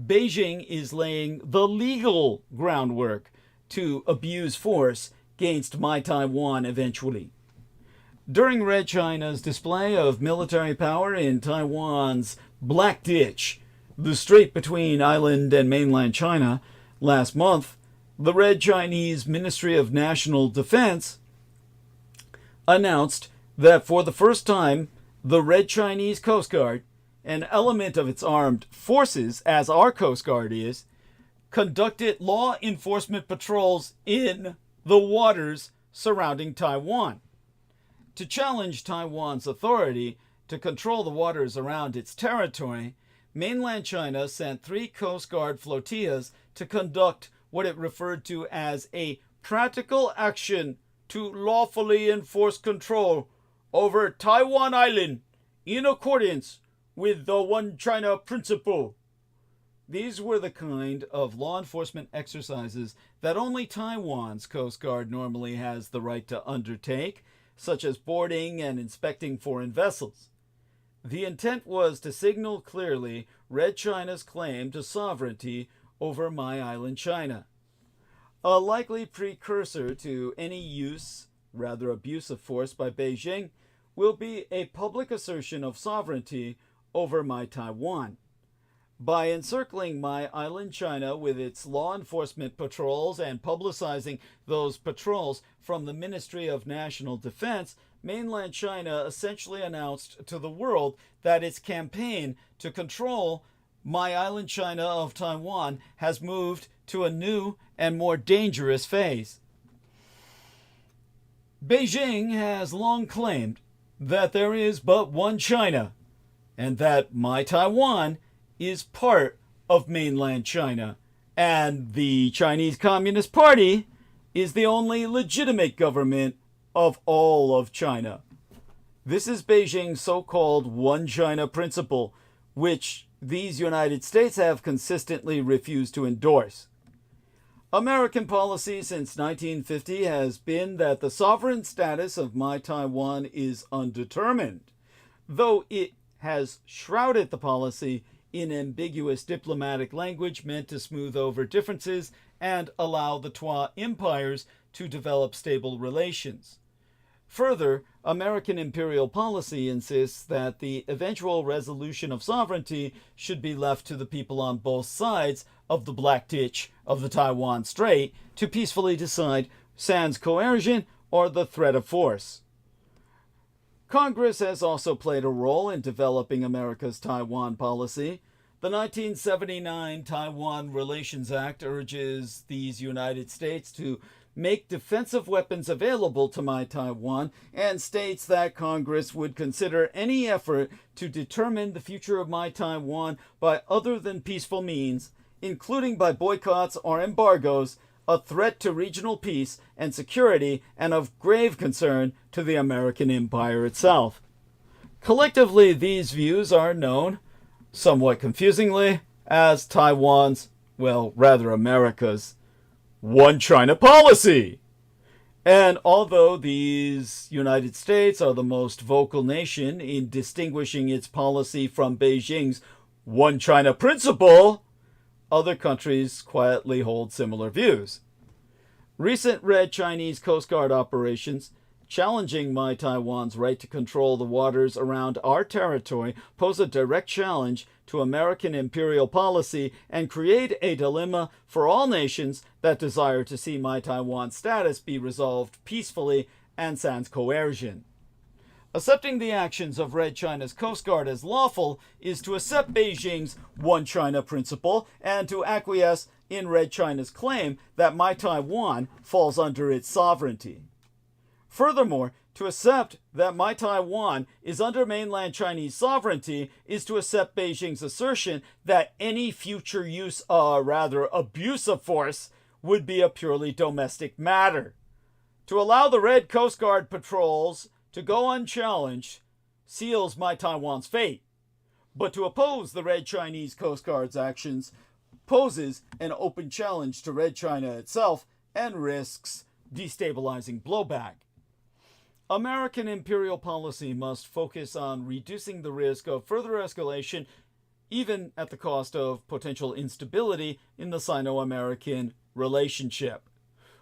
Beijing is laying the legal groundwork to abuse force against my Taiwan eventually. During Red China's display of military power in Taiwan's Black Ditch, the strait between island and mainland China, last month, the Red Chinese Ministry of National Defense announced that for the first time, the Red Chinese Coast Guard, an element of its armed forces, as our Coast Guard is, conducted law enforcement patrols in the waters surrounding Taiwan. To challenge Taiwan's authority to control the waters around its territory, mainland China sent 3 Coast Guard flotillas to conduct what it referred to as a practical action to lawfully enforce control over Taiwan Island in accordance with the One China principle. These were the kind of law enforcement exercises that only Taiwan's Coast Guard normally has the right to undertake, such as boarding and inspecting foreign vessels. The intent was to signal clearly Red China's claim to sovereignty over my island, China. A likely precursor to any use, rather abuse of force by Beijing, will be a public assertion of sovereignty over my Taiwan. By encircling my island, China, with its law enforcement patrols and publicizing those patrols from the Ministry of National Defense, mainland China essentially announced to the world that its campaign to control my island, China of Taiwan, has moved to a new and more dangerous phase. Beijing has long claimed that there is but one China, and that my Taiwan is part of mainland China, and the Chinese Communist Party is the only legitimate government of all of China. This is Beijing's so-called One China principle, which these United States have consistently refused to endorse. American policy since 1950 has been that the sovereign status of my Taiwan is undetermined, though it has shrouded the policy in ambiguous diplomatic language meant to smooth over differences and allow the Twa empires to develop stable relations. Further, American imperial policy insists that the eventual resolution of sovereignty should be left to the people on both sides of the Black Ditch of the Taiwan Strait to peacefully decide sans coercion or the threat of force. Congress has also played a role in developing America's Taiwan policy. The 1979 Taiwan Relations Act urges these United States to make defensive weapons available to my Taiwan, and states that Congress would consider any effort to determine the future of my Taiwan by other than peaceful means, including by boycotts or embargoes, a threat to regional peace and security and of grave concern to the American empire itself. Collectively, these views are known, somewhat confusingly, as Taiwan's, well, rather America's, One China policy. And although these United States are the most vocal nation in distinguishing its policy from Beijing's One China principle, other countries quietly hold similar views. Recent Red Chinese Coast Guard operations challenging my Taiwan's right to control the waters around our territory pose a direct challenge to American imperial policy and create a dilemma for all nations that desire to see my Taiwan status be resolved peacefully and sans coercion. Accepting the actions of Red China's Coast Guard as lawful is to accept Beijing's One China principle and to acquiesce in Red China's claim that my Taiwan falls under its sovereignty. Furthermore, to accept that my Taiwan is under mainland Chinese sovereignty is to accept Beijing's assertion that any future use of rather abuse of force would be a purely domestic matter. To allow the Red Coast Guard patrols to go unchallenged seals my Taiwan's fate, but to oppose the Red Chinese Coast Guard's actions poses an open challenge to Red China itself and risks destabilizing blowback. American imperial policy must focus on reducing the risk of further escalation, even at the cost of potential instability in the Sino-American relationship.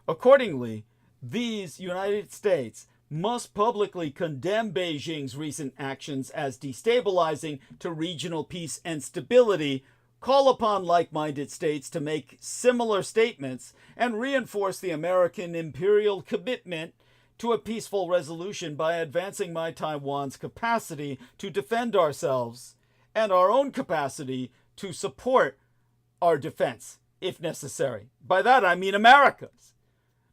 Accordingly, these United States must publicly condemn Beijing's recent actions as destabilizing to regional peace and stability, call upon like-minded states to make similar statements, and reinforce the American imperial commitment to a peaceful resolution by advancing my Taiwan's capacity to defend ourselves and our own capacity to support our defense, if necessary. By that I mean America's.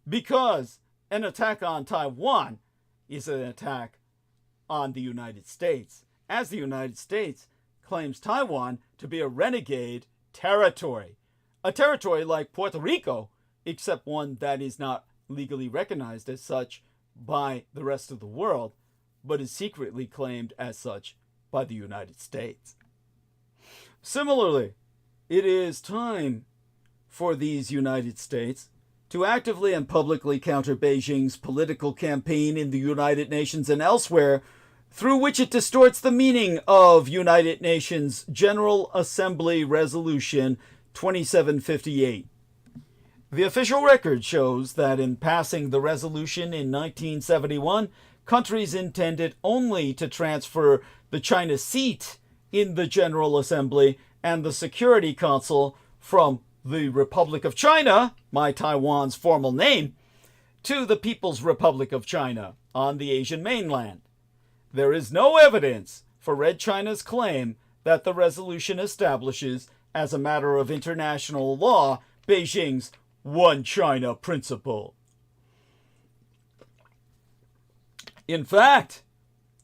Because an attack on Taiwan is an attack on the United States, as the United States claims Taiwan to be a renegade territory. A territory like Puerto Rico, except one that is not legally recognized as such by the rest of the world, but is secretly claimed as such by the United States. Similarly, it is time for these United States to actively and publicly counter Beijing's political campaign in the United Nations and elsewhere, through which it distorts the meaning of United Nations General Assembly Resolution 2758. The official record shows that in passing the resolution in 1971, countries intended only to transfer the China seat in the General Assembly and the Security Council from the Republic of China, my Taiwan's formal name, to the People's Republic of China on the Asian mainland. There is no evidence for Red China's claim that the resolution establishes, as a matter of international law, Beijing's One China principle. In fact,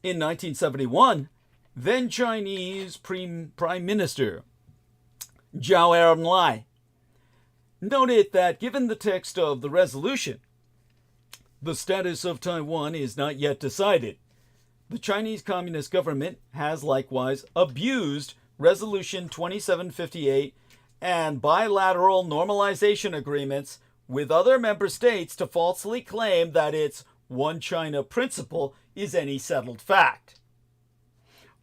in 1971, then Chinese Prime Minister Zhou Enlai noted that given the text of the resolution, the status of Taiwan is not yet decided. The Chinese Communist government has likewise abused Resolution 2758 and bilateral normalization agreements with other member states to falsely claim that its One China principle is any settled fact.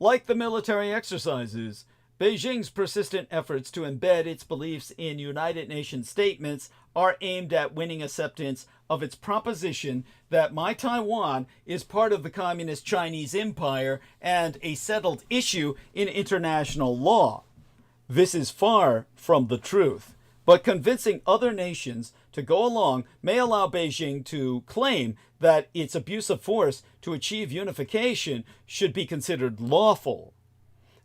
Like the military exercises, Beijing's persistent efforts to embed its beliefs in United Nations statements are aimed at winning acceptance of its proposition that my Taiwan is part of the Communist Chinese Empire and a settled issue in international law. This is far from the truth, but convincing other nations to go along may allow Beijing to claim that its abuse of force to achieve unification should be considered lawful.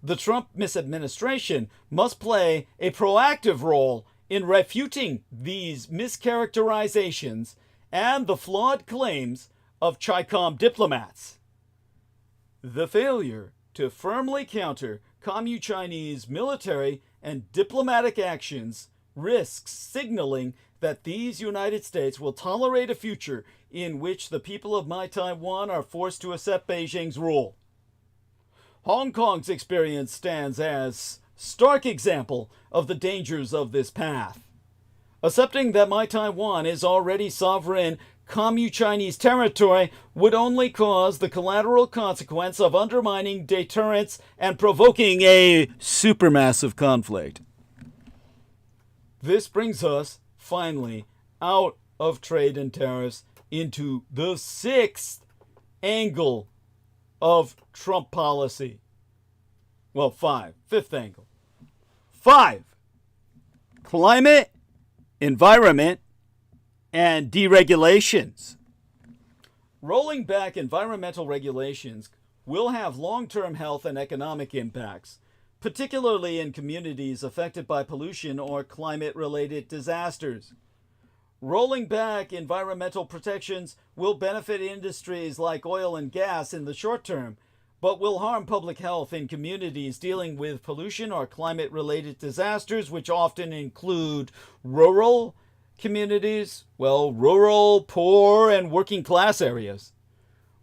The Trump misadministration must play a proactive role in refuting these mischaracterizations and the flawed claims of Chi-Com diplomats. The failure to firmly counter Commu-Chinese military and diplomatic actions risks signaling that these United States will tolerate a future in which the people of my Taiwan are forced to accept Beijing's rule. Hong Kong's experience stands as stark example of the dangers of this path. Accepting that my Taiwan is already sovereign Commu-Chinese territory would only cause the collateral consequence of undermining deterrence and provoking a supermassive conflict. This brings us, finally, out of trade and tariffs into the sixth angle of Trump policy. Well, fifth angle. 5. Climate, environment, and deregulations. Rolling back environmental regulations will have long-term health and economic impacts, particularly in communities affected by pollution or climate-related disasters. Rolling back environmental protections will benefit industries like oil and gas in the short term, but will harm public health in communities dealing with pollution or climate-related disasters, which often include rural communities, rural, poor, and working class areas.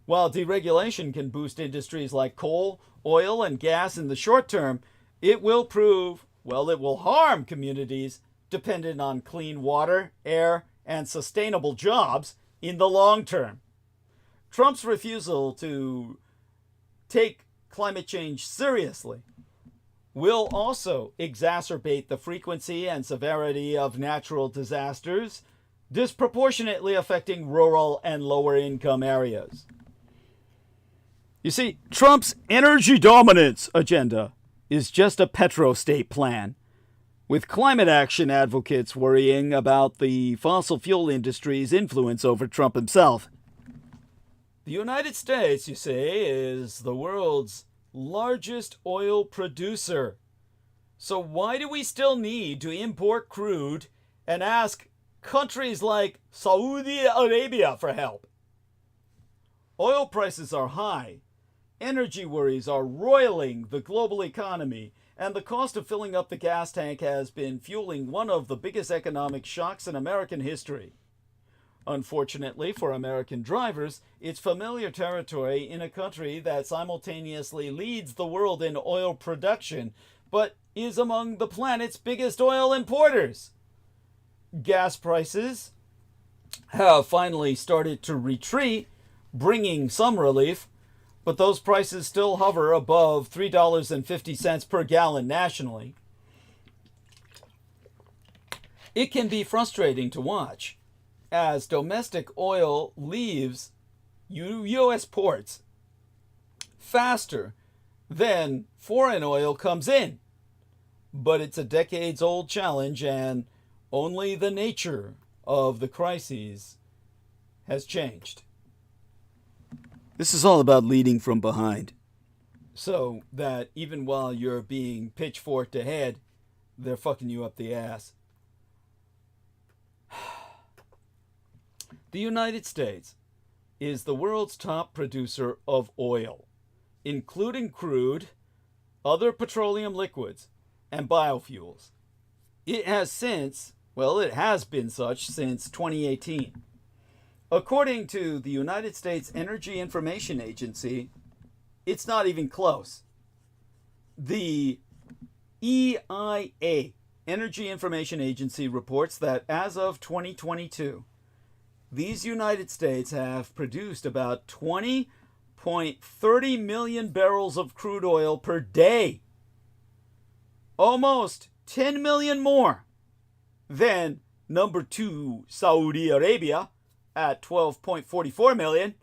While deregulation can boost industries like coal, oil, and gas in the short term, it will harm communities dependent on clean water, air, and sustainable jobs in the long term. Trump's refusal to take climate change seriously will also exacerbate the frequency and severity of natural disasters, disproportionately affecting rural and lower income areas. You see, Trump's energy dominance agenda is just a petrostate plan, with climate action advocates worrying about the fossil fuel industry's influence over Trump himself. The United States, you see, is the world's largest oil producer. So why do we still need to import crude and ask countries like Saudi Arabia for help? Oil prices are high, energy worries are roiling the global economy, and the cost of filling up the gas tank has been fueling one of the biggest economic shocks in American history. Unfortunately for American drivers, it's familiar territory in a country that simultaneously leads the world in oil production, but is among the planet's biggest oil importers. Gas prices have finally started to retreat, bringing some relief, but those prices still hover above $3.50 per gallon nationally. It can be frustrating to watch as domestic oil leaves U.S. ports faster than foreign oil comes in. But it's a decades-old challenge, and only the nature of the crises has changed. This is all about leading from behind, so that even while you're being pitchforked ahead, they're fucking you up the ass. The United States is the world's top producer of oil, including crude, other petroleum liquids, and biofuels. It has been such since 2018. According to the United States Energy Information Agency, it's not even close. The EIA, Energy Information Agency, reports that as of 2022, these United States have produced about 20.30 million barrels of crude oil per day. Almost 10 million more than number 2 Saudi Arabia at 12.44 million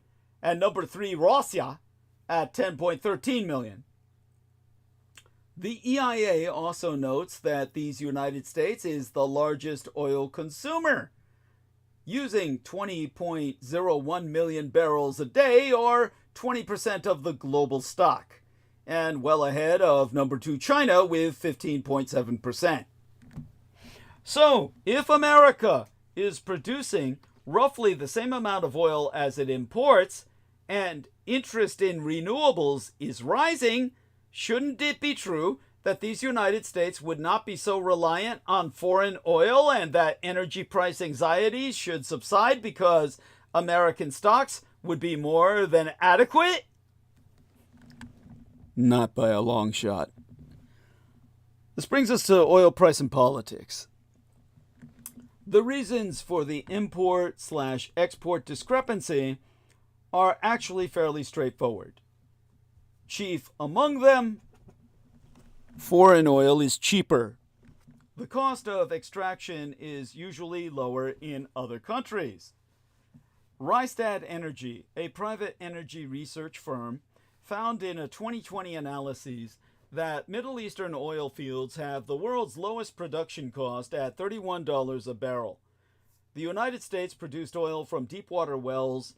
and number 3 Russia at 10.13 million. The EIA also notes that these United States is the largest oil consumer, using 20.01 million barrels a day, or 20% of the global stock, and well ahead of number 2 China with 15.7%. So, if America is producing roughly the same amount of oil as it imports, and interest in renewables is rising, shouldn't it be true that these United States would not be so reliant on foreign oil and that energy price anxieties should subside because American stocks would be more than adequate? Not by a long shot. This brings us to oil price and politics. The reasons for the import/export discrepancy are actually fairly straightforward. Chief among them, foreign oil is cheaper. The cost of extraction is usually lower in other countries. Rystad Energy, a private energy research firm, found in a 2020 analysis that Middle Eastern oil fields have the world's lowest production cost at $31 a barrel. The United States produced oil from deepwater wells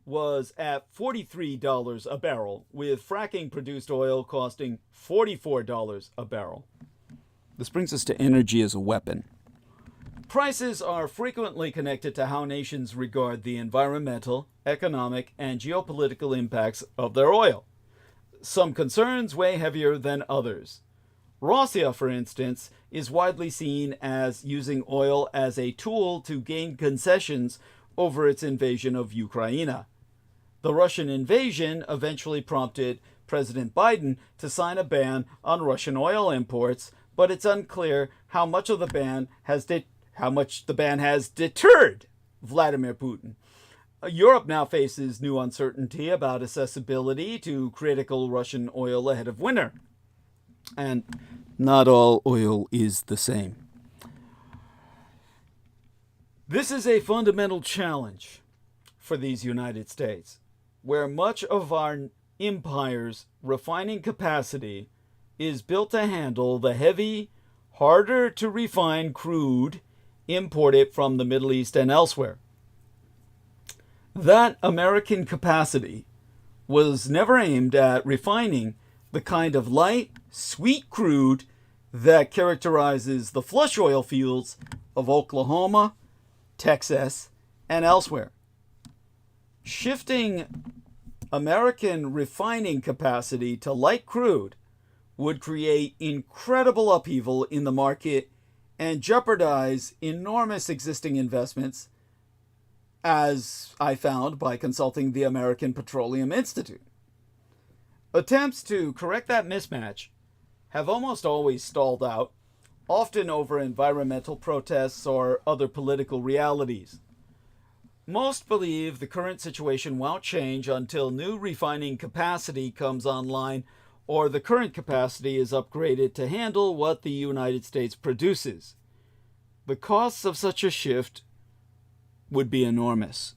was at $43 a barrel, with fracking produced oil costing $44 a barrel. This brings us to energy as a weapon. Prices are frequently connected to how nations regard the environmental, economic, and geopolitical impacts of their oil. Some concerns weigh heavier than others. Russia, for instance, is widely seen as using oil as a tool to gain concessions over its invasion of Ukraine. The Russian invasion eventually prompted President Biden to sign a ban on Russian oil imports, but it's unclear how much the ban has deterred Vladimir Putin. Europe now faces new uncertainty about accessibility to critical Russian oil ahead of winter. And not all oil is the same. This is a fundamental challenge for these United States, where much of our empire's refining capacity is built to handle the heavy, harder to refine crude imported from the Middle East and elsewhere. That American capacity was never aimed at refining the kind of light, sweet crude that characterizes the flush oil fields of Oklahoma, Texas, and elsewhere. Shifting American refining capacity to light crude would create incredible upheaval in the market and jeopardize enormous existing investments, as I found by consulting the American Petroleum Institute. Attempts to correct that mismatch have almost always stalled out, often over environmental protests or other political realities. Most believe the current situation won't change until new refining capacity comes online or the current capacity is upgraded to handle what the United States produces. The costs of such a shift would be enormous.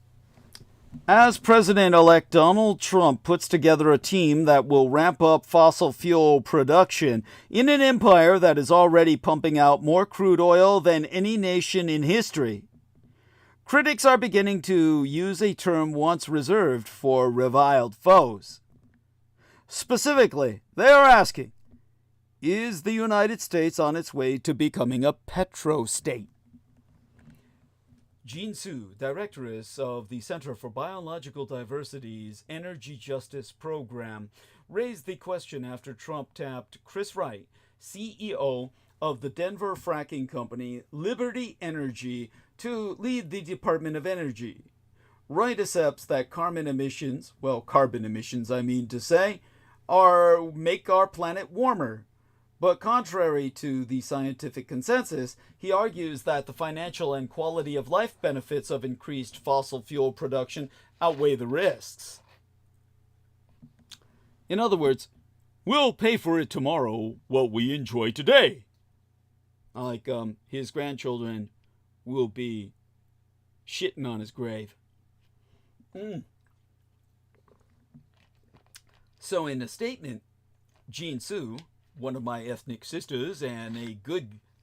As President-elect Donald Trump puts together a team that will ramp up fossil fuel production in an empire that is already pumping out more crude oil than any nation in history, critics are beginning to use a term once reserved for reviled foes. Specifically, they are asking, is the United States on its way to becoming a petrostate? Jean Su, directress of the Center for Biological Diversity's Energy Justice Program, raised the question after Trump tapped Chris Wright, CEO of the Denver fracking company Liberty Energy, to lead the Department of Energy. Wright accepts that carbon emissions I mean to say, make our planet warmer. But contrary to the scientific consensus, he argues that the financial and quality of life benefits of increased fossil fuel production outweigh the risks. In other words, we'll pay for it tomorrow what we enjoy today. Like his grandchildren will be shitting on his grave. So in a statement, Jean Su, one of my ethnic sisters and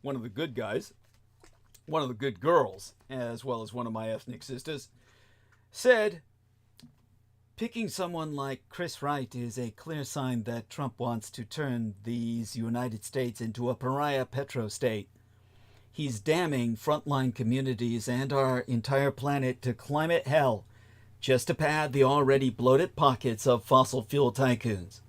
one of the good guys, one of the good girls, as well as one of my ethnic sisters, said, picking someone like Chris Wright is a clear sign that Trump wants to turn these United States into a pariah petrostate. he's damning frontline communities and our entire planet to climate hell just to pad the already bloated pockets of fossil fuel tycoons.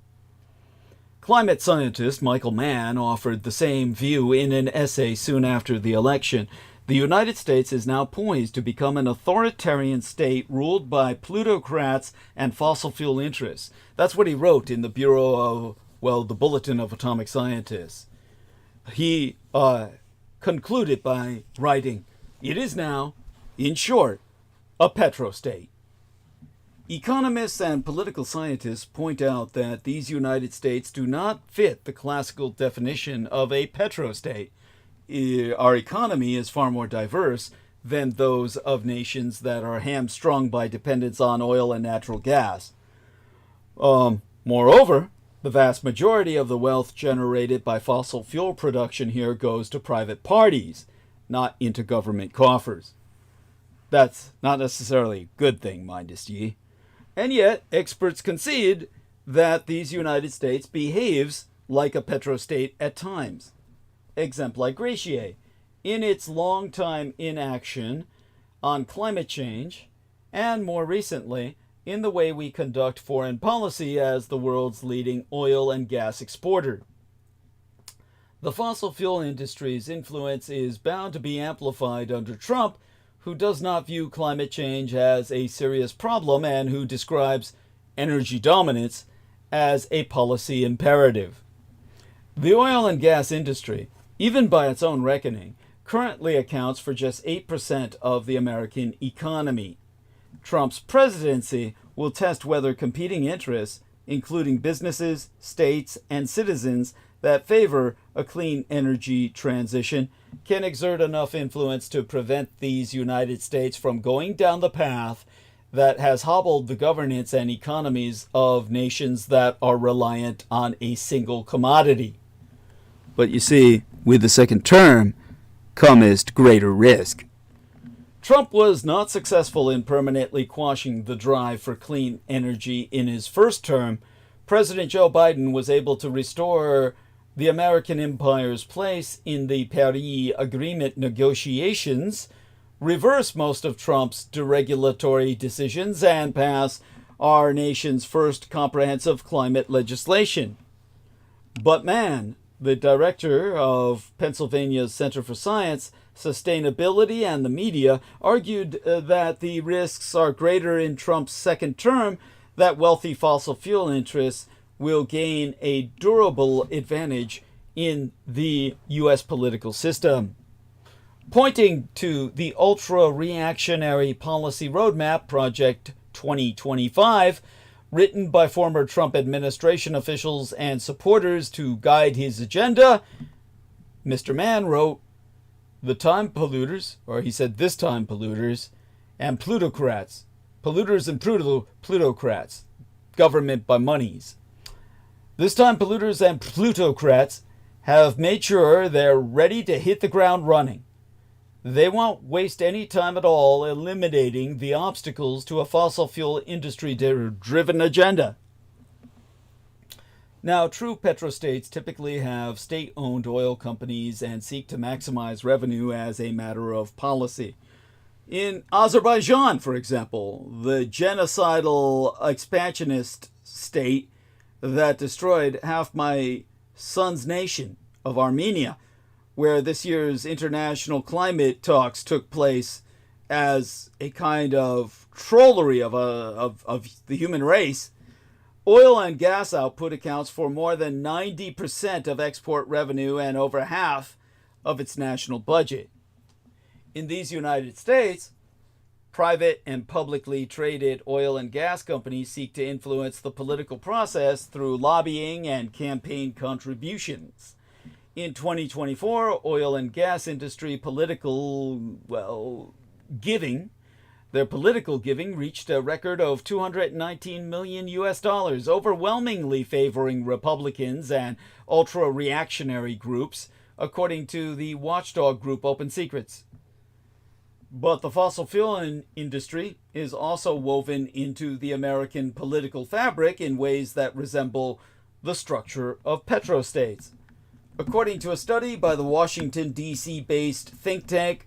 Climate scientist Michael Mann offered the same view in an essay soon after the election. The United States is now poised to become an authoritarian state ruled by plutocrats and fossil fuel interests. That's what he wrote in the Bureau of, the Bulletin of Atomic Scientists. He concluded by writing, "It is now, in short, a petrostate." Economists and political scientists point out that these United States do not fit the classical definition of a petrostate. Our economy is far more diverse than those of nations that are hamstrung by dependence on oil and natural gas. Moreover, the vast majority of the wealth generated by fossil fuel production here goes to private parties, not into government coffers. That's not necessarily a good thing, mindest ye. And yet, experts concede that these United States behaves like a petrostate at times. Exempli gratiae, in its long-time inaction on climate change, and more recently, in the way we conduct foreign policy as the world's leading oil and gas exporter. The fossil fuel industry's influence is bound to be amplified under Trump, who does not view climate change as a serious problem and who describes energy dominance as a policy imperative. The oil and gas industry, even by its own reckoning, currently accounts for just 8% of the American economy. Trump's presidency will test whether competing interests, including businesses, states, and citizens that favor a clean energy transition, can exert enough influence to prevent these United States from going down the path that has hobbled the governance and economies of nations that are reliant on a single commodity. But you see, with the second term cometh greater risk. Trump was not successful in permanently quashing the drive for clean energy in his first term. President Joe Biden was able to restore the American empire's place in the Paris Agreement negotiations, reverse most of Trump's deregulatory decisions, and pass our nation's first comprehensive climate legislation. But Mann, the director of Pennsylvania's Center for Science, Sustainability, and the Media, argued that the risks are greater in Trump's second term, that wealthy fossil fuel interests will gain a durable advantage in the U.S. political system. Pointing to the ultra-reactionary policy roadmap, Project 2025, written by former Trump administration officials and supporters to guide his agenda, Mr. Mann wrote, "The time polluters," or he said this time polluters, "and plutocrats, polluters and plutocrats, government by monies. This time polluters and plutocrats have made sure they're ready to hit the ground running. They won't waste any time at all eliminating the obstacles to a fossil fuel industry-driven agenda." Now, true petrostates typically have state-owned oil companies and seek to maximize revenue as a matter of policy. In Azerbaijan, for example, the genocidal expansionist state that destroyed half my son's nation of Armenia, where this year's international climate talks took place as a kind of trollery of the human race, oil and gas output accounts for more than 90% of export revenue and over half of its national budget. In these United States, private and publicly traded oil and gas companies seek to influence the political process through lobbying and campaign contributions. In 2024, oil and gas industry giving reached a record of $219 million US, overwhelmingly favoring Republicans and ultra-reactionary groups, according to the watchdog group Open Secrets. But the fossil fuel industry is also woven into the American political fabric in ways that resemble the structure of petrostates. According to a study by the Washington, D.C. based think tank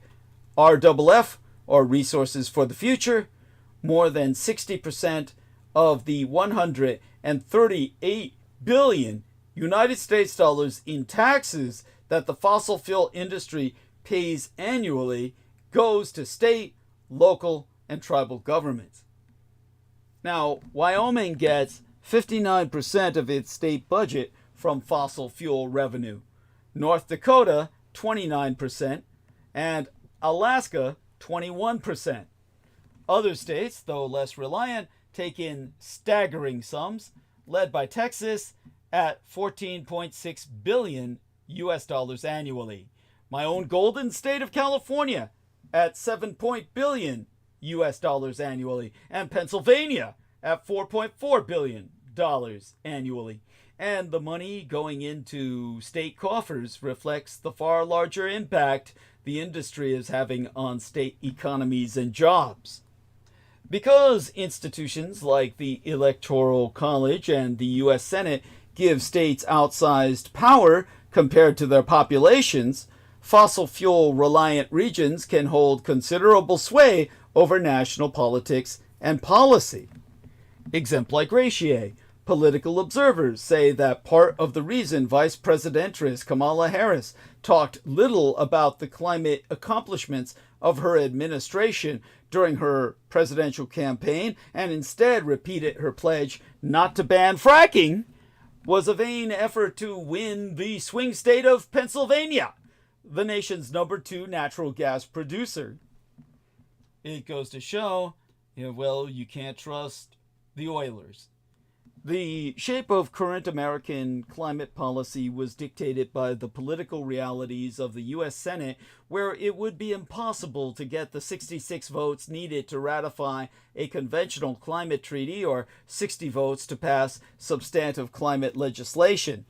RFF, or Resources for the Future, more than 60% of the 138 billion United States dollars in taxes that the fossil fuel industry pays annually goes to state, local, and tribal governments. Now, Wyoming gets 59% of its state budget from fossil fuel revenue, North Dakota 29%, and Alaska 21%. Other states, though less reliant, take in staggering sums, led by Texas at 14.6 billion US dollars annually. My own golden state of California at 7 billion US dollars annually, and Pennsylvania at 4.4 billion dollars annually. And the money going into state coffers reflects the far larger impact the industry is having on state economies and jobs. Because institutions like the Electoral College and the U.S. Senate give states outsized power compared to their populations, fossil fuel reliant regions can hold considerable sway over national politics and policy. Exemplagration. Political observers say that part of the reason Vice Presidentess Kamala Harris talked little about the climate accomplishments of her administration during her presidential campaign and instead repeated her pledge not to ban fracking was a vain effort to win the swing state of Pennsylvania, the nation's number 2 natural gas producer. It goes to show, you can't trust the Oilers. The shape of current American climate policy was dictated by the political realities of the U.S. Senate, where it would be impossible to get the 66 votes needed to ratify a conventional climate treaty or 60 votes to pass substantive climate legislation.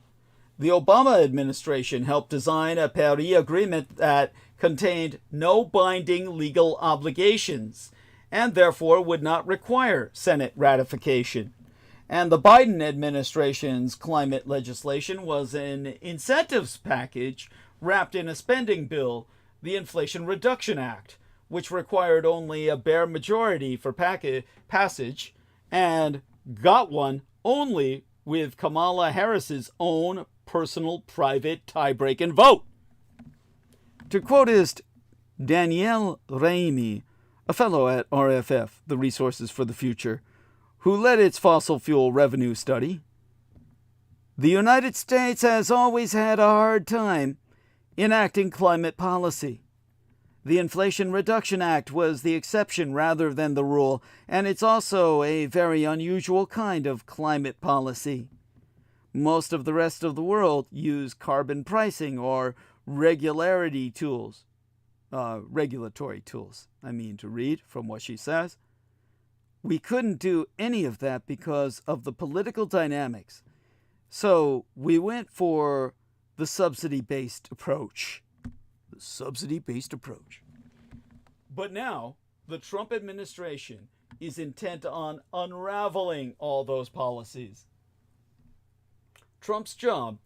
The Obama administration helped design a Paris Agreement that contained no binding legal obligations and therefore would not require Senate ratification. And the Biden administration's climate legislation was an incentives package wrapped in a spending bill, the Inflation Reduction Act, which required only a bare majority for passage and got one only with Kamala Harris's own personal private tie-breaking vote. To quoteist Danielle Raimi, a fellow at RFF, the Resources for the Future, who led its fossil fuel revenue study, the United States has always had a hard time enacting climate policy. The Inflation Reduction Act was the exception rather than the rule, and it's also a very unusual kind of climate policy. Most of the rest of the world use carbon pricing or regulatory tools, to read from what she says. We couldn't do any of that because of the political dynamics. So we went for the subsidy-based approach. But now, the Trump administration is intent on unraveling all those policies. Trump's job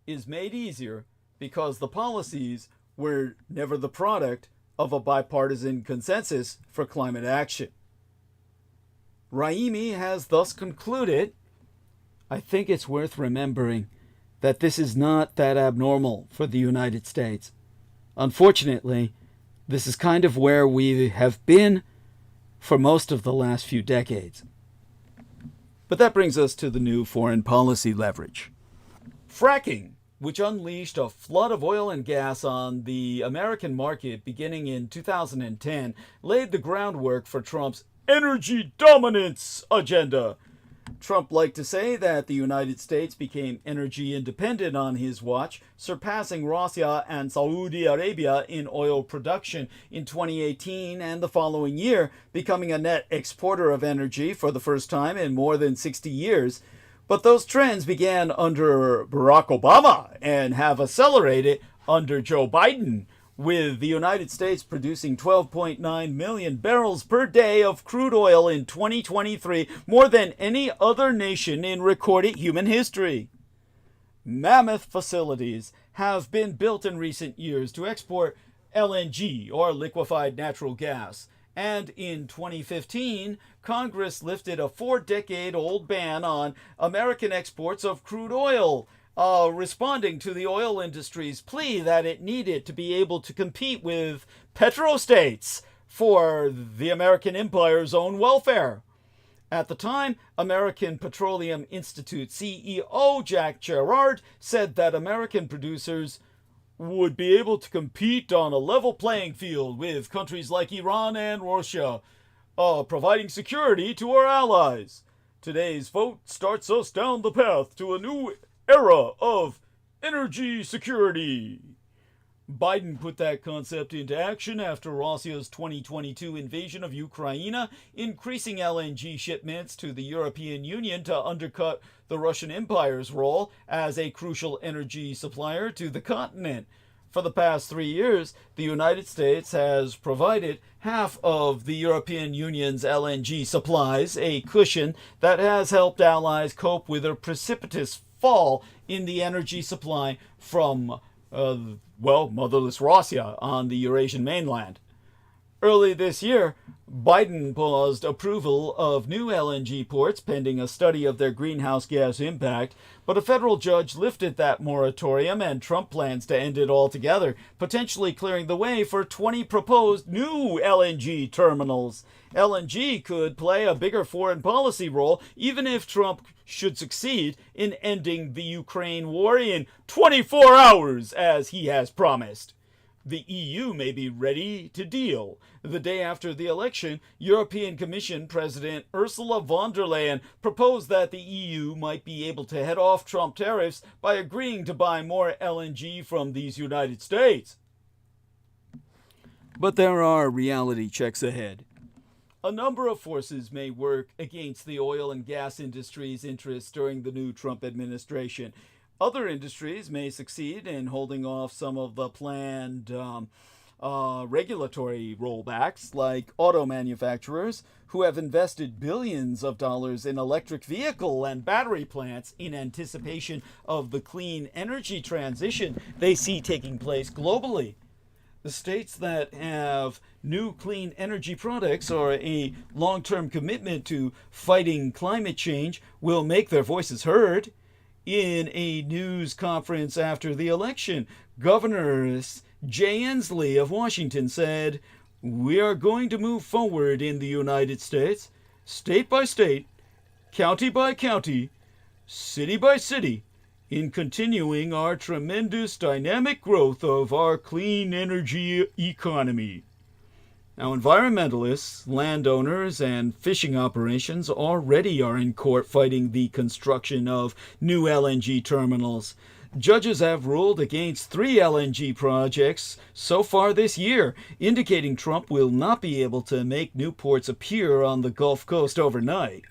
is made easier because the policies were never the product of a bipartisan consensus for climate action. Raimi has thus concluded, I think it's worth remembering that this is not that abnormal for the United States. Unfortunately, this is kind of where we have been for most of the last few decades. But that brings us to the new foreign policy leverage. Fracking, which unleashed a flood of oil and gas on the American market beginning in 2010, laid the groundwork for Trump's energy dominance agenda. Trump liked to say that the United States became energy independent on his watch, surpassing Russia and Saudi Arabia in oil production in 2018 and the following year, becoming a net exporter of energy for the first time in more than 60 years. But those trends began under Barack Obama and have accelerated under Joe Biden, with the United States producing 12.9 million barrels per day of crude oil in 2023, more than any other nation in recorded human history. Mammoth facilities have been built in recent years to export LNG, or liquefied natural gas. And in 2015, Congress lifted a 4-decade-old ban on American exports of crude oil, responding to the oil industry's plea that it needed to be able to compete with petrostates for the American empire's own welfare. At the time, American Petroleum Institute CEO Jack Gerard said that American producers would be able to compete on a level playing field with countries like Iran and Russia, providing security to our allies. Today's vote starts us down the path to a new era of energy security. Biden put that concept into action after Russia's 2022 invasion of Ukraine, increasing LNG shipments to the European Union to undercut the Russian Empire's role as a crucial energy supplier to the continent. For the past 3 years, the United States has provided half of the European Union's LNG supplies, a cushion that has helped allies cope with a precipitous fall in the energy supply from motherless Russia on the Eurasian mainland. Early this year, Biden paused approval of new LNG ports pending a study of their greenhouse gas impact, but a federal judge lifted that moratorium, and Trump plans to end it altogether, potentially clearing the way for 20 proposed new LNG terminals. LNG could play a bigger foreign policy role even if Trump should succeed in ending the Ukraine war in 24 hours, as he has promised. The EU may be ready to deal. The day after the election, European Commission President Ursula von der Leyen proposed that the EU might be able to head off Trump tariffs by agreeing to buy more LNG from these United States. But there are reality checks ahead. A number of forces may work against the oil and gas industry's interests during the new Trump administration. Other industries may succeed in holding off some of the planned regulatory rollbacks, like auto manufacturers who have invested billions of dollars in electric vehicle and battery plants in anticipation of the clean energy transition they see taking place globally. The states that have new clean energy products or a long-term commitment to fighting climate change will make their voices heard. In a news conference after the election, Governor Jay Inslee of Washington said, "We are going to move forward in the United States, state by state, county by county, city by city, in continuing our tremendous dynamic growth of our clean energy economy." Now, environmentalists, landowners, and fishing operations already are in court fighting the construction of new LNG terminals. Judges have ruled against 3 LNG projects so far this year, indicating Trump will not be able to make new ports appear on the Gulf Coast overnight.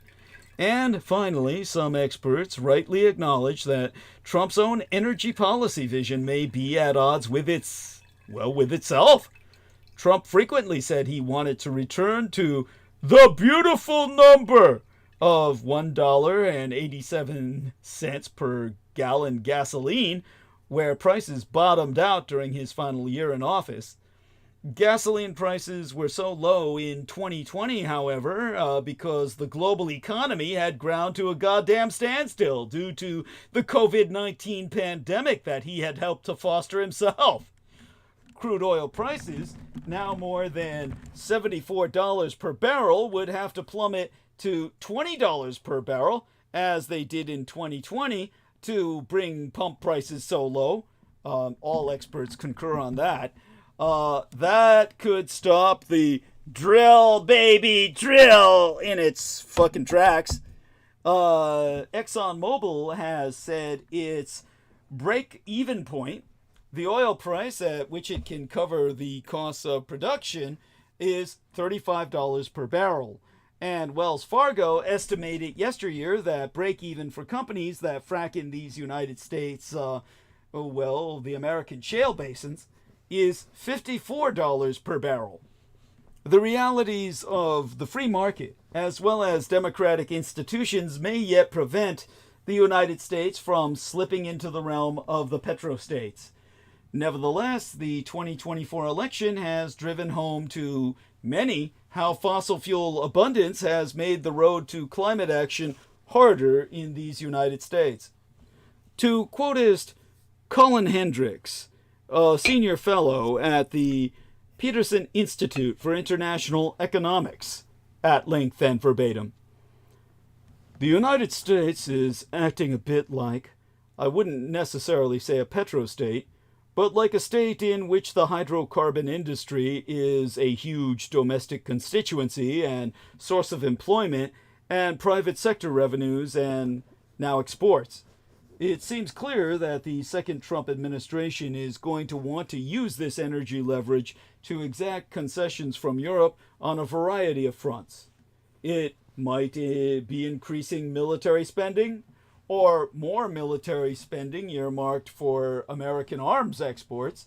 And finally, some experts rightly acknowledge that Trump's own energy policy vision may be at odds with itself. Trump frequently said he wanted to return to the beautiful number of $1.87 per gallon gasoline, where prices bottomed out during his final year in office. Gasoline prices were so low in 2020, however, because the global economy had ground to a goddamn standstill due to the COVID-19 pandemic that he had helped to foster himself. Crude oil prices, now more than $74 per barrel, would have to plummet to $20 per barrel, as they did in 2020, to bring pump prices so low. All experts concur on that. That could stop the drill, baby, drill in its fucking tracks. ExxonMobil has said its break-even point, the oil price at which it can cover the costs of production, is $35 per barrel. And Wells Fargo estimated yesteryear that break-even for companies that frack in these United States, the American shale basins, is $54 per barrel. The realities of the free market, as well as democratic institutions, may yet prevent the United States from slipping into the realm of the petrostates. Nevertheless, the 2024 election has driven home to many how fossil fuel abundance has made the road to climate action harder in these United States. To quotist Colin Hendricks, a senior fellow at the Peterson Institute for International Economics, at length and verbatim, the United States is acting a bit like, I wouldn't necessarily say a petrostate, but like a state in which the hydrocarbon industry is a huge domestic constituency and source of employment and private sector revenues and now exports. It seems clear that the second Trump administration is going to want to use this energy leverage to exact concessions from Europe on a variety of fronts. It might be increasing military spending, or more military spending earmarked for American arms exports,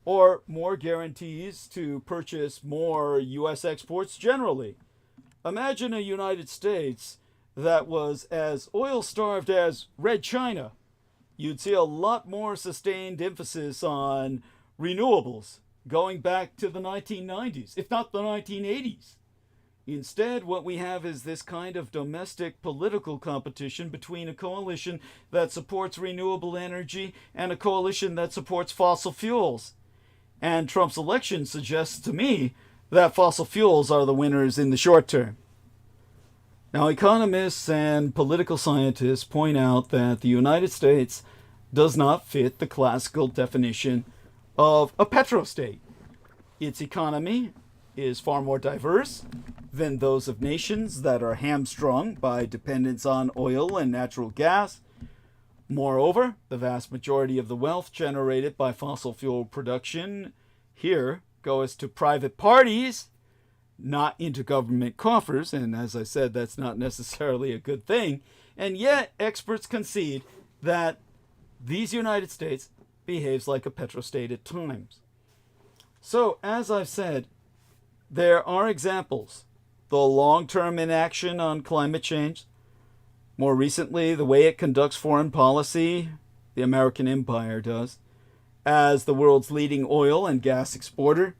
or more guarantees to purchase more U.S. exports generally. Imagine a United States that was as oil-starved as Red China. You'd see a lot more sustained emphasis on renewables going back to the 1990s, if not the 1980s. Instead, what we have is this kind of domestic political competition between a coalition that supports renewable energy and a coalition that supports fossil fuels. And Trump's election suggests to me that fossil fuels are the winners in the short term. Now, economists and political scientists point out that the United States does not fit the classical definition of a petrostate. Its economy is far more diverse than those of nations that are hamstrung by dependence on oil and natural gas. Moreover, the vast majority of the wealth generated by fossil fuel production here goes to private parties, not into government coffers, and as I said, that's not necessarily a good thing. And yet, experts concede that these United States behaves like a petrostate at times. So, as I've said, there are examples. The long-term inaction on climate change. More recently, the way it conducts foreign policy, the American empire does, as the world's leading oil and gas exporter.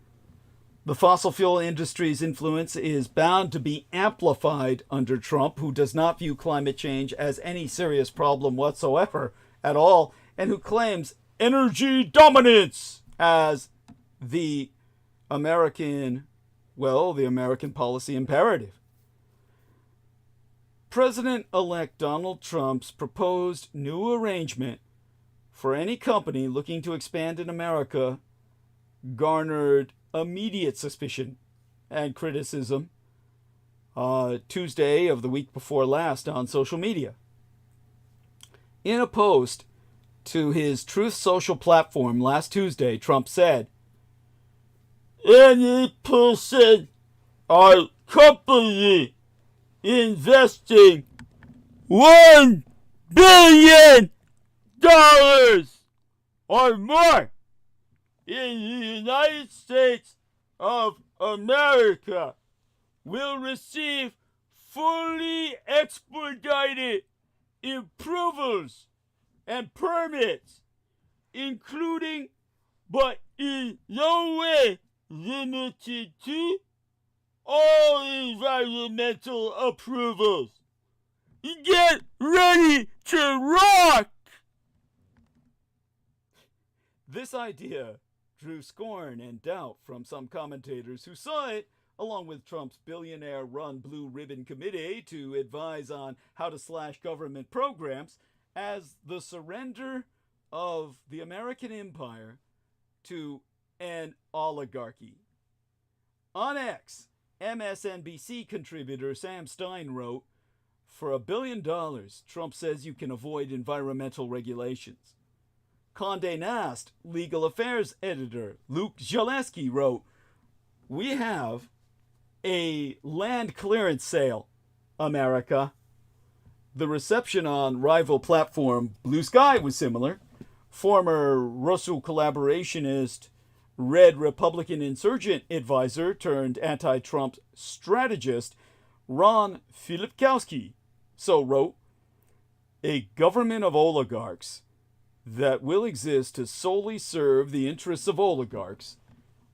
The fossil fuel industry's influence is bound to be amplified under Trump, who does not view climate change as any serious problem whatsoever at all, and who claims energy dominance as the American policy imperative. President-elect Donald Trump's proposed new arrangement for any company looking to expand in America garnered immediate suspicion and criticism Tuesday of the week before last on social media. In a post to his Truth Social platform last Tuesday, Trump said, "Any person or company investing $1 billion or more in the United States of America will receive fully expedited approvals and permits, including but in no way limited to all environmental approvals. Get ready to rock!" This idea drew scorn and doubt from some commentators who saw it, along with Trump's billionaire-run Blue Ribbon Committee to advise on how to slash government programs, as the surrender of the American empire to an oligarchy. On X, MSNBC contributor Sam Stein wrote, "For $1 billion, Trump says you can avoid environmental regulations." Condé Nast legal affairs editor Luke Zaleski wrote, "We have a land clearance sale, America." The reception on rival platform Blue Sky was similar. Former Russell collaborationist, Red Republican insurgent advisor turned anti-Trump strategist Ron Filipkowski so wrote, "A government of oligarchs that will exist to solely serve the interests of oligarchs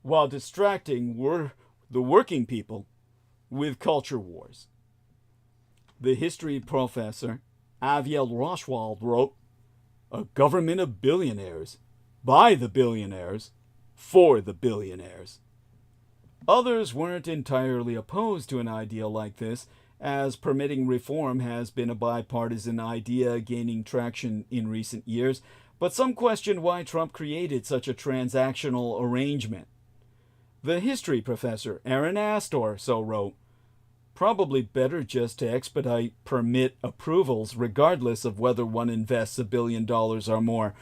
while distracting the working people with culture wars. The history professor Aviel Rochwald wrote, "A government of billionaires, by the billionaires, for the billionaires." Others weren't entirely opposed to an idea like this, as permitting reform has been a bipartisan idea gaining traction in recent years, but some questioned why Trump created such a transactional arrangement. The history professor Aaron Astor so wrote, "Probably better just to expedite permit approvals regardless of whether one invests $1 billion or more.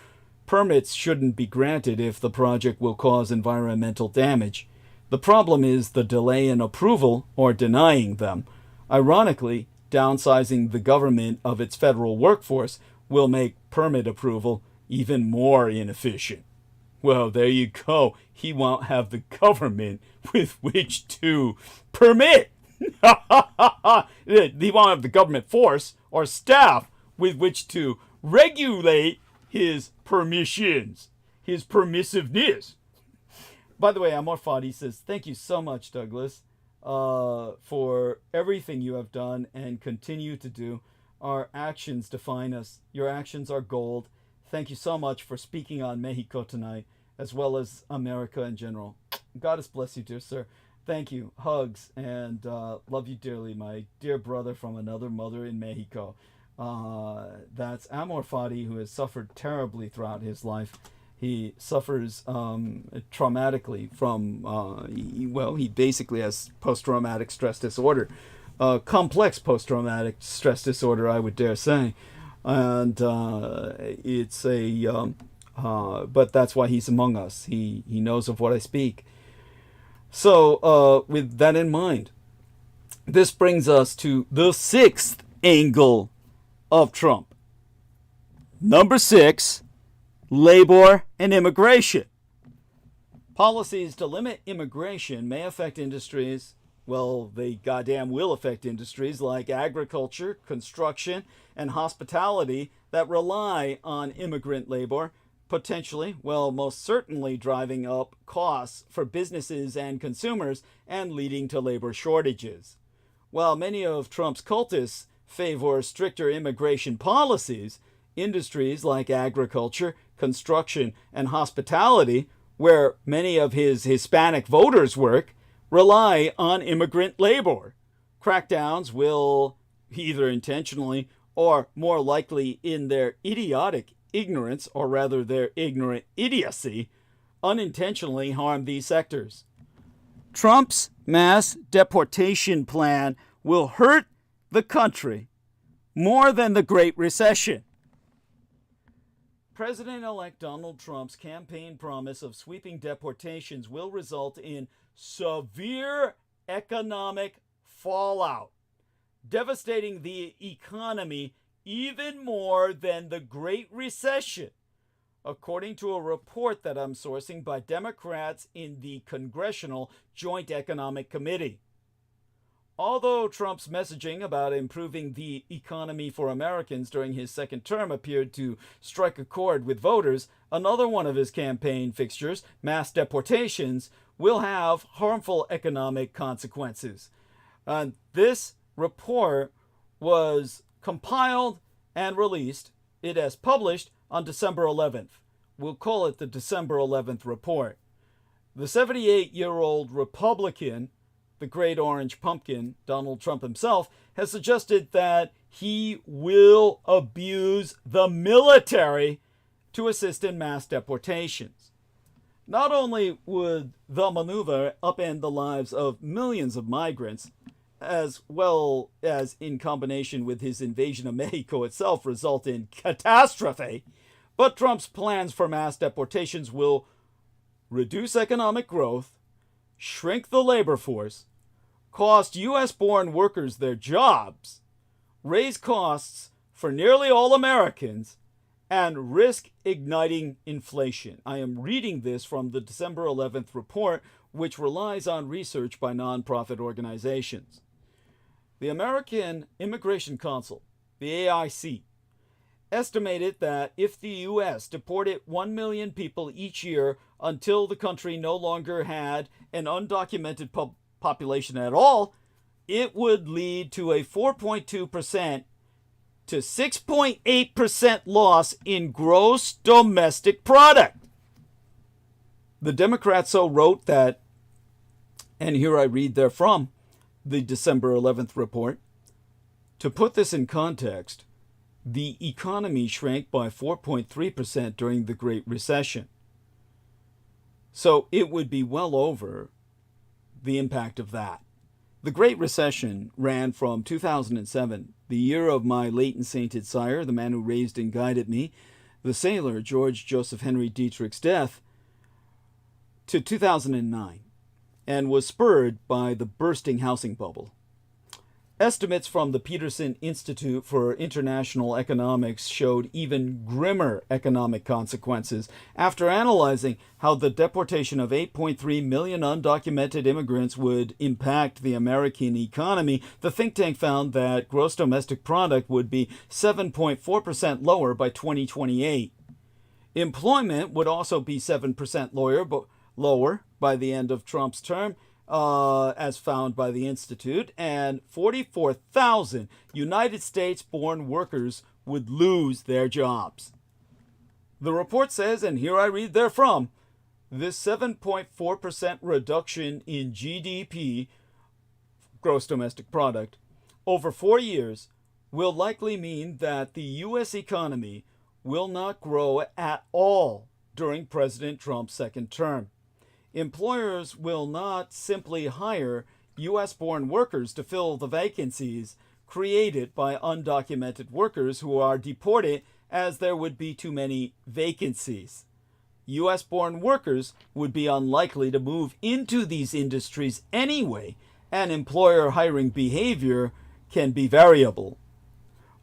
Permits shouldn't be granted if the project will cause environmental damage. The problem is the delay in approval or denying them. Ironically, downsizing the government of its federal workforce will make permit approval even more inefficient." Well, there you go. He won't have the government with which to permit. He won't have the government force or staff with which to regulate his permissions, his permissiveness. By the way, Amor Fadi says, "Thank you so much, Douglas, for everything you have done and continue to do. Our actions define us. Your actions are gold. Thank you so much for speaking on Mexico tonight, as well as America in general." Goddess bless you, dear sir. Thank you. Hugs, and love you dearly, my dear brother from another mother in Mexico. That's Amor Fadi, who has suffered terribly throughout his life. He suffers traumatically from, he basically has post-traumatic stress disorder. Complex post-traumatic stress disorder, I would dare say. And it's but that's why he's among us. He knows of what I speak. So with that in mind, this brings us to the sixth angle of Trump. Number 6, labor and immigration. Policies to limit immigration may affect industries. Well, they goddamn will affect industries like agriculture, construction, and hospitality that rely on immigrant labor, potentially, well, most certainly driving up costs for businesses and consumers and leading to labor shortages. While many of Trump's cultists favor stricter immigration policies, industries like agriculture, construction, and hospitality, where many of his Hispanic voters work, rely on immigrant labor. Crackdowns will, either intentionally or more likely in their idiotic ignorance, or rather their ignorant idiocy, unintentionally harm these sectors. Trump's mass deportation plan will hurt the country more than the Great Recession. President-elect Donald Trump's campaign promise of sweeping deportations will result in severe economic fallout, devastating the economy even more than the Great Recession, according to a report that I'm sourcing by Democrats in the Congressional Joint Economic Committee. Although Trump's messaging about improving the economy for Americans during his second term appeared to strike a chord with voters, another one of his campaign fixtures, mass deportations, will have harmful economic consequences. This report was compiled and released. It has published on December 11th. We'll call it the December 11th report. The 78-year-old Republican, the Great Orange Pumpkin, Donald Trump himself, has suggested that he will abuse the military to assist in mass deportations. Not only would the maneuver upend the lives of millions of migrants, as well as in combination with his invasion of Mexico itself result in catastrophe, but Trump's plans for mass deportations will reduce economic growth, shrink the labor force, cost U.S.-born workers their jobs, raise costs for nearly all Americans, and risk igniting inflation. I am reading this from the December 11th report, which relies on research by nonprofit organizations. The American Immigration Council, the AIC, estimated that if the U.S. deported 1 million people each year until the country no longer had an undocumented population at all, it would lead to a 4.2% to 6.8% loss in gross domestic product. The Democrats so wrote that, and here I read therefrom, the December 11th report. To put this in context, the economy shrank by 4.3% during the Great Recession. So it would be well over the impact of that. The Great Recession ran from 2007, the year of my late and sainted sire, the man who raised and guided me, the sailor George Joseph Henry Dietrich's death, to 2009, and was spurred by the bursting housing bubble. Estimates from the Peterson Institute for International Economics showed even grimmer economic consequences. After analyzing how the deportation of 8.3 million undocumented immigrants would impact the American economy, the think tank found that gross domestic product would be 7.4% lower by 2028. Employment would also be 7% lower by the end of Trump's term, as found by the Institute, and 44,000 United States-born workers would lose their jobs. The report says, and here I read therefrom, this 7.4% reduction in GDP, gross domestic product, over 4 years will likely mean that the U.S. economy will not grow at all during President Trump's second term. Employers will not simply hire U.S.-born workers to fill the vacancies created by undocumented workers who are deported, as there would be too many vacancies. U.S.-born workers would be unlikely to move into these industries anyway, and employer hiring behavior can be variable.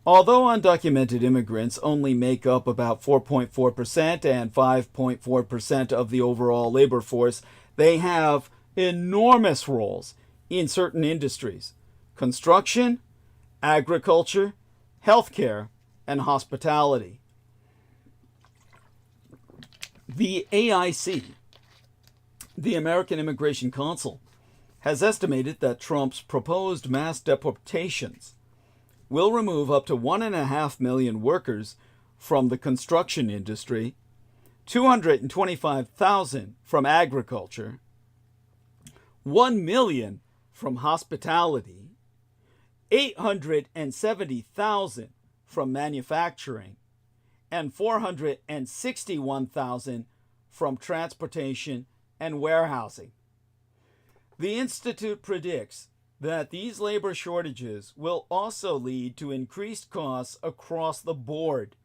Although undocumented immigrants only make up about 4.4% and 5.4% of the overall labor force, they have enormous roles in certain industries: construction, agriculture, healthcare, and hospitality. The AIC, the American Immigration Council, has estimated that Trump's proposed mass deportations will remove up to 1.5 million workers from the construction industry, 225,000 from agriculture, 1 million from hospitality, 870,000 from manufacturing, and 461,000 from transportation and warehousing. The Institute predicts that these labor shortages will also lead to increased costs across the board.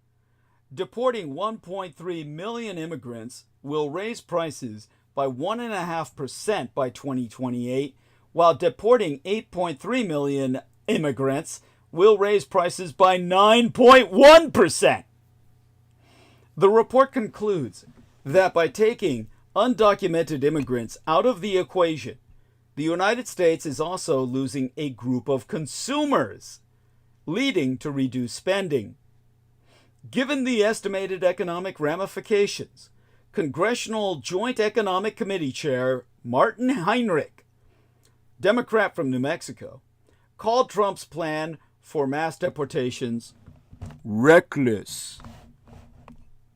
Deporting 1.3 million immigrants will raise prices by 1.5% by 2028, while deporting 8.3 million immigrants will raise prices by 9.1%. The report concludes that by taking undocumented immigrants out of the equation, the United States is also losing a group of consumers, leading to reduced spending. Given the estimated economic ramifications, Congressional Joint Economic Committee Chair Martin Heinrich, Democrat from New Mexico, called Trump's plan for mass deportations reckless.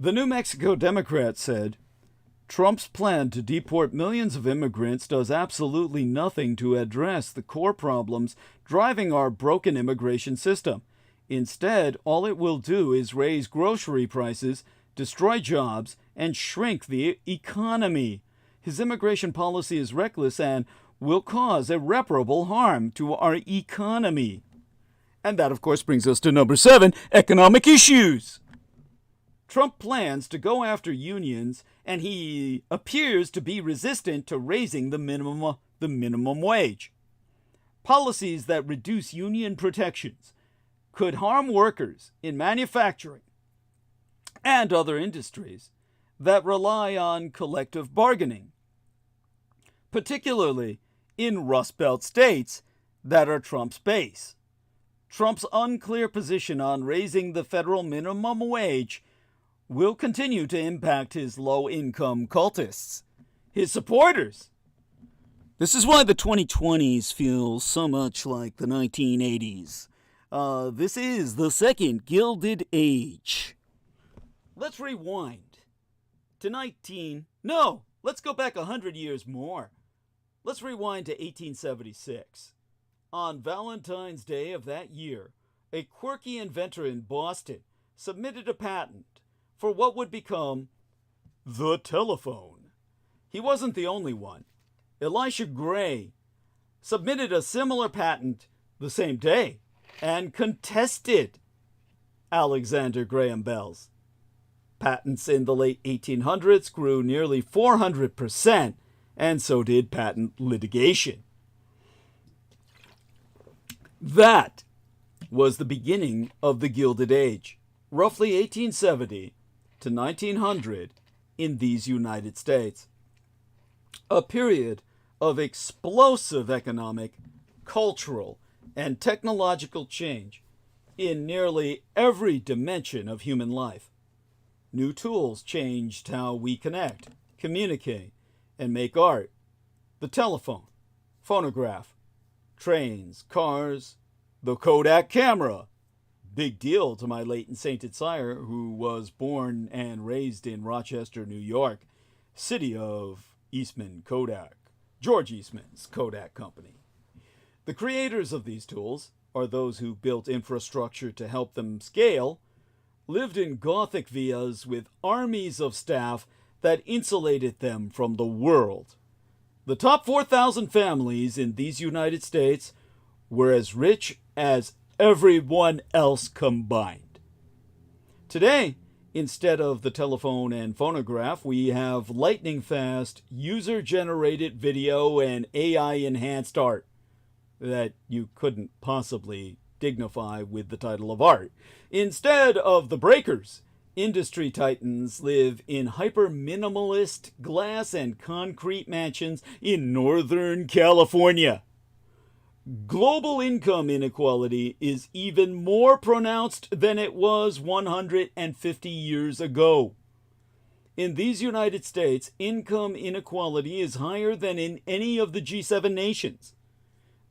The New Mexico Democrat said, Trump's plan to deport millions of immigrants does absolutely nothing to address the core problems driving our broken immigration system. Instead, all it will do is raise grocery prices, destroy jobs, and shrink the economy. His immigration policy is reckless and will cause irreparable harm to our economy. And that, of course, brings us to number 7, economic issues. Trump plans to go after unions, and he appears to be resistant to raising the minimum wage. Policies that reduce union protections could harm workers in manufacturing and other industries that rely on collective bargaining, particularly in Rust Belt states that are Trump's base. Trump's unclear position on raising the federal minimum wage will continue to impact his low-income cultists, his supporters. This is why the 2020s feel so much like the 1980s. This is the second Gilded Age. Let's rewind to let's go back 100 years more. Let's rewind to 1876. On Valentine's Day of that year, a quirky inventor in Boston submitted a patent for what would become the telephone. He wasn't the only one. Elisha Gray submitted a similar patent the same day and contested Alexander Graham Bell's. Patents in the late 1800s grew nearly 400%, and so did patent litigation. That was the beginning of the Gilded Age, roughly 1870 to 1900 in these United States. A period of explosive economic, cultural, and technological change in nearly every dimension of human life. New tools changed how we connect, communicate, and make art. The telephone, phonograph, trains, cars, the Kodak camera. Big deal to my late and sainted sire, who was born and raised in Rochester, New York, city of Eastman Kodak, George Eastman's Kodak Company. The creators of these tools, or those who built infrastructure to help them scale, lived in Gothic villas with armies of staff that insulated them from the world. The top 4,000 families in these United States were as rich as everyone else combined. Today, instead of the telephone and phonograph, we have lightning-fast, user-generated video and AI-enhanced art that you couldn't possibly dignify with the title of art. Instead of the breakers, industry titans live in hyper-minimalist glass and concrete mansions in Northern California. Global income inequality is even more pronounced than it was 150 years ago. In these United States, income inequality is higher than in any of the G7 nations.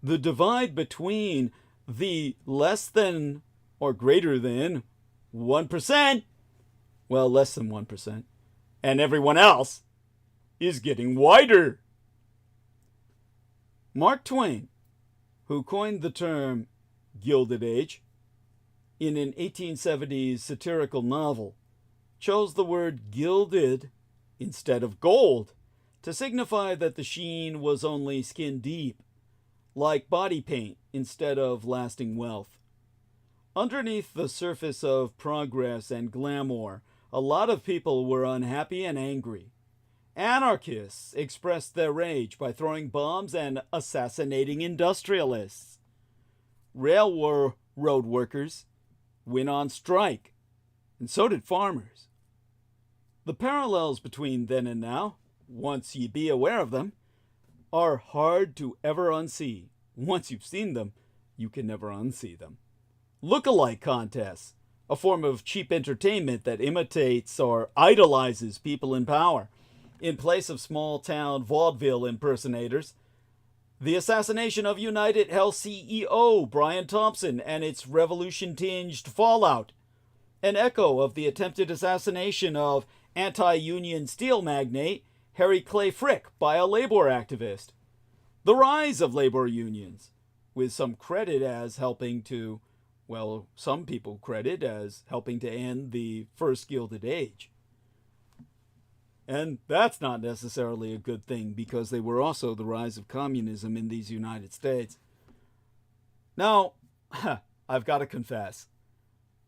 The divide between the less than or greater than 1%, well, less than 1%, and everyone else is getting wider. Mark Twain, who coined the term Gilded Age in an 1870s satirical novel, chose the word gilded instead of gold to signify that the sheen was only skin deep, like body paint instead of lasting wealth. Underneath the surface of progress and glamour, a lot of people were unhappy and angry. Anarchists expressed their rage by throwing bombs and assassinating industrialists. Railroad workers went on strike, and so did farmers. The parallels between then and now, once ye be aware of them, are hard to ever unsee. Once you've seen them, you can never unsee them. Look-alike contests, a form of cheap entertainment that imitates or idolizes people in power, in place of small-town vaudeville impersonators. The assassination of United Health CEO Brian Thompson and its revolution-tinged fallout. An echo of the attempted assassination of anti-union steel magnate Harry Clay Frick by a labor activist. The rise of labor unions, with some credit as helping to, well, some people credit as helping to end the first Gilded Age. And that's not necessarily a good thing, because they were also the rise of communism in these United States. Now, I've got to confess,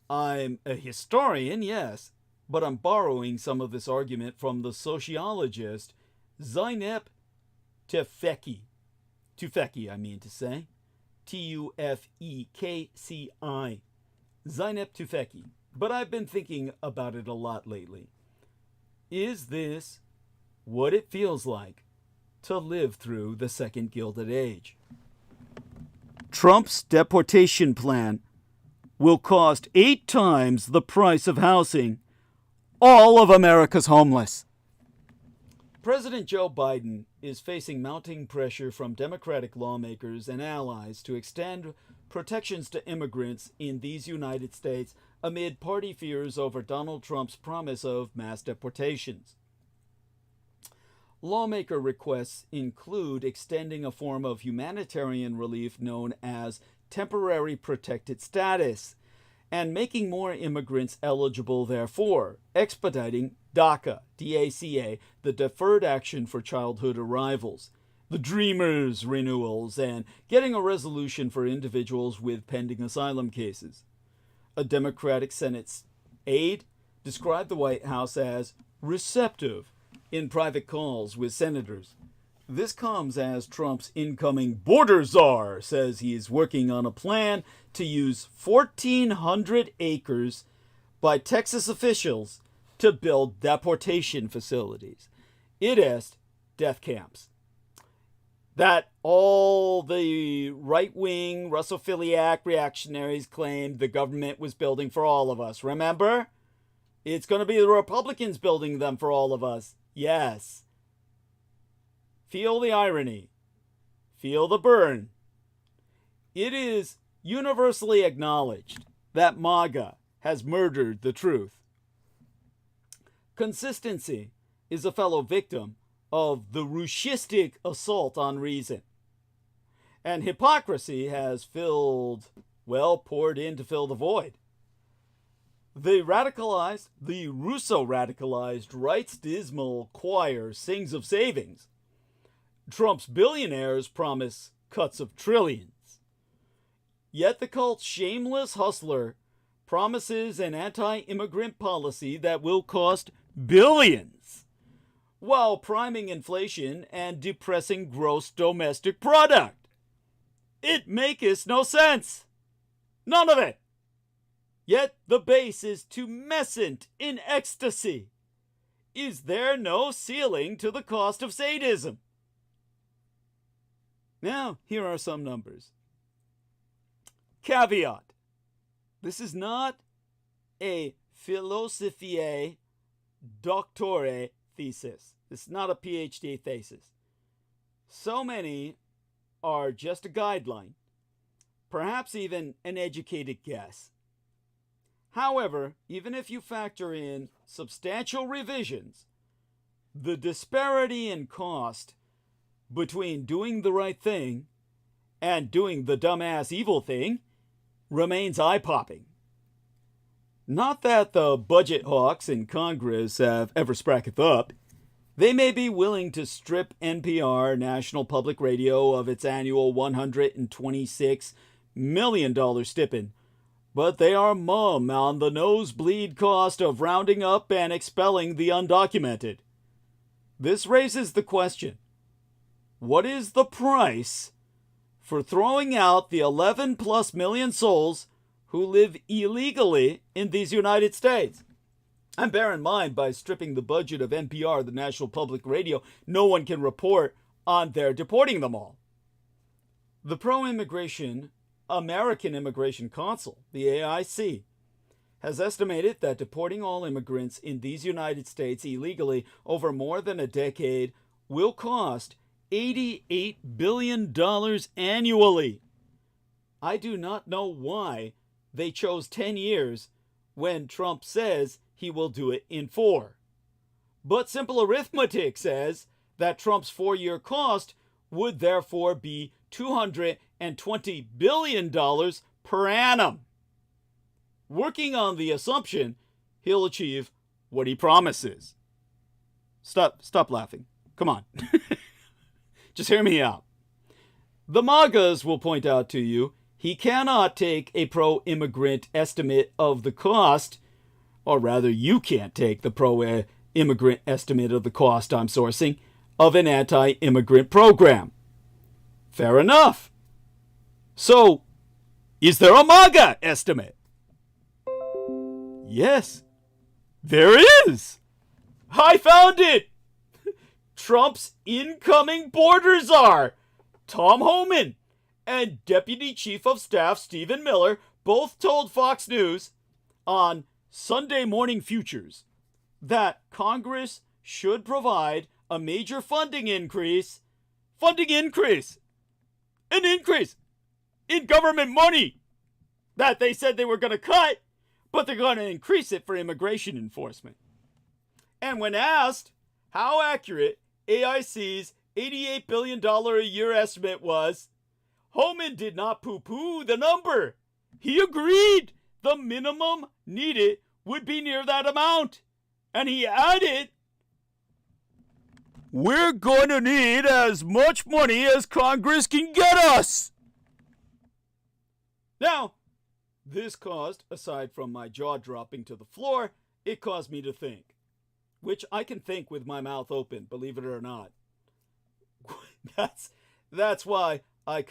I'm a historian, yes, but I'm borrowing some of this argument from the sociologist Zeynep Tufekci. Tufekci, I mean to say. Tufekci. Zeynep Tufekci. But I've been thinking about it a lot lately. Is this what it feels like to live through the second Gilded Age? Trump's deportation plan will cost 8 times the price of housing all of America's homeless. President Joe Biden is facing mounting pressure from Democratic lawmakers and allies to extend protections to immigrants in these United States amid party fears over Donald Trump's promise of mass deportations. Lawmaker requests include extending a form of humanitarian relief known as temporary protected status and making more immigrants eligible therefore, expediting DACA, D-A-C-A, the Deferred Action for Childhood Arrivals, the Dreamers renewals, and getting a resolution for individuals with pending asylum cases. A Democratic Senate aide described the White House as receptive in private calls with senators. This comes as Trump's incoming border czar says he is working on a plan to use 1,400 acres by Texas officials to build deportation facilities. It is death camps that all the right-wing Russophiliac reactionaries claimed the government was building for all of us. Remember? It's going to be the Republicans building them for all of us. Yes. Feel the irony. Feel the burn. It is universally acknowledged that MAGA has murdered the truth. Consistency is a fellow victim of the Rushistic assault on reason. And hypocrisy has poured in to fill the void. The Russo-radicalized right's dismal choir sings of savings. Trump's billionaires promise cuts of trillions. Yet the cult's shameless hustler promises an anti-immigrant policy that will cost billions, while priming inflation and depressing gross domestic product. It maketh no sense. None of it. Yet the base is tumescent in ecstasy. Is there no ceiling to the cost of sadism? Now, here are some numbers. Caveat. This is not a philosophiae doctore thesis. This is not a PhD thesis. So many are just a guideline, perhaps even an educated guess. However, even if you factor in substantial revisions, the disparity in cost between doing the right thing and doing the dumbass evil thing remains eye-popping. Not that the budget hawks in Congress have ever spracketh up. They may be willing to strip NPR, National Public Radio, of its annual $126 million stipend, but they are mum on the nosebleed cost of rounding up and expelling the undocumented. This raises the question, what is the price for throwing out the 11+ million souls who live illegally in these United States? And bear in mind, by stripping the budget of NPR, the National Public Radio, no one can report on their deporting them all. The pro-immigration American Immigration Council, the AIC, has estimated that deporting all immigrants in these United States illegally over more than a decade will cost $88 billion annually. I do not know why they chose 10 years when Trump says he will do it in 4. But simple arithmetic says that Trump's 4-year cost would therefore be $220 billion per annum. Working on the assumption he'll achieve what he promises. Stop laughing. Come on. Just hear me out. The MAGAs will point out to you he cannot take a pro-immigrant estimate of the cost, or rather you can't take the pro-immigrant estimate of the cost I'm sourcing of an anti-immigrant program. Fair enough. So, is there a MAGA estimate? Yes, there is. I found it. Trump's incoming border czar, Tom Homan, and Deputy Chief of Staff Stephen Miller both told Fox News on Sunday Morning Futures that Congress should provide a major funding increase an increase in government money that they said they were going to cut, but they're going to increase it for immigration enforcement. And when asked how accurate AIC's $88 billion a year estimate was, Homan did not poo-poo the number. He agreed the minimum needed would be near that amount. And he added, "We're going to need as much money as Congress can get us." Now, this caused, aside from my jaw dropping to the floor, it caused me to think. Which I can think with my mouth open, believe it or not. That's why I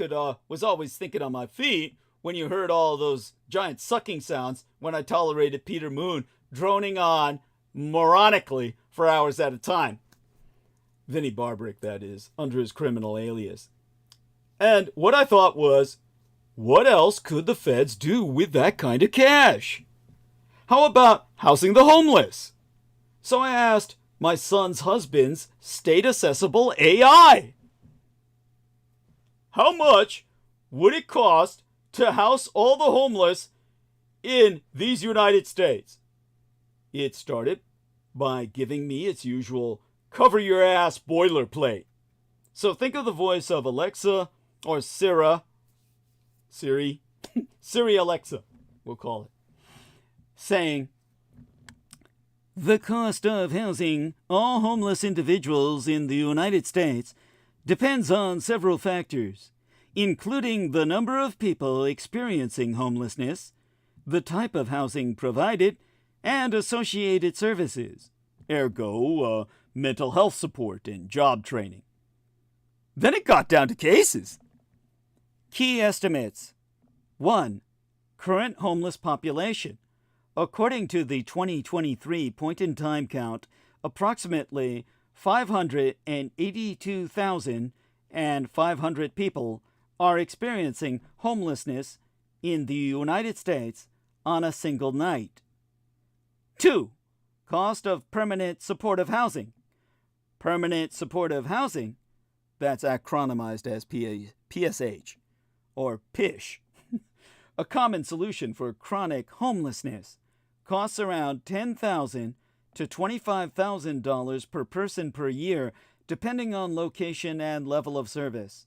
was always thinking on my feet when you heard all those giant sucking sounds when I tolerated Peter Moon droning on moronically for hours at a time. Vinnie Barbrick, that is, under his criminal alias. And what I thought was, what else could the feds do with that kind of cash? How about housing the homeless? So I asked my son's husband's state-accessible AI. How much would it cost to house all the homeless in these United States? It started by giving me its usual cover-your-ass boilerplate. So think of the voice of Alexa or Siri, Alexa, we'll call it, saying, "The cost of housing all homeless individuals in the United States depends on several factors, including the number of people experiencing homelessness, the type of housing provided, and associated services, ergo, mental health support and job training." Then it got down to cases. Key estimates. 1. Current homeless population. According to the 2023 point-in-time count, approximately 582,500 people are experiencing homelessness in the United States on a single night. 2. Cost of permanent supportive housing. Permanent supportive housing, that's acronymized as PSH, or PISH, a common solution for chronic homelessness, costs around $10,000 to $25,000 per person per year, depending on location and level of service.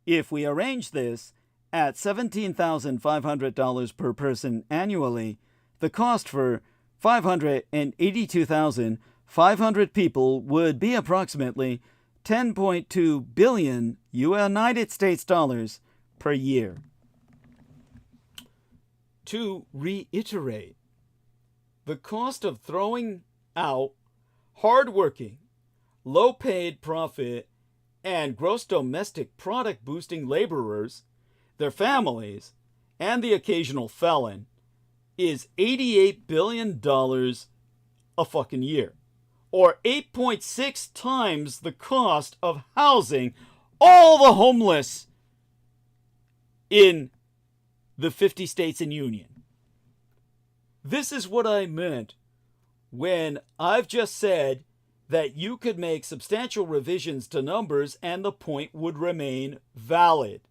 If we arrange this at $17,500 per person annually, the cost for 582,500 people would be approximately $10.2 billion United States dollars per year. To reiterate, the cost of throwing out hardworking, low-paid profit, and gross domestic product boosting laborers, their families, and the occasional felon is $88 billion a fucking year, or 8.6 times the cost of housing all the homeless in the 50 states and union. This is what I meant when I've just said that you could make substantial revisions to numbers and the point would remain valid.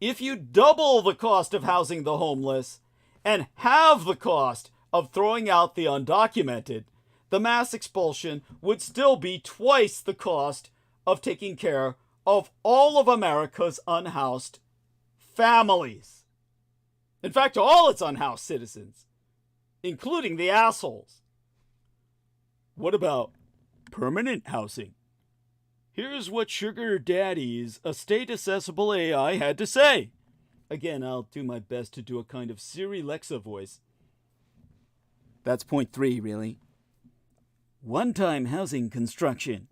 If you double the cost of housing the homeless and halve the cost of throwing out the undocumented, the mass expulsion would still be twice the cost of taking care of all of America's unhoused families. In fact, all its unhoused citizens, including the assholes. What about permanent housing? Here's what Sugar Daddy's state-accessible AI had to say. Again, I'll do my best to do a kind of Siri Lexa voice. That's point 3, really. One-time housing construction.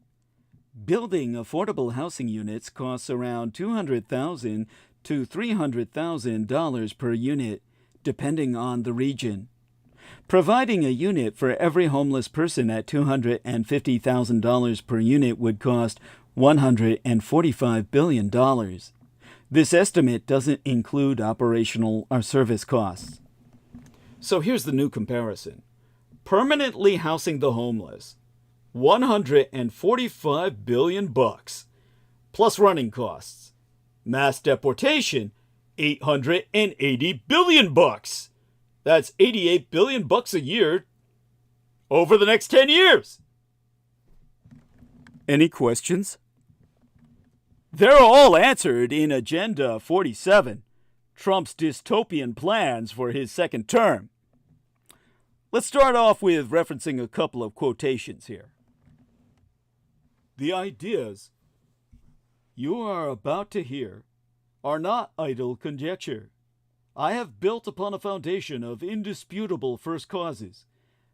Building affordable housing units costs around $200,000 to $300,000 per unit, depending on the region. Providing a unit for every homeless person at $250,000 per unit would cost $145 billion. This estimate doesn't include operational or service costs. So here's the new comparison. Permanently housing the homeless, $145 billion plus running costs. Mass deportation, $880 billion. That's $88 billion a year over the next 10 years. Any questions? They're all answered in Agenda 47, Trump's dystopian plans for his second term. Let's start off with referencing a couple of quotations here. The ideas you are about to hear are not idle conjecture. I have built upon a foundation of indisputable first causes,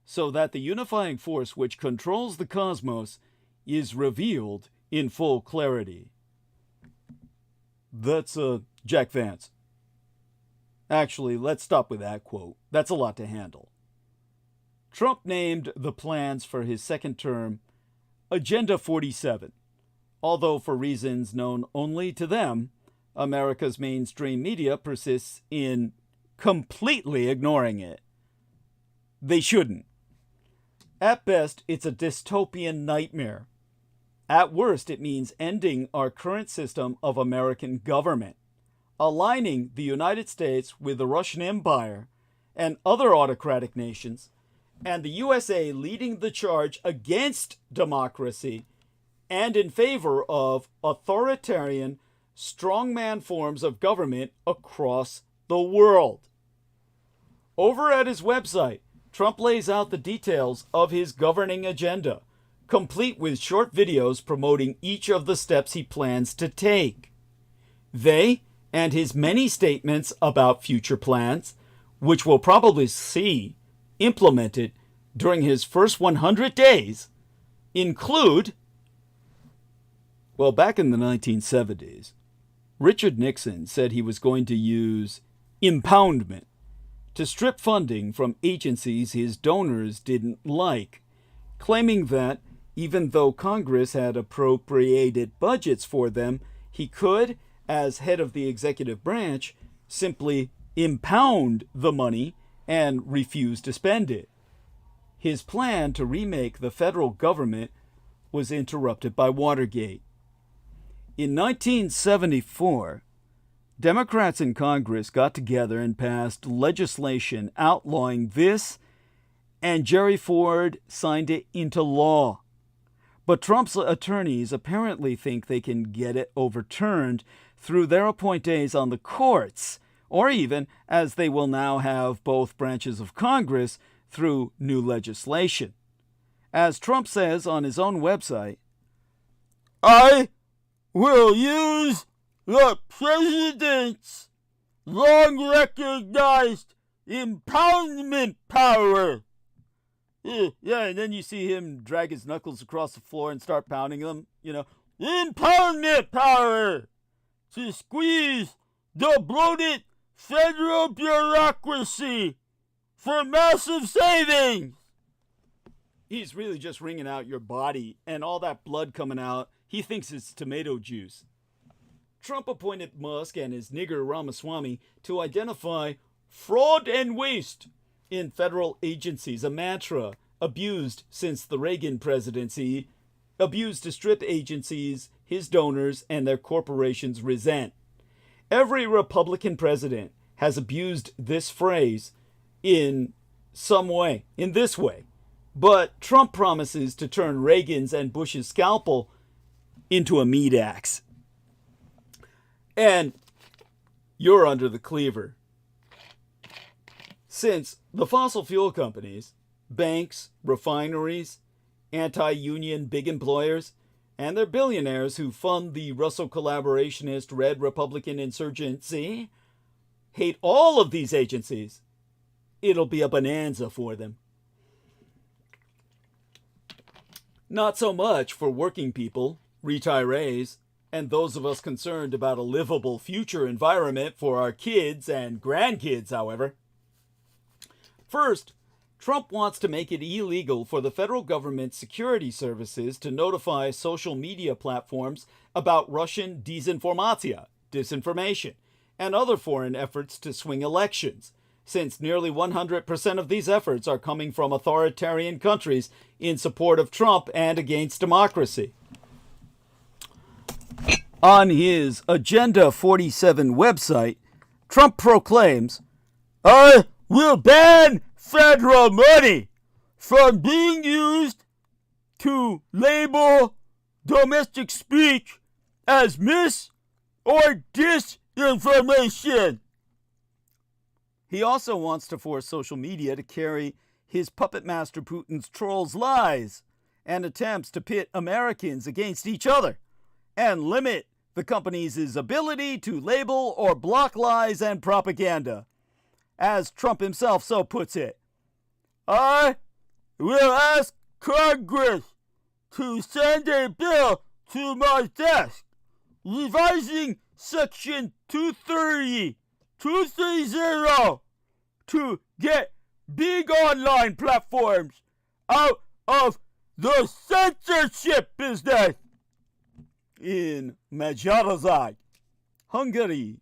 so that the unifying force which controls the cosmos is revealed in full clarity. That's Jack Vance. Actually, let's stop with that quote. That's a lot to handle. Trump named the plans for his second term Agenda 47, although for reasons known only to them, America's mainstream media persists in completely ignoring it. They shouldn't. At best, it's a dystopian nightmare. At worst, it means ending our current system of American government, aligning the United States with the Russian Empire and other autocratic nations, and the USA leading the charge against democracy and in favor of authoritarian, strongman forms of government across the world. Over at his website, Trump lays out the details of his governing agenda, complete with short videos promoting each of the steps he plans to take. They, and his many statements about future plans, which we'll probably see implemented during his first 100 days, include, well, back in the 1970s, Richard Nixon said he was going to use impoundment to strip funding from agencies his donors didn't like, claiming that even though Congress had appropriated budgets for them, he could, as head of the executive branch, simply impound the money and refuse to spend it. His plan to remake the federal government was interrupted by Watergate. In 1974, Democrats in Congress got together and passed legislation outlawing this, and Jerry Ford signed it into law. But Trump's attorneys apparently think they can get it overturned through their appointees on the courts, or even, as they will now have both branches of Congress, through new legislation. As Trump says on his own website, I will use the president's long-recognized impoundment power. Yeah, and then you see him drag his knuckles across the floor and start pounding them. Impoundment power to squeeze the bloated federal bureaucracy for massive savings. He's really just wringing out your body, and all that blood coming out, he thinks it's tomato juice. Trump appointed Musk and his nigger Ramaswamy to identify fraud and waste in federal agencies, a mantra abused since the Reagan presidency, abused to strip agencies his donors and their corporations resent. Every Republican president has abused this phrase in some way, in this way. But Trump promises to turn Reagan's and Bush's scalpel into a meat axe. And you're under the cleaver. Since the fossil fuel companies, banks, refineries, anti-union big employers, and their billionaires who fund the Russo collaborationist Red Republican insurgency hate all of these agencies, it'll be a bonanza for them. Not so much for working people, retirees, and those of us concerned about a livable future environment for our kids and grandkids, however. First, Trump wants to make it illegal for the federal government's security services to notify social media platforms about Russian disinformation, disinformation, and other foreign efforts to swing elections, since nearly 100% of these efforts are coming from authoritarian countries in support of Trump and against democracy. On his Agenda 47 website, Trump proclaims, "I will ban federal money from being used to label domestic speech as mis or disinformation." He also wants to force social media to carry his puppet master Putin's trolls' lies and attempts to pit Americans against each other, and limit the company's ability to label or block lies and propaganda. As Trump himself so puts it, "I will ask Congress to send a bill to my desk revising Section 230 to get big online platforms out of the censorship business." In Magyarország, Hungary,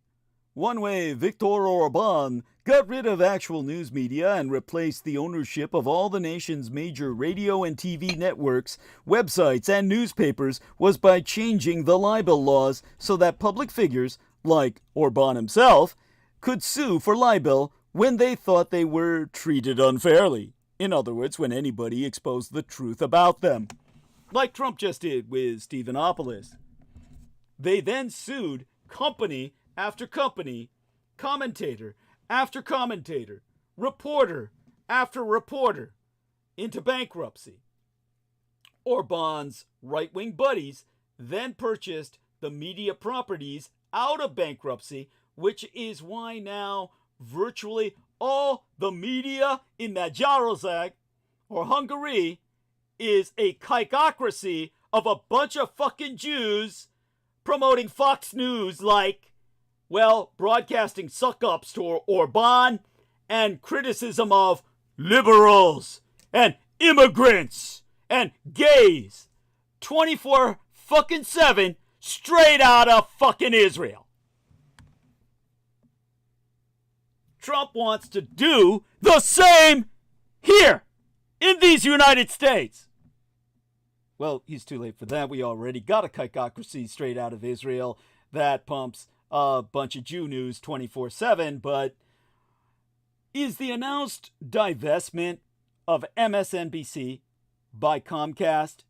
Viktor Orban got rid of actual news media and replaced the ownership of all the nation's major radio and TV networks, websites, and newspapers was by changing the libel laws so that public figures, like Orban himself, could sue for libel when they thought they were treated unfairly. In other words, when anybody exposed the truth about them. Like Trump just did with Stephenopoulos. They then sued company after company, commentator after commentator, reporter after reporter, into bankruptcy. Orban's right-wing buddies then purchased the media properties out of bankruptcy, which is why now virtually all the media in Magyarország, or Hungary, is a psychopathy of a bunch of fucking Jews promoting Fox News like, well, broadcasting suck-ups to Orban and criticism of liberals and immigrants and gays 24/7 straight out of fucking Israel. Trump wants to do the same here in these United States. Well, he's too late for that. We already got a psychopathy straight out of Israel that pumps a bunch of Jew news 24/7, but is the announced divestment of MSNBC by Comcast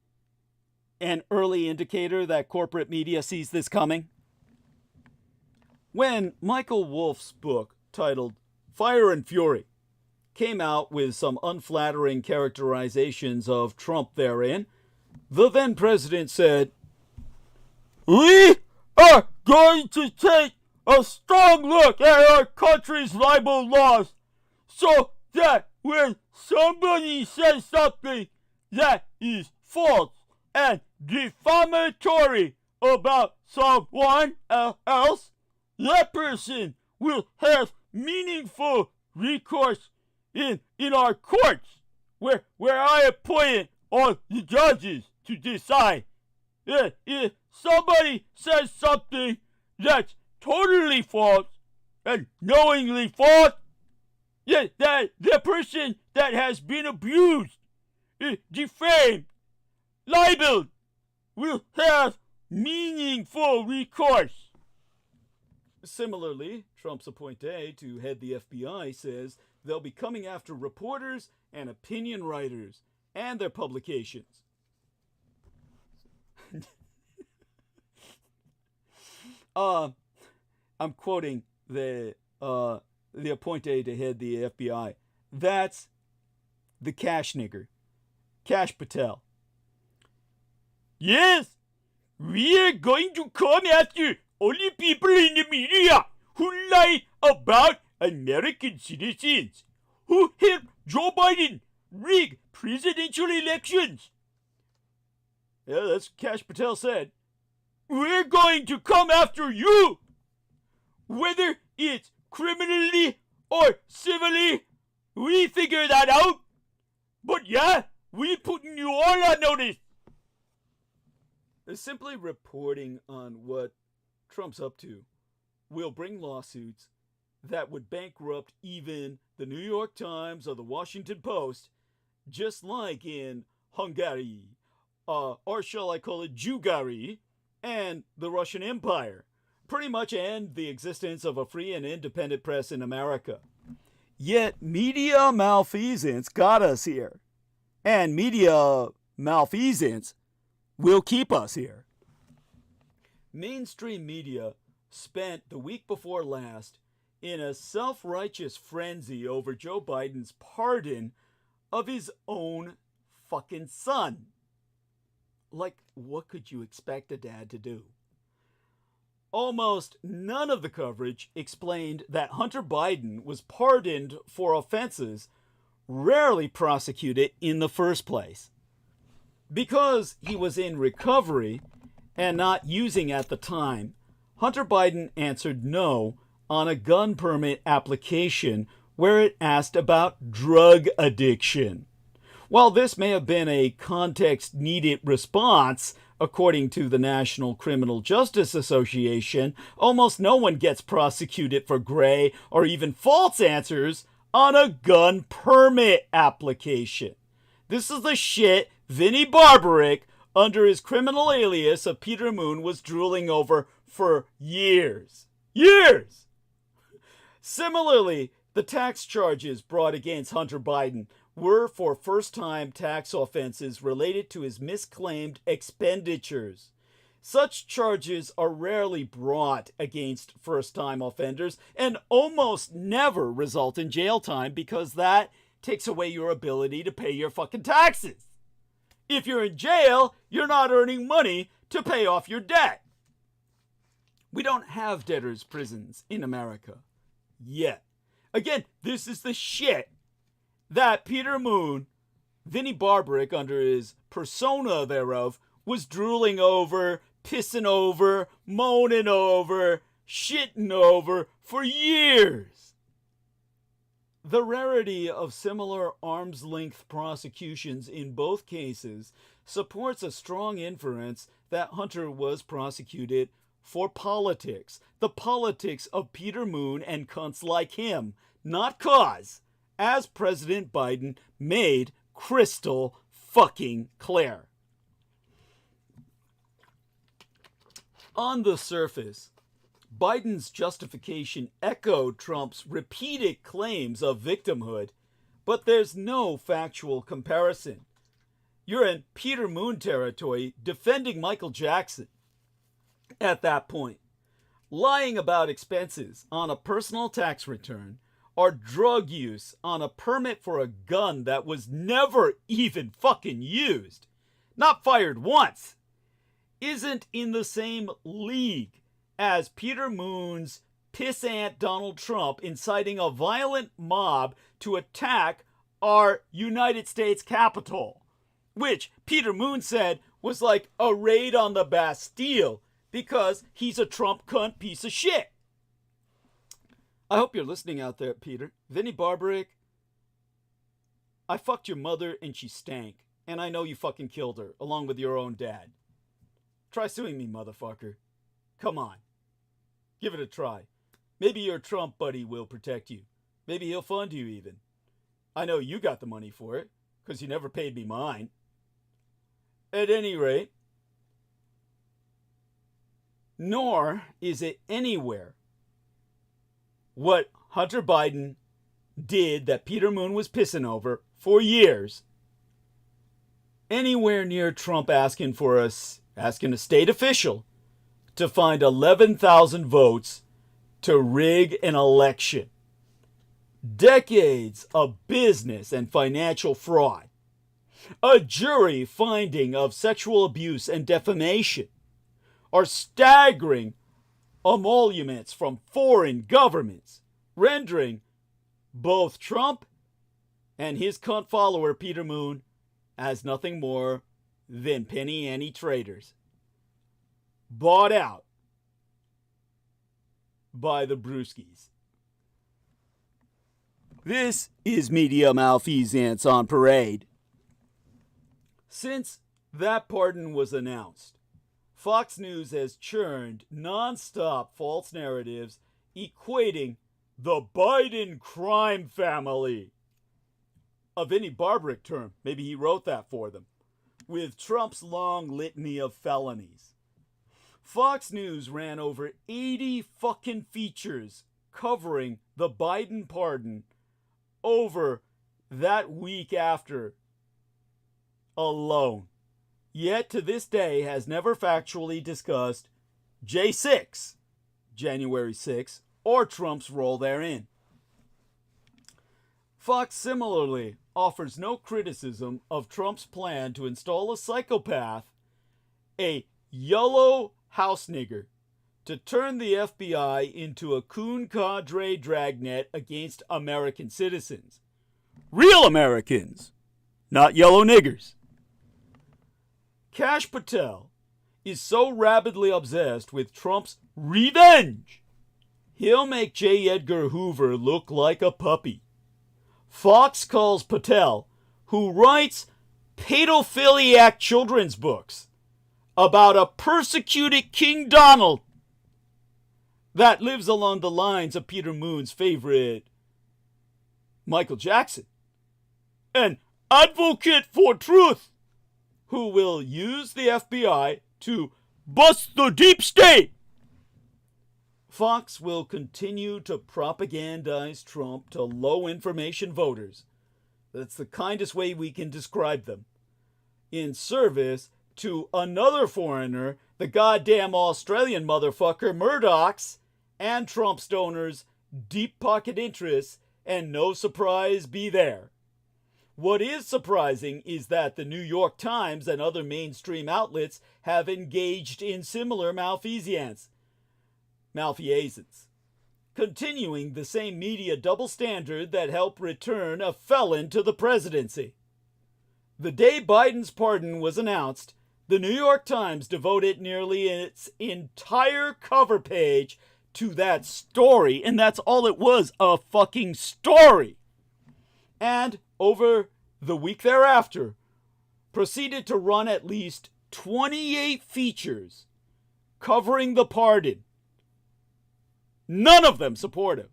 an early indicator that corporate media sees this coming? When Michael Wolff's book, titled Fire and Fury, came out with some unflattering characterizations of Trump therein, the then president said, "We are going to take a strong look at our country's libel laws so that when somebody says something that is false and defamatory about someone else, that person will have meaningful recourse in our courts, where I appointed all the judges to decide. If somebody says something that's totally false and knowingly false, that the person that has been abused, defamed, libeled, will have meaningful recourse." Similarly, Trump's appointee to head the FBI says they'll be coming after reporters and opinion writers and their publications. I'm quoting the appointee to head the FBI. That's the cash nigger, Kash Patel. "Yes, we are going to come after all the people in the media who lie about American citizens, who helped Joe Biden rig presidential elections." Yeah, that's what Kash Patel said. "We're going to come after you, whether it's criminally or civilly. We figure that out. But yeah, we putting you all on notice." They're simply reporting on what Trump's up to will bring lawsuits that would bankrupt even the New York Times or the Washington Post, just like in Hungary, or shall I call it Jewgary, and the Russian Empire. Pretty much end the existence of a free and independent press in America. Yet media malfeasance got us here. And media malfeasance will keep us here. Mainstream media spent the week before last in a self-righteous frenzy over Joe Biden's pardon of his own fucking son. Like, what could you expect a dad to do? Almost none of the coverage explained that Hunter Biden was pardoned for offenses rarely prosecuted in the first place. Because he was in recovery and not using at the time, Hunter Biden answered no on a gun permit application where it asked about drug addiction. While this may have been a context-needed response, according to the National Criminal Justice Association, almost no one gets prosecuted for gray or even false answers on a gun permit application. This is the shit Vinnie Barbaric, under his criminal alias of Peter Moon, was drooling over for years. Years! Similarly, the tax charges brought against Hunter Biden were for first-time tax offenses related to his misclaimed expenditures. Such charges are rarely brought against first-time offenders and almost never result in jail time because that takes away your ability to pay your fucking taxes. If you're in jail, you're not earning money to pay off your debt. We don't have debtors' prisons in America yet. Again, this is the shit that Peter Moon, Vinnie Barbaric, under his persona thereof, was drooling over, pissing over, moaning over, shitting over for years. The rarity of similar arm's-length prosecutions in both cases supports a strong inference that Hunter was prosecuted for politics, the politics of Peter Moon and cunts like him, not cause, as President Biden made crystal fucking clear. On the surface, Biden's justification echoed Trump's repeated claims of victimhood, but there's no factual comparison. You're in Peter Moon territory defending Michael Jackson at that point. Lying about expenses on a personal tax return or drug use on a permit for a gun that was never even fucking used, not fired once, isn't in the same league as Peter Moon's pissant Donald Trump inciting a violent mob to attack our United States Capitol, which Peter Moon said was like a raid on the Bastille because he's a Trump cunt piece of shit. I hope you're listening out there, Peter. Vinnie Barbaric, I fucked your mother and she stank, and I know you fucking killed her, along with your own dad. Try suing me, motherfucker. Come on. Give it a try. Maybe your Trump buddy will protect you. Maybe he'll fund you even. I know you got the money for it, because you never paid me mine. At any rate, nor is it anywhere what Hunter Biden did that Peter Moon was pissing over for years, anywhere near Trump asking a state official to find 11,000 votes to rig an election. Decades of business and financial fraud. A jury finding of sexual abuse and defamation are staggering emoluments from foreign governments, rendering both Trump and his cunt follower Peter Moon as nothing more than penny ante traders, bought out by the brewskis. This is media malfeasance on parade. Since that pardon was announced, Fox News has churned non-stop false narratives equating the Biden crime family, a Vinnie Barbaric term, maybe he wrote that for them, with Trump's long litany of felonies. Fox News ran over 80 fucking features covering the Biden pardon over that week after alone. Yet to this day has never factually discussed J6, January 6, or Trump's role therein. Fox similarly offers no criticism of Trump's plan to install a psychopath, a yellow house nigger, to turn the FBI into a coon cadre dragnet against American citizens. Real Americans, not yellow niggers. Kash Patel is so rabidly obsessed with Trump's revenge, he'll make J. Edgar Hoover look like a puppy. Fox calls Patel, who writes pedophiliac children's books about a persecuted King Donald that lives along the lines of Peter Moon's favorite Michael Jackson, an advocate for truth who will use the FBI to bust the deep state. Fox will continue to propagandize Trump to low information voters. That's the kindest way we can describe them. In service to another foreigner, the goddamn Australian motherfucker Murdoch's and Trump's donors' deep pocket interests, and no surprise be there. What is surprising is that the New York Times and other mainstream outlets have engaged in similar malfeasance, continuing the same media double standard that helped return a felon to the presidency. The day Biden's pardon was announced, the New York Times devoted nearly its entire cover page to that story, and that's all it was, a fucking story. And over the week thereafter, proceeded to run at least 28 features covering the pardon. None of them supportive.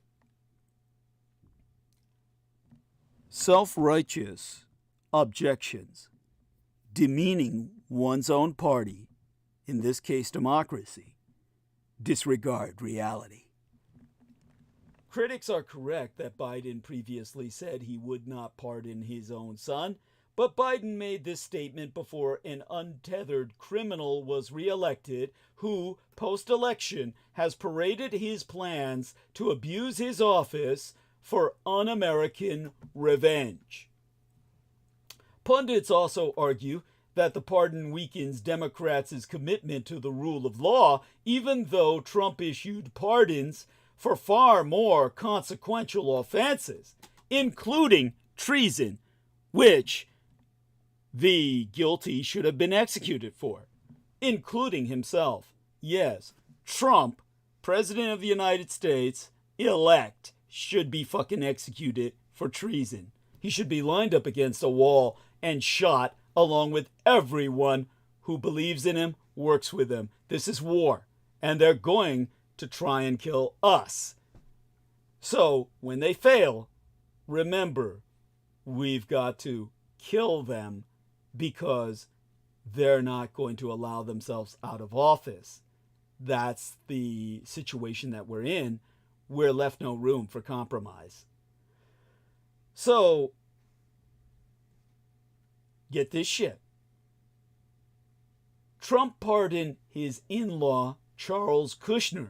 Self-righteous objections, demeaning one's own party, in this case democracy, disregard reality. Critics are correct that Biden previously said he would not pardon his own son, but Biden made this statement before an untethered criminal was reelected who, post-election, has paraded his plans to abuse his office for un-American revenge. Pundits also argue that the pardon weakens Democrats' commitment to the rule of law, even though Trump issued pardons for far more consequential offenses, including treason, which the guilty should have been executed for, including himself. Yes, Trump, President of the United States, elect, should be fucking executed for treason. He should be lined up against a wall and shot along with everyone who believes in him, works with him. This is war, and they're going to try and kill us. So when they fail, remember, we've got to kill them because they're not going to allow themselves out of office. That's the situation that we're in. We're left no room for compromise. So, get this shit. Trump pardoned his in-law, Charles Kushner,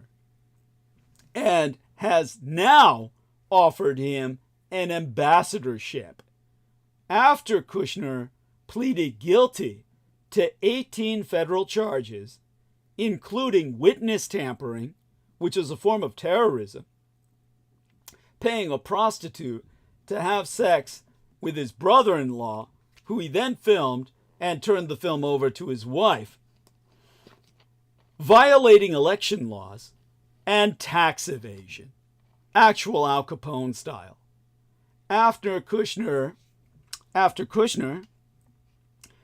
and has now offered him an ambassadorship after Kushner pleaded guilty to 18 federal charges, including witness tampering, which is a form of terrorism, paying a prostitute to have sex with his brother-in-law, who he then filmed and turned the film over to his wife, violating election laws, and tax evasion, actual Al Capone style. After Kushner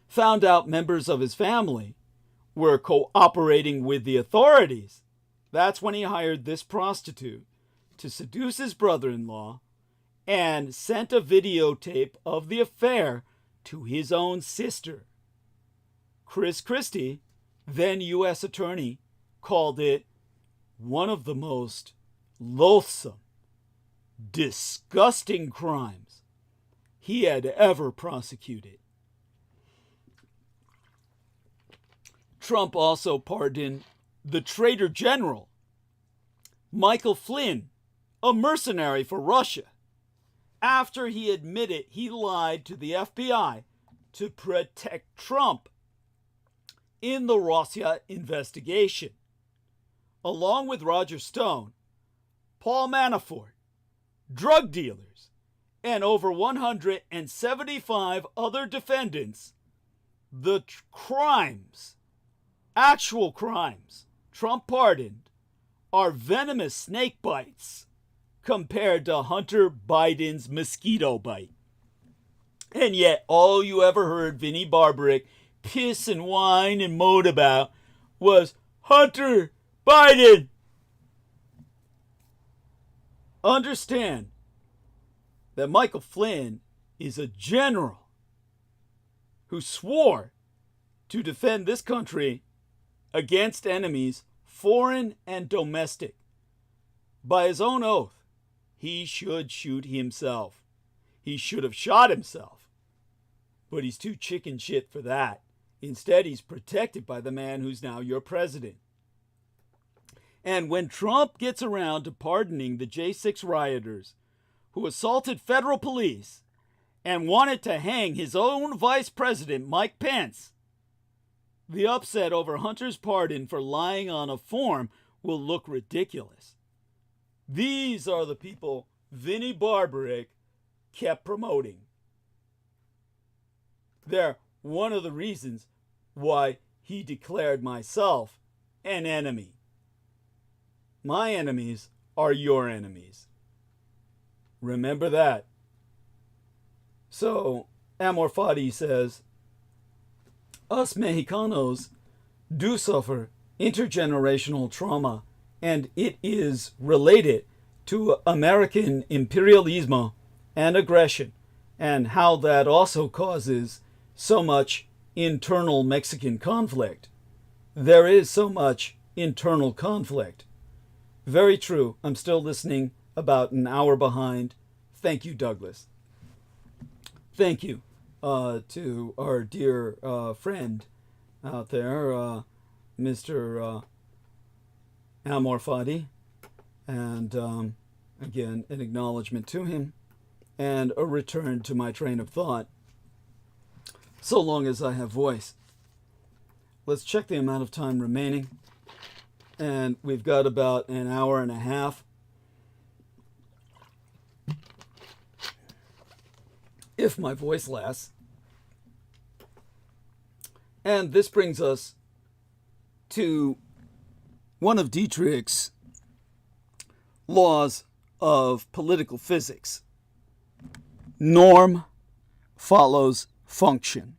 found out members of his family were cooperating with the authorities, that's when he hired this prostitute to seduce his brother-in-law and sent a videotape of the affair to his own sister. Chris Christie, then U.S. Attorney, called it one of the most loathsome, disgusting crimes he had ever prosecuted. Trump also pardoned the Traitor General, Michael Flynn, a mercenary for Russia, after he admitted he lied to the FBI to protect Trump in the Russia investigation. Along with Roger Stone, Paul Manafort, drug dealers, and over 175 other defendants, the crimes, actual crimes, Trump pardoned are venomous snake bites compared to Hunter Biden's mosquito bite. And yet, all you ever heard Vinnie Barbaric piss and whine and moan about was Hunter Biden. Understand that Michael Flynn is a general who swore to defend this country against enemies, foreign and domestic. By his own oath, he should shoot himself. He should have shot himself. But he's too chicken shit for that. Instead, he's protected by the man who's now your president. And when Trump gets around to pardoning the J6 rioters who assaulted federal police and wanted to hang his own vice president, Mike Pence, the upset over Hunter's pardon for lying on a form will look ridiculous. These are the people Vinnie Barbaric kept promoting. They're one of the reasons why he declared myself an enemy. My enemies are your enemies. Remember that. So, Amor Fati says, us Mexicanos do suffer intergenerational trauma, and it is related to American imperialism and aggression, and how that also causes so much internal Mexican conflict. There is so much internal conflict. Very true. I'm still listening, about an hour behind. Thank you, Douglas. Thank you to our dear friend out there, Mr. Amor Fati. And again, an acknowledgement to him and a return to my train of thought, so long as I have voice. Let's check the amount of time remaining. And we've got about an hour and a half. If my voice lasts. And this brings us to one of Dietrich's laws of political physics. Norm follows function.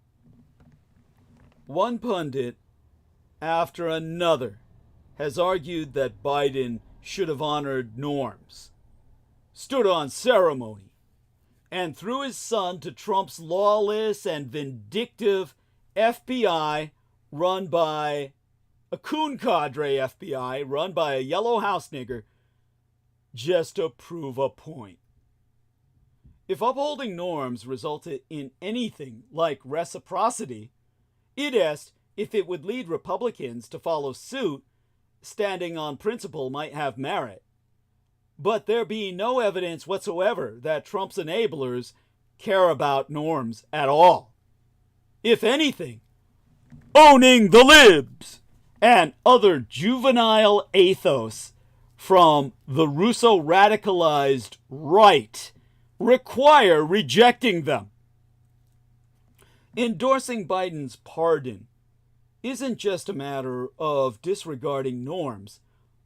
One pundit after another has argued that Biden should have honored norms, stood on ceremony, and threw his son to Trump's lawless and vindictive FBI run by a coon cadre FBI run by a yellow house nigger just to prove a point. If upholding norms resulted in anything like reciprocity, it asked if it would lead Republicans to follow suit. Standing on principle might have merit, but there being no evidence whatsoever that Trump's enablers care about norms at all. If anything, owning the libs and other juvenile ethos from the Russo-radicalized right require rejecting them. Endorsing Biden's pardon isn't just a matter of disregarding norms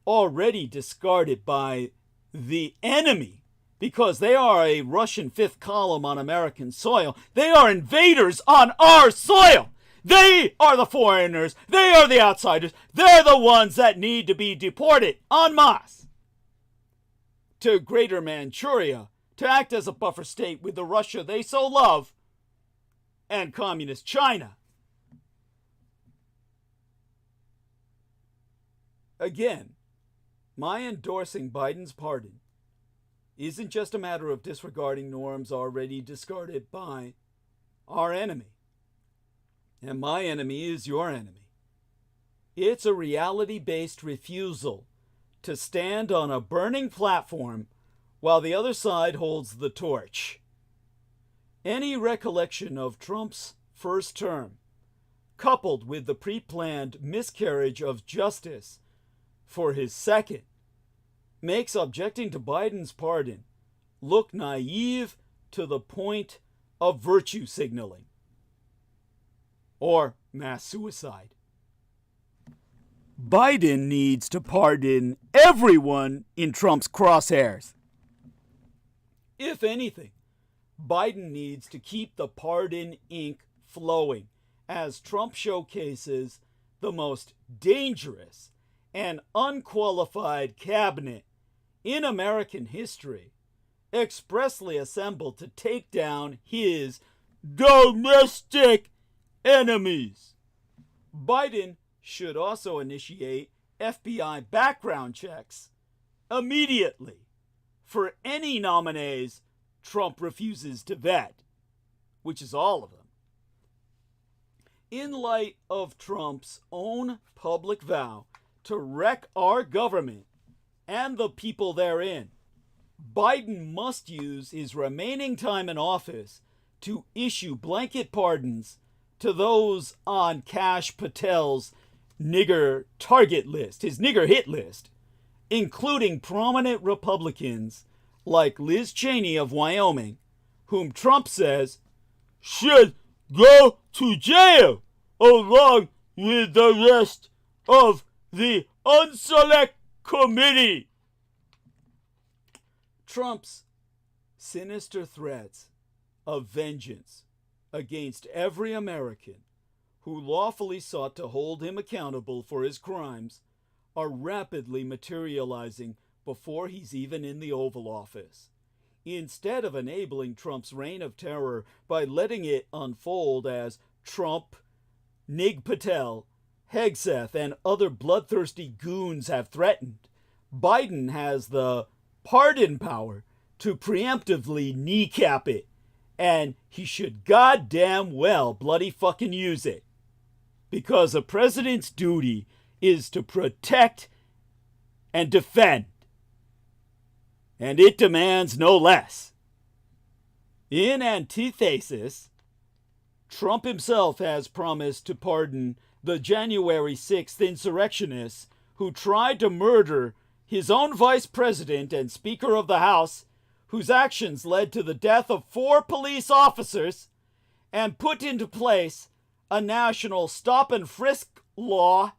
already discarded by the enemy because they are a Russian fifth column on American soil. They are invaders on our soil. They are the foreigners. They are the outsiders. They're the ones that need to be deported en masse to Greater Manchuria to act as a buffer state with the Russia they so love and communist China. Again, my endorsing Biden's pardon isn't just a matter of disregarding norms already discarded by our enemy. And my enemy is your enemy. It's a reality-based refusal to stand on a burning platform while the other side holds the torch. Any recollection of Trump's first term, coupled with the pre-planned miscarriage of justice for his second, makes objecting to Biden's pardon look naive to the point of virtue signaling or mass suicide. Biden needs to pardon everyone in Trump's crosshairs. If anything, Biden needs to keep the pardon ink flowing as Trump showcases the most dangerous and unqualified cabinet in American history, expressly assembled to take down his domestic enemies. Biden should also initiate FBI background checks immediately for any nominees Trump refuses to vet, which is all of them. In light of Trump's own public vow to wreck our government and the people therein, Biden must use his remaining time in office to issue blanket pardons to those on Kash Patel's nigger target list, his nigger hit list, including prominent Republicans like Liz Cheney of Wyoming, whom Trump says should go to jail along with the rest of the unselect committee. Trump's sinister threats of vengeance against every American who lawfully sought to hold him accountable for his crimes are rapidly materializing before he's even in the Oval Office. Instead of enabling Trump's reign of terror by letting it unfold as Trump, Nig Patel, Hegseth, and other bloodthirsty goons have threatened, Biden has the pardon power to preemptively kneecap it, and he should goddamn well bloody fucking use it. Because a president's duty is to protect and defend, and it demands no less. In antithesis, Trump himself has promised to pardon the January 6th insurrectionists who tried to murder his own vice president and Speaker of the House, whose actions led to the death of 4 police officers, and put into place a national stop and frisk law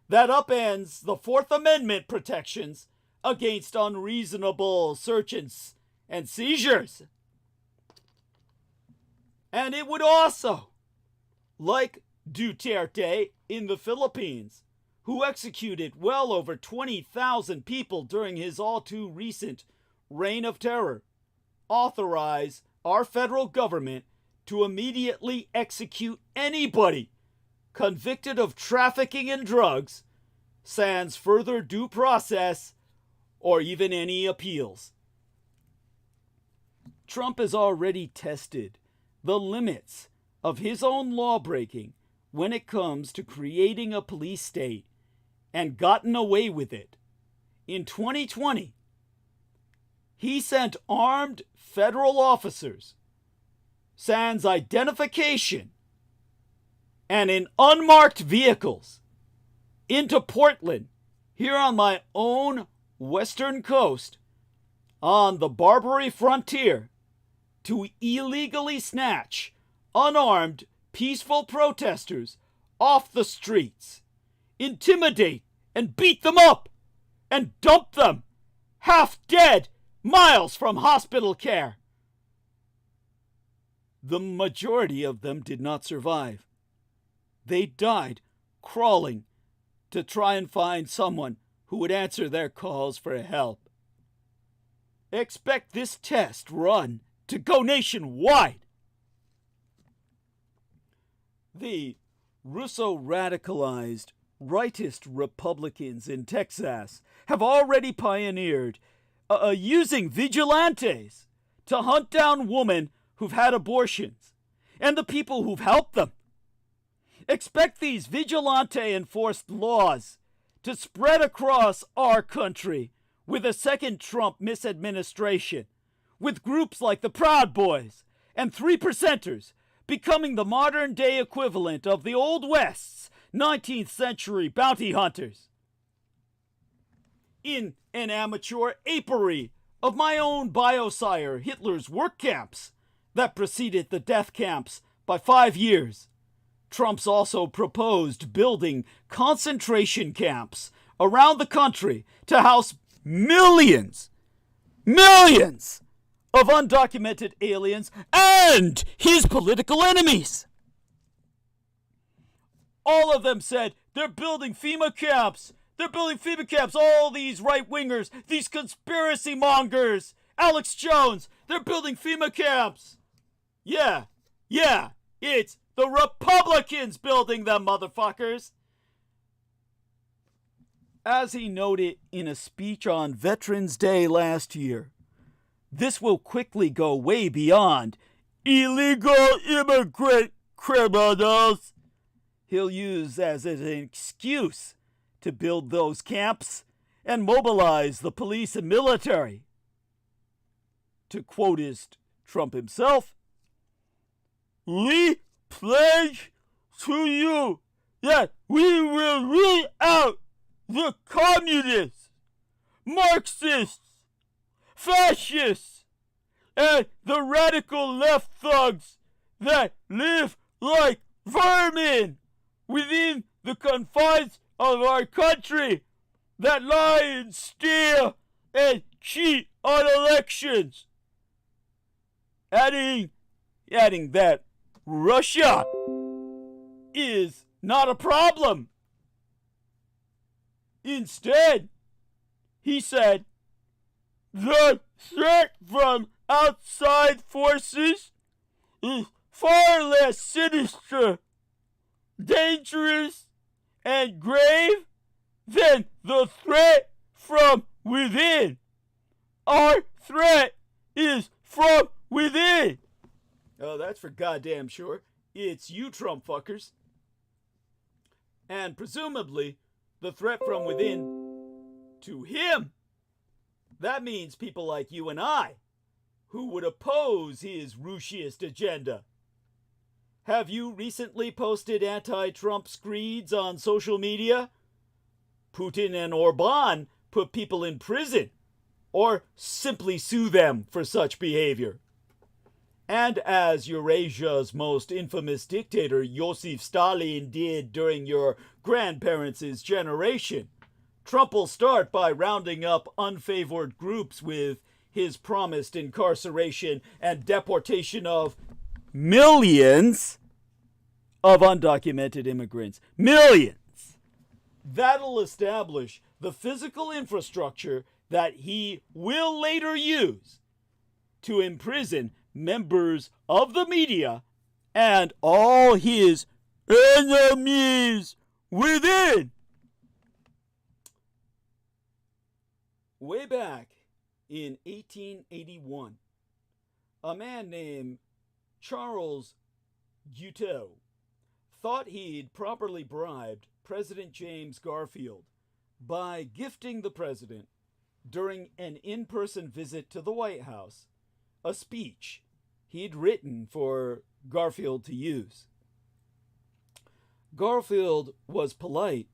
that upends the Fourth Amendment protections against unreasonable searches and seizures. And it would also, like Duterte in the Philippines, who executed well over 20,000 people during his all too recent reign of terror, authorize our federal government to immediately execute anybody convicted of trafficking in drugs, sans further due process or even any appeals. Trump has already tested the limits of his own lawbreaking when it comes to creating a police state and gotten away with it. In 2020, he sent armed federal officers, sans identification, and in unmarked vehicles into Portland, here on my own western coast, on the Barbary frontier, to illegally snatch unarmed, peaceful protesters off the streets, intimidate and beat them up, and dump them, half dead, miles from hospital care. The majority of them did not survive. they died crawling to try and find someone who would answer their calls for help. Expect this test run to go nationwide. The Russo-radicalized rightist Republicans in Texas have already pioneered using vigilantes to hunt down women who've had abortions and the people who've helped them. Expect these vigilante-enforced laws to spread across our country with a second Trump misadministration, with groups like the Proud Boys and 3%ers becoming the modern-day equivalent of the Old West's 19th century bounty hunters. In an amateur apery of my own biosire Hitler's work camps that preceded the death camps by 5 years, Trump's also proposed building concentration camps around the country to house millions of undocumented aliens and his political enemies. All of them said they're building FEMA camps. They're building FEMA camps. All these right-wingers, these conspiracy mongers, Alex Jones, they're building FEMA camps. Yeah, it's the Republicans building them, motherfuckers. As he noted in a speech on Veterans Day last year, this will quickly go way beyond illegal immigrant criminals he'll use as an excuse to build those camps and mobilize the police and military. To quotist Trump himself, "We pledge to you that we will root out the communists, Marxists, fascists, and the radical left thugs that live like vermin within the confines of our country, that lie and steal and cheat on elections." Adding that Russia is not a problem. Instead, he said, the threat from outside forces is far less sinister, dangerous, and grave than the threat from within. Our threat is from within. Oh, that's for goddamn sure. It's you, Trump fuckers. And presumably, the threat from within to him, that means people like you and I, who would oppose his Russiist agenda. Have you recently posted anti-Trump screeds on social media? Putin and Orban put people in prison, or simply sue them for such behavior. And as Eurasia's most infamous dictator, Joseph Stalin, did during your grandparents' generation, Trump will start by rounding up unfavored groups with his promised incarceration and deportation of millions of undocumented immigrants. Millions! That'll establish the physical infrastructure that he will later use to imprison members of the media and all his enemies within. Way back in 1881, a man named Charles Guiteau thought he'd properly bribed President James Garfield by gifting the president, during an in-person visit to the White House, a speech he'd written for Garfield to use. Garfield was polite,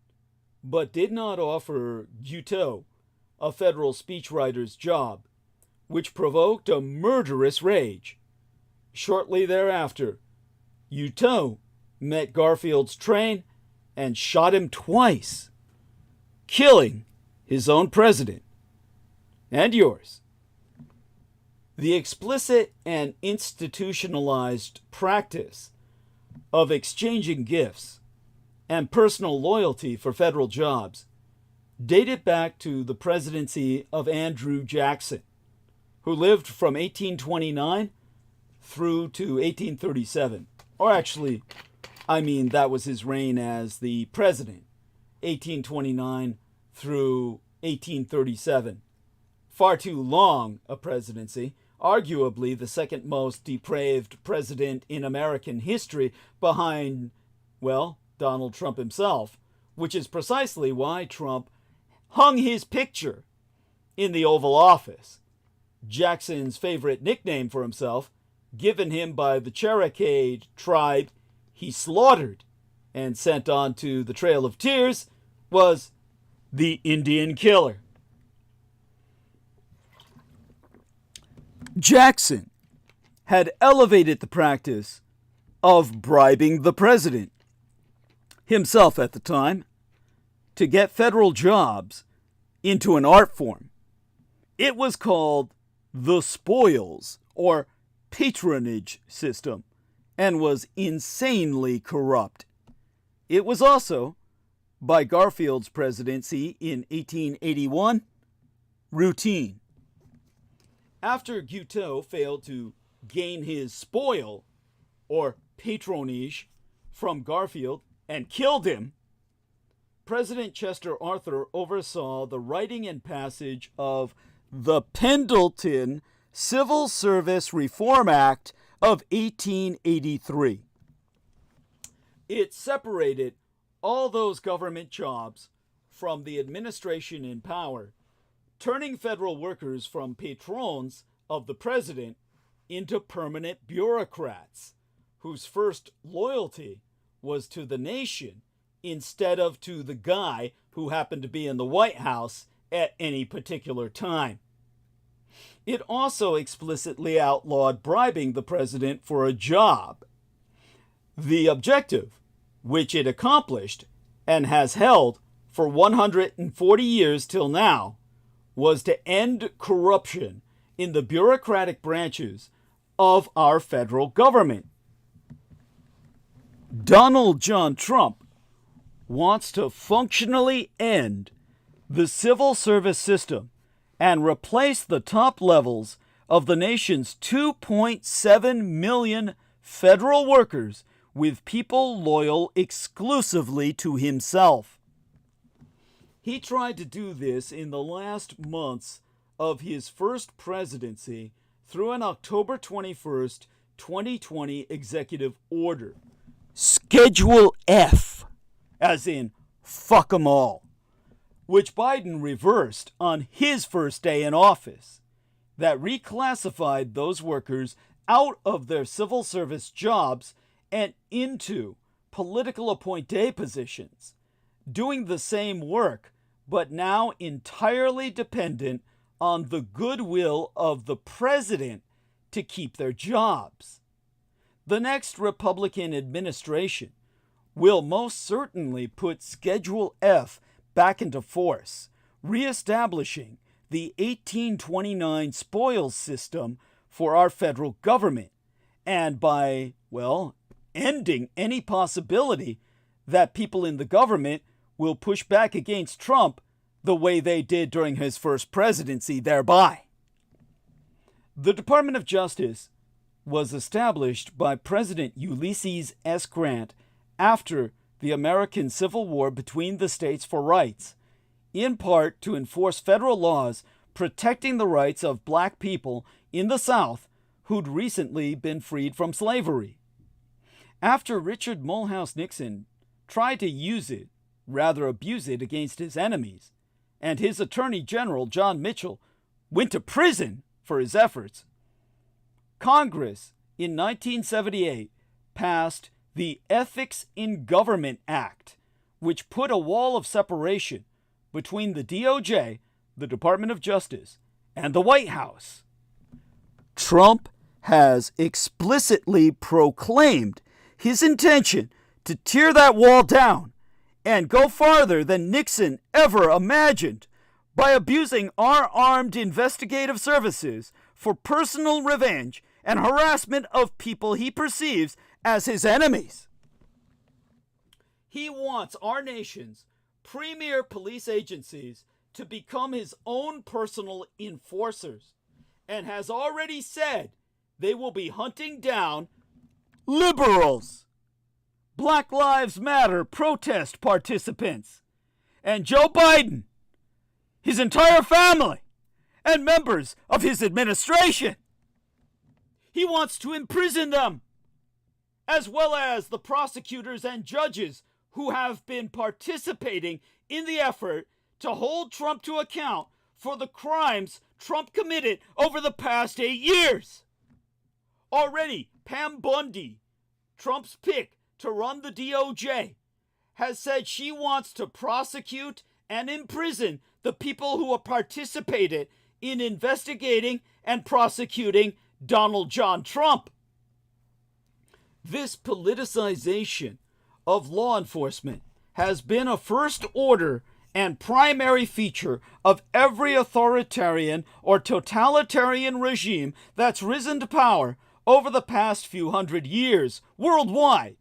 but did not offer Guiteau a federal speechwriter's job, which provoked a murderous rage. Shortly thereafter, Guiteau met Garfield's train and shot him twice, killing his own president and yours. The explicit and institutionalized practice of exchanging gifts and personal loyalty for federal jobs dated back to the presidency of Andrew Jackson, who lived from 1829 through to 1837. Or actually, that was his reign as the president, 1829 through 1837. Far too long a presidency, arguably the second most depraved president in American history behind, well, Donald Trump himself, which is precisely why Trump hung his picture in the Oval Office. Jackson's favorite nickname for himself, given him by the Cherokee tribe he slaughtered and sent on to the Trail of Tears, was the Indian Killer. Jackson had elevated the practice of bribing the president, himself at the time, to get federal jobs into an art form. It was called the spoils or patronage system and was insanely corrupt. It was also, by Garfield's presidency in 1881, routine. After Guiteau failed to gain his spoil, or patronage, from Garfield and killed him, President Chester Arthur oversaw the writing and passage of the Pendleton Civil Service Reform Act of 1883. It separated all those government jobs from the administration in power, turning federal workers from patrons of the president into permanent bureaucrats whose first loyalty was to the nation instead of to the guy who happened to be in the White House at any particular time. It also explicitly outlawed bribing the president for a job. The objective, which it accomplished and has held for 140 years till now, was to end corruption in the bureaucratic branches of our federal government. Donald John Trump wants to functionally end the civil service system and replace the top levels of the nation's 2.7 million federal workers with people loyal exclusively to himself. He tried to do this in the last months of his first presidency through an October 21st, 2020 executive order. Schedule F, as in fuck 'em all, which Biden reversed on his first day in office, that reclassified those workers out of their civil service jobs and into political appointee positions, doing the same work, but now entirely dependent on the goodwill of the president to keep their jobs. The next Republican administration will most certainly put Schedule F back into force, reestablishing the 1829 spoils system for our federal government, and by, ending any possibility that people in the government will push back against Trump the way they did during his first presidency thereby. The Department of Justice was established by President Ulysses S. Grant after the American Civil War between the states for rights, in part to enforce federal laws protecting the rights of black people in the South who'd recently been freed from slavery. After Richard Mulhouse Nixon tried to use it, rather abuse it, against his enemies, and his Attorney General John Mitchell went to prison for his efforts, Congress in 1978 passed the Ethics in Government Act, which put a wall of separation between the DOJ, the Department of Justice, and the White House. Trump has explicitly proclaimed his intention to tear that wall down and go farther than Nixon ever imagined by abusing our armed investigative services for personal revenge and harassment of people he perceives as his enemies. He wants our nation's premier police agencies to become his own personal enforcers, and has already said they will be hunting down liberals, Black Lives Matter protest participants, and Joe Biden, his entire family, and members of his administration. He wants to imprison them, as well as the prosecutors and judges who have been participating in the effort to hold Trump to account for the crimes Trump committed over the past 8 years. Already, Pam Bundy, Trump's pick to run the DOJ, has said she wants to prosecute and imprison the people who have participated in investigating and prosecuting Donald John Trump. This politicization of law enforcement has been a first order and primary feature of every authoritarian or totalitarian regime that's risen to power over the past few hundred years worldwide.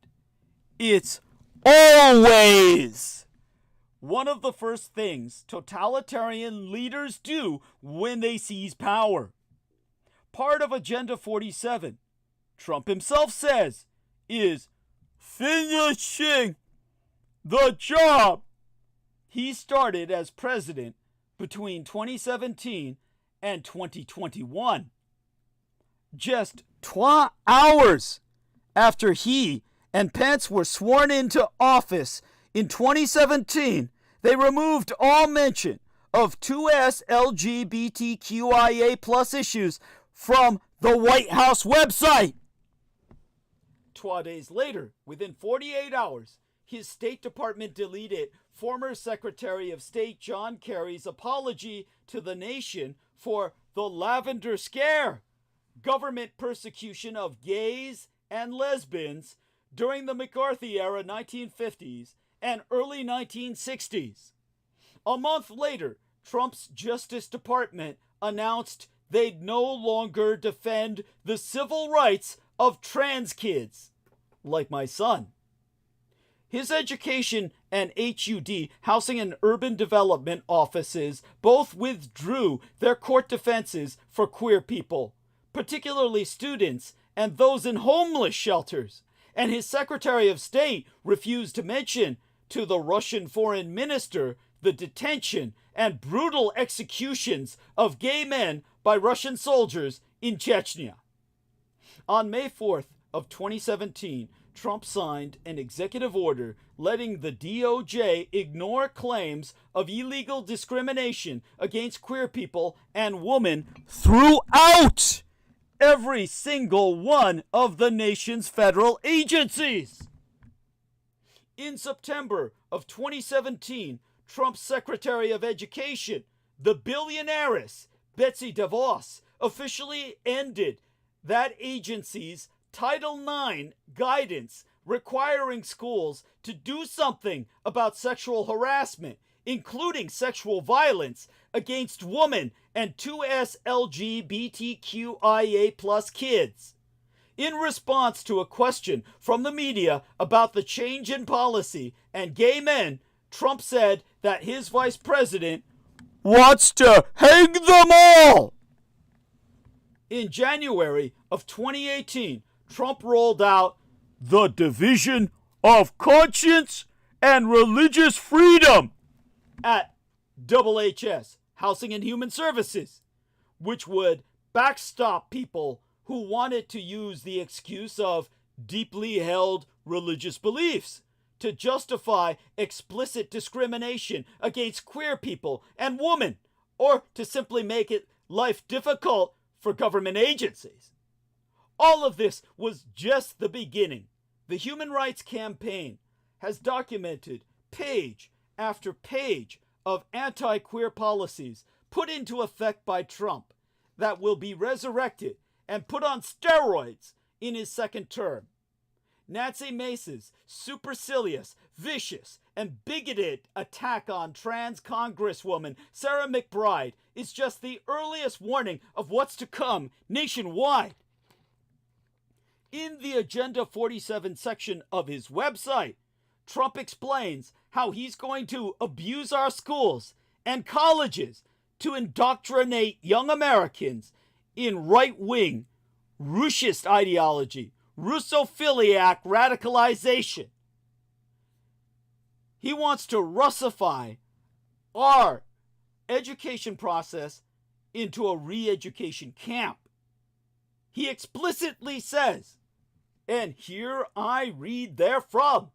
It's always one of the first things totalitarian leaders do when they seize power. Part of Agenda 47, Trump himself says, is finishing the job he started as president between 2017 and 2021. Just 12 hours after he and Pence were sworn into office in 2017, they removed all mention of 2S LGBTQIA plus issues from the White House website. 12 days later, within 48 hours, his State Department deleted former Secretary of State John Kerry's apology to the nation for the Lavender Scare, government persecution of gays and lesbians during the McCarthy era 1950s and early 1960s. A month later, Trump's Justice Department announced they'd no longer defend the civil rights of trans kids, like my son. His education and HUD, Housing and Urban Development offices, both withdrew their court defenses for queer people, particularly students and those in homeless shelters. And his Secretary of State refused to mention to the Russian foreign minister the detention and brutal executions of gay men by Russian soldiers in Chechnya. On May 4th of 2017, Trump signed an executive order letting the DOJ ignore claims of illegal discrimination against queer people and women throughout every single one of the nation's federal agencies. In September of 2017, Trump's Secretary of Education, the billionairess Betsy DeVos, officially ended that agency's Title IX guidance requiring schools to do something about sexual harassment, including sexual violence against women and 2S LGBTQIA plus kids. In response to a question from the media about the change in policy and gay men, Trump said that his vice president wants to hang them all. In January of 2018, Trump rolled out the Division of Conscience and Religious Freedom at HHS, Housing and Human Services, which would backstop people who wanted to use the excuse of deeply held religious beliefs to justify explicit discrimination against queer people and women, or to simply make it life difficult for government agencies. All of this was just the beginning. The Human Rights Campaign has documented page after page of anti-queer policies put into effect by Trump that will be resurrected and put on steroids in his second term. Nancy Mace's supercilious, vicious, and bigoted attack on trans Congresswoman Sarah McBride is just the earliest warning of what's to come nationwide. In the Agenda 47 section of his website, Trump explains how he's going to abuse our schools and colleges to indoctrinate young Americans in right-wing, Russist ideology, Russophiliac radicalization. He wants to Russify our education process into a re-education camp. He explicitly says, and here I read therefrom,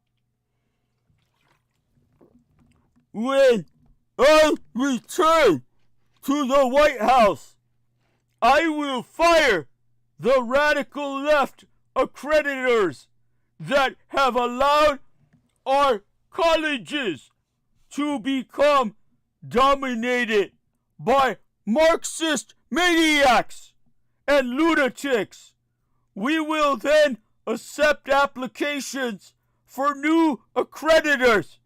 "When I return to the White House, I will fire the radical left accreditors that have allowed our colleges to become dominated by Marxist maniacs and lunatics. We will then accept applications for new accreditors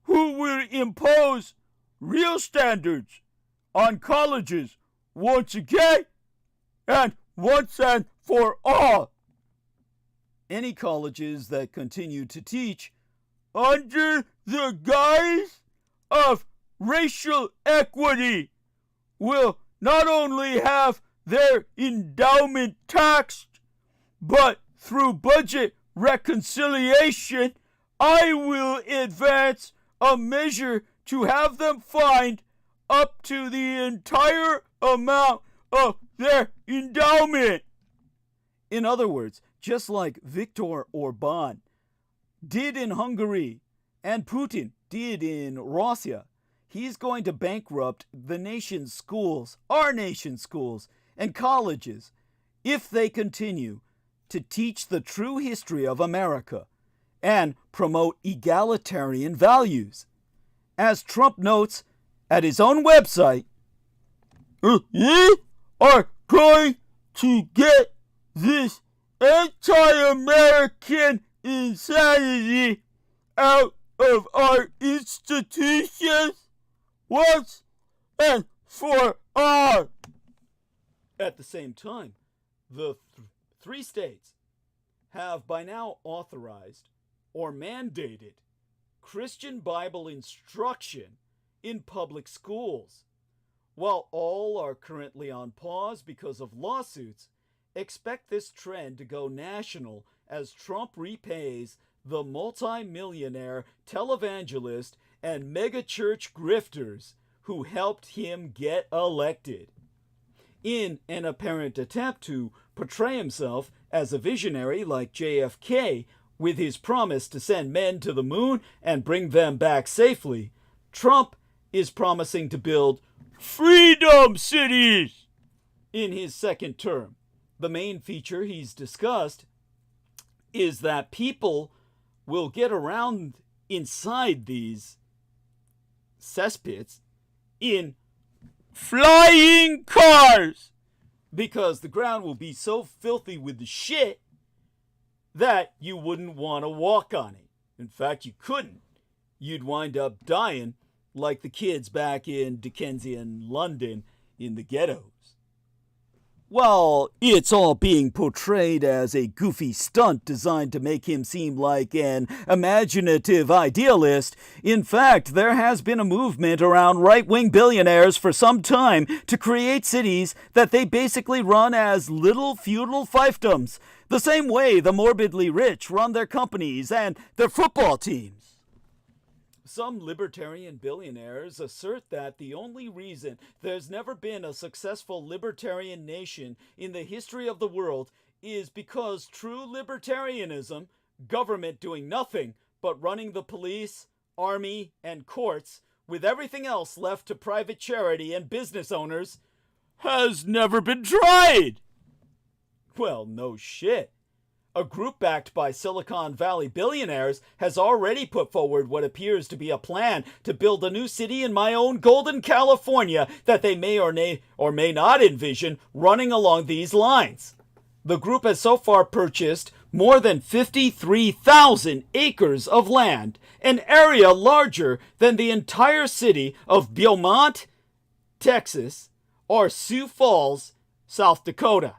who will impose real standards on colleges once again and once and for all. Any colleges that continue to teach under the guise of racial equity will not only have their endowment taxed, but through budget reconciliation, I will advance a measure to have them fined up to the entire amount of their endowment." In other words, just like Viktor Orban did in Hungary and Putin did in Russia, he's going to bankrupt the nation's schools, our nation's schools and colleges, if they continue to teach the true history of America and promote egalitarian values. As Trump notes at his own website, "We are going to get this anti-American insanity out of our institutions once and for all." At the same time, the three states have by now authorized or mandated Christian Bible instruction in public schools. While all are currently on pause because of lawsuits, expect this trend to go national as Trump repays the multi-millionaire televangelist and megachurch grifters who helped him get elected. In an apparent attempt to portray himself as a visionary like JFK, with his promise to send men to the moon and bring them back safely, Trump is promising to build freedom cities in his second term. The main feature he's discussed is that people will get around inside these cesspits in flying cars because the ground will be so filthy with the shit that you wouldn't want to walk on it. In fact, you couldn't. You'd wind up dying like the kids back in Dickensian London in the ghettos. Well, it's all being portrayed as a goofy stunt designed to make him seem like an imaginative idealist. In fact, there has been a movement around right-wing billionaires for some time to create cities that they basically run as little feudal fiefdoms, the same way the morbidly rich run their companies and their football teams. Some libertarian billionaires assert that the only reason there's never been a successful libertarian nation in the history of the world is because true libertarianism, government doing nothing but running the police, army, and courts, with everything else left to private charity and business owners, has never been tried. Well, no shit. A group backed by Silicon Valley billionaires has already put forward what appears to be a plan to build a new city in my own Golden California that they may or may not envision running along these lines. The group has so far purchased more than 53,000 acres of land, an area larger than the entire city of Beaumont, Texas, or Sioux Falls, South Dakota.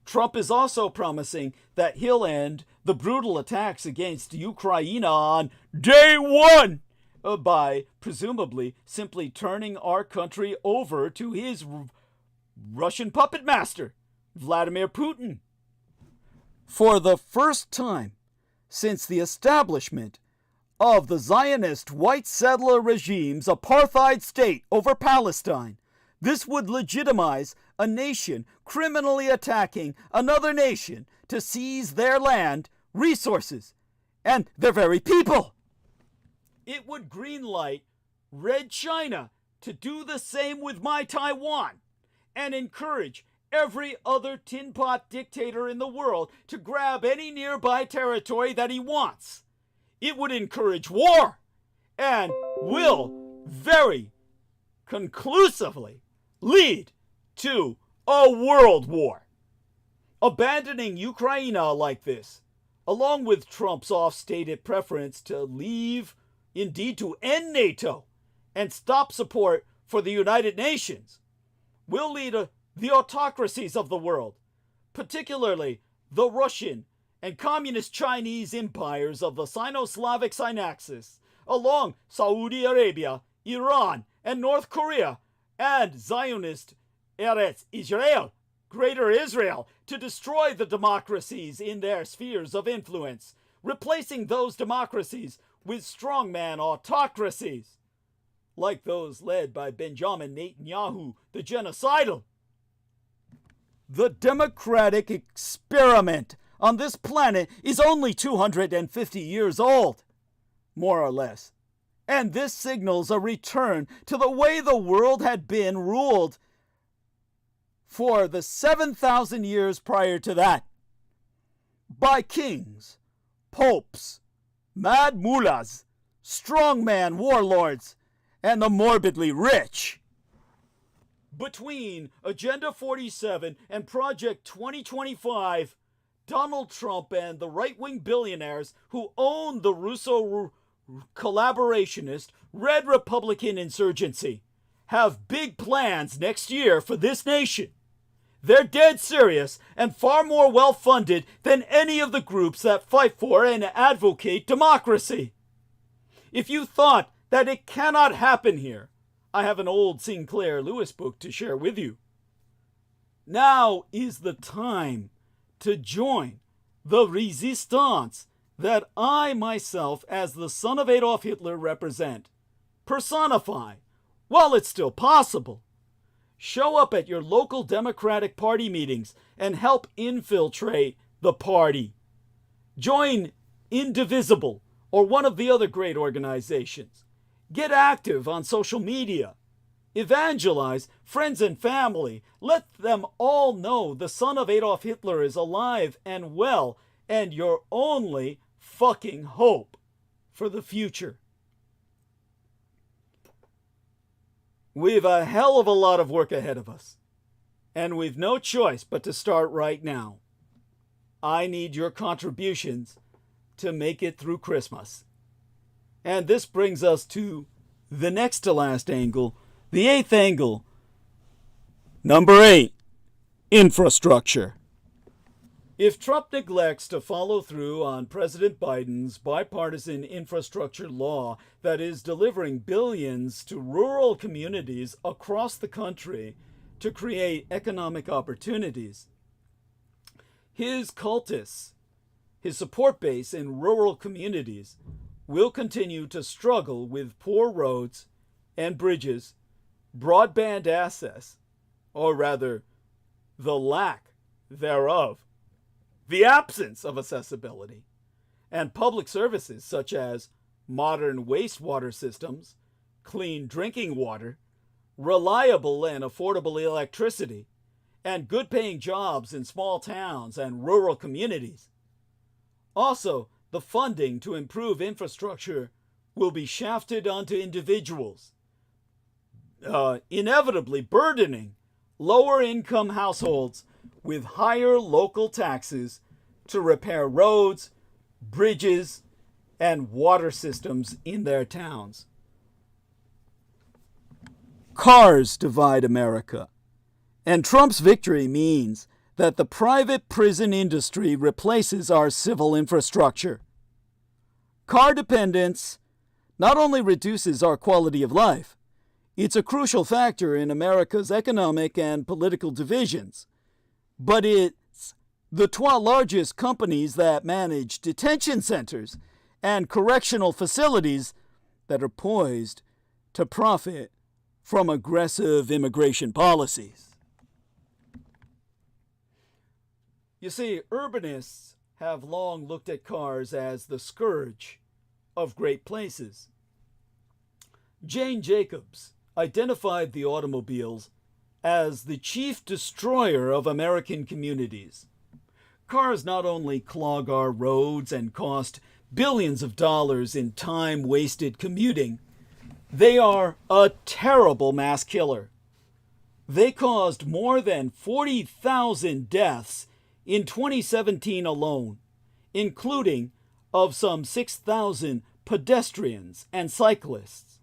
Trump is also promising that he'll end the brutal attacks against Ukraine on day one by presumably simply turning our country over to his Russian puppet master, Vladimir Putin. For the first time since the establishment of the Zionist white settler regime's apartheid state over Palestine, this would legitimize a nation criminally attacking another nation to seize their land, resources, and their very people. It would greenlight Red China to do the same with my Taiwan and encourage every other tin pot dictator in the world to grab any nearby territory that he wants. It would encourage war and will very conclusively lead to a world war. Abandoning Ukraine like this, along with Trump's oft-stated preference to leave, indeed to end NATO, and stop support for the United Nations, will lead the autocracies of the world, particularly the Russian and communist Chinese empires of the Sino-Slavic Synaxis, along Saudi Arabia, Iran, and North Korea, and Zionist Eretz Israel, Greater Israel, to destroy the democracies in their spheres of influence, replacing those democracies with strongman autocracies, like those led by Benjamin Netanyahu, the genocidal. The democratic experiment on this planet is only 250 years old, more or less. And this signals a return to the way the world had been ruled for the 7,000 years prior to that, by kings, popes, mad mullahs, strongman warlords, and the morbidly rich. Between Agenda 47 and Project 2025, Donald Trump and the right-wing billionaires who own the Russo collaborationist Red Republican insurgency have big plans next year for this nation. They're dead serious and far more well-funded than any of the groups that fight for and advocate democracy. If you thought that it cannot happen here, I have an old Sinclair Lewis book to share with you. Now is the time to join the resistance that I myself, as the son of Adolf Hitler, represent, personify, while it's still possible. Show up at your local Democratic Party meetings and help infiltrate the party. Join Indivisible or one of the other great organizations. Get active on social media. Evangelize friends and family. Let them all know the son of Adolf Hitler is alive and well and your only fucking hope for the future. We've a hell of a lot of work ahead of us, and we've no choice but to start right now. I need your contributions to make it through Christmas. And this brings us to the next to last angle, the eighth angle. Number 8, infrastructure. If Trump neglects to follow through on President Biden's bipartisan infrastructure law that is delivering billions to rural communities across the country to create economic opportunities, his cultists, his support base in rural communities, will continue to struggle with poor roads and bridges, broadband access, or rather, the lack thereof, the absence of accessibility, and public services such as modern wastewater systems, clean drinking water, reliable and affordable electricity, and good-paying jobs in small towns and rural communities. Also, the funding to improve infrastructure will be shafted onto individuals, inevitably burdening lower-income households with higher local taxes to repair roads, bridges, and water systems in their towns. Cars divide America, and Trump's victory means that the private prison industry replaces our civil infrastructure. Car dependence not only reduces our quality of life, it's a crucial factor in America's economic and political divisions, but it's the 2 largest companies that manage detention centers and correctional facilities that are poised to profit from aggressive immigration policies. You see, urbanists have long looked at cars as the scourge of great places. Jane Jacobs identified the automobiles as the chief destroyer of American communities. Cars not only clog our roads and cost billions of dollars in time-wasted commuting, they are a terrible mass killer. They caused more than 40,000 deaths in 2017 alone, including of some 6,000 pedestrians and cyclists.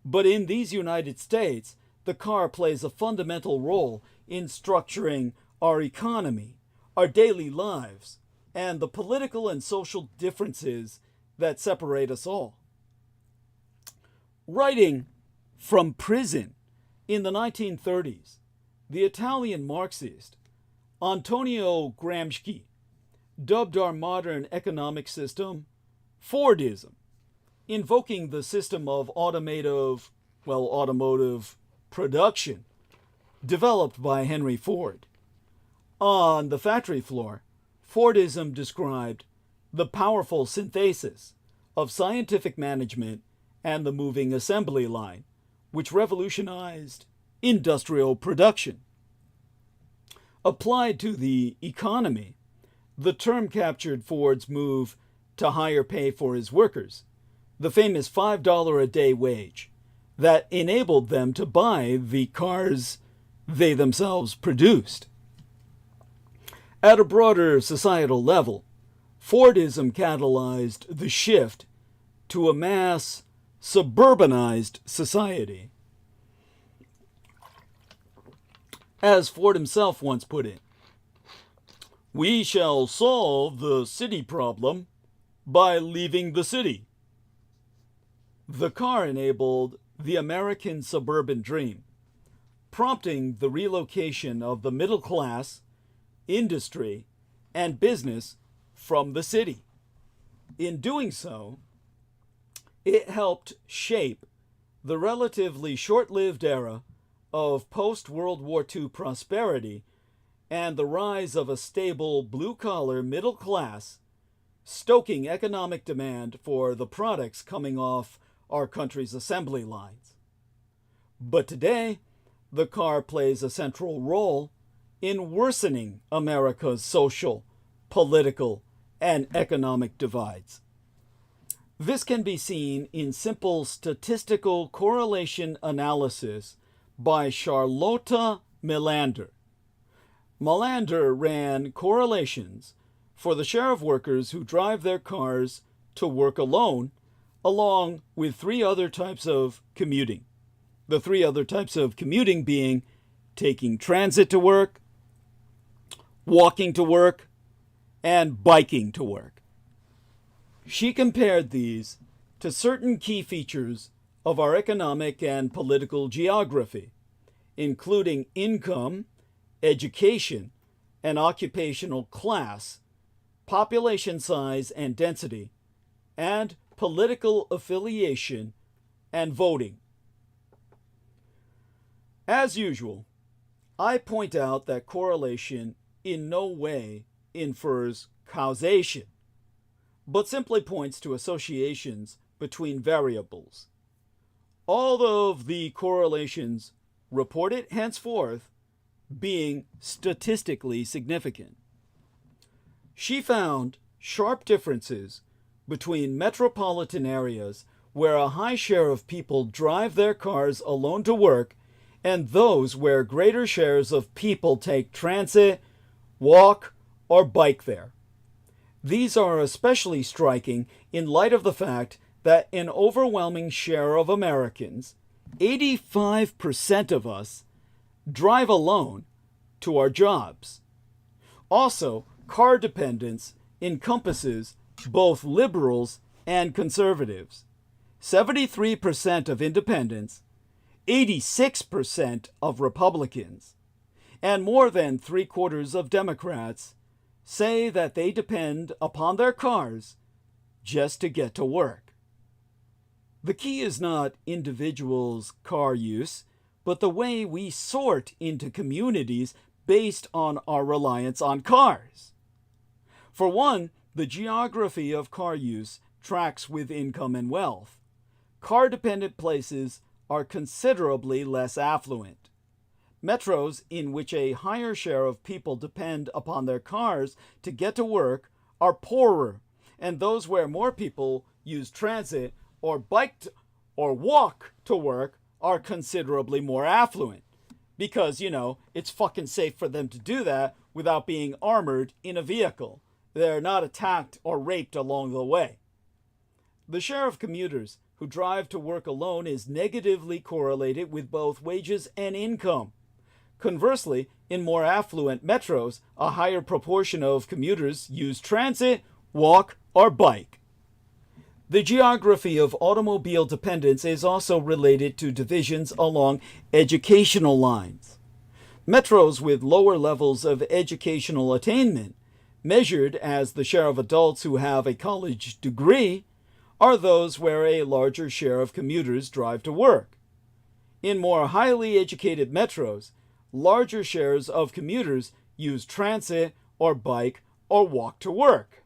But in these United States, the car plays a fundamental role in structuring our economy, our daily lives, and the political and social differences that separate us all. Writing from prison in the 1930s, the Italian Marxist Antonio Gramsci dubbed our modern economic system Fordism, invoking the system of automotive production developed by Henry Ford. On the factory floor, Fordism described the powerful synthesis of scientific management and the moving assembly line, which revolutionized industrial production. Applied to the economy, the term captured Ford's move to higher pay for his workers, the famous $5 a day wage that enabled them to buy the cars they themselves produced. At a broader societal level, Fordism catalyzed the shift to a mass suburbanized society. As Ford himself once put it, "We shall solve the city problem by leaving the city." The car enabled the American suburban dream, prompting the relocation of the middle class, industry, and business from the city. In doing so, it helped shape the relatively short-lived era of post-World War II prosperity and the rise of a stable blue-collar middle class, stoking economic demand for the products coming off our country's assembly lines. But today, the car plays a central role in worsening America's social, political, and economic divides. This can be seen in simple statistical correlation analysis by Charlotte Melander. Melander ran correlations for the share of workers who drive their cars to work alone, along with 3 other types of commuting. The 3 other types of commuting being taking transit to work, walking to work, and biking to work. She compared these to certain key features of our economic and political geography, including income, education, and occupational class, population size and density, and political affiliation and voting. As usual, I point out that correlation in no way infers causation, but simply points to associations between variables. All of the correlations reported henceforth being statistically significant. She found sharp differences between metropolitan areas where a high share of people drive their cars alone to work and those where greater shares of people take transit, walk, or bike there. These are especially striking in light of the fact that an overwhelming share of Americans, 85% of us, drive alone to our jobs, Also, car dependence encompasses both liberals and conservatives. 73% of independents, 86% of Republicans, and more than 3/4 of Democrats say that they depend upon their cars just to get to work. The key is not individuals' car use, but the way we sort into communities based on our reliance on cars. For one, the geography of car use tracks with income and wealth. Car-dependent places are considerably less affluent. Metros in which a higher share of people depend upon their cars to get to work are poorer, and those where more people use transit or bike or walk to work are considerably more affluent. Because, it's fucking safe for them to do that without being armored in a vehicle. They're not attacked or raped along the way. The share of commuters who drive to work alone is negatively correlated with both wages and income. Conversely, in more affluent metros, a higher proportion of commuters use transit, walk, or bike. The geography of automobile dependence is also related to divisions along educational lines. Metros with lower levels of educational attainment, measured as the share of adults who have a college degree, are those where a larger share of commuters drive to work. In more highly educated metros, larger shares of commuters use transit or bike or walk to work.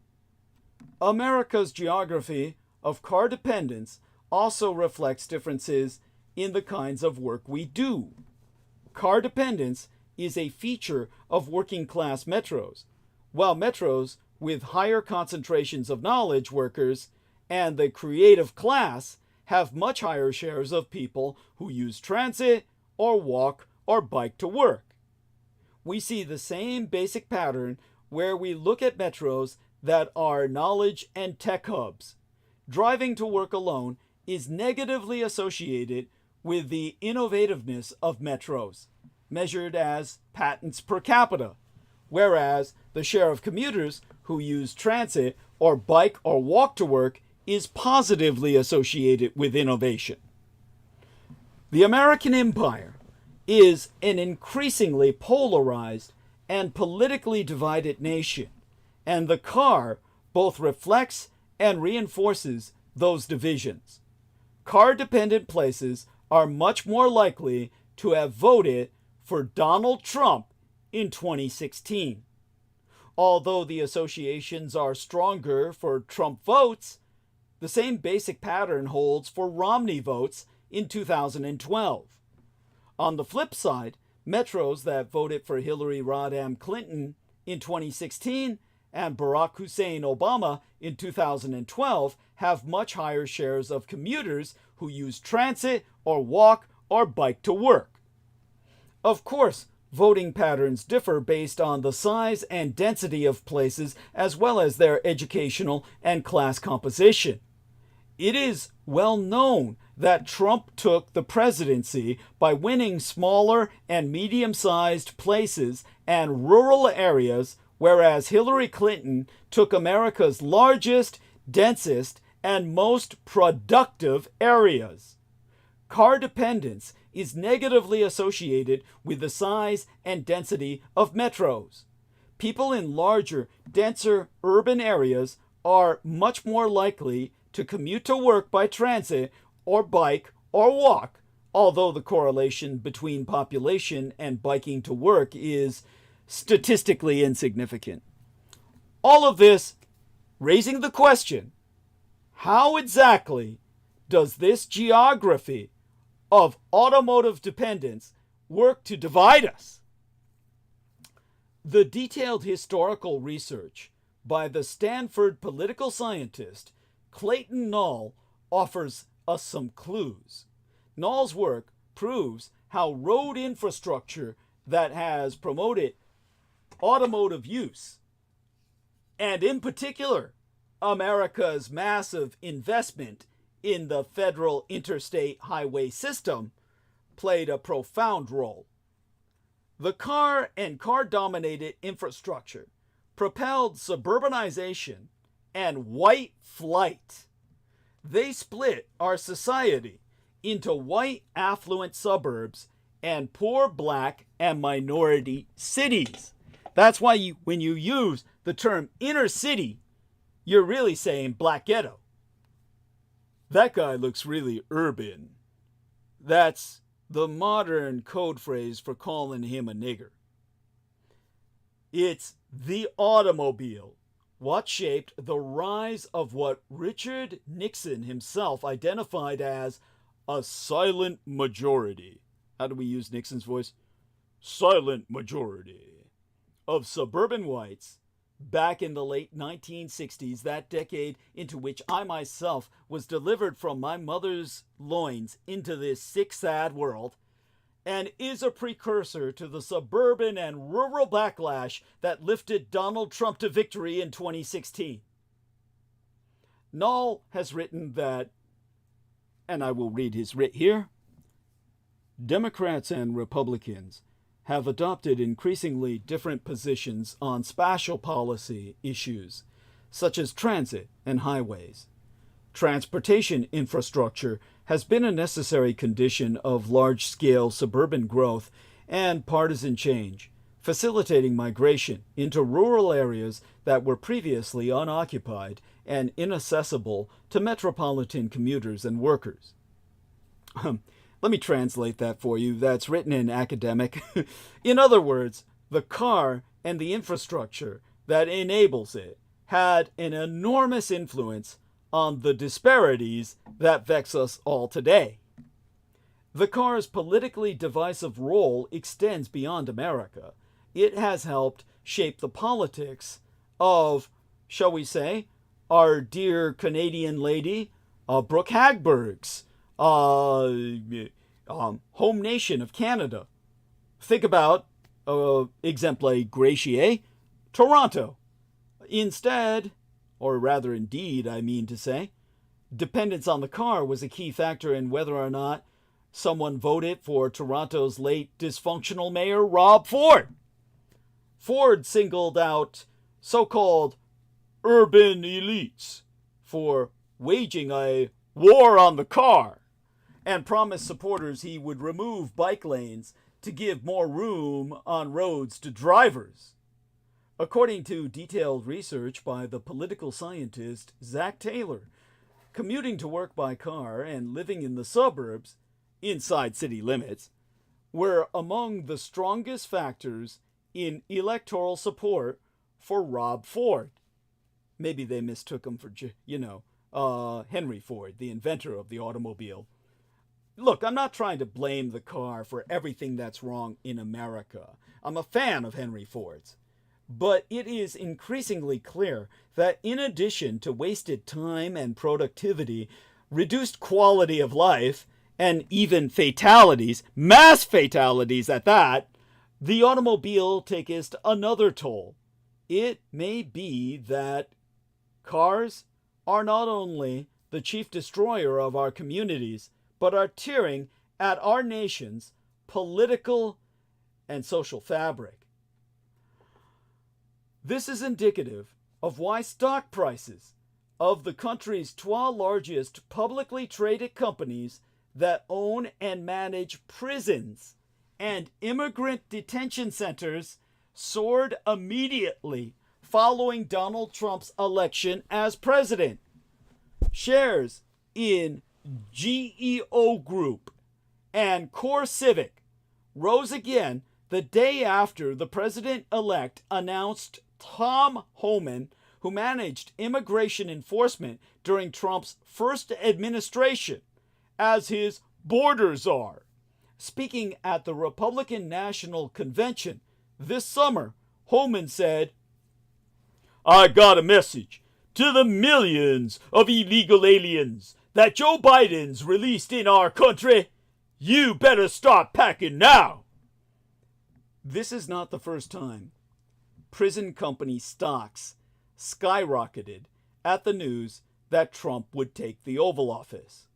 America's geography of car dependence also reflects differences in the kinds of work we do. Car dependence is a feature of working class metros, while metros with higher concentrations of knowledge workers and the creative class have much higher shares of people who use transit or walk or bike to work. We see the same basic pattern where we look at metros that are knowledge and tech hubs. Driving to work alone is negatively associated with the innovativeness of metros, measured as patents per capita, whereas the share of commuters who use transit or bike or walk to work is positively associated with innovation. The American empire is an increasingly polarized and politically divided nation, and the car both reflects and reinforces those divisions. Car-dependent places are much more likely to have voted for Donald Trump in 2016. Although the associations are stronger for Trump votes, the same basic pattern holds for Romney votes in 2012. On the flip side, metros that voted for Hillary Rodham Clinton in 2016 and Barack Hussein Obama in 2012 have much higher shares of commuters who use transit or walk or bike to work. Of course, voting patterns differ based on the size and density of places as well as their educational and class composition. It is well known that Trump took the presidency by winning smaller and medium-sized places and rural areas, whereas Hillary Clinton took America's largest, densest, and most productive areas. Car dependence is negatively associated with the size and density of metros. People in larger, denser urban areas are much more likely to commute to work by transit or bike or walk, although the correlation between population and biking to work is statistically insignificant. All of this raising the question, how exactly does this geography of automotive dependence work to divide us? The detailed historical research by the Stanford political scientist Clayton Null offers us some clues. Null's work proves how road infrastructure that has promoted automotive use, and in particular, America's massive investment in the federal interstate highway system, played a profound role. The car and car-dominated infrastructure propelled suburbanization and white flight. They split our society into white affluent suburbs and poor black and minority cities. That's why when you use the term inner city, you're really saying black ghetto. That guy looks really urban. That's the modern code phrase for calling him a nigger. It's the automobile, what shaped the rise of what Richard Nixon himself identified as a silent majority. How do we use Nixon's voice? Silent majority of suburban whites back in the late 1960s, that decade into which I myself was delivered from my mother's loins into this sick, sad world, and is a precursor to the suburban and rural backlash that lifted Donald Trump to victory in 2016. INT'L has written that, and I will read his writ here, Democrats and Republicans have adopted increasingly different positions on spatial policy issues, such as transit and highways. Transportation infrastructure has been a necessary condition of large-scale suburban growth and partisan change, facilitating migration into rural areas that were previously unoccupied and inaccessible to metropolitan commuters and workers. Let me translate that for you. That's written in academic. In other words, the car and the infrastructure that enables it had an enormous influence on the disparities that vex us all today. The car's politically divisive role extends beyond America. It has helped shape the politics of, shall we say, our dear Canadian lady, Brooke Hagberg's home nation of Canada. Think about, exemplar gratiae, Toronto. Instead, or rather indeed, I mean to say, dependence on the car was a key factor in whether or not someone voted for Toronto's late dysfunctional mayor, Rob Ford. Ford singled out so-called urban elites for waging a war on the car and promised supporters he would remove bike lanes to give more room on roads to drivers. According to detailed research by the political scientist Zach Taylor, commuting to work by car and living in the suburbs, inside city limits, were among the strongest factors in electoral support for Rob Ford. Maybe they mistook him for, Henry Ford, the inventor of the automobile. Look, I'm not trying to blame the car for everything that's wrong in America. I'm a fan of Henry Ford's. But it is increasingly clear that in addition to wasted time and productivity, reduced quality of life, and even fatalities, mass fatalities at that, the automobile taketh another toll. It may be that cars are not only the chief destroyer of our communities, but are tearing at our nation's political and social fabric. This is indicative of why stock prices of the country's 12 largest publicly traded companies that own and manage prisons and immigrant detention centers soared immediately following Donald Trump's election as president. Shares in GEO Group and Core Civic rose again the day after the president-elect announced Tom Homan, who managed immigration enforcement during Trump's first administration, as his border czar. Speaking at the Republican National Convention this summer, Homan said, "I got a message to the millions of illegal aliens that Joe Biden's released in our country. You better start packing now." This is not the first time prison company stocks skyrocketed at the news that Trump would take the Oval Office.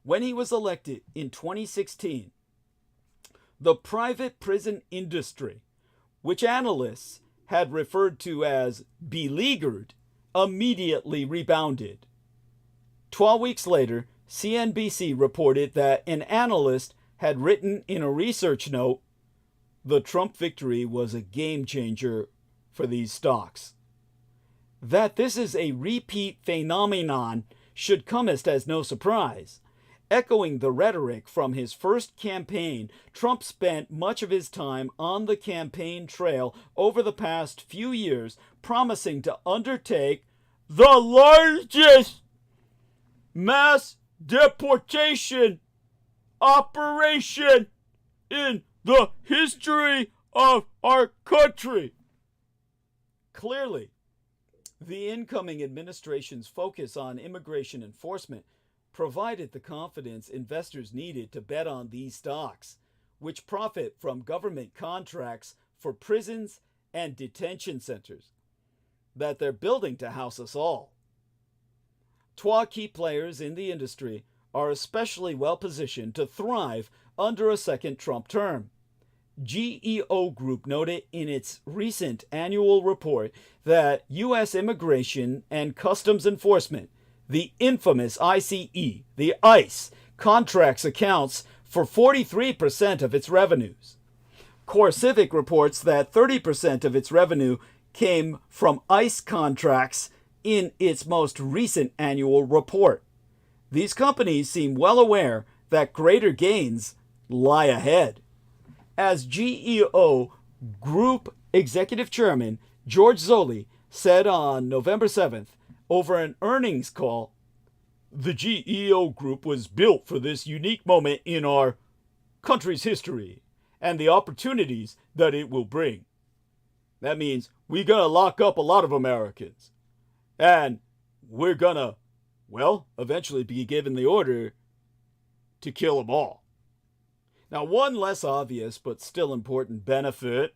When he was elected in 2016, the private prison industry, which analysts had referred to as beleaguered immediately rebounded. 12 weeks later, CNBC reported that an analyst had written in a research note, the Trump victory was a game changer for these stocks. That this is a repeat phenomenon should come as no surprise. Echoing the rhetoric from his first campaign, Trump spent much of his time on the campaign trail over the past few years, promising to undertake the largest mass deportation operation in the history of our country. Clearly, the incoming administration's focus on immigration enforcement provided the confidence investors needed to bet on these stocks, which profit from government contracts for prisons and detention centers that they're building to house us all. Trois key players in the industry are especially well positioned to thrive under a second Trump term. GEO Group noted in its recent annual report that U.S. Immigration and Customs Enforcement, the infamous ICE, the ICE, contracts accounts for 43% of its revenues. CoreCivic reports that 30% of its revenue came from ICE contracts in its most recent annual report. These companies seem well aware that greater gains lie ahead. As GEO Group Executive Chairman George Zoley said on November 7th over an earnings call, the GEO Group was built for this unique moment in our country's history and the opportunities that it will bring. That means we're going to lock up a lot of Americans. And we're going to, eventually be given the order to kill them all. Now, one less obvious but still important benefit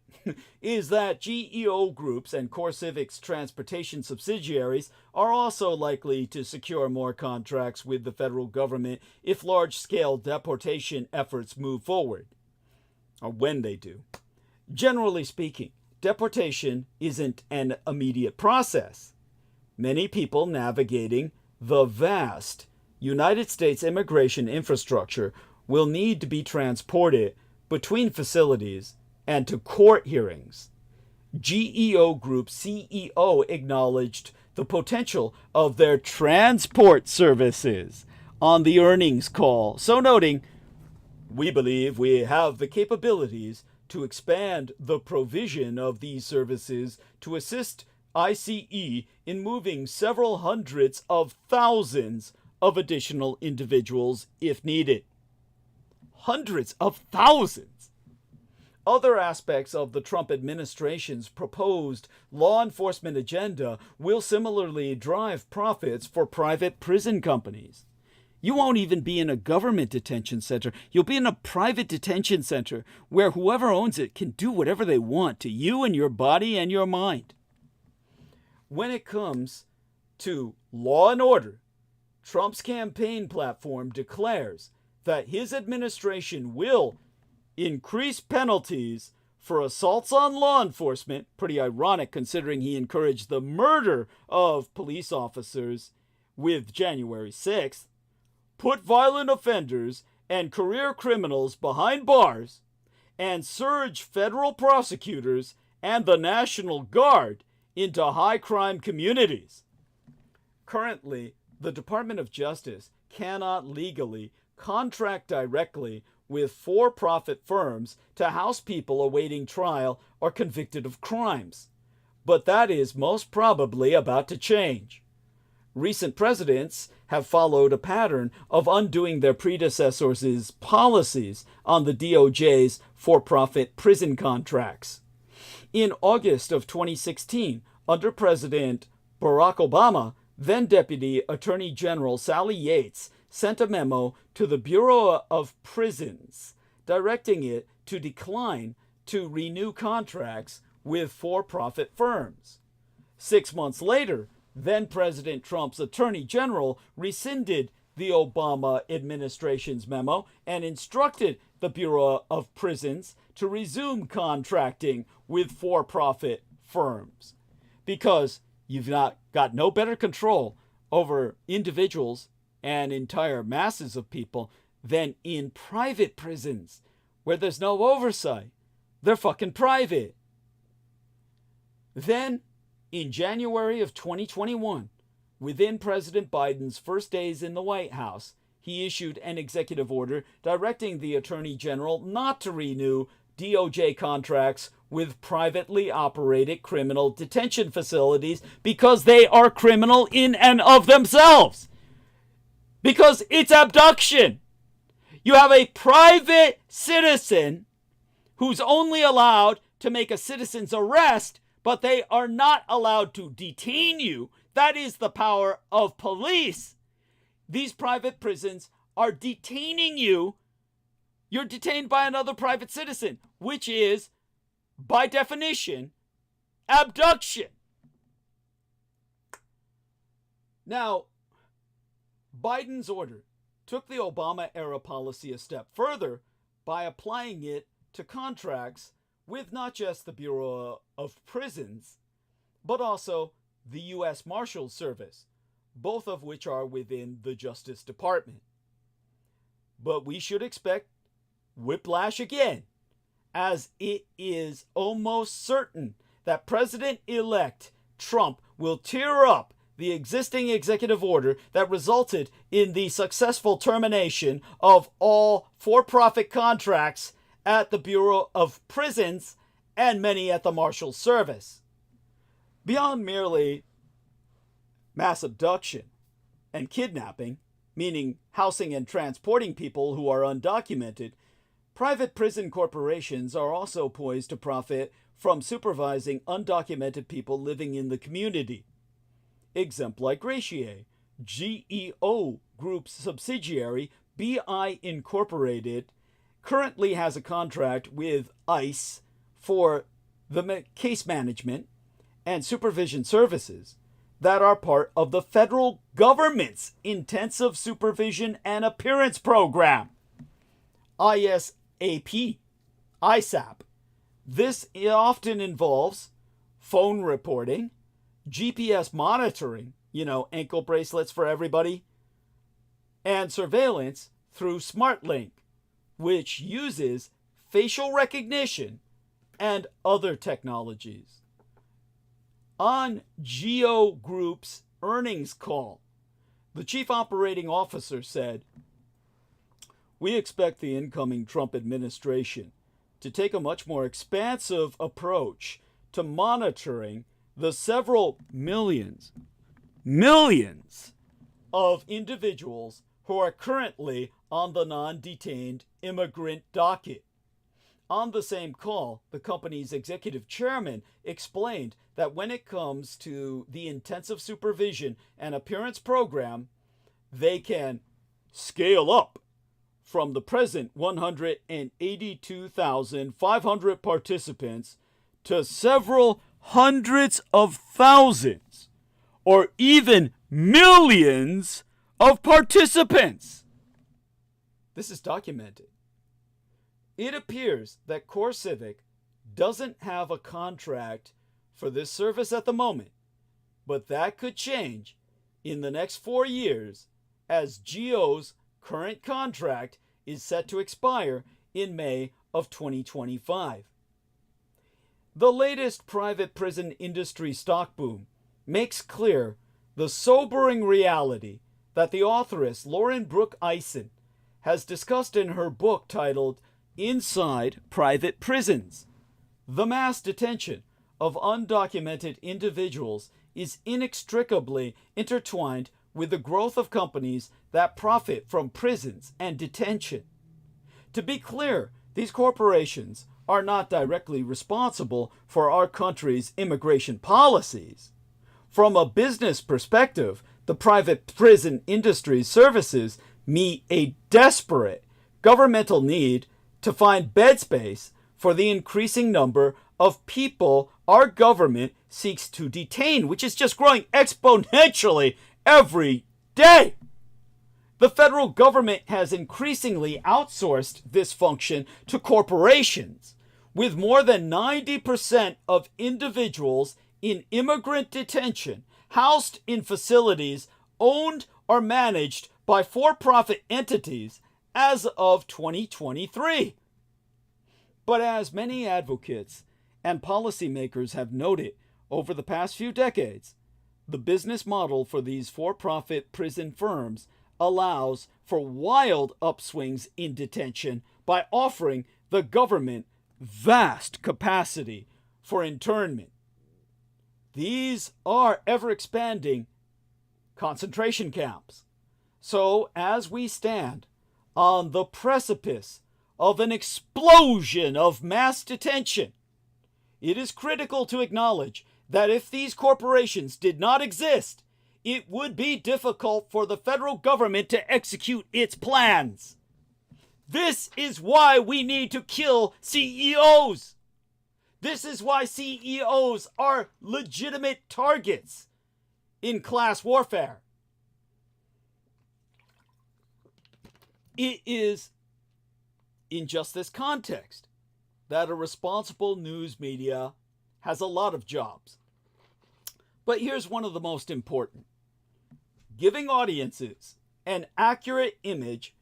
is that GEO Groups and CoreCivic's transportation subsidiaries are also likely to secure more contracts with the federal government if large-scale deportation efforts move forward, or when they do. Generally speaking, deportation isn't an immediate process. Many people navigating the vast United States immigration infrastructure will need to be transported between facilities and to court hearings. GEO Group CEO acknowledged the potential of their transport services on the earnings call, so noting, we believe we have the capabilities to expand the provision of these services to assist ICE in moving several hundreds of thousands of additional individuals if needed. Hundreds of thousands. Other aspects of the Trump administration's proposed law enforcement agenda will similarly drive profits for private prison companies. You won't even be in a government detention center. You'll be in a private detention center where whoever owns it can do whatever they want to you and your body and your mind. When it comes to law and order, Trump's campaign platform declares that his administration will increase penalties for assaults on law enforcement, pretty ironic considering he encouraged the murder of police officers with January 6th, put violent offenders and career criminals behind bars, and surge federal prosecutors and the National Guard into high crime communities. Currently, the Department of Justice cannot legally contract directly with for-profit firms to house people awaiting trial or convicted of crimes. But that is most probably about to change. Recent presidents have followed a pattern of undoing their predecessors' policies on the DOJ's for-profit prison contracts. In August of 2016, under President Barack Obama, then Deputy Attorney General Sally Yates sent a memo to the Bureau of Prisons directing it to decline to renew contracts with for-profit firms. 6 months later, then President Trump's Attorney General rescinded the Obama administration's memo and instructed the Bureau of Prisons to resume contracting with for-profit firms, because you've not got no better control over individuals and entire masses of people than in private prisons, where there's no oversight. They're fucking private. Then, in January of 2021, within President Biden's first days in the White House, he issued an executive order directing the Attorney General not to renew DOJ contracts with privately operated criminal detention facilities because they are criminal in and of themselves. Because it's abduction. You have a private citizen who's only allowed to make a citizen's arrest, but they are not allowed to detain you. That is the power of police. These private prisons are detaining you. You're detained by another private citizen, which is, by definition, abduction. Now, Biden's order took the Obama-era policy a step further by applying it to contracts with not just the Bureau of Prisons, but also the U.S. Marshals Service, both of which are within the Justice Department. But we should expect whiplash again, as it is almost certain that President-elect Trump will tear up the existing executive order that resulted in the successful termination of all for-profit contracts at the Bureau of Prisons and many at the Marshals Service. Beyond merely mass abduction and kidnapping, meaning housing and transporting people who are undocumented, private prison corporations are also poised to profit from supervising undocumented people living in the community. Exemplify, GEO Group's subsidiary, BI Incorporated, currently has a contract with ICE for the case management and supervision services that are part of the federal government's Intensive Supervision and Appearance Program, ISAP. This often involves phone reporting, GPS monitoring, ankle bracelets for everybody, and surveillance through SmartLink, which uses facial recognition and other technologies. On GEO Group's earnings call, the chief operating officer said, "We expect the incoming Trump administration to take a much more expansive approach to monitoring the several millions of individuals who are currently on the non-detained immigrant docket." On the same call, the company's executive chairman explained that when it comes to the Intensive Supervision and Appearance Program, they can scale up from the present 182,500 participants to several hundreds of thousands or even millions of participants. This is documented. It appears that CoreCivic doesn't have a contract for this service at the moment, but that could change in the next 4 years as GEO's current contract is set to expire in May of 2025. The latest private prison industry stock boom makes clear the sobering reality that the authoress Lauren Brooke Eisen has discussed in her book titled Inside Private Prisons. The mass detention of undocumented individuals is inextricably intertwined with the growth of companies that profit from prisons and detention. To be clear, these corporations are not directly responsible for our country's immigration policies. From a business perspective, the private prison industry's services meet a desperate governmental need to find bed space for the increasing number of people our government seeks to detain, which is just growing exponentially every day. The federal government has increasingly outsourced this function to corporations, with more than 90% of individuals in immigrant detention housed in facilities owned or managed by for-profit entities as of 2023. But as many advocates and policymakers have noted over the past few decades, the business model for these for-profit prison firms allows for wild upswings in detention by offering the government vast capacity for internment. These are ever-expanding concentration camps. So as we stand on the precipice of an explosion of mass detention, it is critical to acknowledge that if these corporations did not exist, it would be difficult for the federal government to execute its plans. This is why we need to kill CEOs. This is why CEOs are legitimate targets in class warfare. It is in just this context that a responsible news media has a lot of jobs. But here's one of the most important: giving audiences an accurate image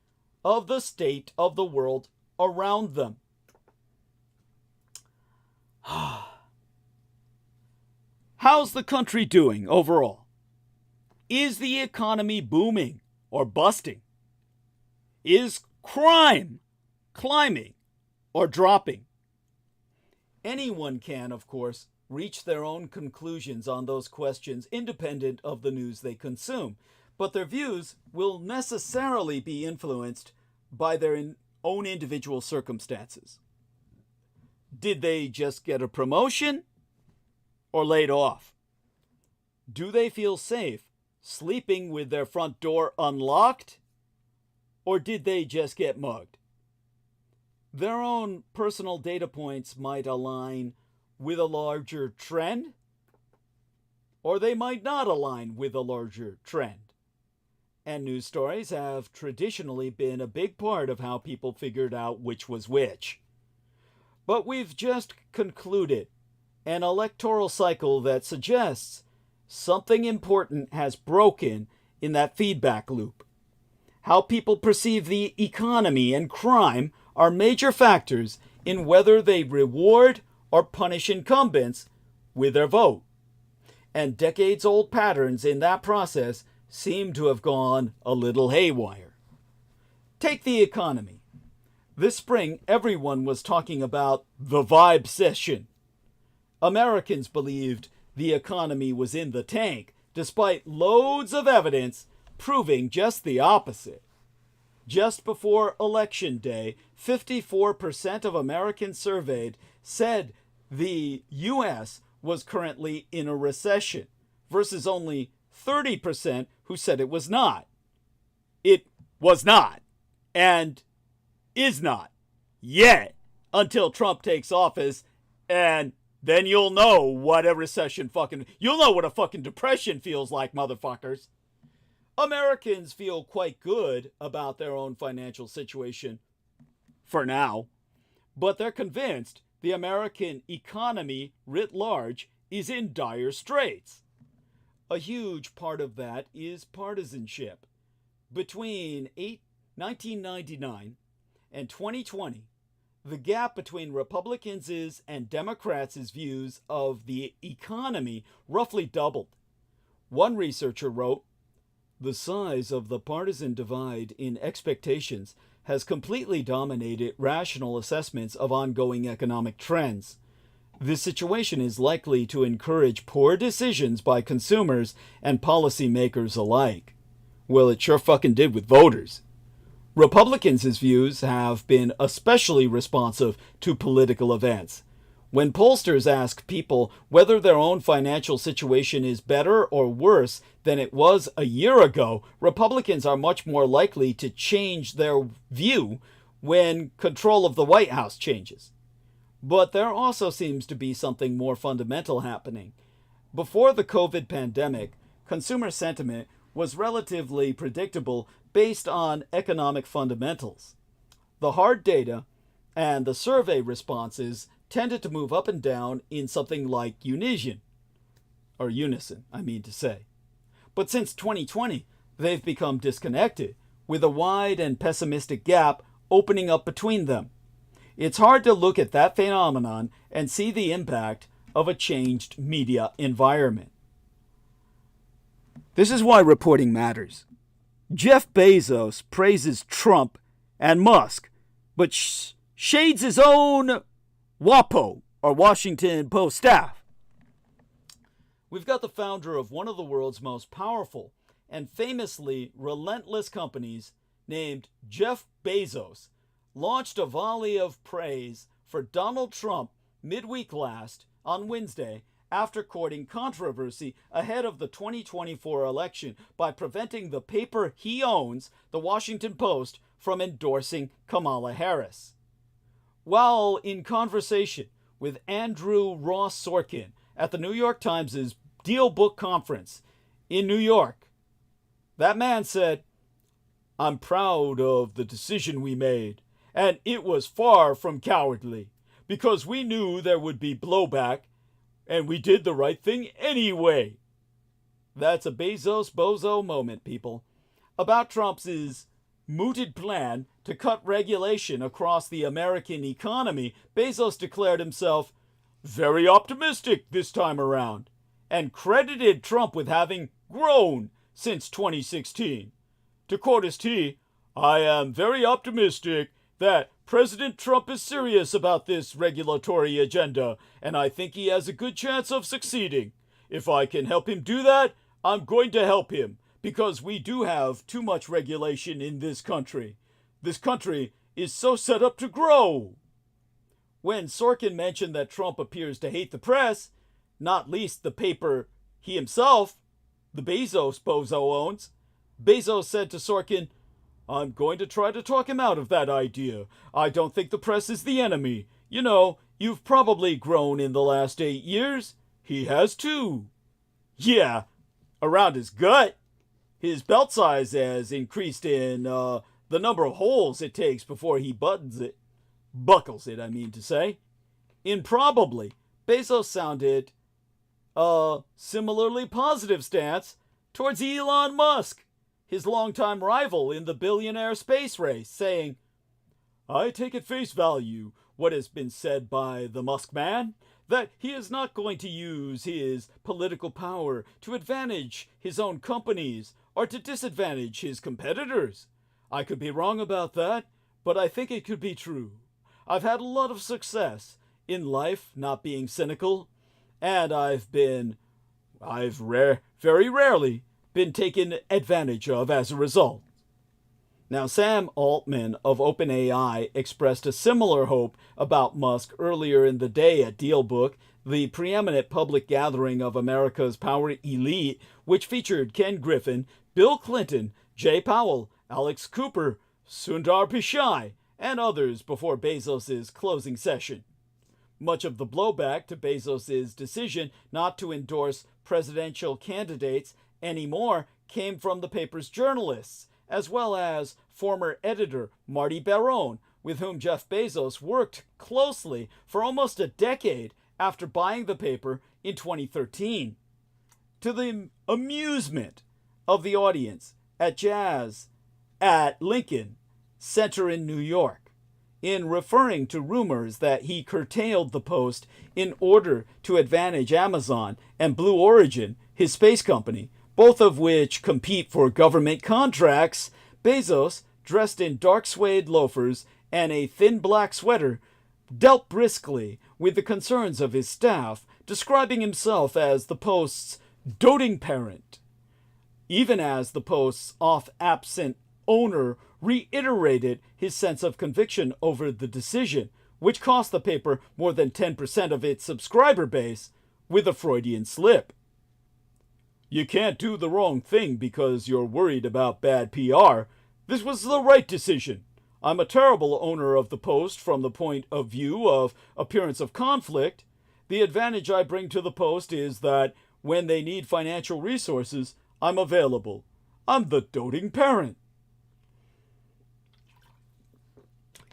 of the state of the world around them. How's the country doing overall? Is the economy booming or busting? Is crime climbing or dropping? Anyone can, of course, reach their own conclusions on those questions independent of the news they consume, but their views will necessarily be influenced by their own individual circumstances. Did they just get a promotion or laid off? Do they feel safe sleeping with their front door unlocked, or did they just get mugged? Their own personal data points might align with a larger trend, or they might not align with a larger trend. And news stories have traditionally been a big part of how people figured out which was which. But we've just concluded an electoral cycle that suggests something important has broken in that feedback loop. How people perceive the economy and crime are major factors in whether they reward or punish incumbents with their vote. And decades-old patterns in that process seem to have gone a little haywire. Take the economy. This spring, everyone was talking about the vibe session. Americans believed the economy was in the tank, despite loads of evidence proving just the opposite. Just before Election Day, 54% of Americans surveyed said the U.S. was currently in a recession, versus only 30% who said it was not. It was not, and is not, yet, until Trump takes office, and then you'll know what a recession you'll know what a fucking depression feels like, motherfuckers. Americans feel quite good about their own financial situation for now, but they're convinced the American economy writ large is in dire straits. A huge part of that is partisanship. Between 1999 and 2020, the gap between Republicans' and Democrats' views of the economy roughly doubled. One researcher wrote, "The size of the partisan divide in expectations has completely dominated rational assessments of ongoing economic trends. This situation is likely to encourage poor decisions by consumers and policymakers alike." Well, it sure fucking did with voters. Republicans' views have been especially responsive to political events. When pollsters ask people whether their own financial situation is better or worse than it was a year ago, Republicans are much more likely to change their view when control of the White House changes. But there also seems to be something more fundamental happening. Before the COVID pandemic, consumer sentiment was relatively predictable based on economic fundamentals. The hard data and the survey responses tended to move up and down in something like unison, I mean to say. But since 2020, they've become disconnected, with a wide and pessimistic gap opening up between them. It's hard to look at that phenomenon and see the impact of a changed media environment. This is why reporting matters. Jeff Bezos praises Trump and Musk, but shades his own WAPO, or Washington Post staff. We've got the founder of one of the world's most powerful and famously relentless companies, named Jeff Bezos, launched a volley of praise for Donald Trump midweek on Wednesday, after courting controversy ahead of the 2024 election by preventing the paper he owns, the Washington Post, from endorsing Kamala Harris. While in conversation with Andrew Ross Sorkin at the New York Times' Deal Book Conference in New York, that man said, "I'm proud of the decision we made, and it was far from cowardly, because we knew there would be blowback, and we did the right thing anyway." That's a Bezos bozo moment, people. About Trump's mooted plan to cut regulation across the American economy, Bezos declared himself very optimistic this time around, and credited Trump with having grown since 2016. To quote his T, "I am very optimistic that President Trump is serious about this regulatory agenda, and I think he has a good chance of succeeding. If I can help him do that, I'm going to help him, because we do have too much regulation in this country. This country is so set up to grow." When Sorkin mentioned that Trump appears to hate the press, not least the paper he himself, the Bezos bozo, owns, Bezos said to Sorkin, "I'm going to try to talk him out of that idea. I don't think the press is the enemy. You know, you've probably grown in the last 8 years. He has too." Yeah, around his gut. His belt size has increased in the number of holes it takes before he buckles it, I mean to say. Improbably, Bezos sounded a similarly positive stance towards Elon Musk, his longtime rival in the billionaire space race, saying, "I take at face value what has been said by the Musk man, that he is not going to use his political power to advantage his own companies or to disadvantage his competitors. I could be wrong about that, but I think it could be true. I've had a lot of success in life not being cynical, and I've very rarely been taken advantage of as a result." Now, Sam Altman of OpenAI expressed a similar hope about Musk earlier in the day at DealBook, the preeminent public gathering of America's power elite, which featured Ken Griffin, Bill Clinton, Jay Powell, Alex Cooper, Sundar Pichai, and others before Bezos' closing session. Much of the blowback to Bezos' decision not to endorse presidential candidates anymore came from the paper's journalists, as well as former editor Marty Barone, with whom Jeff Bezos worked closely for almost a decade after buying the paper in 2013. To the amusement of the audience at Jazz at Lincoln Center in New York, in referring to rumors that he curtailed the Post in order to advantage Amazon and Blue Origin, his space company, both of which compete for government contracts, Bezos, dressed in dark suede loafers and a thin black sweater, dealt briskly with the concerns of his staff, describing himself as the Post's doting parent, even as the Post's oft-absent owner reiterated his sense of conviction over the decision, which cost the paper more than 10% of its subscriber base, with a Freudian slip. "You can't do the wrong thing because you're worried about bad PR. This was the right decision. I'm a terrible owner of the Post from the point of view of appearance of conflict. The advantage I bring to the Post is that when they need financial resources, I'm available. I'm the doting parent."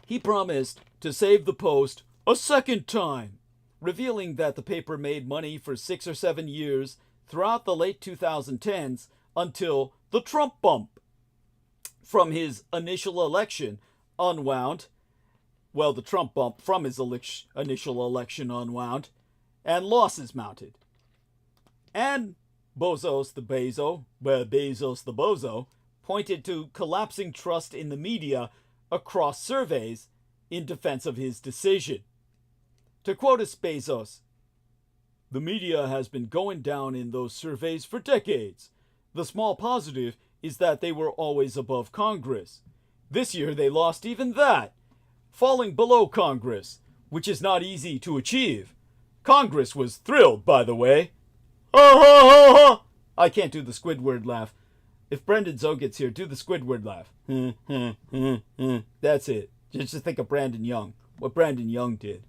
He promised to save the Post a second time, revealing that the paper made money for 6 or 7 years throughout the late 2010s until the Trump bump from his initial election unwound. Well, the Trump bump from his initial election unwound, and losses mounted. And Bezos the Bozo, pointed to collapsing trust in the media across surveys in defense of his decision. To quote Bezos, "The media has been going down in those surveys for decades. The small positive is that they were always above Congress. This year they lost even that, falling below Congress, which is not easy to achieve. Congress was thrilled, by the way. Ha ha ha ha! I can't do the Squidward laugh. If Brendan Zoe gets here, do the Squidward laugh. That's it. Just think of Brandon Young, what Brandon Young did.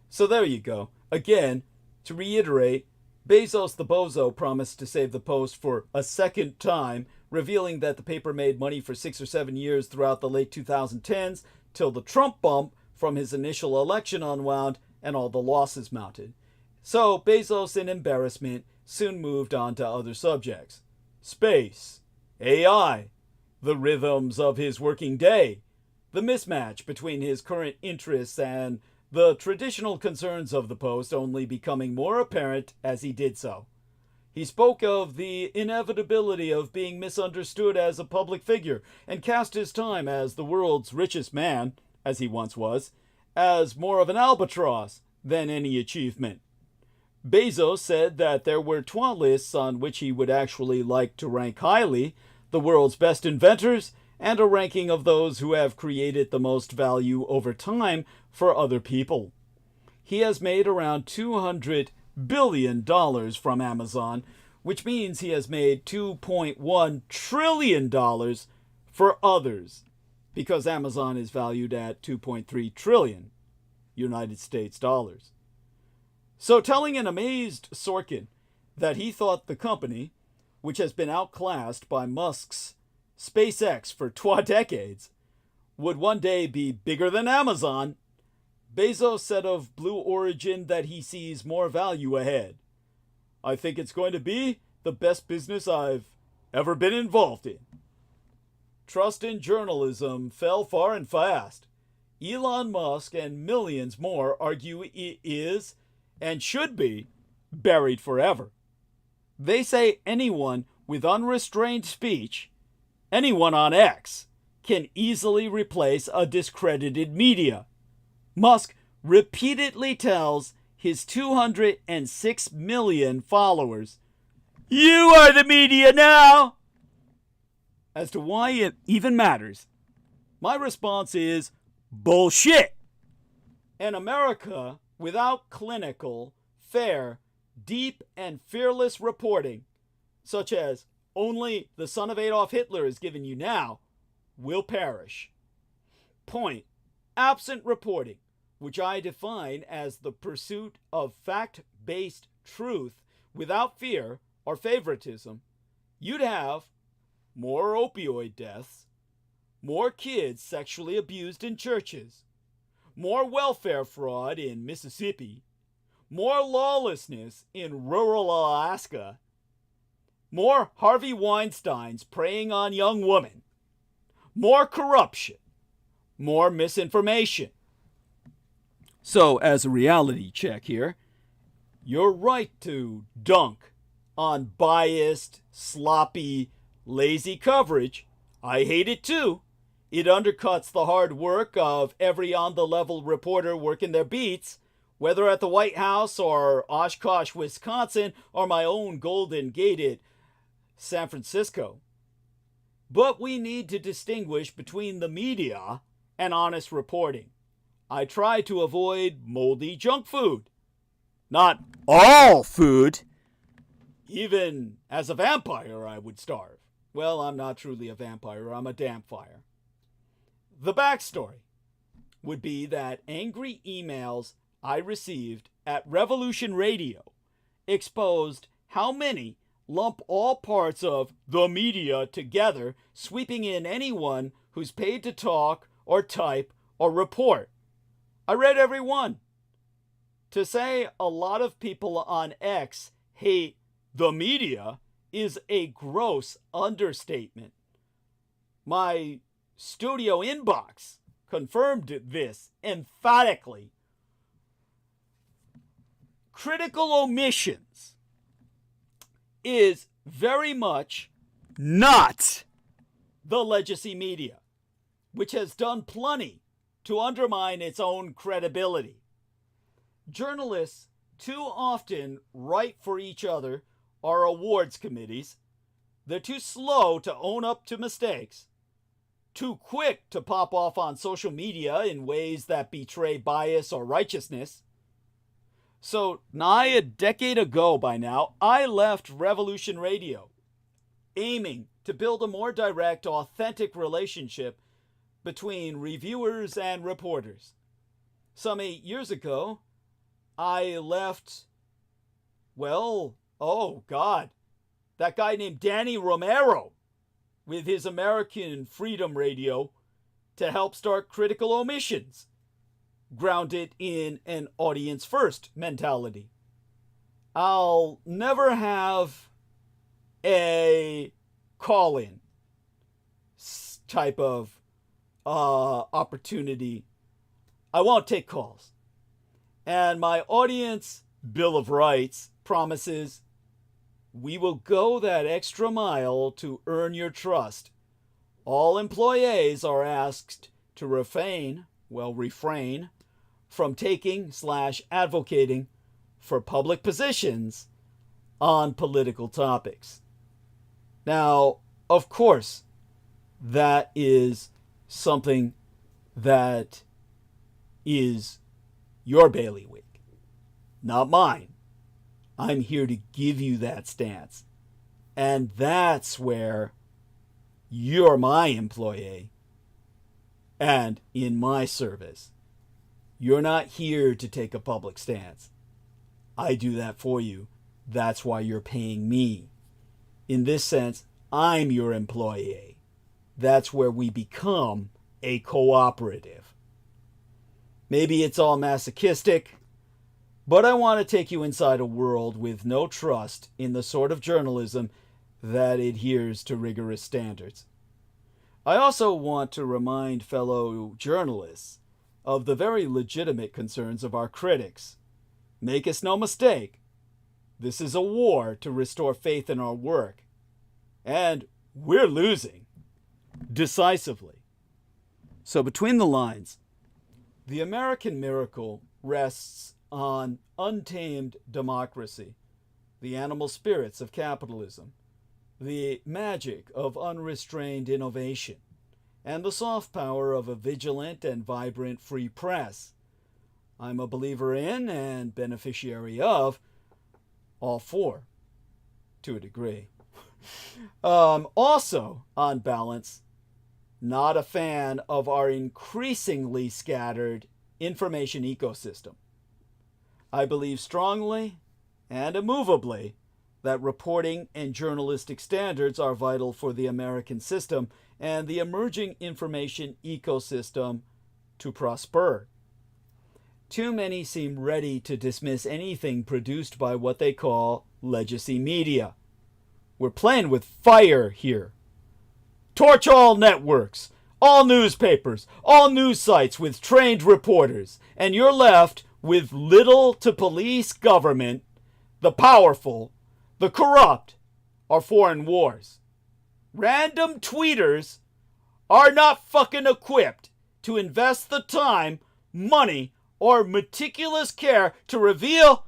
So there you go. Again, to reiterate, Bezos the Bozo promised to save the Post for a second time, revealing that the paper made money for 6 or 7 years throughout the late 2010s till the Trump bump from his initial election unwound and all the losses mounted. So Bezos, in embarrassment, soon moved on to other subjects. Space, AI, the rhythms of his working day, the mismatch between his current interests and the traditional concerns of the Post only becoming more apparent as he did so. He spoke of the inevitability of being misunderstood as a public figure and cast his time as the world's richest man, as he once was, as more of an albatross than any achievement. Bezos said that there were 12 lists on which he would actually like to rank highly, the world's best inventors, and a ranking of those who have created the most value over time for other people. He has made around $200 billion from Amazon, which means he has made $2.1 trillion for others, because Amazon is valued at 2.3 trillion United States dollars. So telling an amazed Sorkin that he thought the company, which has been outclassed by Musk's SpaceX for 2 decades, would one day be bigger than Amazon, Bezos said of Blue Origin that he sees more value ahead. I think it's going to be the best business I've ever been involved in. Trust in journalism fell far and fast. Elon Musk and millions more argue it is and should be buried forever. They say anyone with unrestrained speech, anyone on X, can easily replace a discredited media. Musk repeatedly tells his 206 million followers, "You are the media now!" As to why it even matters, my response is bullshit. An America without clinical, fair, deep, and fearless reporting, such as only the son of Adolf Hitler is given you now, will perish. Point. Absent reporting, which I define as the pursuit of fact-based truth without fear or favoritism, you'd have more opioid deaths, more kids sexually abused in churches, more welfare fraud in Mississippi, more lawlessness in rural Alaska, more Harvey Weinsteins preying on young women, more corruption, more misinformation. So, as a reality check here, you're right to dunk on biased, sloppy, lazy coverage. I hate it too. It undercuts the hard work of every on-the-level reporter working their beats, whether at the White House or Oshkosh, Wisconsin, or my own Golden Gated San Francisco. But we need to distinguish between the media and honest reporting. I try to avoid moldy junk food. Not all food. Even as a vampire, I would starve. Well, I'm not truly a vampire. I'm a dampfire. The backstory would be that angry emails I received at Revolution Radio exposed how many lump all parts of the media together, sweeping in anyone who's paid to talk or type or report. I read every one, To say a lot of people on X hate the media is a gross understatement. My studio inbox confirmed this emphatically. Critical omissions is very much not the legacy media, which has done plenty to undermine its own credibility. Journalists too often write for each other or awards committees. They're too slow to own up to mistakes, too quick to pop off on social media in ways that betray bias or righteousness. So, nigh a decade ago by now, I left Revolution Radio, aiming to build a more direct, authentic relationship between reviewers and reporters. Some 8 years ago, I left, well, oh God, that guy named Danny Romero with his American Freedom Radio to help start Critical Omissions, grounded in an audience first mentality. I'll never have a call-in type of opportunity. I won't take calls. And my audience Bill of Rights promises we will go that extra mile to earn your trust. All employees are asked to refrain from taking/advocating for public positions on political topics. Now, of course, that is something that is your bailiwick, not mine. I'm here to give you that stance. And that's where you're my employee and in my service. You're not here to take a public stance. I do that for you. That's why you're paying me. In this sense, I'm your employee. That's where we become a cooperative. Maybe it's all masochistic, but I want to take you inside a world with no trust in the sort of journalism that adheres to rigorous standards. I also want to remind fellow journalists of the very legitimate concerns of our critics. Make us no mistake, this is a war to restore faith in our work, and we're losing decisively. So between the lines, the American miracle rests on untamed democracy, the animal spirits of capitalism, the magic of unrestrained innovation, and the soft power of a vigilant and vibrant free press. I'm a believer in and beneficiary of all four, to a degree. Also, on balance, not a fan of our increasingly scattered information ecosystem. I believe strongly and immovably that reporting and journalistic standards are vital for the American system and the emerging information ecosystem to prosper. Too many seem ready to dismiss anything produced by what they call legacy media. We're playing with fire here. Torch all networks, all newspapers, all news sites with trained reporters, and you're left with little to police government, the powerful, the corrupt, or foreign wars. Random tweeters are not fucking equipped to invest the time, money, or meticulous care to reveal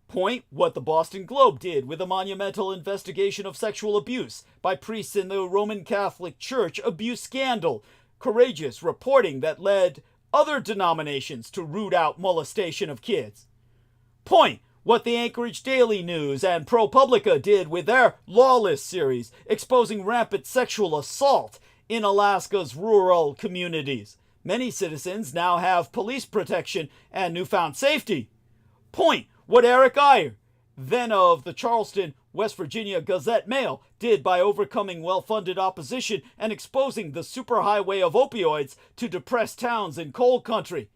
point what the Boston Globe did with a monumental investigation of sexual abuse by priests in the Roman Catholic Church abuse scandal, courageous reporting that led other denominations to root out molestation of kids. Point what the Anchorage Daily News and ProPublica did with their Lawless series, exposing rampant sexual assault in Alaska's rural communities. Many citizens now have police protection and newfound safety. Point what Eric Iyer, then of the Charleston, West Virginia Gazette-Mail, did by overcoming well-funded opposition and exposing the superhighway of opioids to depressed towns in coal country.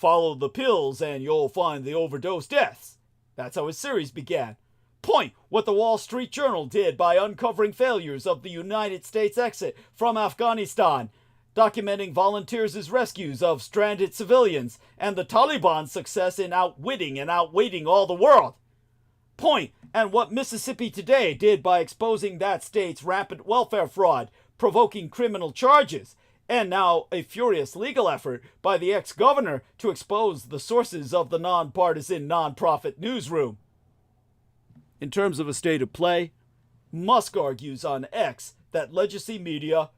Follow the pills and you'll find the overdose deaths. That's how his series began. Point, what the Wall Street Journal did by uncovering failures of the United States exit from Afghanistan, documenting volunteers' rescues of stranded civilians, and the Taliban's success in outwitting and outweighting all the world. Point, and what Mississippi Today did by exposing that state's rampant welfare fraud, provoking criminal charges, and now a furious legal effort by the ex-governor to expose the sources of the nonpartisan nonprofit newsroom. In terms of a state of play, Musk argues on X that legacy media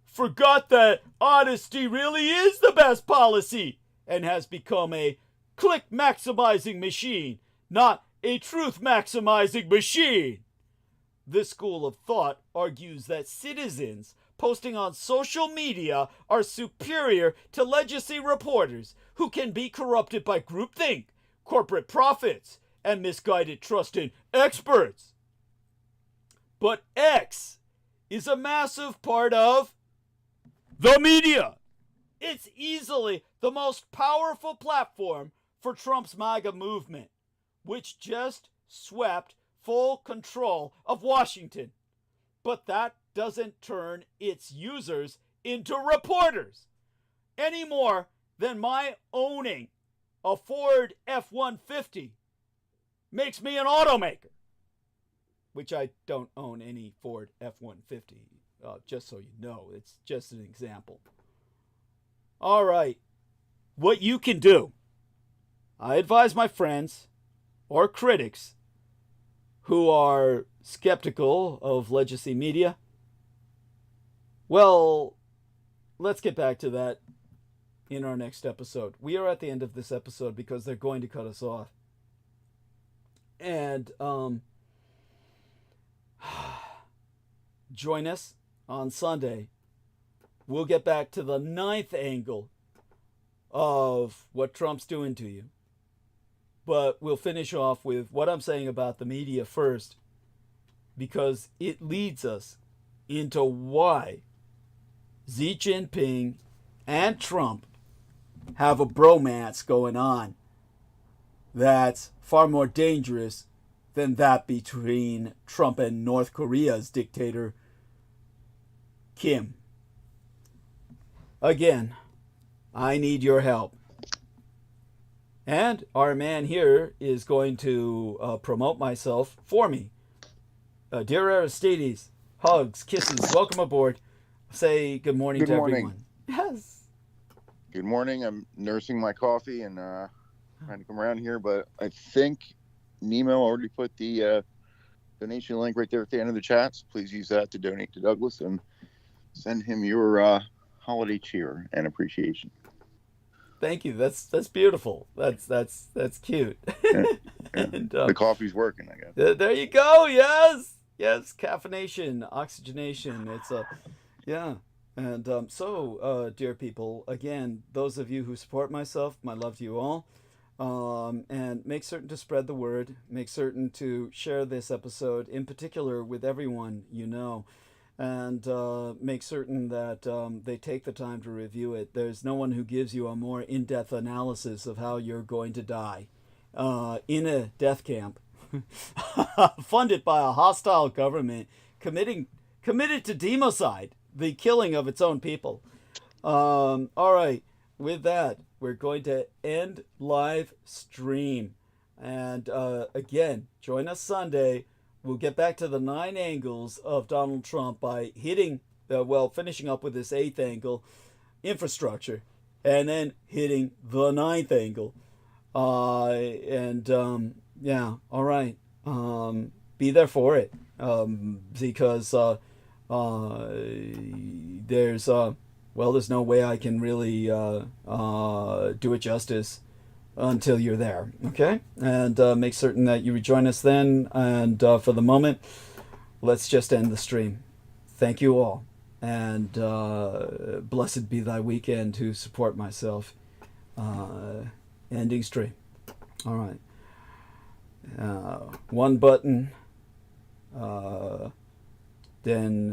forgot that honesty really is the best policy and has become a click-maximizing machine, not a truth-maximizing machine. This school of thought argues that citizens posting on social media are superior to legacy reporters who can be corrupted by groupthink, corporate profits, and misguided trust in experts. But X is a massive part of the media. It's easily the most powerful platform for Trump's MAGA movement, which just swept full control of Washington. But that doesn't turn its users into reporters any more than my owning a Ford F-150 makes me an automaker, which I don't own any Ford F-150, just so you know. It's just an example. All right, what you can do. I advise my friends or critics who are skeptical of legacy media. Well, let's get back to that in our next episode. We are at the end of this episode because they're going to cut us off. And join us on Sunday. We'll get back to the 9th angle of what Trump's doing to you. But we'll finish off with what I'm saying about the media first, because it leads us into why Xi Jinping and Trump have a bromance going on that's far more dangerous than that between Trump and North Korea's dictator, Kim. Again, I need your help. And our man here is going to promote myself for me. Dear Aristides, hugs, kisses, welcome aboard. Say good morning to everyone. Yes. Good morning. I'm nursing my coffee and trying to come around here, but I think Nemo already put the donation link right there at the end of the chat. So please use that to donate to Douglas and send him your holiday cheer and appreciation. Thank you. That's beautiful. That's cute. Yeah. And, the coffee's working, I guess. There you go. Yes. Caffeination, oxygenation. It's yeah. And so, dear people, again, those of you who support myself, my love to you all. And make certain to spread the word. Make certain to share this episode, in particular, with everyone you know. And make certain that they take the time to review it. There's no one who gives you a more in-depth analysis of how you're going to die in a death camp, funded by a hostile government committed to democide, the killing of its own people. All right, with that, we're going to end live stream. And again, join us Sunday. We'll get back to the 9 angles of Donald Trump by hitting, finishing up with this 8th angle, infrastructure, and then hitting the 9th angle. Yeah, all right. Be there for it, because there's no way I can really do it justice until you're there, okay? And make certain that you rejoin us then. And for the moment, let's just end the stream. Thank you all. And blessed be thy weekend to support myself. Ending stream. All right. One button. Then